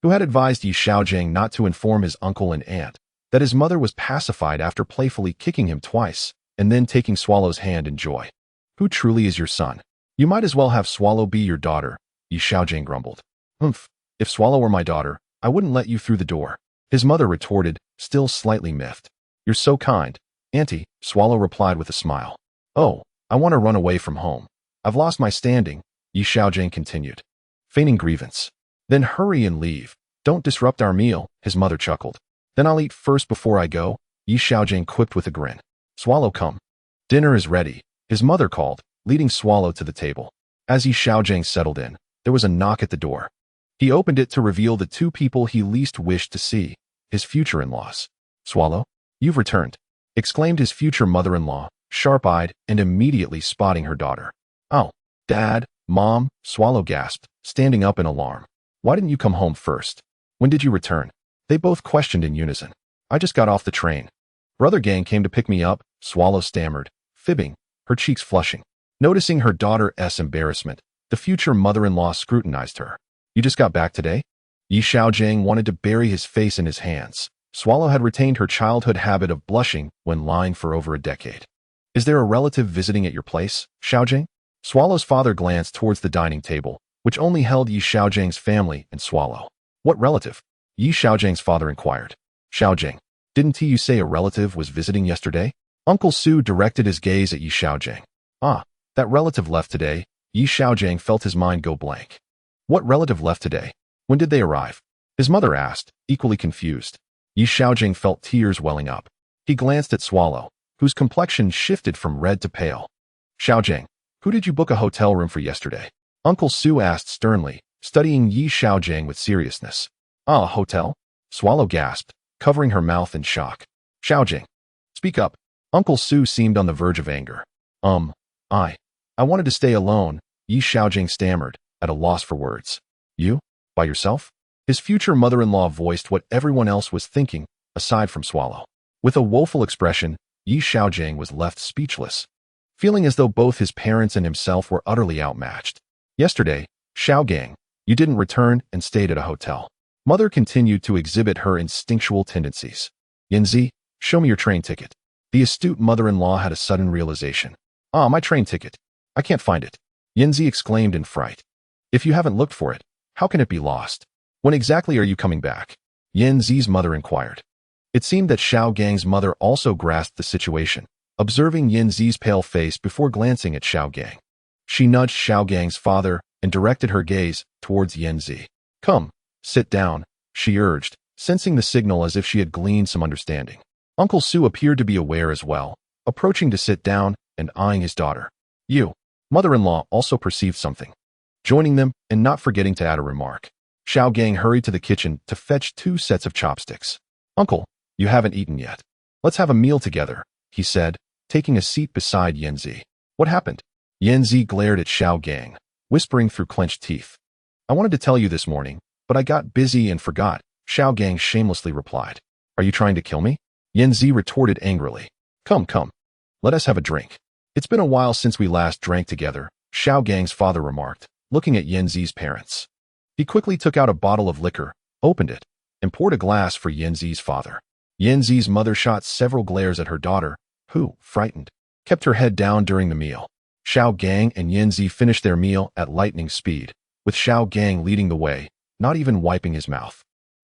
who had advised Xiaogang not to inform his uncle and aunt, that his mother was pacified after playfully kicking him twice, and then taking Swallow's hand in joy. Who truly is your son? You might as well have Swallow be your daughter, Xiaogang grumbled. Humph, if Swallow were my daughter, I wouldn't let you through the door, his mother retorted, still slightly miffed. You're so kind, Auntie, Swallow replied with a smile. Oh, I want to run away from home. I've lost my standing, Xiaogang continued, feigning grievance. Then hurry and leave. Don't disrupt our meal, his mother chuckled. Then I'll eat first before I go, Xiaogang quipped with a grin. Swallow, come. Dinner is ready, his mother called, leading Swallow to the table. As Xiaogang settled in, there was a knock at the door. He opened it to reveal the two people he least wished to see, his future in-laws. Swallow, you've returned, exclaimed his future mother-in-law, sharp-eyed and immediately spotting her daughter. Oh, Dad, Mom, Swallow gasped, standing up in alarm. Why didn't you come home first? When did you return? They both questioned in unison. I just got off the train. Brother Gang came to pick me up, Swallow stammered, fibbing, her cheeks flushing. Noticing her daughter's embarrassment, the future mother-in-law scrutinized her. You just got back today? Xiaogang wanted to bury his face in his hands. Swallow had retained her childhood habit of blushing when lying for over a decade. Is there a relative visiting at your place, Xiaogang? Swallow's father glanced towards the dining table, which only held Xiaogang's family and Swallow. What relative? Xiaogang's father inquired. Xiaogang, didn't you say a relative was visiting yesterday? Uncle Su directed his gaze at Xiaogang. Ah, that relative left today. Xiaogang felt his mind go blank. What relative left today? When did they arrive? His mother asked, equally confused. Xiaogang felt tears welling up. He glanced at Swallow, whose complexion shifted from red to pale. Xiaogang, who did you book a hotel room for yesterday? Uncle Su asked sternly, studying Xiaogang with seriousness. Ah, a hotel? Swallow gasped, covering her mouth in shock. Xiaogang, speak up. Uncle Su seemed on the verge of anger. I wanted to stay alone, Xiaogang stammered, at a loss for words. You? By yourself? His future mother-in-law voiced what everyone else was thinking, aside from Swallow. With a woeful expression, Xiaogang was left speechless, feeling as though both his parents and himself were utterly outmatched. Yesterday, Xiaogang, you didn't return and stayed at a hotel. Mother continued to exhibit her instinctual tendencies. Yanzi, show me your train ticket. The astute mother-in-law had a sudden realization. Ah, my train ticket. I can't find it. Yanzi exclaimed in fright. If you haven't looked for it, how can it be lost? When exactly are you coming back? Yanzi's mother inquired. It seemed that Xiaogang's mother also grasped the situation, observing Yanzi's pale face before glancing at Xiaogang. She nudged Xiaogang's father and directed her gaze towards Yanzi. Come, sit down, she urged, sensing the signal as if she had gleaned some understanding. Uncle Su appeared to be aware as well, approaching to sit down and eyeing his daughter. You, mother-in-law, also perceived something, joining them and not forgetting to add a remark. Xiaogang hurried to the kitchen to fetch 2 sets of chopsticks. Uncle, you haven't eaten yet. Let's have a meal together, he said, taking a seat beside Yanzi. What happened? Yanzi glared at Xiaogang, whispering through clenched teeth. I wanted to tell you this morning, but I got busy and forgot, Xiaogang shamelessly replied. Are you trying to kill me? Yanzi retorted angrily. Come. Let us have a drink. It's been a while since we last drank together, Xiaogang's father remarked, looking at Yanzi's parents. He quickly took out a bottle of liquor, opened it, and poured a glass for Yanzi's father. Yanzi's mother shot several glares at her daughter, who, frightened, kept her head down during the meal. Xiaogang and Yanzi finished their meal at lightning speed, with Xiaogang leading the way, not even wiping his mouth.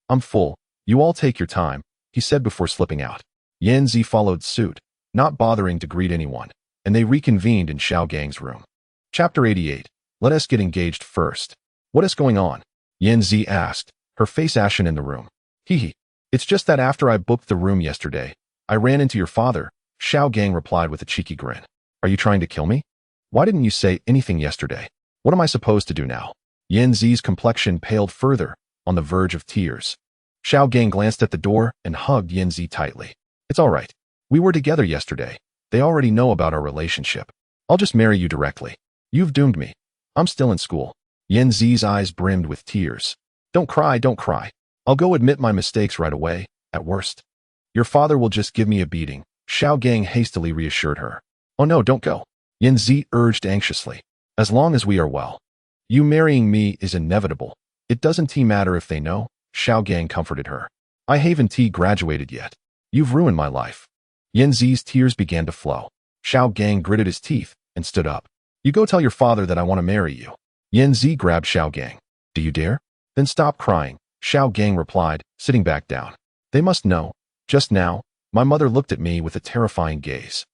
I'm full, you all take your time, he said before slipping out. Yanzi followed suit, not bothering to greet anyone, and they reconvened in Xiaogang's room. Chapter 88. Let us get engaged first. What is going on? Yanzi asked, her face ashen in the room. Hee. It's just that after I booked the room yesterday, I ran into your father, Xiaogang replied with a cheeky grin. Are you trying to kill me? Why didn't you say anything yesterday? What am I supposed to do now? Yanzi's complexion paled further, on the verge of tears. Xiaogang glanced at the door and hugged Yanzi tightly. It's all right. We were together yesterday. They already know about our relationship. I'll just marry you directly. You've doomed me. I'm still in school. Yanzi's eyes brimmed with tears. Don't cry, don't cry. I'll go admit my mistakes right away, at worst. Your father will just give me a beating, Xiaogang hastily reassured her. Oh no, don't go. Yanzi urged anxiously. As long as we are well. You marrying me is inevitable. It doesn't matter if they know, Xiaogang comforted her. I haven't graduated yet. You've ruined my life. Yanzi's tears began to flow. Xiaogang gritted his teeth and stood up. You go tell your father that I want to marry you. Yanzi grabbed Xiaogang. Do you dare? Then stop crying, Xiaogang replied, sitting back down. They must know. Just now, my mother looked at me with a terrifying gaze.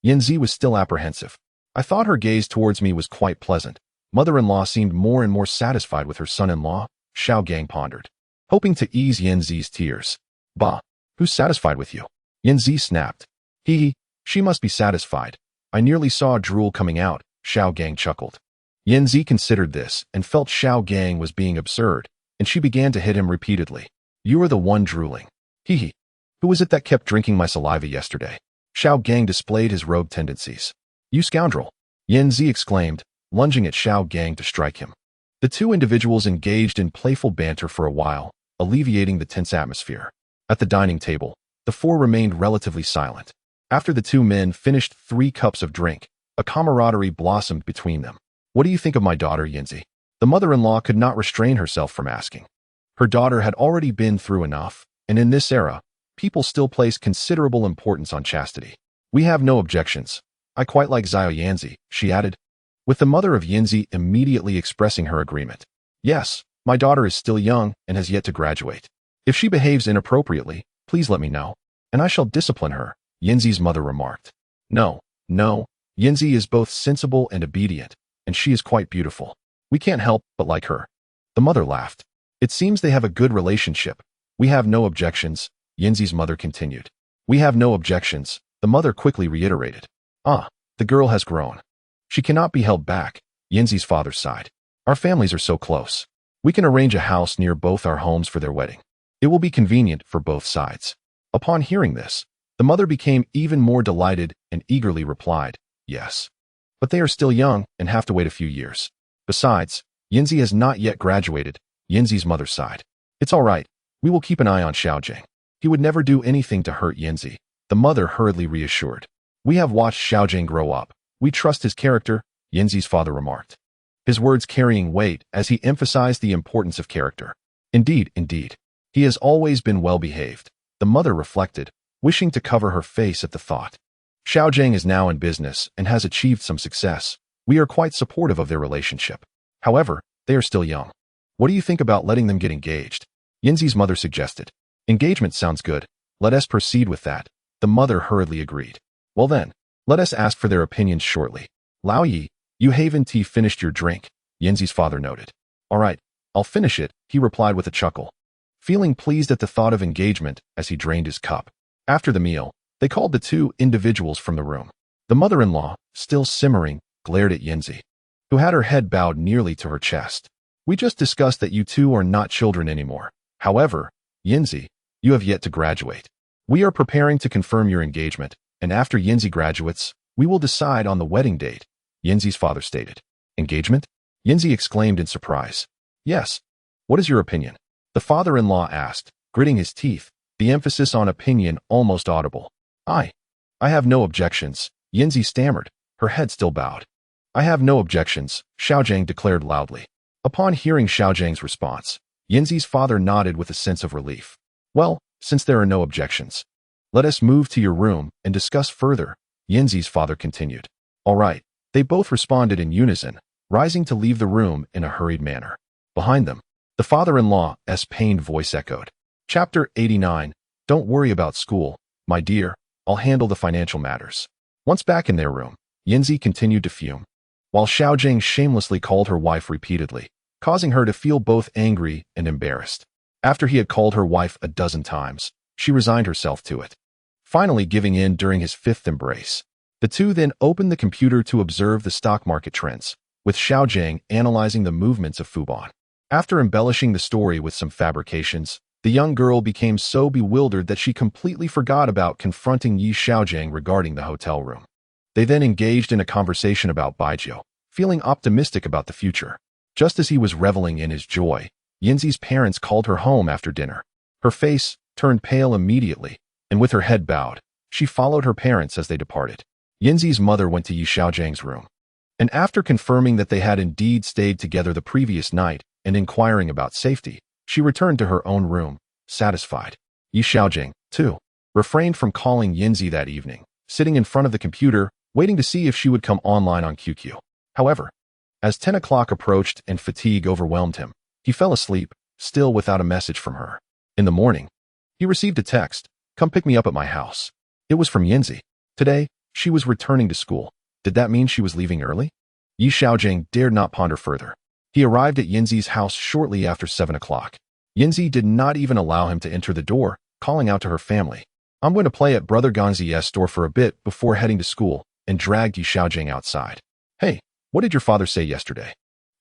Yanzi was still apprehensive. I thought her gaze towards me was quite pleasant. Mother-in-law seemed more and more satisfied with her son-in-law, Xiaogang pondered, hoping to ease Yanzi's tears. Bah, who's satisfied with you? Yanzi snapped. Hee, she must be satisfied. I nearly saw drool coming out, Xiaogang chuckled. Yanzi considered this and felt Xiaogang was being absurd, and she began to hit him repeatedly. You are the one drooling. Hee. Who was it that kept drinking my saliva yesterday? Xiaogang displayed his rogue tendencies. You scoundrel! Yanzi exclaimed, lunging at Xiaogang to strike him. The two individuals engaged in playful banter for a while, alleviating the tense atmosphere. At the dining table, the four remained relatively silent. After the two men finished 3 cups of drink, a camaraderie blossomed between them. What do you think of my daughter, Yanzi? The mother-in-law could not restrain herself from asking. Her daughter had already been through enough, and in this era, people still place considerable importance on chastity. We have no objections. I quite like Xiao Yanzi, she added, with the mother of Yanzi immediately expressing her agreement. Yes, my daughter is still young and has yet to graduate. If she behaves inappropriately, please let me know, and I shall discipline her, Yanzi's mother remarked. No, Yanzi is both sensible and obedient, and she is quite beautiful. We can't help but like her. The mother laughed. It seems they have a good relationship. We have no objections, Yanzi's mother continued. We have no objections, the mother quickly reiterated. Ah, the girl has grown. She cannot be held back, Yanzi's father sighed. Our families are so close. We can arrange a house near both our homes for their wedding. It will be convenient for both sides. Upon hearing this, the mother became even more delighted and eagerly replied, yes. But they are still young and have to wait a few years. Besides, Yanzi has not yet graduated, Yanzi's mother sighed. It's all right. We will keep an eye on Xiaogang. He would never do anything to hurt Yanzi, the mother hurriedly reassured. We have watched Xiaogang grow up. We trust his character, Yanzi's father remarked, his words carrying weight as he emphasized the importance of character. Indeed. He has always been well-behaved, the mother reflected, wishing to cover her face at the thought. Xiaogang is now in business and has achieved some success. We are quite supportive of their relationship. However, they are still young. What do you think about letting them get engaged? Yanzi's mother suggested. Engagement sounds good. Let us proceed with that, the mother hurriedly agreed. Well then, let us ask for their opinions shortly. Lao Yi, you haven't finished your drink, Yanzi's father noted. All right, I'll finish it, he replied with a chuckle, feeling pleased at the thought of engagement as he drained his cup. After the meal, they called the two individuals from the room. The mother-in-law, still simmering, glared at Yanzi, who had her head bowed nearly to her chest. We just discussed that you two are not children anymore. However, Yanzi, you have yet to graduate. We are preparing to confirm your engagement, and after Yanzi graduates, we will decide on the wedding date, Yanzi's father stated. Engagement? Yanzi exclaimed in surprise. Yes. What is your opinion? The father-in-law asked, gritting his teeth, the emphasis on opinion almost audible. I have no objections, Yanzi stammered, her head still bowed. I have no objections, Xiaogang declared loudly. Upon hearing Xiaojiang's response, Yanzi's father nodded with a sense of relief. Well, since there are no objections, let us move to your room and discuss further, Yanzi's father continued. All right, they both responded in unison, rising to leave the room in a hurried manner. Behind them, the father-in-law's pained voice echoed. Chapter 89. Don't worry about school, my dear, I'll handle the financial matters. Once back in their room, Yanzi continued to fume, while Xiaogang shamelessly called her wife repeatedly, causing her to feel both angry and embarrassed. After he had called her wife a dozen times, she resigned herself to it, finally giving in during his 5th embrace. The two then opened the computer to observe the stock market trends, with Xiaogang analyzing the movements of Fubon. After embellishing the story with some fabrications, The young girl became so bewildered that she completely forgot about confronting Xiaogang regarding the hotel room. They then engaged in a conversation about Baijiu, feeling optimistic about the future. Just as he was reveling in his joy, Yinzi's parents called her home after dinner. Her face turned pale immediately, and with her head bowed, she followed her parents as they departed. Yinzi's mother went to Xiaojiang's room, and after confirming that they had indeed stayed together the previous night and inquiring about safety, she returned to her own room, satisfied. Xiaojiang, too, refrained from calling Yinzi that evening, sitting in front of the computer, waiting to see if she would come online on QQ. However, as 10 o'clock approached and fatigue overwhelmed him, he fell asleep, still without a message from her. In the morning, he received a text, "Come pick me up at my house." It was from Yinzi. Today, she was returning to school. Did that mean she was leaving early? Xiaojiang dared not ponder further. He arrived at Yinzi's house shortly after 7 o'clock. Yinzi did not even allow him to enter the door, calling out to her family, "I'm going to play at Brother Ganzi's store for a bit before heading to school," and dragged Xiaojiang outside. "Hey, what did your father say yesterday?"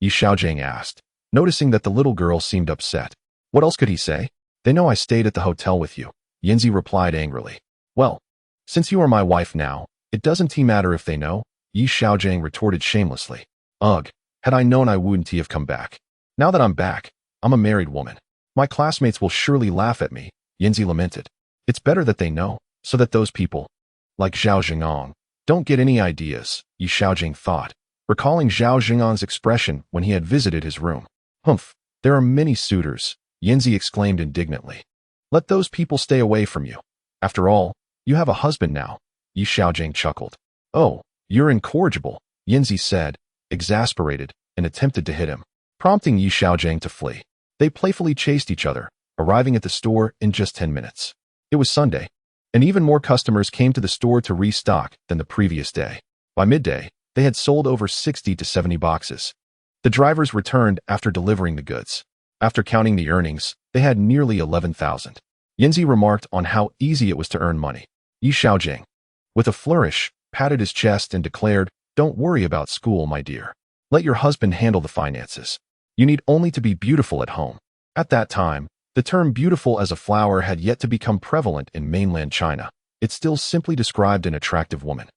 Xiaojiang asked, noticing that the little girl seemed upset. "What else could he say?" "They know I stayed at the hotel with you," Yinzi replied angrily. "Well, since you are my wife now, it doesn't matter if they know," Xiaojiang retorted shamelessly. "Ugh, had I known I wouldn't have come back. Now that I'm back, I'm a married woman. My classmates will surely laugh at me," Yinzi lamented. "It's better that they know, so that those people, like Zhao Zhengong, don't get any ideas," Xiaojiang thought, recalling Zhao Zhengong's expression when he had visited his room. "Humph, there are many suitors," Yinzi exclaimed indignantly. "Let those people stay away from you. After all, you have a husband now," Xiaojiang chuckled. "Oh, you're incorrigible," Yinzi said, exasperated, and attempted to hit him, prompting Xiaojiang to flee. They playfully chased each other, arriving at the store in just 10 minutes. It was Sunday, and even more customers came to the store to restock than the previous day. By midday, they had sold over 60 to 70 boxes. The drivers returned after delivering the goods. After counting the earnings, they had nearly 11,000. Yinzi remarked on how easy it was to earn money. Xiaojiang, with a flourish, patted his chest and declared, "Don't worry about school, my dear. Let your husband handle the finances. You need only to be beautiful at home." At that time, the term beautiful as a flower had yet to become prevalent in mainland China. It still simply described an attractive woman.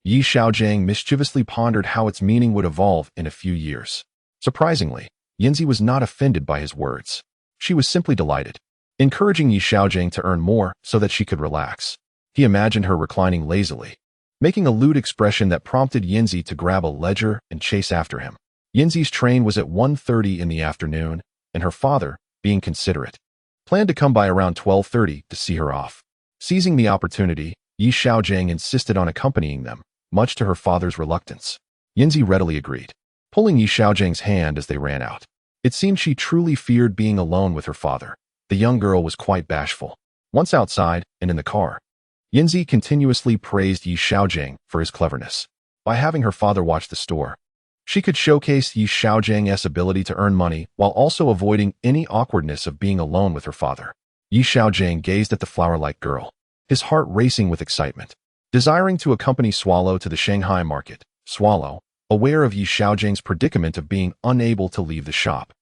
Xiaojiang mischievously pondered how its meaning would evolve in a few years. Surprisingly, Yinzi was not offended by his words. She was simply delighted, encouraging Xiaojiang to earn more so that she could relax. He imagined her reclining lazily, making a lewd expression that prompted Yinzi to grab a ledger and chase after him. Yinzi's train was at 1:30 in the afternoon, and her father, being considerate, planned to come by around 12:30 to see her off. Seizing the opportunity, Xiaojiang insisted on accompanying them, much to her father's reluctance. Yinzi readily agreed, pulling Xiaojiang's hand as they ran out. It seemed she truly feared being alone with her father. The young girl was quite bashful. Once outside, and in the car, Yinzi continuously praised Xiaojiang for his cleverness. By having her father watch the store, she could showcase Xiaojiang's ability to earn money while also avoiding any awkwardness of being alone with her father. Xiaojiang gazed at the flower-like girl, his heart racing with excitement. Desiring to accompany Swallow to the Shanghai market, Swallow, aware of Xiaojiang's predicament of being unable to leave the shop,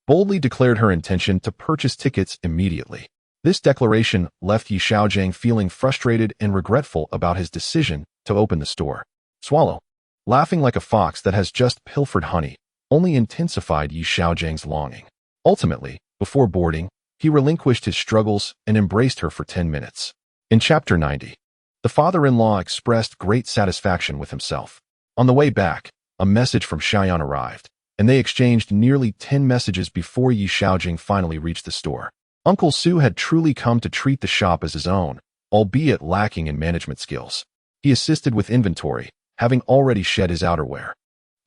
boldly declared her intention to purchase tickets immediately. This declaration left Xiaojiang feeling frustrated and regretful about his decision to open the store. Swallow, laughing like a fox that has just pilfered honey, only intensified Xiaojiang's longing. Ultimately, before boarding, he relinquished his struggles and embraced her for 10 minutes. In Chapter 90, the father-in-law expressed great satisfaction with himself. On the way back, a message from Xiaoyan arrived, and they exchanged nearly 10 messages before Xiaojiang finally reached the store. Uncle Su had truly come to treat the shop as his own, albeit lacking in management skills. He assisted with inventory, having already shed his outerwear.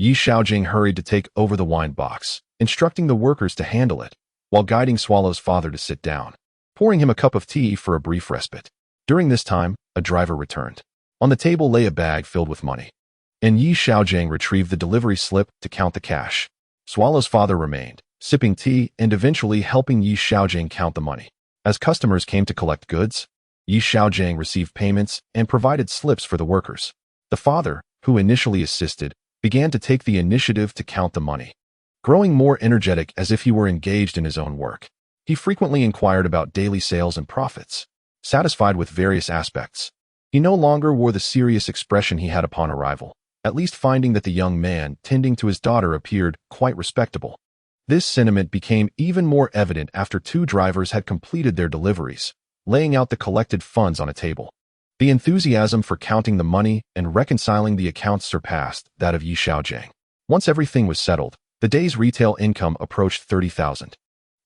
Xiaojiang hurried to take over the wine box, instructing the workers to handle it, while guiding Swallow's father to sit down, pouring him a cup of tea for a brief respite. During this time, a driver returned. On the table lay a bag filled with money, and Xiaojiang retrieved the delivery slip to count the cash. Swallow's father remained, sipping tea and eventually helping Xiaojiang count the money. As customers came to collect goods, Xiaojiang received payments and provided slips for the workers. The father, who initially assisted, began to take the initiative to count the money, growing more energetic as if he were engaged in his own work. He frequently inquired about daily sales and profits, satisfied with various aspects. He no longer wore the serious expression he had upon arrival, at least finding that the young man tending to his daughter appeared quite respectable. This sentiment became even more evident after two drivers had completed their deliveries, laying out the collected funds on a table. The enthusiasm for counting the money and reconciling the accounts surpassed that of Xiaogang. Once everything was settled, the day's retail income approached 30,000.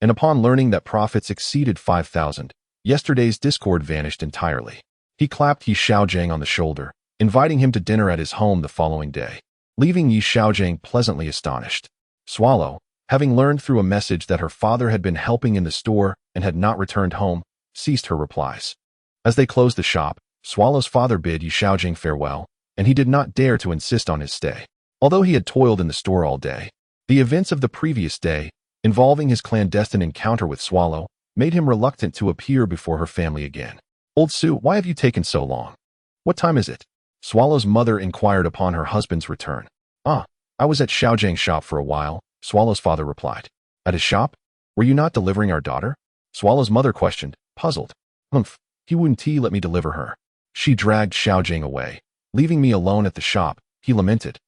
And upon learning that profits exceeded 5,000, yesterday's discord vanished entirely. He clapped Xiaogang on the shoulder, inviting him to dinner at his home the following day, leaving Xiaogang pleasantly astonished. Swallow, having learned through a message that her father had been helping in the store and had not returned home, ceased her replies. As they closed the shop, Swallow's father bid Xiaogang farewell, and he did not dare to insist on his stay. Although he had toiled in the store all day, the events of the previous day, involving his clandestine encounter with Swallow, made him reluctant to appear before her family again. "Old Sue, why have you taken so long? What time is it?" Swallow's mother inquired upon her husband's return. I was at Xiaogang's shop for a while," Swallow's father replied. "At his shop? Were you not delivering our daughter?" Swallow's mother questioned, puzzled. He wouldn't let me deliver her. She dragged Xiaogang away, leaving me alone at the shop," he lamented,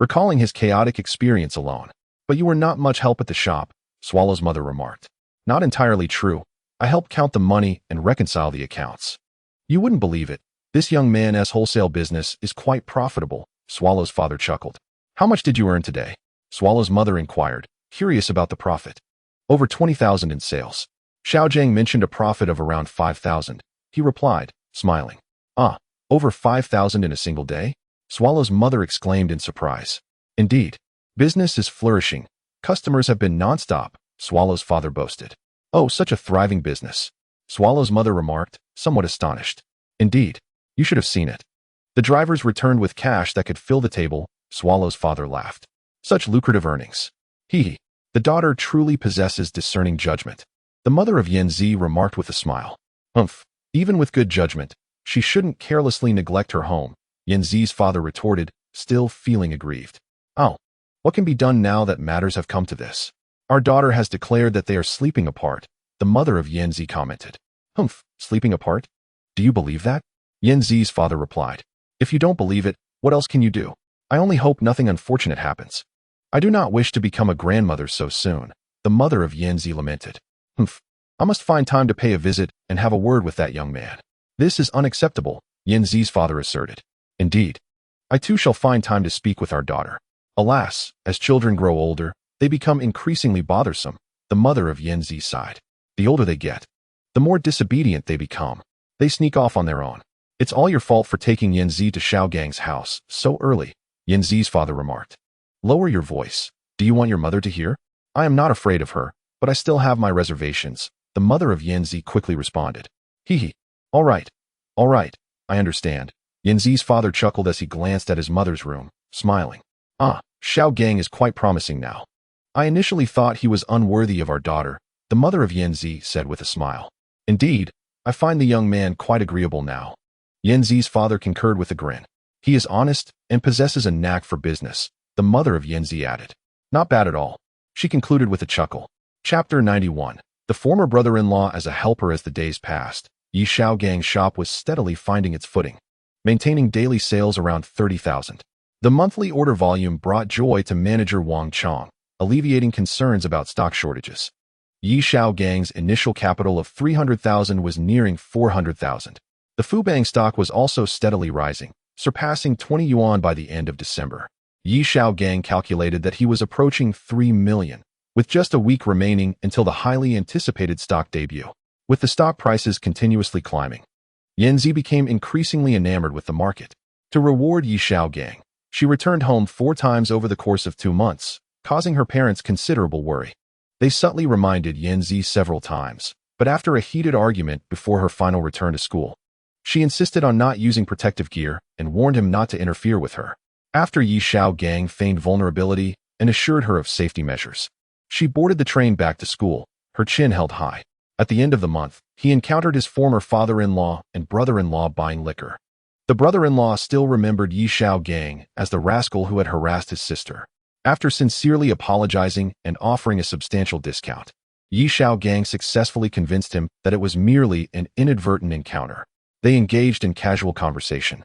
recalling his chaotic experience alone. "But you were not much help at the shop," Swallow's mother remarked. "Not entirely true. I helped count the money and reconcile the accounts." "You wouldn't believe it. This young man's wholesale business is quite profitable," Swallow's father chuckled. "How much did you earn today?" Swallow's mother inquired, curious about the profit. "Over 20,000 in sales." Xiaogang mentioned a profit of around 5,000. He replied, smiling. Over 5,000 in a single day?" Swallow's mother exclaimed in surprise. "Indeed. Business is flourishing. Customers have been non-stop," Swallow's father boasted. "Oh, such a thriving business," Swallow's mother remarked, somewhat astonished. "Indeed. You should have seen it." The drivers returned with cash that could fill the table, Swallow's father laughed. "Such lucrative earnings. The daughter truly possesses discerning judgment," the mother of Yanzi remarked with a smile. Even with good judgment, she shouldn't carelessly neglect her home," Yanzi's father retorted, still feeling aggrieved. What can be done now that matters have come to this? Our daughter has declared that they are sleeping apart," the mother of Yanzi commented. Sleeping apart? Do you believe that?" Yanzi's father replied. "If you don't believe it, what else can you do? I only hope nothing unfortunate happens." "I do not wish to become a grandmother so soon," the mother of Yanzi lamented. "I must find time to pay a visit and have a word with that young man." "This is unacceptable," Yanzi's father asserted. "Indeed. I too shall find time to speak with our daughter. Alas, as children grow older, they become increasingly bothersome," the mother of Yanzi sighed. "The older they get, the more disobedient they become. They sneak off on their own." "It's all your fault for taking Yanzi to Xiaogang's house so early," Yanzi's father remarked. "Lower your voice. Do you want your mother to hear?" "I am not afraid of her, but I still have my reservations," the mother of Yanzi quickly responded. All right, I understand." Yanzi's father chuckled as he glanced at his mother's room, smiling. Xiaogang is quite promising now. I initially thought he was unworthy of our daughter," the mother of Yanzi said with a smile. "Indeed, I find the young man quite agreeable now." Yanzi's father concurred with a grin. "He is honest and possesses a knack for business," the mother of Yanzi added. "Not bad at all," she concluded with a chuckle. Chapter 91. The former brother-in-law as a helper. As the days passed, Xiaogang's shop was steadily finding its footing, maintaining daily sales around 30,000. The monthly order volume brought joy to manager Wang Chong, alleviating concerns about stock shortages. Xiaogang's initial capital of 300,000 was nearing 400,000. The Fubang stock was also steadily rising, surpassing 20 yuan by the end of December. Xiaogang calculated that he was approaching 3 million, with just a week remaining until the highly anticipated stock debut. With the stock prices continuously climbing, Yanzi became increasingly enamored with the market. To reward Xiaogang, she returned home 4 times over the course of 2 months, causing her parents considerable worry. They subtly reminded Yanzi several times, but after a heated argument before her final return to school, she insisted on not using protective gear and warned him not to interfere with her. After Xiaogang feigned vulnerability and assured her of safety measures, she boarded the train back to school, her chin held high. At the end of the month, he encountered his former father-in-law and brother-in-law buying liquor. The brother-in-law still remembered Xiaogang as the rascal who had harassed his sister. After sincerely apologizing and offering a substantial discount, Yi Xiaogang successfully convinced him that it was merely an inadvertent encounter. They engaged in casual conversation,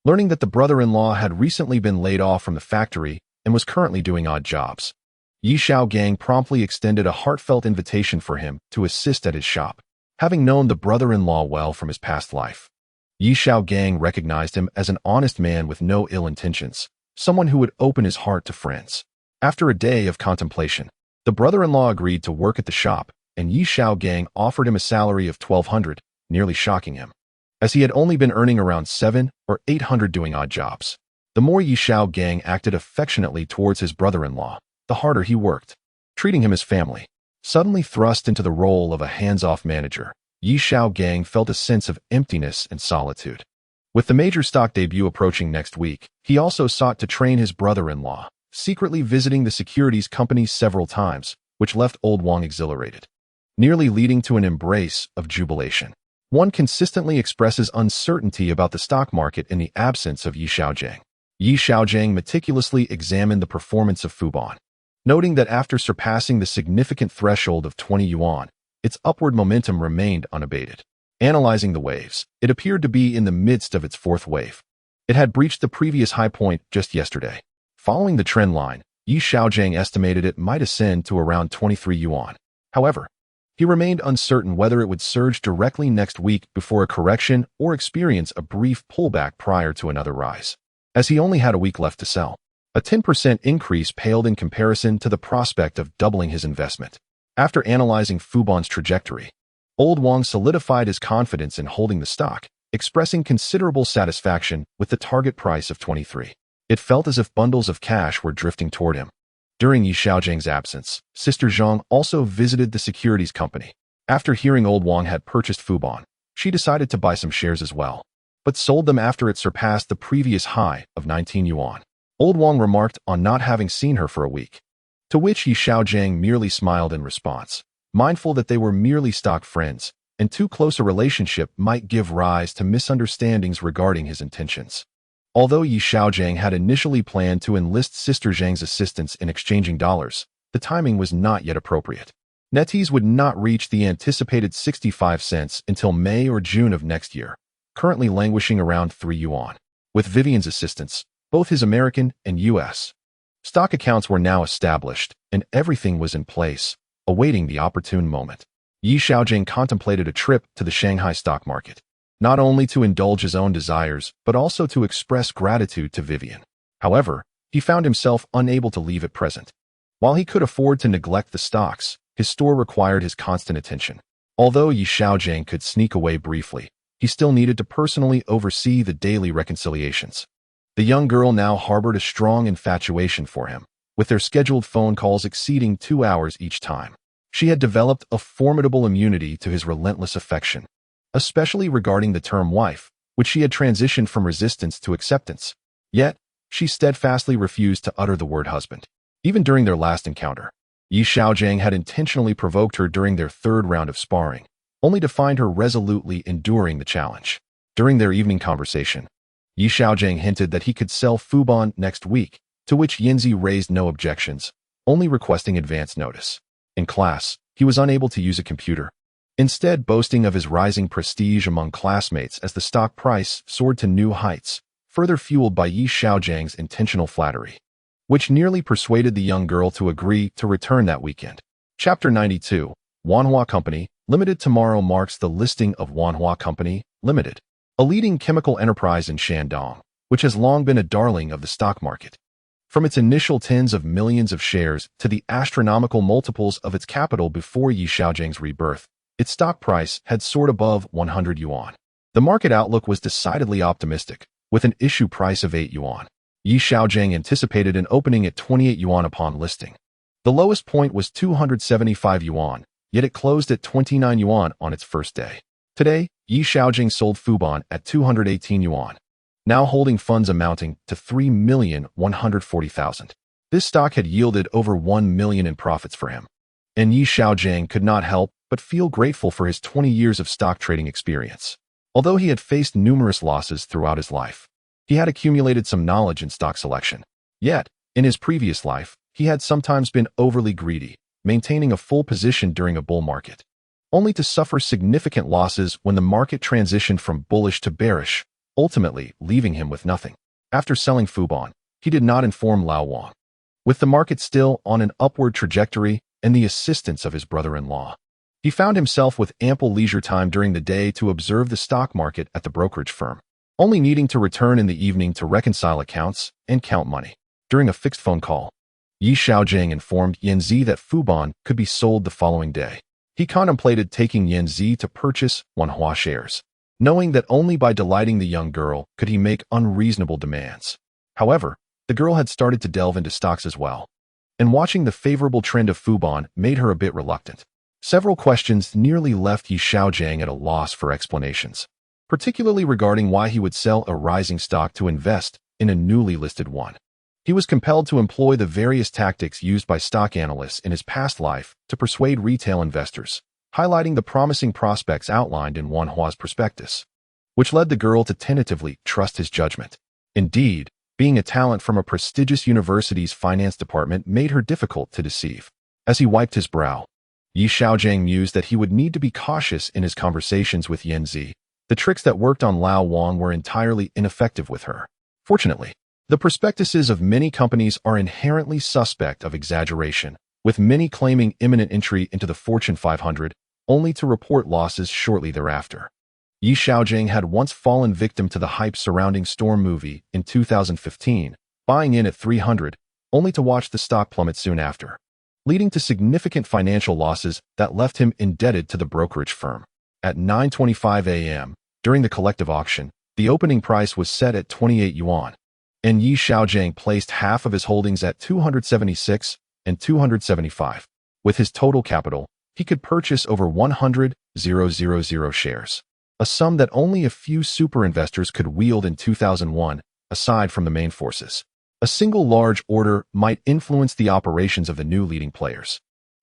learning that the brother-in-law had recently been laid off from the factory and was currently doing odd jobs. Yi Xiaogang promptly extended a heartfelt invitation for him to assist at his shop, having known the brother-in-law well from his past life. Yi Xiaogang recognized him as an honest man with no ill intentions, someone who would open his heart to friends. After a day of contemplation, the brother-in-law agreed to work at the shop, and Yi Xiaogang offered him a salary of 1,200, nearly shocking him, as he had only been earning around 700 or 800 doing odd jobs. The more Yi Xiaogang acted affectionately towards his brother-in-law, the harder he worked, treating him as family. Suddenly thrust into the role of a hands-off manager, Yi Xiaogang felt a sense of emptiness and solitude. With the major stock debut approaching next week, he also sought to train his brother-in-law, secretly visiting the securities company several times, which left old Wang exhilarated, nearly leading to an embrace of jubilation. One consistently expresses uncertainty about the stock market in the absence of Yi Xiaogang. Yi Xiaogang meticulously examined the performance of Fubon, noting that after surpassing the significant threshold of 20 yuan, its upward momentum remained unabated. Analyzing the waves, it appeared to be in the midst of its fourth wave. It had breached the previous high point just yesterday. Following the trend line, Yi Xiaogang estimated it might ascend to around 23 yuan. However, he remained uncertain whether it would surge directly next week before a correction or experience a brief pullback prior to another rise, as he only had a week left to sell. A 10% increase paled in comparison to the prospect of doubling his investment. After analyzing Fubon's trajectory, old Wang solidified his confidence in holding the stock, expressing considerable satisfaction with the target price of 23. It felt as if bundles of cash were drifting toward him. During Yi Xiaojiang's absence, Sister Zhang also visited the securities company. After hearing old Wang had purchased Fubon, she decided to buy some shares as well, but sold them after it surpassed the previous high of 19 yuan. Old Wang remarked on not having seen her for a week, to which Yi Xiaojiang merely smiled in response, mindful that they were merely stock friends, and too close a relationship might give rise to misunderstandings regarding his intentions. Although Yi Xiaojiang had initially planned to enlist Sister Zhang's assistance in exchanging dollars, the timing was not yet appropriate. NetEase would not reach the anticipated 65 cents until May or June of next year, currently languishing around 3 yuan. With Vivian's assistance, both his American and U.S. stock accounts were now established, and everything was in place, awaiting the opportune moment. Yi Xiaojiang contemplated a trip to the Shanghai stock market, not only to indulge his own desires, but also to express gratitude to Vivian. However, he found himself unable to leave at present. While he could afford to neglect the stocks, his store required his constant attention. Although Yi Xiaojiang could sneak away briefly, he still needed to personally oversee the daily reconciliations. The young girl now harbored a strong infatuation for him, with their scheduled phone calls exceeding 2 hours each time. She had developed a formidable immunity to his relentless affection, especially regarding the term wife, which she had transitioned from resistance to acceptance. Yet, she steadfastly refused to utter the word husband. Even during their last encounter, Yi Xiaojiang had intentionally provoked her during their third round of sparring, only to find her resolutely enduring the challenge. During their evening conversation, Yi Xiaojiang hinted that he could sell Fubon next week, to which Yinzi raised no objections, only requesting advance notice. In class, he was unable to use a computer, instead boasting of his rising prestige among classmates as the stock price soared to new heights, further fueled by Yi Xiaojiang's intentional flattery, which nearly persuaded the young girl to agree to return that weekend. Chapter 92, Wanhua Company, Limited. Tomorrow marks the listing of Wanhua Company, Limited, a leading chemical enterprise in Shandong, which has long been a darling of the stock market. From its initial tens of millions of shares to the astronomical multiples of its capital before Yi Xiaojiang's rebirth, its stock price had soared above 100 yuan. The market outlook was decidedly optimistic, with an issue price of 8 yuan. Yi Xiaojiang anticipated an opening at 28 yuan upon listing. The lowest point was 275 yuan, yet it closed at 29 yuan on its first day. Today, Yi Xiaojiang sold Fubon at 218 yuan, now holding funds amounting to 3,140,000. This stock had yielded over 1 million in profits for him, and Yi Xiaojiang could not help but feel grateful for his 20 years of stock trading experience. Although he had faced numerous losses throughout his life, he had accumulated some knowledge in stock selection. Yet, in his previous life, he had sometimes been overly greedy, maintaining a full position during a bull market, only to suffer significant losses when the market transitioned from bullish to bearish, ultimately leaving him with nothing. After selling Fubon, he did not inform Xiaogang. With the market still on an upward trajectory and the assistance of his brother-in-law, he found himself with ample leisure time during the day to observe the stock market at the brokerage firm, only needing to return in the evening to reconcile accounts and count money. During a fixed phone call, Xiaogang informed Yanzi that Fubon could be sold the following day. He contemplated taking Yanzi to purchase Wanhua shares, knowing that only by delighting the young girl could he make unreasonable demands. However, the girl had started to delve into stocks as well, and watching the favorable trend of Fubon made her a bit reluctant. Several questions nearly left Xiaogang at a loss for explanations, particularly regarding why he would sell a rising stock to invest in a newly listed one. He was compelled to employ the various tactics used by stock analysts in his past life to persuade retail investors, highlighting the promising prospects outlined in Wanhua's prospectus, which led the girl to tentatively trust his judgment. Indeed, being a talent from a prestigious university's finance department made her difficult to deceive. As he wiped his brow, Xiaogang mused that he would need to be cautious in his conversations with Yanzi. The tricks that worked on Xiaogang were entirely ineffective with her. Fortunately, the prospectuses of many companies are inherently suspect of exaggeration, with many claiming imminent entry into the Fortune 500, only to report losses shortly thereafter. Xiaogang had once fallen victim to the hype surrounding Storm movie in 2015, buying in at 300, only to watch the stock plummet soon after, leading to significant financial losses that left him indebted to the brokerage firm. At 9:25 a.m., during the collective auction, the opening price was set at 28 yuan, and Xiaogang placed half of his holdings at 276 and 275. With his total capital, he could purchase over 100,000 shares, a sum that only a few super investors could wield in 2001, aside from the main forces. A single large order might influence the operations of the new leading players.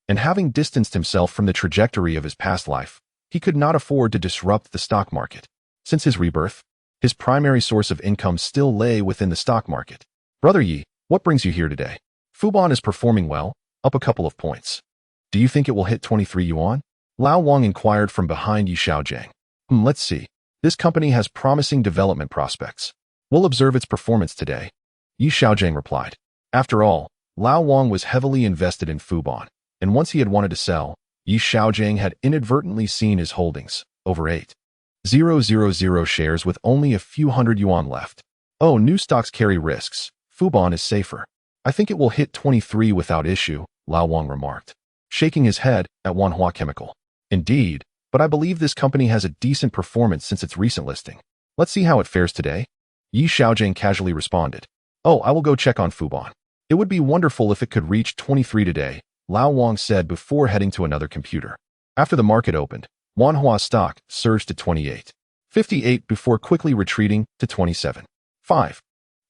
And having distanced himself from the trajectory of his past life, he could not afford to disrupt the stock market. Since his rebirth, his primary source of income still lay within the stock market. Brother Yi, what brings you here today? Fubon is performing well, up a couple of points. Do you think it will hit 23 yuan? Xiaogang inquired from behind Xiaogang. Let's see. This company has promising development prospects. We'll observe its performance today. Xiaogang replied. After all, Xiaogang was heavily invested in Fubon, and once he had wanted to sell, Xiaogang had inadvertently seen his holdings, over 8,000 shares with only a few hundred yuan left. Oh, new stocks carry risks. Fubon is safer. I think it will hit 23 without issue, Xiaogang remarked, shaking his head at Wanhua Chemical. Indeed, but I believe this company has a decent performance since its recent listing. Let's see how it fares today. Xiaogang casually responded. Oh, I will go check on Fubon. It would be wonderful if it could reach 23 today, Xiaogang said before heading to another computer. After the market opened, Wanhua stock surged to 28.58 before quickly retreating to 27.5.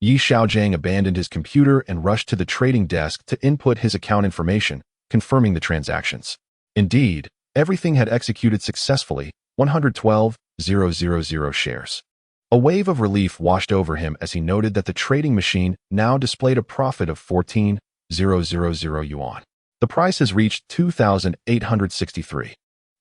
Xiaogang abandoned his computer and rushed to the trading desk to input his account information, confirming the transactions. Indeed, everything had executed successfully, 112,000 shares. A wave of relief washed over him as he noted that the trading machine now displayed a profit of 14,000 yuan. The price has reached 2,863.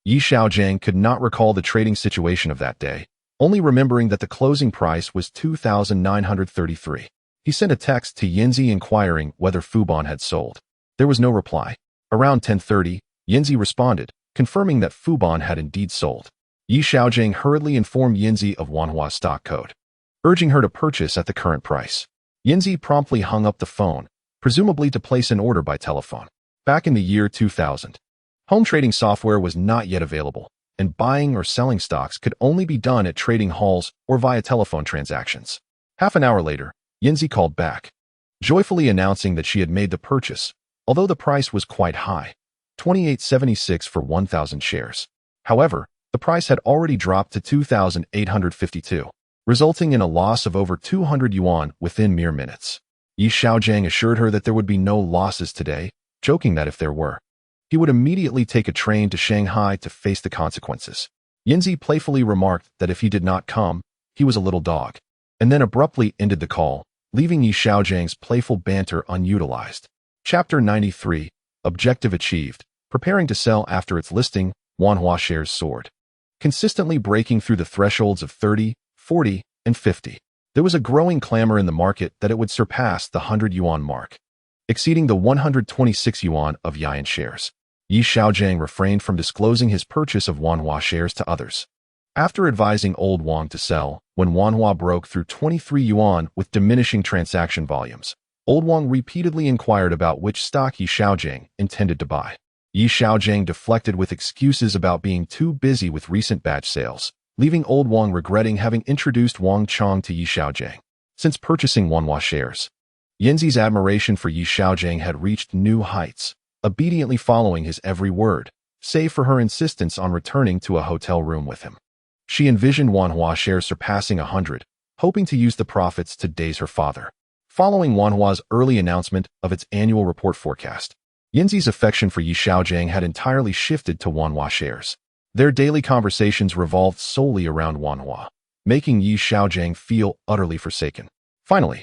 Xiaogang could not recall the trading situation of that day, only remembering that the closing price was 2,933. He sent a text to Yanzi inquiring whether Fubon had sold. There was no reply. Around 10:30, Yanzi responded, confirming that Fubon had indeed sold. Xiaogang hurriedly informed Yanzi of Wanhua's stock code, urging her to purchase at the current price. Yanzi promptly hung up the phone, presumably to place an order by telephone. Back in the year 2000, home trading software was not yet available, and buying or selling stocks could only be done at trading halls or via telephone transactions. Half an hour later, Yanzi called back, joyfully announcing that she had made the purchase, although the price was quite high, 28.76 for 1,000 shares. However, the price had already dropped to 2,852, resulting in a loss of over 200 yuan within mere minutes. Xiaogang assured her that there would be no losses today, joking that if there were, he would immediately take a train to Shanghai to face the consequences. Yanzi playfully remarked that if he did not come, he was a little dog, and then abruptly ended the call, leaving Xiaogangs playful banter unutilized. Chapter 93, Objective achieved. Preparing to sell after its listing, Wanhua shares soared, consistently breaking through the thresholds of 30, 40, and 50. There was a growing clamor in the market that it would surpass the 100 yuan mark, exceeding the 126 yuan of Yian shares. Xiaogang refrained from disclosing his purchase of Wanhua shares to others. After advising Old Wang to sell, when Wanhua broke through 23 yuan with diminishing transaction volumes, Old Wang repeatedly inquired about which stock Xiaogang intended to buy. Xiaogang deflected with excuses about being too busy with recent batch sales, leaving Old Wang regretting having introduced Wang Chong to Xiaogang. Since purchasing Wanhua shares, Yanzi's admiration for Xiaogang had reached new heights, obediently following his every word, save for her insistence on returning to a hotel room with him. She envisioned Wanhua shares surpassing 100, hoping to use the profits to daze her father. Following Wanhua's early announcement of its annual report forecast, Yanzi's affection for Xiaogang had entirely shifted to Wanhua shares. Their daily conversations revolved solely around Wanhua, making Xiaogang feel utterly forsaken. Finally,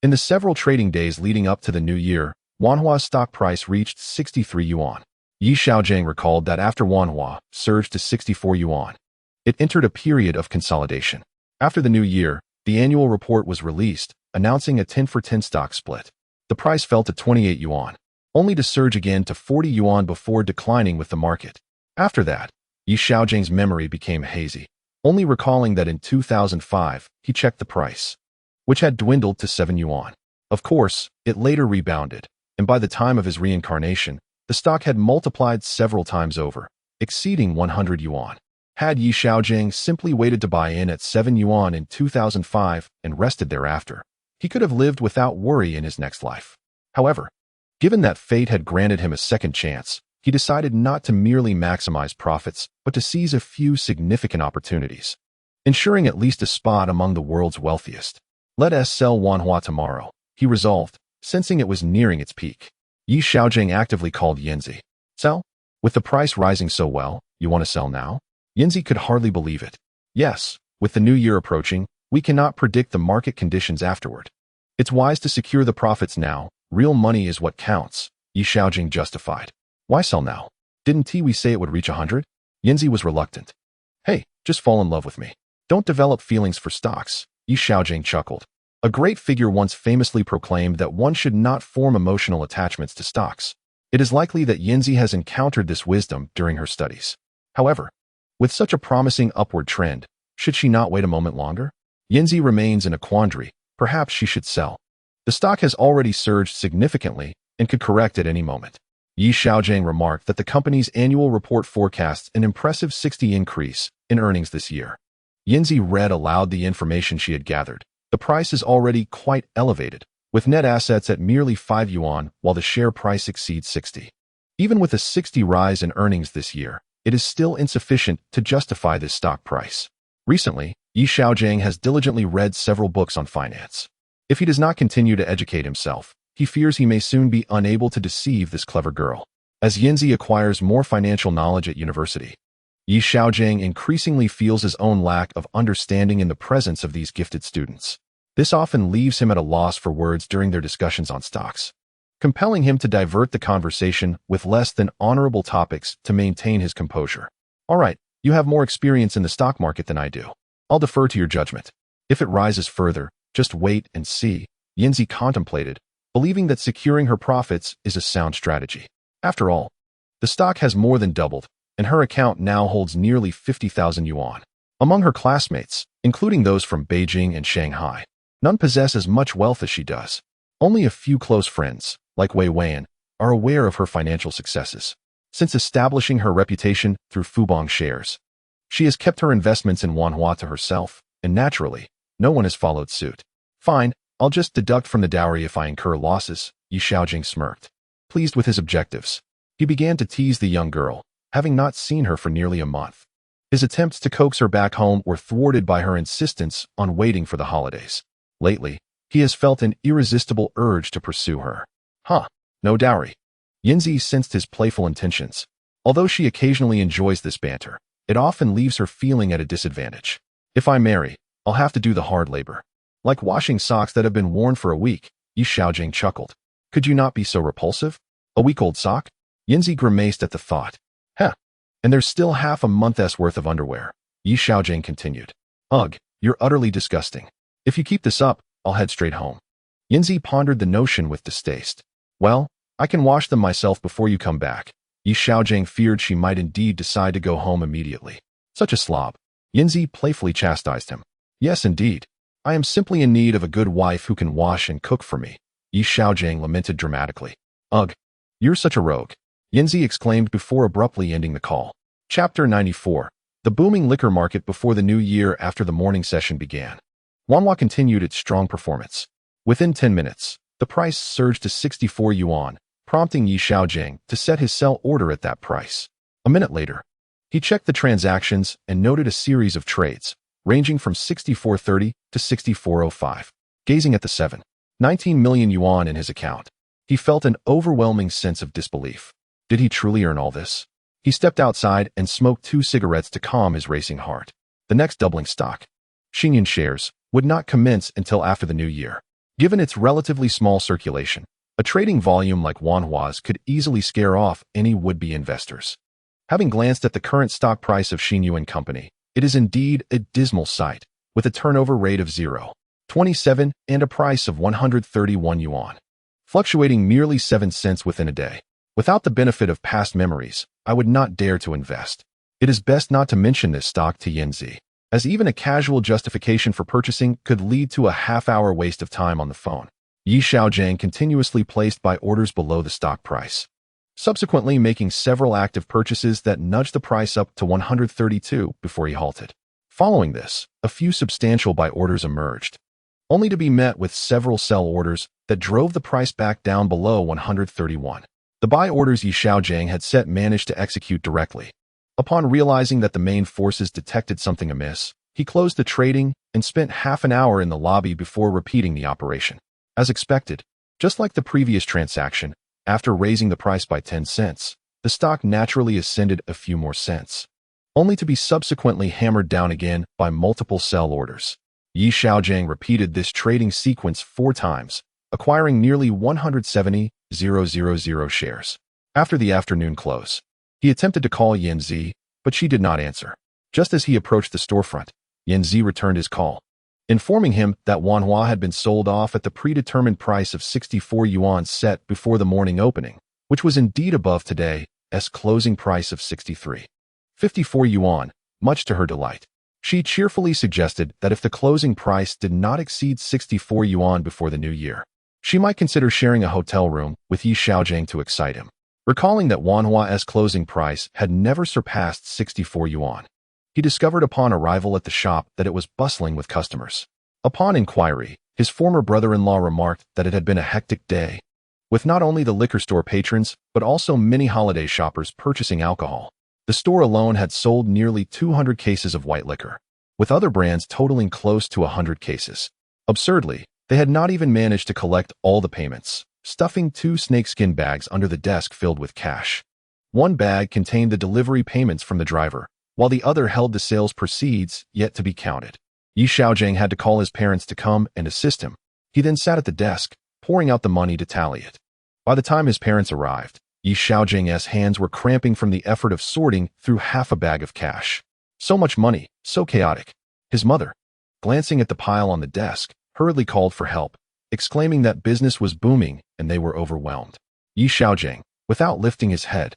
in the several trading days leading up to the new year, Wanhua's stock price reached 63 yuan. Xiaogang recalled that after Wanhua surged to 64 yuan, it entered a period of consolidation. After the new year, the annual report was released, announcing a 10-for-10 stock split. The price fell to 28 yuan, only to surge again to 40 yuan before declining with the market. After that, Xiaogang's memory became hazy, only recalling that in 2005, he checked the price, which had dwindled to 7 yuan. Of course, it later rebounded, and by the time of his reincarnation, the stock had multiplied several times over, exceeding 100 yuan. Had Xiaogang simply waited to buy in at 7 yuan in 2005 and rested thereafter, he could have lived without worry in his next life. However, given that fate had granted him a second chance, he decided not to merely maximize profits, but to seize a few significant opportunities, ensuring at least a spot among the world's wealthiest. Let us sell Wanhua tomorrow, he resolved, sensing it was nearing its peak. Xiaogang actively called Yanzi. Sell? With the price rising so well, you want to sell now? Yanzi could hardly believe it. Yes, with the new year approaching, we cannot predict the market conditions afterward. It's wise to secure the profits now. Real money is what counts, Xiaogang justified. Why sell now? Didn't we say it would reach 100? Yanzi was reluctant. Hey, just fall in love with me. Don't develop feelings for stocks, Xiaogang chuckled. A great figure once famously proclaimed that one should not form emotional attachments to stocks. It is likely that Yanzi has encountered this wisdom during her studies. However, with such a promising upward trend, should she not wait a moment longer? Yanzi remains in a quandary. Perhaps she should sell. The stock has already surged significantly and could correct at any moment. Xiaogang remarked that the company's annual report forecasts an impressive 60% increase in earnings this year. Yanzi read aloud the information she had gathered. The price is already quite elevated, with net assets at merely 5 yuan while the share price exceeds 60. Even with a 60% rise in earnings this year, it is still insufficient to justify this stock price. Recently, Xiaogang has diligently read several books on finance. If he does not continue to educate himself, he fears he may soon be unable to deceive this clever girl. As Yanzi acquires more financial knowledge at university, Xiaogang increasingly feels his own lack of understanding in the presence of these gifted students. This often leaves him at a loss for words during their discussions on stocks, compelling him to divert the conversation with less than honorable topics to maintain his composure. All right, you have more experience in the stock market than I do. I'll defer to your judgment. If it rises further, just wait and see, Yanzi contemplated, believing that securing her profits is a sound strategy. After all, the stock has more than doubled, and her account now holds nearly 50,000 yuan. Among her classmates, including those from Beijing and Shanghai, none possess as much wealth as she does. Only a few close friends, like Wei Weian, are aware of her financial successes. Since establishing her reputation through Fubon shares, she has kept her investments in Wanhua to herself, and naturally, no one has followed suit. Fine, I'll just deduct from the dowry if I incur losses, Xiaogang smirked. Pleased with his objectives, he began to tease the young girl, having not seen her for nearly a month. His attempts to coax her back home were thwarted by her insistence on waiting for the holidays. Lately, he has felt an irresistible urge to pursue her. No dowry. Yanzi sensed his playful intentions. Although she occasionally enjoys this banter, it often leaves her feeling at a disadvantage. If I marry, I'll have to do the hard labor. Like washing socks that have been worn for a week, Xiaogang chuckled. Could you not be so repulsive? A week-old sock? Yinzi grimaced at the thought. Heh. And there's still half a month's worth of underwear. Yi Xiaogang continued. Ugh, you're utterly disgusting. If you keep this up, I'll head straight home. Yinzi pondered the notion with distaste. Well, I can wash them myself before you come back. Yi Xiaogang feared she might indeed decide to go home immediately. Such a slob. Yinzi playfully chastised him. Yes, indeed. I am simply in need of a good wife who can wash and cook for me. Yi Xiaogang lamented dramatically. Ugh, you're such a rogue. Yinzi exclaimed before abruptly ending the call. Chapter 94. The booming liquor market before the new year. After the morning session began, Wanhua continued its strong performance. Within 10 minutes, the price surged to 64 yuan, prompting Yi Xiaogang to set his sell order at that price. A minute later, he checked the transactions and noted a series of trades, ranging from 64.30 to 64.05. Gazing at the 19 million yuan in his account, he felt an overwhelming sense of disbelief. Did he truly earn all this? He stepped outside and smoked 2 cigarettes to calm his racing heart. The next doubling stock, Xinyan shares, would not commence until after the new year. Given its relatively small circulation, a trading volume like Wanhua's could easily scare off any would-be investors. Having glanced at the current stock price of Xinyan Company, it is indeed a dismal sight, with a turnover rate of 0.27 and a price of 131 yuan, fluctuating merely 7 cents within a day. Without the benefit of past memories, I would not dare to invest. It is best not to mention this stock to Yinzi, as even a casual justification for purchasing could lead to a half-hour waste of time on the phone. Yi Xiaogang continuously placed buy orders below the stock price, subsequently making several active purchases that nudged the price up to 132 before he halted. Following this, a few substantial buy orders emerged, only to be met with several sell orders that drove the price back down below 131. The buy orders Yi Xiaogang had set managed to execute directly. Upon realizing that the main forces detected something amiss, he closed the trading and spent half an hour in the lobby before repeating the operation. As expected, just like the previous transaction, after raising the price by 10 cents, the stock naturally ascended a few more cents, only to be subsequently hammered down again by multiple sell orders. Yi Xiaogang repeated this trading sequence 4 times, acquiring nearly 170,000 shares. After the afternoon close, he attempted to call Yinzi, but she did not answer. Just as he approached the storefront, Yinzi returned his call, informing him that Wanhua had been sold off at the predetermined price of 64 yuan set before the morning opening, which was indeed above today's closing price of 53.54 yuan, much to her delight. She cheerfully suggested that if the closing price did not exceed 64 yuan before the new year, she might consider sharing a hotel room with Yi Xiaogang to excite him. Recalling that Wanhua's closing price had never surpassed 64 yuan, he discovered upon arrival at the shop that it was bustling with customers. Upon inquiry, his former brother-in-law remarked that it had been a hectic day, with not only the liquor store patrons, but also many holiday shoppers purchasing alcohol. The store alone had sold nearly 200 cases of white liquor, with other brands totaling close to 100 cases. Absurdly, they had not even managed to collect all the payments, stuffing 2 snakeskin bags under the desk filled with cash. One bag contained the delivery payments from the driver, while the other held the sales proceeds yet to be counted. Yi Xiaogang had to call his parents to come and assist him. He then sat at the desk, pouring out the money to tally it. By the time his parents arrived, Yi Xiaogang's hands were cramping from the effort of sorting through half a bag of cash. So much money, so chaotic. His mother, glancing at the pile on the desk, hurriedly called for help, exclaiming that business was booming and they were overwhelmed. Yi Xiaogang, without lifting his head,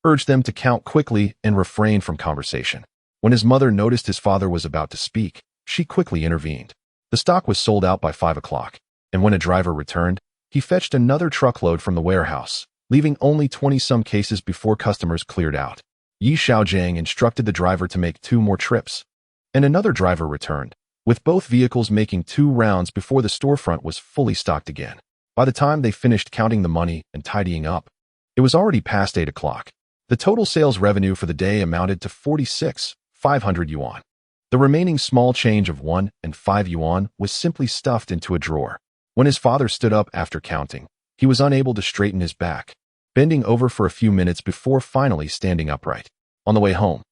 urged them to count quickly and refrain from conversation. When his mother noticed his father was about to speak, she quickly intervened. The stock was sold out by 5 o'clock, and when a driver returned, he fetched another truckload from the warehouse, leaving only 20-some cases before customers cleared out. Yi Xiaogang instructed the driver to make 2 more trips, and another driver returned, with both vehicles making 2 rounds before the storefront was fully stocked again. By the time they finished counting the money and tidying up, it was already past 8 o'clock. The total sales revenue for the day amounted to 46,500 yuan. The remaining small change of 1 and 5 yuan was simply stuffed into a drawer. When his father stood up after counting, he was unable to straighten his back, bending over for a few minutes before finally standing upright. On the way home,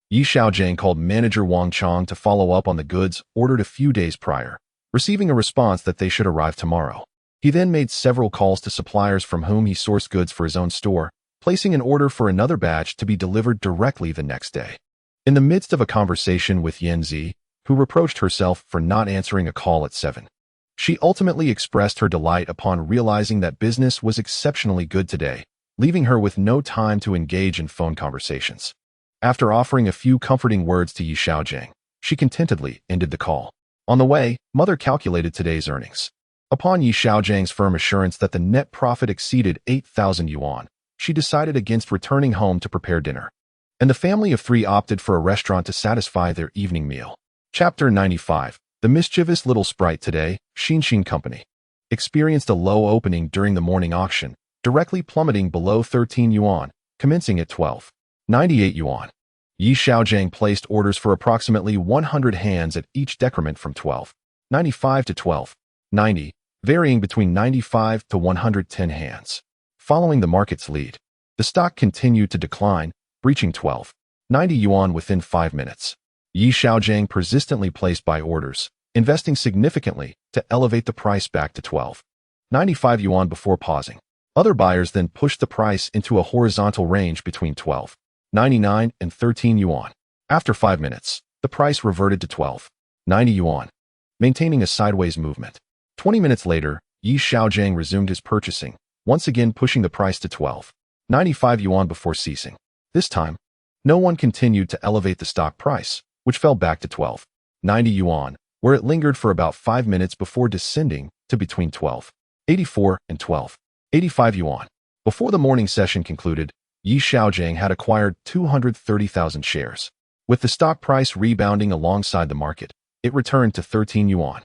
Yi Xiaogang called manager Wang Chong to follow up on the goods ordered a few days prior, receiving a response that they should arrive tomorrow. He then made several calls to suppliers from whom he sourced goods for his own store, placing an order for another batch to be delivered directly the next day. In the midst of a conversation with Yanzi, who reproached herself for not answering a call at 7, she ultimately expressed her delight upon realizing that business was exceptionally good today, leaving her with no time to engage in phone conversations. After offering a few comforting words to Xiaogang, she contentedly ended the call. On the way, Mother calculated today's earnings. Upon Xiaogang's firm assurance that the net profit exceeded 8,000 yuan, she decided against returning home to prepare dinner. And the family of 3 opted for a restaurant to satisfy their evening meal. Chapter 95. The mischievous little sprite today, Xin Company, experienced a low opening during the morning auction, directly plummeting below 13 yuan, commencing at 12.98 yuan. Xiaogang placed orders for approximately 100 hands at each decrement from 12.95 to 12.90, varying between 95 to 110 hands. Following the market's lead, the stock continued to decline, breaching 12.90 yuan within 5 minutes. Xiaogang persistently placed buy orders, investing significantly to elevate the price back to 12.95 yuan before pausing. Other buyers then pushed the price into a horizontal range between 12.99 and 13 yuan. After 5 minutes, the price reverted to 12.90 yuan, maintaining a sideways movement. 20 minutes later, Xiaogang resumed his purchasing, once again pushing the price to 12.95 yuan before ceasing. This time, no one continued to elevate the stock price, which fell back to 12.90 yuan, where it lingered for about 5 minutes before descending to between 12.84 and 12.85 yuan. Before the morning session concluded, Xiaogang had acquired 230,000 shares. With the stock price rebounding alongside the market, it returned to 13 yuan.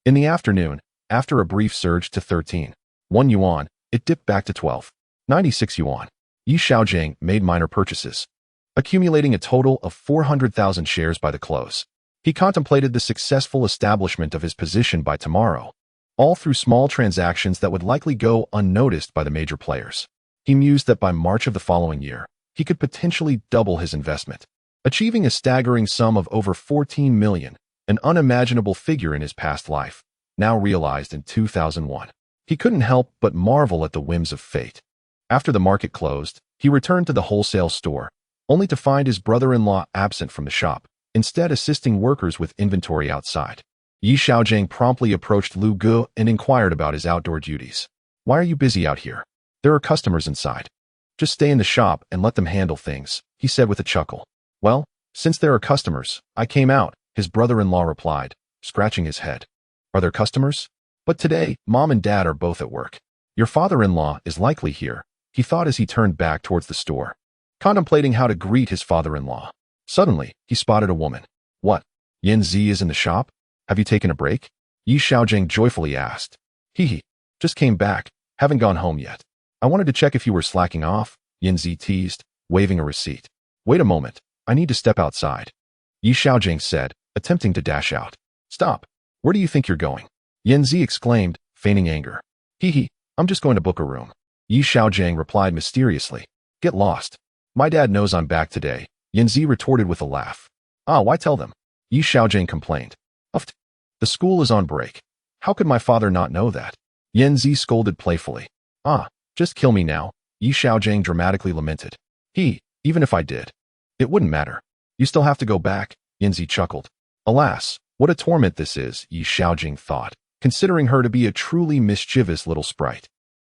In the afternoon, after a brief surge to 13.1 yuan, it dipped back to 12.96 yuan. Xiaogang made minor purchases, accumulating a total of 400,000 shares by the close. He contemplated the successful establishment of his position by tomorrow, all through small transactions that would likely go unnoticed by the major players. He mused that by March of the following year, he could potentially double his investment, achieving a staggering sum of over 14 million, an unimaginable figure in his past life, now realized in 2001. He couldn't help but marvel at the whims of fate. After the market closed, he returned to the wholesale store, only to find his brother-in-law absent from the shop, instead assisting workers with inventory outside. Xiaogang promptly approached Lu Gu and inquired about his outdoor duties. "Why are you busy out here? There are customers inside. Just stay in the shop and let them handle things," he said with a chuckle. "Well, since there are customers, I came out," his brother-in-law replied, scratching his head. "Are there customers? But today, Mom and Dad are both at work. Your father-in-law is likely here," he thought as he turned back towards the store, contemplating how to greet his father-in-law. Suddenly, he spotted a woman. "What? Yanzi is in the shop? Have you taken a break?" Xiaogang joyfully asked. "Hee, just came back, haven't gone home yet. I wanted to check if you were slacking off," Yanzi teased, waving a receipt. "Wait a moment, I need to step outside," Xiaogang said, attempting to dash out. "Stop, where do you think you're going?" Yanzi exclaimed, feigning anger. "Hee, I'm just going to book a room," Xiaogang replied mysteriously. "Get lost. My dad knows I'm back today," Yanzi retorted with a laugh. "Ah, why tell them?" Xiaogang complained. "Uft. The school is on break. How could my father not know that?" Yanzi scolded playfully. "Ah, just kill me now," Xiaogang dramatically lamented. "Even if I did, it wouldn't matter. You still have to go back," Yanzi chuckled. "Alas, what a torment this is," Xiaogang thought, considering her to be a truly mischievous little sprite.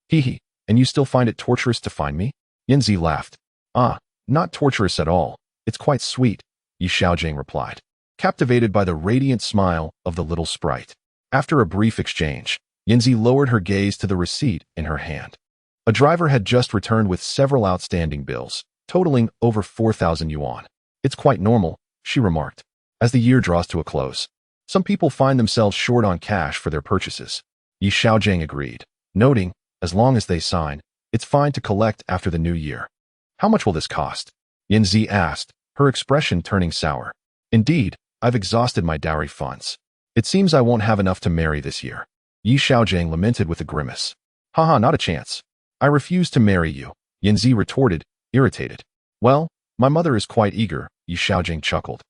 And you still find it torturous to find me?" Yanzi laughed. "Ah, not torturous at all. It's quite sweet," Xiaogang replied, captivated by the radiant smile of the little sprite. After a brief exchange, Yanzi lowered her gaze to the receipt in her hand. A driver had just returned with several outstanding bills, totaling over 4,000 yuan. "It's quite normal," she remarked. "As the year draws to a close, some people find themselves short on cash for their purchases." Xiaogang agreed, noting, as long as they sign, it's fine to collect after the new year. "How much will this cost?" Yanzi asked, her expression turning sour. "Indeed, I've exhausted my dowry funds. It seems I won't have enough to marry this year." Xiaogang lamented with a grimace. "Haha, not a chance. I refuse to marry you," Yanzi retorted, irritated. "Well, my mother is quite eager," Xiaogang chuckled,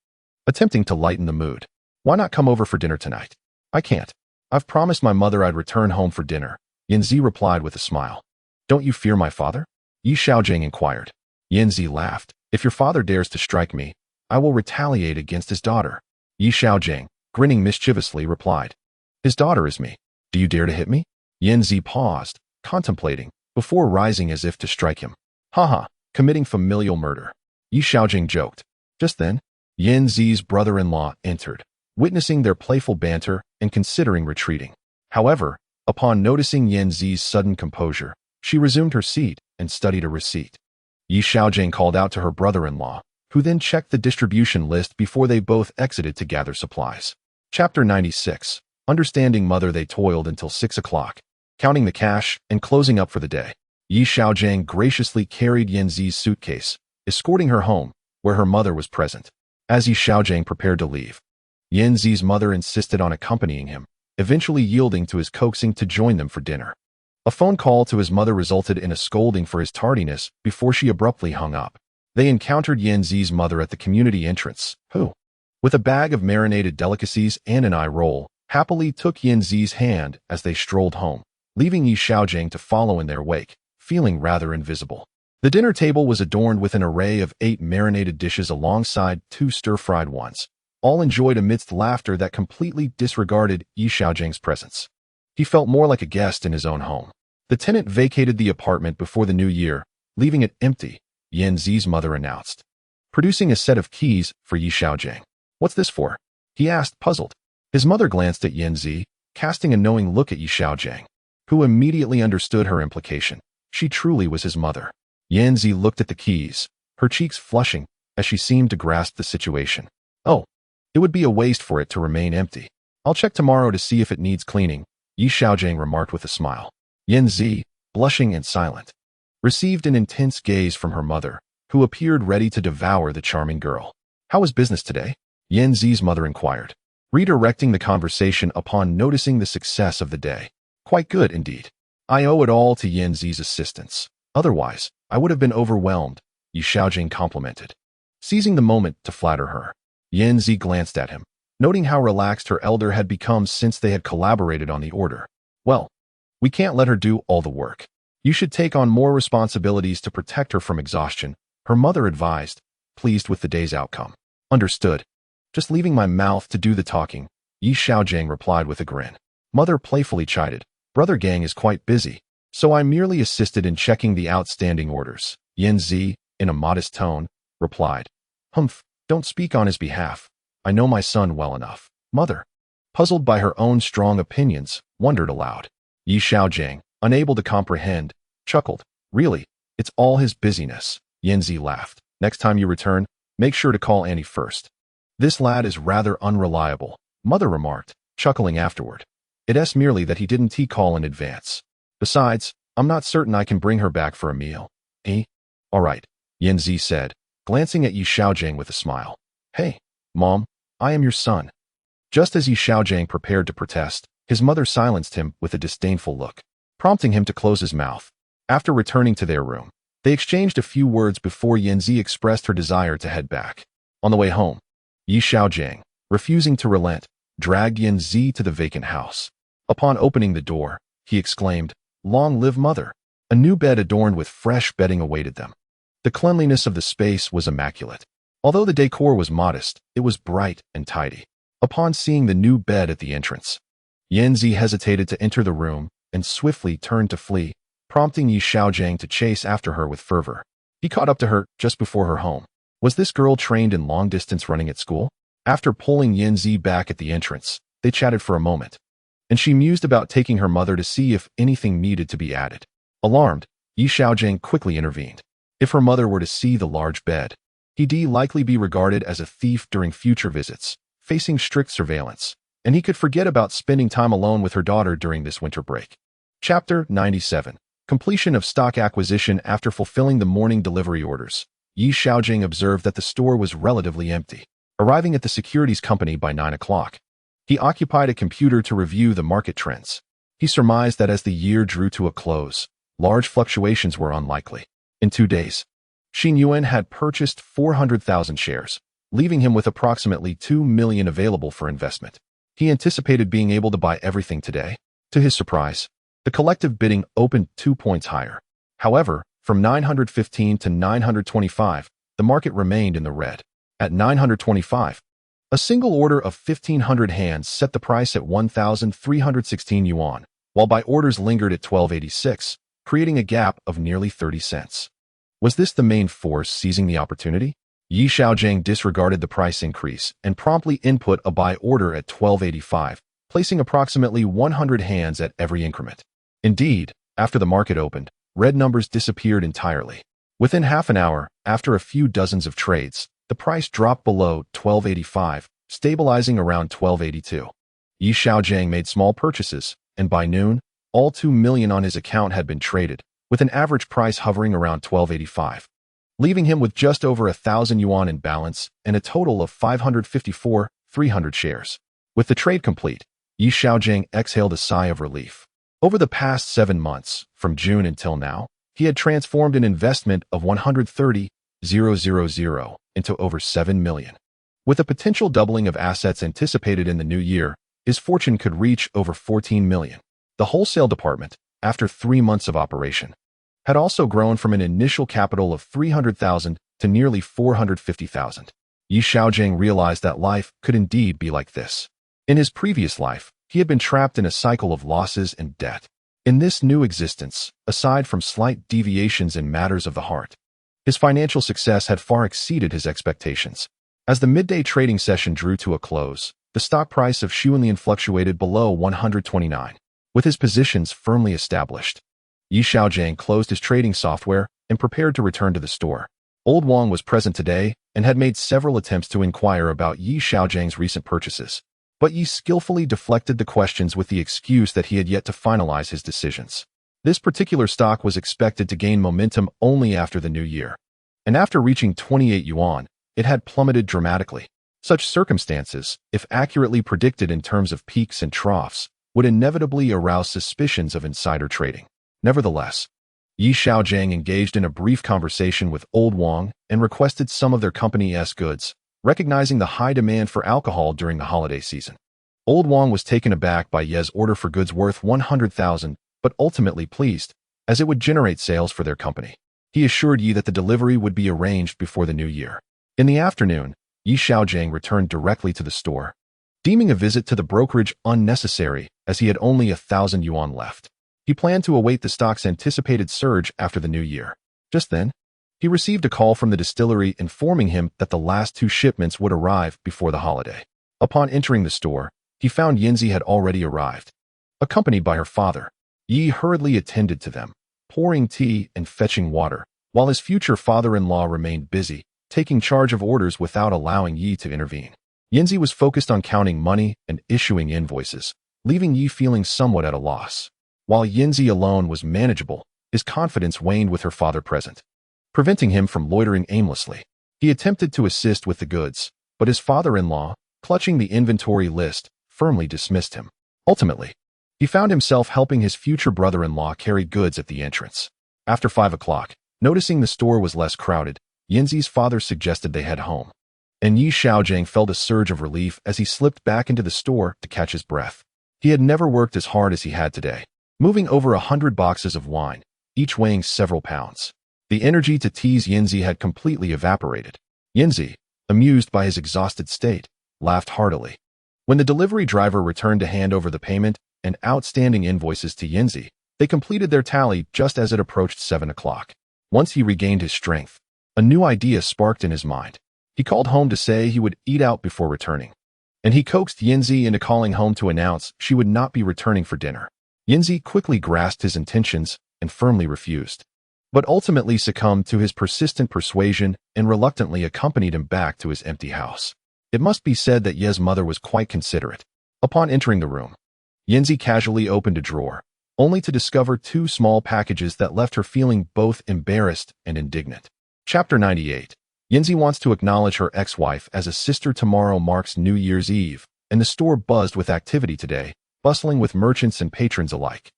attempting to lighten the mood. "Why not come over for dinner tonight?" "I can't. I've promised my mother I'd return home for dinner," Yanzi replied with a smile. "Don't you fear my father?" Yi Xiaogang inquired. Yanzi laughed. If your father dares to strike me, I will retaliate against his daughter. Yi Xiaogang, grinning mischievously, replied. His daughter is me. Do you dare to hit me? Yanzi paused, contemplating, before rising as if to strike him. Haha, committing familial murder. Yi Xiaogang joked. Just then, Yanzi's brother-in-law entered, witnessing their playful banter and considering retreating. However, upon noticing Yanzi's sudden composure, she resumed her seat and studied a receipt. Yi Xiaogang called out to her brother-in-law, who then checked the distribution list before they both exited to gather supplies. Chapter 96. Understanding mother. They toiled until 6 o'clock, counting the cash and closing up for the day. Yi Xiaogang graciously carried Yanzi's suitcase, escorting her home, where her mother was present. As Yi Xiaogang prepared to leave, Yanzi's mother insisted on accompanying him, eventually yielding to his coaxing to join them for dinner. A phone call to his mother resulted in a scolding for his tardiness before she abruptly hung up. They encountered Yanzi's mother at the community entrance, who, with a bag of marinated delicacies and an eye roll, happily took Yanzi's hand as they strolled home, leaving Yi Xiaogang to follow in their wake, feeling rather invisible. The dinner table was adorned with an array of 8 marinated dishes alongside 2 stir-fried ones, all enjoyed amidst laughter that completely disregarded Yi Xiaogang's presence. He felt more like a guest in his own home. The tenant vacated the apartment before the new year, leaving it empty, Yanzi's mother announced, producing a set of keys for Yi Xiaogang. What's this for? He asked, puzzled. His mother glanced at Yanzi, casting a knowing look at Yi Xiaogang, who immediately understood her implication. She truly was his mother. Yanzi looked at the keys, her cheeks flushing as she seemed to grasp the situation. Oh, it would be a waste for it to remain empty. I'll check tomorrow to see if it needs cleaning, Yi Xiaogang remarked with a smile. Yanzi, blushing and silent, received an intense gaze from her mother, who appeared ready to devour the charming girl. How was business today? Yanzi's mother inquired, redirecting the conversation upon noticing the success of the day. Quite good indeed. I owe it all to Yanzi's assistance. Otherwise, I would have been overwhelmed, Yi Xiaogang complimented, seizing the moment to flatter her. Yanzi glanced at him, noting how relaxed her elder had become since they had collaborated on the order. Well, we can't let her do all the work. You should take on more responsibilities to protect her from exhaustion, her mother advised, pleased with the day's outcome. Understood. Just leaving my mouth to do the talking, Yi Xiaogang replied with a grin. Mother playfully chided. Brother Gang is quite busy, so I merely assisted in checking the outstanding orders. Yanzi, in a modest tone, replied. Humph, don't speak on his behalf. I know my son well enough. Mother, puzzled by her own strong opinions, wondered aloud. Yi Xiaogang, unable to comprehend, chuckled. Really, it's all his busyness. Yanzi laughed. Next time you return, make sure to call Annie first. This lad is rather unreliable, Mother remarked, chuckling afterward. It's merely that he didn't call in advance. Besides, I'm not certain I can bring her back for a meal. Eh? All right, Yanzi said, glancing at Yi Xiaogang with a smile. Hey, Mom, I am your son. Just as Yi Xiaogang prepared to protest, his mother silenced him with a disdainful look, prompting him to close his mouth. After returning to their room, they exchanged a few words before Yanzi expressed her desire to head back. On the way home, Yi Xiaogang, refusing to relent, dragged Yanzi to the vacant house. Upon opening the door, he exclaimed, Long live Mother! A new bed adorned with fresh bedding awaited them. The cleanliness of the space was immaculate. Although the decor was modest, it was bright and tidy. Upon seeing the new bed at the entrance, Yanzi hesitated to enter the room and swiftly turned to flee, prompting Yi Xiaogang to chase after her with fervor. He caught up to her just before her home. Was this girl trained in long-distance running at school? After pulling Yanzi back at the entrance, they chatted for a moment, and she mused about taking her mother to see if anything needed to be added. Alarmed, Yi Xiaogang quickly intervened. If her mother were to see the large bed, he'd likely be regarded as a thief during future visits, facing strict surveillance, and he could forget about spending time alone with her daughter during this winter break. Chapter 97. Completion of stock acquisition. After fulfilling the morning delivery orders, Yi Xiaogang observed that the store was relatively empty. Arriving at the securities company by 9 o'clock, he occupied a computer to review the market trends. He surmised that as the year drew to a close, large fluctuations were unlikely. In 2 days, Xin Yuan had purchased 400,000 shares, leaving him with approximately 2 million available for investment. He anticipated being able to buy everything today. To his surprise, the collective bidding opened 2 points higher. However, From 915 to 925, the market remained in the red. At 925, a single order of 1,500 hands set the price at 1,316 yuan, while buy orders lingered at 1286, creating a gap of nearly 30 cents. Was this the main force seizing the opportunity? Xiaogang disregarded the price increase and promptly input a buy order at 1285, placing approximately 100 hands at every increment. Indeed, after the market opened, red numbers disappeared entirely. Within half an hour, after a few dozens of trades, the price dropped below 1285, stabilizing around 1282. Xiaogang made small purchases, and by noon, all 2 million on his account had been traded, with an average price hovering around 1285, leaving him with just over 1,000 yuan in balance and a total of 554,300 shares. With the trade complete, Xiaogang exhaled a sigh of relief. Over the past 7 months, from June until now, he had transformed an investment of 130,000 into over 7 million. With a potential doubling of assets anticipated in the new year, his fortune could reach over 14 million. The wholesale department, after 3 months of operation, had also grown from an initial capital of 300,000 to nearly 450,000. Xiaogang realized that life could indeed be like this. In his previous life, he had been trapped in a cycle of losses and debt. In this new existence, aside from slight deviations in matters of the heart, his financial success had far exceeded his expectations. As the midday trading session drew to a close, the stock price of Xiaogang fluctuated below 129. With his positions firmly established, Xiaogang closed his trading software and prepared to return to the store. Old Wang was present today and had made several attempts to inquire about Xiaogang's recent purchases, but Yi skillfully deflected the questions with the excuse that he had yet to finalize his decisions. This particular stock was expected to gain momentum only after the new year, and after reaching 28 yuan, it had plummeted dramatically. Such circumstances, if accurately predicted in terms of peaks and troughs, would inevitably arouse suspicions of insider trading. Nevertheless, Xiaogang engaged in a brief conversation with Old Wang and requested some of their company's goods, recognizing the high demand for alcohol during the holiday season. Old Wang was taken aback by Ye's order for goods worth 100,000, but ultimately pleased, as it would generate sales for their company. He assured Yi that the delivery would be arranged before the new year. In the afternoon, Xiaogang returned directly to the store, deeming a visit to the brokerage unnecessary as he had only 1,000 yuan left. He planned to await the stock's anticipated surge after the new year. Just then, he received a call from the distillery informing him that the last 2 shipments would arrive before the holiday. Upon entering the store, he found Yinzi had already arrived. Accompanied by her father, Yi hurriedly attended to them, pouring tea and fetching water, while his future father-in-law remained busy, taking charge of orders without allowing Yi to intervene. Yinzi was focused on counting money and issuing invoices, leaving Yi feeling somewhat at a loss. While Yinzi alone was manageable, his confidence waned with her father present, preventing him from loitering aimlessly. He attempted to assist with the goods, but his father-in-law, clutching the inventory list, firmly dismissed him. Ultimately, he found himself helping his future brother-in-law carry goods at the entrance. After 5 o'clock, noticing the store was less crowded, Yinzi's father suggested they head home. And Xiaogang felt a surge of relief as he slipped back into the store to catch his breath. He had never worked as hard as he had today, moving over 100 boxes of wine, each weighing several pounds. The energy to tease Yinzi had completely evaporated. Yinzi, amused by his exhausted state, laughed heartily. When the delivery driver returned to hand over the payment and outstanding invoices to Yinzi, they completed their tally just as it approached 7 o'clock. Once he regained his strength, a new idea sparked in his mind. He called home to say he would eat out before returning, and he coaxed Yinzi into calling home to announce she would not be returning for dinner. Yinzi quickly grasped his intentions and firmly refused, but ultimately succumbed to his persistent persuasion and reluctantly accompanied him back to his empty house. It must be said that Ye's mother was quite considerate. Upon entering the room, Yinzi casually opened a drawer, only to discover 2 small packages that left her feeling both embarrassed and indignant. Chapter 98. Yinzi wants to acknowledge her ex-wife as a sister. Tomorrow marks New Year's Eve, and the store buzzed with activity today, bustling with merchants and patrons alike.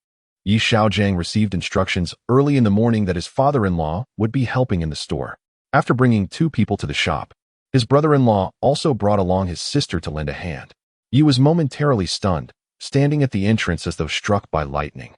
Xiaogang received instructions early in the morning that his father-in-law would be helping in the store. After bringing 2 people to the shop, his brother-in-law also brought along his sister to lend a hand. Yi was momentarily stunned, standing at the entrance as though struck by lightning.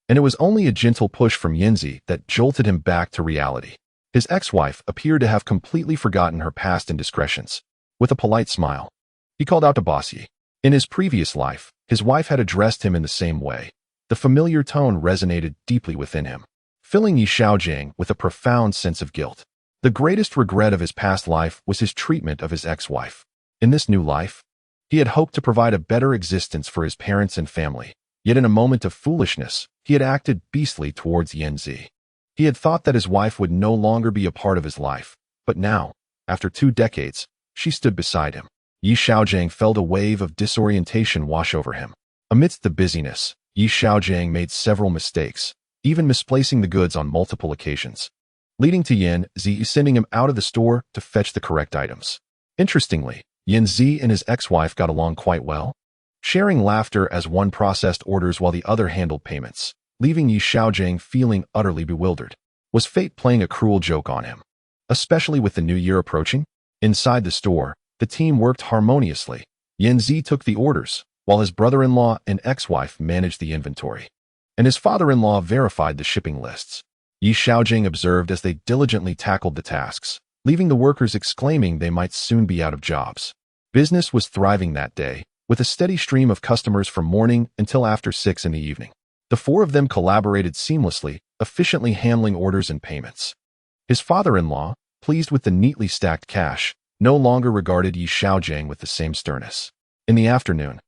and it was only a gentle push from Yanzi that jolted him back to reality. His ex-wife appeared to have completely forgotten her past indiscretions. With a polite smile, he called out to Boss Yi. In his previous life, his wife had addressed him in the same way. The familiar tone resonated deeply within him, filling Yi Xiaogang with a profound sense of guilt. The greatest regret of his past life was his treatment of his ex-wife. In this new life, he had hoped to provide a better existence for his parents and family, yet in a moment of foolishness, he had acted beastly towards Yanzi. He had thought that his wife would no longer be a part of his life, but now, after 2 decades, she stood beside him. Yi Xiaogang felt a wave of disorientation wash over him. Amidst the busyness, Yi Xiaogang made several mistakes, even misplacing the goods on multiple occasions, leading to Yanzi sending him out of the store to fetch the correct items. Interestingly, Yanzi and his ex-wife got along quite well, sharing laughter as one processed orders while the other handled payments, leaving Yi Xiaogang feeling utterly bewildered. Was fate playing a cruel joke on him? Especially with the new year approaching? Inside the store, the team worked harmoniously. Yanzi took the orders, while his brother-in-law and ex-wife managed the inventory, and his father-in-law verified the shipping lists. Yi Xiaogang observed as they diligently tackled the tasks, leaving the workers exclaiming they might soon be out of jobs. Business was thriving that day, with a steady stream of customers from morning until after 6 in the evening. The 4 of them collaborated seamlessly, efficiently handling orders and payments. His father-in-law, pleased with the neatly stacked cash, no longer regarded Yi Xiaogang with the same sternness. In the afternoon,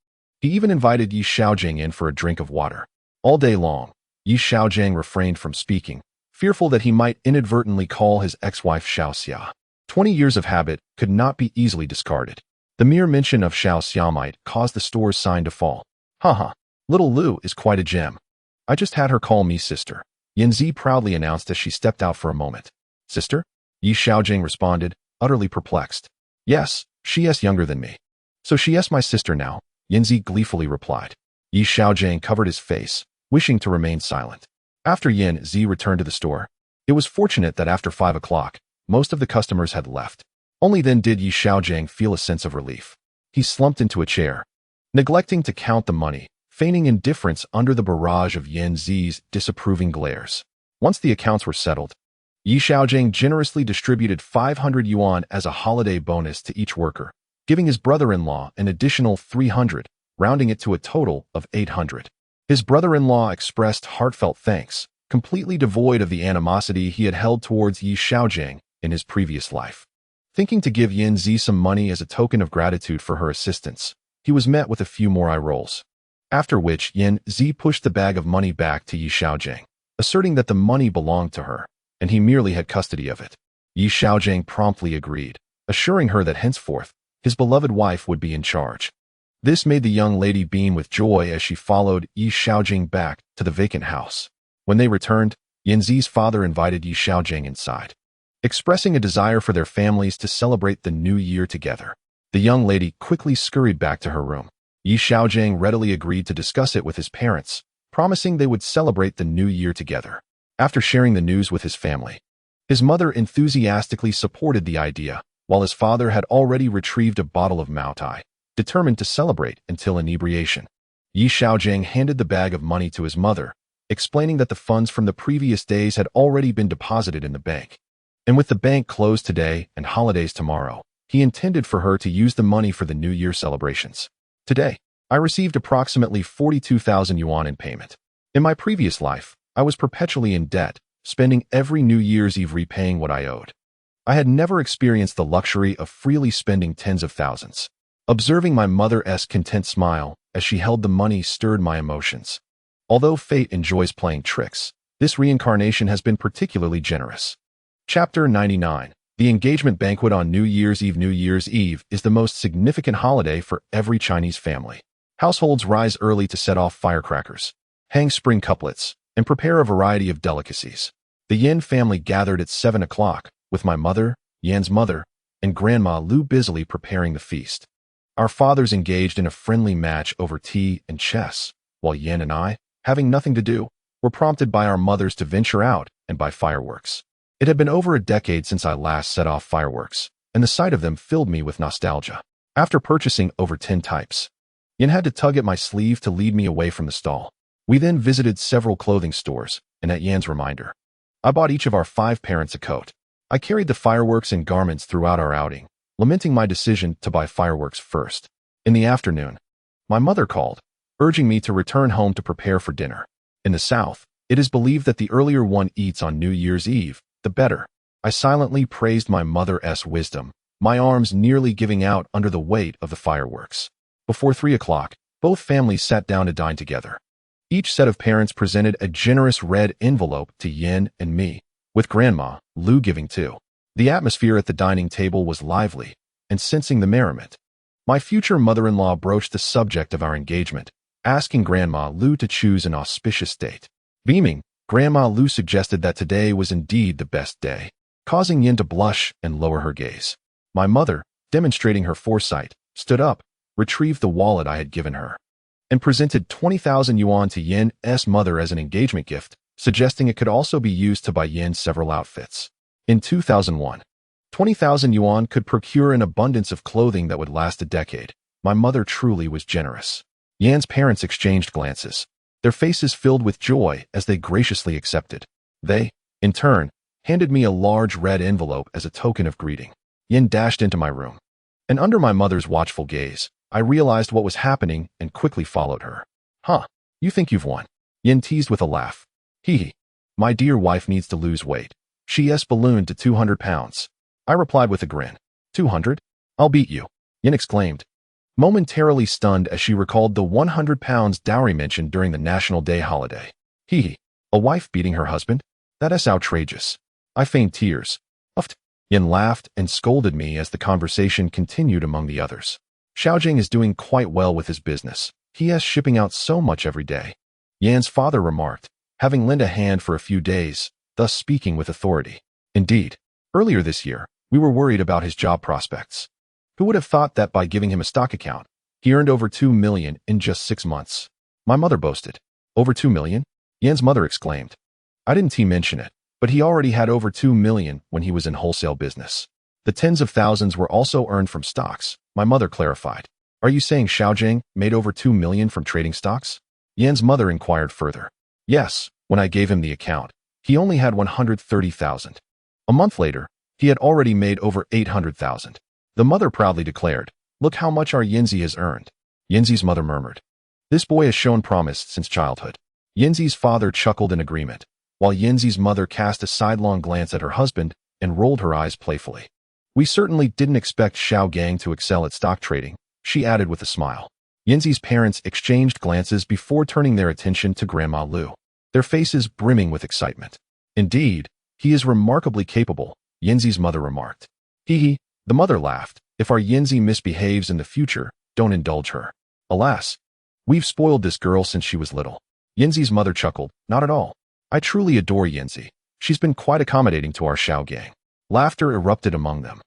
he even invited Yi Xiaogang in for a drink of water. All day long, Yi Xiaogang refrained from speaking, fearful that he might inadvertently call his ex-wife Xiaoxia. 20 years of habit could not be easily discarded. The mere mention of Xiaoxia might cause the store's sign to fall. Haha, little Lu is quite a gem. I just had her call me sister, Yanzi proudly announced as she stepped out for a moment. Sister? Yi Xiaogang responded, utterly perplexed. Yes, she is younger than me. So she is my sister now, Yanzi gleefully replied. Yi Xiaogang covered his face, wishing to remain silent. After Yanzi returned to the store, it was fortunate that after 5 o'clock, most of the customers had left. Only then did Yi Xiaogang feel a sense of relief. He slumped into a chair, neglecting to count the money, feigning indifference under the barrage of Yanzi's disapproving glares. Once the accounts were settled, Yi Xiaogang generously distributed 500 yuan as a holiday bonus to each worker, giving his brother-in-law an additional 300, rounding it to a total of 800. His brother-in-law expressed heartfelt thanks, completely devoid of the animosity he had held towards Yi Xiaogang in his previous life. Thinking to give Yanzi some money as a token of gratitude for her assistance, he was met with a few more eye rolls. After which Yanzi pushed the bag of money back to Yi Xiaogang, asserting that the money belonged to her, and he merely had custody of it. Yi Xiaogang promptly agreed, assuring her that henceforth, his beloved wife would be in charge. This made the young lady beam with joy as she followed Yi Xiaogang back to the vacant house. When they returned, Yanzi's father invited Yi Xiaogang inside, expressing a desire for their families to celebrate the new year together. The young lady quickly scurried back to her room. Yi Xiaogang readily agreed to discuss it with his parents, promising they would celebrate the new year together. After sharing the news with his family, his mother enthusiastically supported the idea, while his father had already retrieved a bottle of Maotai, determined to celebrate until inebriation. Yi Xiaogang handed the bag of money to his mother, explaining that the funds from the previous days had already been deposited in the bank. And with the bank closed today and holidays tomorrow, he intended for her to use the money for the New Year celebrations. Today, I received approximately 42,000 yuan in payment. In my previous life, I was perpetually in debt, spending every New Year's Eve repaying what I owed. I had never experienced the luxury of freely spending tens of thousands. Observing my mother's content smile as she held the money stirred my emotions. Although fate enjoys playing tricks, this reincarnation has been particularly generous. Chapter 99. The engagement banquet on New Year's Eve. New Year's Eve is the most significant holiday for every Chinese family. Households rise early to set off firecrackers, hang spring couplets, and prepare a variety of delicacies. The Yin family gathered at 7 o'clock, with my mother, Yan's mother, and Grandma Lu busily preparing the feast. Our fathers engaged in a friendly match over tea and chess, while Yan and I, having nothing to do, were prompted by our mothers to venture out and buy fireworks. It had been over a decade since I last set off fireworks, and the sight of them filled me with nostalgia. After purchasing over 10 types, Yan had to tug at my sleeve to lead me away from the stall. We then visited several clothing stores, and at Yan's reminder, I bought each of our 5 parents a coat. I carried the fireworks and garments throughout our outing, lamenting my decision to buy fireworks first. In the afternoon, my mother called, urging me to return home to prepare for dinner. In the South, it is believed that the earlier one eats on New Year's Eve, the better. I silently praised my mother's wisdom, my arms nearly giving out under the weight of the fireworks. Before 3 o'clock, both families sat down to dine together. Each set of parents presented a generous red envelope to Yin and me, with Grandma Lu giving too. The atmosphere at the dining table was lively, and sensing the merriment, my future mother-in-law broached the subject of our engagement, asking Grandma Lu to choose an auspicious date. Beaming, Grandma Lu suggested that today was indeed the best day, causing Yin to blush and lower her gaze. My mother, demonstrating her foresight, stood up, retrieved the wallet I had given her, and presented 20,000 yuan to Yin's mother as an engagement gift, suggesting it could also be used to buy Yin several outfits. In 2001, 20,000 yuan could procure an abundance of clothing that would last a decade. My mother truly was generous. Yan's parents exchanged glances, their faces filled with joy as they graciously accepted. They, in turn, handed me a large red envelope as a token of greeting. Yin dashed into my room, and under my mother's watchful gaze, I realized what was happening and quickly followed her. Huh, you think you've won? Yin teased with a laugh. Hee hee. My dear wife needs to lose weight. She's ballooned to 200 pounds. I replied with a grin. 200? I'll beat you, Yin exclaimed, momentarily stunned as she recalled the 100 pounds dowry mentioned during the National Day holiday. Hee hee. A wife beating her husband? That's outrageous. I feigned tears. Uffed. Yin laughed and scolded me as the conversation continued among the others. Xiaogang is doing quite well with his business. He is shipping out so much every day. Yan's father remarked, having lent a hand for a few days, thus speaking with authority. Indeed, earlier this year, we were worried about his job prospects. Who would have thought that by giving him a stock account, he earned over 2 million in just 6 months? My mother boasted. Over 2 million? Yan's mother exclaimed. I didn't mention it, but he already had over 2 million when he was in wholesale business. The tens of thousands were also earned from stocks, my mother clarified. Are you saying Xiaogang made over 2 million from trading stocks? Yan's mother inquired further. Yes, when I gave him the account, he only had 130,000. A month later, he had already made over 800,000. The mother proudly declared, look how much our Yinzi has earned. Yinzi's mother murmured. This boy has shown promise since childhood. Yinzi's father chuckled in agreement, while Yinzi's mother cast a sidelong glance at her husband and rolled her eyes playfully. We certainly didn't expect Xiaogang to excel at stock trading, she added with a smile. Yinzi's parents exchanged glances before turning their attention to Grandma Lu, their faces brimming with excitement. Indeed, he is remarkably capable, Yinzi's mother remarked. Hee hee, the mother laughed. If our Yinzi misbehaves in the future, don't indulge her. Alas, we've spoiled this girl since she was little. Yinzi's mother chuckled. Not at all. I truly adore Yinzi. She's been quite accommodating to our Xiaogang. Laughter erupted among them,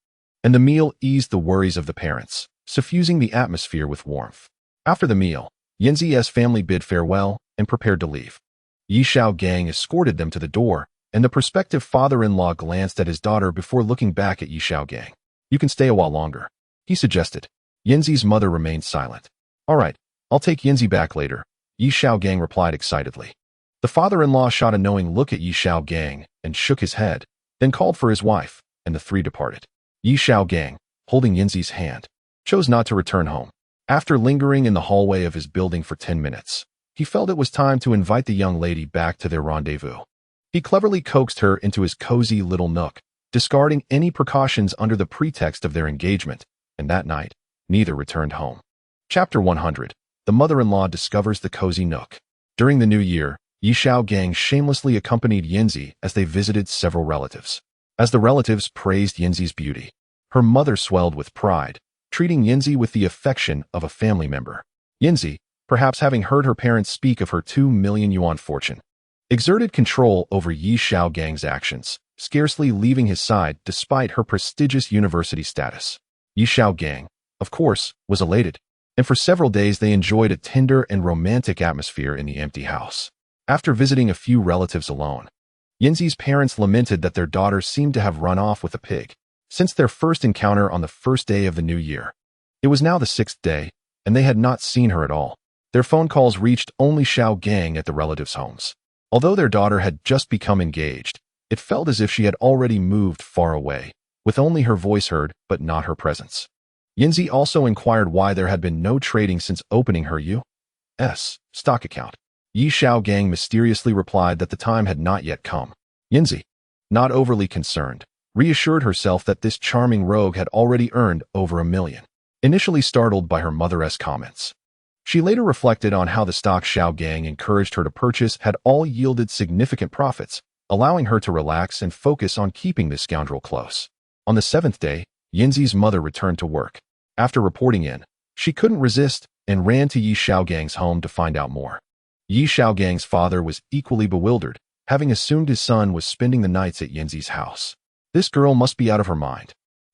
and the meal eased the worries of the parents, suffusing the atmosphere with warmth. After the meal, Yinzi's family bid farewell and prepared to leave. Yi Xiaogang escorted them to the door, and the prospective father-in-law glanced at his daughter before looking back at Yi Xiaogang. You can stay a while longer, he suggested. Yinzi's mother remained silent. All right, I'll take Yinzi back later, Yi Xiaogang replied excitedly. The father-in-law shot a knowing look at Yi Xiaogang and shook his head, then called for his wife, and the three departed. Yi Xiaogang, holding Yinzi's hand, chose not to return home. After lingering in the hallway of his building for 10 minutes, he felt it was time to invite the young lady back to their rendezvous. He cleverly coaxed her into his cozy little nook, discarding any precautions under the pretext of their engagement, and that night, neither returned home. Chapter 100. The mother-in-law discovers the cozy nook. During the new year, Yi Xiaogang shamelessly accompanied Yinzi as they visited several relatives. As the relatives praised Yinzi's beauty, her mother swelled with pride, treating Yinzi with the affection of a family member. Yinzi, perhaps having heard her parents speak of her 2 million yuan fortune, exerted control over Yi Xiaogang's actions, scarcely leaving his side despite her prestigious university status. Yi Xiaogang, of course, was elated, and for several days they enjoyed a tender and romantic atmosphere in the empty house. After visiting a few relatives alone, Yinzi's parents lamented that their daughter seemed to have run off with a pig since their first encounter on the first day of the new year. It was now the 6th day, and they had not seen her at all. Their phone calls reached only Xiaogang at the relatives' homes. Although their daughter had just become engaged, it felt as if she had already moved far away, with only her voice heard but not her presence. Yinzi also inquired why there had been no trading since opening her U.S. stock account. Yi Xiaogang mysteriously replied that the time had not yet come. Yinzi, not overly concerned, reassured herself that this charming rogue had already earned over $1 million. Initially startled by her mother's comments, she later reflected on how the stock Xiaogang encouraged her to purchase had all yielded significant profits, allowing her to relax and focus on keeping this scoundrel close. On the 7th day, Yinzi's mother returned to work. After reporting in, she couldn't resist and ran to Yi Xiaogang's home to find out more. Yi Xiaogang's father was equally bewildered, having assumed his son was spending the nights at Yinzi's house. This girl must be out of her mind.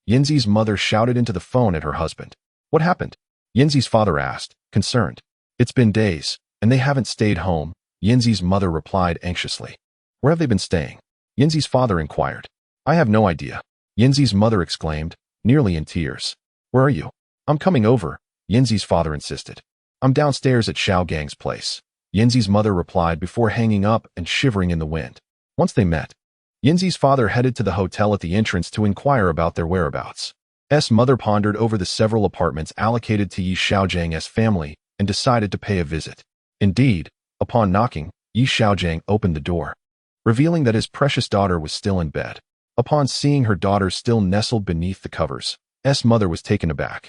Yinzi's mother shouted into the phone at her husband. What happened? Yinzi's father asked, concerned. It's been days, and they haven't stayed home, Yinzi's mother replied anxiously. Where have they been staying? Yinzi's father inquired. I have no idea, Yinzi's mother exclaimed, nearly in tears. Where are you? I'm coming over, Yinzi's father insisted. I'm downstairs at Xiaogang's place, Yinzi's mother replied before hanging up and shivering in the wind. Once they met, Yinzi's father headed to the hotel at the entrance to inquire about their whereabouts. S. mother pondered over the several apartments allocated to Yi Xiaogang's family and decided to pay a visit. Indeed, upon knocking, Yi Xiaogang opened the door, revealing that his precious daughter was still in bed. Upon seeing her daughter still nestled beneath the covers, S. mother was taken aback,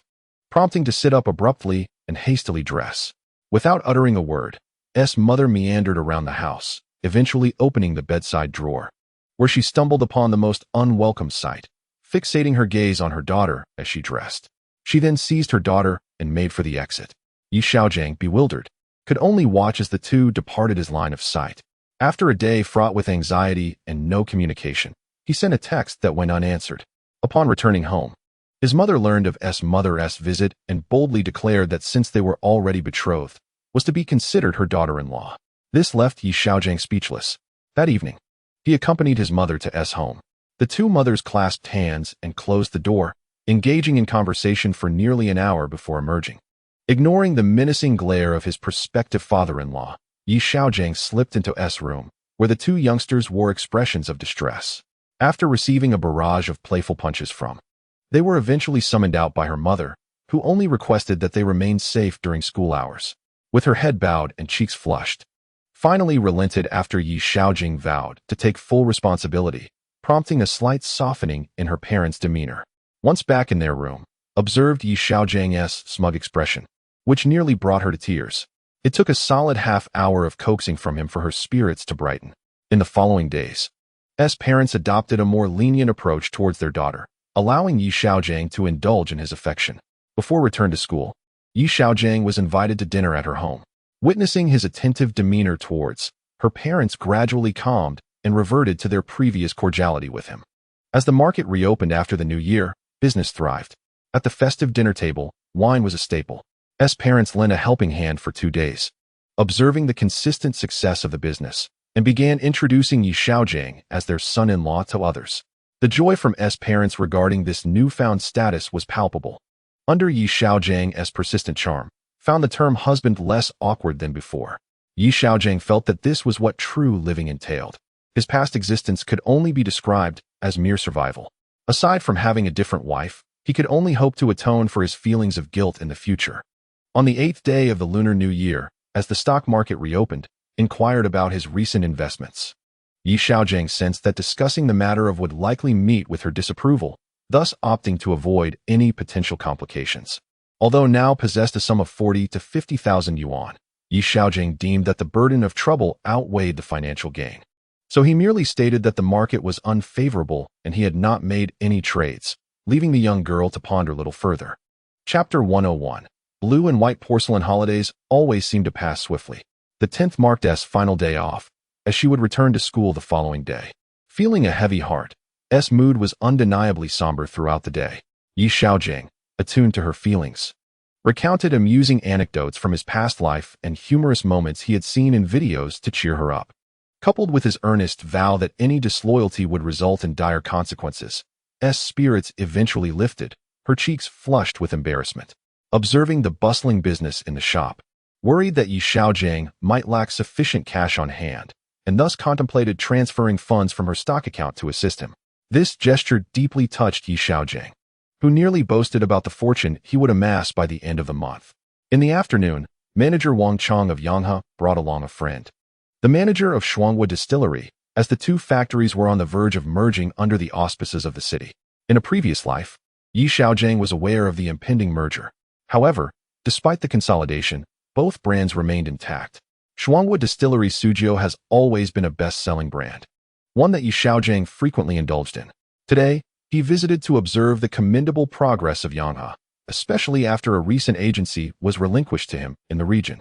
prompting to sit up abruptly and hastily dress. Without uttering a word, S. mother meandered around the house, eventually opening the bedside drawer, where she stumbled upon the most unwelcome sight, fixating her gaze on her daughter as she dressed. She then seized her daughter and made for the exit. Yi Xiaogang, bewildered, could only watch as the two departed his line of sight. After a day fraught with anxiety and no communication, he sent a text that went unanswered. Upon returning home, his mother learned of S. mother's visit and boldly declared that since they were already betrothed, was to be considered her daughter-in-law. This left Yi Xiaogang speechless. That evening, he accompanied his mother to S. home. The two mothers clasped hands and closed the door, engaging in conversation for nearly an hour before emerging. Ignoring the menacing glare of his prospective father-in-law, Yi Xiaogang slipped into S' room, where the two youngsters wore expressions of distress. After receiving a barrage of playful punches from, they were eventually summoned out by her mother, who only requested that they remain safe during school hours. With her head bowed and cheeks flushed, finally relented after Yi Xiaogang vowed to take full responsibility, prompting a slight softening in her parents' demeanor. Once back in their room, observed Yi Xiaogang's smug expression, which nearly brought her to tears. It took a solid half-hour of coaxing from him for her spirits to brighten. In the following days, S. parents adopted a more lenient approach towards their daughter, allowing Yi Xiaogang to indulge in his affection. Before return to school, Yi Xiaogang was invited to dinner at her home. Witnessing his attentive demeanor towards her parents gradually calmed and reverted to their previous cordiality with him. As the market reopened after the new year, business thrived. At the festive dinner table, wine was a staple. S. parents lent a helping hand for 2 days, observing the consistent success of the business, and began introducing Yi Xiaogang as their son-in-law to others. The joy from S. parents regarding this newfound status was palpable. Under Yi Xiaogang's persistent charm, found the term husband less awkward than before. Yi Xiaogang felt that this was what true living entailed. His past existence could only be described as mere survival. Aside from having a different wife, he could only hope to atone for his feelings of guilt in the future. On the 8th day of the Lunar New Year, as the stock market reopened, inquired about his recent investments. Yi Xiaogang sensed that discussing the matter would likely meet with her disapproval, thus opting to avoid any potential complications. Although now possessed a sum of 40 to 50,000 yuan, Yi Xiaogang deemed that the burden of trouble outweighed the financial gain. So he merely stated that the market was unfavorable and he had not made any trades, leaving the young girl to ponder a little further. Chapter 101. Blue and white porcelain holidays always seem to pass swiftly. The 10th marked S' final day off, as she would return to school the following day. Feeling a heavy heart, S' mood was undeniably somber throughout the day. Yi Xiaogang, attuned to her feelings, recounted amusing anecdotes from his past life and humorous moments he had seen in videos to cheer her up. Coupled with his earnest vow that any disloyalty would result in dire consequences, S' spirits eventually lifted, her cheeks flushed with embarrassment. Observing the bustling business in the shop, worried that Yi Xiaogang might lack sufficient cash on hand, and thus contemplated transferring funds from her stock account to assist him. This gesture deeply touched Yi Xiaogang, who nearly boasted about the fortune he would amass by the end of the month. In the afternoon, manager Wang Chong of Yanghe brought along a friend, the manager of Shuanghua Distillery, as the two factories were on the verge of merging under the auspices of the city. In a previous life, Yi Xiaogang was aware of the impending merger. However, despite the consolidation, both brands remained intact. Shuanghua Distillery Suzhou has always been a best-selling brand, one that Yi Xiaogang frequently indulged in. Today, he visited to observe the commendable progress of Yanghe, especially after a recent agency was relinquished to him in the region.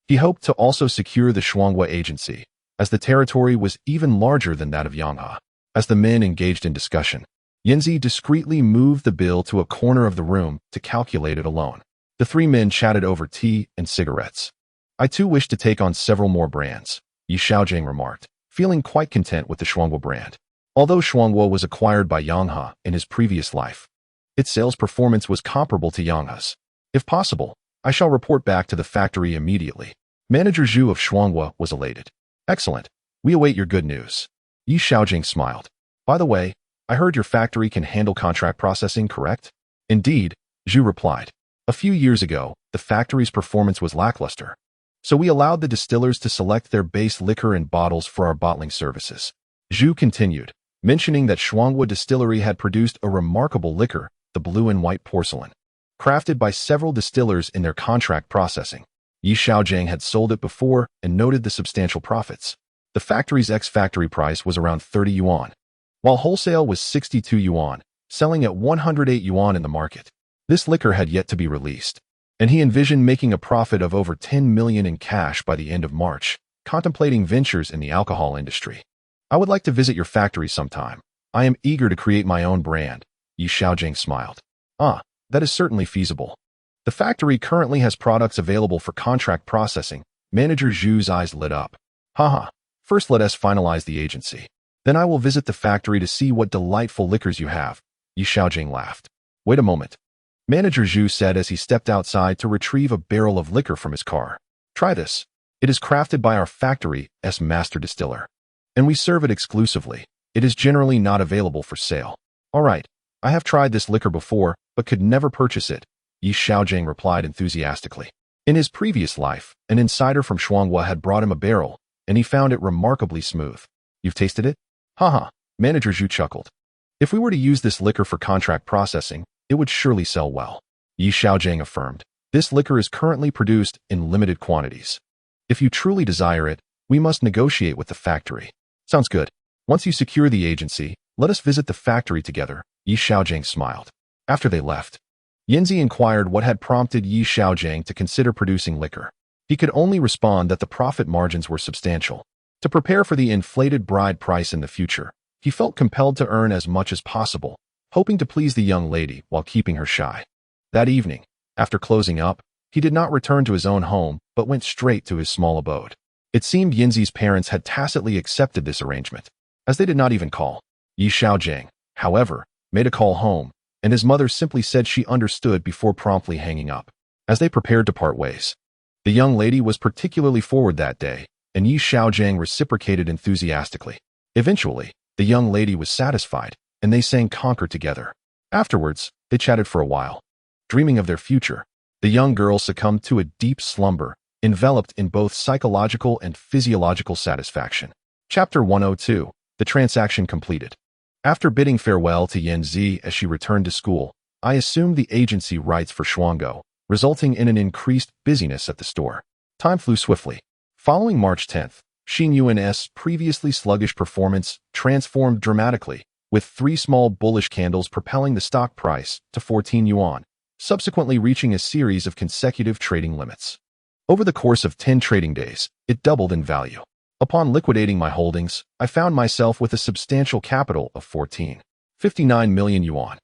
He hoped to also secure the Shuanghua agency, as the territory was even larger than that of Yanghe. As the men engaged in discussion, Yanzi discreetly moved the bill to a corner of the room to calculate it alone. The three men chatted over tea and cigarettes. I too wish to take on several more brands, Yi Xiaogang remarked, feeling quite content with the Shuanghua brand. Although Shuanghua was acquired by Yanghe in his previous life, its sales performance was comparable to Yanghe's. If possible, I shall report back to the factory immediately. Manager Zhu of Shuanghua was elated. Excellent. We await your good news. Yi Xiaogang smiled. By the way, I heard your factory can handle contract processing, correct? Indeed, Zhu replied. A few years ago, the factory's performance was lackluster, so we allowed the distillers to select their base liquor in bottles for our bottling services. Zhu continued, mentioning that Shuanghua Distillery had produced a remarkable liquor, the blue and white porcelain, crafted by several distillers in their contract processing. Yi Xiaogang had sold it before and noted the substantial profits. The factory's ex-factory price was around 30 yuan, while wholesale was 62 yuan, selling at 108 yuan in the market. This liquor had yet to be released, and he envisioned making a profit of over 10 million in cash by the end of March, contemplating ventures in the alcohol industry. I would like to visit your factory sometime. I am eager to create my own brand. Yi Xiaogang smiled. That is certainly feasible. The factory currently has products available for contract processing. Manager Zhu's eyes lit up. First let us finalize the agency. Then I will visit the factory to see what delightful liquors you have. Yi Xiaogang laughed. Wait a moment. Manager Zhu said as he stepped outside to retrieve a barrel of liquor from his car. Try this. It is crafted by our factory's master distiller, and we serve it exclusively. It is generally not available for sale. All right. I have tried this liquor before, but could never purchase it, Yi Xiaogang replied enthusiastically. In his previous life, an insider from Shuanghua had brought him a barrel, and he found it remarkably smooth. You've tasted it? Manager Zhu chuckled. If we were to use this liquor for contract processing, it would surely sell well. Yi Xiaogang affirmed. This liquor is currently produced in limited quantities. If you truly desire it, we must negotiate with the factory. Sounds good. Once you secure the agency, let us visit the factory together. Yi Xiaogang smiled. After they left, Yanzi inquired what had prompted Yi Xiaogang to consider producing liquor. He could only respond that the profit margins were substantial. To prepare for the inflated bride price in the future, he felt compelled to earn as much as possible, hoping to please the young lady while keeping her shy. That evening, after closing up, he did not return to his own home, but went straight to his small abode. It seemed Yanzi's parents had tacitly accepted this arrangement, as they did not even call. Yi Xiaogang, however, made a call home, and his mother simply said she understood before promptly hanging up. As they prepared to part ways, the young lady was particularly forward that day, and Yi Xiaogang reciprocated enthusiastically. Eventually, the young lady was satisfied, and they sang conquer together. Afterwards, they chatted for a while. Dreaming of their future, the young girl succumbed to a deep slumber, enveloped in both psychological and physiological satisfaction. Chapter 102. The transaction completed. After bidding farewell to Yanzi as she returned to school, I assumed the agency rights for Shuanghua, resulting in an increased busyness at the store. Time flew swiftly. Following March 10th, Xingyuan's previously sluggish performance transformed dramatically, with 3 small bullish candles propelling the stock price to 14 yuan, subsequently reaching a series of consecutive trading limits. Over the course of 10 trading days, it doubled in value. Upon liquidating my holdings, I found myself with a substantial capital of 14.59 million yuan.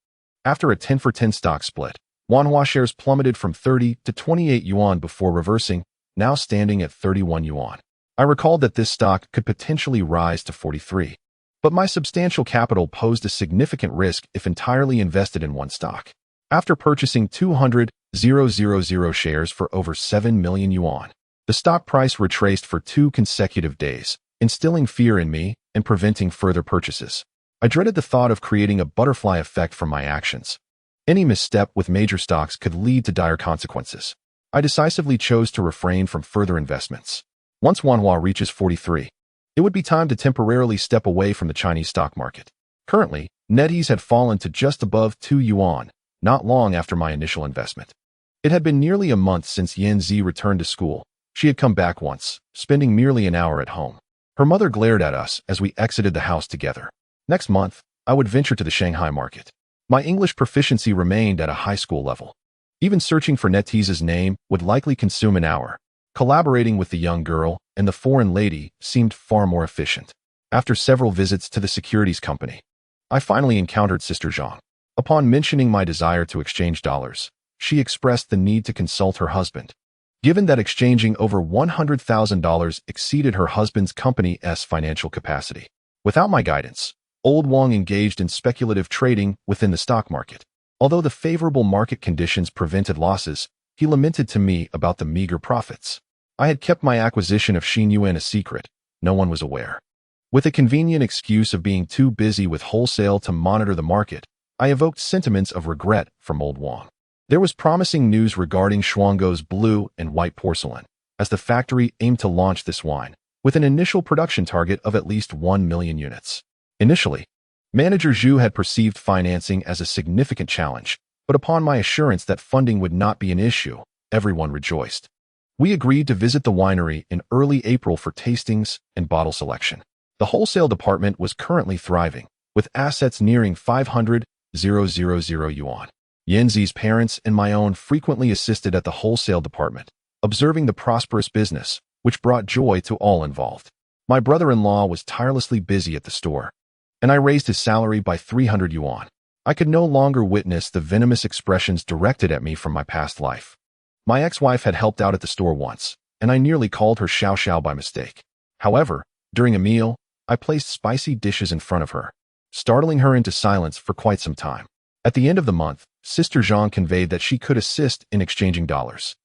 After a 10-for-10 stock split, Wanhua shares plummeted from 30 to 28 yuan before reversing, now standing at 31 yuan. I recalled that this stock could potentially rise to 43. But my substantial capital posed a significant risk if entirely invested in one stock. After purchasing 200,000 shares for over 7 million yuan, The stock price retraced for 2 consecutive days, instilling fear in me and preventing further purchases. I dreaded the thought of creating a butterfly effect from my actions. Any misstep with major stocks could lead to dire consequences. I decisively chose to refrain from further investments. Once Wanhua reaches 43, it would be time to temporarily step away from the Chinese stock market. Currently, NetEase had fallen to just above 2 yuan, not long after my initial investment. It had been nearly a month since Yanzi returned to school. She had come back once, spending merely an hour at home. Her mother glared at us as we exited the house together. Next month, I would venture to the Shanghai market. My English proficiency remained at a high school level. Even searching for NetEase's name would likely consume an hour. Collaborating with the young girl and the foreign lady seemed far more efficient. After several visits to the securities company, I finally encountered Sister Zhang. Upon mentioning my desire to exchange dollars, she expressed the need to consult her husband. Given that exchanging over $100,000 exceeded her husband's company's financial capacity. Without my guidance, Old Wang engaged in speculative trading within the stock market. Although the favorable market conditions prevented losses, he lamented to me about the meager profits. I had kept my acquisition of Xin Yuan a secret. No one was aware. With a convenient excuse of being too busy with wholesale to monitor the market, I evoked sentiments of regret from Old Wang. There was promising news regarding Xiaogang's blue and white porcelain, as the factory aimed to launch this wine, with an initial production target of at least 1 million units. Initially, Manager Zhu had perceived financing as a significant challenge, but upon my assurance that funding would not be an issue, everyone rejoiced. We agreed to visit the winery in early April for tastings and bottle selection. The wholesale department was currently thriving, with assets nearing 500,000 yuan. Yanzi's parents and my own frequently assisted at the wholesale department, observing the prosperous business, which brought joy to all involved. My brother-in-law was tirelessly busy at the store, and I raised his salary by 300 yuan. I could no longer witness the venomous expressions directed at me from my past life. My ex-wife had helped out at the store once, and I nearly called her Xiao Xiao by mistake. However, during a meal, I placed spicy dishes in front of her, startling her into silence for quite some time. At the end of the month, Sister Zhang conveyed that she could assist in exchanging dollars.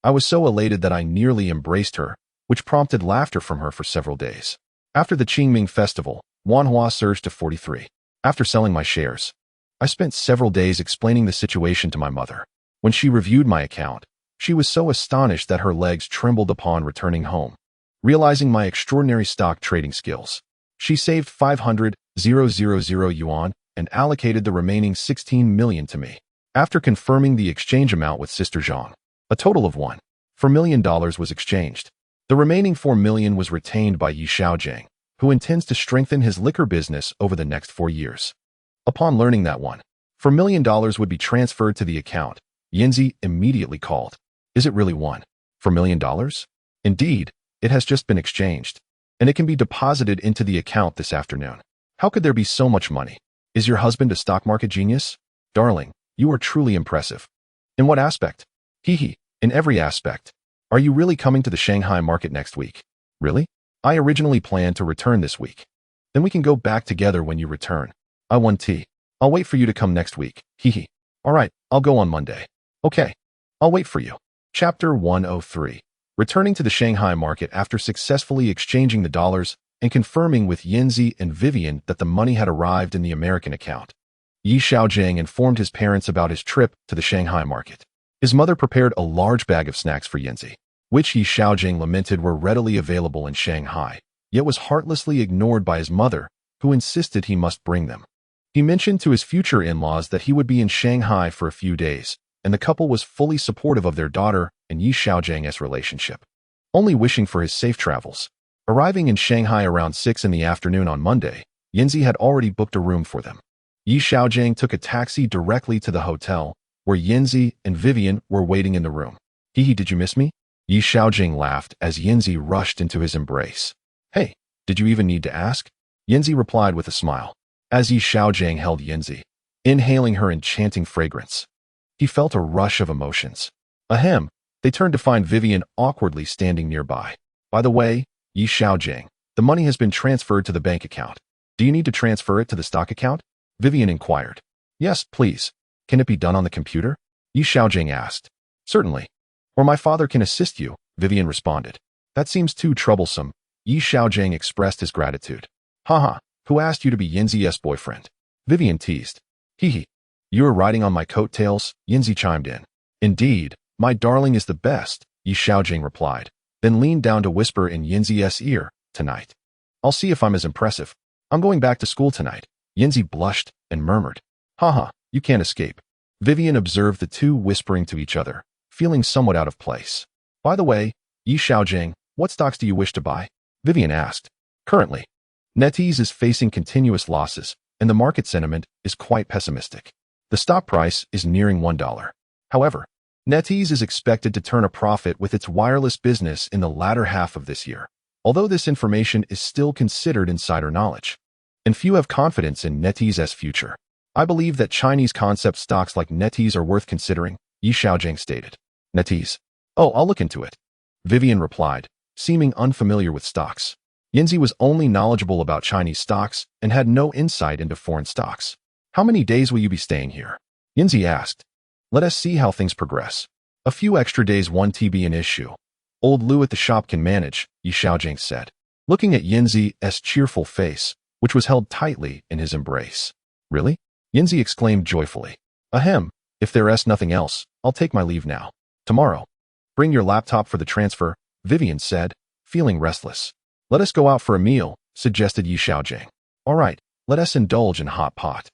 I was so elated that I nearly embraced her, which prompted laughter from her for several days. After the Qingming festival, Wanhua surged to 43. After selling my shares, I spent several days explaining the situation to my mother. When she reviewed my account, she was so astonished that her legs trembled upon returning home. Realizing my extraordinary stock trading skills, she saved 500,000 yuan and allocated the remaining 16 million to me. After confirming the exchange amount with Sister Zhang, a total of $1.4 million was exchanged. The remaining 4 million was retained by Xiaogang, who intends to strengthen his liquor business over the next 4 years. Upon learning that $1.4 million would be transferred to the account, Yanzi immediately called. Is it really $1.4 million? Indeed, it has just been exchanged, and it can be deposited into the account this afternoon. How could there be so much money? Is your husband a stock market genius? Darling, you are truly impressive. In what aspect? Hee, in every aspect. Are you really coming to the Shanghai market next week? Really? I originally planned to return this week. Then we can go back together when you return. I want tea. I'll wait for you to come next week. Hee. All right, I'll go on Monday. Okay, I'll wait for you. Chapter 103. Returning to the Shanghai market after successfully exchanging the dollars and confirming with Yanzi and Vivian that the money had arrived in the American account. Xiaogang informed his parents about his trip to the Shanghai market. His mother prepared a large bag of snacks for Yanzi, which Xiaogang lamented were readily available in Shanghai, yet was heartlessly ignored by his mother, who insisted he must bring them. He mentioned to his future in-laws that he would be in Shanghai for a few days, and the couple was fully supportive of their daughter and Xiaogan's relationship, only wishing for his safe travels. Arriving in Shanghai around 6 in the afternoon on Monday, Yanzi had already booked a room for them. Xiaogang took a taxi directly to the hotel, where Yanzi and Vivian were waiting in the room. Hee, did you miss me? Xiaogang laughed as Yanzi rushed into his embrace. Hey, did you even need to ask? Yanzi replied with a smile, as Xiaogang held Yanzi, inhaling her enchanting fragrance. He felt a rush of emotions. Ahem, they turned to find Vivian awkwardly standing nearby. By the way, Xiaogang, the money has been transferred to the bank account. Do you need to transfer it to the stock account? Vivian inquired. Yes, please. Can it be done on the computer? Xiaogang asked. Certainly. Or my father can assist you, Vivian responded. That seems too troublesome. Xiaogang expressed his gratitude. Haha, who asked you to be Yinzi's boyfriend? Vivian teased. Hee. You are riding on my coattails, Yinzi chimed in. Indeed, my darling is the best, Xiaogang replied, then leaned down to whisper in Yinzi's ear, tonight. I'll see if I'm as impressive. I'm going back to school tonight. Yinzi blushed and murmured. Haha, you can't escape. Vivian observed the two whispering to each other, feeling somewhat out of place. By the way, Xiaogang, what stocks do you wish to buy? Vivian asked. Currently, NetEase is facing continuous losses, and the market sentiment is quite pessimistic. The stock price is nearing $1. However, NetEase is expected to turn a profit with its wireless business in the latter half of this year, although this information is still considered insider knowledge, and few have confidence in NetEase's future. I believe that Chinese concept stocks like NetEase are worth considering, Xiaogang stated. NetEase. Oh, I'll look into it. Vivian replied, seeming unfamiliar with stocks. Yinzi was only knowledgeable about Chinese stocks and had no insight into foreign stocks. How many days will you be staying here? Yinzi asked. Let us see how things progress. A few extra days won't be an issue. Old Lou at the shop can manage, Xiaogang said, looking at Yinzi's cheerful face, which was held tightly in his embrace. Really? Yinzi exclaimed joyfully. Ahem, if there's nothing else, I'll take my leave now. Tomorrow. Bring your laptop for the transfer, Vivian said, feeling restless. Let us go out for a meal, suggested Xiaogang. All right, let us indulge in hot pot.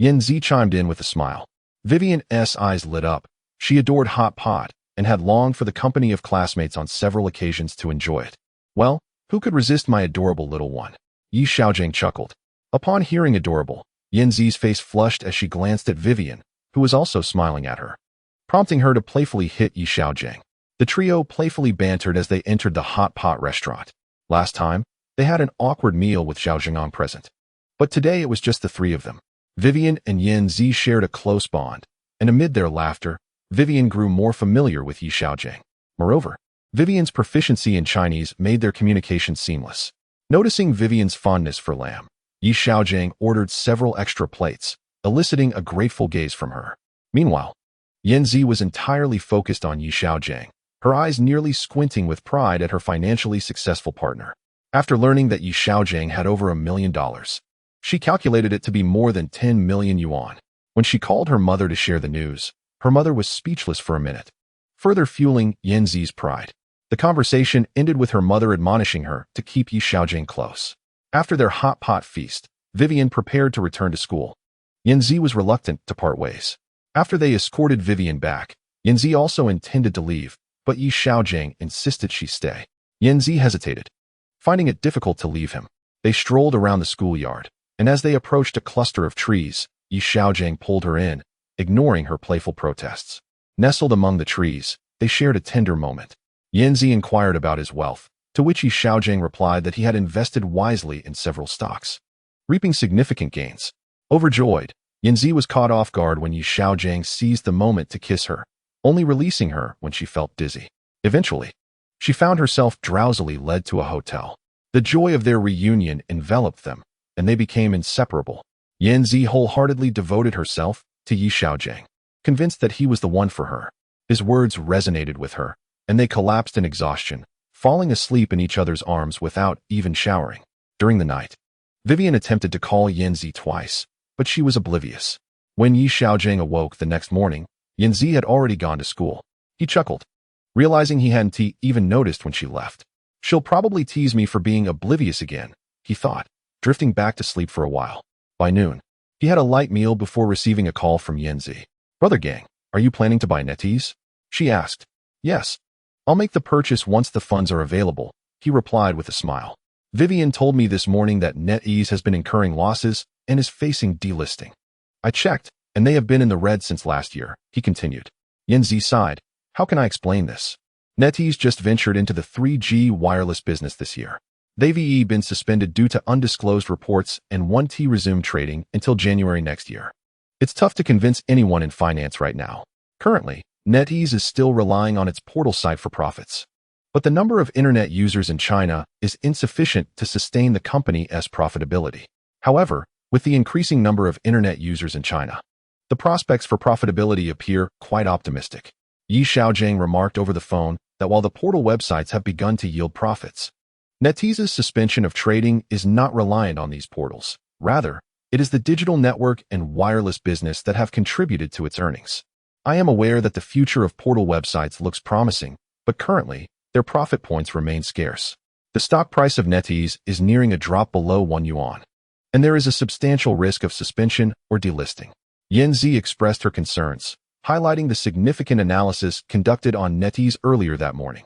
Yinzi chimed in with a smile. Vivian's eyes lit up. She adored hot pot and had longed for the company of classmates on several occasions to enjoy it. Well, who could resist my adorable little one? Xiaogang chuckled. Upon hearing adorable, Yinzi's face flushed as she glanced at Vivian, who was also smiling at her, prompting her to playfully hit Xiaogang. The trio playfully bantered as they entered the hot pot restaurant. Last time, they had an awkward meal with Xiaogang present. But today it was just the three of them. Vivian and Yinzi shared a close bond, and amid their laughter, Vivian grew more familiar with Xiaogang. Moreover, Vivian's proficiency in Chinese made their communication seamless. Noticing Vivian's fondness for lamb, Xiaogang ordered several extra plates, eliciting a grateful gaze from her. Meanwhile, Yinzi was entirely focused on Xiaogang, her eyes nearly squinting with pride at her financially successful partner. After learning that Xiaogang had over $1 million, she calculated it to be more than 10 million yuan. When she called her mother to share the news, her mother was speechless for a minute, further fueling Yinzi's pride. The conversation ended with her mother admonishing her to keep Xiaogang close. After their hot pot feast, Vivian prepared to return to school. Yinzi was reluctant to part ways. After they escorted Vivian back, Yinzi also intended to leave, but Xiaogang insisted she stay. Yinzi hesitated, finding it difficult to leave him. They strolled around the schoolyard, and as they approached a cluster of trees, Xiaogang pulled her in, ignoring her playful protests. Nestled among the trees, they shared a tender moment. Yinzi inquired about his wealth, to which Xiaogang replied that he had invested wisely in several stocks, reaping significant gains. Overjoyed, Yinzi was caught off guard when Xiaogang seized the moment to kiss her, only releasing her when she felt dizzy. Eventually, she found herself drowsily led to a hotel. The joy of their reunion enveloped them, and they became inseparable. Yinzi wholeheartedly devoted herself to Xiaogang, convinced that he was the one for her. His words resonated with her, and they collapsed in exhaustion, falling asleep in each other's arms without even showering. During the night, Vivian attempted to call Yinzi twice, but she was oblivious. When Xiaogang awoke the next morning, Yinzi had already gone to school. He chuckled, realizing he hadn't even noticed when she left. She'll probably tease me for being oblivious again, he thought, drifting back to sleep for a while. By noon, he had a light meal before receiving a call from Yinzi. Brother Gang, are you planning to buy NetEase? She asked. Yes. I'll make the purchase once the funds are available, he replied with a smile. Vivian told me this morning that NetEase has been incurring losses and is facing delisting. I checked, and they have been in the red since last year, he continued. Yinzi sighed. How can I explain this? NetEase just ventured into the 3G wireless business this year. They've been suspended due to undisclosed reports and won't resume trading until January next year. It's tough to convince anyone in finance right now. Currently, NetEase is still relying on its portal site for profits. But the number of internet users in China is insufficient to sustain the company's profitability. However, with the increasing number of internet users in China, the prospects for profitability appear quite optimistic. Xiaogang remarked over the phone that while the portal websites have begun to yield profits, NetEase's suspension of trading is not reliant on these portals. Rather, it is the digital network and wireless business that have contributed to its earnings. I am aware that the future of portal websites looks promising, but currently, their profit points remain scarce. The stock price of NetEase is nearing a drop below 1 yuan, and there is a substantial risk of suspension or delisting. Yanzi expressed her concerns, highlighting the significant analysis conducted on NetEase earlier that morning.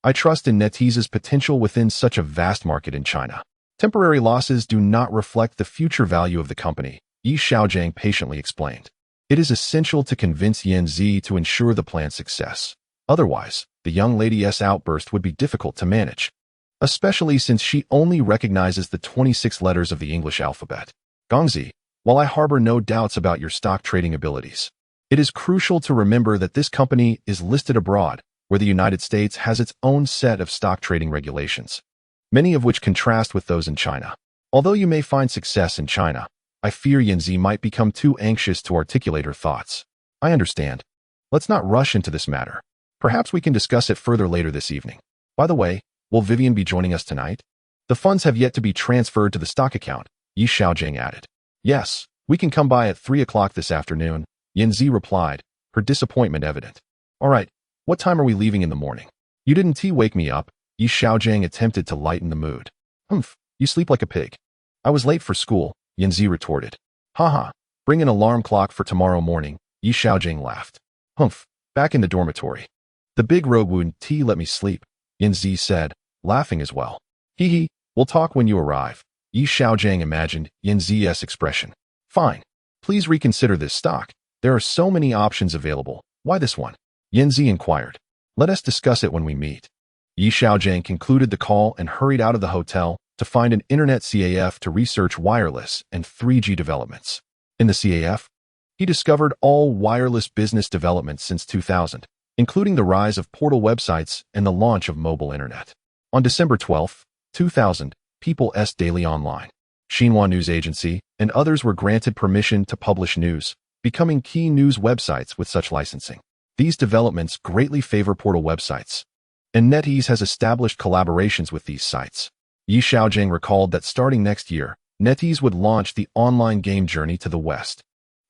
I trust in NetEase's potential within such a vast market in China. Temporary losses do not reflect the future value of the company, Xiaogang patiently explained. It is essential to convince Yanzi to ensure the plan's success. Otherwise, the young lady's outburst would be difficult to manage, especially since she only recognizes the 26 letters of the English alphabet. Gongzi, while I harbor no doubts about your stock trading abilities, it is crucial to remember that this company is listed abroad, where the United States has its own set of stock trading regulations, many of which contrast with those in China. Although you may find success in China, I fear Yanzi might become too anxious to articulate her thoughts. I understand. Let's not rush into this matter. Perhaps we can discuss it further later this evening. By the way, will Vivian be joining us tonight? The funds have yet to be transferred to the stock account, Xiaogang added. Yes, we can come by at 3 o'clock this afternoon, Yanzi replied, her disappointment evident. All right, what time are we leaving in the morning? You didn't wake me up, Xiaogang attempted to lighten the mood. Humph, you sleep like a pig. I was late for school, Yanzi retorted. Haha, bring an alarm clock for tomorrow morning, Xiaogang laughed. Humph, back in the dormitory. The big rogue wouldn't let me sleep, Yanzi said, laughing as well. Hee hee, we'll talk when you arrive. Xiaogang imagined Yanzi's expression. Fine. Please reconsider this stock. There are so many options available. Why this one? Yanzi inquired. Let us discuss it when we meet. Xiaogang concluded the call and hurried out of the hotel to find an internet CAF to research wireless and 3G developments. In the CAF, he discovered all wireless business developments since 2000, including the rise of portal websites and the launch of mobile internet. On December 12, 2000, People's Daily Online, Xinhua News Agency, and others were granted permission to publish news, becoming key news websites with such licensing. These developments greatly favor portal websites, and NetEase has established collaborations with these sites. Xiaogang recalled that starting next year, NetEase would launch the online game Journey to the West,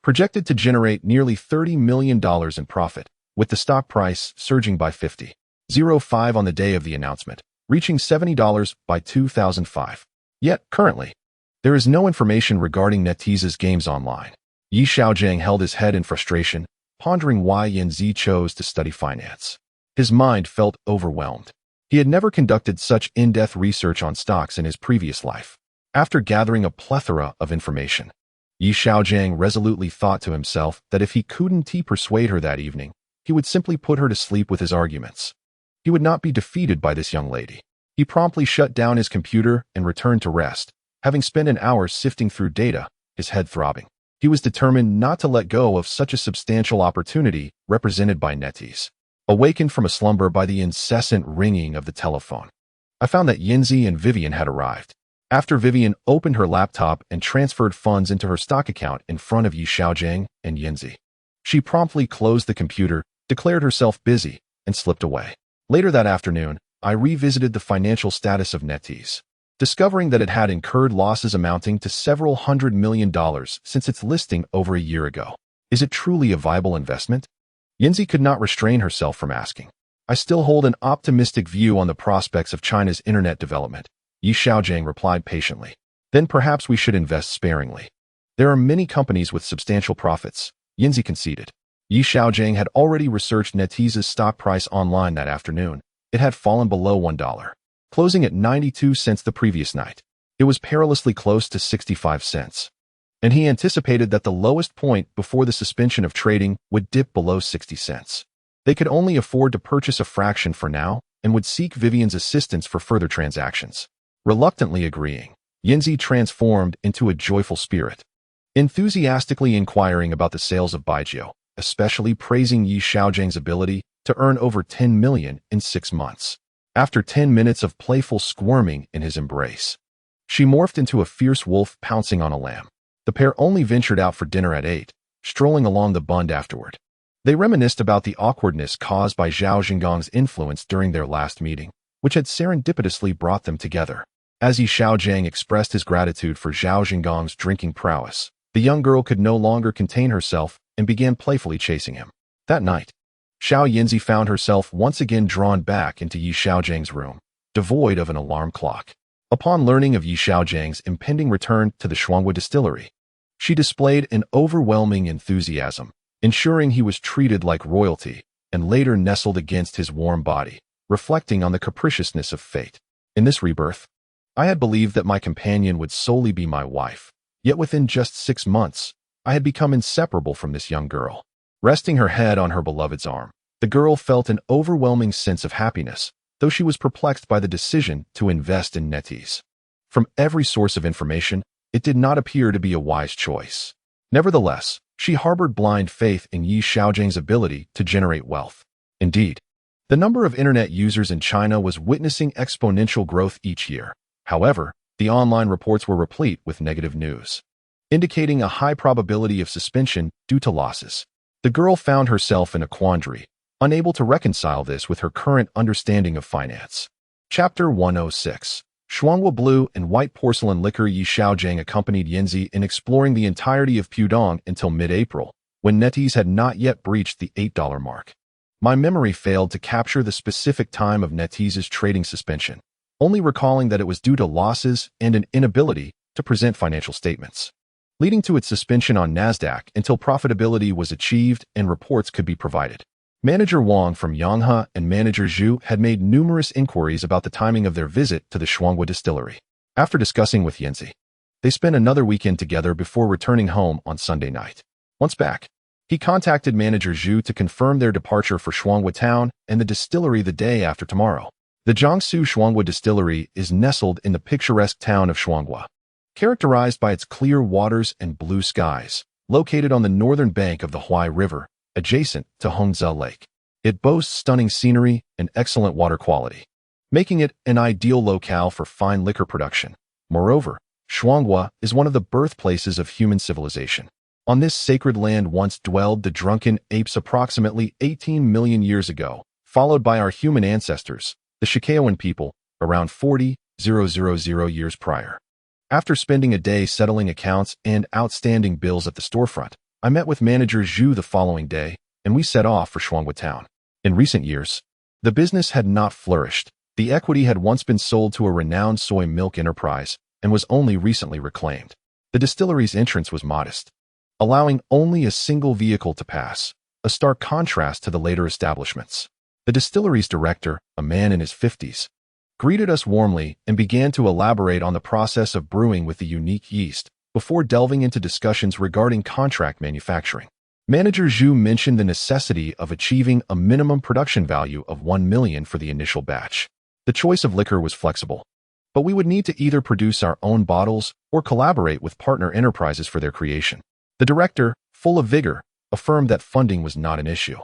projected to generate nearly $30 million in profit, with the stock price surging by 50.05 on the day of the announcement, reaching $70 by 2005. Yet, currently, there is no information regarding NetEase's games online. Xiaogang held his head in frustration, pondering why Yanzi chose to study finance. His mind felt overwhelmed. He had never conducted such in-depth research on stocks in his previous life. After gathering a plethora of information, Xiaogang resolutely thought to himself that if he couldn't persuade her that evening, he would simply put her to sleep with his arguments. He would not be defeated by this young lady. He promptly shut down his computer and returned to rest, having spent an hour sifting through data, his head throbbing. He was determined not to let go of such a substantial opportunity represented by NetEase. Awakened from a slumber by the incessant ringing of the telephone, I found that Yanzi and Vivian had arrived. After Vivian opened her laptop and transferred funds into her stock account in front of Xiaogang and Yanzi, she promptly closed the computer, declared herself busy, and slipped away. Later that afternoon, I revisited the financial status of NetEase, discovering that it had incurred losses amounting to several $100 million since its listing over a year ago. Is it truly a viable investment? Yanzi could not restrain herself from asking. I still hold an optimistic view on the prospects of China's internet development, Xiaogang replied patiently. Then perhaps we should invest sparingly. There are many companies with substantial profits, Yanzi conceded. Xiaogang had already researched NetEase's stock price online that afternoon. It had fallen below $1, closing at 92 cents the previous night. It was perilously close to 65 cents. And he anticipated that the lowest point before the suspension of trading would dip below 60 cents. They could only afford to purchase a fraction for now and would seek Vivian's assistance for further transactions. Reluctantly agreeing, Yanzi transformed into a joyful spirit, enthusiastically inquiring about the sales of Baizhou, especially praising Xiaogang's ability to earn over 10 million in 6 months. After 10 minutes of playful squirming in his embrace, she morphed into a fierce wolf pouncing on a lamb. The pair only ventured out for dinner at 8, strolling along the Bund afterward. They reminisced about the awkwardness caused by Xiaogang's influence during their last meeting, which had serendipitously brought them together. As Xiaogang expressed his gratitude for Xiaogang's drinking prowess, the young girl could no longer contain herself and began playfully chasing him. That night, Xiao Yanzi found herself once again drawn back into Yi Xiaojiang's room, devoid of an alarm clock. Upon learning of Yi Xiaojiang's impending return to the Shuanghua distillery, she displayed an overwhelming enthusiasm, ensuring he was treated like royalty, and later nestled against his warm body, reflecting on the capriciousness of fate. In this rebirth, I had believed that my companion would solely be my wife, yet within just 6 months, I had become inseparable from this young girl. Resting her head on her beloved's arm, the girl felt an overwhelming sense of happiness, though she was perplexed by the decision to invest in NetEase. From every source of information, it did not appear to be a wise choice. Nevertheless, she harbored blind faith in Yi Xiaojiang's ability to generate wealth. Indeed, the number of internet users in China was witnessing exponential growth each year. However, the online reports were replete with negative news, indicating a high probability of suspension due to losses. The girl found herself in a quandary, unable to reconcile this with her current understanding of finance. Chapter 106. Shuanghua Blue and White Porcelain Liquor. Yi Xiaojiang accompanied Yanzi in exploring the entirety of Pudong until mid-April, when NetEase had not yet breached the $8 mark. My memory failed to capture the specific time of NetEase's trading suspension, only recalling that it was due to losses and an inability to present financial statements, leading to its suspension on Nasdaq until profitability was achieved and reports could be provided. Manager Wang from Yanghe and Manager Zhu had made numerous inquiries about the timing of their visit to the Shuanghua distillery. After discussing with Yanzi, they spent another weekend together before returning home on Sunday night. Once back, he contacted Manager Zhu to confirm their departure for Shuanghua town and the distillery the day after tomorrow. The Jiangsu Shuanghua distillery is nestled in the picturesque town of Shuanghua, characterized by its clear waters and blue skies, located on the northern bank of the Huai River, adjacent to Hongzhe Lake. It boasts stunning scenery and excellent water quality, making it an ideal locale for fine liquor production. Moreover, Shuanghua is one of the birthplaces of human civilization. On this sacred land once dwelled the drunken apes approximately 18 million years ago, followed by our human ancestors, the Xiaogang people, around 40,000 years prior. After spending a day settling accounts and outstanding bills at the storefront, I met with Manager Zhu the following day, and we set off for Shuanghua town. In recent years, the business had not flourished. The equity had once been sold to a renowned soy milk enterprise and was only recently reclaimed. The distillery's entrance was modest, allowing only a single vehicle to pass, a stark contrast to the later establishments. The distillery's director, a man in his 50s, greeted us warmly and began to elaborate on the process of brewing with the unique yeast, before delving into discussions regarding contract manufacturing. Manager Zhu mentioned the necessity of achieving a minimum production value of 1 million for the initial batch. The choice of liquor was flexible, but we would need to either produce our own bottles or collaborate with partner enterprises for their creation. The director, full of vigor, affirmed that funding was not an issue.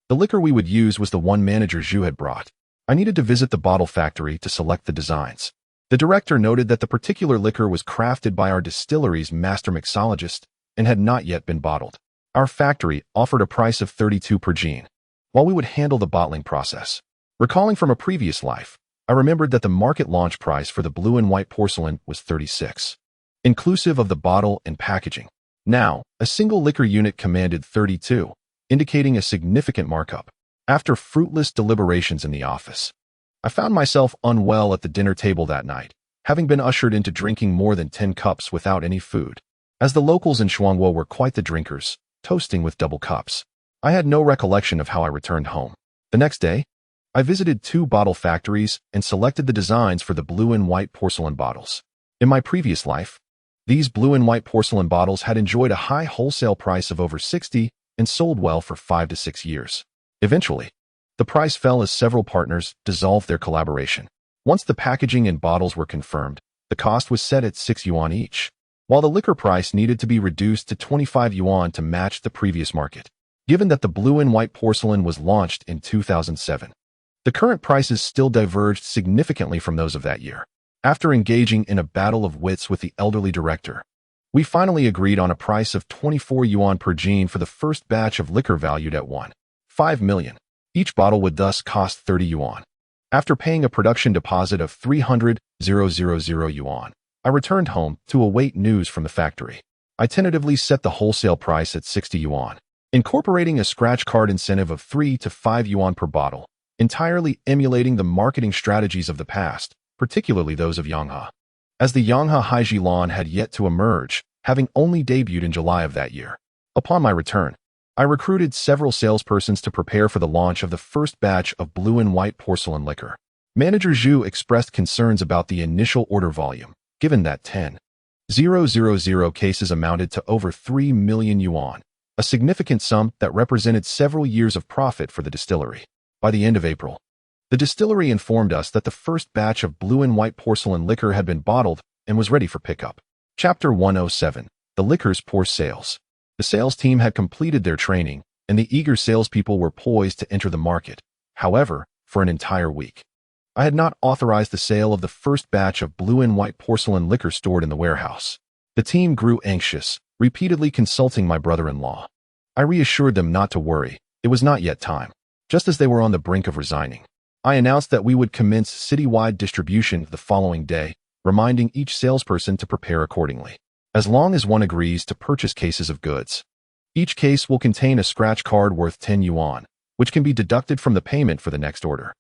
The liquor we would use was the one Manager Zhu had brought. I needed to visit the bottle factory to select the designs. The director noted that the particular liquor was crafted by our distillery's master mixologist and had not yet been bottled. Our factory offered a price of 32 per gene, while we would handle the bottling process. Recalling from a previous life, I remembered that the market launch price for the blue and white porcelain was 36, inclusive of the bottle and packaging. Now, a single liquor unit commanded 32, indicating a significant markup. After fruitless deliberations in the office, I found myself unwell at the dinner table that night, having been ushered into drinking more than 10 cups without any food. As the locals in Shuanghua were quite the drinkers, toasting with double cups, I had no recollection of how I returned home. The next day, I visited 2 bottle factories and selected the designs for the blue and white porcelain bottles. In my previous life, these blue and white porcelain bottles had enjoyed a high wholesale price of over 60 and sold well for 5 to 6 years. Eventually, the price fell as several partners dissolved their collaboration. Once the packaging and bottles were confirmed, the cost was set at 6 yuan each, while the liquor price needed to be reduced to 25 yuan to match the previous market. Given that the blue and white porcelain was launched in 2007, the current prices still diverged significantly from those of that year. After engaging in a battle of wits with the elderly director, We finally agreed on a price of 24 yuan per jean for the first batch of liquor valued at 1.5 million. Each bottle would thus cost 30 yuan. After paying a production deposit of 300,000 yuan, I returned home to await news from the factory. I tentatively set the wholesale price at 60 yuan, incorporating a scratch card incentive of 3 to 5 yuan per bottle, entirely emulating the marketing strategies of the past, particularly those of Yanghe. As the Yanghe Haijilan had yet to emerge, having only debuted in July of that year. Upon my return, I recruited several salespersons to prepare for the launch of the first batch of blue and white porcelain liquor. Manager Zhu expressed concerns about the initial order volume, given that 10,000 cases amounted to over 3 million yuan, a significant sum that represented several years of profit for the distillery. By the end of April, the distillery informed us that the first batch of blue and white porcelain liquor had been bottled and was ready for pickup. Chapter 107. The Liquor's Poor Sales. The sales team had completed their training, and the eager salespeople were poised to enter the market. However, for an entire week, I had not authorized the sale of the first batch of blue and white porcelain liquor stored in the warehouse. The team grew anxious, repeatedly consulting my brother-in-law. I reassured them not to worry, it was not yet time. Just as they were on the brink of resigning, I announced that we would commence citywide distribution the following day, reminding each salesperson to prepare accordingly. As long as one agrees to purchase cases of goods, each case will contain a scratch card worth 10 yuan, which can be deducted from the payment for the next order.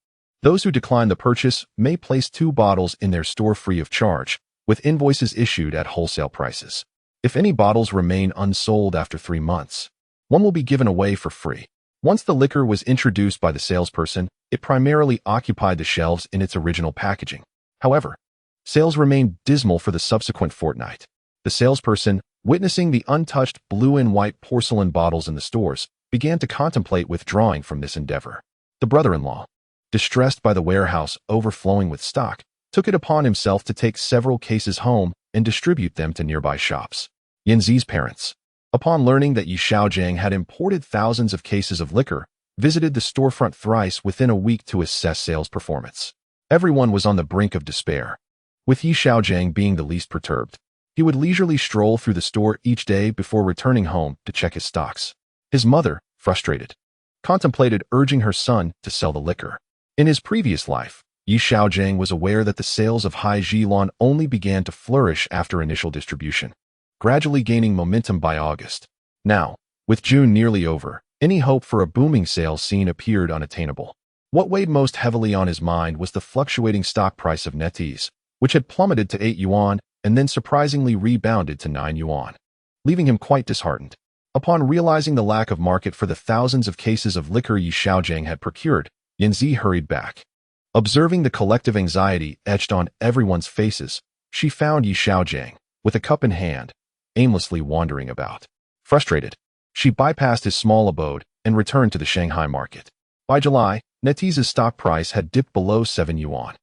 Those who decline the purchase may place 2 bottles in their store free of charge, with invoices issued at wholesale prices. If any bottles remain unsold after 3 months, one will be given away for free. Once the liquor was introduced by the salesperson, it primarily occupied the shelves in its original packaging. However, sales remained dismal for the subsequent fortnight. The salesperson, witnessing the untouched blue and white porcelain bottles in the stores, began to contemplate withdrawing from this endeavor. The brother-in-law, distressed by the warehouse overflowing with stock, took it upon himself to take several cases home and distribute them to nearby shops. Yanzi's parents, upon learning that Xiaogang had imported thousands of cases of liquor, visited the storefront thrice within a week to assess sales performance. Everyone was on the brink of despair, with Xiaogang being the least perturbed. He would leisurely stroll through the store each day before returning home to check his stocks. His mother, frustrated, contemplated urging her son to sell the liquor. In his previous life, Xiaogang was aware that the sales of Haijilan only began to flourish after initial distribution, gradually gaining momentum by August. Now, with June nearly over, any hope for a booming sales scene appeared unattainable. What weighed most heavily on his mind was the fluctuating stock price of NetEase, which had plummeted to 8 yuan and then surprisingly rebounded to 9 yuan, leaving him quite disheartened. Upon realizing the lack of market for the thousands of cases of liquor Xiaogang had procured, Yanzi hurried back. Observing the collective anxiety etched on everyone's faces, she found Xiaogang, with a cup in hand, aimlessly wandering about. Frustrated, she bypassed his small abode and returned to the Shanghai market. By July, NetEase's stock price had dipped below 7 yuan.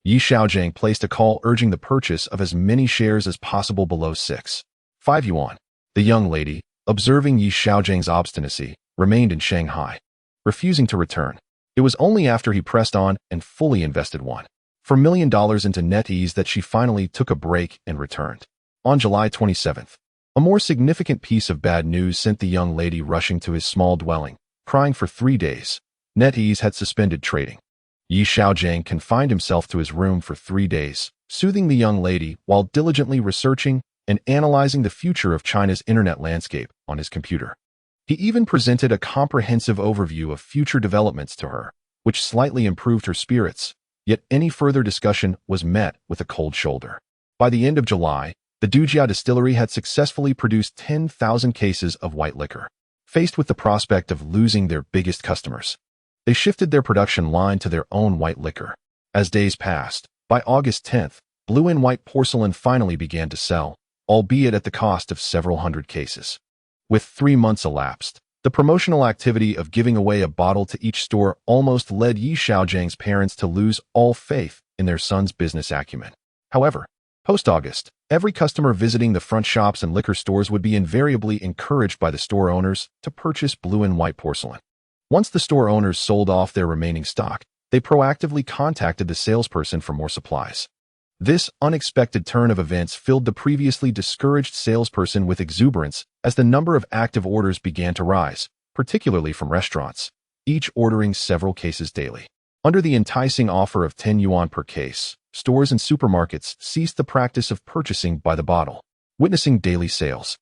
Xiaogang placed a call urging the purchase of as many shares as possible below 6.5 yuan. The young lady, observing Xiaogang's obstinacy, remained in Shanghai, refusing to return. It was only after he pressed on and fully invested $1.4 million into NetEase that she finally took a break and returned. On July 27th, a more significant piece of bad news sent the young lady rushing to his small dwelling, crying for 3 days. NetEase had suspended trading. Xiaogang confined himself to his room for 3 days, soothing the young lady while diligently researching and analyzing the future of China's internet landscape on his computer. He even presented a comprehensive overview of future developments to her, which slightly improved her spirits, yet any further discussion was met with a cold shoulder. By the end of July, the Dujia distillery had successfully produced 10,000 cases of white liquor. Faced with the prospect of losing their biggest customers, they shifted their production line to their own white liquor. As days passed, by August 10th, blue and white porcelain finally began to sell, albeit at the cost of several hundred cases. With 3 months elapsed, the promotional activity of giving away a bottle to each store almost led Xiaogang's parents to lose all faith in their son's business acumen. However, post-August, every customer visiting the front shops and liquor stores would be invariably encouraged by the store owners to purchase blue and white porcelain. Once the store owners sold off their remaining stock, they proactively contacted the salesperson for more supplies. This unexpected turn of events filled the previously discouraged salesperson with exuberance as the number of active orders began to rise, particularly from restaurants, each ordering several cases daily. Under the enticing offer of 10 yuan per case, stores and supermarkets ceased the practice of purchasing by the bottle, witnessing daily sales.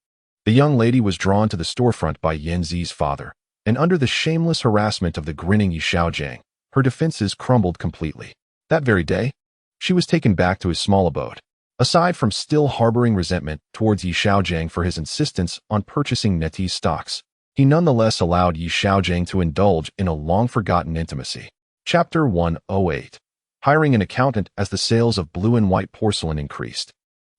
The young lady was drawn to the storefront by Yan Zi's father, and under the shameless harassment of the grinning Xiaogang, her defenses crumbled completely. That very day, she was taken back to his small abode. Aside from still harboring resentment towards Xiaogang for his insistence on purchasing NetEase stocks, he nonetheless allowed Xiaogang to indulge in a long-forgotten intimacy. Chapter 108. Hiring an accountant as the sales of blue and white porcelain increased.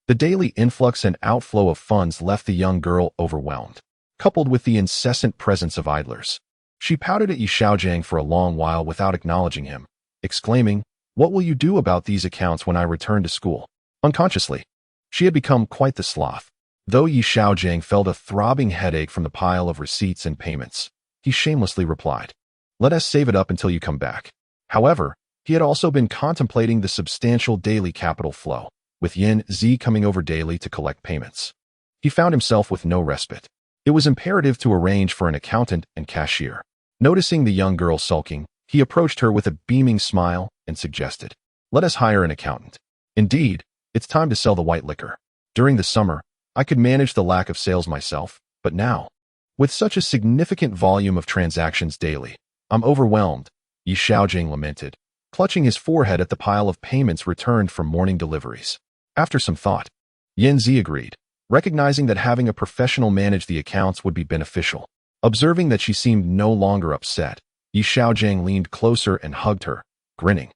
The daily influx and outflow of funds left the young girl overwhelmed, coupled with the incessant presence of idlers. She pouted at Xiaogang for a long while without acknowledging him, exclaiming, "What will you do about these accounts when I return to school?" Unconsciously, she had become quite the sloth. Though Xiaogang felt a throbbing headache from the pile of receipts and payments, he shamelessly replied, "Let us save it up until you come back." However, he had also been contemplating the substantial daily capital flow, with Yan Zi coming over daily to collect payments. He found himself with no respite. It was imperative to arrange for an accountant and cashier. Noticing the young girl sulking, he approached her with a beaming smile and suggested, "Let us hire an accountant. Indeed, it's time to sell the white liquor. During the summer, I could manage the lack of sales myself, but now, with such a significant volume of transactions daily, I'm overwhelmed," Xiaogang lamented, clutching his forehead at the pile of payments returned from morning deliveries. After some thought, Yan Zi agreed, recognizing that having a professional manage the accounts would be beneficial. Observing that she seemed no longer upset, Xiaogang leaned closer and hugged her, grinning.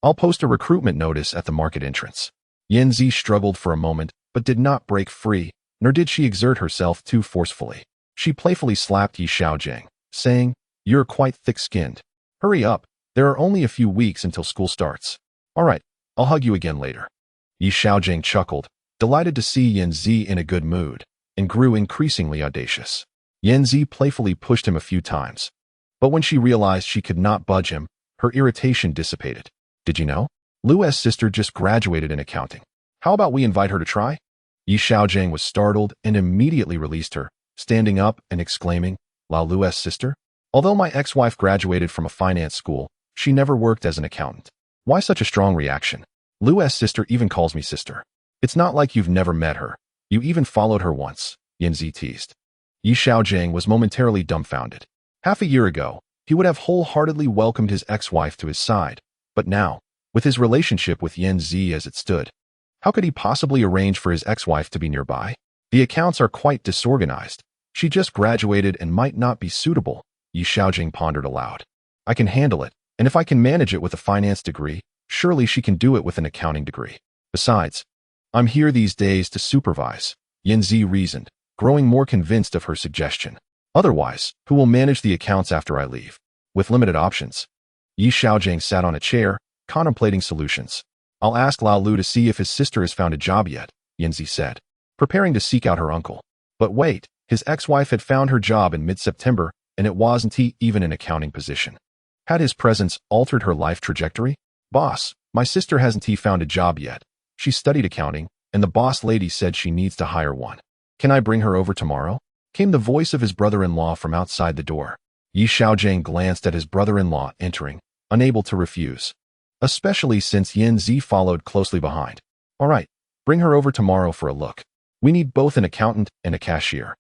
"I'll post a recruitment notice at the market entrance." Yan Zi struggled for a moment, but did not break free, nor did she exert herself too forcefully. She playfully slapped Xiaogang, saying, "You're quite thick-skinned. Hurry up, there are only a few weeks until school starts." "All right, I'll hug you again later." Xiaogang chuckled, delighted to see Yan Zi in a good mood, and grew increasingly audacious. Yan Zi playfully pushed him a few times, but when she realized she could not budge him, her irritation dissipated. "Did you know? Lu's sister just graduated in accounting. How about we invite her to try?" Xiaogang was startled and immediately released her, standing up and exclaiming, "Lu's sister? Although my ex-wife graduated from a finance school, she never worked as an accountant. Why such a strong reaction? Lu's sister even calls me sister. It's not like you've never met her. You even followed her once," Yan Zi teased. Xiaogang was momentarily dumbfounded. Half a year ago, he would have wholeheartedly welcomed his ex-wife to his side, but now, with his relationship with Yan Zi as it stood, how could he possibly arrange for his ex-wife to be nearby? The accounts are quite disorganized. She just graduated and might not be suitable, Xiaogang pondered aloud. "I can handle it, and if I can manage it with a finance degree, surely she can do it with an accounting degree. Besides, I'm here these days to supervise," Yan Zi reasoned, growing more convinced of her suggestion. "Otherwise, who will manage the accounts after I leave?" With limited options, Xiaogang sat on a chair, contemplating solutions. "I'll ask Lu to see if his sister has found a job yet," Yan Zi said, preparing to seek out her uncle. But wait, his ex-wife had found her job in mid-September, and it wasn't even an accounting position. Had his presence altered her life trajectory? "Boss, my sister hasn't found a job yet. She studied accounting, and the boss lady said she needs to hire one. Can I bring her over tomorrow?" Came the voice of his brother-in-law from outside the door. Xiaogang glanced at his brother-in-law entering, unable to refuse, especially since Yan Zi followed closely behind. "All right, bring her over tomorrow for a look. We need both an accountant and a cashier.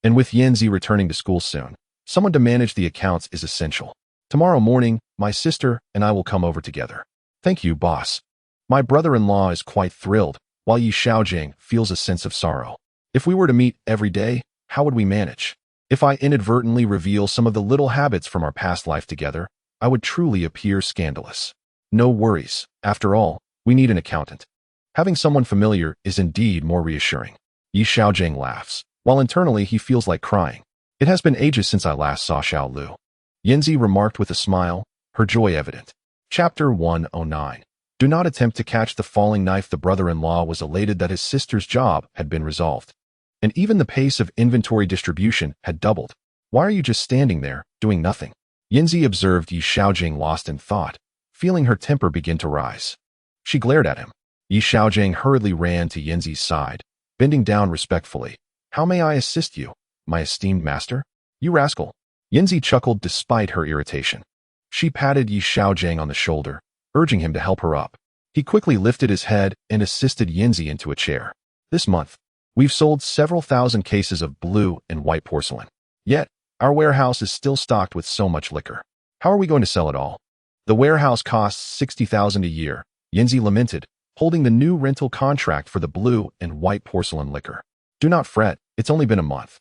And with Yan Zi returning to school soon, someone to manage the accounts is essential. Tomorrow morning, my sister and I will come over together." "Thank you, boss." My brother-in-law is quite thrilled, while Xiaogang feels a sense of sorrow. "If we were to meet every day, how would we manage? If I inadvertently reveal some of the little habits from our past life together, I would truly appear scandalous." "No worries. After all, we need an accountant. Having someone familiar is indeed more reassuring." Xiaogang laughs, while internally he feels like crying. "It has been ages since I last saw Lu." Yan Zi remarked with a smile, her joy evident. Chapter 109. Do not attempt to catch the falling knife. The brother-in-law was elated that his sister's job had been resolved, and even the pace of inventory distribution had doubled. "Why are you just standing there, doing nothing?" Yan Zi observed Xiaogang lost in thought, feeling her temper begin to rise. She glared at him. Yi Xiaogang hurriedly ran to Yanzi's side, bending down respectfully. "How may I assist you, my esteemed master?" "You rascal." Yanzi chuckled despite her irritation. She patted Yi Xiaogang on the shoulder, urging him to help her up. He quickly lifted his head and assisted Yanzi into a chair. "This month, we've sold several thousand cases of blue and white porcelain. Yet, our warehouse is still stocked with so much liquor. How are we going to sell it all?" "The warehouse costs 60,000 a year," Yanzi lamented, holding the new rental contract for the blue and white porcelain liquor. "Do not fret, it's only been a month.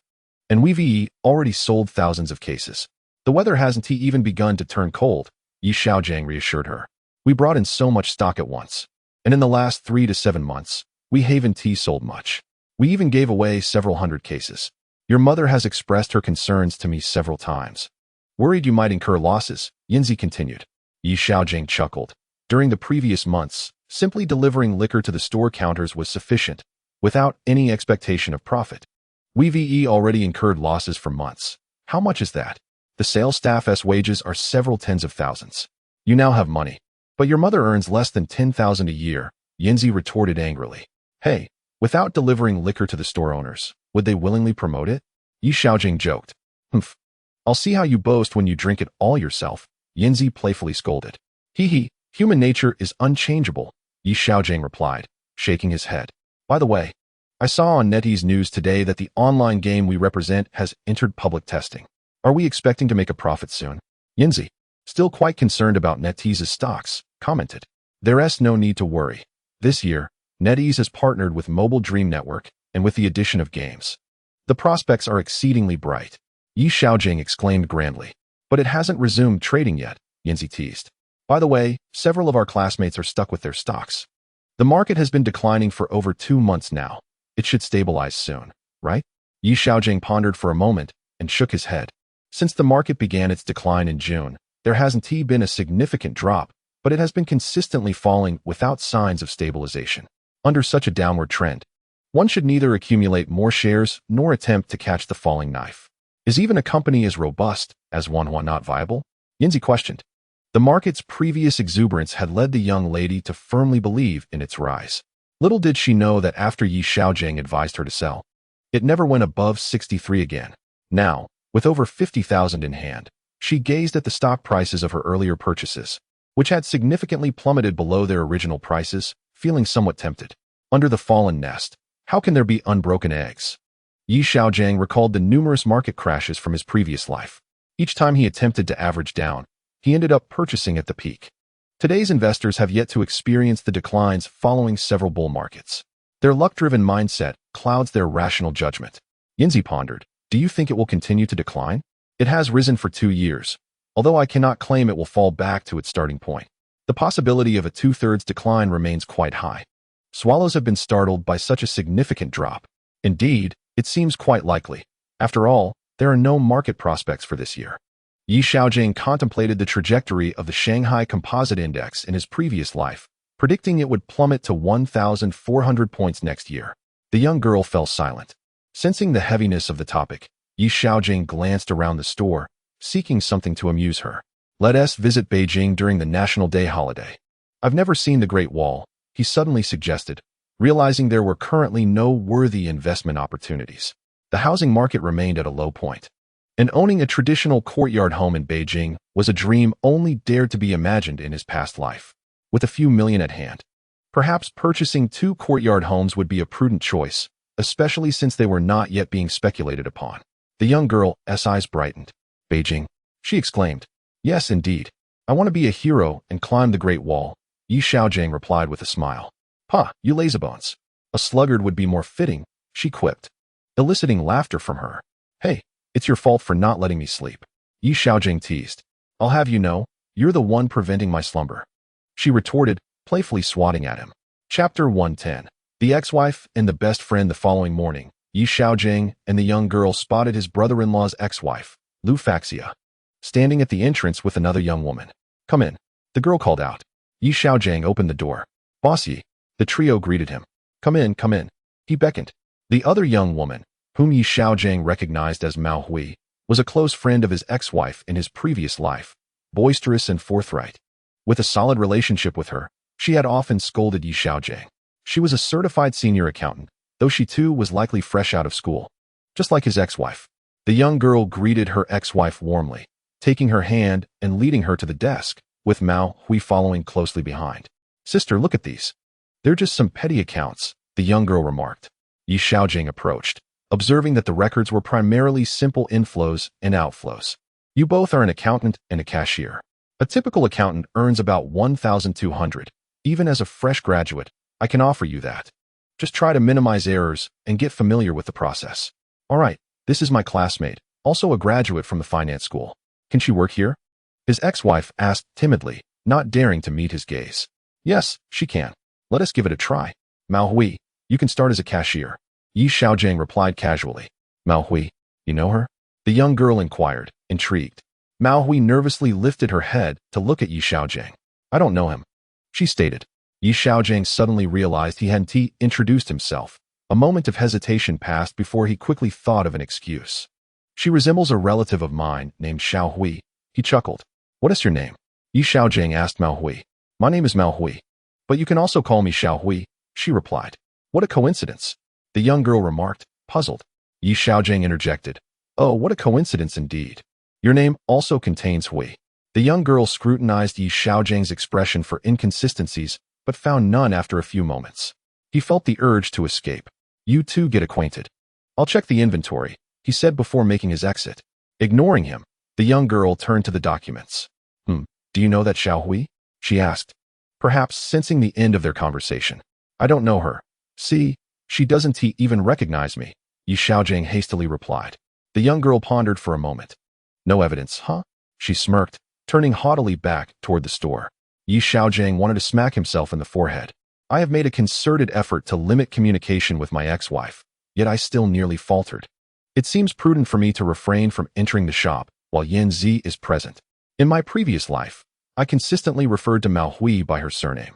And we've already sold thousands of cases. The weather hasn't even begun to turn cold," Yi Xiaogang reassured her. "We brought in so much stock at once. And in the last 3 to 7 months, we haven't sold much. We even gave away several hundred cases. Your mother has expressed her concerns to me several times. Worried you might incur losses," Yanzi continued. Yi Xiaogang chuckled. During the previous months, simply delivering liquor to the store counters was sufficient, without any expectation of profit. We've already incurred losses for months. How much is that? The sales staff's wages are several tens of thousands. You now have money. But your mother earns less than 10,000 a year, Yanzi retorted angrily. Hey, without delivering liquor to the store owners, would they willingly promote it? Yi Xiaogang joked. Humph. I'll see how you boast when you drink it all yourself, Yanzi playfully scolded. Hee, human nature is unchangeable, Yi Xiaogang replied, shaking his head. By the way, I saw on NetEase news today that the online game we represent has entered public testing. Are we expecting to make a profit soon? Yanzi, still quite concerned about NetEase's stocks, commented. There's no need to worry. This year, NetEase has partnered with Mobile Dream Network, and with the addition of games, the prospects are exceedingly bright. Yi Xiaogang exclaimed grandly. But it hasn't resumed trading yet, Yanzi teased. By the way, several of our classmates are stuck with their stocks. The market has been declining for over 2 months now. It should stabilize soon, right? Yi Xiaogang pondered for a moment and shook his head. Since the market began its decline in June, there hasn't been a significant drop, but it has been consistently falling without signs of stabilization. Under such a downward trend, one should neither accumulate more shares nor attempt to catch the falling knife. Is even a company as robust as one not viable? Yanzi questioned. The market's previous exuberance had led the young lady to firmly believe in its rise. Little did she know that after Yi Xiaogang advised her to sell, it never went above 63 again. Now, with over 50,000 in hand, she gazed at the stock prices of her earlier purchases, which had significantly plummeted below their original prices, feeling somewhat tempted. Under the fallen nest, how can there be unbroken eggs? Yi Xiaogang recalled the numerous market crashes from his previous life. Each time he attempted to average down, he ended up purchasing at the peak. Today's investors have yet to experience the declines following several bull markets. Their luck-driven mindset clouds their rational judgment. Yanzi pondered, do you think it will continue to decline? It has risen for 2 years, although I cannot claim it will fall back to its starting point. The possibility of a 2/3 decline remains quite high. Swallows have been startled by such a significant drop. Indeed, it seems quite likely. After all, there are no market prospects for this year. Yi Xiaogang contemplated the trajectory of the Shanghai Composite Index in his previous life, predicting it would plummet to 1,400 points next year. The young girl fell silent. Sensing the heaviness of the topic, Yi Xiaogang glanced around the store, seeking something to amuse her. Let us visit Beijing during the National Day holiday. I've never seen the Great Wall, he suddenly suggested, realizing there were currently no worthy investment opportunities. The housing market remained at a low point, and owning a traditional courtyard home in Beijing was a dream only dared to be imagined in his past life. With a few million at hand, perhaps purchasing 2 courtyard homes would be a prudent choice, especially since they were not yet being speculated upon. The young girl's eyes brightened. Beijing, she exclaimed. Yes, indeed. I want to be a hero and climb the Great Wall, Yi Xiaogang replied with a smile. You lazybones. A sluggard would be more fitting, she quipped, eliciting laughter from her. Hey, it's your fault for not letting me sleep, Yi Xiaogang teased. I'll have you know, you're the one preventing my slumber, she retorted, playfully swatting at him. Chapter 110. The ex-wife and the best friend. The following morning, Yi Xiaogang and the young girl spotted his brother-in-law's ex-wife, Lu Faxia, standing at the entrance with another young woman. Come in, the girl called out. Yi Xiaogang opened the door. Bossy, the trio greeted him. Come in, he beckoned. The other young woman, whom Yi Xiaogang recognized as Mao Hui, was a close friend of his ex-wife in his previous life, boisterous and forthright. With a solid relationship with her, she had often scolded Yi Xiaogang. She was a certified senior accountant, though she too was likely fresh out of school. Just like his ex-wife. The young girl greeted her ex-wife warmly, taking her hand and leading her to the desk, with Mao Hui following closely behind. "Sister, look at these. They're just some petty accounts," the young girl remarked. Yi Xiaogang approached, observing that the records were primarily simple inflows and outflows. "You both are an accountant and a cashier. A typical accountant earns about 1,200. Even as a fresh graduate, I can offer you that. Just try to minimize errors and get familiar with the process." "All right, this is my classmate, also a graduate from the finance school. Can she work here?" His ex-wife asked timidly, not daring to meet his gaze. "Yes, she can. Let us give it a try. Mao Hui, you can start as a cashier." Yi Xiaogang replied casually. "Mao Hui, you know her?" the young girl inquired, intrigued. Mao Hui nervously lifted her head to look at Yi Xiaogang. "I don't know him," she stated. Yi Xiaogang suddenly realized he hadn't introduced himself. A moment of hesitation passed before he quickly thought of an excuse. "She resembles a relative of mine named Xiao Hui." He chuckled. "What is your name?" Yi Xiaogang asked Mao Hui. "My name is Mao Hui, but you can also call me Xiao Hui," she replied. "What a coincidence," the young girl remarked, puzzled. Yi Xiaogang interjected. "Oh, what a coincidence indeed. Your name also contains Hui." The young girl scrutinized Yi Xiaogang's expression for inconsistencies, but found none after a few moments. He felt the urge to escape. "You two get acquainted. I'll check the inventory," he said before making his exit. Ignoring him, the young girl turned to the documents. Do you know that Xiao Hui?" she asked, perhaps sensing the end of their conversation. "I don't know her. See, she doesn't even recognize me," Yi Xiaogang hastily replied. The young girl pondered for a moment. "No evidence, huh?" she smirked, turning haughtily back toward the store. Yi Xiaogang wanted to smack himself in the forehead. "I have made a concerted effort to limit communication with my ex-wife, yet I still nearly faltered. It seems prudent for me to refrain from entering the shop while Yan Zi is present. In my previous life, I consistently referred to Mao Hui by her surname.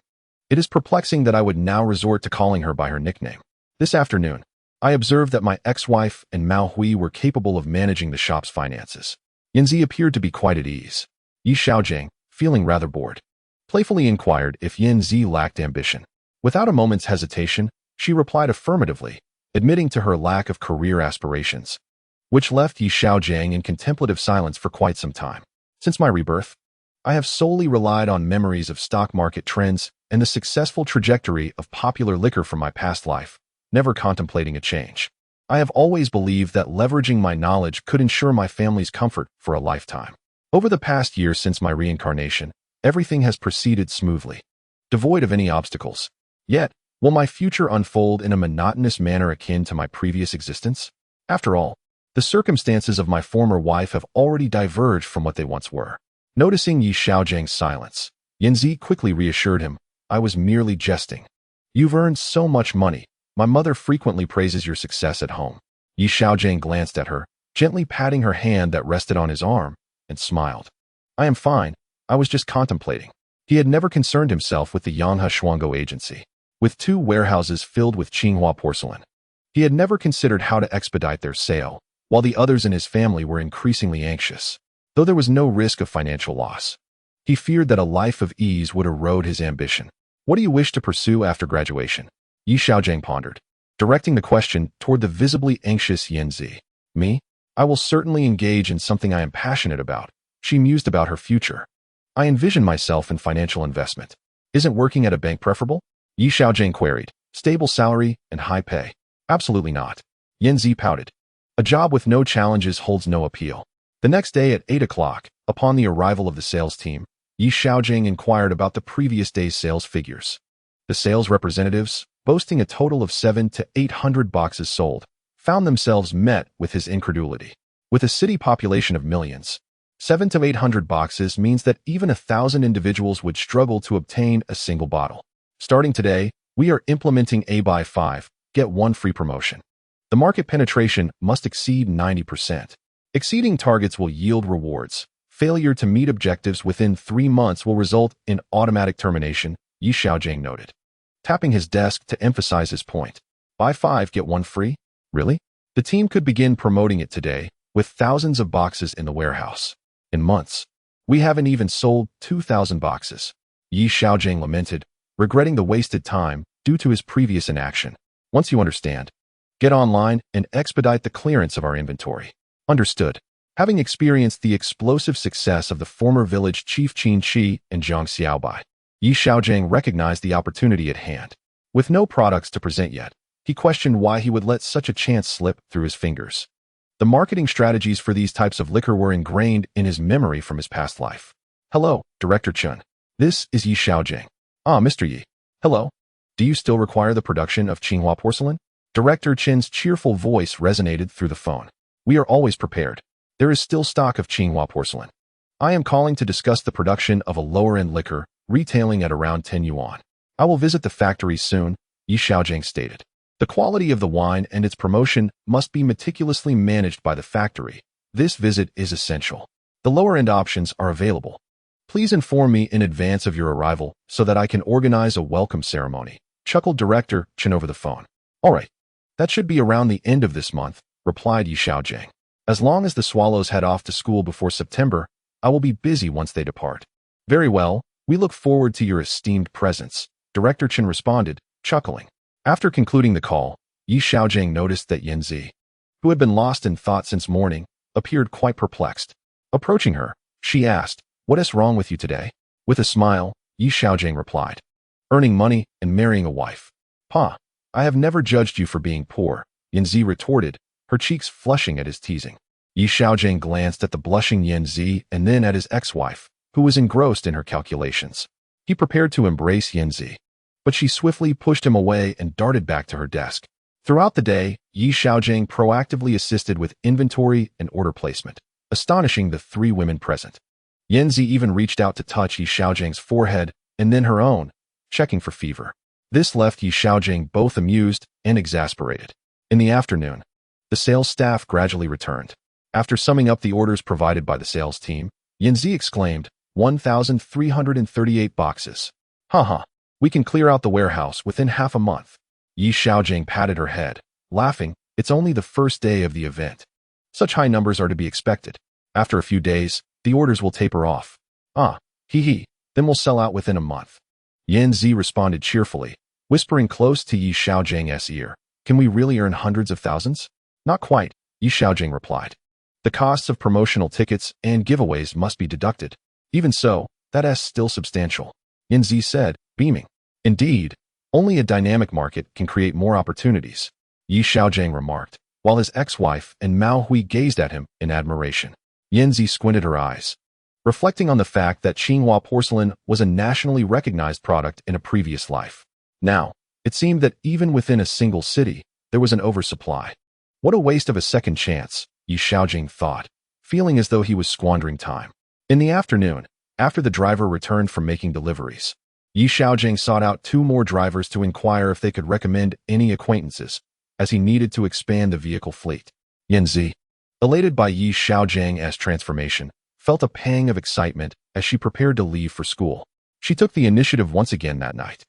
It is perplexing that I would now resort to calling her by her nickname. This afternoon, I observed that my ex-wife and Mao Hui were capable of managing the shop's finances. Yan Zi appeared to be quite at ease." Yi Xiaogang, feeling rather bored, playfully inquired if Yan Zi lacked ambition. Without a moment's hesitation, she replied affirmatively, admitting to her lack of career aspirations, which left Yi Xiaogang in contemplative silence for quite some time. "Since my rebirth, I have solely relied on memories of stock market trends and the successful trajectory of popular liquor from my past life, never contemplating a change. I have always believed that leveraging my knowledge could ensure my family's comfort for a lifetime. Over the past year since my reincarnation, everything has proceeded smoothly, devoid of any obstacles. Yet, will my future unfold in a monotonous manner akin to my previous existence? After all, the circumstances of my former wife have already diverged from what they once were." Noticing Yi Xiaogangs silence, Yan Zi quickly reassured him, "I was merely jesting. You've earned so much money. My mother frequently praises your success at home." Yi Xiaogang glanced at her, gently patting her hand that rested on his arm, and smiled. "I am fine. I was just contemplating." He had never concerned himself with the Yanghe Shuanggo agency, with 2 warehouses filled with Qinghua porcelain. He had never considered how to expedite their sale, while the others in his family were increasingly anxious. Though there was no risk of financial loss, he feared that a life of ease would erode his ambition. "What do you wish to pursue after graduation?" Yi Xiaogang pondered, directing the question toward the visibly anxious Yan Zi. "Me? I will certainly engage in something I am passionate about," she mused about her future. "I envision myself in financial investment. Isn't working at a bank preferable?" Yi Xiaogang queried. "Stable salary and high pay?" "Absolutely not." Yan Zi pouted. "A job with no challenges holds no appeal." The next day at 8 o'clock, upon the arrival of the sales team, Yi Xiaogang inquired about the previous day's sales figures. The sales representatives, boasting a total of 700 to 800 boxes sold, found themselves met with his incredulity. With a city population of millions, 700 to 800 boxes means that even 1,000 individuals would struggle to obtain a single bottle. "Starting today, we are implementing a buy 5, get 1 free promotion. The market penetration must exceed 90%. Exceeding targets will yield rewards. Failure to meet objectives within 3 months will result in automatic termination," Yi Xiaogang noted, tapping his desk to emphasize his point. "Buy 5, get 1 free? Really?" The team could begin promoting it today, with thousands of boxes in the warehouse. "In months, we haven't even sold 2,000 boxes," Yi Xiaogang lamented, regretting the wasted time due to his previous inaction. Once you understand, get online and expedite the clearance of our inventory. Understood. Having experienced the explosive success of the former village chief Qin Chi and Zhang Xiaobai, Yi Xiaogang recognized the opportunity at hand. With no products to present yet, he questioned why he would let such a chance slip through his fingers. The marketing strategies for these types of liquor were ingrained in his memory from his past life. Hello, Director Chun. This is Yi Xiaogang. Ah, Mr. Yi. Hello. Do you still require the production of Qinghua porcelain? Director Chen's cheerful voice resonated through the phone. We are always prepared. There is still stock of Qinghua porcelain. I am calling to discuss the production of a lower-end liquor, retailing at around 10 yuan. I will visit the factory soon, Yi Xiaogang stated. The quality of the wine and its promotion must be meticulously managed by the factory. This visit is essential. The lower-end options are available. Please inform me in advance of your arrival so that I can organize a welcome ceremony, chuckled Director Chen over the phone. All right. That should be around the end of this month, replied Yi Xiaogang. As long as the swallows head off to school before September, I will be busy once they depart. Very well, we look forward to your esteemed presence, Director Chen responded, chuckling. After concluding the call, Yi Xiaogang noticed that Yanzi, who had been lost in thought since morning, appeared quite perplexed. Approaching her, she asked, "What is wrong with you today?" With a smile, Yi Xiaogang replied, "Earning money and marrying a wife." "Pa, I have never judged you for being poor," Yanzi retorted, her cheeks flushing at his teasing. Yi Xiaogang glanced at the blushing Yanzi and then at his ex-wife, who was engrossed in her calculations. He prepared to embrace Yanzi, but she swiftly pushed him away and darted back to her desk. Throughout the day, Yi Xiaogang proactively assisted with inventory and order placement, astonishing the three women present. Yanzi even reached out to touch Yi Xiaogang's forehead and then her own, checking for fever. This left Yi Xiaogang both amused and exasperated. In the afternoon, the sales staff gradually returned. After summing up the orders provided by the sales team, Yanzi exclaimed, 1,338 boxes. Haha, we can clear out the warehouse within half a month. Yi Xiaogang patted her head, laughing, it's only the first day of the event. Such high numbers are to be expected. After a few days, the orders will taper off. Ah, hee, then we'll sell out within a month. Yanzi responded cheerfully, whispering close to Yi Xiaogang's ear. Can we really earn hundreds of thousands? Not quite, Yi Xiaogang replied. The costs of promotional tickets and giveaways must be deducted. Even so, that's still substantial. Yanzi said, beaming. Indeed, only a dynamic market can create more opportunities, Yi Xiaogang remarked, while his ex-wife and Mao Hui gazed at him in admiration. Yanzi squinted her eyes, reflecting on the fact that Qinghua porcelain was a nationally recognized product in a previous life. Now, it seemed that even within a single city, there was an oversupply. What a waste of a second chance, Yi Xiaogang thought, feeling as though he was squandering time. In the afternoon, after the driver returned from making deliveries, Yi Xiaogang sought out two more drivers to inquire if they could recommend any acquaintances, as he needed to expand the vehicle fleet. Yanzi, elated by Yi Xiaogang's transformation, felt a pang of excitement as she prepared to leave for school. She took the initiative once again that night.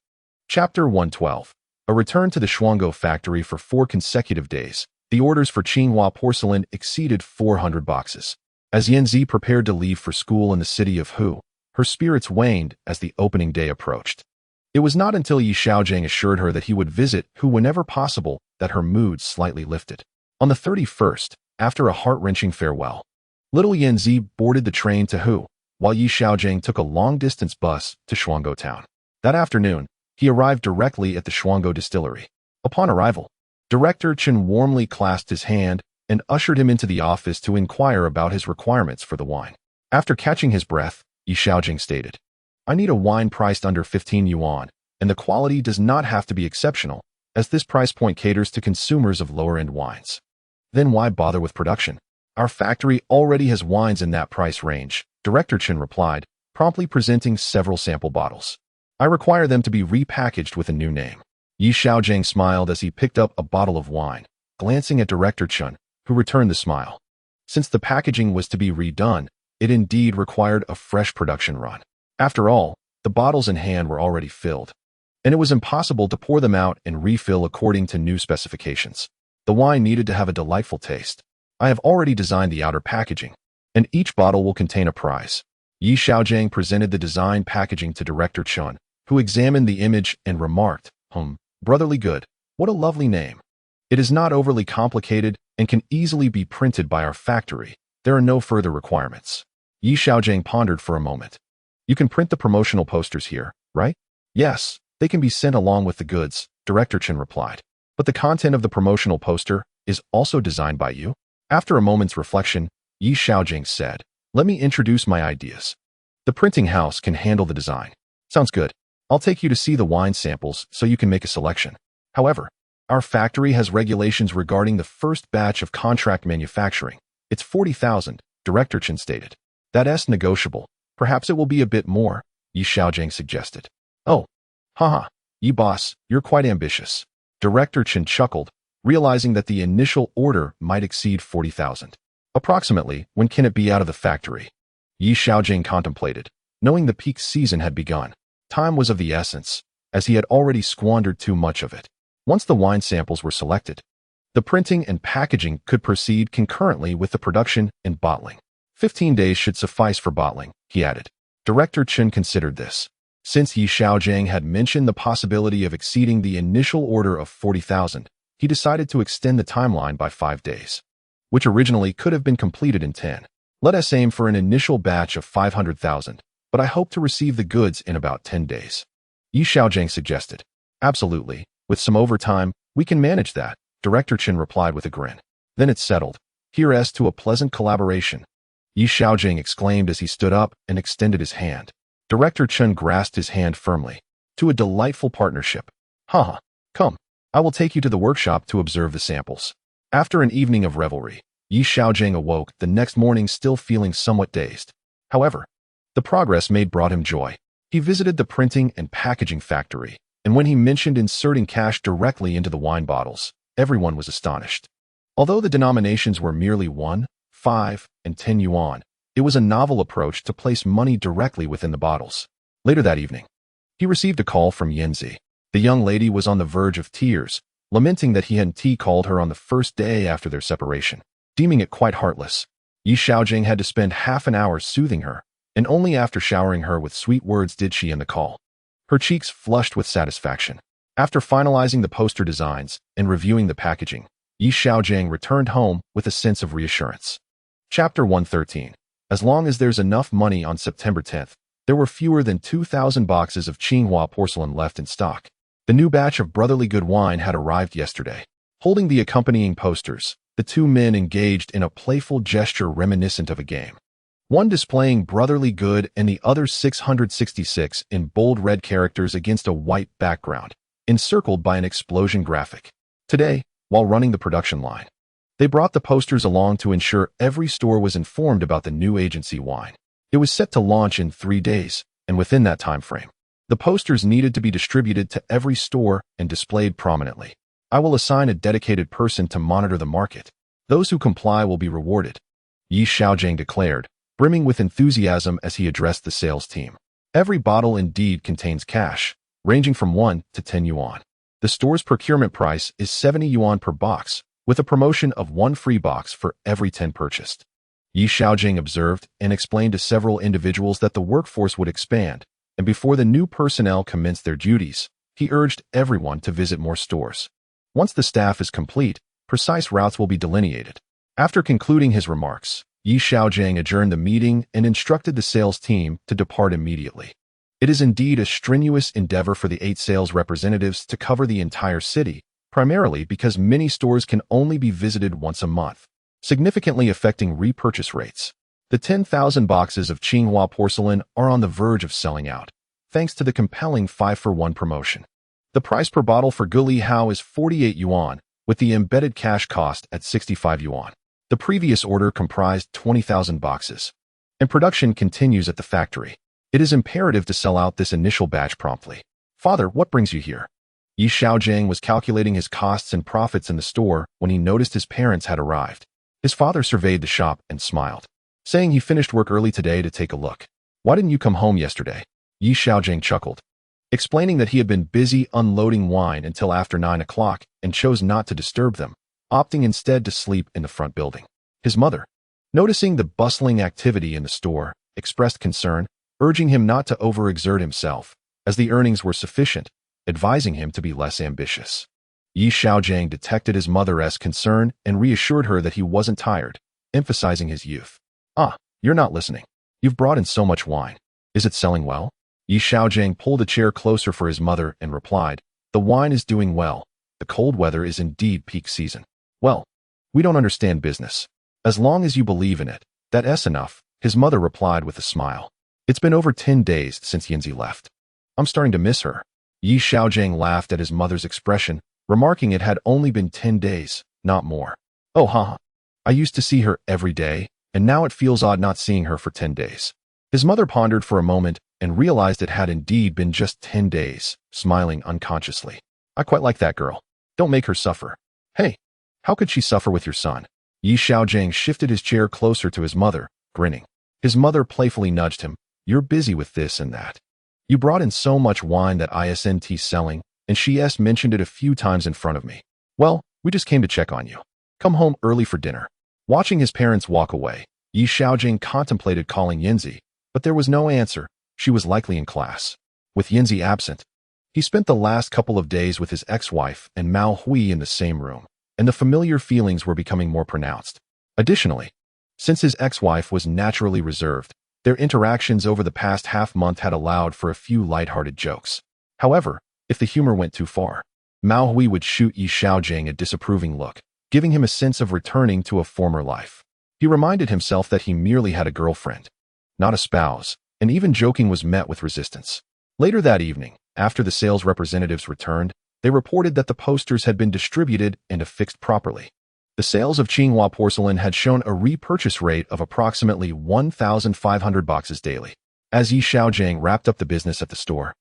Chapter 112. A return to the Shuanggo factory for 4 consecutive days. The orders for Qinghua porcelain exceeded 400 boxes. As Yanzi prepared to leave for school in the city of Hu, her spirits waned as the opening day approached. It was not until Yi Xiaogang assured her that he would visit Hu whenever possible that her mood slightly lifted. On the 31st, after a heart-wrenching farewell, little Yanzi boarded the train to Hu, while Yi Xiaogang took a long-distance bus to Shuanggo town. That afternoon, he arrived directly at the Shuanggo distillery. Upon arrival, Director Chen warmly clasped his hand and ushered him into the office to inquire about his requirements for the wine. After catching his breath, Yi Xiaogang stated, I need a wine priced under 15 yuan, and the quality does not have to be exceptional, as this price point caters to consumers of lower-end wines. Then why bother with production? Our factory already has wines in that price range, Director Chen replied, promptly presenting several sample bottles. I require them to be repackaged with a new name. Yi Xiaogang smiled as he picked up a bottle of wine, glancing at Director Chen, who returned the smile. Since the packaging was to be redone, it indeed required a fresh production run. After all, the bottles in hand were already filled, and it was impossible to pour them out and refill according to new specifications. The wine needed to have a delightful taste. I have already designed the outer packaging, and each bottle will contain a prize. Yi Xiaogang presented the design packaging to Director Chen, who examined the image and remarked, Brotherly Good. What a lovely name. It is not overly complicated and can easily be printed by our factory. There are no further requirements. Yi Xiaogang pondered for a moment. You can print the promotional posters here, right? Yes, they can be sent along with the goods, Director Chen replied. But the content of the promotional poster is also designed by you? After a moment's reflection, Yi Xiaogang said, let me introduce my ideas. The printing house can handle the design. Sounds good. I'll take you to see the wine samples so you can make a selection. However, our factory has regulations regarding the first batch of contract manufacturing. It's 40,000, Director Chen stated. That's negotiable. Perhaps it will be a bit more, Yi Xiaogang suggested. Oh, haha, Yi boss, you're quite ambitious. Director Chen chuckled, realizing that the initial order might exceed 40,000. Approximately, when can it be out of the factory? Yi Xiaogang contemplated, knowing the peak season had begun. Time was of the essence, as he had already squandered too much of it. Once the wine samples were selected, the printing and packaging could proceed concurrently with the production and bottling. 15 days should suffice for bottling, he added. Director Chen considered this. Since Yi Xiaogang had mentioned the possibility of exceeding the initial order of 40,000, he decided to extend the timeline by 5 days, which originally could have been completed in 10. Let us aim for an initial batch of 500,000, but I hope to receive the goods in about 10 days. Yi Xiaogang suggested. Absolutely. With some overtime, we can manage that, Director Chen replied with a grin. Then it's settled. Here's to a pleasant collaboration. Yi Xiaogang exclaimed as he stood up and extended his hand. Director Chen grasped his hand firmly. To a delightful partnership. Haha. Come. I will take you to the workshop to observe the samples. After an evening of revelry, Yi Xiaogang awoke the next morning still feeling somewhat dazed. However, the progress made brought him joy. He visited the printing and packaging factory, and when he mentioned inserting cash directly into the wine bottles, everyone was astonished. Although the denominations were merely 1, 5, and 10 yuan, it was a novel approach to place money directly within the bottles. Later that evening, he received a call from Yanzi. The young lady was on the verge of tears, lamenting that he hadn't called her on the first day after their separation. Deeming it quite heartless, Yi Xiaogang had to spend half an hour soothing her, and only after showering her with sweet words did she end the call. Her cheeks flushed with satisfaction. After finalizing the poster designs and reviewing the packaging, Yi Xiaogang returned home with a sense of reassurance. Chapter 113. As long as there's enough money on September 10th, there were fewer than 2,000 boxes of Qinghua porcelain left in stock. The new batch of Brotherly Good wine had arrived yesterday. Holding the accompanying posters, the two men engaged in a playful gesture reminiscent of a game. One displaying Brotherly Good and the other 666 in bold red characters against a white background, encircled by an explosion graphic. Today, while running the production line, they brought the posters along to ensure every store was informed about the new agency wine. It was set to launch in 3 days, and within that time frame, the posters needed to be distributed to every store and displayed prominently. I will assign a dedicated person to monitor the market. Those who comply will be rewarded, Yi Xiaogang declared, brimming with enthusiasm as he addressed the sales team. Every bottle indeed contains cash, ranging from 1 to 10 yuan. The store's procurement price is 70 yuan per box, with a promotion of 1 free box for every 10 purchased. Yi Xiaogang observed and explained to several individuals that the workforce would expand, and before the new personnel commenced their duties, he urged everyone to visit more stores. Once the staff is complete, precise routes will be delineated. After concluding his remarks, Yi Xiaogang adjourned the meeting and instructed the sales team to depart immediately. It is indeed a strenuous endeavor for the 8 sales representatives to cover the entire city, primarily because many stores can only be visited once a month, significantly affecting repurchase rates. The 10,000 boxes of Qinghua porcelain are on the verge of selling out, thanks to the compelling 5-for-1 promotion. The price per bottle for Guli Hao is 48 yuan, with the embedded cash cost at 65 yuan. The previous order comprised 20,000 boxes, and production continues at the factory. It is imperative to sell out this initial batch promptly. Father, what brings you here? Yi Xiaogang was calculating his costs and profits in the store when he noticed his parents had arrived. His father surveyed the shop and smiled, saying he finished work early today to take a look. Why didn't you come home yesterday? Yi Xiaogang chuckled, explaining that he had been busy unloading wine until after 9 o'clock and chose not to disturb them, opting instead to sleep in the front building. His mother, noticing the bustling activity in the store, expressed concern, urging him not to overexert himself, as the earnings were sufficient, advising him to be less ambitious. Xiaogang detected his mother's concern and reassured her that he wasn't tired, emphasizing his youth. "Ah, you're not listening. You've brought in so much wine. Is it selling well?" Xiaogang pulled a chair closer for his mother and replied, "The wine is doing well. The cold weather is indeed peak season." "Well, we don't understand business. As long as you believe in it, that's enough," his mother replied with a smile. "It's been over 10 days since Yanzi left. I'm starting to miss her." Xiaogang laughed at his mother's expression, remarking it had only been 10 days, not more. "Oh, haha. I used to see her every day, and now it feels odd not seeing her for 10 days. His mother pondered for a moment and realized it had indeed been just 10 days, smiling unconsciously. "I quite like that girl. Don't make her suffer." "Hey, how could she suffer with your son?" Xiaogang shifted his chair closer to his mother, grinning. His mother playfully nudged him. "You're busy with this and that. You brought in so much wine that isn't selling, and she's mentioned it a few times in front of me. Well, we just came to check on you. Come home early for dinner." Watching his parents walk away, Xiaogang contemplated calling Yanzi, but there was no answer. She was likely in class. With Yanzi absent, he spent the last couple of days with his ex-wife and Mao Hui in the same room, and the familiar feelings were becoming more pronounced. Additionally, since his ex-wife was naturally reserved, their interactions over the past half-month had allowed for a few lighthearted jokes. However, if the humor went too far, Mao Hui would shoot Xiaogang a disapproving look, giving him a sense of returning to a former life. He reminded himself that he merely had a girlfriend, not a spouse, and even joking was met with resistance. Later that evening, after the sales representatives returned, they reported that the posters had been distributed and affixed properly. The sales of Qinghua porcelain had shown a repurchase rate of approximately 1,500 boxes daily. As Xiaogang wrapped up the business at the store,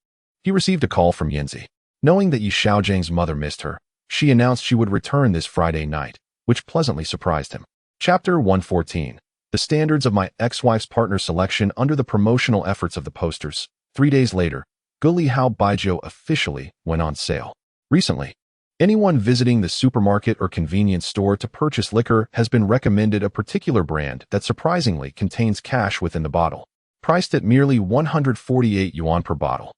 he received a call from Yanzi. Knowing that Xiaogangs mother missed her, she announced she would return this Friday night, which pleasantly surprised him. Chapter 114. The standards of my ex-wife's partner selection under the promotional efforts of the posters. 3 days later, Guli Hao Baijiu officially went on sale. Recently, anyone visiting the supermarket or convenience store to purchase liquor has been recommended a particular brand that surprisingly contains cash within the bottle. Priced at merely 148 yuan per bottle,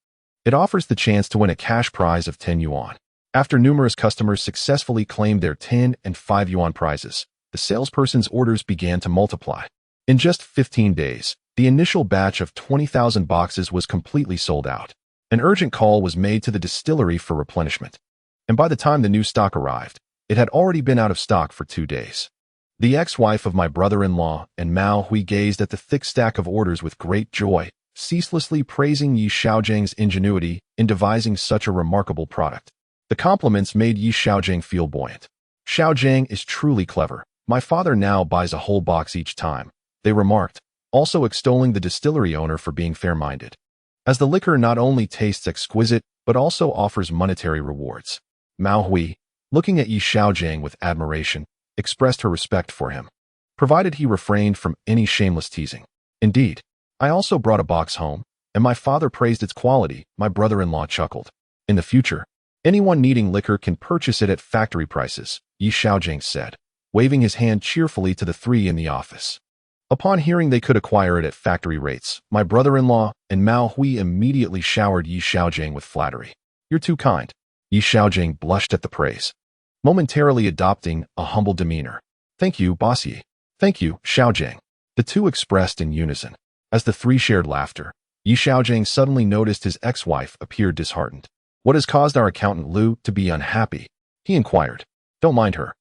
it offers the chance to win a cash prize of 10 yuan. After numerous customers successfully claimed their 10 and 5 yuan prizes, the salesperson's orders began to multiply. In just 15 days, the initial batch of 20,000 boxes was completely sold out. An urgent call was made to the distillery for replenishment, and by the time the new stock arrived, it had already been out of stock for 2 days. The ex-wife of my brother-in-law and Mao Hui gazed at the thick stack of orders with great joy, ceaselessly praising Xiaogang's ingenuity in devising such a remarkable product. The compliments made Xiaogang feel buoyant. "Xiaogang is truly clever. My father now buys a whole box each time," they remarked, also extolling the distillery owner for being fair-minded, as the liquor not only tastes exquisite but also offers monetary rewards. Mao Hui, looking at Xiaogang with admiration, expressed her respect for him, provided he refrained from any shameless teasing. "Indeed, I also brought a box home, and my father praised its quality," my brother-in-law chuckled. "In the future, anyone needing liquor can purchase it at factory prices," Xiaogang said, waving his hand cheerfully to the three in the office. Upon hearing they could acquire it at factory rates, my brother-in-law and Mao Hui immediately showered Xiaogang with flattery. "You're too kind." Xiaogang blushed at the praise, momentarily adopting a humble demeanor. "Thank you, bossy." "Thank you, Xiaogang," the two expressed in unison. As the three shared laughter, Xiaogang suddenly noticed his ex-wife appeared disheartened. "What has caused our accountant Lu to be unhappy?" he inquired. "Don't mind her."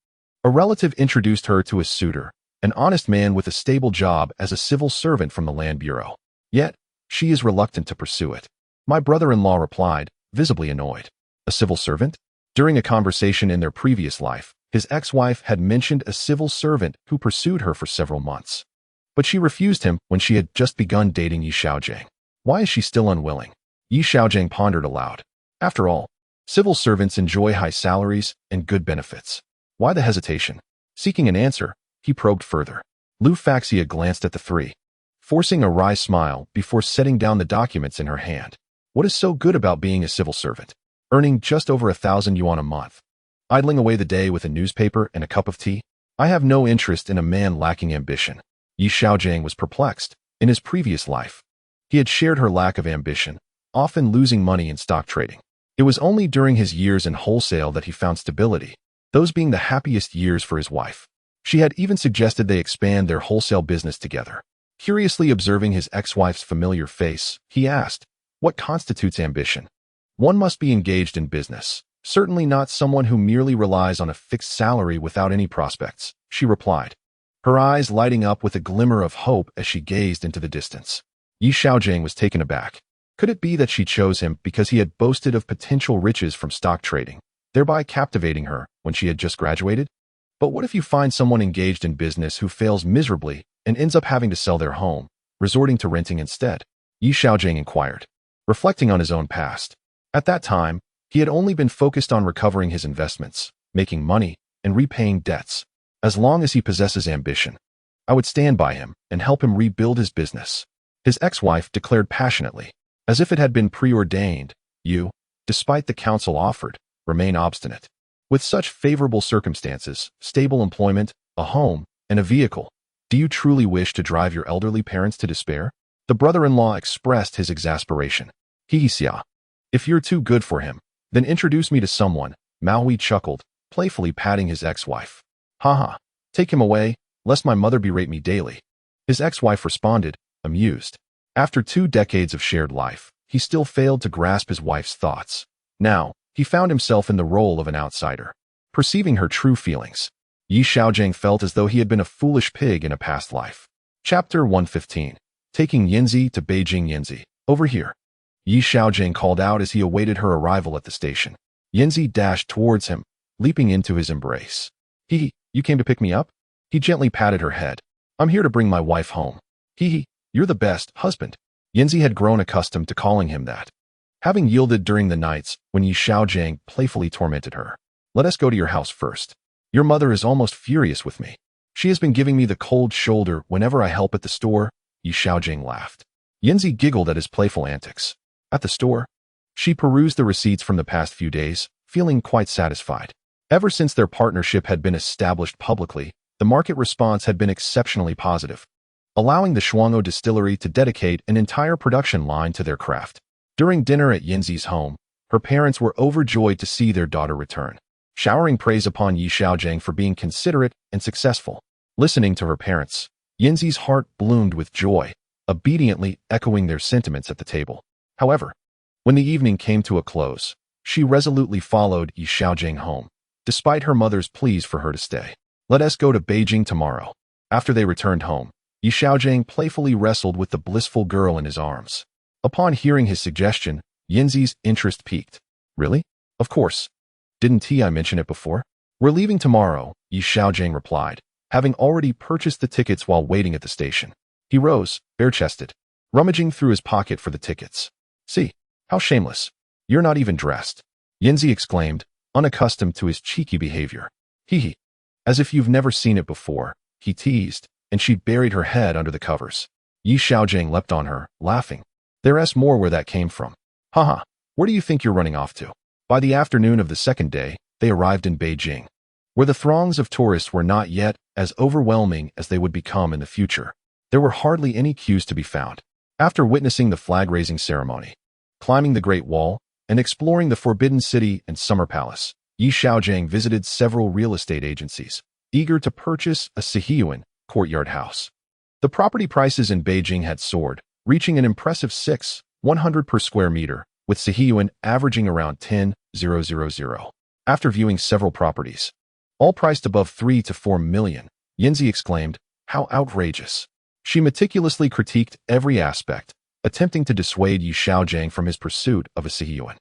A relative introduced her to a suitor, an honest man with a stable job as a civil servant from the Land Bureau. Yet, she is reluctant to pursue it. My brother-in-law replied, visibly annoyed. A civil servant? During a conversation in their previous life, his ex-wife had mentioned a civil servant who pursued her for several months. But she refused him when she had just begun dating Xiaogang. Why is she still unwilling? Xiaogang pondered aloud. After all, civil servants enjoy high salaries and good benefits. Why the hesitation? Seeking an answer, he probed further. Lu Faxia glanced at the three, forcing a wry smile before setting down the documents in her hand. What is so good about being a civil servant? Earning just over 1,000 yuan a month. Idling away the day with a newspaper and a cup of tea? I have no interest in a man lacking ambition. Xiaogang was perplexed. In his previous life, he had shared her lack of ambition, often losing money in stock trading. It was only during his years in wholesale that he found stability, those being the happiest years for his wife. She had even suggested they expand their wholesale business together. Curiously observing his ex-wife's familiar face, he asked, "What constitutes ambition?" "One must be engaged in business, certainly not someone who merely relies on a fixed salary without any prospects," she replied, her eyes lighting up with a glimmer of hope as she gazed into the distance. Xiaogang was taken aback. Could it be that she chose him because he had boasted of potential riches from stock trading, thereby captivating her when she had just graduated? But what if you find someone engaged in business who fails miserably and ends up having to sell their home, resorting to renting instead? Xiaogang inquired, reflecting on his own past. At that time, he had only been focused on recovering his investments, making money, and repaying debts. As long as he possesses ambition, I would stand by him and help him rebuild his business. His ex-wife declared passionately, as if it had been preordained, "You, despite the counsel offered, remain obstinate. With such favorable circumstances, stable employment, a home, and a vehicle, do you truly wish to drive your elderly parents to despair?" The brother-in-law expressed his exasperation. "Xia, if you're too good for him, then introduce me to someone," Maui chuckled, playfully patting his ex-wife. "Haha, take him away, lest my mother berate me daily." His ex-wife responded, amused. After 2 decades of shared life, he still failed to grasp his wife's thoughts. Now, he found himself in the role of an outsider, perceiving her true feelings. Xiaogang felt as though he had been a foolish pig in a past life. Chapter 115. Taking Yanzi to Beijing. "Yanzi, over here," Xiaogang called out as he awaited her arrival at the station. Yanzi dashed towards him, leaping into his embrace. You came to pick me up?" He gently patted her head. "I'm here to bring my wife home." You're the best husband." Yanzi had grown accustomed to calling him that, having yielded during the nights when Xiaogang playfully tormented her. "Let us go to your house first. Your mother is almost furious with me. She has been giving me the cold shoulder whenever I help at the store." Xiaogang laughed. Yanzi giggled at his playful antics. At the store? She perused the receipts from the past few days, feeling quite satisfied. Ever since their partnership had been established publicly, the market response had been exceptionally positive, allowing the Xiaogang distillery to dedicate an entire production line to their craft. During dinner at Yanzi's home, her parents were overjoyed to see their daughter return, showering praise upon Xiaogang for being considerate and successful. Listening to her parents, Yanzi's heart bloomed with joy, obediently echoing their sentiments at the table. However, when the evening came to a close, she resolutely followed Xiaogang home, despite her mother's pleas for her to stay. "Let us go to Beijing tomorrow." After they returned home, Xiaogang playfully wrestled with the blissful girl in his arms. Upon hearing his suggestion, Yanzi's interest peaked. "Really? Of course. Didn't I mention it before?" "We're leaving tomorrow," Xiaogang replied, having already purchased the tickets while waiting at the station. He rose, bare-chested, rummaging through his pocket for the tickets. "See, how shameless. You're not even dressed," Yanzi exclaimed, unaccustomed to his cheeky behavior. As if you've never seen it before," he teased, and she buried her head under the covers. Xiaogang leapt on her, laughing. "There's more where that came from. Haha, where do you think you're running off to?" By the afternoon of the second day, they arrived in Beijing, where the throngs of tourists were not yet as overwhelming as they would become in the future. There were hardly any queues to be found. After witnessing the flag-raising ceremony, climbing the Great Wall, and exploring the Forbidden City and Summer Palace, Xiaogang visited several real estate agencies, eager to purchase a Xiaoyuan courtyard house. The property prices in Beijing had soared, reaching an impressive 6,100 per square meter, with Xiaoyuan averaging around 10,000. After viewing several properties, all priced above 3 to 4 million, Yanzi exclaimed, "How outrageous." She meticulously critiqued every aspect, attempting to dissuade Xiaogang from his pursuit of a Xiaoyuan.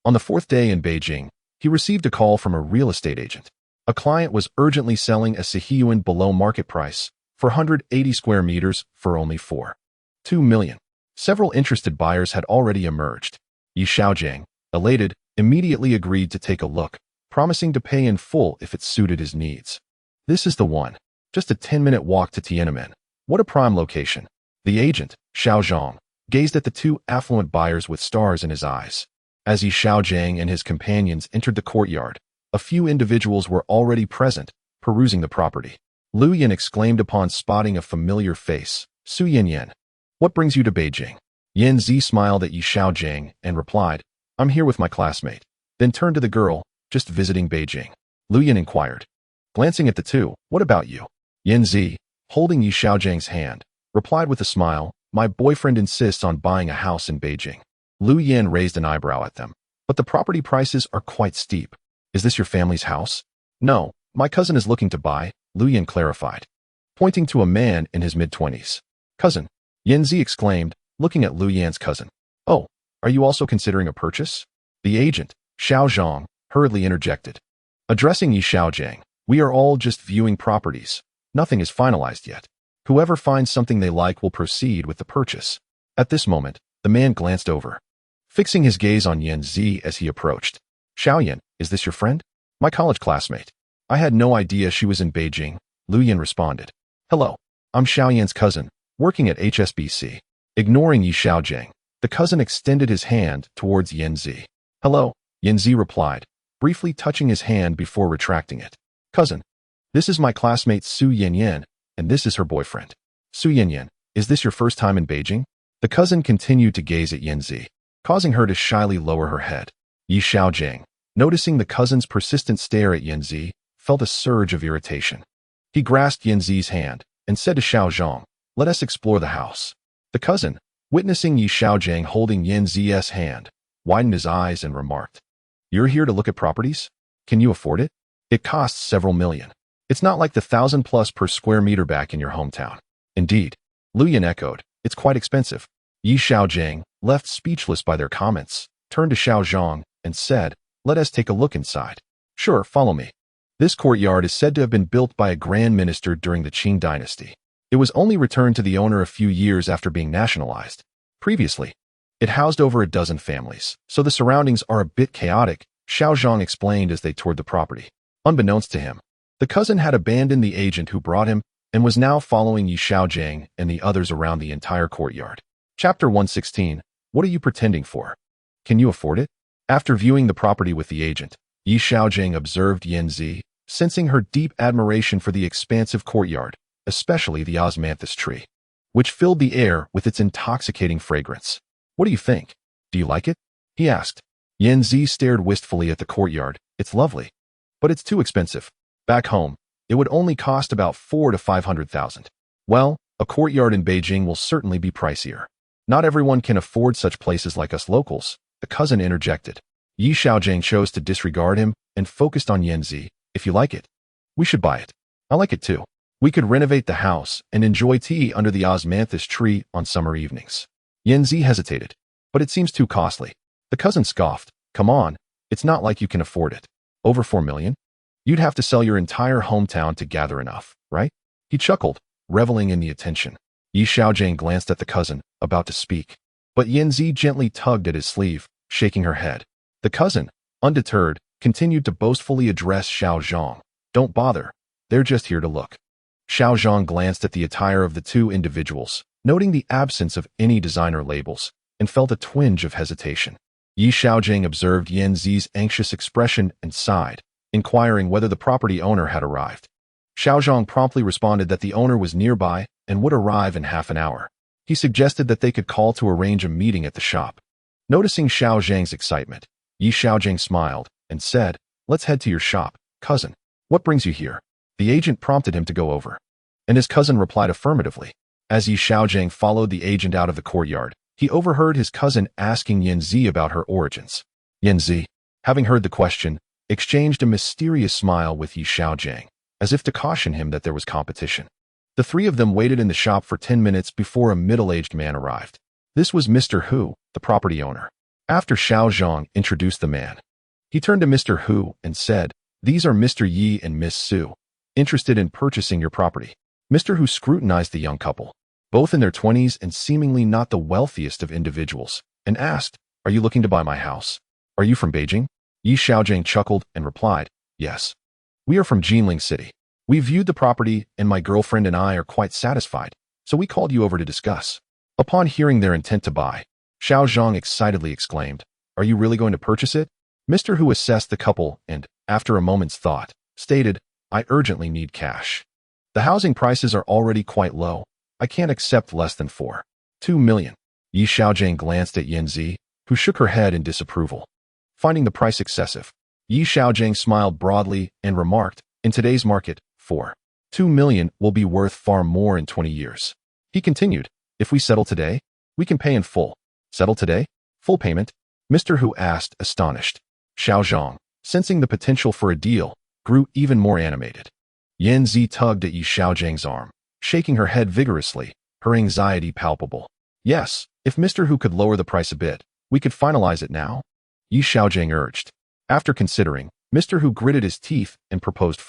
On the 4th day in Beijing, he received a call from a real estate agent. A client was urgently selling a Xiaoyuan below market price, 480 square meters, for only 4.2 million. Several interested buyers had already emerged. Xiaogang, elated, immediately agreed to take a look, promising to pay in full if it suited his needs. "This is the one. Just a 10-minute walk to Tiananmen. What a prime location." The agent, Xiaogang, gazed at the 2 affluent buyers with stars in his eyes. As Xiaogang and his companions entered the courtyard, a few individuals were already present, perusing the property. Lu Yan exclaimed upon spotting a familiar face, "Su Yan, what brings you to Beijing?" Yan Zi smiled at Xiaogang and replied, I'm here with my classmate. Then turned to the girl, just visiting Beijing. Lu Yan inquired. Glancing at the two, what about you? Yan Zi, holding Yi Xiaogang's hand, replied with a smile, my boyfriend insists on buying a house in Beijing. Lu Yan raised an eyebrow at them. But the property prices are quite steep. Is this your family's house? No, my cousin is looking to buy, Lu Yan clarified, pointing to a man in his mid-20s. Cousin, Yan Zi exclaimed, looking at Lu Yan's cousin. Oh, are you also considering a purchase? The agent, Xiaogang, hurriedly interjected. Addressing Yi Xiaogang, we are all just viewing properties. Nothing is finalized yet. Whoever finds something they like will proceed with the purchase. At this moment, the man glanced over, fixing his gaze on Yan Zi as he approached. Xiaoyan, is this your friend? My college classmate. I had no idea she was in Beijing, Lu Yan responded. Hello, I'm Xiaoyan's cousin, working at HSBC. Ignoring Yi Xiaogang, the cousin extended his hand towards Yan Zi. Hello, Yan Zi replied, briefly touching his hand before retracting it. Cousin, this is my classmate Su Yanyan, and this is her boyfriend. Su Yanyan, is this your first time in Beijing? The cousin continued to gaze at Yan Zi, causing her to shyly lower her head. Yi Xiaogang, noticing the cousin's persistent stare at Yan Zi, felt a surge of irritation. He grasped Yan Zi's hand and said to Xiaogang, let us explore the house. The cousin, witnessing Yi Xiaogang holding Yan Zi's hand, widened his eyes and remarked, You're here to look at properties? Can you afford it? It costs several million. It's not like the 1,000+ per square meter back in your hometown. Indeed, Lu Yan echoed, it's quite expensive. Yi Xiaogang, left speechless by their comments, turned to Xiaogang and said, let us take a look inside. Sure, follow me. This courtyard is said to have been built by a grand minister during the Qing dynasty. It was only returned to the owner a few years after being nationalized. Previously, it housed over a dozen families, so the surroundings are a bit chaotic, Xiaogang explained as they toured the property. Unbeknownst to him, the cousin had abandoned the agent who brought him and was now following Yi Xiaogang and the others around the entire courtyard. Chapter 116, What are you pretending for? Can you afford it? After viewing the property with the agent, Yi Xiaogang observed Yan Zi, sensing her deep admiration for the expansive courtyard, especially the osmanthus tree, which filled the air with its intoxicating fragrance. What do you think? Do you like it? He asked. Yan Zi stared wistfully at the courtyard. It's lovely, but it's too expensive. Back home, it would only cost about 400,000 to 500,000. Well, a courtyard in Beijing will certainly be pricier. Not everyone can afford such places like us locals, the cousin interjected. Yi Xiaogang chose to disregard him and focused on Yan Zi. If you like it, we should buy it. I like it too. We could renovate the house and enjoy tea under the osmanthus tree on summer evenings. Yan Zi hesitated, but it seems too costly. The cousin scoffed. Come on, it's not like you can afford it. Over 4 million? You'd have to sell your entire hometown to gather enough, right? He chuckled, reveling in the attention. Yi Xiaogang glanced at the cousin, about to speak, but Yan Zi gently tugged at his sleeve, shaking her head. The cousin, undeterred, continued to boastfully address Xiaogang. Don't bother. They're just here to look. Xiaogang glanced at the attire of the two individuals, noting the absence of any designer labels, and felt a twinge of hesitation. Yi Xiaogang observed Yan Zi's anxious expression and sighed, inquiring whether the property owner had arrived. Xiaogang promptly responded that the owner was nearby and would arrive in half an hour. He suggested that they could call to arrange a meeting at the shop. Noticing Xiaogan's excitement, Yi Xiaogang smiled and said, let's head to your shop, cousin. What brings you here? The agent prompted him to go over, and his cousin replied affirmatively. As Yi Xiaogang followed the agent out of the courtyard, he overheard his cousin asking Yan Zi about her origins. Yan Zi, having heard the question, exchanged a mysterious smile with Yi Xiaogang, as if to caution him that there was competition. The three of them waited in the shop for 10 minutes before a middle-aged man arrived. This was Mr. Hu, the property owner. After Xiaogang introduced the man, he turned to Mr. Hu and said, these are Mr. Yi and Miss Su, interested in purchasing your property. Mr. Hu scrutinized the young couple, both in their 20s and seemingly not the wealthiest of individuals, and asked, are you looking to buy my house? Are you from Beijing? Yi Xiaogang chuckled and replied, yes. We are from Jinling City. We viewed the property and my girlfriend and I are quite satisfied, so we called you over to discuss. Upon hearing their intent to buy, Xiaogang excitedly exclaimed, are you really going to purchase it? Mr. Hu assessed the couple and, after a moment's thought, stated, I urgently need cash. The housing prices are already quite low. I can't accept less than 2 million. Yi Xiaogang glanced at Yan Zi, who shook her head in disapproval. Finding the price excessive, Xiaogang smiled broadly and remarked, in today's market, 2 million will be worth far more in 20 years. He continued, if we settle today, we can pay in full. Settle today? Full payment? Mr. Hu asked, astonished. Xiaogang, sensing the potential for a deal, grew even more animated. Yanzi tugged at Xiaogang's arm, shaking her head vigorously, her anxiety palpable. Yes, if Mr. Hu could lower the price a bit, we could finalize it now? Xiaogang urged. After considering, Mr. Hu gritted his teeth and proposed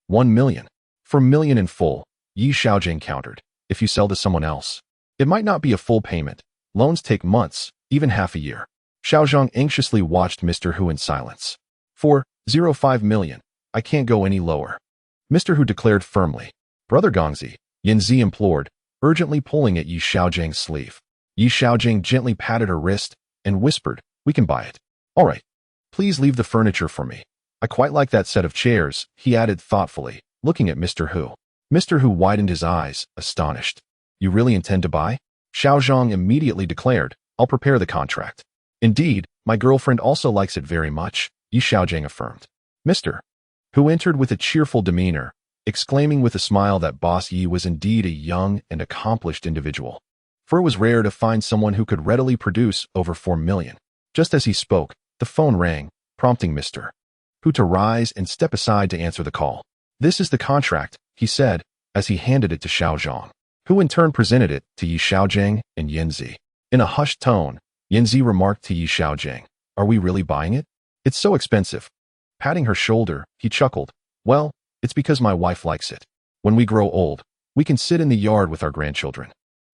1 million. For million in full, Xiaogang countered. If you sell to someone else, it might not be a full payment. Loans take months, even half a year. Xiaogang anxiously watched Mr. Hu in silence. 4.05 million. I can't go any lower. Mr. Hu declared firmly. Brother Gongzi, Yanzi implored, urgently pulling at Xiaogang's sleeve. Xiaogang gently patted her wrist and whispered, we can buy it. All right. Please leave the furniture for me. I quite like that set of chairs, he added thoughtfully, looking at Mr. Hu. Mr. Hu widened his eyes, astonished. You really intend to buy? Xiaogang immediately declared, I'll prepare the contract. Indeed, my girlfriend also likes it very much, Xiaogang affirmed. Mr. Hu entered with a cheerful demeanor, exclaiming with a smile that Boss Yi was indeed a young and accomplished individual. For it was rare to find someone who could readily produce over 4 million. Just as he spoke, the phone rang, prompting Mr. Hu to rise and step aside to answer the call. This is the contract, he said, as he handed it to Xiaogang, who in turn presented it to Xiaogang and Yanzi. In a hushed tone, Yanzi remarked to Xiaogang, are we really buying it? It's so expensive. Patting her shoulder, he chuckled. Well, it's because my wife likes it. When we grow old, we can sit in the yard with our grandchildren.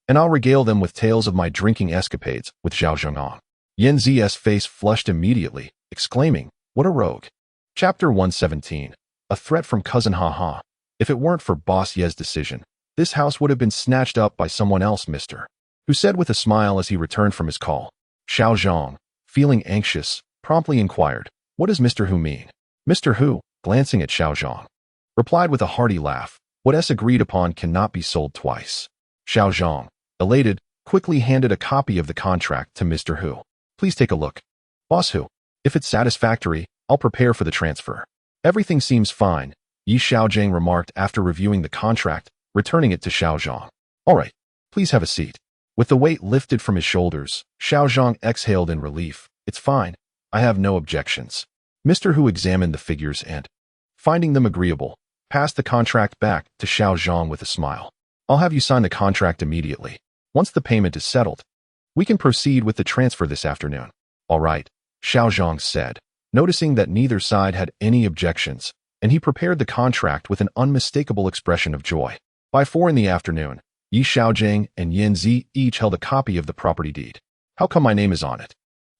And I'll regale them with tales of my drinking escapades with Xiaogang. Yanzi's face flushed immediately, exclaiming, what a rogue. Chapter 117. A threat from cousin Haha. If it weren't for Boss Ye's decision, this house would have been snatched up by someone else, Mr. Hu said with a smile as he returned from his call. Xiaogang, feeling anxious, promptly inquired, what does Mr. Hu mean? Mr. Hu, glancing at Xiaogang, replied with a hearty laugh, what is agreed upon cannot be sold twice. Xiaogang, elated, quickly handed a copy of the contract to Mr. Hu. Please take a look. Boss Hu, if it's satisfactory, I'll prepare for the transfer. Everything seems fine, Xiaogang remarked after reviewing the contract, returning it to Xiaogang. All right, please have a seat. With the weight lifted from his shoulders, Xiaogang exhaled in relief. It's fine. I have no objections. Mr. Hu examined the figures and, finding them agreeable, passed the contract back to Xiaogang with a smile. I'll have you sign the contract immediately. Once the payment is settled, we can proceed with the transfer this afternoon. All right, Xiaogang said, noticing that neither side had any objections, and he prepared the contract with an unmistakable expression of joy. By 4 in the afternoon, Xiaogang and Yanzi each held a copy of the property deed. How come my name is on it?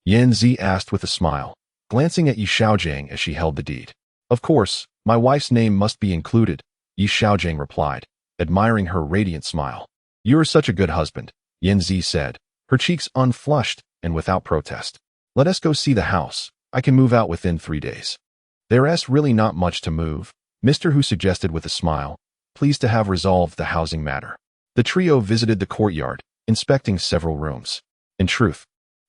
Yanzi asked with a smile, glancing at Xiaogang as she held the deed. Of course, my wife's name must be included, Xiaogang replied, admiring her radiant smile. You are such a good husband, Yanzi said, her cheeks unflushed and without protest. Let us go see the house. I can move out within 3 days. There's really not much to move, Mr. Hu suggested with a smile, pleased to have resolved the housing matter. The trio visited the courtyard, inspecting several rooms. In truth,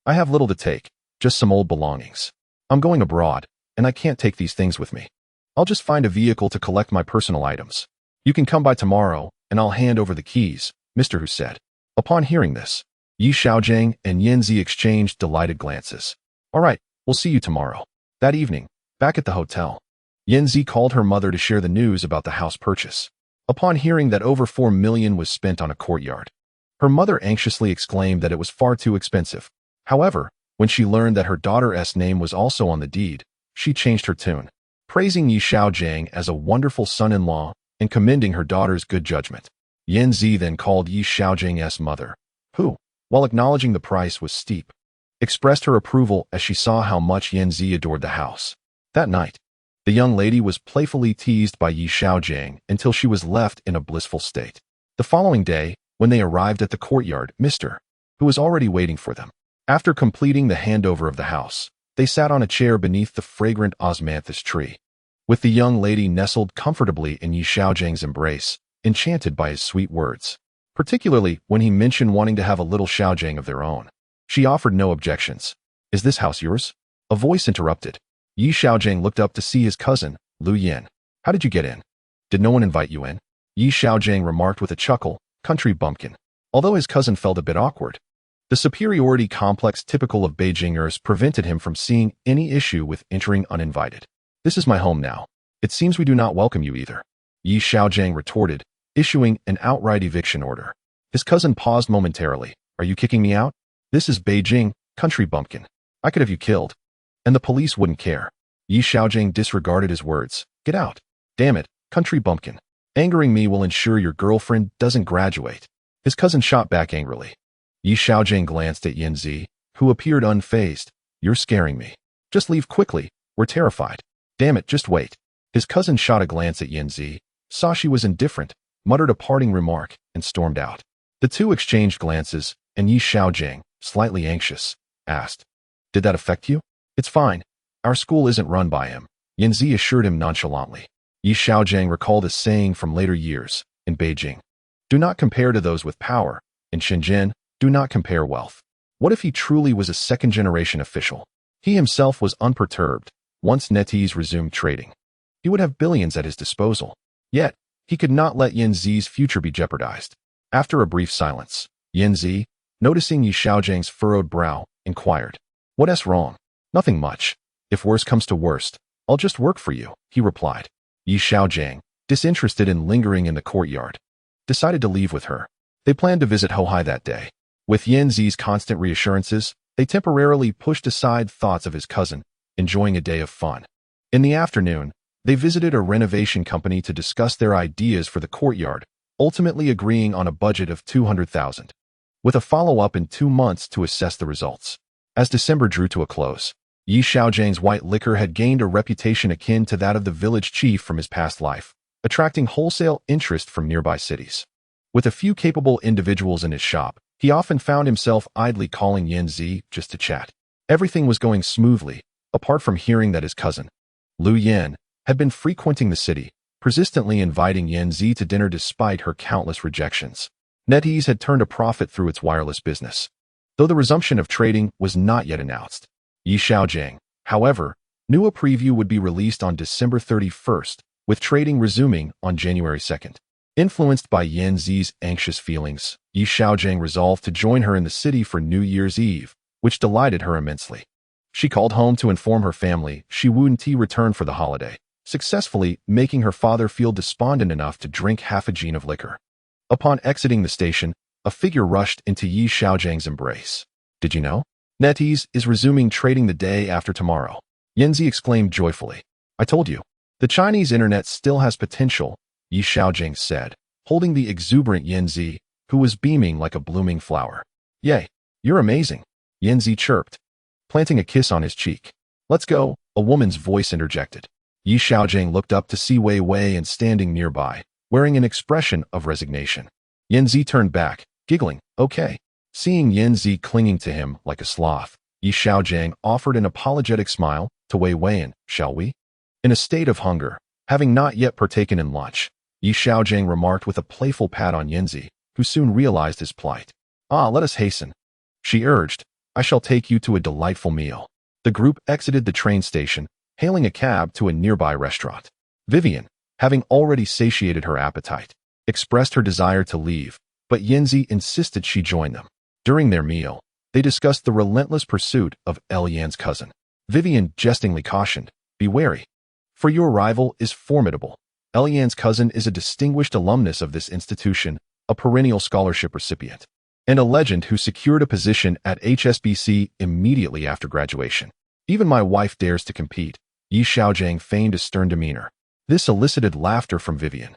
I have little to take, just some old belongings. I'm going abroad, and I can't take these things with me. I'll just find a vehicle to collect my personal items. You can come by tomorrow, and I'll hand over the keys, Mr. Hu said. Upon hearing this, Xiaogang and Yanzi exchanged delighted glances. All right, we'll see you tomorrow. That evening, back at the hotel, Yanzi called her mother to share the news about the house purchase. Upon hearing that over 4 million was spent on a courtyard, her mother anxiously exclaimed that it was far too expensive. However, when she learned that her daughter's name was also on the deed, she changed her tune, praising Xiaogang as a wonderful son-in-law and commending her daughter's good judgment. Yanzi then called Xiaogang's mother, who, while acknowledging the price was steep, expressed her approval as she saw how much Yanzi adored the house. That night, the young lady was playfully teased by Xiaogang until she was left in a blissful state. The following day, when they arrived at the courtyard, Mr. Hu was already waiting for them. After completing the handover of the house, they sat on a chair beneath the fragrant osmanthus tree, with the young lady nestled comfortably in Xiaogang's embrace, enchanted by his sweet words, particularly when he mentioned wanting to have a little Xiaogang of their own. She offered no objections, Is this house yours? A voice interrupted. Yi Xiaogang looked up to see his cousin, Lu Yin. How did you get in? Did no one invite you in? Yi Xiaogang remarked with a chuckle, country bumpkin. Although his cousin felt a bit awkward. The superiority complex typical of Beijingers prevented him from seeing any issue with entering uninvited. This is my home now. It seems we do not welcome you either. Yi Xiaogang retorted, issuing an outright eviction order. His cousin paused momentarily. Are you kicking me out? This is Beijing, country bumpkin. I could have you killed. And the police wouldn't care. Yi Xiaogang disregarded his words. Get out. Damn it, country bumpkin. Angering me will ensure your girlfriend doesn't graduate. His cousin shot back angrily. Yi Xiaogang glanced at Yin Zi, who appeared unfazed. You're scaring me. Just leave quickly. We're terrified. Damn it, just wait. His cousin shot a glance at Yin Zi, saw she was indifferent, muttered a parting remark, and stormed out. The two exchanged glances, and Yi Xiaogang, slightly anxious, asked, Did that affect you? It's fine. Our school isn't run by him, Yin Zi assured him nonchalantly. Yi Xiaogang recalled a saying from later years, in Beijing. Do not compare to those with power. In Shenzhen, do not compare wealth. What if he truly was a second-generation official? He himself was unperturbed. Once NetEase resumed trading, he would have billions at his disposal. Yet, he could not let Yin Zi's future be jeopardized. After a brief silence, Yin Zi, noticing Yi Xiaogang's furrowed brow, inquired, What's wrong? Nothing much. If worse comes to worst, I'll just work for you, he replied. Yi Xiaogang, disinterested in lingering in the courtyard, decided to leave with her. They planned to visit Hohai that day. With Yin Zi's constant reassurances, they temporarily pushed aside thoughts of his cousin, enjoying a day of fun. In the afternoon, they visited a renovation company to discuss their ideas for the courtyard, ultimately agreeing on a budget of 200,000, with a follow-up in 2 months to assess the results. As December drew to a close, Yi Xiaogang's white liquor had gained a reputation akin to that of the village chief from his past life, attracting wholesale interest from nearby cities. With a few capable individuals in his shop, he often found himself idly calling Yin Zi just to chat. Everything was going smoothly, apart from hearing that his cousin, Lu Yin, had been frequenting the city, persistently inviting Yin Zi to dinner despite her countless rejections. NetEase had turned a profit through its wireless business, though the resumption of trading was not yet announced. Yi Xiaogang, however, knew a preview would be released on December 31st, with trading resuming on January 2nd. Influenced by Yin Zi's anxious feelings, Yi Xiaogang resolved to join her in the city for New Year's Eve, which delighted her immensely. She called home to inform her family she wouldn't return for the holiday, successfully making her father feel despondent enough to drink half a gin of liquor. Upon exiting the station, a figure rushed into Yi Xiaogang's embrace. Did you know? NetEase is resuming trading the day after tomorrow. Yin Zi exclaimed joyfully. I told you. The Chinese internet still has potential, Yi Xiaogang said, holding the exuberant Yin Zi, who was beaming like a blooming flower. Yay, you're amazing, Yin Zi chirped, planting a kiss on his cheek. Let's go, a woman's voice interjected. Yi Xiaogang looked up to see Wei Wei and standing nearby, wearing an expression of resignation. Yin Zi turned back, giggling, okay. Seeing Yin Zi clinging to him like a sloth, Yi Xiaogang offered an apologetic smile to Wei Wei and, shall we? In a state of hunger, having not yet partaken in lunch, Yi Xiaogang remarked with a playful pat on Yin Zi, who soon realized his plight. Let us hasten. She urged, I shall take you to a delightful meal. The group exited the train station, hailing a cab to a nearby restaurant. Vivian, having already satiated her appetite, expressed her desire to leave, but Yin Zi insisted she join them. During their meal, they discussed the relentless pursuit of Yan's cousin. Vivian jestingly cautioned, be wary, for your rival is formidable. Yan's cousin is a distinguished alumnus of this institution, a perennial scholarship recipient, and a legend who secured a position at HSBC immediately after graduation. Even my wife dares to compete, Yi Xiaogang feigned a stern demeanor. This elicited laughter from Vivian,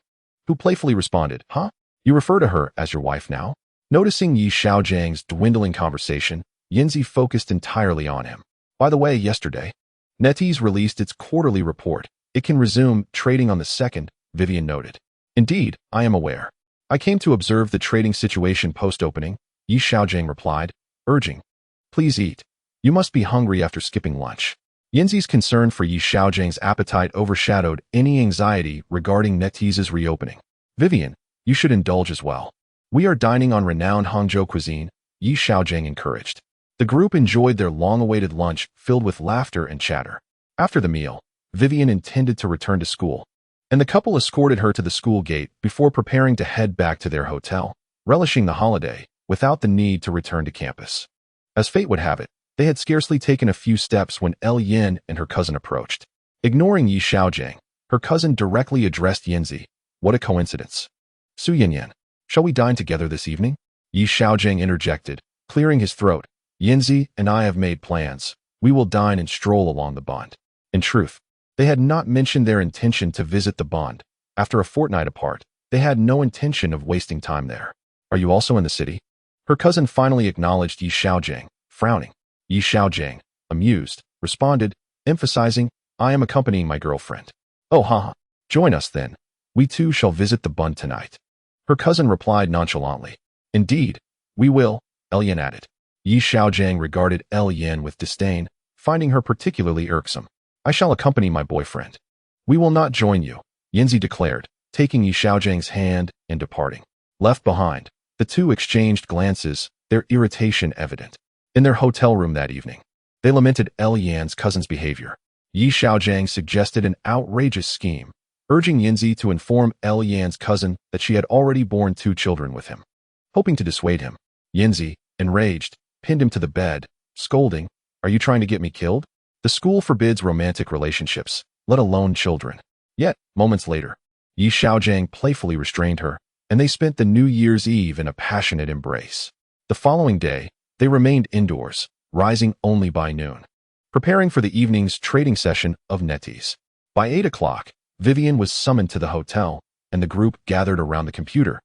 who playfully responded, Huh? You refer to her as your wife now? Noticing Yi Xiaojiang's dwindling conversation, Yin Zi focused entirely on him. By the way, yesterday, NetEase released its quarterly report. It can resume trading on the 2nd, Vivian noted. Indeed, I am aware. I came to observe the trading situation post-opening, Yi Xiaogang replied, urging, please eat. You must be hungry after skipping lunch. Yin Zi's concern for Yi Xiaojiang's appetite overshadowed any anxiety regarding NetEase's reopening. Vivian, you should indulge as well. We are dining on renowned Hangzhou cuisine, Yi Xiaogang encouraged. The group enjoyed their long-awaited lunch filled with laughter and chatter. After the meal, Vivian intended to return to school, and the couple escorted her to the school gate before preparing to head back to their hotel, relishing the holiday without the need to return to campus. As fate would have it, they had scarcely taken a few steps when Yin and her cousin approached. Ignoring Xiaogang, her cousin directly addressed Yanzi. What a coincidence. Su Yanyan, shall we dine together this evening? Xiaogang interjected, clearing his throat. Yanzi and I have made plans. We will dine and stroll along the bond. In truth, they had not mentioned their intention to visit the bond. After a fortnight apart, they had no intention of wasting time there. Are you also in the city? Her cousin finally acknowledged Xiaogang, frowning. Xiaogang, amused, responded, emphasizing, I am accompanying my girlfriend. Oh haha, join us then. We too shall visit the bund tonight. Her cousin replied nonchalantly. Indeed, we will, Yin added. Xiaogang regarded Yin with disdain, finding her particularly irksome. I shall accompany my boyfriend. We will not join you, Yanzi declared, taking Xiaojiang's hand and departing. Left behind, the two exchanged glances, their irritation evident. In their hotel room that evening, they lamented Yan's cousin's behavior. Xiaogang suggested an outrageous scheme, urging Yanzi to inform Yan's cousin that she had already borne 2 children with him. Hoping to dissuade him, Yanzi, enraged, pinned him to the bed, scolding, Are you trying to get me killed? The school forbids romantic relationships, let alone children. Yet, moments later, Xiaogang playfully restrained her, and they spent the New Year's Eve in a passionate embrace. The following day, they remained indoors, rising only by noon, preparing for the evening's trading session of NetEase. By 8 o'clock, Vivian was summoned to the hotel, and the group gathered around the computer,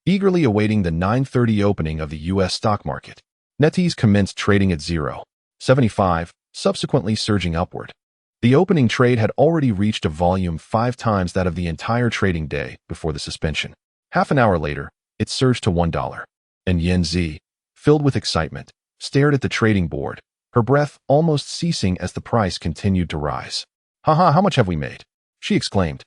eagerly awaiting the 9:30 opening of the U.S. stock market. NetEase commenced trading at 0.75, subsequently surging upward. The opening trade had already reached a volume 5 times that of the entire trading day before the suspension. Half an hour later, it surged to $1, and Yanzi, filled with excitement, stared at the trading board, her breath almost ceasing as the price continued to rise. Haha, how much have we made? She exclaimed.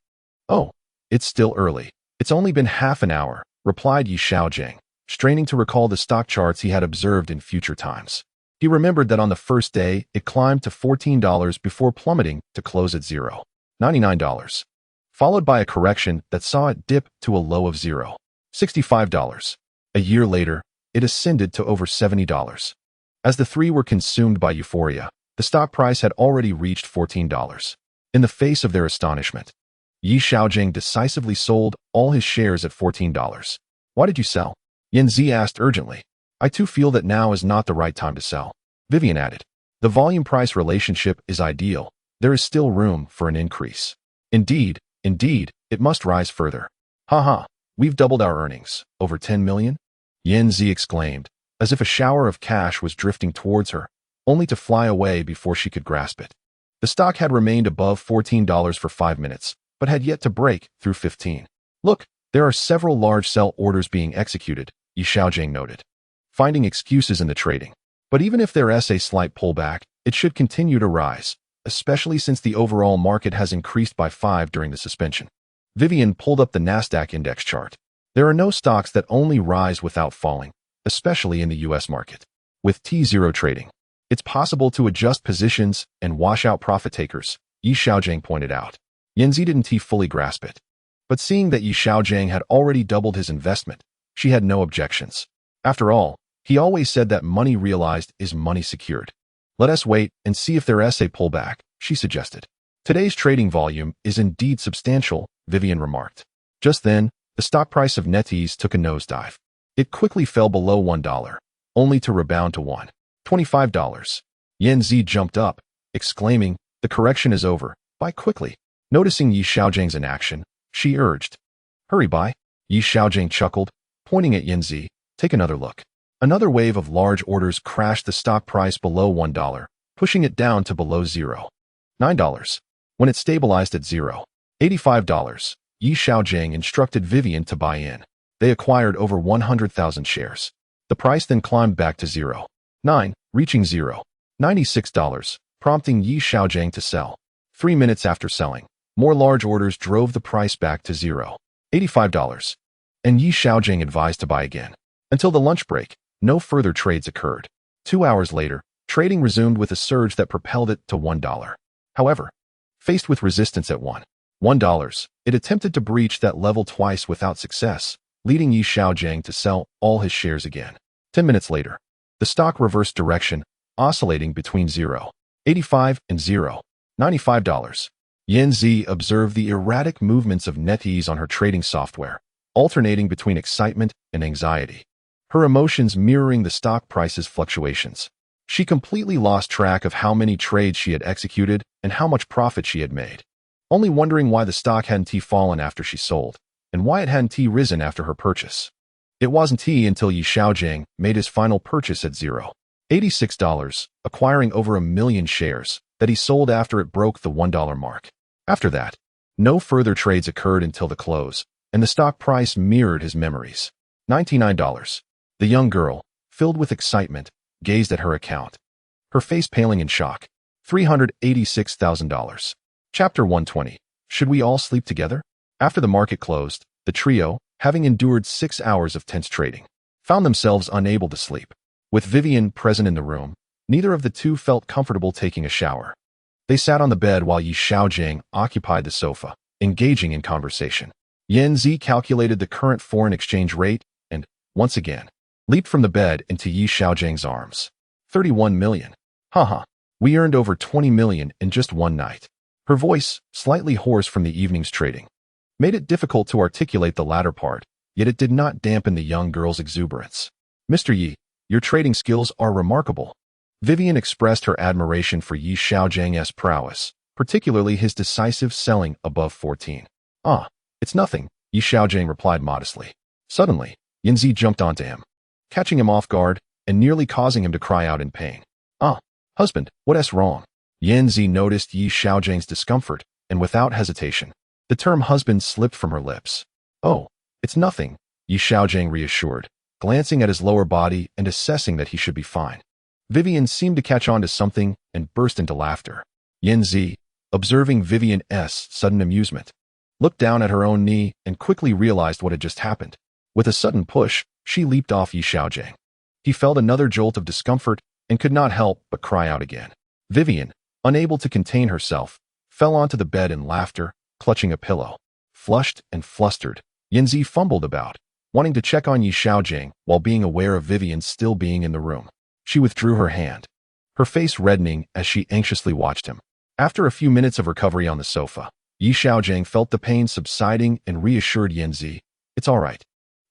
Oh, it's still early. It's only been half an hour, replied Xiaogang, straining to recall the stock charts he had observed in future times. He remembered that on the first day, it climbed to $14 before plummeting to close at $0.99, followed by a correction that saw it dip to a low of $0.65. A year later, it ascended to over $70. As the three were consumed by euphoria, the stock price had already reached $14. In the face of their astonishment, Xiaogang decisively sold all his shares at $14. Why did you sell? Yanzi asked urgently. I too feel that now is not the right time to sell. Vivian added. The volume-price relationship is ideal. There is still room for an increase. Indeed, it must rise further. Haha, we've doubled our earnings. Over 10 million? Yanzi exclaimed, as if a shower of cash was drifting towards her, only to fly away before she could grasp it. The stock had remained above $14 for 5 minutes, but had yet to break through 15. Look, there are several large sell orders being executed, Xiaogang noted, finding excuses in the trading. But even if there is a slight pullback, it should continue to rise, especially since the overall market has increased by 5 during the suspension. Vivian pulled up the Nasdaq index chart. There are no stocks that only rise without falling, especially in the U.S. market. With T0 trading, it's possible to adjust positions and wash out profit takers, Xiaogang pointed out. Yanzi didn't fully grasp it. But seeing that Xiaogang had already doubled his investment, she had no objections. After all, he always said that money realized is money secured. Let us wait and see if there is a pullback, she suggested. Today's trading volume is indeed substantial, Vivian remarked. Just then, the stock price of NetEase took a nosedive. It quickly fell below $1, only to rebound to $1.25. Yanzi jumped up, exclaiming, the correction is over, buy quickly. Noticing Xiaojang's inaction, she urged. Hurry buy. Xiaogang chuckled, pointing at Yanzi. Take another look. Another wave of large orders crashed the stock price below $1, pushing it down to below $0.9. When it stabilized at $0.85, Xiaogang instructed Vivian to buy in. They acquired over 100,000 shares. The price then climbed back to $0.9, reaching $0.96, prompting Xiaogang to sell. 3 minutes after selling, more large orders drove the price back to $0.85, and Xiaogang advised to buy again. Until the lunch break, no further trades occurred. 2 hours later, trading resumed with a surge that propelled it to $1. However, faced with resistance at $1, it attempted to breach that level twice without success, leading Xiaogang to sell all his shares again. 10 minutes later, the stock reversed direction, oscillating between $0.85 and $0.95. Yan Zi observed the erratic movements of NetEase on her trading software, alternating between excitement and anxiety, her emotions mirroring the stock price's fluctuations. She completely lost track of how many trades she had executed and how much profit she had made, only wondering why the stock hadn't fallen after she sold, and why it hadn't risen after her purchase. It wasn't until Xiaogang made his final purchase at $0.86, acquiring over 1 million shares, that he sold after it broke the $1 mark. After that, no further trades occurred until the close, and the stock price mirrored his memories. $99. The young girl, filled with excitement, gazed at her account, her face paling in shock. $386,000. Chapter 120. Should we all sleep together? After the market closed, the trio, having endured 6 hours of tense trading, found themselves unable to sleep. With Vivian present in the room, neither of the two felt comfortable taking a shower. They sat on the bed while Xiaogang occupied the sofa, engaging in conversation. Yan Zi calculated the current foreign exchange rate and, once again, leaped from the bed into Xiaogang's arms. 31 million. Haha. We earned over 20 million in just one night. Her voice, slightly hoarse from the evening's trading, made it difficult to articulate the latter part, yet it did not dampen the young girl's exuberance. Mr. Yi, your trading skills are remarkable. Vivian expressed her admiration for Xiaogan's prowess, particularly his decisive selling above 14. Ah, it's nothing, Xiaogang replied modestly. Suddenly, Yanzi jumped onto him, catching him off guard and nearly causing him to cry out in pain. Ah, husband, what's wrong? Yanzi noticed Xiaogang's discomfort, and without hesitation, the term husband slipped from her lips. Oh, it's nothing, Xiaogang reassured, glancing at his lower body and assessing that he should be fine. Vivian seemed to catch on to something and burst into laughter. Yanzi, observing Vivian's sudden amusement, looked down at her own knee and quickly realized what had just happened. With a sudden push, she leaped off Xiaogang. He felt another jolt of discomfort and could not help but cry out again. Vivian, unable to contain herself, fell onto the bed in laughter, clutching a pillow. Flushed and flustered, Yanzi fumbled about, wanting to check on Xiaogang while being aware of Vivian still being in the room. She withdrew her hand, her face reddening as she anxiously watched him. After a few minutes of recovery on the sofa, Xiaogang felt the pain subsiding and reassured Yanzi, "It's all right.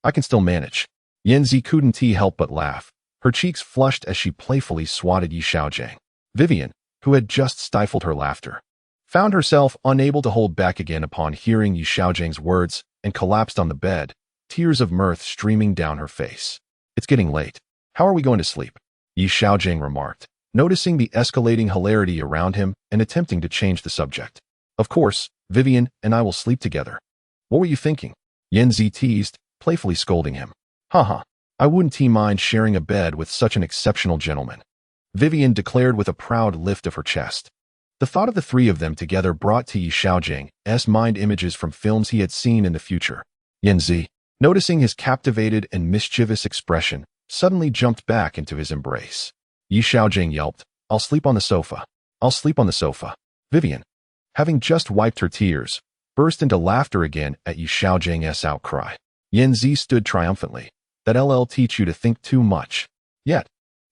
I can still manage." Yanzi couldn't help but laugh, her cheeks flushed as she playfully swatted Xiaogang. Vivian, who had just stifled her laughter, found herself unable to hold back again upon hearing Xiaogang's words and collapsed on the bed, tears of mirth streaming down her face. "It's getting late. How are we going to sleep?" Xiaogang remarked, noticing the escalating hilarity around him and attempting to change the subject. "Of course, Vivian and I will sleep together." "What were you thinking?" Yanzi teased, playfully scolding him. "Haha, I wouldn't mind sharing a bed with such an exceptional gentleman," Vivian declared with a proud lift of her chest. The thought of the three of them together brought to Xiaogan's mind images from films he had seen in the future. Yanzi, noticing his captivated and mischievous expression, suddenly jumped back into his embrace. Xiaogang yelped, "I'll sleep on the sofa. I'll sleep on the sofa." Vivian, having just wiped her tears, burst into laughter again at Xiaogan's outcry. Yanzi stood triumphantly. "That'll teach you to think too much." Yet,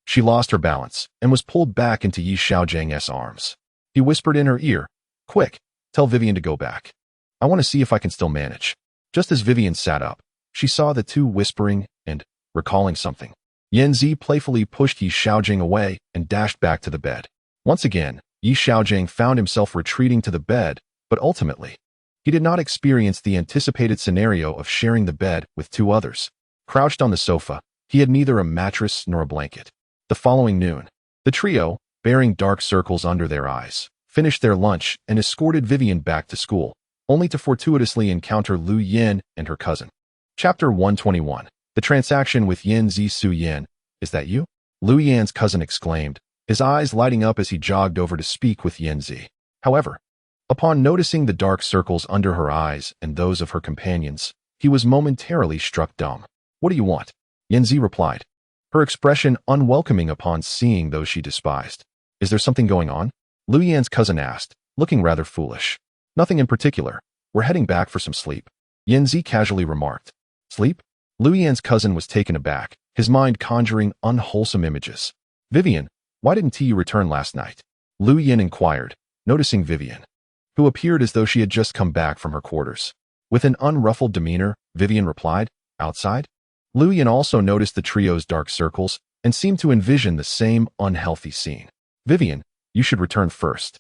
she lost her balance and was pulled back into Xiaogan's arms. He whispered in her ear, "Quick, tell Vivian to go back. I want to see if I can still manage." Just as Vivian sat up, she saw the two whispering and, recalling something, Yanzi playfully pushed Xiaogang away and dashed back to the bed. Once again, Xiaogang found himself retreating to the bed, but ultimately, he did not experience the anticipated scenario of sharing the bed with two others. Crouched on the sofa, he had neither a mattress nor a blanket. The following noon, the trio, bearing dark circles under their eyes, finished their lunch and escorted Vivian back to school, only to fortuitously encounter Lu Yin and her cousin. Chapter 121. The transaction with Yin Zi Su Yin. "Is that you?" Lu Yan's cousin exclaimed, his eyes lighting up as he jogged over to speak with Yin Zi. However, upon noticing the dark circles under her eyes and those of her companions, he was momentarily struck dumb. "What do you want?" Yin Zi replied, her expression unwelcoming upon seeing those she despised. Is there something going on? Lu Yan's cousin asked, looking rather foolish. Nothing in particular. We're heading back for some sleep. Yanzi casually remarked. Sleep? Lu Yan's cousin was taken aback, his mind conjuring unwholesome images. Vivian, why didn't you return last night? Lu Yan inquired, noticing Vivian, who appeared as though she had just come back from her quarters. With an unruffled demeanor, Vivian replied, outside? Lu Yan also noticed the trio's dark circles and seemed to envision the same unhealthy scene. Vivian, you should return first.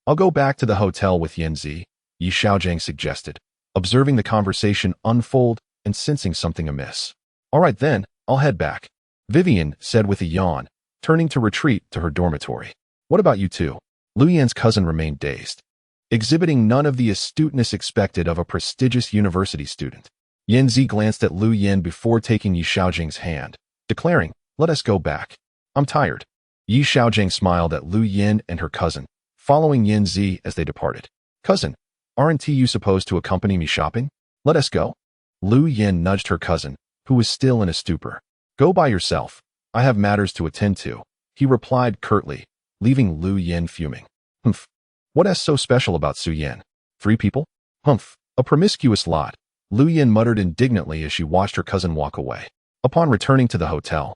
I'll go back to the hotel with Yanzi, Yi Xiaogang suggested, observing the conversation unfold and sensing something amiss. All right then, I'll head back, Vivian said with a yawn, turning to retreat to her dormitory. What about you two? Lu Yan's cousin remained dazed, exhibiting none of the astuteness expected of a prestigious university student. Yanzi glanced at Lu Yan before taking Yi Xiaojing's hand, declaring, let us go back. I'm tired. Yi Xiaojing smiled at Lu Yan and her cousin, following Yanzi as they departed. Cousin, aren't you supposed to accompany me shopping? Let us go. Lu Yan nudged her cousin, who was still in a stupor. Go by yourself. I have matters to attend to, he replied curtly, leaving Lu Yan fuming. Humph. What's so special about Su Yan? 3 people? Humph. A promiscuous lot, Lu Yan muttered indignantly as she watched her cousin walk away. Upon returning to the hotel,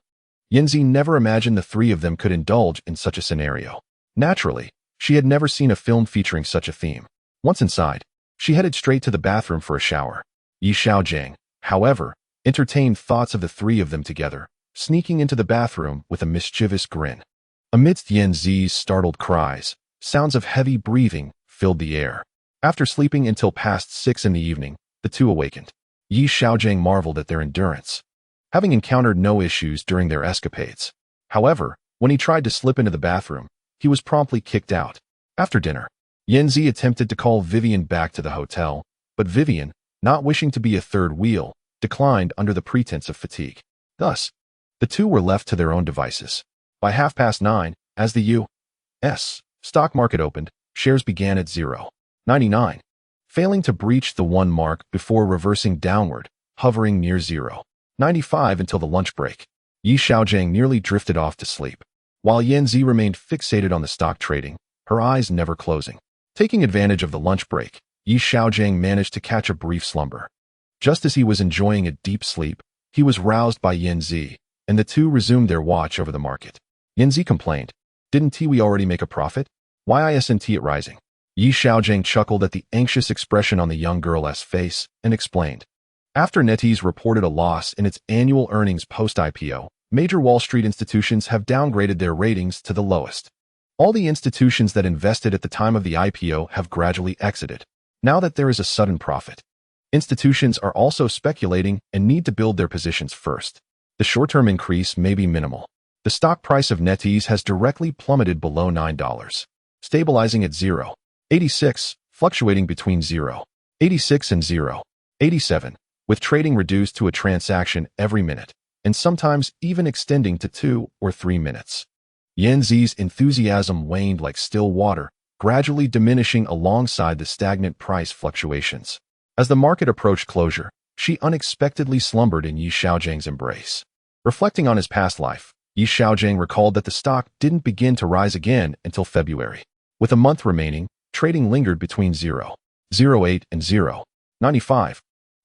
Yanzi never imagined the 3 of them could indulge in such a scenario. Naturally, she had never seen a film featuring such a theme. Once inside, she headed straight to the bathroom for a shower. Yi Xiaogang, however, entertained thoughts of the 3 of them together, sneaking into the bathroom with a mischievous grin. Amidst Yanzi's startled cries, sounds of heavy breathing filled the air. After sleeping until past 6 in the evening, the 2 awakened. Yi Xiaogang marveled at their endurance, having encountered no issues during their escapades. However, when he tried to slip into the bathroom, he was promptly kicked out. After dinner, Yanzi attempted to call Vivian back to the hotel, but Vivian, not wishing to be a third wheel, declined under the pretense of fatigue. Thus, the 2 were left to their own devices. By 9:30, as the U.S. stock market opened, shares began at 0.99, failing to breach the 1 mark before reversing downward, hovering near 0.95 until the lunch break. Yi Xiaogang nearly drifted off to sleep, while Yanzi remained fixated on the stock trading, her eyes never closing. Taking advantage of the lunch break, Yi Xiaogang managed to catch a brief slumber. Just as he was enjoying a deep sleep, he was roused by Yanzi, and the 2 resumed their watch over the market. Yanzi complained, didn't we already make a profit? Why isn't it rising? Yi Xiaogang chuckled at the anxious expression on the young girl's face and explained. After NetEase reported a loss in its annual earnings post-IPO, major Wall Street institutions have downgraded their ratings to the lowest. All the institutions that invested at the time of the IPO have gradually exited. Now that there is a sudden profit, institutions are also speculating and need to build their positions first. The short-term increase may be minimal. The stock price of NetEase has directly plummeted below $9, stabilizing at 0.86, fluctuating between 0.86 and 0.87, with trading reduced to a transaction every minute, and sometimes even extending to 2 or 3 minutes. Yanzi's enthusiasm waned like still water, gradually diminishing alongside the stagnant price fluctuations. As the market approached closure, she unexpectedly slumbered in Yi Xiaojang's embrace. Reflecting on his past life, Yi Xiaogang recalled that the stock didn't begin to rise again until February. With a month remaining, trading lingered between 0.08 and 0.95,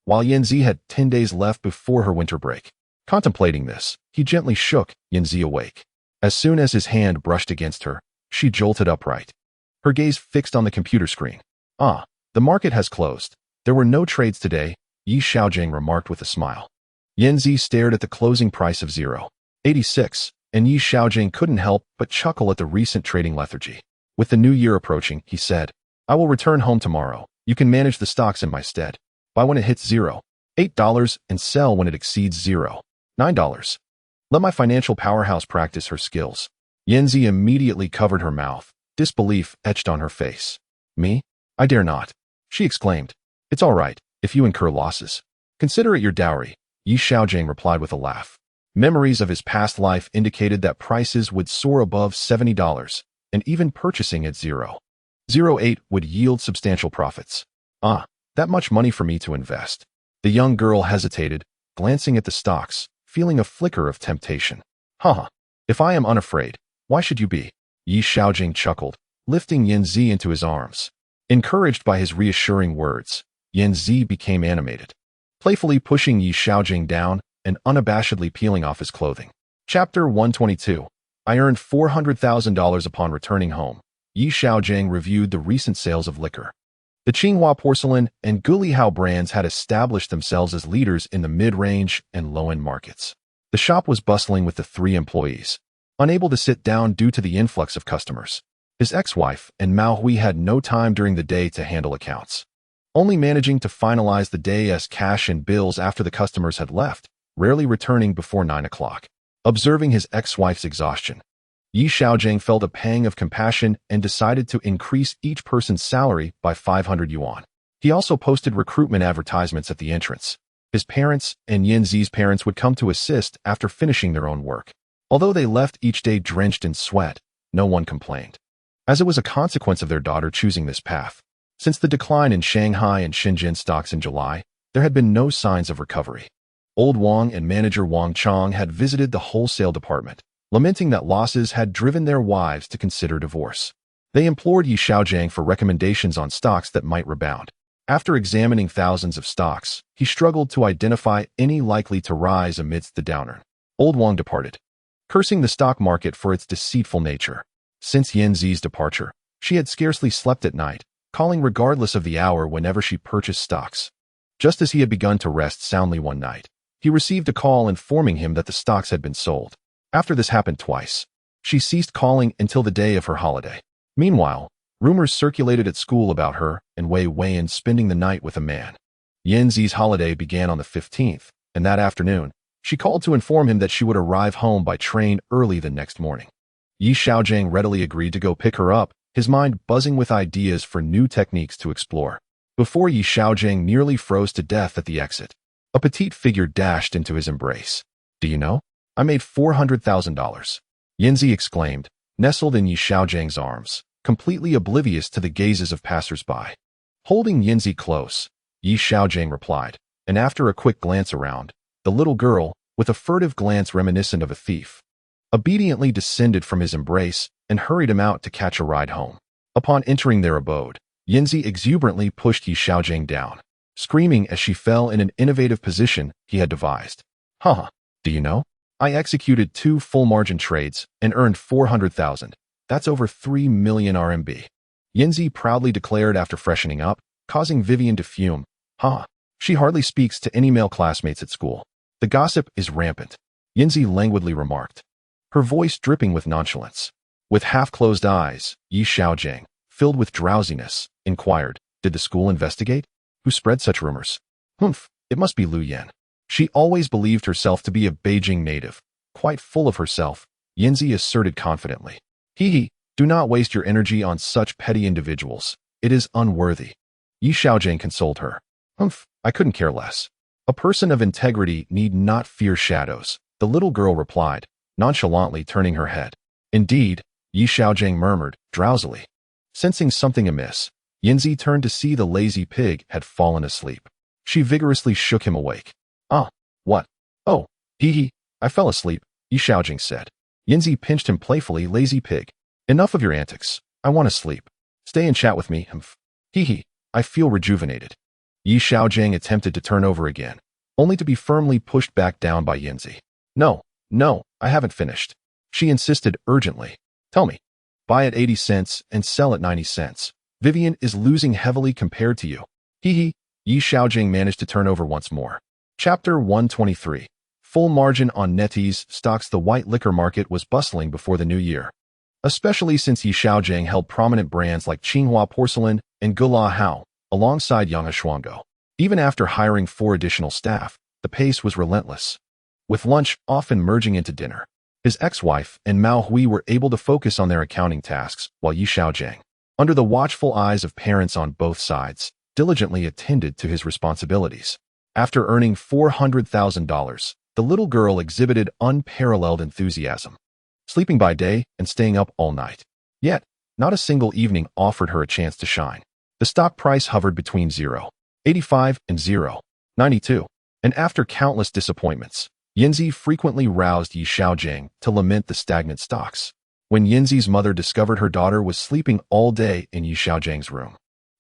while Yanzi had 10 days left before her winter break. Contemplating this, he gently shook Yanzi awake. As soon as his hand brushed against her, she jolted upright, her gaze fixed on the computer screen. Ah, the market has closed. There were no trades today, Yi Xiaogang remarked with a smile. Yanzi stared at the closing price of 0.86, and Yi Xiaogang couldn't help but chuckle at the recent trading lethargy. With the new year approaching, he said, I will return home tomorrow. You can manage the stocks in my stead. Buy when it hits $0.8 and sell when it exceeds $0.9. Let my financial powerhouse practice her skills. Yanzi immediately covered her mouth, disbelief etched on her face. Me? I dare not, she exclaimed. It's all right, if you incur losses. Consider it your dowry, Yi Xiaogang replied with a laugh. Memories of his past life indicated that prices would soar above $70, and even purchasing at 0.08 would yield substantial profits. Ah, that much money for me to invest. The young girl hesitated, glancing at the stocks, feeling a flicker of temptation. Haha. If I am unafraid, why should you be? Yi Xiaojing chuckled, lifting Yin Zi into his arms. Encouraged by his reassuring words, Yin Zi became animated, playfully pushing Yi Xiaojing down and unabashedly peeling off his clothing. Chapter 122. I earned $400,000 upon returning home. Yi Xiaojing reviewed the recent sales of liquor. The Qinghua porcelain and Gulihao brands had established themselves as leaders in the mid-range and low-end markets. The shop was bustling with the 3 employees, unable to sit down due to the influx of customers. His ex-wife and Mao Hui had no time during the day to handle accounts, only managing to finalize the day's cash and bills after the customers had left, rarely returning before 9 o'clock. Observing his ex-wife's exhaustion, Yi Xiaojing felt a pang of compassion and decided to increase each person's salary by 500 yuan. He also posted recruitment advertisements at the entrance. His parents and Yin Zi's parents would come to assist after finishing their own work. Although they left each day drenched in sweat, no one complained, as it was a consequence of their daughter choosing this path. Since the decline in Shanghai and Shenzhen stocks in July, there had been no signs of recovery. Old Wang and manager Wang Chong had visited the wholesale department, lamenting that losses had driven their wives to consider divorce. They implored Yi Xiaojing for recommendations on stocks that might rebound. After examining thousands of stocks, he struggled to identify any likely to rise amidst the downturn. Old Wang departed, cursing the stock market for its deceitful nature. Since Yin Zi's departure, she had scarcely slept at night, calling regardless of the hour whenever she purchased stocks. Just as he had begun to rest soundly one night, he received a call informing him that the stocks had been sold. After this happened twice, she ceased calling until the day of her holiday. Meanwhile, rumors circulated at school about her and Wei Weiyan spending the night with a man. Yin Zi's holiday began on the 15th, and that afternoon, she called to inform him that she would arrive home by train early the next morning. Yi Xiaojing readily agreed to go pick her up, his mind buzzing with ideas for new techniques to explore. Before Yi Xiaojing nearly froze to death at the exit, a petite figure dashed into his embrace. Do you know? I made $400,000. Yinzi exclaimed, nestled in Yi Xiaojing's arms, completely oblivious to the gazes of passers-by. Holding Yinzi close, Yi Xiaojing replied, and after a quick glance around, the little girl, with a furtive glance reminiscent of a thief, obediently descended from his embrace and hurried him out to catch a ride home. Upon entering their abode, Yinzi exuberantly pushed Yi Xiaojing down, screaming as she fell in an innovative position he had devised. Haha, do you know? I executed 2 full-margin trades and earned 400,000. That's over 3 million RMB. Yinzi proudly declared after freshening up, causing Vivian to fume. Ha! She hardly speaks to any male classmates at school. The gossip is rampant, Yinzi languidly remarked, her voice dripping with nonchalance. With half-closed eyes, Yi Xiaojing, filled with drowsiness, inquired, did the school investigate? Who spread such rumors? Humph, it must be Lu Yan. She always believed herself to be a Beijing native. Quite full of herself, Yinzi asserted confidently. Hee, do not waste your energy on such petty individuals. It is unworthy. Yi Xiaojing consoled her. Humph, I couldn't care less. A person of integrity need not fear shadows, the little girl replied, nonchalantly turning her head. Indeed, Yi Xiaojing murmured, drowsily. Sensing something amiss, Yinzi turned to see the lazy pig had fallen asleep. She vigorously shook him awake. Ah, what? Oh, hee, I fell asleep, Yi Xiaojing said. Yinzi pinched him playfully, lazy pig. Enough of your antics. I want to sleep. Stay and chat with me, humph. Hee, I feel rejuvenated. Yi Xiaojing attempted to turn over again, only to be firmly pushed back down by Yinzi. No, I haven't finished. She insisted urgently. Tell me. Buy at 80 cents and sell at 90 cents. Vivian is losing heavily compared to you. Yi Xiaojing managed to turn over once more. Chapter 123. Full margin on NetEase stocks. The white liquor market was bustling before the new year, especially since Yi Xiaojing held prominent brands like Qinghua Porcelain and Gulihao, alongside Shuanggo. Even after hiring 4 additional staff, the pace was relentless, with lunch often merging into dinner. His ex-wife and Mao Hui were able to focus on their accounting tasks, while Yi Xiaojing, under the watchful eyes of parents on both sides, diligently attended to his responsibilities. After earning $400,000, the little girl exhibited unparalleled enthusiasm, sleeping by day and staying up all night. Yet, not a single evening offered her a chance to shine. The stock price hovered between 0.85 and 0.92, and after countless disappointments, Yinzi frequently roused Yi Xiaogang to lament the stagnant stocks. When Yinzi's mother discovered her daughter was sleeping all day in Yi Xiaogang's room,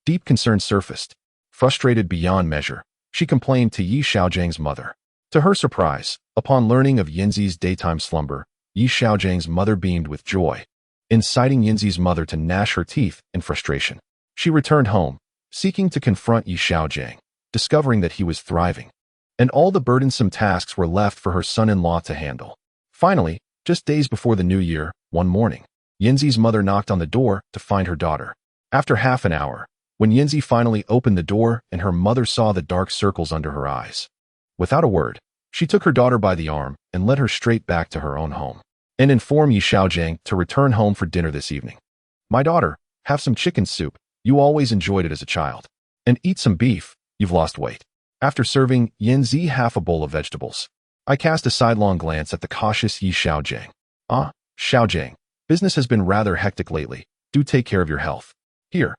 deep concern surfaced. Frustrated beyond measure, she complained to Yi Xiaogang's mother. To her surprise, upon learning of Yinzi's daytime slumber, Yi Xiaogang's mother beamed with joy, inciting Yinzi's mother to gnash her teeth in frustration. She returned home, seeking to confront Yi Xiaogang, discovering that he was thriving, and all the burdensome tasks were left for her son-in-law to handle. Finally, just days before the new year, one morning, Yinzi's mother knocked on the door to find her daughter. After half an hour, when Yinzi finally opened the door and her mother saw the dark circles under her eyes, without a word, she took her daughter by the arm and led her straight back to her own home, and informed Yi Xiaogang to return home for dinner this evening. My daughter, have some chicken soup. You always enjoyed it as a child. And eat some beef. You've lost weight. After serving Yinzi half a bowl of vegetables, I cast a sidelong glance at the cautious Yi Xiaogang. Xiaogang, business has been rather hectic lately. Do take care of your health. Here,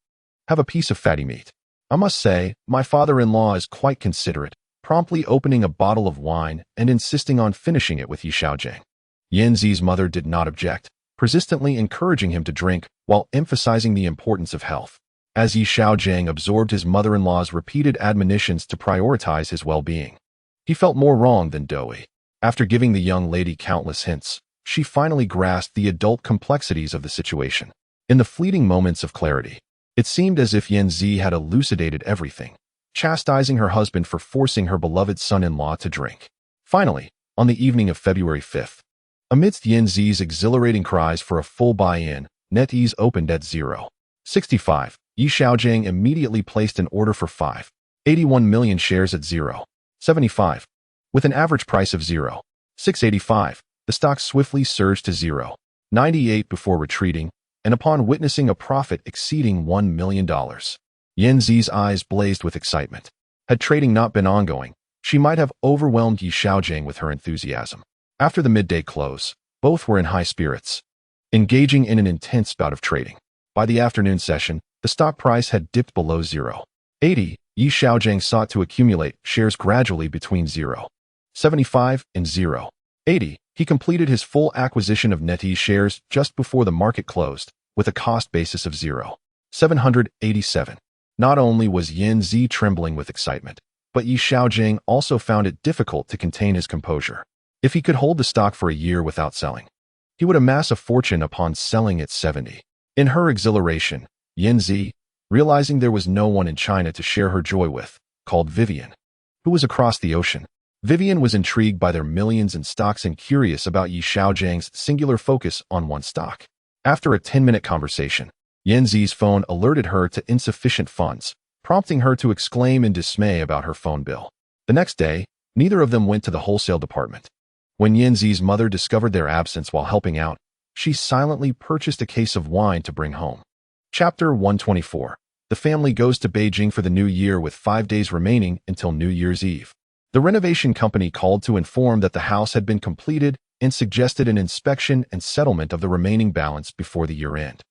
have a piece of fatty meat. I must say, my father-in-law is quite considerate, promptly opening a bottle of wine and insisting on finishing it with Yi Xiaogang. Yinzi's mother did not object, persistently encouraging him to drink while emphasizing the importance of health. As Yi Xiaogang absorbed his mother-in-law's repeated admonitions to prioritize his well-being, he felt more wrong than doughy. After giving the young lady countless hints, she finally grasped the adult complexities of the situation. In the fleeting moments of clarity, it seemed as if Yinzi had elucidated everything, chastising her husband for forcing her beloved son-in-law to drink. Finally, on the evening of February 5th, amidst Yinzi's exhilarating cries for a full buy-in, NetEase opened at 0.65. Yi Xiaogang immediately placed an order for 5.81 million shares at 0.75. With an average price of 0.685, the stock swiftly surged to 0.98 before retreating, and upon witnessing a profit exceeding $1 million, Yinzi's eyes blazed with excitement. Had trading not been ongoing, she might have overwhelmed Yi Xiaogang with her enthusiasm. After the midday close, both were in high spirits, engaging in an intense bout of trading. By the afternoon session, the stock price had dipped below 0.80. Yi Xiaogang sought to accumulate shares gradually between 0.75 and 0.80. He completed his full acquisition of NetEase shares just before the market closed, with a cost basis of 0.787. Not only was Yinzi trembling with excitement, but Yi Xiaogang also found it difficult to contain his composure. If he could hold the stock for a year without selling, he would amass a fortune upon selling at 70. In her exhilaration, Yinzi, realizing there was no one in China to share her joy with, called Vivian, who was across the ocean. Vivian was intrigued by their millions in stocks and curious about Yi Xiaogangs' singular focus on one stock. After a 10-minute conversation, Yinzi's phone alerted her to insufficient funds, prompting her to exclaim in dismay about her phone bill. The next day, neither of them went to the wholesale department. When Yinzi's mother discovered their absence while helping out, she silently purchased a case of wine to bring home. Chapter 124. The family goes to Beijing for the new year with 5 days remaining until New Year's Eve. The renovation company called to inform that the house had been completed and suggested an inspection and settlement of the remaining balance before the year end.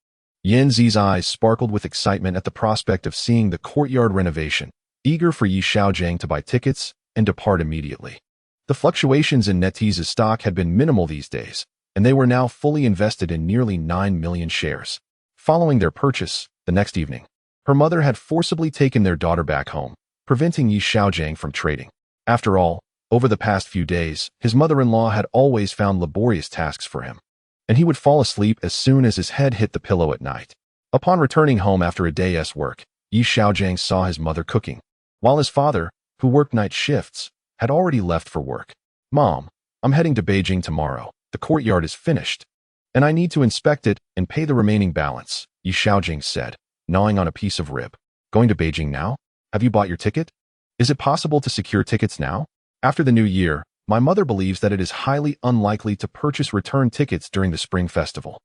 Yinzi's eyes sparkled with excitement at the prospect of seeing the courtyard renovation, eager for Yi Xiaogang to buy tickets and depart immediately. The fluctuations in NetEase's stock had been minimal these days, and they were now fully invested in nearly 9 million shares. Following their purchase, the next evening, her mother had forcibly taken their daughter back home, preventing Yi Xiaogang from trading. After all, over the past few days, his mother-in-law had always found laborious tasks for him, and he would fall asleep as soon as his head hit the pillow at night. Upon returning home after a day's work, Yi Xiaogang saw his mother cooking, while his father, who worked night shifts, had already left for work. "Mom, I'm heading to Beijing tomorrow. The courtyard is finished, and I need to inspect it and pay the remaining balance," Yi Xiaogang said, gnawing on a piece of rib. "Going to Beijing now? Have you bought your ticket? Is it possible to secure tickets now? After the new year, my mother believes that it is highly unlikely to purchase return tickets during the Spring Festival.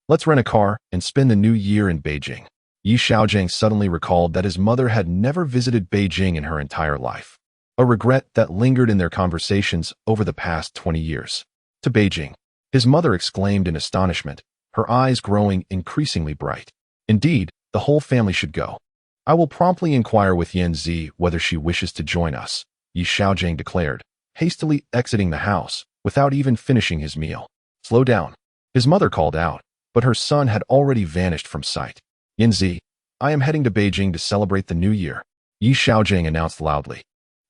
Let's rent a car and spend the new year in Beijing." Yi Xiaogang suddenly recalled that his mother had never visited Beijing in her entire life, a regret that lingered in their conversations over the past 20 years. "To Beijing," his mother exclaimed in astonishment, her eyes growing increasingly bright. "Indeed, the whole family should go. I will promptly inquire with Yinzi whether she wishes to join us," Yi Xiaogang declared, hastily exiting the house without even finishing his meal. "Slow down," his mother called out, but her son had already vanished from sight. "Yanzi, I am heading to Beijing to celebrate the new year," Yi Xiaogang announced loudly.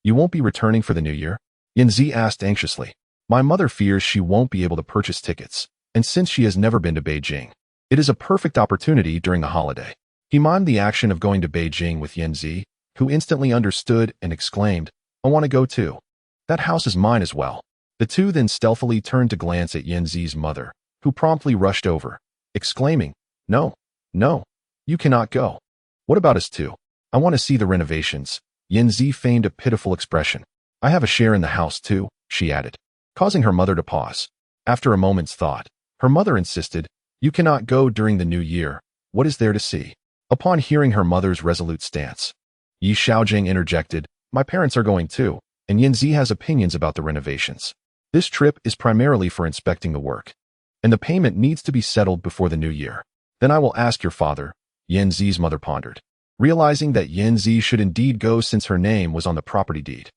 "You won't be returning for the new year?" Yanzi asked anxiously. "My mother fears she won't be able to purchase tickets, and since she has never been to Beijing, it is a perfect opportunity during the holiday." He mimed the action of going to Beijing with Yanzi, who instantly understood and exclaimed, "I want to go too. That house is mine as well." The two then stealthily turned to glance at Yanzi's mother, who promptly rushed over, exclaiming, "No, no, you cannot go. What about us too? I want to see the renovations." Yanzi feigned a pitiful expression. "I have a share in the house too," she added, causing her mother to pause. After a moment's thought, her mother insisted, "You cannot go during the new year. What is there to see?" Upon hearing her mother's resolute stance, Yi Xiaogang interjected, "My parents are going too, and Yanzi has opinions about the renovations. This trip is primarily for inspecting the work, and the payment needs to be settled before the new year. Then I will ask your father," Yanzi's mother pondered, realizing that Yanzi should indeed go since her name was on the property deed.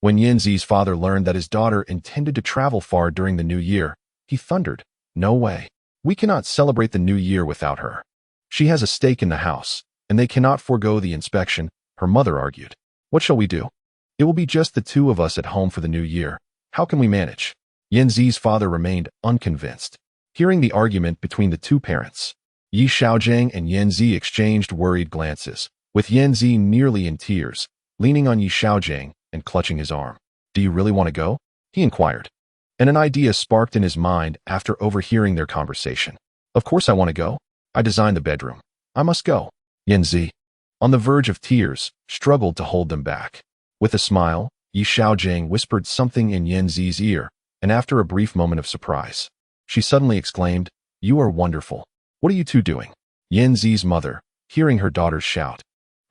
When Yanzi's father learned that his daughter intended to travel far during the new year, he thundered, "No way. We cannot celebrate the new year without her. She has a stake in the house, and they cannot forego the inspection," her mother argued. "What shall we do? It will be just the two of us at home for the new year. How can we manage?" Yanzi's father remained unconvinced. Hearing the argument between the two parents, Yi Xiaogang and Yanzi exchanged worried glances, with Yanzi nearly in tears, leaning on Yi Xiaogang and clutching his arm. "Do you really want to go?" he inquired. And an idea sparked in his mind after overhearing their conversation. "Of course I want to go. I designed the bedroom. I must go." Yanzi, on the verge of tears, struggled to hold them back. With a smile, Yi Xiaogang whispered something in Yanzi's ear, and after a brief moment of surprise, she suddenly exclaimed, "You are wonderful. What are you two doing?" Yanzi's mother, hearing her daughter's shout,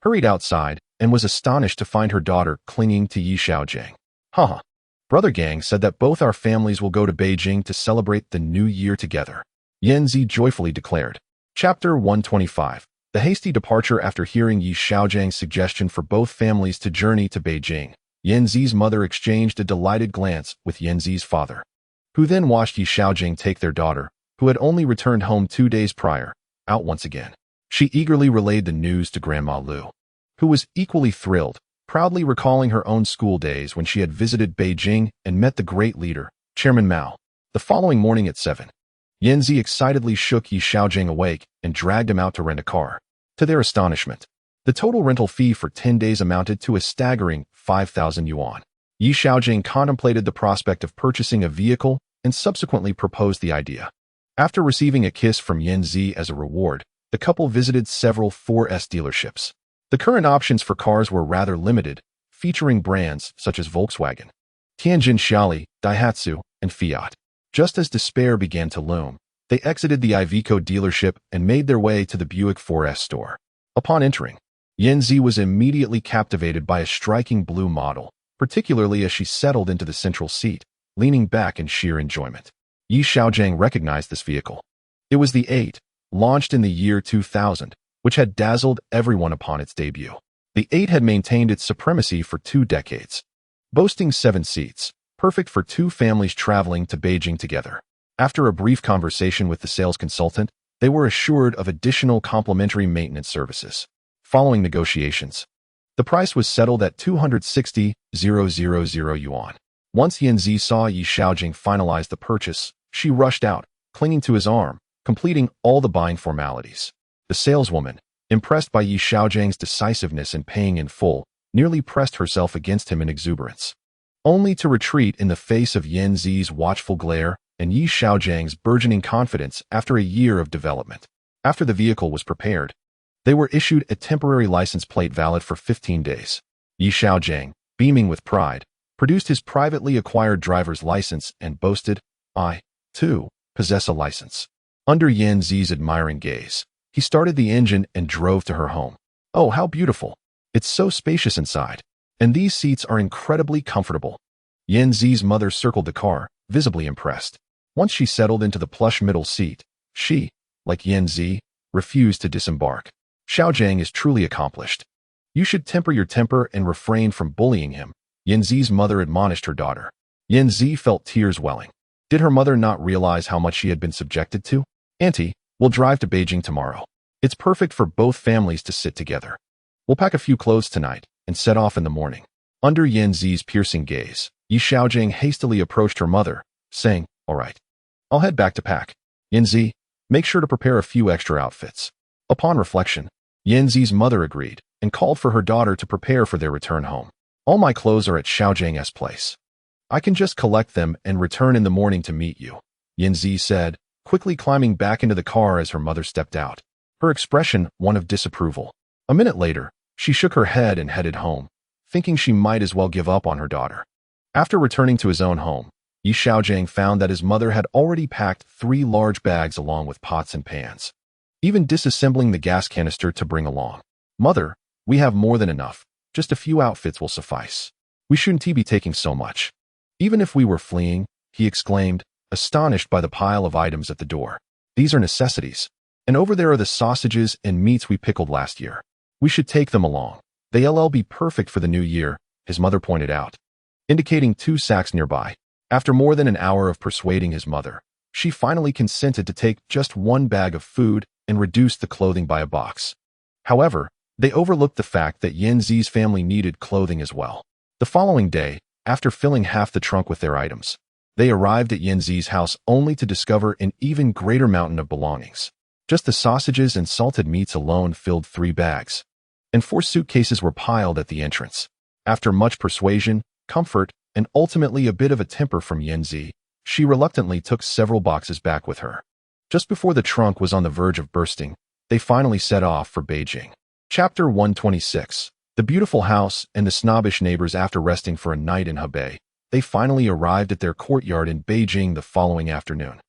hurried outside and was astonished to find her daughter clinging to Yi Xiaogang. "Haha. Brother Gang said that both our families will go to Beijing to celebrate the new year together," Yanzi joyfully declared. Chapter 125. The hasty departure. After hearing Yi Xiaogangs suggestion for both families to journey to Beijing, Yanzi's mother exchanged a delighted glance with Yanzi's father, who then watched Yi Xiaogang take their daughter, who had only returned home 2 days prior, out once again. She eagerly relayed the news to Grandma Lu, who was equally thrilled, proudly recalling her own school days when she had visited Beijing and met the great leader, Chairman Mao. The following morning at 7, Yanzi excitedly shook Yi Xiaogang awake and dragged him out to rent a car. To their astonishment, the total rental fee for 10 days amounted to a staggering 5,000 yuan. Yi Xiaogang contemplated the prospect of purchasing a vehicle and subsequently proposed the idea. After receiving a kiss from Yanzi as a reward, the couple visited several 4S dealerships. The current options for cars were rather limited, featuring brands such as Volkswagen, Tianjin Xiaoli, Daihatsu, and Fiat. Just as despair began to loom, they exited the Iveco dealership and made their way to the Buick 4S store. Upon entering, Yanzi was immediately captivated by a striking blue model, particularly as she settled into the central seat, leaning back in sheer enjoyment. Yi Xiaogang recognized this vehicle. It was the 8, launched in the year 2000, which had dazzled everyone upon its debut. The 8 had maintained its supremacy for 2 decades, boasting 7 seats, perfect for 2 families traveling to Beijing together. After a brief conversation with the sales consultant, they were assured of additional complimentary maintenance services. Following negotiations, the price was settled at 260,000 yuan. Once Yanzi saw Yi Xiaogang finalize the purchase, she rushed out, clinging to his arm, completing all the buying formalities. The saleswoman, impressed by Yi Xiaogang's decisiveness in paying in full, nearly pressed herself against him in exuberance, only to retreat in the face of Yanzi's watchful glare and Yi Xiaogangs burgeoning confidence after a year of development. After the vehicle was prepared, they were issued a temporary license plate valid for 15 days. Yi Xiaogang, beaming with pride, produced his privately acquired driver's license and boasted, "I, too, possess a license." Under Yanzi's admiring gaze, he started the engine and drove to her home. "Oh, how beautiful. It's so spacious inside. And these seats are incredibly comfortable." Yanzi's mother circled the car, visibly impressed. Once she settled into the plush middle seat, she, like Yanzi, refused to disembark. "Xiaogang is truly accomplished. You should temper your temper and refrain from bullying him," Yanzi's mother admonished her daughter. Yanzi felt tears welling. Did her mother not realize how much she had been subjected to? Auntie, we'll drive to Beijing tomorrow. It's perfect for both families to sit together. We'll pack a few clothes tonight and set off in the morning. Under Yanzi's piercing gaze, Xiaogang hastily approached her mother, saying, all right, I'll head back to pack. Yanzi, make sure to prepare a few extra outfits. Upon reflection, Yanzi's mother agreed and called for her daughter to prepare for their return home. All my clothes are at Xiaojiang's place. I can just collect them and return in the morning to meet you, Yanzi said, quickly climbing back into the car as her mother stepped out, her expression one of disapproval. A minute later, she shook her head and headed home, thinking she might as well give up on her daughter. After returning to his own home, Xiaogang found that his mother had already packed 3 large bags along with pots and pans, even disassembling the gas canister to bring along. Mother, we have more than enough. Just a few outfits will suffice. We shouldn't be taking so much. Even if we were fleeing, he exclaimed, astonished by the pile of items at the door. These are necessities. And over there are the sausages and meats we pickled last year. We should take them along. They'll be perfect for the new year, his mother pointed out, indicating 2 sacks nearby. After more than an hour of persuading his mother, she finally consented to take just 1 bag of food and reduce the clothing by a box. However, they overlooked the fact that Yanzi's family needed clothing as well. The following day, after filling half the trunk with their items, they arrived at Yanzi's house only to discover an even greater mountain of belongings. Just the sausages and salted meats alone filled 3 bags, and 4 suitcases were piled at the entrance. After much persuasion, comfort, and ultimately a bit of a temper from Yanzi, she reluctantly took several boxes back with her. Just before the trunk was on the verge of bursting, they finally set off for Beijing. Chapter 126. The beautiful house and the snobbish neighbors. After resting for a night in Hebei, they finally arrived at their courtyard in Beijing the following afternoon.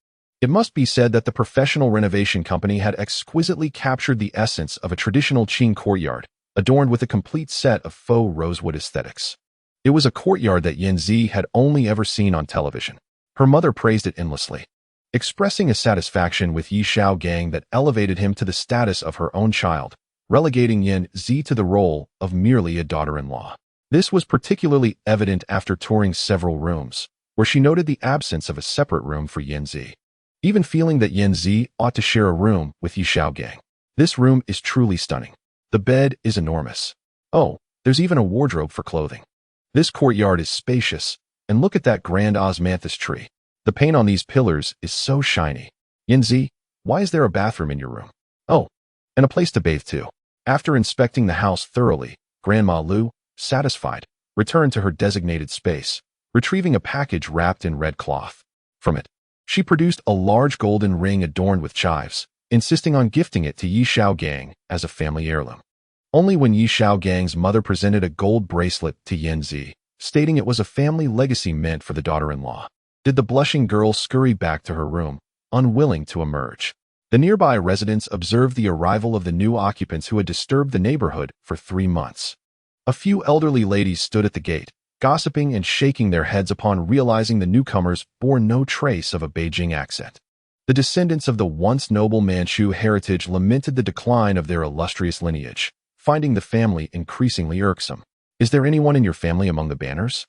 It must be said that the professional renovation company had exquisitely captured the essence of a traditional Qing courtyard, adorned with a complete set of faux rosewood aesthetics. It was a courtyard that Yanzi had only ever seen on television. Her mother praised it endlessly, expressing a satisfaction with Xiaogang that elevated him to the status of her own child, relegating Yanzi to the role of merely a daughter-in-law. This was particularly evident after touring several rooms, where she noted the absence of a separate room for Yanzi, even feeling that Yanzi ought to share a room with Xiaogang. This room is truly stunning. The bed is enormous. Oh, there's even a wardrobe for clothing. This courtyard is spacious, and look at that grand osmanthus tree. The paint on these pillars is so shiny. Yanzi, why is there a bathroom in your room? Oh, and a place to bathe too. After inspecting the house thoroughly, Grandma Lu, satisfied, returned to her designated space, retrieving a package wrapped in red cloth. From it, she produced a large golden ring adorned with chives, insisting on gifting it to Xiaogang as a family heirloom. Only when Xiaogang's mother presented a gold bracelet to Yanzi, stating it was a family legacy meant for the daughter-in-law, did the blushing girl scurry back to her room, unwilling to emerge. The nearby residents observed the arrival of the new occupants who had disturbed the neighborhood for 3 months. A few elderly ladies stood at the gate, gossiping and shaking their heads upon realizing the newcomers bore no trace of a Beijing accent. The descendants of the once noble Manchu heritage lamented the decline of their illustrious lineage, finding the family increasingly irksome. Is there anyone in your family among the banners?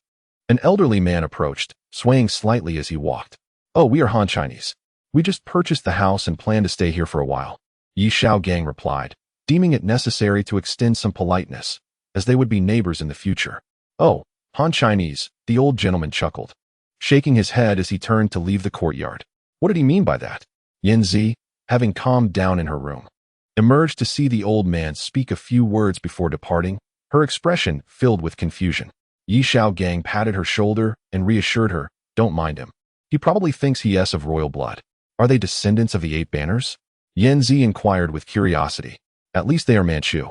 An elderly man approached, swaying slightly as he walked. Oh, we are Han Chinese. We just purchased the house and plan to stay here for a while, Xiaogang replied, deeming it necessary to extend some politeness, as they would be neighbors in the future. Oh, Han Chinese, the old gentleman chuckled, shaking his head as he turned to leave the courtyard. What did he mean by that? Yanzi, having calmed down in her room, emerged to see the old man speak a few words before departing, her expression filled with confusion. Xiaogang patted her shoulder and reassured her, don't mind him. He probably thinks he is of royal blood. Are they descendants of the 8 banners? Yanzi inquired with curiosity. At least they are Manchu.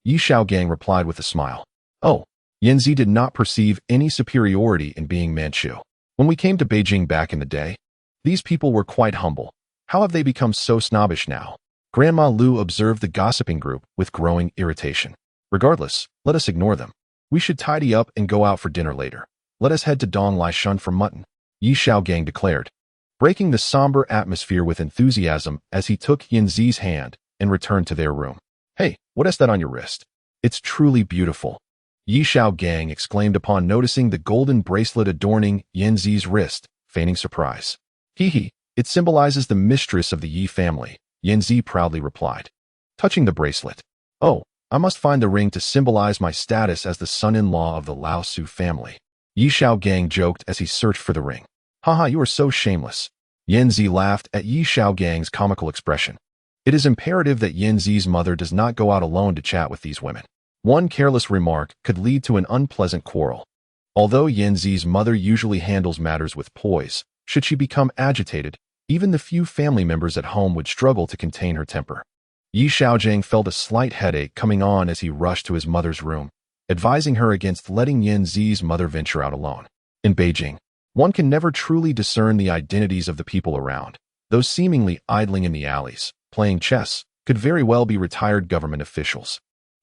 Xiaogang replied with a smile. Oh, Yanzi did not perceive any superiority in being Manchu. When we came to Beijing back in the day, these people were quite humble. How have they become so snobbish now? Grandma Lu observed the gossiping group with growing irritation. Regardless, let us ignore them. We should tidy up and go out for dinner later. Let us head to Dong Lai Shun for mutton, Xiaogang declared, breaking the somber atmosphere with enthusiasm as he took Yanzi's hand and returned to their room. Hey, what is that on your wrist? It's truly beautiful. Yi Xiaogang exclaimed upon noticing the golden bracelet adorning Yanzi's wrist, feigning surprise. Hee, it symbolizes the mistress of the Yi family, Yanzi proudly replied. Touching the bracelet. Oh, I must find the ring to symbolize my status as the son-in-law of the Lao Su family. Yi Xiaogang joked as he searched for the ring. Haha, you are so shameless. Yanzi laughed at Yi Xiaogang's comical expression. It is imperative that Yanzi's mother does not go out alone to chat with these women. One careless remark could lead to an unpleasant quarrel. Although Yanzi's mother usually handles matters with poise, should she become agitated, even the few family members at home would struggle to contain her temper. Yi Xiaogang felt a slight headache coming on as he rushed to his mother's room, advising her against letting Yanzi's mother venture out alone. In Beijing, one can never truly discern the identities of the people around. Those seemingly idling in the alleys, playing chess, could very well be retired government officials.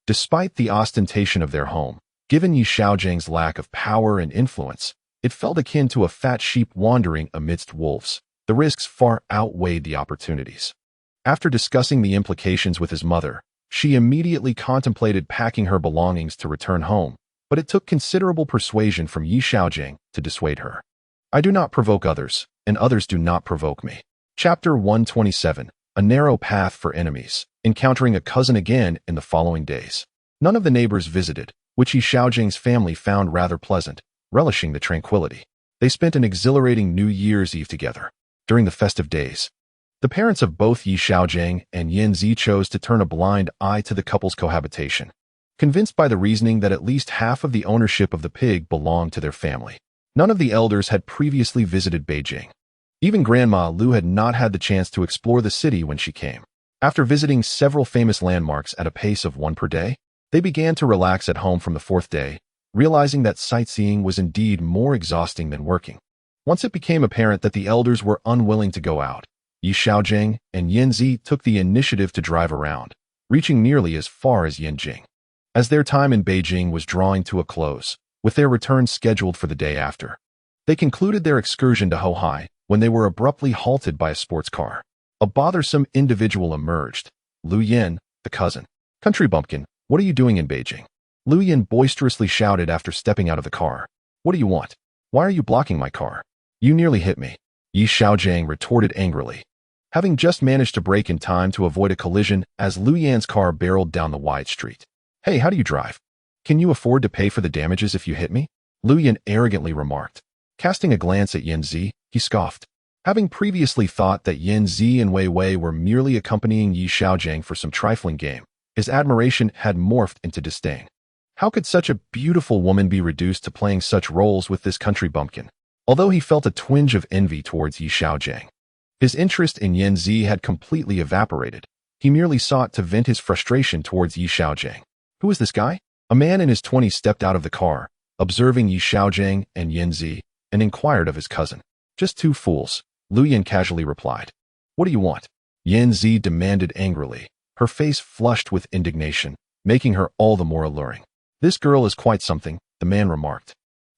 Despite the ostentation of their home, given Yi Xiaogang's lack of power and influence, it felt akin to a fat sheep wandering amidst wolves. The risks far outweighed the opportunities. After discussing the implications with his mother, she immediately contemplated packing her belongings to return home, but it took considerable persuasion from Yi Xiaogang to dissuade her. I do not provoke others, and others do not provoke me. Chapter 127, A Narrow Path for Enemies, encountering a cousin again in the following days. None of the neighbors visited, which Yi Xiaogang's family found rather pleasant, relishing the tranquility. They spent an exhilarating New Year's Eve together. During the festive days, the parents of both Yi Xiaogang and Yanzi chose to turn a blind eye to the couple's cohabitation, convinced by the reasoning that at least half of the ownership of the pig belonged to their family. None of the elders had previously visited Beijing. Even Grandma Lu had not had the chance to explore the city when she came. After visiting several famous landmarks at a pace of one per day, they began to relax at home from the fourth day, realizing that sightseeing was indeed more exhausting than working. Once it became apparent that the elders were unwilling to go out, Yi Xiaogang and Yanzi took the initiative to drive around, reaching nearly as far as Yanjing. As their time in Beijing was drawing to a close, with their return scheduled for the day after, they concluded their excursion to Hohai when they were abruptly halted by a sports car. A bothersome individual emerged. Lu Yan, the cousin. Country bumpkin, what are you doing in Beijing? Lu Yan boisterously shouted after stepping out of the car. What do you want? Why are you blocking my car? You nearly hit me. Yi Xiaogang retorted angrily, having just managed to brake in time to avoid a collision as Lu Yan's car barreled down the wide street. Hey, how do you drive? Can you afford to pay for the damages if you hit me? Lu Yan arrogantly remarked. Casting a glance at Yanzi, he scoffed. Having previously thought that Yanzi and Wei Wei were merely accompanying Yi Xiaogang for some trifling game, his admiration had morphed into disdain. How could such a beautiful woman be reduced to playing such roles with this country bumpkin? Although he felt a twinge of envy towards Yi Xiaogang, his interest in Yanzi had completely evaporated. He merely sought to vent his frustration towards Yi Xiaogang. Who is this guy? A man in his 20s stepped out of the car, observing Yi Xiaogang and Yanzi, and inquired of his cousin. Just two fools, Lu Yan casually replied. What do you want? Yanzi demanded angrily, her face flushed with indignation, making her all the more alluring. This girl is quite something, the man remarked,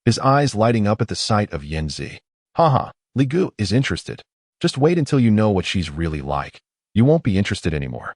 his eyes lighting up at the sight of Yanzi. Haha, Li Gu is interested. Just wait until you know what she's really like. You won't be interested anymore.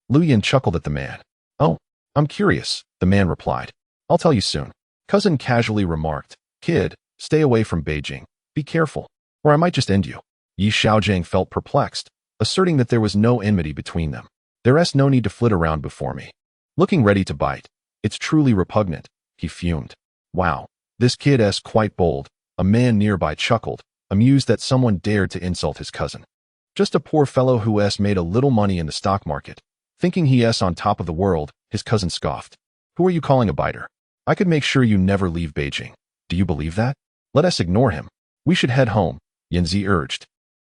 Lu Yan chuckled at the man. Oh, I'm curious, the man replied. I'll tell you soon. Cousin casually remarked. Kid, stay away from Beijing. Be careful, or I might just end you. Yi Xiaogang felt perplexed, asserting that there was no enmity between them. There's no need to flit around before me. Looking ready to bite. It's truly repugnant, he fumed. Wow, this kid's quite bold. A man nearby chuckled, amused that someone dared to insult his cousin. Just a poor fellow who's made a little money in the stock market. Thinking he's on top of the world, his cousin scoffed. Who are you calling a biter? I could make sure you never leave Beijing. Do you believe that? Let us ignore him. We should head home, Yanzi urged,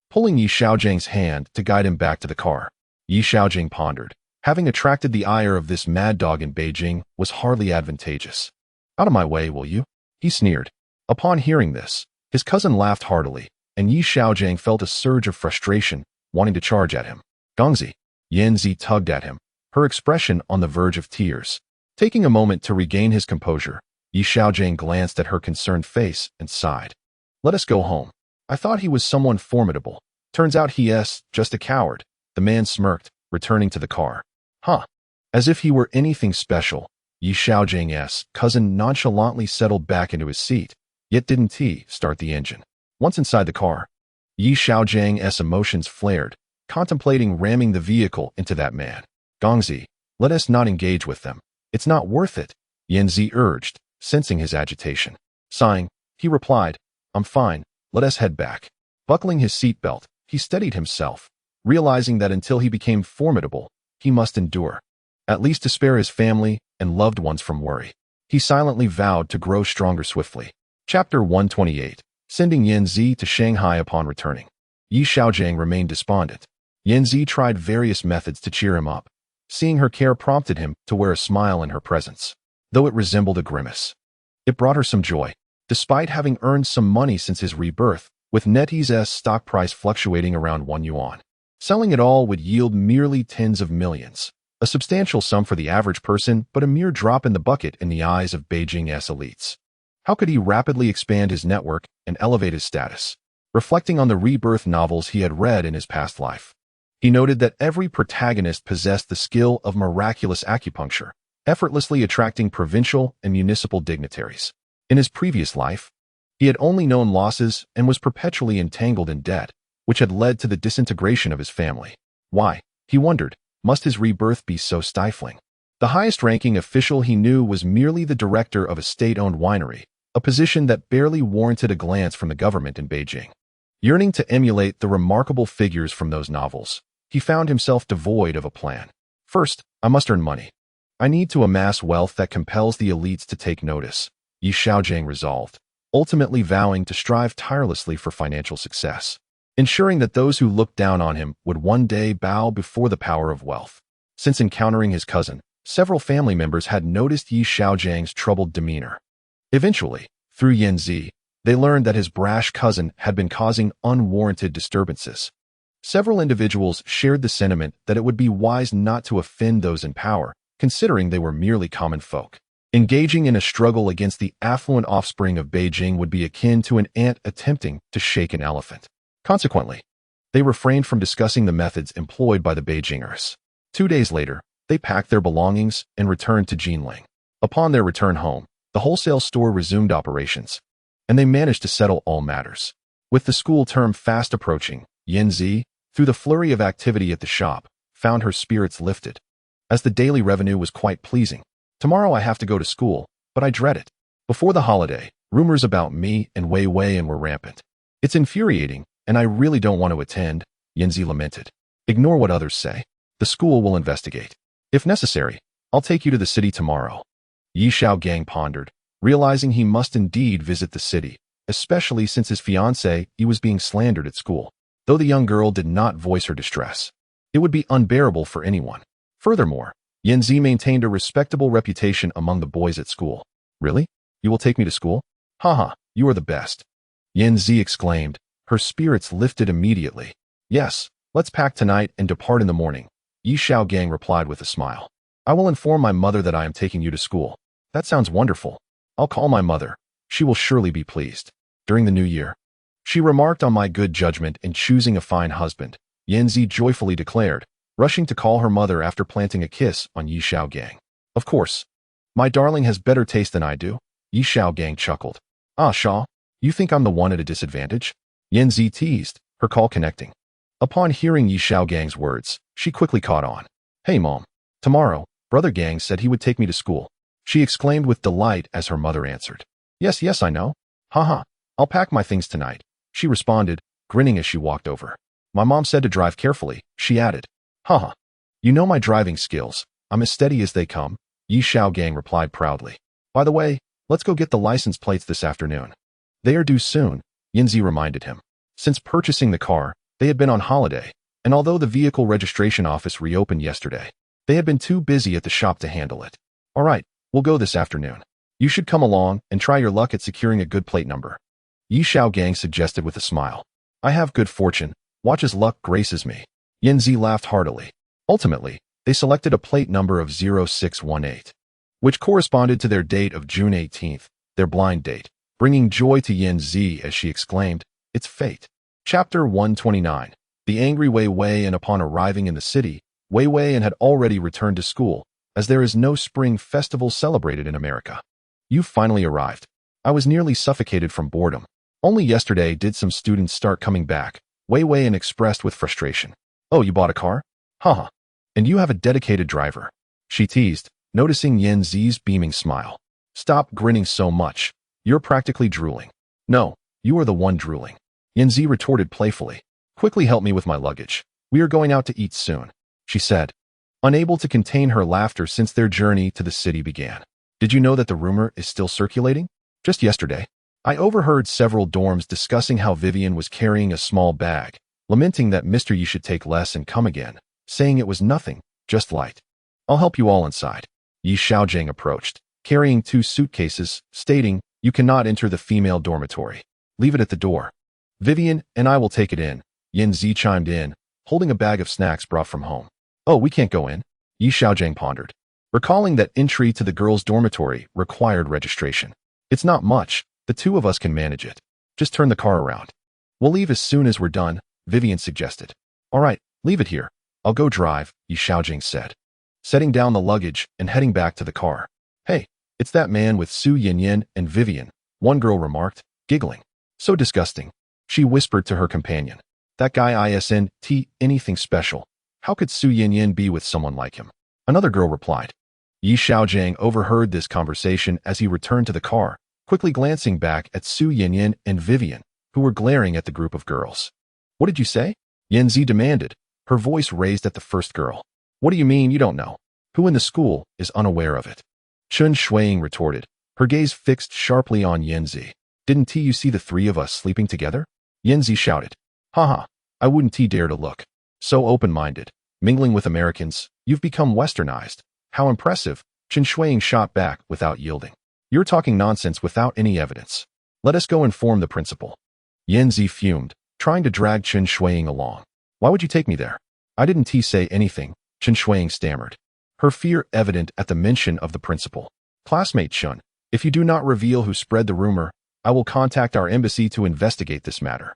pulling Yi Xiaogangs hand to guide him back to the car. Yi Xiaogang pondered. Having attracted the ire of this mad dog in Beijing was hardly advantageous. Out of my way, will you? He sneered. Upon hearing this, his cousin laughed heartily, and Yi Xiaogang felt a surge of frustration, wanting to charge at him. Gongzi. Yanzi tugged at him, her expression on the verge of tears. Taking a moment to regain his composure, Yi Xiaogang glanced at her concerned face and sighed. Let us go home. I thought he was someone formidable. Turns out he's just a coward. The man smirked, returning to the car. Huh. As if he were anything special, Yi Xiaojang's cousin nonchalantly settled back into his seat, yet didn't he start the engine. Once inside the car, Yi Xiaojang's emotions flared, contemplating ramming the vehicle into that man. Gongzi, let us not engage with them. It's not worth it, Yanzi urged, sensing his agitation. Sighing, he replied, I'm fine, let us head back. Buckling his seatbelt, he steadied himself, realizing that until he became formidable, he must endure, at least to spare his family and loved ones from worry. He silently vowed to grow stronger swiftly. Chapter 128. Sending Yanzi to Shanghai upon returning. Yi Xiaogang remained despondent. Yanzi tried various methods to cheer him up. Seeing her care prompted him to wear a smile in her presence, though it resembled a grimace. It brought her some joy. Despite having earned some money since his rebirth, with NetEase's stock price fluctuating around 1 yuan. Selling it all would yield merely tens of millions. A substantial sum for the average person, but a mere drop in the bucket in the eyes of Beijing's elites. How could he rapidly expand his network and elevate his status? Reflecting on the Rebirth novels he had read in his past life, he noted that every protagonist possessed the skill of miraculous acupuncture, effortlessly attracting provincial and municipal dignitaries. In his previous life, he had only known losses and was perpetually entangled in debt, which had led to the disintegration of his family. Why, he wondered, must his rebirth be so stifling? The highest-ranking official he knew was merely the director of a state-owned winery, a position that barely warranted a glance from the government in Beijing. Yearning to emulate the remarkable figures from those novels, he found himself devoid of a plan. First, I must earn money. I need to amass wealth that compels the elites to take notice, Yi Xiaogang resolved, ultimately vowing to strive tirelessly for financial success, ensuring that those who looked down on him would one day bow before the power of wealth. Since encountering his cousin, several family members had noticed Yi Xiaojang's troubled demeanor. Eventually, through Yanzi, they learned that his brash cousin had been causing unwarranted disturbances. Several individuals shared the sentiment that it would be wise not to offend those in power, considering they were merely common folk. Engaging in a struggle against the affluent offspring of Beijing would be akin to an ant attempting to shake an elephant. Consequently, they refrained from discussing the methods employed by the Beijingers. 2 days later, they packed their belongings and returned to Jinling. Upon their return home, the wholesale store resumed operations, and they managed to settle all matters. With the school term fast approaching, Yanzi, through the flurry of activity at the shop, found her spirits lifted, as the daily revenue was quite pleasing. Tomorrow I have to go to school, but I dread it. Before the holiday, rumors about me and Wei Wei were rampant. It's infuriating, and I really don't want to attend, Yanzi lamented. Ignore what others say. The school will investigate. If necessary, I'll take you to the city tomorrow. Yi Xiaogang pondered, realizing he must indeed visit the city, especially since his fiancée was being slandered at school. Though the young girl did not voice her distress, it would be unbearable for anyone. Furthermore, Yanzi maintained a respectable reputation among the boys at school. Really? You will take me to school? Haha, you are the best. Yanzi exclaimed, her spirits lifted immediately. Yes, let's pack tonight and depart in the morning, Yi Xiaogang replied with a smile. I will inform my mother that I am taking you to school. That sounds wonderful. I'll call my mother. She will surely be pleased. During the new year, she remarked on my good judgment in choosing a fine husband, Yanzi joyfully declared, rushing to call her mother after planting a kiss on Yi Xiaogang. Of course. My darling has better taste than I do, Yi Xiaogang chuckled. Ah, Shaw, you think I'm the one at a disadvantage? Yanzi teased, her call connecting. Upon hearing Yi Xiaogang's words, she quickly caught on. Hey, Mom. Tomorrow, Brother Gang said he would take me to school. She exclaimed with delight as her mother answered. Yes, yes, I know. Haha, I'll pack my things tonight, she responded, grinning as she walked over. My mom said to drive carefully, she added. Haha, you know my driving skills. I'm as steady as they come, Yi Xiaogang replied proudly. By the way, let's go get the license plates this afternoon. They are due soon, Yanzi reminded him. Since purchasing the car, they had been on holiday, and although the vehicle registration office reopened yesterday, they had been too busy at the shop to handle it. All right, we'll go this afternoon. You should come along and try your luck at securing a good plate number, Yi Xiaogang suggested with a smile. I have good fortune. Watch as luck graces me. Yanzi laughed heartily. Ultimately, they selected a plate number of 0618, which corresponded to their date of June 18th, their blind date, bringing joy to Yanzi as she exclaimed, It's fate. Chapter 129. The angry Wei Wei, and upon arriving in the city, Wei Wei had already returned to school, as there is no spring festival celebrated in America. You finally arrived. I was nearly suffocated from boredom. Only yesterday did some students start coming back, Wei and expressed with frustration. Oh, you bought a car? Haha. And you have a dedicated driver. She teased, noticing Yan Zi's beaming smile. Stop grinning so much. You're practically drooling. No, you are the one drooling. Yan Zi retorted playfully. Quickly help me with my luggage. We are going out to eat soon, she said, unable to contain her laughter since their journey to the city began. Did you know that the rumor is still circulating? Just yesterday, I overheard several dorms discussing how Vivian was carrying a small bag, lamenting that Mr. Yi should take less and come again, saying it was nothing, just light. I'll help you all inside. Yi Xiaogang approached, carrying 2 suitcases, stating, you cannot enter the female dormitory. Leave it at the door. Vivian and I will take it in, Yan Zi chimed in, holding a bag of snacks brought from home. Oh, we can't go in, Yi Xiaogang pondered, recalling that entry to the girls' dormitory required registration. It's not much, the 2 of us can manage it. Just turn the car around. We'll leave as soon as we're done, Vivian suggested. All right, leave it here. I'll go drive, Yi Xiaogang said, setting down the luggage and heading back to the car. Hey, it's that man with Su Yanyan and Vivian, one girl remarked, giggling. So disgusting, she whispered to her companion. That guy isn't anything special. How could Su Yanyan be with someone like him? Another girl replied. Yi Xiaogang overheard this conversation as he returned to the car, quickly glancing back at Su Yanyan and Vivian, who were glaring at the group of girls. What did you say? Yan Zi demanded, her voice raised at the first girl. What do you mean you don't know? Who in the school is unaware of it? Chun Shuiying retorted, her gaze fixed sharply on Yan Zi. Didn't you see the 3 of us sleeping together? Yan Zi shouted. Haha, I wouldn't dare to look. So open-minded. Mingling with Americans, you've become westernized. How impressive, Chun Shuiying shot back without yielding. You're talking nonsense without any evidence. Let us go inform the principal. Yan Zi fumed, trying to drag Chun Shuiying along. Why would you take me there? I didn't say anything, Chun Shuiying stammered, her fear evident at the mention of the principal. Classmate Chun, if you do not reveal who spread the rumor, I will contact our embassy to investigate this matter.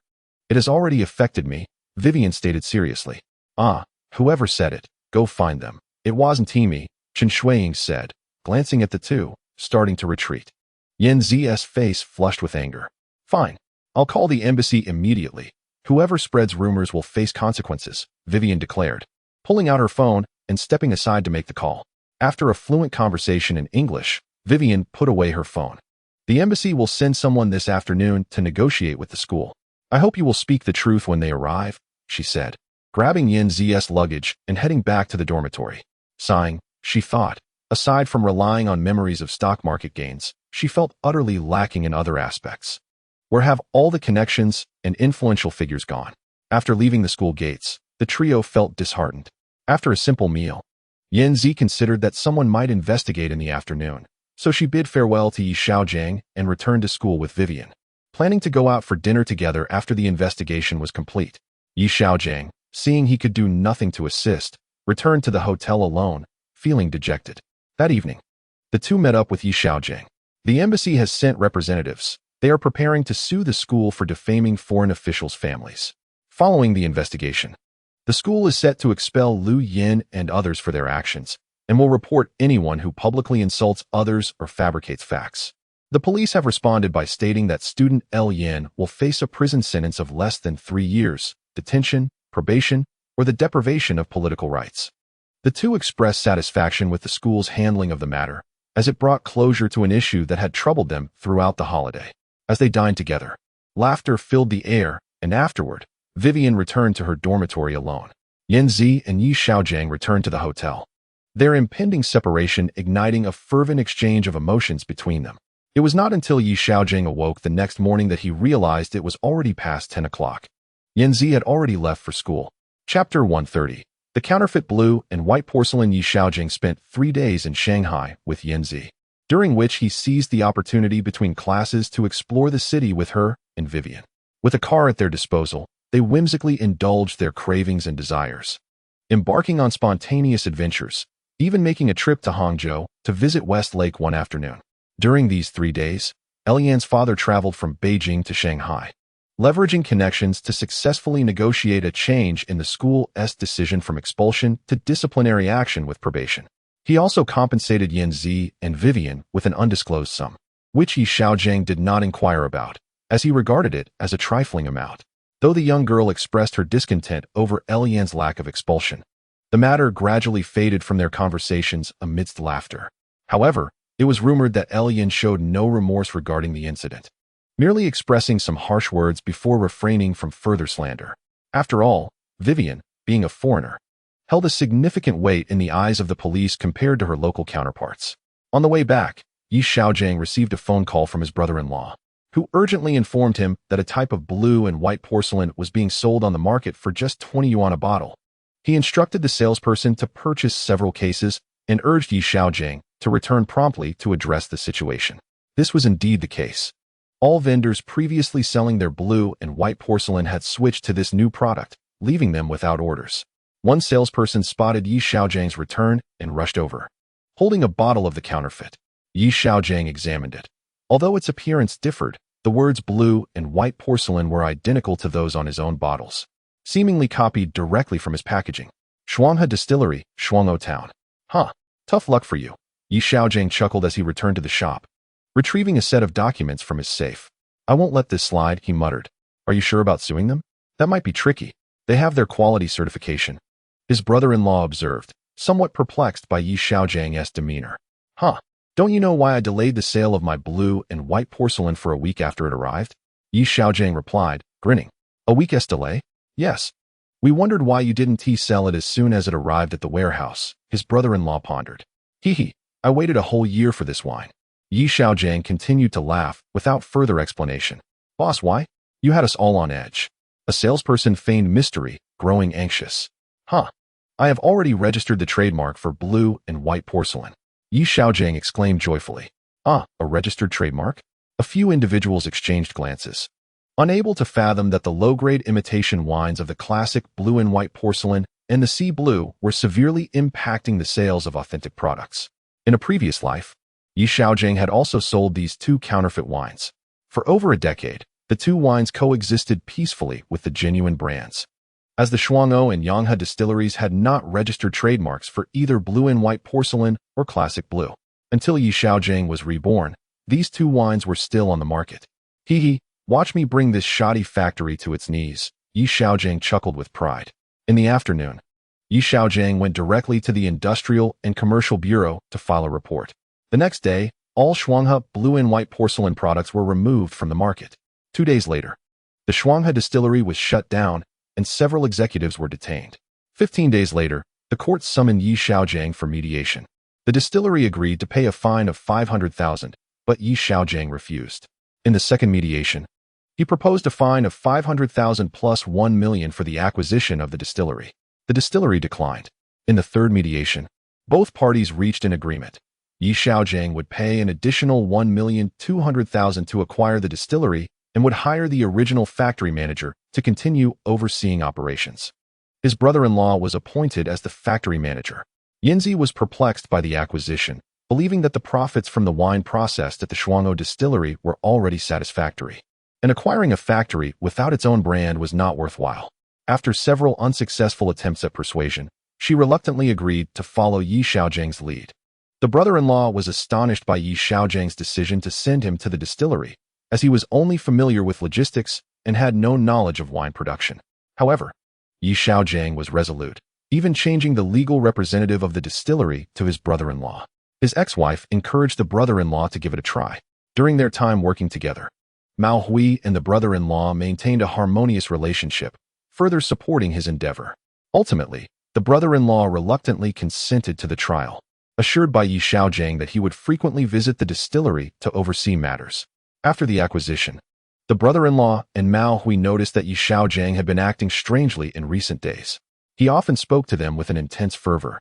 It has already affected me, Vivian stated seriously. Ah, whoever said it, go find them. It wasn't me, Chun Shuiying said, glancing at the 2, starting to retreat. Yan Zi's face flushed with anger. Fine. I'll call the embassy immediately. Whoever spreads rumors will face consequences, Vivian declared, pulling out her phone and stepping aside to make the call. After a fluent conversation in English, Vivian put away her phone. The embassy will send someone this afternoon to negotiate with the school. I hope you will speak the truth when they arrive, she said, grabbing Yan Zi's luggage and heading back to the dormitory. Sighing, she thought, aside from relying on memories of stock market gains, she felt utterly lacking in other aspects. Where have all the connections and influential figures gone? After leaving the school gates, the trio felt disheartened. After a simple meal, Yan Zi considered that someone might investigate in the afternoon, so she bid farewell to Yi Xiaogang and returned to school with Vivian, planning to go out for dinner together after the investigation was complete. Yi Xiaogang, seeing he could do nothing to assist, returned to the hotel alone, feeling dejected. That evening, the 2 met up with Yi Xiaogang. The embassy has sent representatives. They are preparing to sue the school for defaming foreign officials' families. Following the investigation, the school is set to expel Lu Yin and others for their actions, and will report anyone who publicly insults others or fabricates facts. The police have responded by stating that student L Yin will face a prison sentence of less than 3 years, detention, probation, or the deprivation of political rights. The 2 expressed satisfaction with the school's handling of the matter, as it brought closure to an issue that had troubled them throughout the holiday. As they dined together, laughter filled the air, and afterward, Vivian returned to her dormitory alone. Yan Zi and Yi Xiaogang returned to the hotel, their impending separation igniting a fervent exchange of emotions between them. It was not until Yi Xiaogang awoke the next morning that he realized it was already past 10 o'clock. Yan Zi had already left for school. Chapter 130. The counterfeit blue and white porcelain. Yi Xiaogang spent 3 days in Shanghai with Yan Zi, during which he seized the opportunity between classes to explore the city with her and Vivian. With a car at their disposal, they whimsically indulged their cravings and desires, embarking on spontaneous adventures, even making a trip to Hangzhou to visit West Lake one afternoon. During these 3 days, Elian's father traveled from Beijing to Shanghai, leveraging connections to successfully negotiate a change in the school's decision from expulsion to disciplinary action with probation. He also compensated Yanzi and Vivian with an undisclosed sum, which Yi Xiaogang did not inquire about, as he regarded it as a trifling amount. Though the young girl expressed her discontent over Elian's lack of expulsion, the matter gradually faded from their conversations amidst laughter. However, it was rumored that Elian showed no remorse regarding the incident, merely expressing some harsh words before refraining from further slander. After all, Vivian, being a foreigner, held a significant weight in the eyes of the police compared to her local counterparts. On the way back, Yi Xiaogang received a phone call from his brother-in-law, who urgently informed him that a type of blue and white porcelain was being sold on the market for just 20 yuan a bottle. He instructed the salesperson to purchase several cases and urged Yi Xiaogang to return promptly to address the situation. This was indeed the case. All vendors previously selling their blue and white porcelain had switched to this new product, leaving them without orders. One salesperson spotted Yi Xiaogang's return and rushed over. Holding a bottle of the counterfeit, Yi Xiaogang examined it. Although its appearance differed, the words blue and white porcelain were identical to those on his own bottles, seemingly copied directly from his packaging. Shuanghe Distillery, Shuanghe Town. Huh, tough luck for you. Yi Xiaogang chuckled as he returned to the shop, retrieving a set of documents from his safe. I won't let this slide, he muttered. Are you sure about suing them? That might be tricky. They have their quality certification, his brother-in-law observed, somewhat perplexed by Yi Xiaogang's demeanor. Huh, don't you know why I delayed the sale of my blue and white porcelain for a week after it arrived? Yi Xiaogang replied, grinning. A week's delay? Yes. We wondered why you didn't sell it as soon as it arrived at the warehouse, his brother-in-law pondered. Hee, I waited a whole year for this wine. Yi Xiaogang continued to laugh without further explanation. Boss, why? You had us all on edge. A salesperson feigned mystery, growing anxious. Huh. I have already registered the trademark for blue and white porcelain. Yi Xiaogang exclaimed joyfully. Ah, a registered trademark? A few individuals exchanged glances, unable to fathom that the low-grade imitation wines of the classic blue and white porcelain and the sea blue were severely impacting the sales of authentic products. In a previous life, Yi Xiaogang had also sold these two counterfeit wines. For over a decade, the two wines coexisted peacefully with the genuine brands, as the Shuanghe and Yanghe distilleries had not registered trademarks for either blue and white porcelain or classic blue. Until Yi Xiaogang was reborn, these two wines were still on the market. Hee, watch me bring this shoddy factory to its knees, Yi Xiaogang chuckled with pride. In the afternoon, Yi Xiaogang went directly to the Industrial and Commercial Bureau to file a report. The next day, all Shuanghe blue and white porcelain products were removed from the market. 2 days later, the Shuanghe distillery was shut down and several executives were detained. 15 days later, the court summoned Yi Xiaogang for mediation. The distillery agreed to pay a fine of 500,000, but Yi Xiaogang refused. In the second mediation, he proposed a fine of 500,000 plus 1 million for the acquisition of the distillery. The distillery declined. In the third mediation, both parties reached an agreement. Yi Xiaogang would pay an additional 1,200,000 to acquire the distillery and would hire the original factory manager to continue overseeing operations. His brother-in-law was appointed as the factory manager. Yanzi was perplexed by the acquisition, believing that the profits from the wine processed at the Shuanghe distillery were already satisfactory, and acquiring a factory without its own brand was not worthwhile. After several unsuccessful attempts at persuasion, she reluctantly agreed to follow Yi Xiaogang's lead. The brother-in-law was astonished by Yi Xiaogangs decision to send him to the distillery, as he was only familiar with logistics and had no knowledge of wine production. However, Yi Xiaogang was resolute, even changing the legal representative of the distillery to his brother-in-law. His ex-wife encouraged the brother-in-law to give it a try. During their time working together, Mao Hui and the brother-in-law maintained a harmonious relationship, further supporting his endeavor. Ultimately, the brother-in-law reluctantly consented to the trial, assured by Yi Xiaogang that he would frequently visit the distillery to oversee matters. After the acquisition, the brother-in-law and Mao Hui noticed that Yi Xiaogang had been acting strangely in recent days. He often spoke to them with an intense fervor,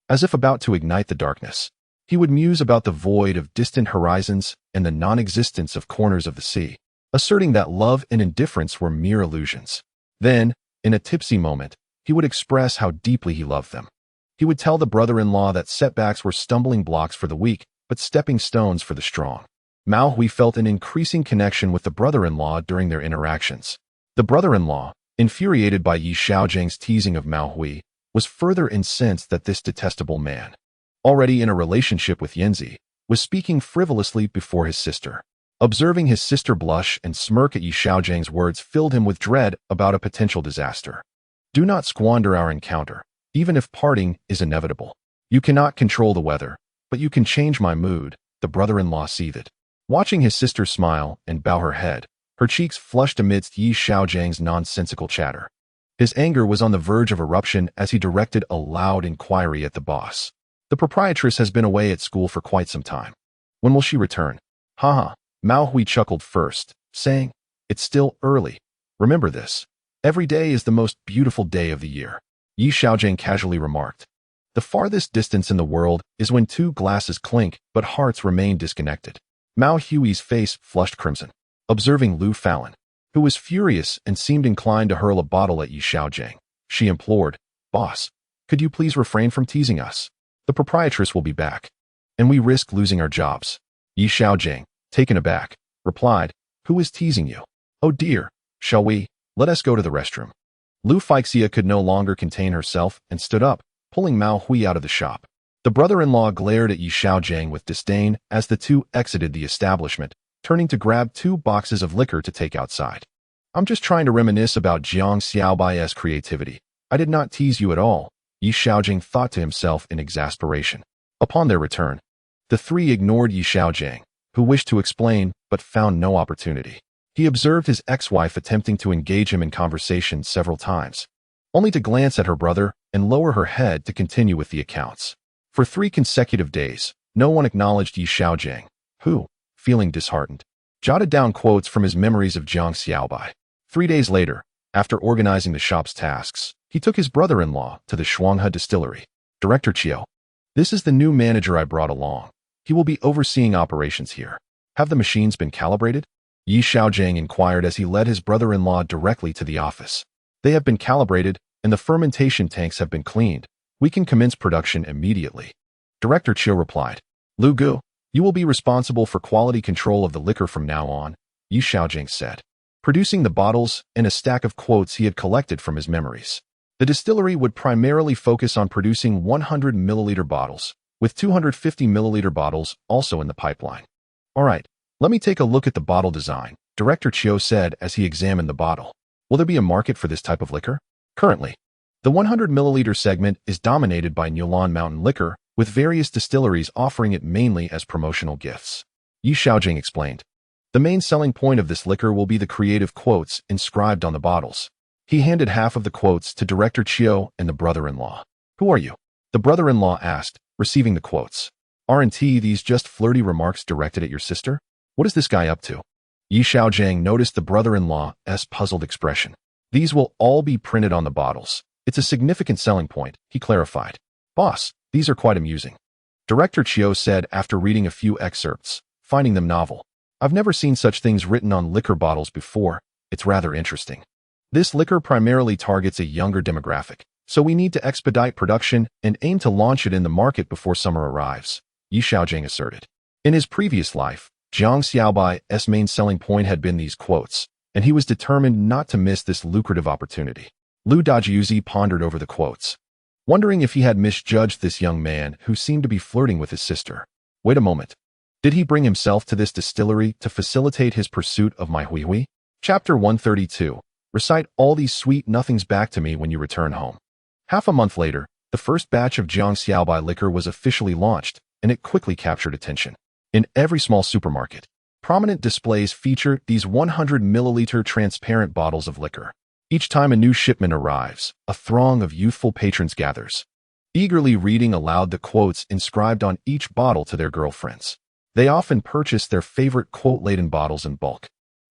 as if about to ignite the darkness. He would muse about the void of distant horizons and the non-existence of corners of the sea, asserting that love and indifference were mere illusions. Then, in a tipsy moment, he would express how deeply he loved them. He would tell the brother-in-law that setbacks were stumbling blocks for the weak, but stepping stones for the strong. Mao Hui felt an increasing connection with the brother-in-law during their interactions. The brother-in-law, infuriated by Yi Xiaogang's teasing of Mao Hui, was further incensed that this detestable man already in a relationship with Yanzi, was speaking frivolously before his sister. Observing his sister blush and smirk at Xiaogang's words filled him with dread about a potential disaster. Do not squander our encounter, even if parting is inevitable. You cannot control the weather, but you can change my mood, the brother-in-law seethed. Watching his sister smile and bow her head, her cheeks flushed amidst Xiaogang's nonsensical chatter. His anger was on the verge of eruption as he directed a loud inquiry at the boss. The proprietress has been away at school for quite some time. When will she return? Haha. Mao Hui chuckled first, saying, It's still early. Remember this. Every day is the most beautiful day of the year. Xiaogang casually remarked. The farthest distance in the world is when two glasses clink, but hearts remain disconnected. Mao Hui's face flushed crimson. Observing Lu Fallon, who was furious and seemed inclined to hurl a bottle at Xiaogang, she implored, Boss, could you please refrain from teasing us? The proprietress will be back, and we risk losing our jobs. Xiaogang, taken aback, replied, Who is teasing you? Oh dear, shall we? Let us go to the restroom. Lu Feixia could no longer contain herself and stood up, pulling Mao Hui out of the shop. The brother-in-law glared at Xiaogang with disdain as the two exited the establishment, turning to grab 2 boxes of liquor to take outside. I'm just trying to reminisce about Jiang Xiaobai's creativity. I did not tease you at all, Xiaogang thought to himself in exasperation. Upon their return, the three ignored Xiaogang, who wished to explain but found no opportunity. He observed his ex-wife attempting to engage him in conversation several times, only to glance at her brother and lower her head to continue with the accounts. For 3 consecutive days, no one acknowledged Xiaogang, who, feeling disheartened, jotted down quotes from his memories of Jiang Xiaobai. 3 days later, after organizing the shop's tasks, he took his brother-in-law to the Shuanghe distillery. Director Qiu, this is the new manager I brought along. He will be overseeing operations here. Have the machines been calibrated? Xiaogang inquired as he led his brother-in-law directly to the office. They have been calibrated, and the fermentation tanks have been cleaned. We can commence production immediately. Director Qiu replied. Lu Gu, you will be responsible for quality control of the liquor from now on, Xiaogang said, producing the bottles and a stack of quotes he had collected from his memories. The distillery would primarily focus on producing 100 milliliter bottles, with 250 milliliter bottles also in the pipeline. All right, let me take a look at the bottle design, Director Qiu said as he examined the bottle. Will there be a market for this type of liquor? Currently, the 100 milliliter segment is dominated by Niulan Mountain Liquor, with various distilleries offering it mainly as promotional gifts. Xiaogang explained. The main selling point of this liquor will be the creative quotes inscribed on the bottles. He handed half of the quotes to Director Qiu and the brother-in-law. Who are you? The brother-in-law asked, receiving the quotes. Aren't these just flirty remarks directed at your sister? What is this guy up to? Xiaogang noticed the brother-in-law's puzzled expression. These will all be printed on the bottles. It's a significant selling point, he clarified. Boss, these are quite amusing. Director Qiu said after reading a few excerpts, finding them novel. I've never seen such things written on liquor bottles before. It's rather interesting. This liquor primarily targets a younger demographic, so we need to expedite production and aim to launch it in the market before summer arrives, Xiaogang asserted. In his previous life, Jiang Xiaobai's main selling point had been these quotes, and he was determined not to miss this lucrative opportunity. Lu Dajiuzi pondered over the quotes, wondering if he had misjudged this young man who seemed to be flirting with his sister. Wait a moment. Did he bring himself to this distillery to facilitate his pursuit of my Hui Hui? Chapter 132. Recite all these sweet nothings back to me when you return home. Half a month later, the first batch of Jiang Xiaobai liquor was officially launched, and it quickly captured attention. In every small supermarket, prominent displays feature these 100 milliliter transparent bottles of liquor. Each time a new shipment arrives, a throng of youthful patrons gathers, eagerly reading aloud the quotes inscribed on each bottle to their girlfriends. They often purchase their favorite quote-laden bottles in bulk,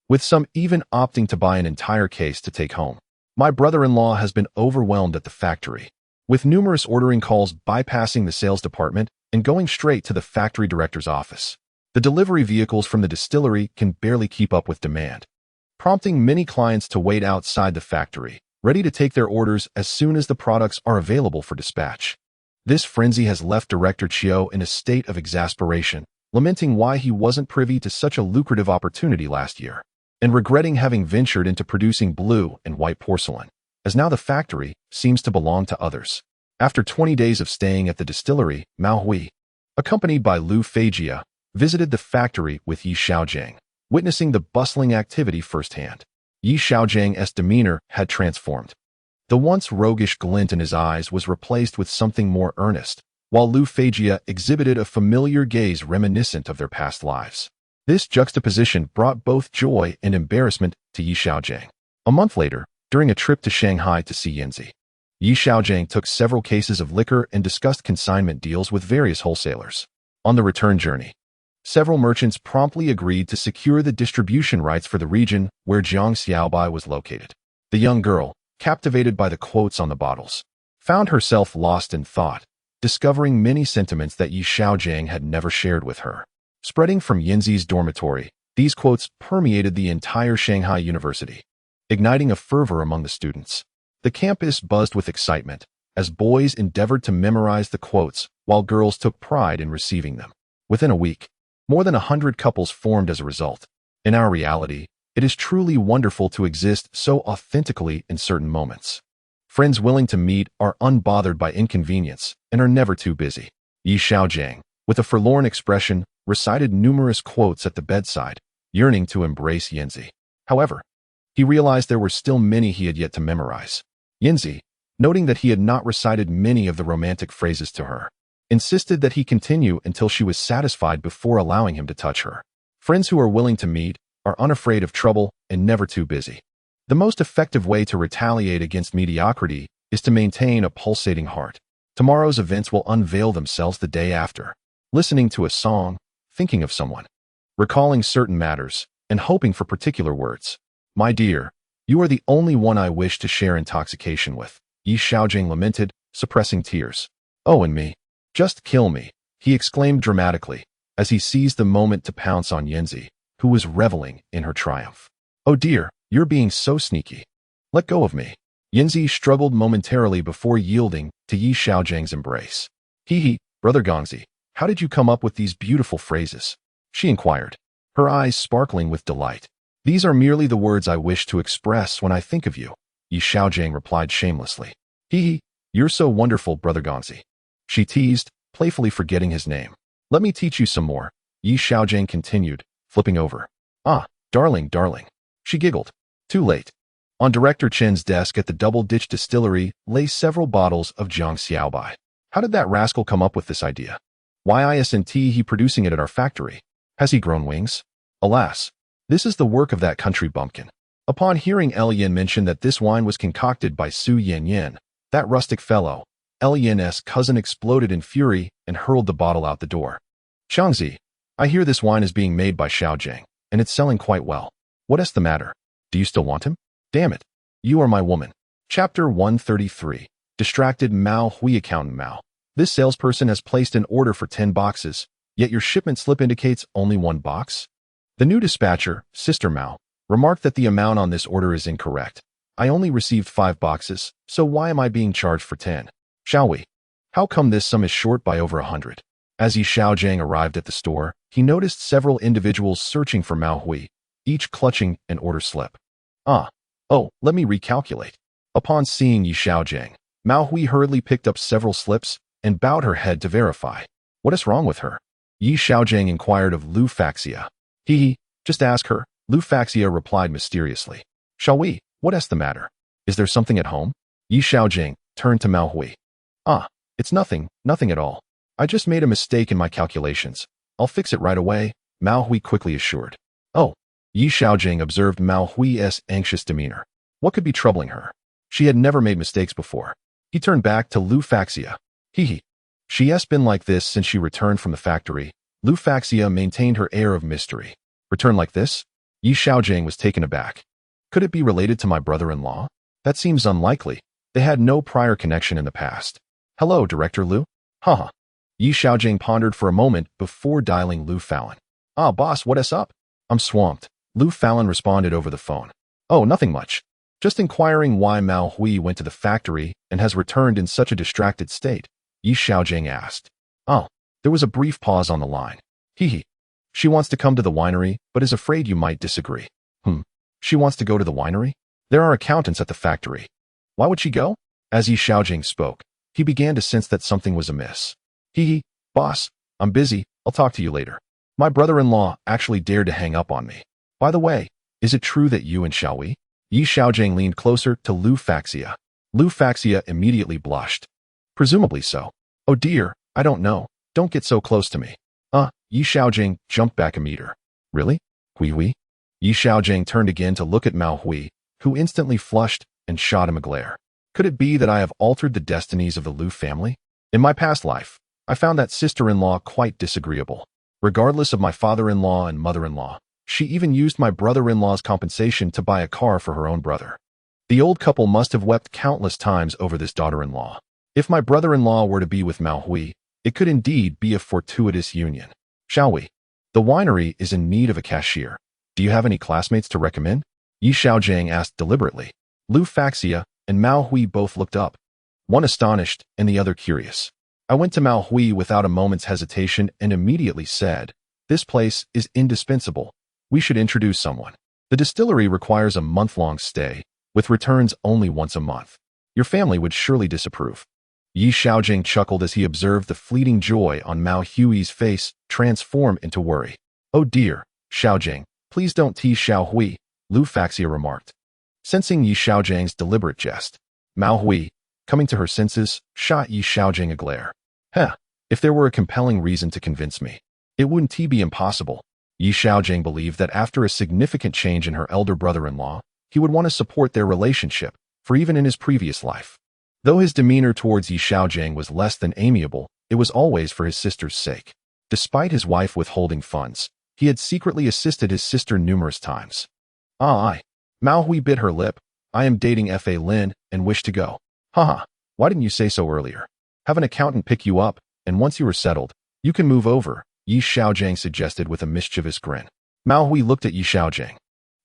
with some even opting to buy an entire case to take home. My brother-in-law has been overwhelmed at the factory, with numerous ordering calls bypassing the sales department and going straight to the factory director's office. The delivery vehicles from the distillery can barely keep up with demand, prompting many clients to wait outside the factory, ready to take their orders as soon as the products are available for dispatch. This frenzy has left Director Qiu in a state of exasperation, lamenting why he wasn't privy to such a lucrative opportunity last year, and regretting having ventured into producing blue and white porcelain, as now the factory seems to belong to others. After 20 days of staying at the distillery, Mao Hui, accompanied by Lu Feijia, visited the factory with Yi Xiaogang, witnessing the bustling activity firsthand. Yi Xiaojiang's demeanor had transformed. The once roguish glint in his eyes was replaced with something more earnest, while Lu Feijia exhibited a familiar gaze reminiscent of their past lives. This juxtaposition brought both joy and embarrassment to Yi Xiaogang. A month later, during a trip to Shanghai to see Yanzi, Yi Xiaogang took several cases of liquor and discussed consignment deals with various wholesalers. On the return journey, several merchants promptly agreed to secure the distribution rights for the region where Jiang Xiaobai was located. The young girl, captivated by the quotes on the bottles, found herself lost in thought, discovering many sentiments that Yi Xiaogang had never shared with her. Spreading from Yanzi's dormitory, these quotes permeated the entire Shanghai University, igniting a fervor among the students. The campus buzzed with excitement as boys endeavored to memorize the quotes while girls took pride in receiving them. Within a week, more than 100 couples formed as a result. In our reality, it is truly wonderful to exist so authentically in certain moments. Friends willing to meet are unbothered by inconvenience and are never too busy. Yi Xiaogang, with a forlorn expression, recited numerous quotes at the bedside, yearning to embrace Yanzi. However, he realized there were still many he had yet to memorize. Yanzi, noting that he had not recited many of the romantic phrases to her, insisted that he continue until she was satisfied before allowing him to touch her. Friends who are willing to meet are unafraid of trouble and never too busy. The most effective way to retaliate against mediocrity is to maintain a pulsating heart. Tomorrow's events will unveil themselves the day after. Listening to a song, thinking of someone, recalling certain matters, and hoping for particular words. My dear, you are the only one I wish to share intoxication with, Yi Xiaogang lamented, suppressing tears. Oh, and me. Just kill me, he exclaimed dramatically, as he seized the moment to pounce on Yanzi, who was reveling in her triumph. Oh dear, you're being so sneaky. Let go of me. Yanzi struggled momentarily before yielding to Yi Xiaojiang's embrace. Hee, Brother Gongzi, how did you come up with these beautiful phrases? She inquired, her eyes sparkling with delight. These are merely the words I wish to express when I think of you, Yi Xiaogang replied shamelessly. Hee, you're so wonderful, Brother Gongzi. She teased, playfully forgetting his name. Let me teach you some more, Yi Xiaogang continued, flipping over. Ah, darling, darling. She giggled. Too late. On Director Chen's desk at the Double Ditch Distillery lay several bottles of Jiang Xiaobai. How did that rascal come up with this idea? Why isn't he producing it at our factory? Has he grown wings? Alas, this is the work of that country bumpkin. Upon hearing Elian mention that this wine was concocted by Su Yanyan, that rustic fellow, Elian's cousin exploded in fury and hurled the bottle out the door. Xiangzi, I hear this wine is being made by Xiaogang, and it's selling quite well. What is the matter? Do you still want him? Damn it. You are my woman. Chapter 133. Distracted Mao Hui Accountant Mao. This salesperson has placed an order for 10 boxes, yet your shipment slip indicates only 1 box? The new dispatcher, Sister Mao, remarked that the amount on this order is incorrect. I only received 5 boxes, so why am I being charged for 10? Shall we? How come this sum is short by over 100? As Yi Xiaogang arrived at the store, he noticed several individuals searching for Mao Hui, each clutching an order slip. Let me recalculate. Upon seeing Yi Xiaogang, Mao Hui hurriedly picked up several slips and bowed her head to verify. What is wrong with her? Yi Xiaogang inquired of Lu Faxia. Just ask her, Lu Faxia replied mysteriously. Shall we? What is the matter? Is there something at home? Yi Xiaogang turned to Mao Hui. It's nothing at all. I just made a mistake in my calculations. I'll fix it right away, Mao Hui quickly assured. Oh, Yi Xiaogang observed Mao Hui's anxious demeanor. What could be troubling her? She had never made mistakes before. He turned back to Lu Faxia. She has been like this since she returned from the factory. Lu Faxia maintained her air of mystery. Return like this? Yi Xiaogang was taken aback. Could it be related to my brother-in-law? That seems unlikely. They had no prior connection in the past. Hello, Director Lu? Haha. Yi Xiaogang pondered for a moment before dialing Lu Fallon. Boss, what is up? I'm swamped. Lu Fallon responded over the phone. Oh, nothing much. Just inquiring why Mao Hui went to the factory and has returned in such a distracted state, Yi Xiaogang asked. There was a brief pause on the line. She wants to come to the winery, but is afraid you might disagree. She wants to go to the winery? There are accountants at the factory. Why would she go? As Yi Xiaogang spoke, He began to sense that something was amiss. Hee, boss, I'm busy, I'll talk to you later. My brother-in-law actually dared to hang up on me. By the way, is it true that you and Xiaowi? Yi Xiaogang leaned closer to Lu Faxia. Lu Faxia immediately blushed. Presumably so. Oh dear, I don't know. Don't get so close to me. Yi Xiaogang jumped back a meter. Really? Hui? Yi Xiaogang turned again to look at Mao Hui, who instantly flushed and shot him a glare. Could it be that I have altered the destinies of the Lu family? In my past life, I found that sister-in-law quite disagreeable. Regardless of my father-in-law and mother-in-law, she even used my brother-in-law's compensation to buy a car for her own brother. The old couple must have wept countless times over this daughter-in-law. If my brother-in-law were to be with Mao Hui, it could indeed be a fortuitous union. Shall we? The winery is in need of a cashier. Do you have any classmates to recommend? Yi Xiaogang asked deliberately. Lu Faxia and Mao Hui both looked up, one astonished and the other curious. I went to Mao Hui without a moment's hesitation and immediately said, "This place is indispensable. We should introduce someone. The distillery requires a month-long stay, with returns only once a month. Your family would surely disapprove." Yi Xiaogang chuckled as he observed the fleeting joy on Mao Hui's face transform into worry. "Oh dear, Xiaogang, please don't tease Xiao Hui," Lu Faxia remarked. Sensing Yi Xiaogang's deliberate jest, Mao Hui, coming to her senses, shot Yi Xiaogang a glare. If there were a compelling reason to convince me, it wouldn't be impossible. Yi Xiaogang believed that after a significant change in her elder brother-in-law, he would want to support their relationship, for even in his previous life. Though his demeanor towards Yi Xiaogang was less than amiable, it was always for his sister's sake. Despite his wife withholding funds, he had secretly assisted his sister numerous times. Mao Hui bit her lip. "I am dating Fa Lin and wish to go." Haha, why didn't you say so earlier? Have an accountant pick you up, and once you are settled, you can move over, Yi Xiaogang suggested with a mischievous grin. Mao Hui looked at Yi Xiaogang,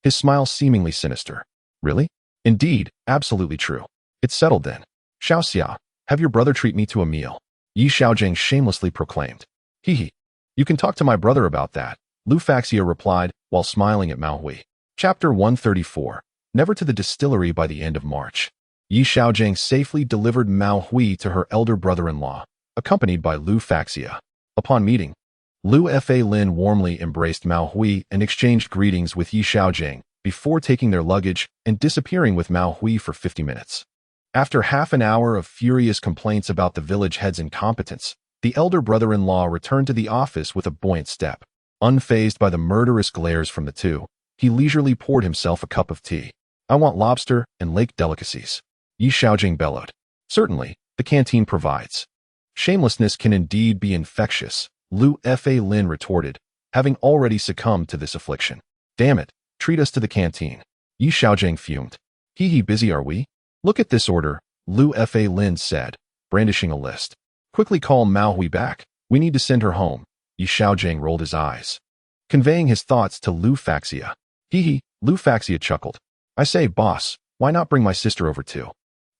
his smile seemingly sinister. Really? Indeed, absolutely true. It's settled then. Xiaoxia, have your brother treat me to a meal, Yi Xiaogang shamelessly proclaimed. Hee. You can talk to my brother about that, Lu Faxia replied, while smiling at Mao Hui. Chapter 134. Never to the distillery by the end of March. Yi Xiaogang safely delivered Mao Hui to her elder brother-in-law, accompanied by Lu Faxia. Upon meeting, Lu Fa Lin warmly embraced Mao Hui and exchanged greetings with Yi Xiaogang before taking their luggage and disappearing with Mao Hui for 50 minutes. After half an hour of furious complaints about the village head's incompetence, the elder brother-in-law returned to the office with a buoyant step. Unfazed by the murderous glares from the two, he leisurely poured himself a cup of tea. "I want lobster and lake delicacies," Yi Xiaogang bellowed. "Certainly, the canteen provides." "Shamelessness can indeed be infectious," Lu Fa Lin retorted, having already succumbed to this affliction. "Damn it, treat us to the canteen." Yi Xiaogang fumed. Hee, busy are we? "Look at this order," Lu Fa Lin said, brandishing a list. "Quickly call Mao Hui back. We need to send her home." Yi Xiaogang rolled his eyes, conveying his thoughts to Lu Faxia. Lu Faxia chuckled. "I say, boss, why not bring my sister over too?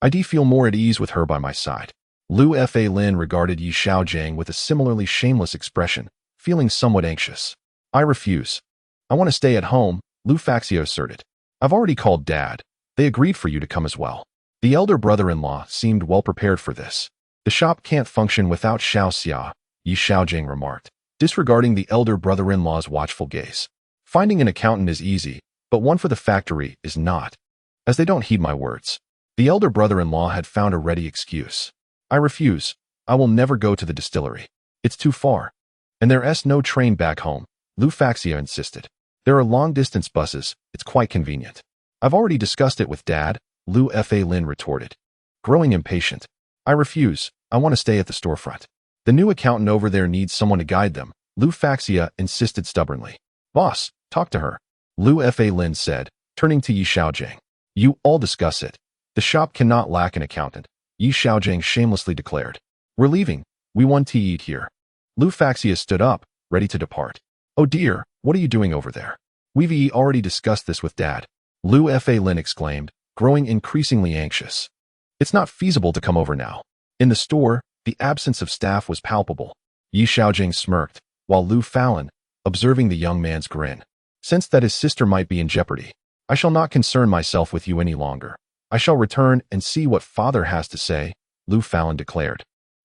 I'd feel more at ease with her by my side." Lu Fa Lin regarded Yi Xiaogang with a similarly shameless expression, feeling somewhat anxious. "I refuse. I want to stay at home," Lu Faxia asserted. "I've already called Dad. They agreed for you to come as well." The elder brother-in-law seemed well prepared for this. "The shop can't function without Xiaoxia," Yi Xiaogang remarked, disregarding the elder brother-in-law's watchful gaze. "Finding an accountant is easy, but one for the factory is not, as they don't heed my words." The elder brother-in-law had found a ready excuse. "I refuse. I will never go to the distillery. It's too far. And there's no train back home," Lu Faxia insisted. "There are long-distance buses. It's quite convenient." "I've already discussed it with Dad," Lu Fa Lin retorted, growing impatient. "I refuse. I want to stay at the storefront. The new accountant over there needs someone to guide them," Lu Faxia insisted stubbornly. "Boss, talk to her," Lu Fa Lin said, turning to Yi Xiaogang. "You all discuss it. The shop cannot lack an accountant," Yi Xiaogang shamelessly declared. "We're leaving. We want to eat here." Lu Faxia stood up, ready to depart. "Oh dear, what are you doing over there?" "We've already discussed this with Dad," Lu Fa Lin exclaimed, growing increasingly anxious. "It's not feasible to come over now." In the store, the absence of staff was palpable. Yi Xiaogang smirked, while Lu Falin, observing the young man's grin, sensed that his sister might be in jeopardy. "I shall not concern myself with you any longer. I shall return and see what father has to say," Lu Fallon declared,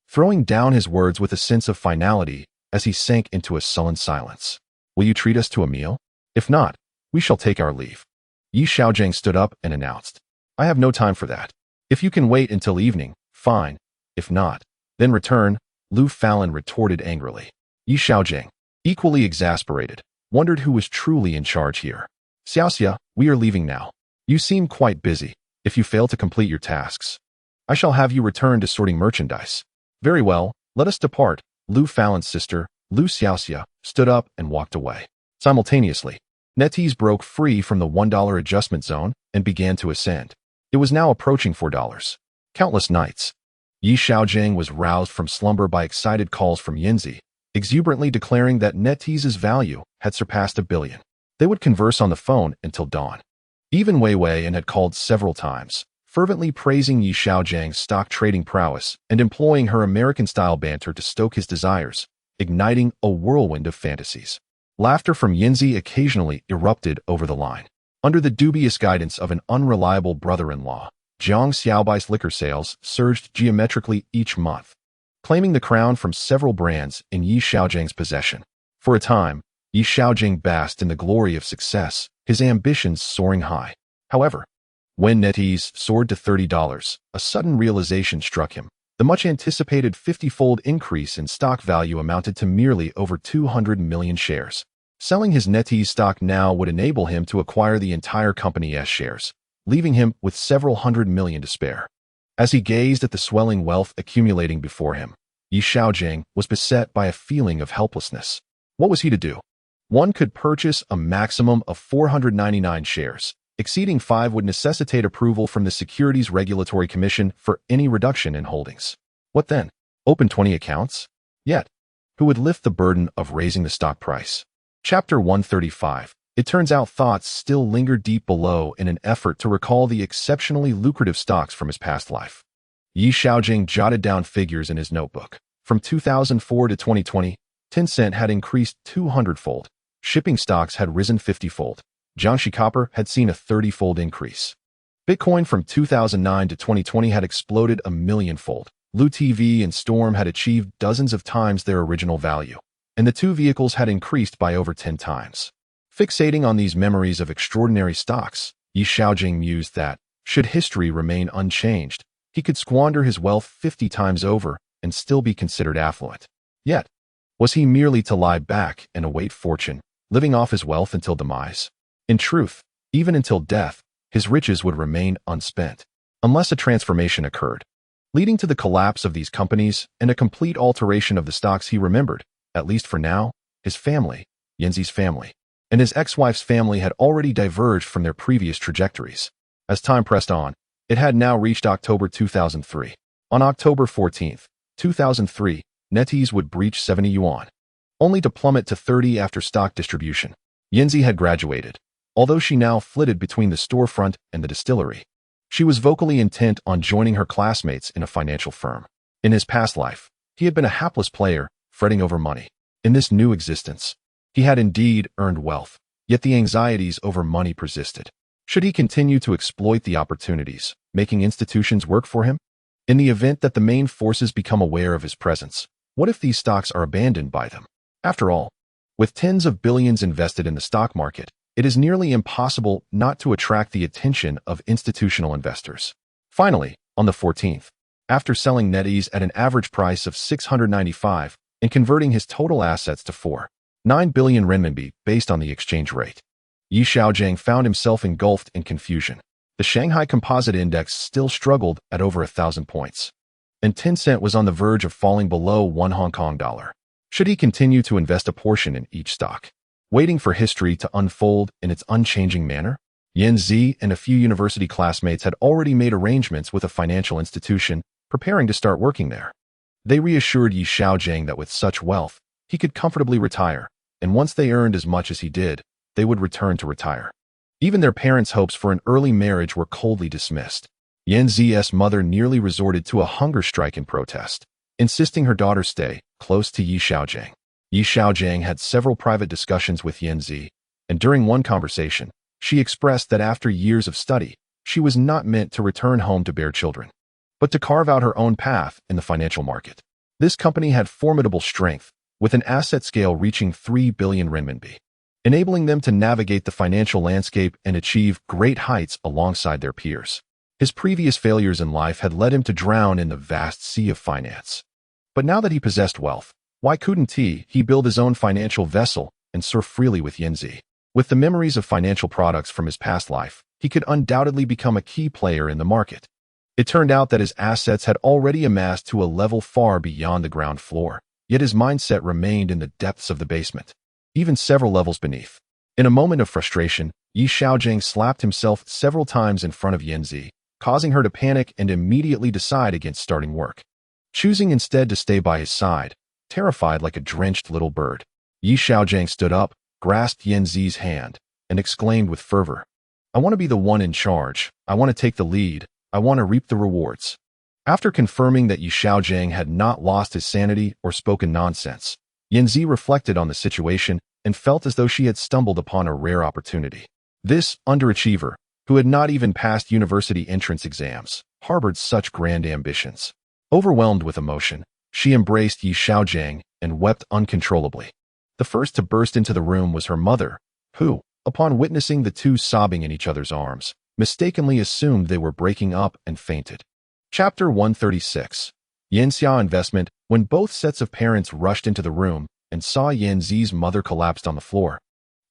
throwing down his words with a sense of finality as he sank into a sullen silence. Will you treat us to a meal? If not, we shall take our leave. Yi Xiaogang stood up and announced, I have no time for that. If you can wait until evening, fine. If not, then return, Lu Fallon retorted angrily. Yi Xiaogang, equally exasperated, wondered who was truly in charge here. Xiaoxia, we are leaving now. You seem quite busy. If you fail to complete your tasks, I shall have you return to sorting merchandise. Very well, let us depart. Lu Fallon's sister, Lu Xiaoxia, stood up and walked away. Simultaneously, NetEase broke free from the $1 adjustment zone and began to ascend. It was now approaching $4. Countless nights, Yi Xiaogang was roused from slumber by excited calls from Yinzi, exuberantly declaring that NetEase's value had surpassed $1 billion. They would converse on the phone until dawn. Even Wei Wei had called several times, fervently praising Yi Xiaogangs' stock trading prowess and employing her American-style banter to stoke his desires, igniting a whirlwind of fantasies. Laughter from Yinzi occasionally erupted over the line. Under the dubious guidance of an unreliable brother-in-law, Jiang Xiaobai's liquor sales surged geometrically each month, claiming the crown from several brands in Yi Xiaogangs' possession. For a time, Yi Xiaogang basked in the glory of success, his ambitions soaring high. However, when NetEase soared to $30, a sudden realization struck him. The much-anticipated 50-fold increase in stock value amounted to merely over 200 million shares. Selling his NetEase stock now would enable him to acquire the entire company's shares, leaving him with several hundred million to spare. As he gazed at the swelling wealth accumulating before him, Yi Xiaogang was beset by a feeling of helplessness. What was he to do? One could purchase a maximum of 499 shares. Exceeding 5 would necessitate approval from the Securities Regulatory Commission for any reduction in holdings. What then? Open 20 accounts? Yet, who would lift the burden of raising the stock price? Chapter 135. It turns out thoughts still linger deep below in an effort to recall the exceptionally lucrative stocks from his past life. Yi Xiaogang jotted down figures in his notebook. From 2004 to 2020, Tencent had increased 200-fold. Shipping stocks had risen 50-fold. Jiangxi Copper had seen a 30-fold increase. Bitcoin from 2009 to 2020 had exploded 1,000,000-fold. Lu TV and Storm had achieved dozens of times their original value, and the two vehicles had increased by over 10 times. Fixating on these memories of extraordinary stocks, Yi Xiaogang mused that, should history remain unchanged, he could squander his wealth 50 times over and still be considered affluent. Yet, was he merely to lie back and await fortune, living off his wealth until demise? In truth, even until death, his riches would remain unspent, unless a transformation occurred, leading to the collapse of these companies and a complete alteration of the stocks he remembered. At least for now, his family, Yinzi's family, and his ex-wife's family had already diverged from their previous trajectories. As time pressed on, it had now reached October 2003. On October 14, 2003, NetEase would breach 70 yuan, only to plummet to 30 after stock distribution. Yinzi had graduated. Although she now flitted between the storefront and the distillery, she was vocally intent on joining her classmates in a financial firm. In his past life, he had been a hapless player, fretting over money. In this new existence, he had indeed earned wealth, yet the anxieties over money persisted. Should he continue to exploit the opportunities, making institutions work for him? In the event that the main forces become aware of his presence, what if these stocks are abandoned by them? After all, with tens of billions invested in the stock market, it is nearly impossible not to attract the attention of institutional investors. Finally, on the 14th, after selling NetEase at an average price of 695 and converting his total assets to 4.9 billion renminbi based on the exchange rate, Yi Xiaogang found himself engulfed in confusion. The Shanghai Composite Index still struggled at over 1,000 points, and Tencent was on the verge of falling below 1 Hong Kong dollar. Should he continue to invest a portion in each stock, waiting for history to unfold in its unchanging manner? Yinzi and a few university classmates had already made arrangements with a financial institution, preparing to start working there. They reassured Yi Xiaogang that with such wealth, he could comfortably retire, and once they earned as much as he did, they would return to retire. Even their parents' hopes for an early marriage were coldly dismissed. Yinzi's mother nearly resorted to a hunger strike in protest, insisting her daughter stay close to Yi Xiaogang. Yi Xiaogang had several private discussions with Yinzi, and during one conversation, she expressed that after years of study, she was not meant to return home to bear children. but to carve out her own path in the financial market. This company had formidable strength, with an asset scale reaching 3 billion renminbi, enabling them to navigate the financial landscape and achieve great heights alongside their peers. His previous failures in life had led him to drown in the vast sea of finance. But now that he possessed wealth, why couldn't he build his own financial vessel and surf freely with Yanzi? With the memories of financial products from his past life, he could undoubtedly become a key player in the market. It turned out that his assets had already amassed to a level far beyond the ground floor, yet his mindset remained in the depths of the basement, even several levels beneath. In a moment of frustration, Xiaogang slapped himself several times in front of Yanzi, causing her to panic and immediately decide against starting work. Choosing instead to stay by his side, terrified like a drenched little bird, Xiaogang stood up, grasped Yanzi's hand, and exclaimed with fervor, "I want to be the one in charge. I want to take the lead. I want to reap the rewards." After confirming that Xiaogang had not lost his sanity or spoken nonsense, Yanzi reflected on the situation and felt as though she had stumbled upon a rare opportunity. This underachiever, who had not even passed university entrance exams, harbored such grand ambitions. Overwhelmed with emotion, she embraced Xiaogang and wept uncontrollably. The first to burst into the room was her mother, who, upon witnessing the two sobbing in each other's arms, mistakenly assumed they were breaking up and fainted. Chapter 136. Yanxia Investment. When both sets of parents rushed into the room and saw Yanzi's mother collapsed on the floor,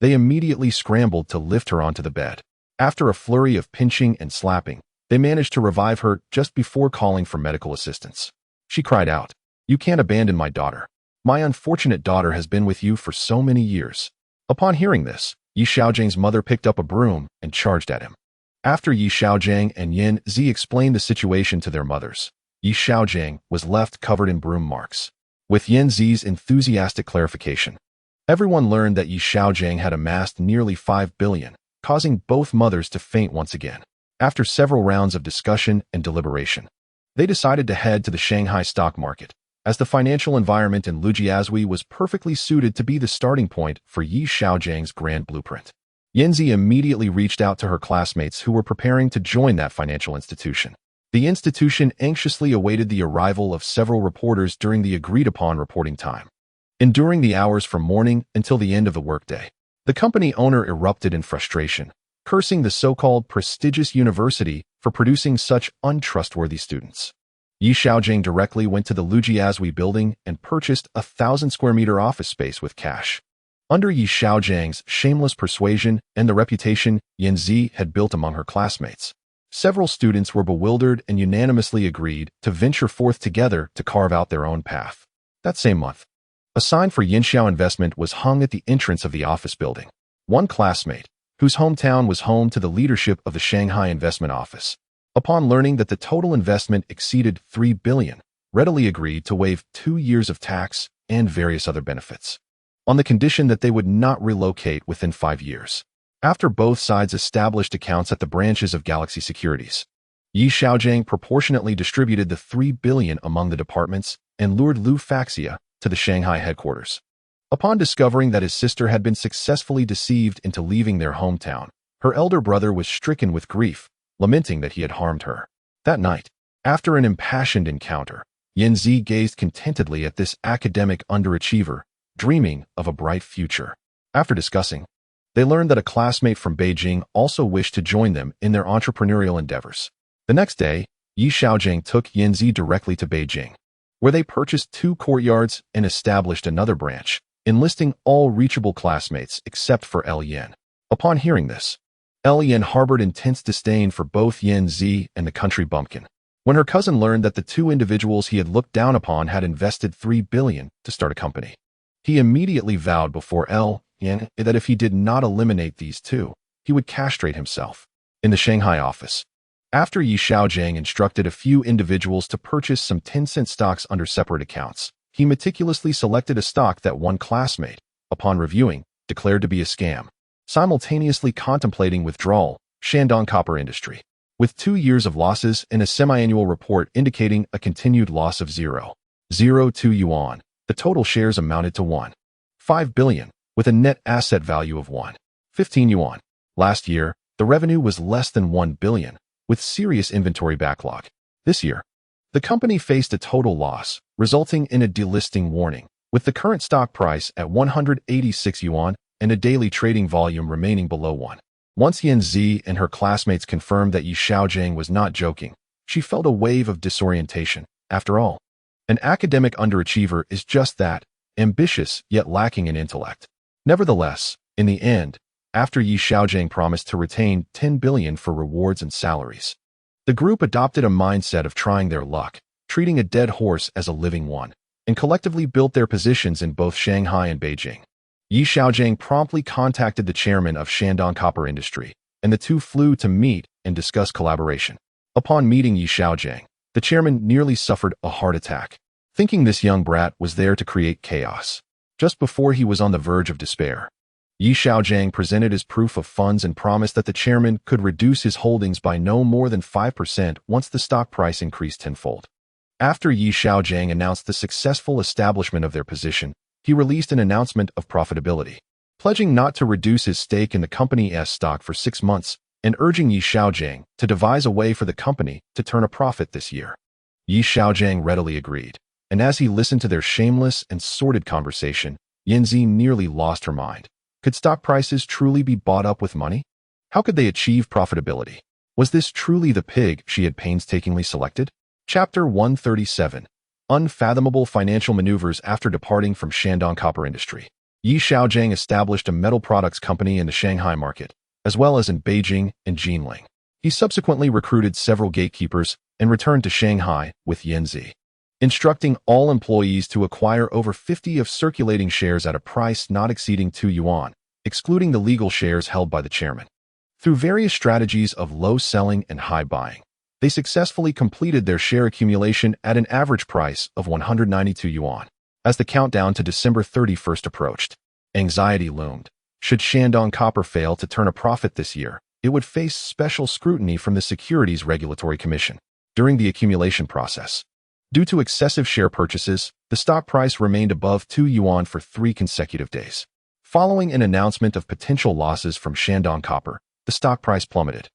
they immediately scrambled to lift her onto the bed. After a flurry of pinching and slapping, they managed to revive her just before calling for medical assistance. She cried out, "You can't abandon my daughter. My unfortunate daughter has been with you for so many years." Upon hearing this, Xiaojiang's mother picked up a broom and charged at him. After Xiaogang and Yanzi explained the situation to their mothers, Xiaogang was left covered in broom marks. With Yanzi's enthusiastic clarification, everyone learned that Xiaogang had amassed nearly 5 billion, causing both mothers to faint once again. After several rounds of discussion and deliberation, they decided to head to the Shanghai stock market, as the financial environment in Lujiazui was perfectly suited to be the starting point for Xiaojiang's grand blueprint. Yanzi immediately reached out to her classmates who were preparing to join that financial institution. The institution anxiously awaited the arrival of several reporters during the agreed-upon reporting time. Enduring the hours from morning until the end of the workday, the company owner erupted in frustration, cursing the so-called prestigious university for producing such untrustworthy students. Xiaogang directly went to the Lujiazui building and purchased a 1,000 square meter office space with cash. Under Xiaojiang's shameless persuasion and the reputation Yanzi had built among her classmates, several students were bewildered and unanimously agreed to venture forth together to carve out their own path. That same month, a sign for Yanxia Investment was hung at the entrance of the office building. One classmate, whose hometown was home to the leadership of the Shanghai Investment Office, upon learning that the total investment exceeded 3 billion, readily agreed to waive 2 years of tax and various other benefits, on the condition that they would not relocate within 5 years. After both sides established accounts at the branches of Galaxy Securities, Xiaogang proportionately distributed the 3 billion among the departments and lured Lu Faxia to the Shanghai headquarters. Upon discovering that his sister had been successfully deceived into leaving their hometown, her elder brother was stricken with grief, lamenting that he had harmed her. That night, after an impassioned encounter, Yanzi gazed contentedly at this academic underachiever, dreaming of a bright future. After discussing, they learned that a classmate from Beijing also wished to join them in their entrepreneurial endeavors. The next day, Xiaogang took Yanzi directly to Beijing, where they purchased 2 courtyards and established another branch, enlisting all reachable classmates except for Yan. Upon hearing this, Yan harbored intense disdain for both Yanzi and the country bumpkin. When her cousin learned that the 2 individuals he had looked down upon had invested 3 billion to start a company, he immediately vowed before Yan that if he did not eliminate these 2, he would castrate himself. In the Shanghai office, after Xiaogang instructed a few individuals to purchase some 10-cent stocks under separate accounts, he meticulously selected a stock that one classmate, upon reviewing, declared to be a scam, simultaneously contemplating withdrawal, Shandong Copper Industry, with 2 years of losses and a semi-annual report indicating a continued loss of 0.02 yuan. The total shares amounted to 1.5 billion, with a net asset value of 1.15 yuan. Last year, the revenue was less than 1 billion, with serious inventory backlog. This year, The company faced a total loss, resulting in a delisting warning, with the current stock price at 186 yuan and a daily trading volume remaining below 1. Once Yan Zi and her classmates confirmed that Yi Xiaogang was not joking, she felt a wave of disorientation. After all, an academic underachiever is just that, ambitious yet lacking in intellect. Nevertheless, in the end, after Yi Xiaogang promised to retain 10 billion for rewards and salaries, the group adopted a mindset of trying their luck, treating a dead horse as a living one, and collectively built their positions in both Shanghai and Beijing. Yi Xiaogang promptly contacted the chairman of Shandong Copper Industry, and the two flew to meet and discuss collaboration. Upon meeting Yi Xiaogang, the chairman nearly suffered a heart attack, thinking this young brat was there to create chaos. Just before he was on the verge of despair, Yi Xiaogang presented his proof of funds and promised that the chairman could reduce his holdings by no more than 5% once the stock price increased tenfold. After Yi Xiaogang announced the successful establishment of their position, he released an announcement of profitability, pledging not to reduce his stake in the company's stock for 6 months and urging Yi Xiaogang to devise a way for the company to turn a profit this year. Yi Xiaogang readily agreed, and as he listened to their shameless and sordid conversation, Yanzi nearly lost her mind. Could stock prices truly be bought up with money? How could they achieve profitability? Was this truly the pig she had painstakingly selected? Chapter 137. Unfathomable financial maneuvers after departing from Shandong Copper Industry. Yi Xiaogang established a metal products company in the Shanghai market, as well as in Beijing and Jinling. He subsequently recruited several gatekeepers and returned to Shanghai with Yanzi, instructing all employees to acquire over 50 of circulating shares at a price not exceeding 2 yuan, excluding the legal shares held by the chairman. Through various strategies of low selling and high buying, they successfully completed their share accumulation at an average price of 192 yuan. As the countdown to December 31st approached, anxiety loomed. Should Shandong Copper fail to turn a profit this year, it would face special scrutiny from the Securities Regulatory Commission. During the accumulation process, due to excessive share purchases, the stock price remained above 2 yuan for 3 consecutive days. Following an announcement of potential losses from Shandong Copper, the stock price plummeted,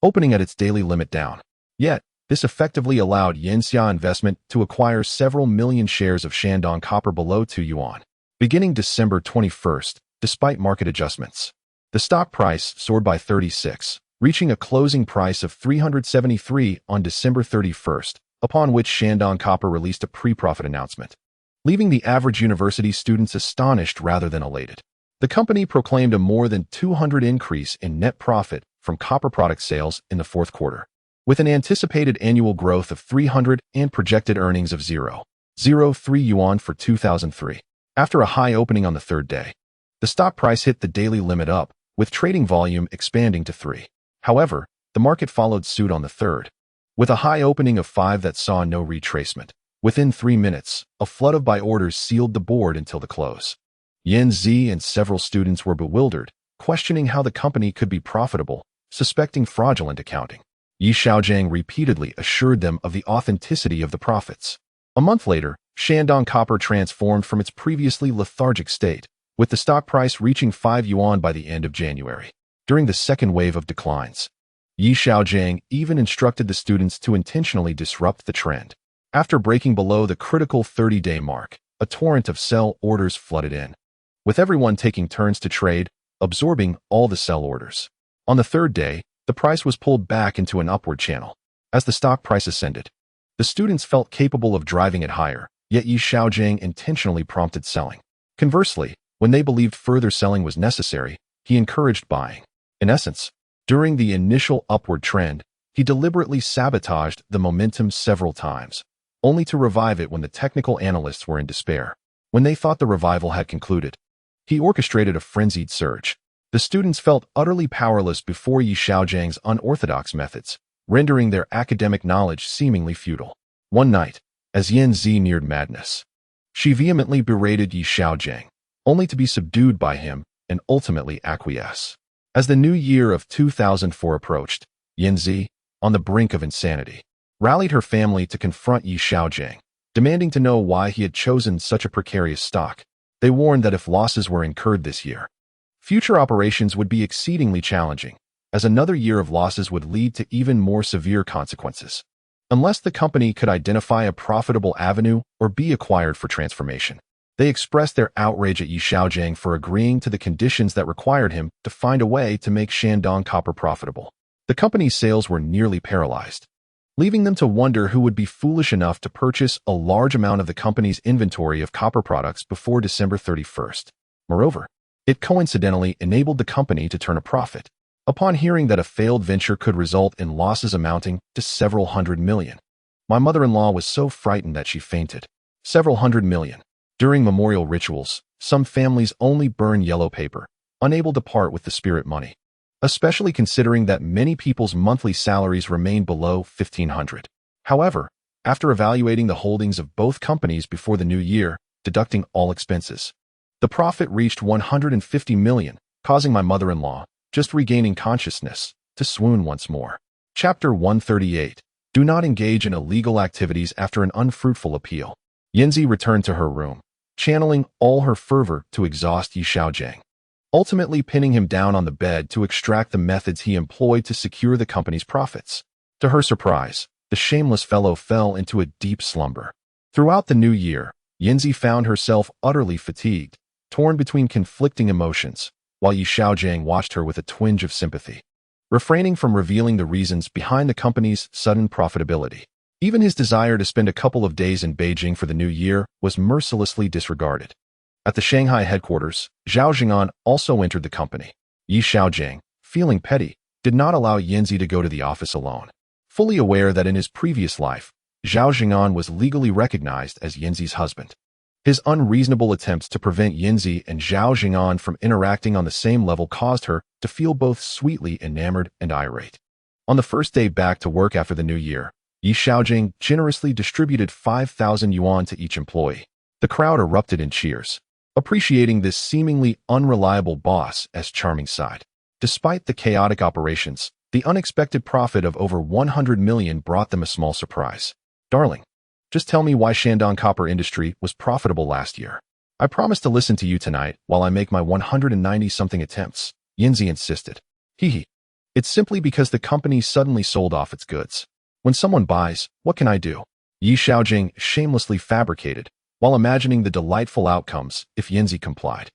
opening at its daily limit down. Yet, this effectively allowed Yanxia Investment to acquire several million shares of Shandong Copper below 2 yuan. Beginning December 21st, despite market adjustments, the stock price soared by 36, reaching a closing price of 373 on December 31st, upon which Shandong Copper released a pre-profit announcement, leaving the average university students astonished rather than elated. The company proclaimed a more than 200% increase in net profit from copper product sales in the fourth quarter, with an anticipated annual growth of 300 and projected earnings of 0.03 yuan for 2003. After a high opening on the third day, the stock price hit the daily limit up, with trading volume expanding to 3. However, the market followed suit on the third, with a high opening of 5 that saw no retracement. Within 3 minutes, a flood of buy orders sealed the board until the close. Yan Zi and several students were bewildered, questioning how the company could be profitable, suspecting fraudulent accounting. Yi Xiaogang repeatedly assured them of the authenticity of the profits. A month later, Shandong Copper transformed from its previously lethargic state, with the stock price reaching 5 yuan by the end of January. During the second wave of declines, Yi Xiaogang even instructed the students to intentionally disrupt the trend. After breaking below the critical 30-day mark, a torrent of sell orders flooded in, with everyone taking turns to trade, absorbing all the sell orders. On the third day, the price was pulled back into an upward channel. As the stock price ascended, the students felt capable of driving it higher, yet Yi Xiaogang intentionally prompted selling. Conversely, when they believed further selling was necessary, he encouraged buying. In essence, during the initial upward trend, he deliberately sabotaged the momentum several times, only to revive it when the technical analysts were in despair. When they thought the revival had concluded, he orchestrated a frenzied surge. The students felt utterly powerless before Yi Xiaogang's unorthodox methods, rendering their academic knowledge seemingly futile. One night, as Yan Zi neared madness, she vehemently berated Yi Xiaogang, only to be subdued by him and ultimately acquiesce. As the new year of 2004 approached, Yan Zi, on the brink of insanity, rallied her family to confront Yi Xiaogang, demanding to know why he had chosen such a precarious stock. They warned that if losses were incurred this year, future operations would be exceedingly challenging, as another year of losses would lead to even more severe consequences. unless the company could identify a profitable avenue or be acquired for transformation. They expressed their outrage at Xiaogang for agreeing to the conditions that required him to find a way to make Shandong Copper profitable. The company's sales were nearly paralyzed, leaving them to wonder who would be foolish enough to purchase a large amount of the company's inventory of copper products before December 31st. Moreover, it coincidentally enabled the company to turn a profit. Upon hearing that a failed venture could result in losses amounting to several hundred million, my mother-in-law was so frightened that she fainted. Several hundred million. During memorial rituals, some families only burn yellow paper, unable to part with the spirit money, especially considering that many people's monthly salaries remain below $1,500. However, after evaluating the holdings of both companies before the new year, deducting all expenses, the profit reached 150 million, causing my mother-in-law, just regaining consciousness, to swoon once more. Chapter 138. Do not engage in illegal activities after an unfruitful appeal. Yanzi returned to her room, channeling all her fervor to exhaust Xiaogang, ultimately pinning him down on the bed to extract the methods he employed to secure the company's profits. To her surprise, the shameless fellow fell into a deep slumber. Throughout the new year, Yanzi found herself utterly fatigued, torn between conflicting emotions, while Xiaogang watched her with a twinge of sympathy, refraining from revealing the reasons behind the company's sudden profitability. Even his desire to spend a couple of days in Beijing for the new year was mercilessly disregarded. At the Shanghai headquarters, Zhao Jing'an also entered the company. Xiaogang, feeling petty, did not allow Yanzi to go to the office alone. Fully aware that in his previous life, Zhao Jing'an was legally recognized as Yanzi's husband. His unreasonable attempts to prevent Yanzi and Zhao Jing'an from interacting on the same level caused her to feel both sweetly enamored and irate. On the first day back to work after the new year, Xiaogang generously distributed 5,000 yuan to each employee. The crowd erupted in cheers, appreciating this seemingly unreliable boss as charming side. Despite the chaotic operations, the unexpected profit of over 100 million brought them a small surprise. Darling, just tell me why Shandong Copper Industry was profitable last year. I promise to listen to you tonight while I make my 190-something attempts, Yanzi insisted. Hee. It's simply because the company suddenly sold off its goods. When someone buys, what can I do? Xiaogang shamelessly fabricated, while imagining the delightful outcomes if Yanzi complied.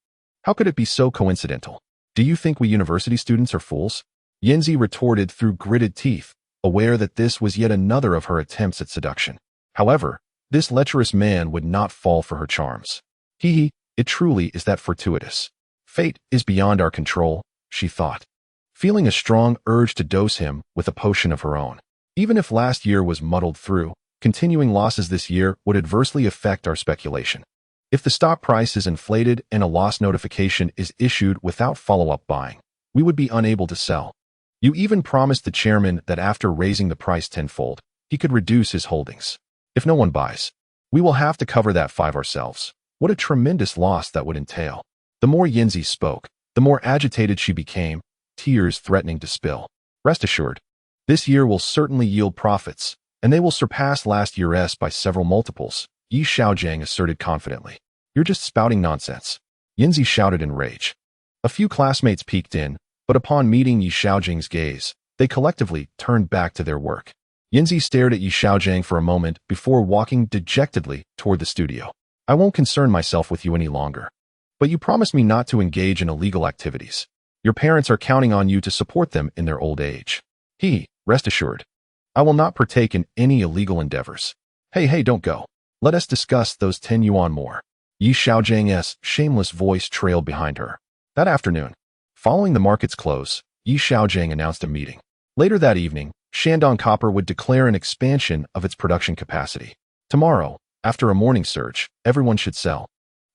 How could it be so coincidental? Do you think we university students are fools? Yanzi retorted through gritted teeth, aware that this was yet another of her attempts at seduction. However, this lecherous man would not fall for her charms. It truly is that fortuitous. Fate is beyond our control, she thought, feeling a strong urge to dose him with a potion of her own. Even if last year was muddled through, continuing losses this year would adversely affect our speculation. If the stock price is inflated and a loss notification is issued without follow-up buying, we would be unable to sell. You even promised the chairman that after raising the price tenfold, he could reduce his holdings. If no one buys, we will have to cover that 5 ourselves. What a tremendous loss that would entail. The more Yanzi spoke, the more agitated she became, tears threatening to spill. Rest assured, this year will certainly yield profits, and they will surpass last year's by several multiples, Xiaogang asserted confidently. You're just spouting nonsense, Yanzi shouted in rage. A few classmates peeked in, but upon meeting Xiaogang's gaze, they collectively turned back to their work. Yanzi stared at Xiaogang for a moment before walking dejectedly toward the studio. I won't concern myself with you any longer. But you promised me not to engage in illegal activities. Your parents are counting on you to support them in their old age. Rest assured, I will not partake in any illegal endeavors. Hey, don't go. Let us discuss those 10 yuan more. Xiaogan's shameless voice trailed behind her. That afternoon, following the market's close, Xiaogang announced a meeting. Later that evening, Shandong Copper would declare an expansion of its production capacity. Tomorrow, after a morning surge, everyone should sell,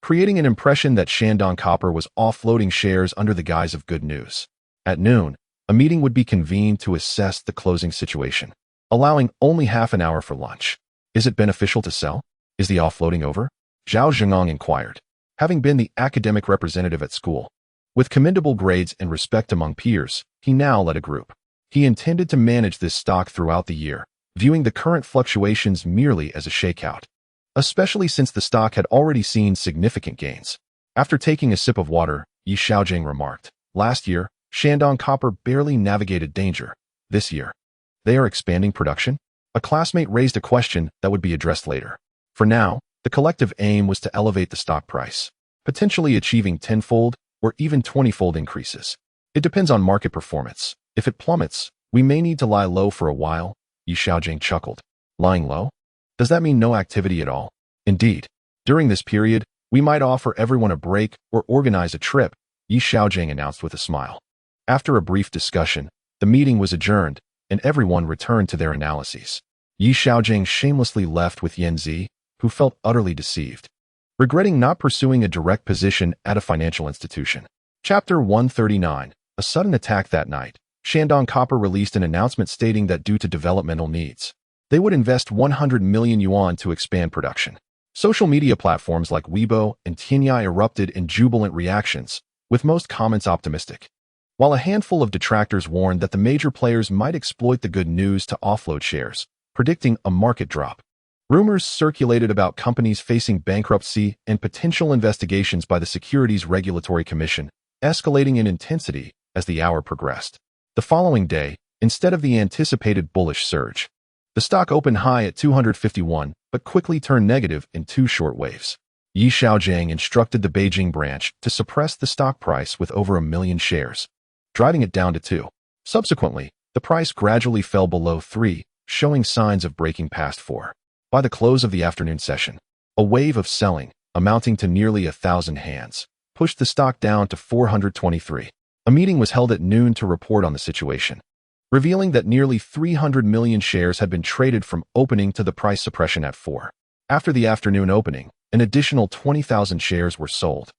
creating an impression that Shandong Copper was offloading shares under the guise of good news. At noon, a meeting would be convened to assess the closing situation, allowing only half an hour for lunch. Is it beneficial to sell? Is the offloading over? Zhao Jing'an inquired. Having been the academic representative at school, with commendable grades and respect among peers, he now led a group. He intended to manage this stock throughout the year, viewing the current fluctuations merely as a shakeout, especially since the stock had already seen significant gains. After taking a sip of water, Xiaogang remarked, last year, Shandong Copper barely navigated danger. This year, they are expanding production? A classmate raised a question that would be addressed later. For now, the collective aim was to elevate the stock price, potentially achieving tenfold or even 20-fold increases. It depends on market performance. If it plummets, we may need to lie low for a while, Xiaogang chuckled. Lying low? Does that mean no activity at all? Indeed. During this period, we might offer everyone a break or organize a trip, Xiaogang announced with a smile. After a brief discussion, the meeting was adjourned, and everyone returned to their analyses. Xiaogang shamelessly left with Yanzi, who felt utterly deceived, regretting not pursuing a direct position at a financial institution. Chapter 139. A sudden attack that night. Shandong Copper released an announcement stating that due to developmental needs, they would invest 100 million yuan to expand production. Social media platforms like Weibo and Tianyai erupted in jubilant reactions, with most comments optimistic, while a handful of detractors warned that the major players might exploit the good news to offload shares, predicting a market drop. Rumors circulated about companies facing bankruptcy and potential investigations by the Securities Regulatory Commission, escalating in intensity as the hour progressed. The following day, instead of the anticipated bullish surge, the stock opened high at 251, but quickly turned negative in 2 short waves. Xiaogang instructed the Beijing branch to suppress the stock price with over 1 million shares, driving it down to 2. Subsequently, the price gradually fell below 3, showing signs of breaking past 4. By the close of the afternoon session, a wave of selling, amounting to nearly 1,000 hands, pushed the stock down to 423. A meeting was held at noon to report on the situation, revealing that nearly 300 million shares had been traded from opening to the price suppression at 4. After the afternoon opening, an additional 20,000 shares were sold.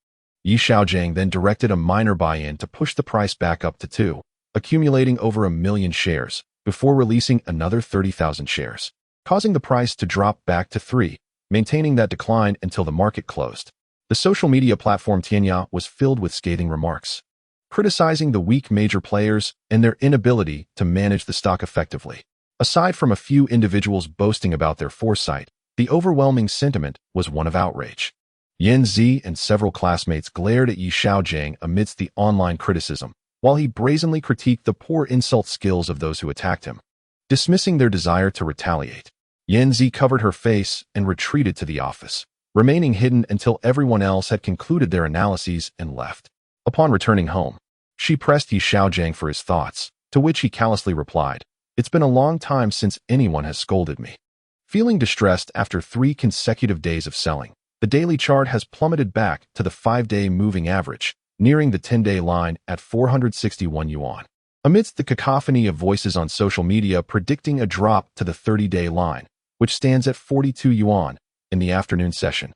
Xiaogang then directed a minor buy-in to push the price back up to 2, accumulating over 1 million shares, before releasing another 30,000 shares, causing the price to drop back to 3, maintaining that decline until the market closed. The social media platform Tianyai was filled with scathing remarks, criticizing the weak major players and their inability to manage the stock effectively. Aside from a few individuals boasting about their foresight, the overwhelming sentiment was one of outrage. Yanzi and several classmates glared at Xiaogang amidst the online criticism, while he brazenly critiqued the poor insult skills of those who attacked him, dismissing their desire to retaliate. Yanzi covered her face and retreated to the office, remaining hidden until everyone else had concluded their analyses and left. Upon returning home, she pressed Xiaogang for his thoughts, to which he callously replied, "It's been a long time since anyone has scolded me." Feeling distressed after 3 consecutive days of selling, the daily chart has plummeted back to the 5-day moving average, nearing the 10-day line at 461 yuan. Amidst the cacophony of voices on social media predicting a drop to the 30-day line, which stands at 42 yuan, in the afternoon session,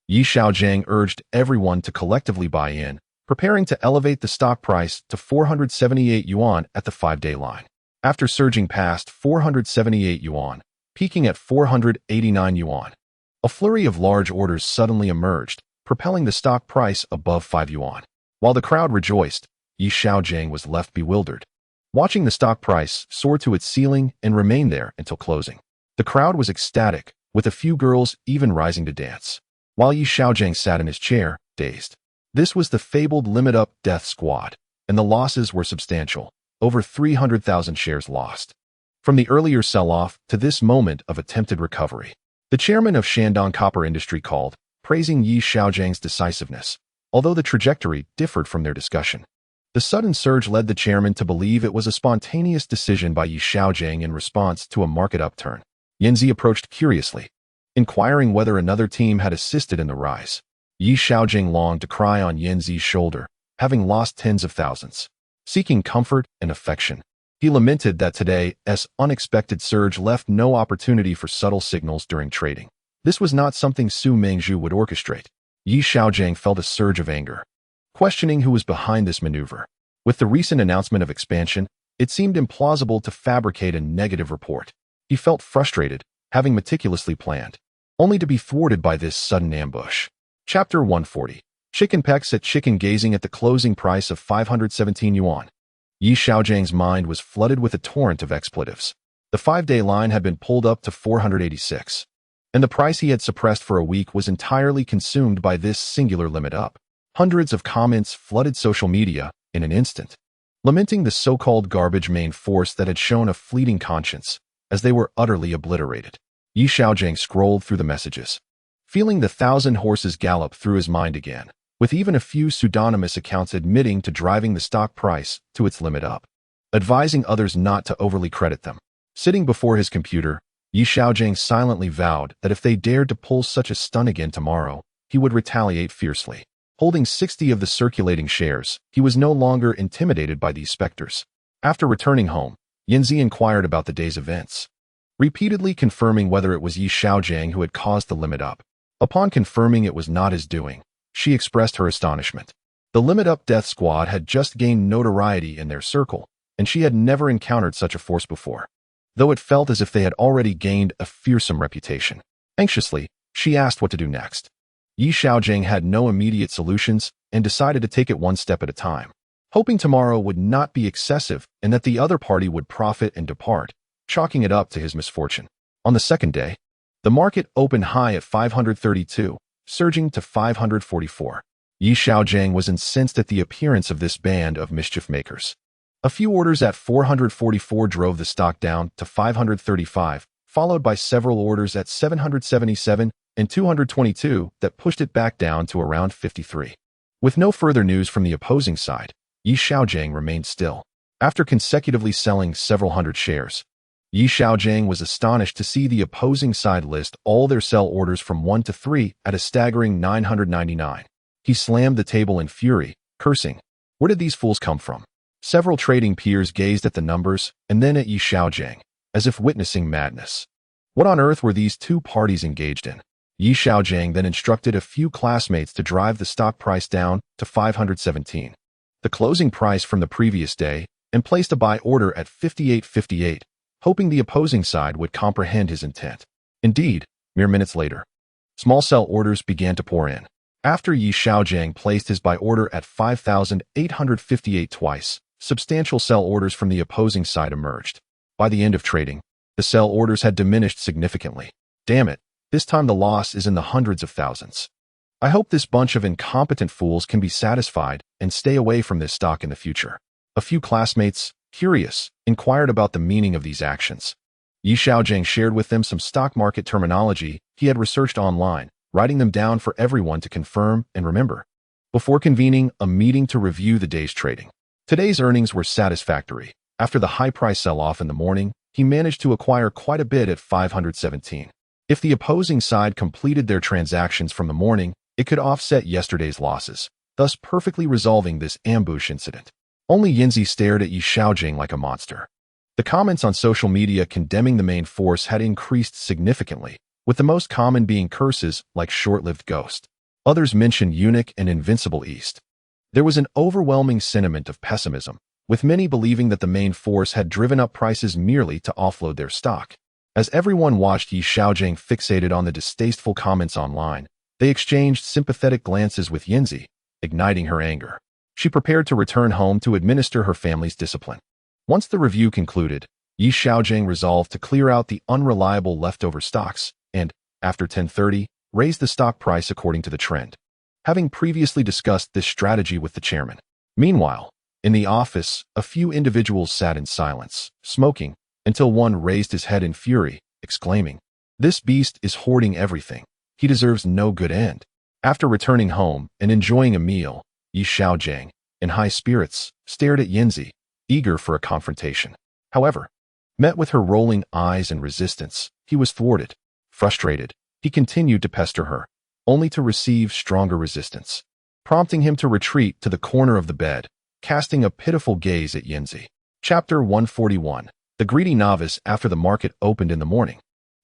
Xiaogang urged everyone to collectively buy in, preparing to elevate the stock price to 478 yuan at the 5-day line. After surging past 478 yuan, peaking at 489 yuan, a flurry of large orders suddenly emerged, propelling the stock price above 5 yuan. While the crowd rejoiced, Xiaogang was left bewildered, watching the stock price soar to its ceiling and remain there until closing. The crowd was ecstatic, with a few girls even rising to dance, while Xiaogang sat in his chair, dazed. This was the fabled Limit Up Death Squad, and the losses were substantial, over 300,000 shares lost. From the earlier sell-off to this moment of attempted recovery, the chairman of Shandong Copper Industry called, praising Xiaogang's decisiveness, although the trajectory differed from their discussion. The sudden surge led the chairman to believe it was a spontaneous decision by Xiaogang in response to a market upturn. Yanzi approached curiously, inquiring whether another team had assisted in the rise. Xiaogang longed to cry on Yanzi's shoulder, having lost tens of thousands. Seeking comfort and affection, he lamented that today's unexpected surge left no opportunity for subtle signals during trading. This was not something Su Mengzhu would orchestrate. Xiaogang felt a surge of anger, questioning who was behind this maneuver. With the recent announcement of expansion, it seemed implausible to fabricate a negative report. He felt frustrated, having meticulously planned, only to be thwarted by this sudden ambush. Chapter 140. Chicken pecks at chicken gazing at the closing price of 517 yuan. Xiaogang's mind was flooded with a torrent of expletives. The 5-day line had been pulled up to 486, and the price he had suppressed for a week was entirely consumed by this singular limit up. Hundreds of comments flooded social media in an instant, lamenting the so-called garbage main force that had shown a fleeting conscience, as they were utterly obliterated. Xiaogang scrolled through the messages, feeling the 1,000 horses gallop through his mind again, with even a few pseudonymous accounts admitting to driving the stock price to its limit up, advising others not to overly credit them. Sitting before his computer, Xiaogang silently vowed that if they dared to pull such a stunt again tomorrow, he would retaliate fiercely. Holding 60 of the circulating shares, he was no longer intimidated by these specters. After returning home, Yanzi inquired about the day's events, repeatedly confirming whether it was Xiaogang who had caused the limit up. Upon confirming it was not his doing, she expressed her astonishment. The Limit Up Death Squad had just gained notoriety in their circle, and she had never encountered such a force before, though it felt as if they had already gained a fearsome reputation. Anxiously, she asked what to do next. Xiaogang had no immediate solutions and decided to take it one step at a time, hoping tomorrow would not be excessive and that the other party would profit and depart, chalking it up to his misfortune. On the second day, the market opened high at 532, surging to 544. Xiaogang was incensed at the appearance of this band of mischief makers. A few orders at 444 drove the stock down to 535, followed by several orders at 777 and 222 that pushed it back down to around 53. With no further news from the opposing side, Xiaogang remained still. After consecutively selling several hundred shares, Xiaogang was astonished to see the opposing side list all their sell orders from 1 to 3 at a staggering 999. He slammed the table in fury, cursing, "Where did these fools come from?" Several trading peers gazed at the numbers and then at Xiaogang, as if witnessing madness. What on earth were these two parties engaged in? Xiaogang then instructed a few classmates to drive the stock price down to 517, the closing price from the previous day, and placed a buy order at 58.58, hoping the opposing side would comprehend his intent. Indeed, mere minutes later, small sell orders began to pour in. After Xiaogang placed his buy order at 5,858 twice, substantial sell orders from the opposing side emerged. By the end of trading, the sell orders had diminished significantly. Damn it, this time the loss is in the hundreds of thousands. I hope this bunch of incompetent fools can be satisfied and stay away from this stock in the future. A few classmates, curious, inquired about the meaning of these actions. Xiaogang shared with them some stock market terminology he had researched online, writing them down for everyone to confirm and remember, before convening a meeting to review the day's trading. Today's earnings were satisfactory. After the high price sell-off in the morning, he managed to acquire quite a bit at 517. If the opposing side completed their transactions from the morning, it could offset yesterday's losses, thus perfectly resolving this ambush incident. Only Yanzi stared at Xiaogang like a monster. The comments on social media condemning the main force had increased significantly, with the most common being curses like short-lived ghost. Others mentioned eunuch and invincible east. There was an overwhelming sentiment of pessimism, with many believing that the main force had driven up prices merely to offload their stock. As everyone watched Xiaogang fixated on the distasteful comments online, they exchanged sympathetic glances with Yanzi, igniting her anger. She prepared to return home to administer her family's discipline. Once the review concluded, Xiaogang resolved to clear out the unreliable leftover stocks and, after 10:30, raise the stock price according to the trend, having previously discussed this strategy with the chairman. Meanwhile, in the office, a few individuals sat in silence, smoking, until one raised his head in fury, exclaiming, "This beast is hoarding everything. He deserves no good end." After returning home and enjoying a meal, Xiaogang, in high spirits, stared at Yanzi, eager for a confrontation. However, met with her rolling eyes and resistance, he was thwarted. Frustrated, he continued to pester her, only to receive stronger resistance, prompting him to retreat to the corner of the bed, casting a pitiful gaze at Yanzi. Chapter 141. The Greedy Novice. After the market opened in the morning,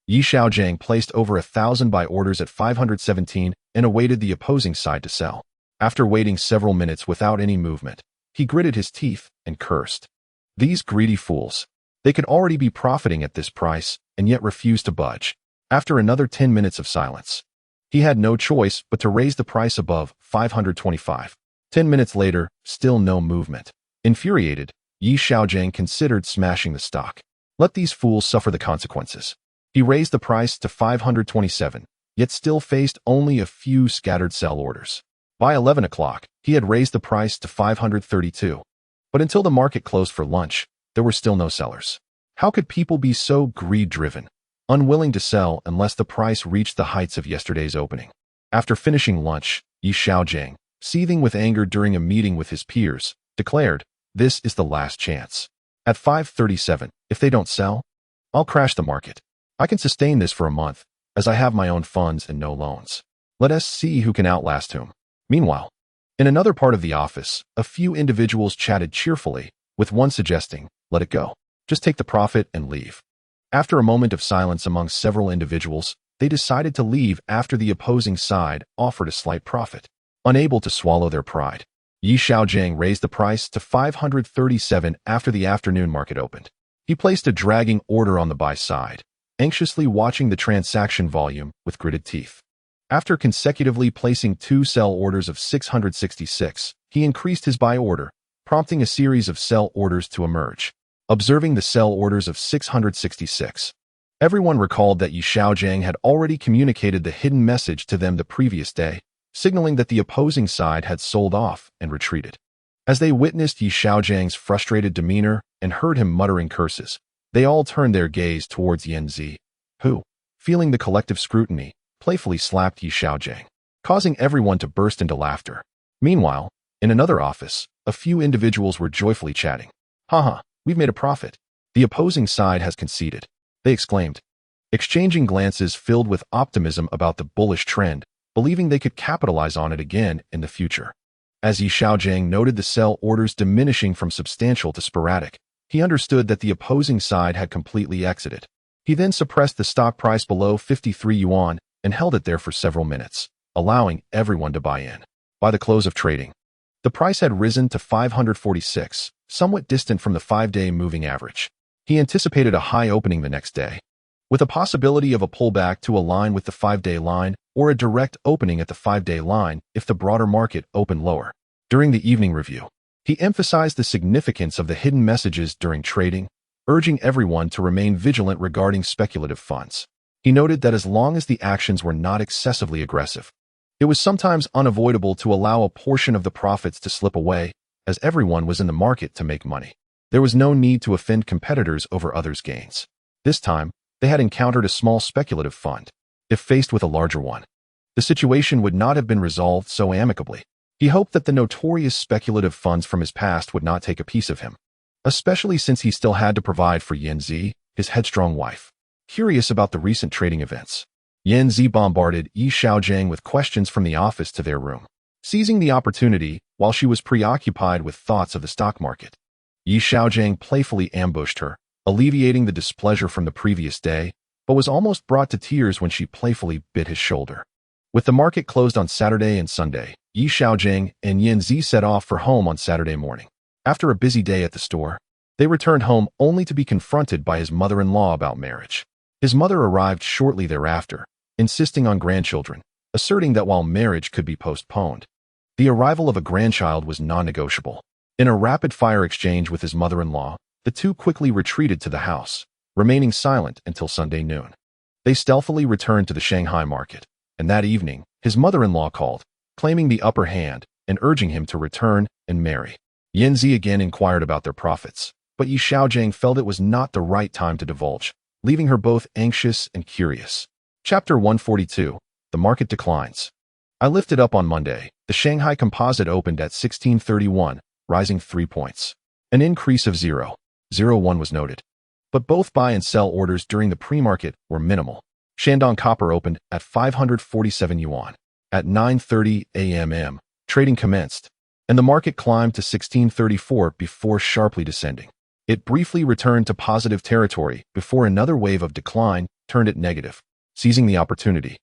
Xiaogang placed over 1,000 buy orders at 517 and awaited the opposing side to sell. After waiting several minutes without any movement, he gritted his teeth and cursed. These greedy fools. They could already be profiting at this price and yet refused to budge. After another 10 minutes of silence, he had no choice but to raise the price above 525. 10 minutes later, still no movement. Infuriated, Xiaogang considered smashing the stock. Let these fools suffer the consequences. He raised the price to 527, yet still faced only a few scattered sell orders. By 11 o'clock, he had raised the price to 532. But until the market closed for lunch, there were still no sellers. How could people be so greed-driven, unwilling to sell unless the price reached the heights of yesterday's opening? After finishing lunch, Xiaogang, seething with anger during a meeting with his peers, declared, "This is the last chance. At 5:37, if they don't sell, I'll crash the market. I can sustain this for a month, as I have my own funds and no loans. Let us see who can outlast whom." Meanwhile, in another part of the office, a few individuals chatted cheerfully, with one suggesting, "Let it go. Just take the profit and leave." After a moment of silence among several individuals, they decided to leave after the opposing side offered a slight profit. Unable to swallow their pride, Xiaogang raised the price to 537 after the afternoon market opened. He placed a dragging order on the buy side, anxiously watching the transaction volume with gritted teeth. After consecutively placing 2 sell orders of 666, he increased his buy order, prompting a series of sell orders to emerge. Observing the sell orders of 666, everyone recalled that Xiaogang had already communicated the hidden message to them the previous day, signaling that the opposing side had sold off and retreated. As they witnessed Xiaogang's frustrated demeanor and heard him muttering curses, they all turned their gaze towards Yanzi, who, feeling the collective scrutiny, playfully slapped Xiaogang, causing everyone to burst into laughter. Meanwhile, in another office, a few individuals were joyfully chatting. "Haha, we've made a profit. The opposing side has conceded," they exclaimed, exchanging glances filled with optimism about the bullish trend, believing they could capitalize on it again in the future. As Xiaogang noted the sell orders diminishing from substantial to sporadic, he understood that the opposing side had completely exited. He then suppressed the stock price below 53 yuan and held it there for several minutes, allowing everyone to buy in. By the close of trading, the price had risen to 546, somewhat distant from the 5-day moving average. He anticipated a high opening the next day, with a possibility of a pullback to align with the 5-day line or a direct opening at the 5-day line if the broader market opened lower. During the evening review, he emphasized the significance of the hidden messages during trading, urging everyone to remain vigilant regarding speculative funds. He noted that as long as the actions were not excessively aggressive, it was sometimes unavoidable to allow a portion of the profits to slip away, as everyone was in the market to make money. There was no need to offend competitors over others' gains. This time, they had encountered a small speculative fund. If faced with a larger one, the situation would not have been resolved so amicably. He hoped that the notorious speculative funds from his past would not take a piece of him, especially since he still had to provide for Yanzi, his headstrong wife. Curious about the recent trading events, Yanzi bombarded Xiaogang with questions from the office to their room, seizing the opportunity while she was preoccupied with thoughts of the stock market. Xiaogang playfully ambushed her, alleviating the displeasure from the previous day, but was almost brought to tears when she playfully bit his shoulder. With the market closed on Saturday and Sunday, Xiaogang and Yanzi set off for home on Saturday morning. After a busy day at the store, they returned home only to be confronted by his mother-in-law about marriage. His mother arrived shortly thereafter, insisting on grandchildren, asserting that while marriage could be postponed, the arrival of a grandchild was non-negotiable. In a rapid-fire exchange with his mother-in-law, the two quickly retreated to the house, remaining silent until Sunday noon. They stealthily returned to the Shanghai market, and that evening, his mother-in-law called, claiming the upper hand and urging him to return and marry. Yanzi again inquired about their profits, but Xiaogang felt it was not the right time to divulge, leaving her both anxious and curious. Chapter 142. The market declines. I lifted up on Monday. The Shanghai Composite opened at 1631, rising 3 points. An increase of 0.01 was noted, but both buy and sell orders during the pre-market were minimal. Shandong Copper opened at 547 yuan. At 9:30 a.m., trading commenced, and the market climbed to 1634 before sharply descending. It briefly returned to positive territory before another wave of decline turned it negative. Seizing the opportunity,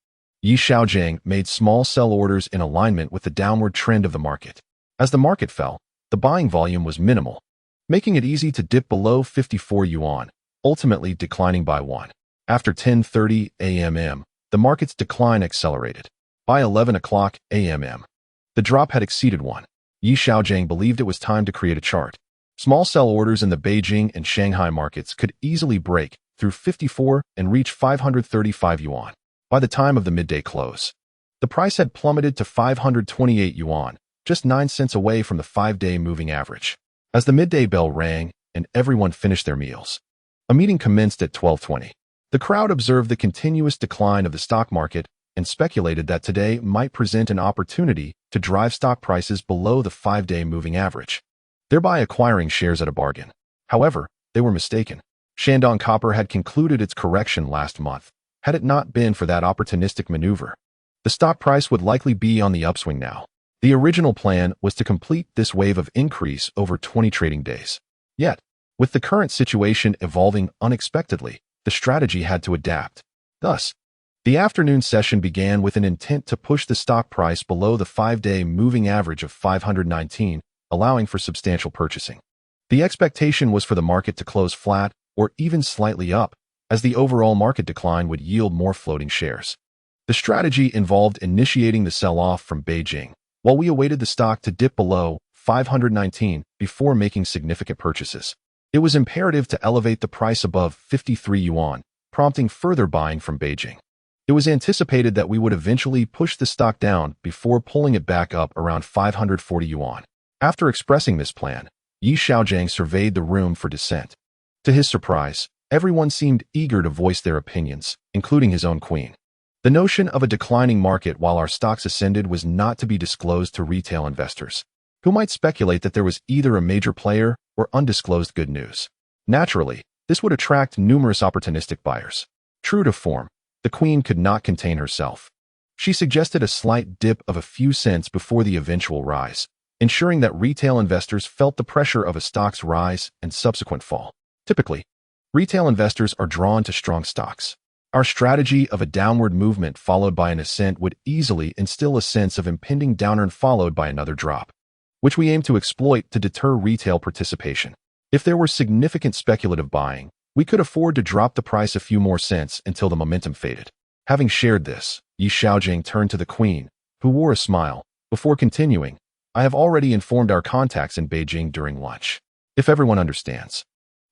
Xiaogang made small sell orders in alignment with the downward trend of the market. As the market fell, the buying volume was minimal, making it easy to dip below 54 yuan, ultimately declining by 1. After 10:30 a.m., the market's decline accelerated. By 11 o'clock a.m., the drop had exceeded 1. Xiaogang believed it was time to create a chart. Small sell orders in the Beijing and Shanghai markets could easily break through 54 and reach 535 yuan. By the time of the midday close, the price had plummeted to 528 yuan, just 9 cents away from the 5-day moving average. As the midday bell rang and everyone finished their meals, A meeting commenced at 12:20. The crowd observed the continuous decline of the stock market and speculated that today might present an opportunity to drive stock prices below the 5-day moving average, thereby acquiring shares at a bargain. However, they were mistaken. Shandong Copper had concluded its correction last month. Had it not been for that opportunistic maneuver, the stock price would likely be on the upswing now. The original plan was to complete this wave of increase over 20 trading days. Yet, with the current situation evolving unexpectedly, the strategy had to adapt. Thus, the afternoon session began with an intent to push the stock price below the 5-day moving average of 519, allowing for substantial purchasing. The expectation was for the market to close flat or even slightly up, as the overall market decline would yield more floating shares. The strategy involved initiating the sell-off from Beijing, while we awaited the stock to dip below 519 before making significant purchases. It was imperative to elevate the price above 53 yuan, prompting further buying from Beijing. It was anticipated that we would eventually push the stock down before pulling it back up around 540 yuan. After expressing this plan, Xiaogang surveyed the room for dissent. To his surprise, everyone seemed eager to voice their opinions, including his own queen. The notion of a declining market while our stocks ascended was not to be disclosed to retail investors, who might speculate that there was either a major player or undisclosed good news. Naturally, this would attract numerous opportunistic buyers. True to form, the queen could not contain herself. She suggested a slight dip of a few cents before the eventual rise, ensuring that retail investors felt the pressure of a stock's rise and subsequent fall. Typically, retail investors are drawn to strong stocks. Our strategy of a downward movement followed by an ascent would easily instill a sense of impending downturn followed by another drop, which we aim to exploit to deter retail participation. If there were significant speculative buying, we could afford to drop the price a few more cents until the momentum faded. Having shared this, Xiaogang turned to the queen, who wore a smile, before continuing, "I have already informed our contacts in Beijing during lunch. If everyone understands,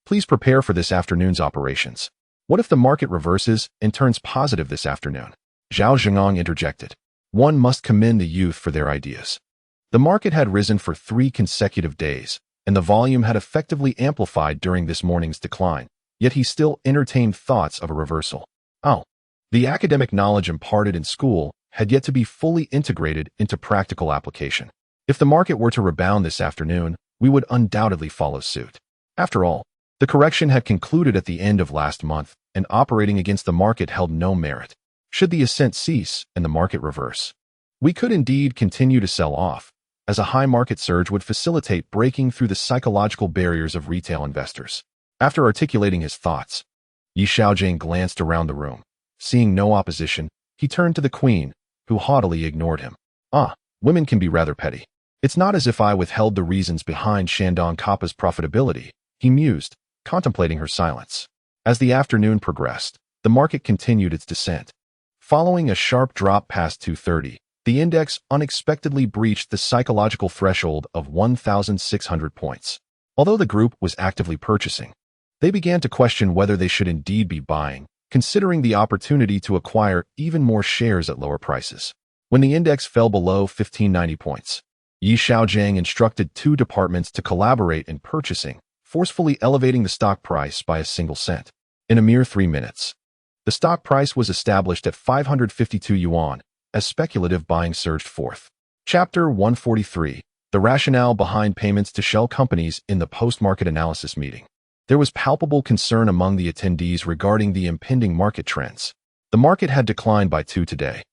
please prepare for this afternoon's operations." "What if the market reverses and turns positive this afternoon?" Xiaogang interjected. One must commend the youth for their ideas. The market had risen for 3 consecutive days, and the volume had effectively amplified during this morning's decline, yet he still entertained thoughts of a reversal. The academic knowledge imparted in school had yet to be fully integrated into practical application. If the market were to rebound this afternoon, we would undoubtedly follow suit. After all, the correction had concluded at the end of last month, and operating against the market held no merit. Should the ascent cease and the market reverse, we could indeed continue to sell off, as a high market surge would facilitate breaking through the psychological barriers of retail investors. After articulating his thoughts, Xiaogang glanced around the room. Seeing no opposition, he turned to the queen, who haughtily ignored him. Women can be rather petty. It's not as if I withheld the reasons behind Shandong Copper's profitability, he mused, contemplating her silence. As the afternoon progressed, the market continued its descent. Following a sharp drop past 230, the index unexpectedly breached the psychological threshold of 1,600 points. Although the group was actively purchasing, they began to question whether they should indeed be buying, considering the opportunity to acquire even more shares at lower prices. When the index fell below 1,590 points, Xiaogang instructed 2 departments to collaborate in purchasing, forcefully elevating the stock price by a single cent. In a mere 3 minutes, the stock price was established at 552 yuan, as speculative buying surged forth. Chapter 143. The rationale behind payments to shell companies in the post-market analysis meeting. There was palpable concern among the attendees regarding the impending market trends. The market had declined by 2 today,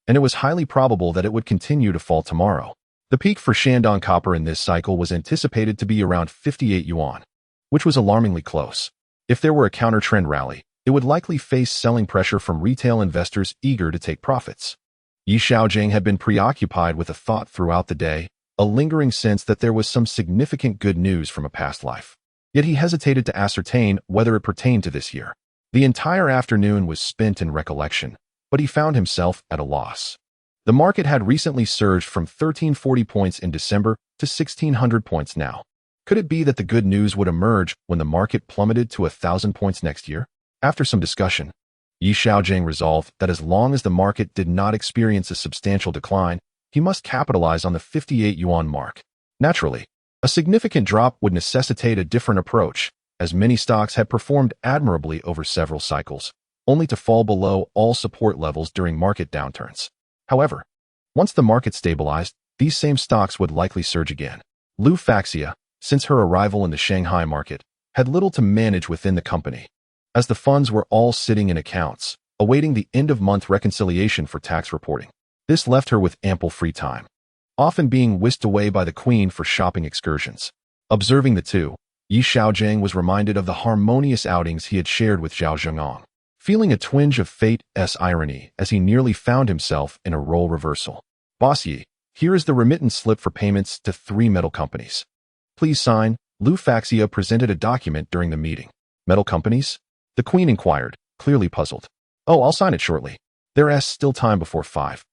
and it was highly probable that it would continue to fall tomorrow. The peak for Shandong Copper in this cycle was anticipated to be around 58 yuan, which was alarmingly close. If there were a counter-trend rally, it would likely face selling pressure from retail investors eager to take profits. Xiaogang had been preoccupied with a thought throughout the day, a lingering sense that there was some significant good news from a past life. Yet he hesitated to ascertain whether it pertained to this year. The entire afternoon was spent in recollection, but he found himself at a loss. The market had recently surged from 1,340 points in December to 1,600 points now. Could it be that the good news would emerge when the market plummeted to 1,000 points next year? After some discussion, Xiaogang resolved that as long as the market did not experience a substantial decline, he must capitalize on the 58 yuan mark. Naturally, a significant drop would necessitate a different approach, as many stocks had performed admirably over several cycles, only to fall below all support levels during market downturns. However, once the market stabilized, these same stocks would likely surge again. Lu Faxia, since her arrival in the Shanghai market, had little to manage within the company, as the funds were all sitting in accounts, awaiting the end-of-month reconciliation for tax reporting. This left her with ample free time, often being whisked away by the queen for shopping excursions. Observing the two, Xiaogang was reminded of the harmonious outings he had shared with Xiaogang, feeling a twinge of fate's irony as he nearly found himself in a role reversal. Boss Yi, here is the remittance slip for payments to 3 metal companies. Please sign. Lu Faxia presented a document during the meeting. Metal companies? The queen inquired, clearly puzzled. Oh, I'll sign it shortly. There's still time before 5.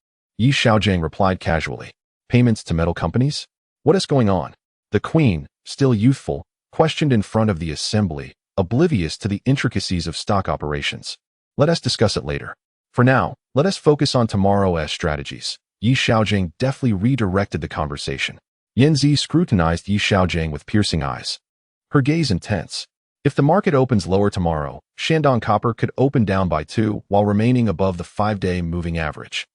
Xiaogang replied casually. Payments to metal companies? What is going on? The queen, still youthful, questioned in front of the assembly, oblivious to the intricacies of stock operations. Let us discuss it later. For now, let us focus on tomorrow's strategies. Xiaogang deftly redirected the conversation. Yanzi scrutinized Xiaogang with piercing eyes, her gaze intense. If the market opens lower tomorrow, Shandong Copper could open down by 2 while remaining above the 5-day moving average.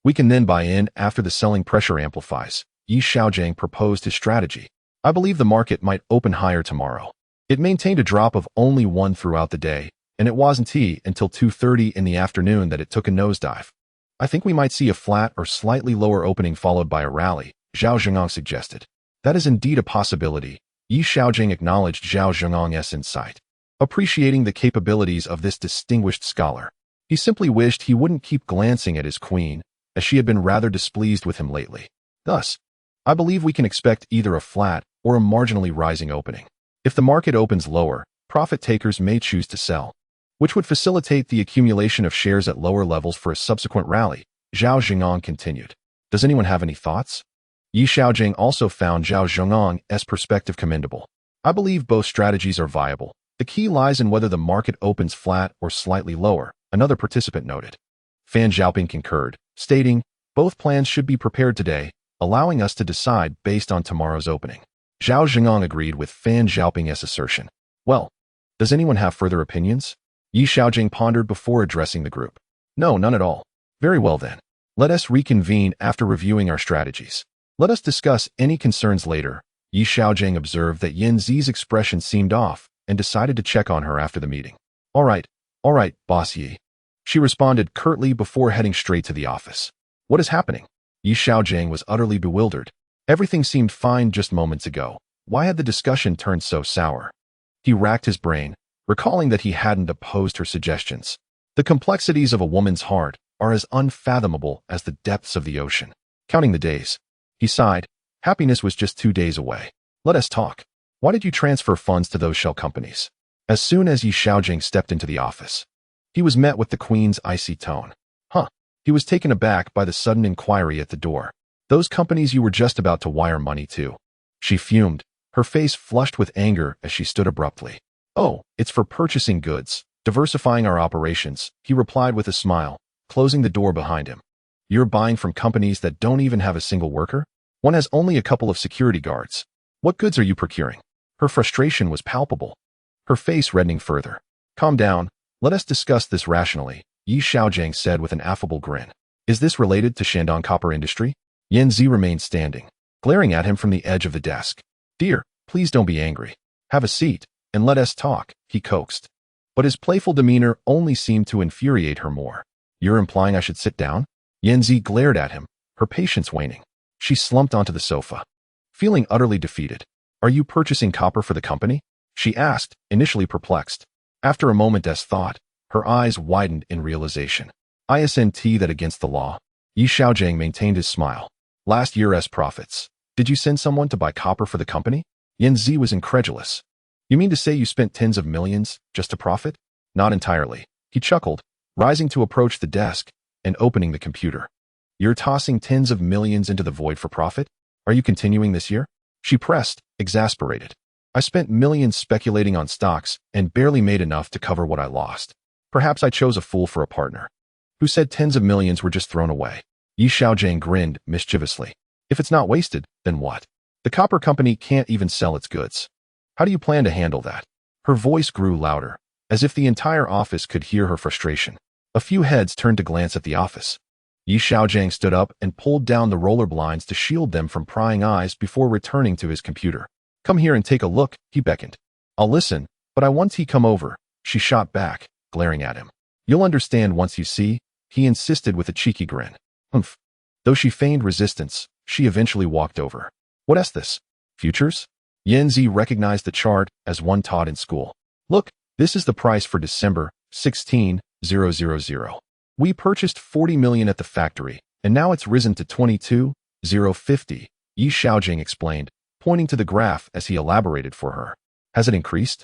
We can then buy in after the selling pressure amplifies. Xiaogang proposed his strategy. I believe the market might open higher tomorrow. It maintained a drop of only 1 throughout the day, and it wasn't until 2:30 in the afternoon that it took a nosedive. I think we might see a flat or slightly lower opening followed by a rally, Xiaogang suggested. That is indeed a possibility. Xiaogang acknowledged Xiaogang's insight, appreciating the capabilities of this distinguished scholar. He simply wished he wouldn't keep glancing at his queen, as she had been rather displeased with him lately. Thus, I believe we can expect either a flat or a marginally rising opening. If the market opens lower, profit takers may choose to sell, which would facilitate the accumulation of shares at lower levels for a subsequent rally, Xiaogang continued. Does anyone have any thoughts? Xiaogang also found Xiaogang's perspective commendable. I believe both strategies are viable. The key lies in whether the market opens flat or slightly lower, another participant noted. Fan Xiaoping concurred, stating, both plans should be prepared today, allowing us to decide based on tomorrow's opening. Xiaogang agreed with Fan Xiaoping's assertion. Well, does anyone have further opinions? Xiaogang pondered before addressing the group. No, none at all. Very well then. Let us reconvene after reviewing our strategies. Let us discuss any concerns later. Xiaogang observed that Yanzi's expression seemed off and decided to check on her after the meeting. All right, Boss Yi. She responded curtly before heading straight to the office. What is happening? Xiaogang was utterly bewildered. Everything seemed fine just moments ago. Why had the discussion turned so sour? He racked his brain, recalling that he hadn't opposed her suggestions. The complexities of a woman's heart are as unfathomable as the depths of the ocean. Counting the days, he sighed. Happiness was just 2 days away. Let us talk. Why did you transfer funds to those shell companies? As soon as Xiaogang stepped into the office, he was met with the queen's icy tone. He was taken aback by the sudden inquiry at the door. Those companies you were just about to wire money to. She fumed, her face flushed with anger as she stood abruptly. Oh, it's for purchasing goods, diversifying our operations, he replied with a smile, closing the door behind him. You're buying from companies that don't even have a single worker? One has only a couple of security guards. What goods are you procuring? Her frustration was palpable, her face reddening further. Calm down, let us discuss this rationally, Xiaogang said with an affable grin. Is this related to Shandong Copper Industry? Yanzi remained standing, glaring at him from the edge of the desk. Dear, please don't be angry. Have a seat, and let us talk, he coaxed. But his playful demeanor only seemed to infuriate her more. You're implying I should sit down? Yanzi glared at him, her patience waning. She slumped onto the sofa, feeling utterly defeated. Are you purchasing copper for the company? She asked, initially perplexed. After a moment's thought, her eyes widened in realization. Isn't that against the law? Xiaogang maintained his smile. Last year's profits. Did you send someone to buy copper for the company? Yanzi was incredulous. You mean to say you spent tens of millions just to profit? Not entirely. He chuckled, rising to approach the desk and opening the computer. You're tossing tens of millions into the void for profit? Are you continuing this year? She pressed, exasperated. I spent millions speculating on stocks and barely made enough to cover what I lost. Perhaps I chose a fool for a partner, who said tens of millions were just thrown away. Xiaogang grinned mischievously. If it's not wasted, then what? The copper company can't even sell its goods. How do you plan to handle that? Her voice grew louder, as if the entire office could hear her frustration. A few heads turned to glance at the office. Xiaogang stood up and pulled down the roller blinds to shield them from prying eyes before returning to his computer. "Come here and take a look," he beckoned. "I'll listen, but I want he come over," she shot back, glaring at him. "You'll understand once you see," he insisted with a cheeky grin. Humph. Though she feigned resistance, she eventually walked over. "What's this? Futures?" Yanzi recognized the chart as one taught in school. "Look, this is the price for December 16,000. We purchased 40 million at the factory, and now it's risen to 22,050, Xiaogang explained, pointing to the graph as he elaborated for her. "Has it increased?"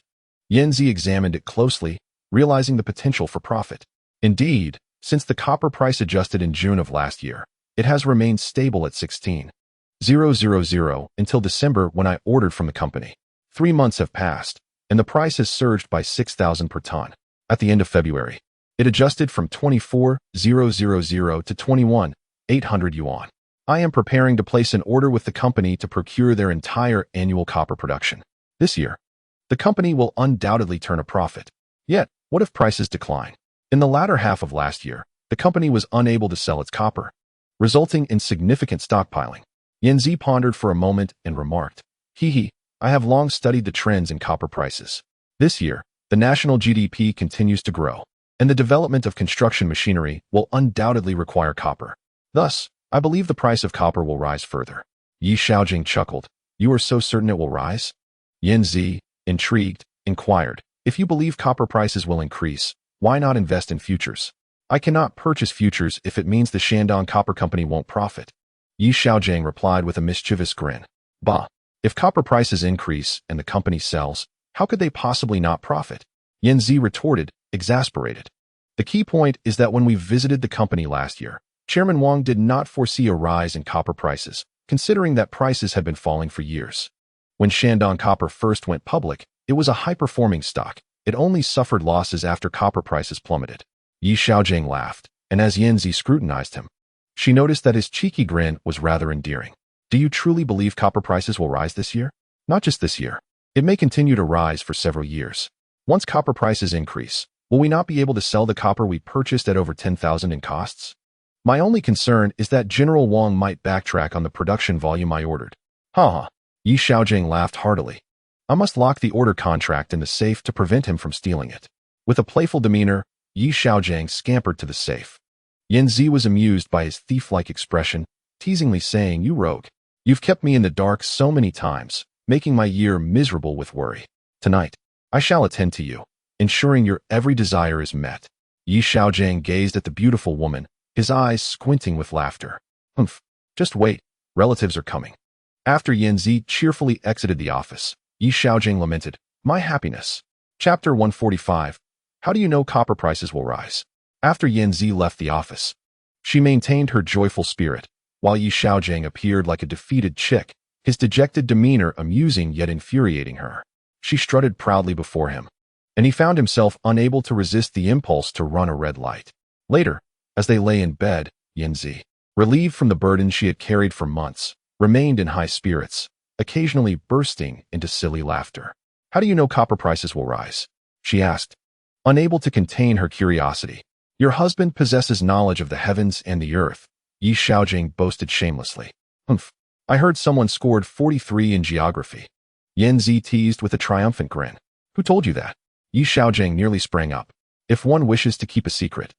Yanzi examined it closely, realizing the potential for profit. Indeed, since the copper price adjusted in June of last year, it has remained stable at 16,000 until December when I ordered from the company. 3 months have passed, and the price has surged by 6,000 per ton. At the end of February, it adjusted from 24,000 to 21,800 yuan. I am preparing to place an order with the company to procure their entire annual copper production. This year, the company will undoubtedly turn a profit. Yet, what if prices decline? In the latter half of last year, the company was unable to sell its copper, resulting in significant stockpiling. Yanzi pondered for a moment and remarked, I have long studied the trends in copper prices. This year, the national GDP continues to grow, and the development of construction machinery will undoubtedly require copper. Thus, I believe the price of copper will rise further." Xiaogang chuckled. "You are so certain it will rise?" Yanzi, intrigued, inquired, "If you believe copper prices will increase, why not invest in futures?" "I cannot purchase futures if it means the Shandong Copper Company won't profit," Xiaogang replied with a mischievous grin. "Bah! If copper prices increase and the company sells, how could they possibly not profit?" Yanzi retorted, exasperated. "The key point is that when we visited the company last year, Chairman Wang did not foresee a rise in copper prices, considering that prices had been falling for years. When Shandong Copper first went public, it was a high-performing stock. It only suffered losses after copper prices plummeted." Xiaogang laughed, and as Yanzi scrutinized him, she noticed that his cheeky grin was rather endearing. "Do you truly believe copper prices will rise this year?" "Not just this year. It may continue to rise for several years. Once copper prices increase, will we not be able to sell the copper we purchased at over 10,000 in costs? My only concern is that General Wang might backtrack on the production volume I ordered." "Ha!" Xiaogang laughed heartily. "I must lock the order contract in the safe to prevent him from stealing it." With a playful demeanor, Xiaogang scampered to the safe. Yanzi was amused by his thief-like expression, teasingly saying, "You rogue. You've kept me in the dark so many times, making my year miserable with worry. Tonight, I shall attend to you, ensuring your every desire is met." Xiaogang gazed at the beautiful woman, his eyes squinting with laughter. "Humph, just wait, relatives are coming." After Yanzi cheerfully exited the office, Xiaogang lamented, "My happiness." Chapter 145. How do you know copper prices will rise? After Yanzi left the office, she maintained her joyful spirit, while Xiaogang appeared like a defeated chick, his dejected demeanor amusing yet infuriating her. She strutted proudly before him, and he found himself unable to resist the impulse to run a red light. Later, as they lay in bed, Yanzi, relieved from the burden she had carried for months, remained in high spirits, occasionally bursting into silly laughter. "How do you know copper prices will rise?" she asked, unable to contain her curiosity. "Your husband possesses knowledge of the heavens and the earth," Xiaogang boasted shamelessly. "Humph, I heard someone scored 43 in geography." Yanzi teased with a triumphant grin. "Who told you that?" Xiaogang nearly sprang up. "If one wishes to keep a secret,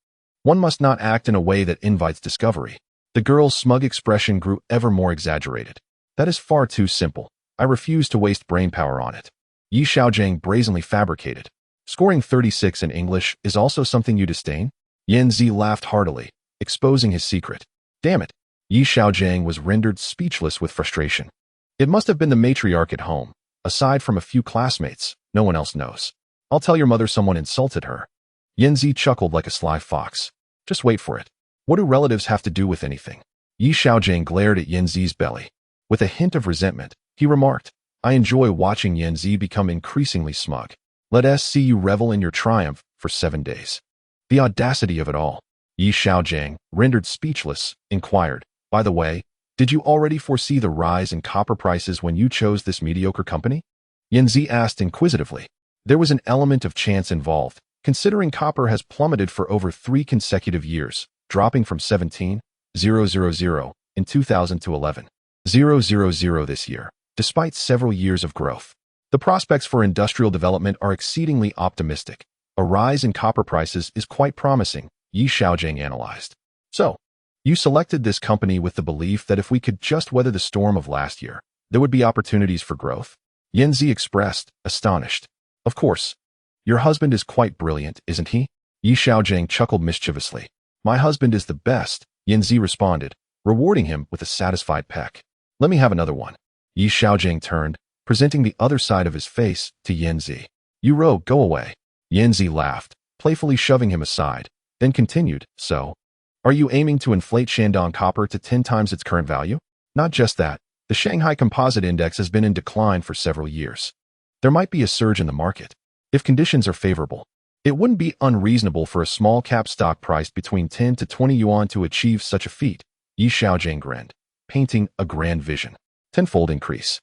one must not act in a way that invites discovery." The girl's smug expression grew ever more exaggerated. "That is far too simple. I refuse to waste brainpower on it," Xiaogang brazenly fabricated. "Scoring 36 in English is also something you disdain?" Yanzi laughed heartily, exposing his secret. "Damn it." Xiaogang was rendered speechless with frustration. "It must have been the matriarch at home. Aside from a few classmates, no one else knows. I'll tell your mother someone insulted her." Yanzi chuckled like a sly fox. "Just wait for it. What do relatives have to do with anything?" Xiaogang glared at Yanzi's belly. With a hint of resentment, he remarked, "I enjoy watching Yanzi become increasingly smug. Let us see you revel in your triumph for 7 days." The audacity of it all. Xiaogang, rendered speechless, inquired, "By the way, did you already foresee the rise in copper prices when you chose this mediocre company?" Yanzi asked inquisitively. There was an element of chance involved, considering copper has plummeted for over 3 consecutive years, dropping from 17,000 in 2000 to 11,000 this year, despite several years of growth. The prospects for industrial development are exceedingly optimistic. A rise in copper prices is quite promising, Xiaogang analyzed. So, you selected this company with the belief that if we could just weather the storm of last year, there would be opportunities for growth? Yanzi expressed, astonished. Of course. Your husband is quite brilliant, isn't he? Xiaogang chuckled mischievously. My husband is the best, Yanzi responded, rewarding him with a satisfied peck. Let me have another one. Xiaogang turned, presenting the other side of his face to Yanzi. You rogue, go away. Yanzi laughed, playfully shoving him aside, then continued, so, are you aiming to inflate Shandong copper to 10 times its current value? Not just that, the Shanghai Composite Index has been in decline for several years. There might be a surge in the market. If conditions are favorable, it wouldn't be unreasonable for a small-cap stock priced between 10 to 20 yuan to achieve such a feat, Xiaogang grinned, painting a grand vision. Tenfold increase.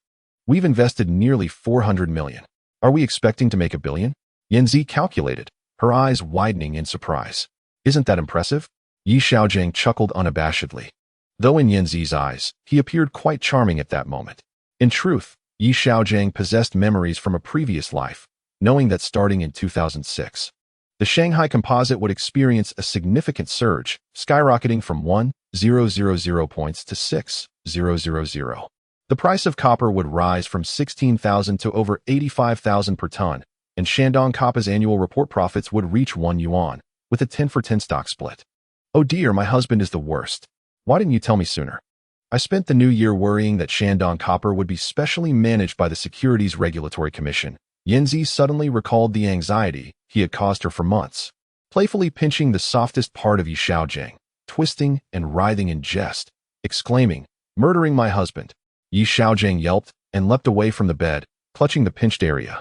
We've invested nearly 400 million. Are we expecting to make $1 billion? Yanzi calculated, her eyes widening in surprise. Isn't that impressive? Xiaogang chuckled unabashedly. Though in Yanzi's eyes, he appeared quite charming at that moment. In truth, Xiaogang possessed memories from a previous life, knowing that starting in 2006, the Shanghai Composite would experience a significant surge, skyrocketing from 1,000 points to 6,000. The price of copper would rise from 16,000 to over 85,000 per ton, and Shandong Copper's annual report profits would reach 1 yuan, with a 10-for-10 stock split. Oh dear, my husband is the worst. Why didn't you tell me sooner? I spent the new year worrying that Shandong Copper would be specially managed by the Securities Regulatory Commission. Yanzi suddenly recalled the anxiety he had caused her for months, playfully pinching the softest part of Xiaogang, twisting and writhing in jest, exclaiming, murdering my husband. Xiaogang yelped and leapt away from the bed, clutching the pinched area.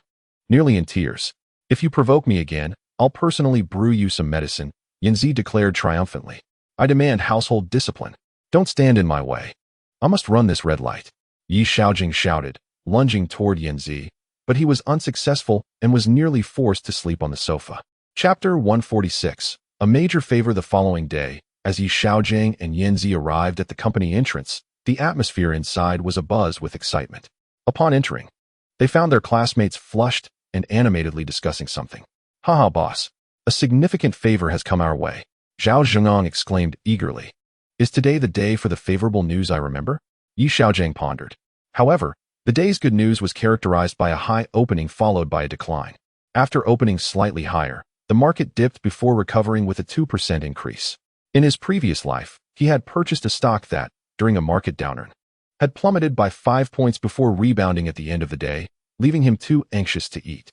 Nearly in tears. If you provoke me again, I'll personally brew you some medicine, Yanzi declared triumphantly. I demand household discipline. Don't stand in my way. I must run this red light. Xiaogang shouted, lunging toward Yanzi, but he was unsuccessful and was nearly forced to sleep on the sofa. Chapter 146. A major favor. The following day, as Xiaogang and Yanzi arrived at the company entrance, the atmosphere inside was abuzz with excitement. Upon entering, they found their classmates flushed and animatedly discussing something. Haha, boss. A significant favor has come our way. Xiaogang exclaimed eagerly. Is today the day for the favorable news I remember? Xiaogang pondered. However, the day's good news was characterized by a high opening followed by a decline. After opening slightly higher, the market dipped before recovering with a 2% increase. In his previous life, he had purchased a stock that, during a market downturn, had plummeted by 5 points before rebounding at the end of the day, leaving him too anxious to eat.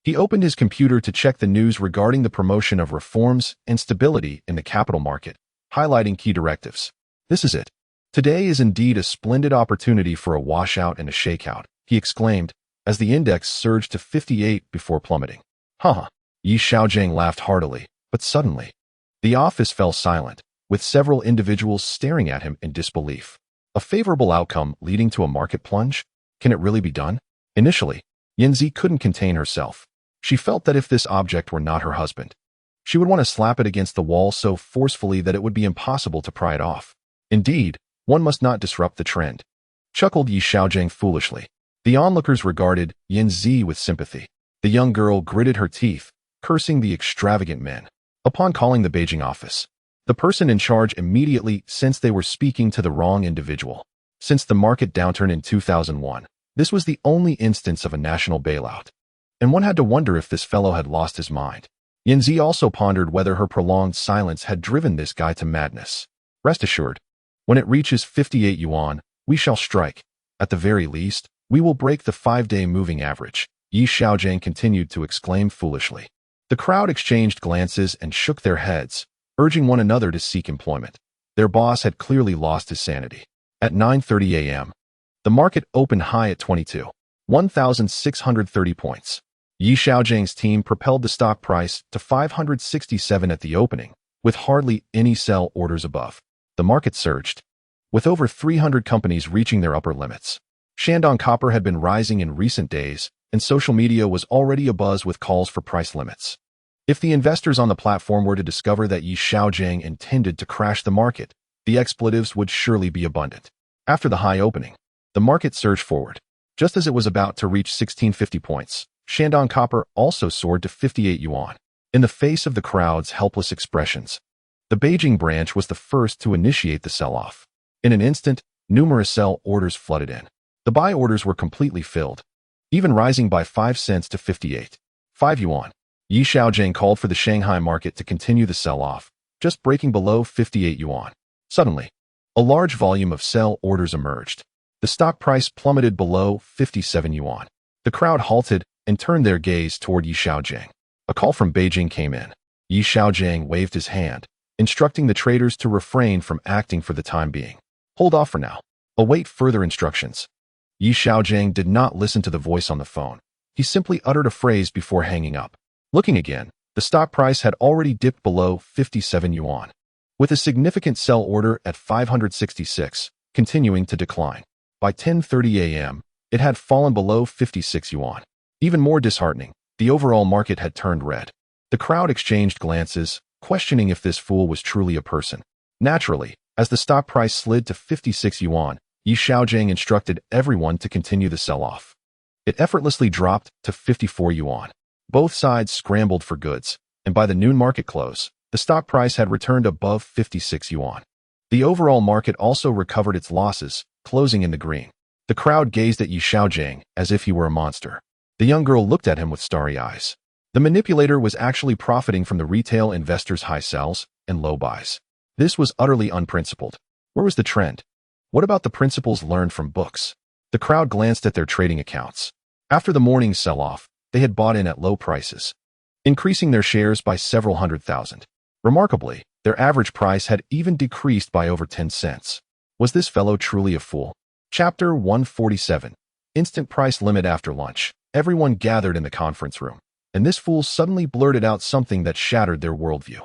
He opened his computer to check the news regarding the promotion of reforms and stability in the capital market, highlighting key directives. This is it. Today is indeed a splendid opportunity for a washout and a shakeout, he exclaimed, as the index surged to 58 before plummeting. Haha. Xiaogang laughed heartily, but suddenly, the office fell silent, with several individuals staring at him in disbelief. A favorable outcome leading to a market plunge? Can it really be done? Initially, Yanzi couldn't contain herself. She felt that if this object were not her husband, she would want to slap it against the wall so forcefully that it would be impossible to pry it off. Indeed, one must not disrupt the trend. Chuckled Xiaogang foolishly. The onlookers regarded Yanzi with sympathy. The young girl gritted her teeth, cursing the extravagant men. Upon calling the Beijing office, the person in charge immediately sensed they were speaking to the wrong individual. Since the market downturn in 2001, this was the only instance of a national bailout. And one had to wonder if this fellow had lost his mind. Yanzi also pondered whether her prolonged silence had driven this guy to madness. Rest assured, when it reaches 58 yuan, we shall strike. At the very least, we will break the 5-day moving average, Xiaogang continued to exclaim foolishly. The crowd exchanged glances and shook their heads, urging one another to seek employment. Their boss had clearly lost his sanity. At 9:30 a.m., the market opened high at 1,630 points. Xiaogang's team propelled the stock price to 567 at the opening, with hardly any sell orders above. The market surged, with over 300 companies reaching their upper limits. Shandong Copper had been rising in recent days, and social media was already abuzz with calls for price limits. If the investors on the platform were to discover that Xiaogang intended to crash the market, the expletives would surely be abundant. After the high opening, the market surged forward. Just as it was about to reach 1650 points, Shandong copper also soared to 58 yuan. In the face of the crowd's helpless expressions, the Beijing branch was the first to initiate the sell-off. In an instant, numerous sell orders flooded in. The buy orders were completely filled, even rising by 5 cents to 58.5 yuan. Xiaogang called for the Shanghai market to continue the sell-off, just breaking below 58 yuan. Suddenly, a large volume of sell orders emerged. The stock price plummeted below 57 yuan. The crowd halted and turned their gaze toward Xiaogang. A call from Beijing came in. Xiaogang waved his hand, instructing the traders to refrain from acting for the time being. Hold off for now. Await further instructions. Xiaogang did not listen to the voice on the phone. He simply uttered a phrase before hanging up. Looking again, the stock price had already dipped below 57 yuan, with a significant sell order at 566, continuing to decline. By 10:30 a.m., it had fallen below 56 yuan. Even more disheartening, the overall market had turned red. The crowd exchanged glances, questioning if this fool was truly a person. Naturally, as the stock price slid to 56 yuan, Xiaogang instructed everyone to continue the sell-off. It effortlessly dropped to 54 yuan. Both sides scrambled for goods, and by the noon market close, the stock price had returned above 56 yuan. The overall market also recovered its losses, closing in the green. The crowd gazed at Xiaogang as if he were a monster. The young girl looked at him with starry eyes. The manipulator was actually profiting from the retail investors' high sells and low buys. This was utterly unprincipled. Where was the trend? What about the principles learned from books? The crowd glanced at their trading accounts. After the morning's sell-off, they had bought in at low prices, increasing their shares by several hundred thousand. Remarkably, their average price had even decreased by over 10 cents. Was this fellow truly a fool? Chapter 147. Instant price limit after lunch. Everyone gathered in the conference room, and this fool suddenly blurted out something that shattered their worldview.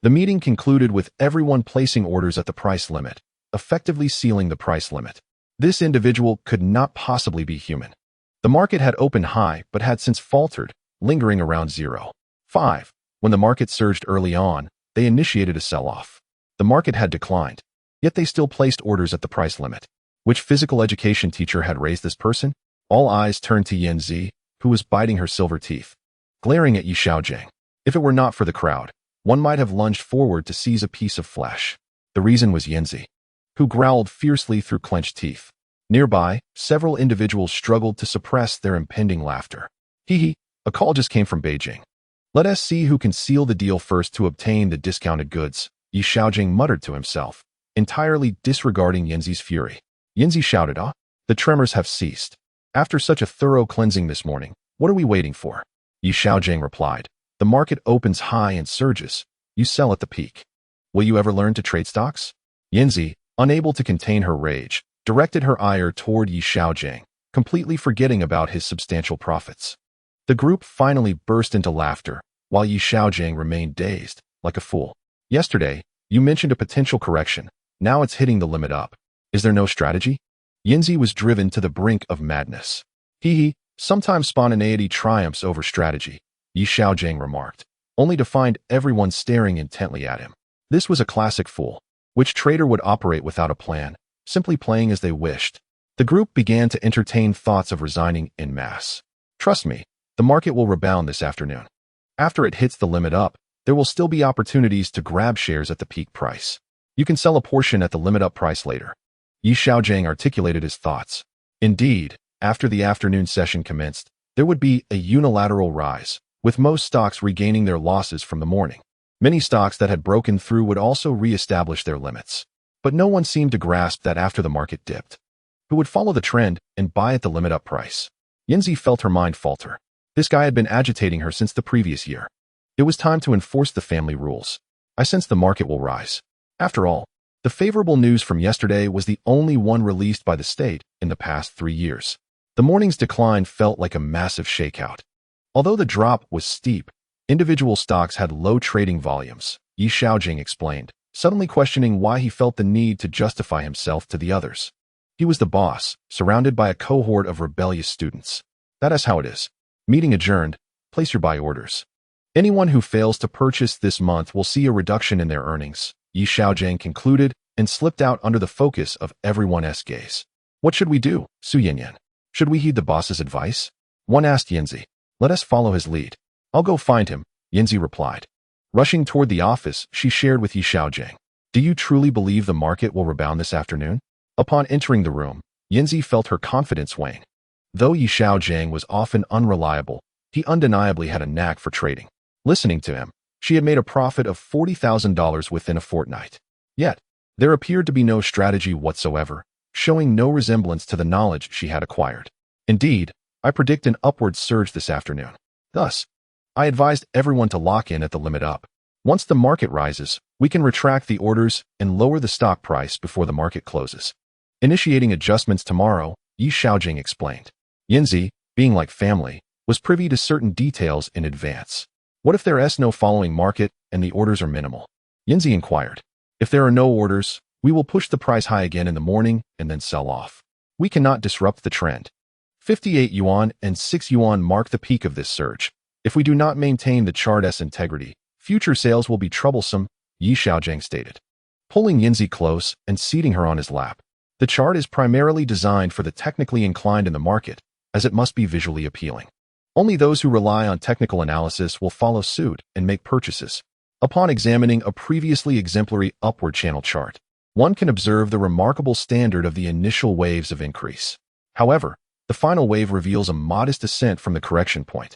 The meeting concluded with everyone placing orders at the price limit, effectively sealing the price limit. This individual could not possibly be human. The market had opened high but had since faltered, lingering around 0.5. When the market surged early on, they initiated a sell-off. The market had declined, yet they still placed orders at the price limit. Which physical education teacher had raised this person? All eyes turned to Yanzi, who was biting her silver teeth, glaring at Xiaogang. If it were not for the crowd, one might have lunged forward to seize a piece of flesh. The reason was Yanzi, who growled fiercely through clenched teeth. Nearby, several individuals struggled to suppress their impending laughter. Hee, a call just came from Beijing. Let us see who can seal the deal first to obtain the discounted goods, Xiaogang muttered to himself, entirely disregarding Yanzi's fury. Yanzi shouted, "Ah, the tremors have ceased. After such a thorough cleansing this morning, what are we waiting for?" Xiaogang replied, "The market opens high and surges. You sell at the peak. Will you ever learn to trade stocks?" Yanzi, unable to contain her rage, directed her ire toward Xiaogang, completely forgetting about his substantial profits. The group finally burst into laughter, while Xiaogang remained dazed, like a fool. "Yesterday, you mentioned a potential correction. Now it's hitting the limit up. Is there no strategy?" Yanzi was driven to the brink of madness. Sometimes spontaneity triumphs over strategy, Xiaogang remarked, only to find everyone staring intently at him. This was a classic fool. Which trader would operate without a plan, simply playing as they wished? The group began to entertain thoughts of resigning en masse. "Trust me, the market will rebound this afternoon. After it hits the limit up, there will still be opportunities to grab shares at the peak price. You can sell a portion at the limit up price later." Xiaogang articulated his thoughts. Indeed, after the afternoon session commenced, there would be a unilateral rise, with most stocks regaining their losses from the morning. Many stocks that had broken through would also re-establish their limits. But no one seemed to grasp that after the market dipped, who would follow the trend and buy at the limit up price. Yanzi felt her mind falter. This guy had been agitating her since the previous year. It was time to enforce the family rules. "I sense the market will rise." After all, the favorable news from yesterday was the only one released by the state in the past 3 years. The morning's decline felt like a massive shakeout. Although the drop was steep, individual stocks had low trading volumes, Xiaogang explained, suddenly questioning why he felt the need to justify himself to the others. He was the boss, surrounded by a cohort of rebellious students. That is how it is. Meeting adjourned. Place your buy orders. Anyone who fails to purchase this month will see a reduction in their earnings, Xiaogang concluded and slipped out under the focus of everyone's gaze. What should we do, Su Yanyan? Should we heed the boss's advice? One asked Yanzi. Let us follow his lead. I'll go find him, Yanzi replied. Rushing toward the office, she shared with Xiaogang. Do you truly believe the market will rebound this afternoon? Upon entering the room, Yanzi felt her confidence wane. Though Xiaogang was often unreliable, he undeniably had a knack for trading. Listening to him, she had made a profit of $40,000 within a fortnight. Yet, there appeared to be no strategy whatsoever, showing no resemblance to the knowledge she had acquired. Indeed, I predict an upward surge this afternoon. Thus, I advised everyone to lock in at the limit up. Once the market rises, we can retract the orders and lower the stock price before the market closes. Initiating adjustments tomorrow, Xiaogang explained. Yanzi, being like family, was privy to certain details in advance. What if there is no following market and the orders are minimal? Yanzi inquired. If there are no orders, we will push the price high again in the morning and then sell off. We cannot disrupt the trend. 58 yuan and 6 yuan mark the peak of this surge. If we do not maintain the chart's integrity, future sales will be troublesome, Xiaogang stated. Pulling Yanzi close and seating her on his lap. The chart is primarily designed for the technically inclined in the market, as it must be visually appealing. Only those who rely on technical analysis will follow suit and make purchases. Upon examining a previously exemplary upward channel chart, one can observe the remarkable standard of the initial waves of increase. However, the final wave reveals a modest ascent from the correction point,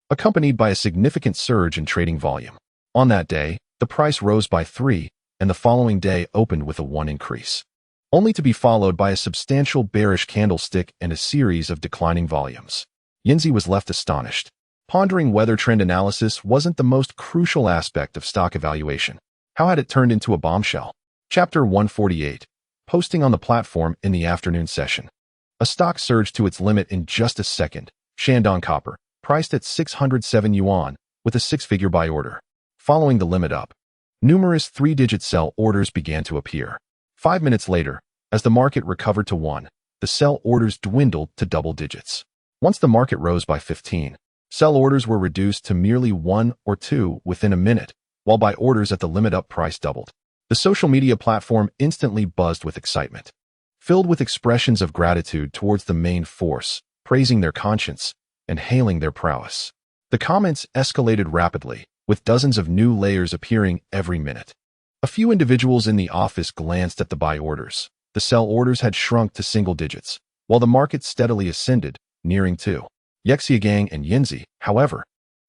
accompanied by a significant surge in trading volume. On that day, the price rose by 3, and the following day opened with a 1 increase, only to be followed by a substantial bearish candlestick and a series of declining volumes. Yanzi was left astonished, pondering whether trend analysis wasn't the most crucial aspect of stock evaluation. How had it turned into a bombshell? Chapter 148. Posting on the platform in the afternoon session. A stock surged to its limit in just a second. Shandong Copper, priced at 607 yuan, with a 6-figure buy order. Following the limit up, numerous 3-digit sell orders began to appear. 5 minutes later, as the market recovered to 1, the sell orders dwindled to double digits. Once the market rose by 15, sell orders were reduced to merely 1 or 2 within a minute, while buy orders at the limit up price doubled. The social media platform instantly buzzed with excitement, filled with expressions of gratitude towards the main force, praising their conscience and hailing their prowess. The comments escalated rapidly, with dozens of new layers appearing every minute. A few individuals in the office glanced at the buy orders. The sell orders had shrunk to single digits, while the market steadily ascended, nearing 2. Xiaogang and Yanzi, however,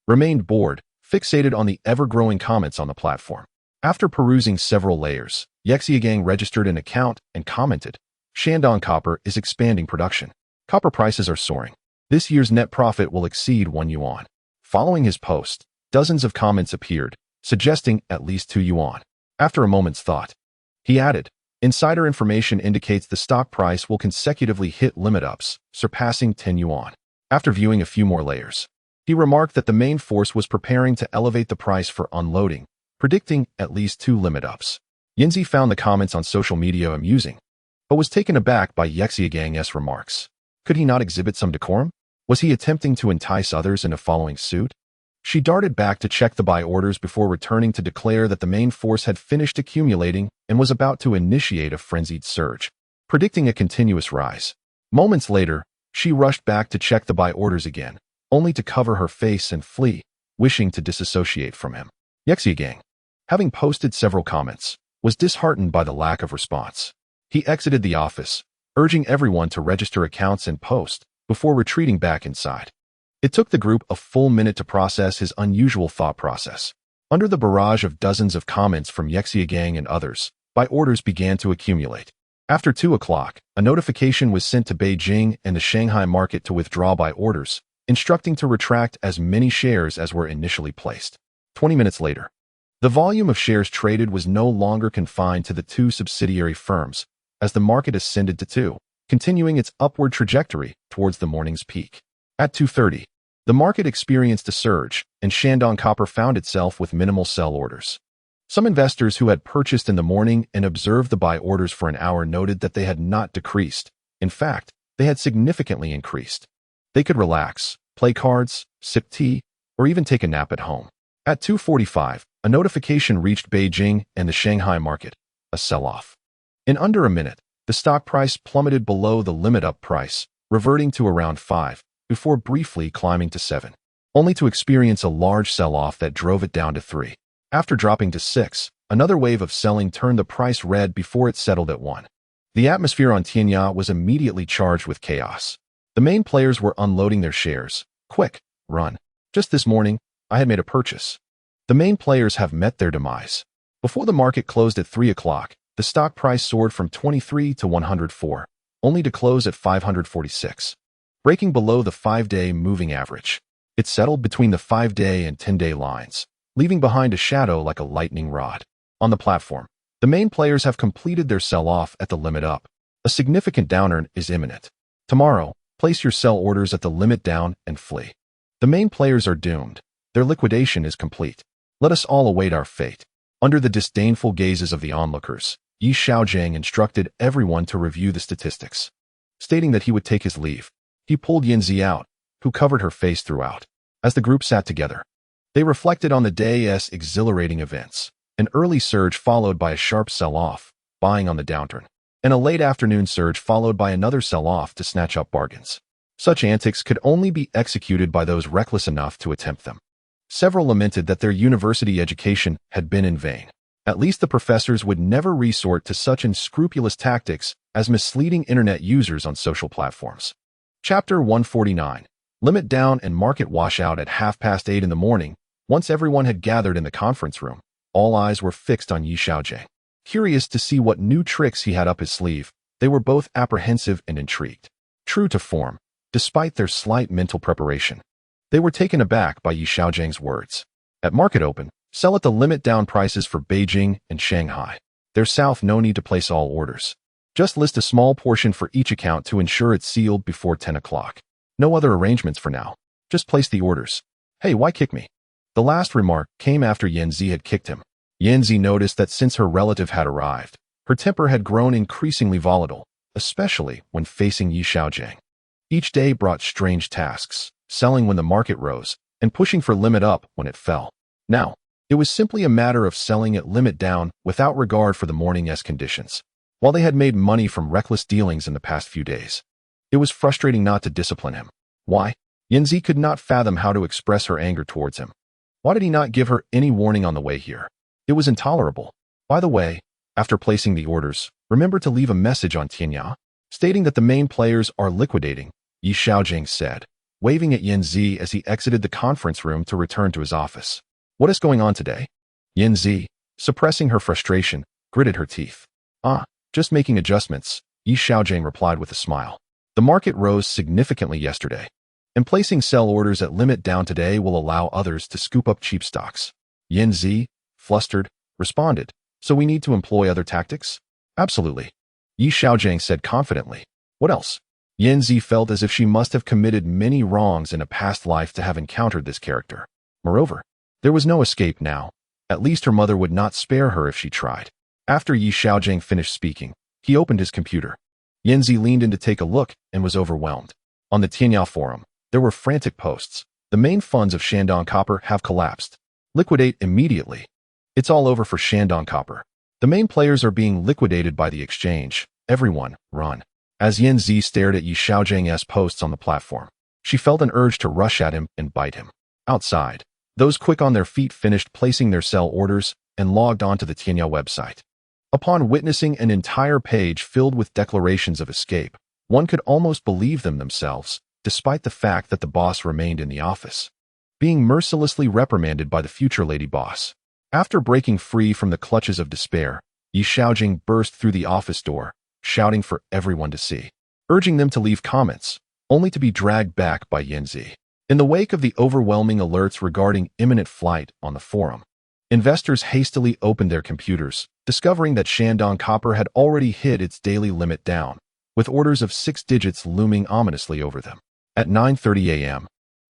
remained bored, fixated on the ever-growing comments on the platform. After perusing several layers, Xiaogang registered an account and commented, Shandong Copper is expanding production. Copper prices are soaring. This year's net profit will exceed 1 yuan. Following his post, dozens of comments appeared, suggesting at least 2 yuan. After a moment's thought, he added, insider information indicates the stock price will consecutively hit limit ups, surpassing 10 yuan. After viewing a few more layers, he remarked that the main force was preparing to elevate the price for unloading, predicting at least 2 limit ups. Yanzi found the comments on social media amusing, but was taken aback by Xiaogang's remarks. Could he not exhibit some decorum? Was he attempting to entice others into following suit? She darted back to check the buy orders before returning to declare that the main force had finished accumulating and was about to initiate a frenzied surge, predicting a continuous rise. Moments later, she rushed back to check the buy orders again, only to cover her face and flee, wishing to disassociate from him. Xiaogang, having posted several comments, was disheartened by the lack of response. He exited the office, urging everyone to register accounts and post before retreating back inside. It took the group a full minute to process his unusual thought process. Under the barrage of dozens of comments from Xiaogang and others, buy orders began to accumulate. After 2 o'clock, a notification was sent to Beijing and the Shanghai market to withdraw buy orders, instructing to retract as many shares as were initially placed. 20 minutes later, the volume of shares traded was no longer confined to the 2 subsidiary firms, as the market ascended to 2, continuing its upward trajectory towards the morning's peak. At 2:30, the market experienced a surge, and Shandong Copper found itself with minimal sell orders. Some investors who had purchased in the morning and observed the buy orders for an hour noted that they had not decreased. In fact, they had significantly increased. They could relax, play cards, sip tea, or even take a nap at home. At 2:45, a notification reached Beijing and the Shanghai market, a sell-off. In under a minute, the stock price plummeted below the limit-up price, reverting to around 5, before briefly climbing to 7, only to experience a large sell-off that drove it down to 3. After dropping to 6, another wave of selling turned the price red before it settled at 1. The atmosphere on Tianya was immediately charged with chaos. The main players were unloading their shares. Quick, run. Just this morning, I had made a purchase. The main players have met their demise. Before the market closed at 3 o'clock, the stock price soared from 23 to 104, only to close at 546, breaking below the 5-day moving average. It settled between the 5-day and 10-day lines, leaving behind a shadow like a lightning rod. On the platform, the main players have completed their sell-off at the limit up. A significant downturn is imminent. Tomorrow, place your sell orders at the limit down and flee. The main players are doomed. Their liquidation is complete. Let us all await our fate. Under the disdainful gazes of the onlookers, Xiaogang instructed everyone to review the statistics. Stating that he would take his leave, he pulled Yanzi out, who covered her face throughout. As the group sat together, they reflected on the day's exhilarating events, an early surge followed by a sharp sell-off, buying on the downturn, and a late afternoon surge followed by another sell-off to snatch up bargains. Such antics could only be executed by those reckless enough to attempt them. Several lamented that their university education had been in vain. At least the professors would never resort to such unscrupulous tactics as misleading internet users on social platforms. Chapter 149. Limit down and market washout at 8:30 in the morning. Once everyone had gathered in the conference room, all eyes were fixed on Xiaogang. Curious to see what new tricks he had up his sleeve, they were both apprehensive and intrigued. True to form, despite their slight mental preparation, they were taken aback by Xiaogang's words. At market open, sell at the limit down prices for Beijing and Shanghai. There's south no need to place all orders. Just list a small portion for each account to ensure it's sealed before 10 o'clock. No other arrangements for now. Just place the orders. Hey, why kick me? The last remark came after Yanzi had kicked him. Yanzi noticed that since her relative had arrived, her temper had grown increasingly volatile, especially when facing Xiaogang. Each day brought strange tasks, selling when the market rose, and pushing for limit up when it fell. Now, it was simply a matter of selling at limit down without regard for the morning's conditions. While they had made money from reckless dealings in the past few days, it was frustrating not to discipline him. Why? Yanzi could not fathom how to express her anger towards him. Why did he not give her any warning on the way here? It was intolerable. By the way, after placing the orders, remember to leave a message on Tianya, stating that the main players are liquidating, Xiaogang said, waving at Yanzi as he exited the conference room to return to his office. What is going on today? Yanzi, suppressing her frustration, gritted her teeth. Just making adjustments, Xiaogang replied with a smile. The market rose significantly yesterday, and placing sell orders at limit down today will allow others to scoop up cheap stocks. Yanzi, flustered, responded, so we need to employ other tactics? Absolutely. Xiaogang said confidently. What else? Yanzi felt as if she must have committed many wrongs in a past life to have encountered this character. Moreover, there was no escape now. At least her mother would not spare her if she tried. After Xiaogang finished speaking, he opened his computer. Yanzi leaned in to take a look and was overwhelmed. On the Tianya forum, there were frantic posts. The main funds of Shandong Copper have collapsed. Liquidate immediately. It's all over for Shandong Copper. The main players are being liquidated by the exchange. Everyone, run. As Yanzi stared at Xiaogan's posts on the platform, she felt an urge to rush at him and bite him. Outside, those quick on their feet finished placing their sell orders and logged onto the Tianya website. Upon witnessing an entire page filled with declarations of escape, one could almost believe them themselves, despite the fact that the boss remained in the office, being mercilessly reprimanded by the future lady boss. After breaking free from the clutches of despair, Xiaogang burst through the office door, shouting for everyone to see, urging them to leave comments, only to be dragged back by Yanzi. In the wake of the overwhelming alerts regarding imminent flight on the forum, investors hastily opened their computers, discovering that Shandong Copper had already hit its daily limit down, with orders of 6 digits looming ominously over them. At 9:30 a.m.,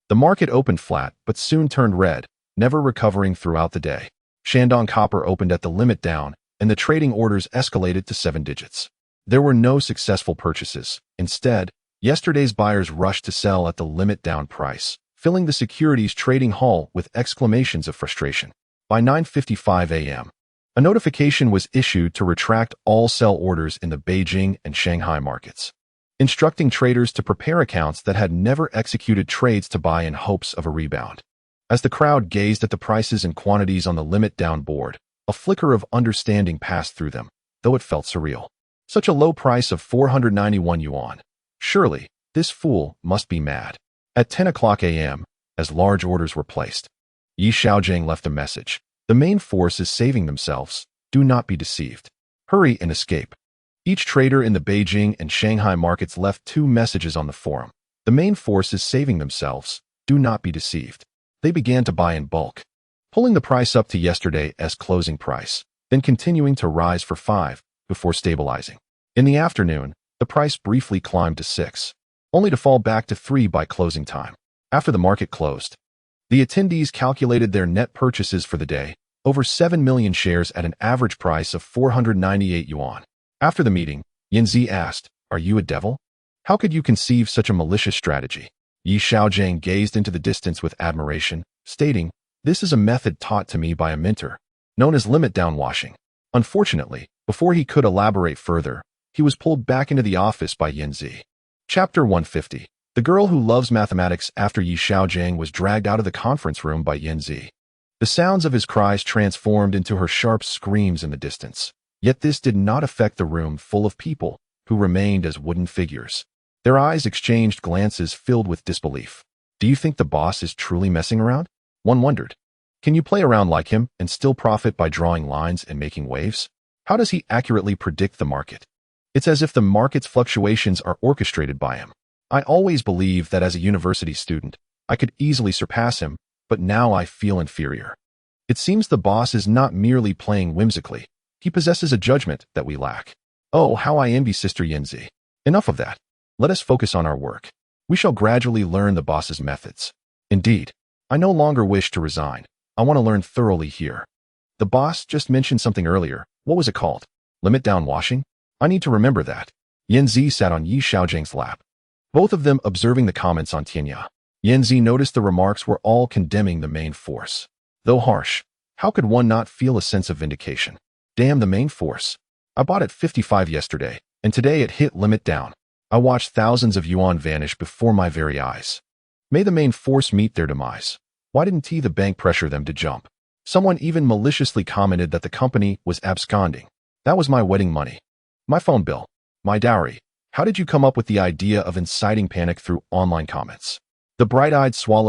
the market opened flat but soon turned red, never recovering throughout the day. Shandong Copper opened at the limit down, and the trading orders escalated to 7 digits. There were no successful purchases. Instead, Yesterday's buyers rushed to sell at the limit down price, filling the securities trading hall with exclamations of frustration. By 9:55 a.m., a notification was issued to retract all sell orders in the Beijing and Shanghai markets, instructing traders to prepare accounts that had never executed trades to buy in hopes of a rebound. As the crowd gazed at the prices and quantities on the limit down board, a flicker of understanding passed through them, though it felt surreal. Such a low price of 491 yuan. Surely, this fool must be mad. At 10 o'clock a.m., as large orders were placed, Xiaogang left a message. The main force is saving themselves. Do not be deceived. Hurry and escape. Each trader in the Beijing and Shanghai markets left 2 messages on the forum. The main force is saving themselves. Do not be deceived. They began to buy in bulk, pulling the price up to yesterday's closing price, then continuing to rise for 5 before stabilizing. In the afternoon, the price briefly climbed to 6, only to fall back to 3 by closing time. After the market closed, the attendees calculated their net purchases for the day, over 7 million shares at an average price of 498 yuan. After the meeting, Yanzi asked, "Are you a devil? How could you conceive such a malicious strategy?" Xiaogang gazed into the distance with admiration, stating, "This is a method taught to me by a mentor, known as limit down washing." Unfortunately, before he could elaborate further, he was pulled back into the office by Yanzi. Chapter 150. The girl who loves mathematics. After Xiaogang was dragged out of the conference room by Yanzi, the sounds of his cries transformed into her sharp screams in the distance. Yet this did not affect the room full of people, who remained as wooden figures. Their eyes exchanged glances filled with disbelief. Do you think the boss is truly messing around? One wondered. Can you play around like him and still profit by drawing lines and making waves? How does he accurately predict the market? It's as if the market's fluctuations are orchestrated by him. I always believed that as a university student, I could easily surpass him, but now I feel inferior. It seems the boss is not merely playing whimsically. He possesses a judgment that we lack. Oh, how I envy Sister Yanzi. Enough of that. Let us focus on our work. We shall gradually learn the boss's methods. Indeed, I no longer wish to resign. I want to learn thoroughly here. The boss just mentioned something earlier. What was it called? Limit down washing? I need to remember that. Yanzi sat on Xiaogang's lap, both of them observing the comments on Tianya. Yanzi noticed the remarks were all condemning the main force. Though harsh, how could one not feel a sense of vindication? Damn the main force. I bought at 55 yesterday, and today it hit limit down. I watched thousands of yuan vanish before my very eyes. May the main force meet their demise. Why didn't the bank pressure them to jump? Someone even maliciously commented that the company was absconding. That was my wedding money, my phone bill, my dowry. How did you come up with the idea of inciting panic through online comments? The bright-eyed swallow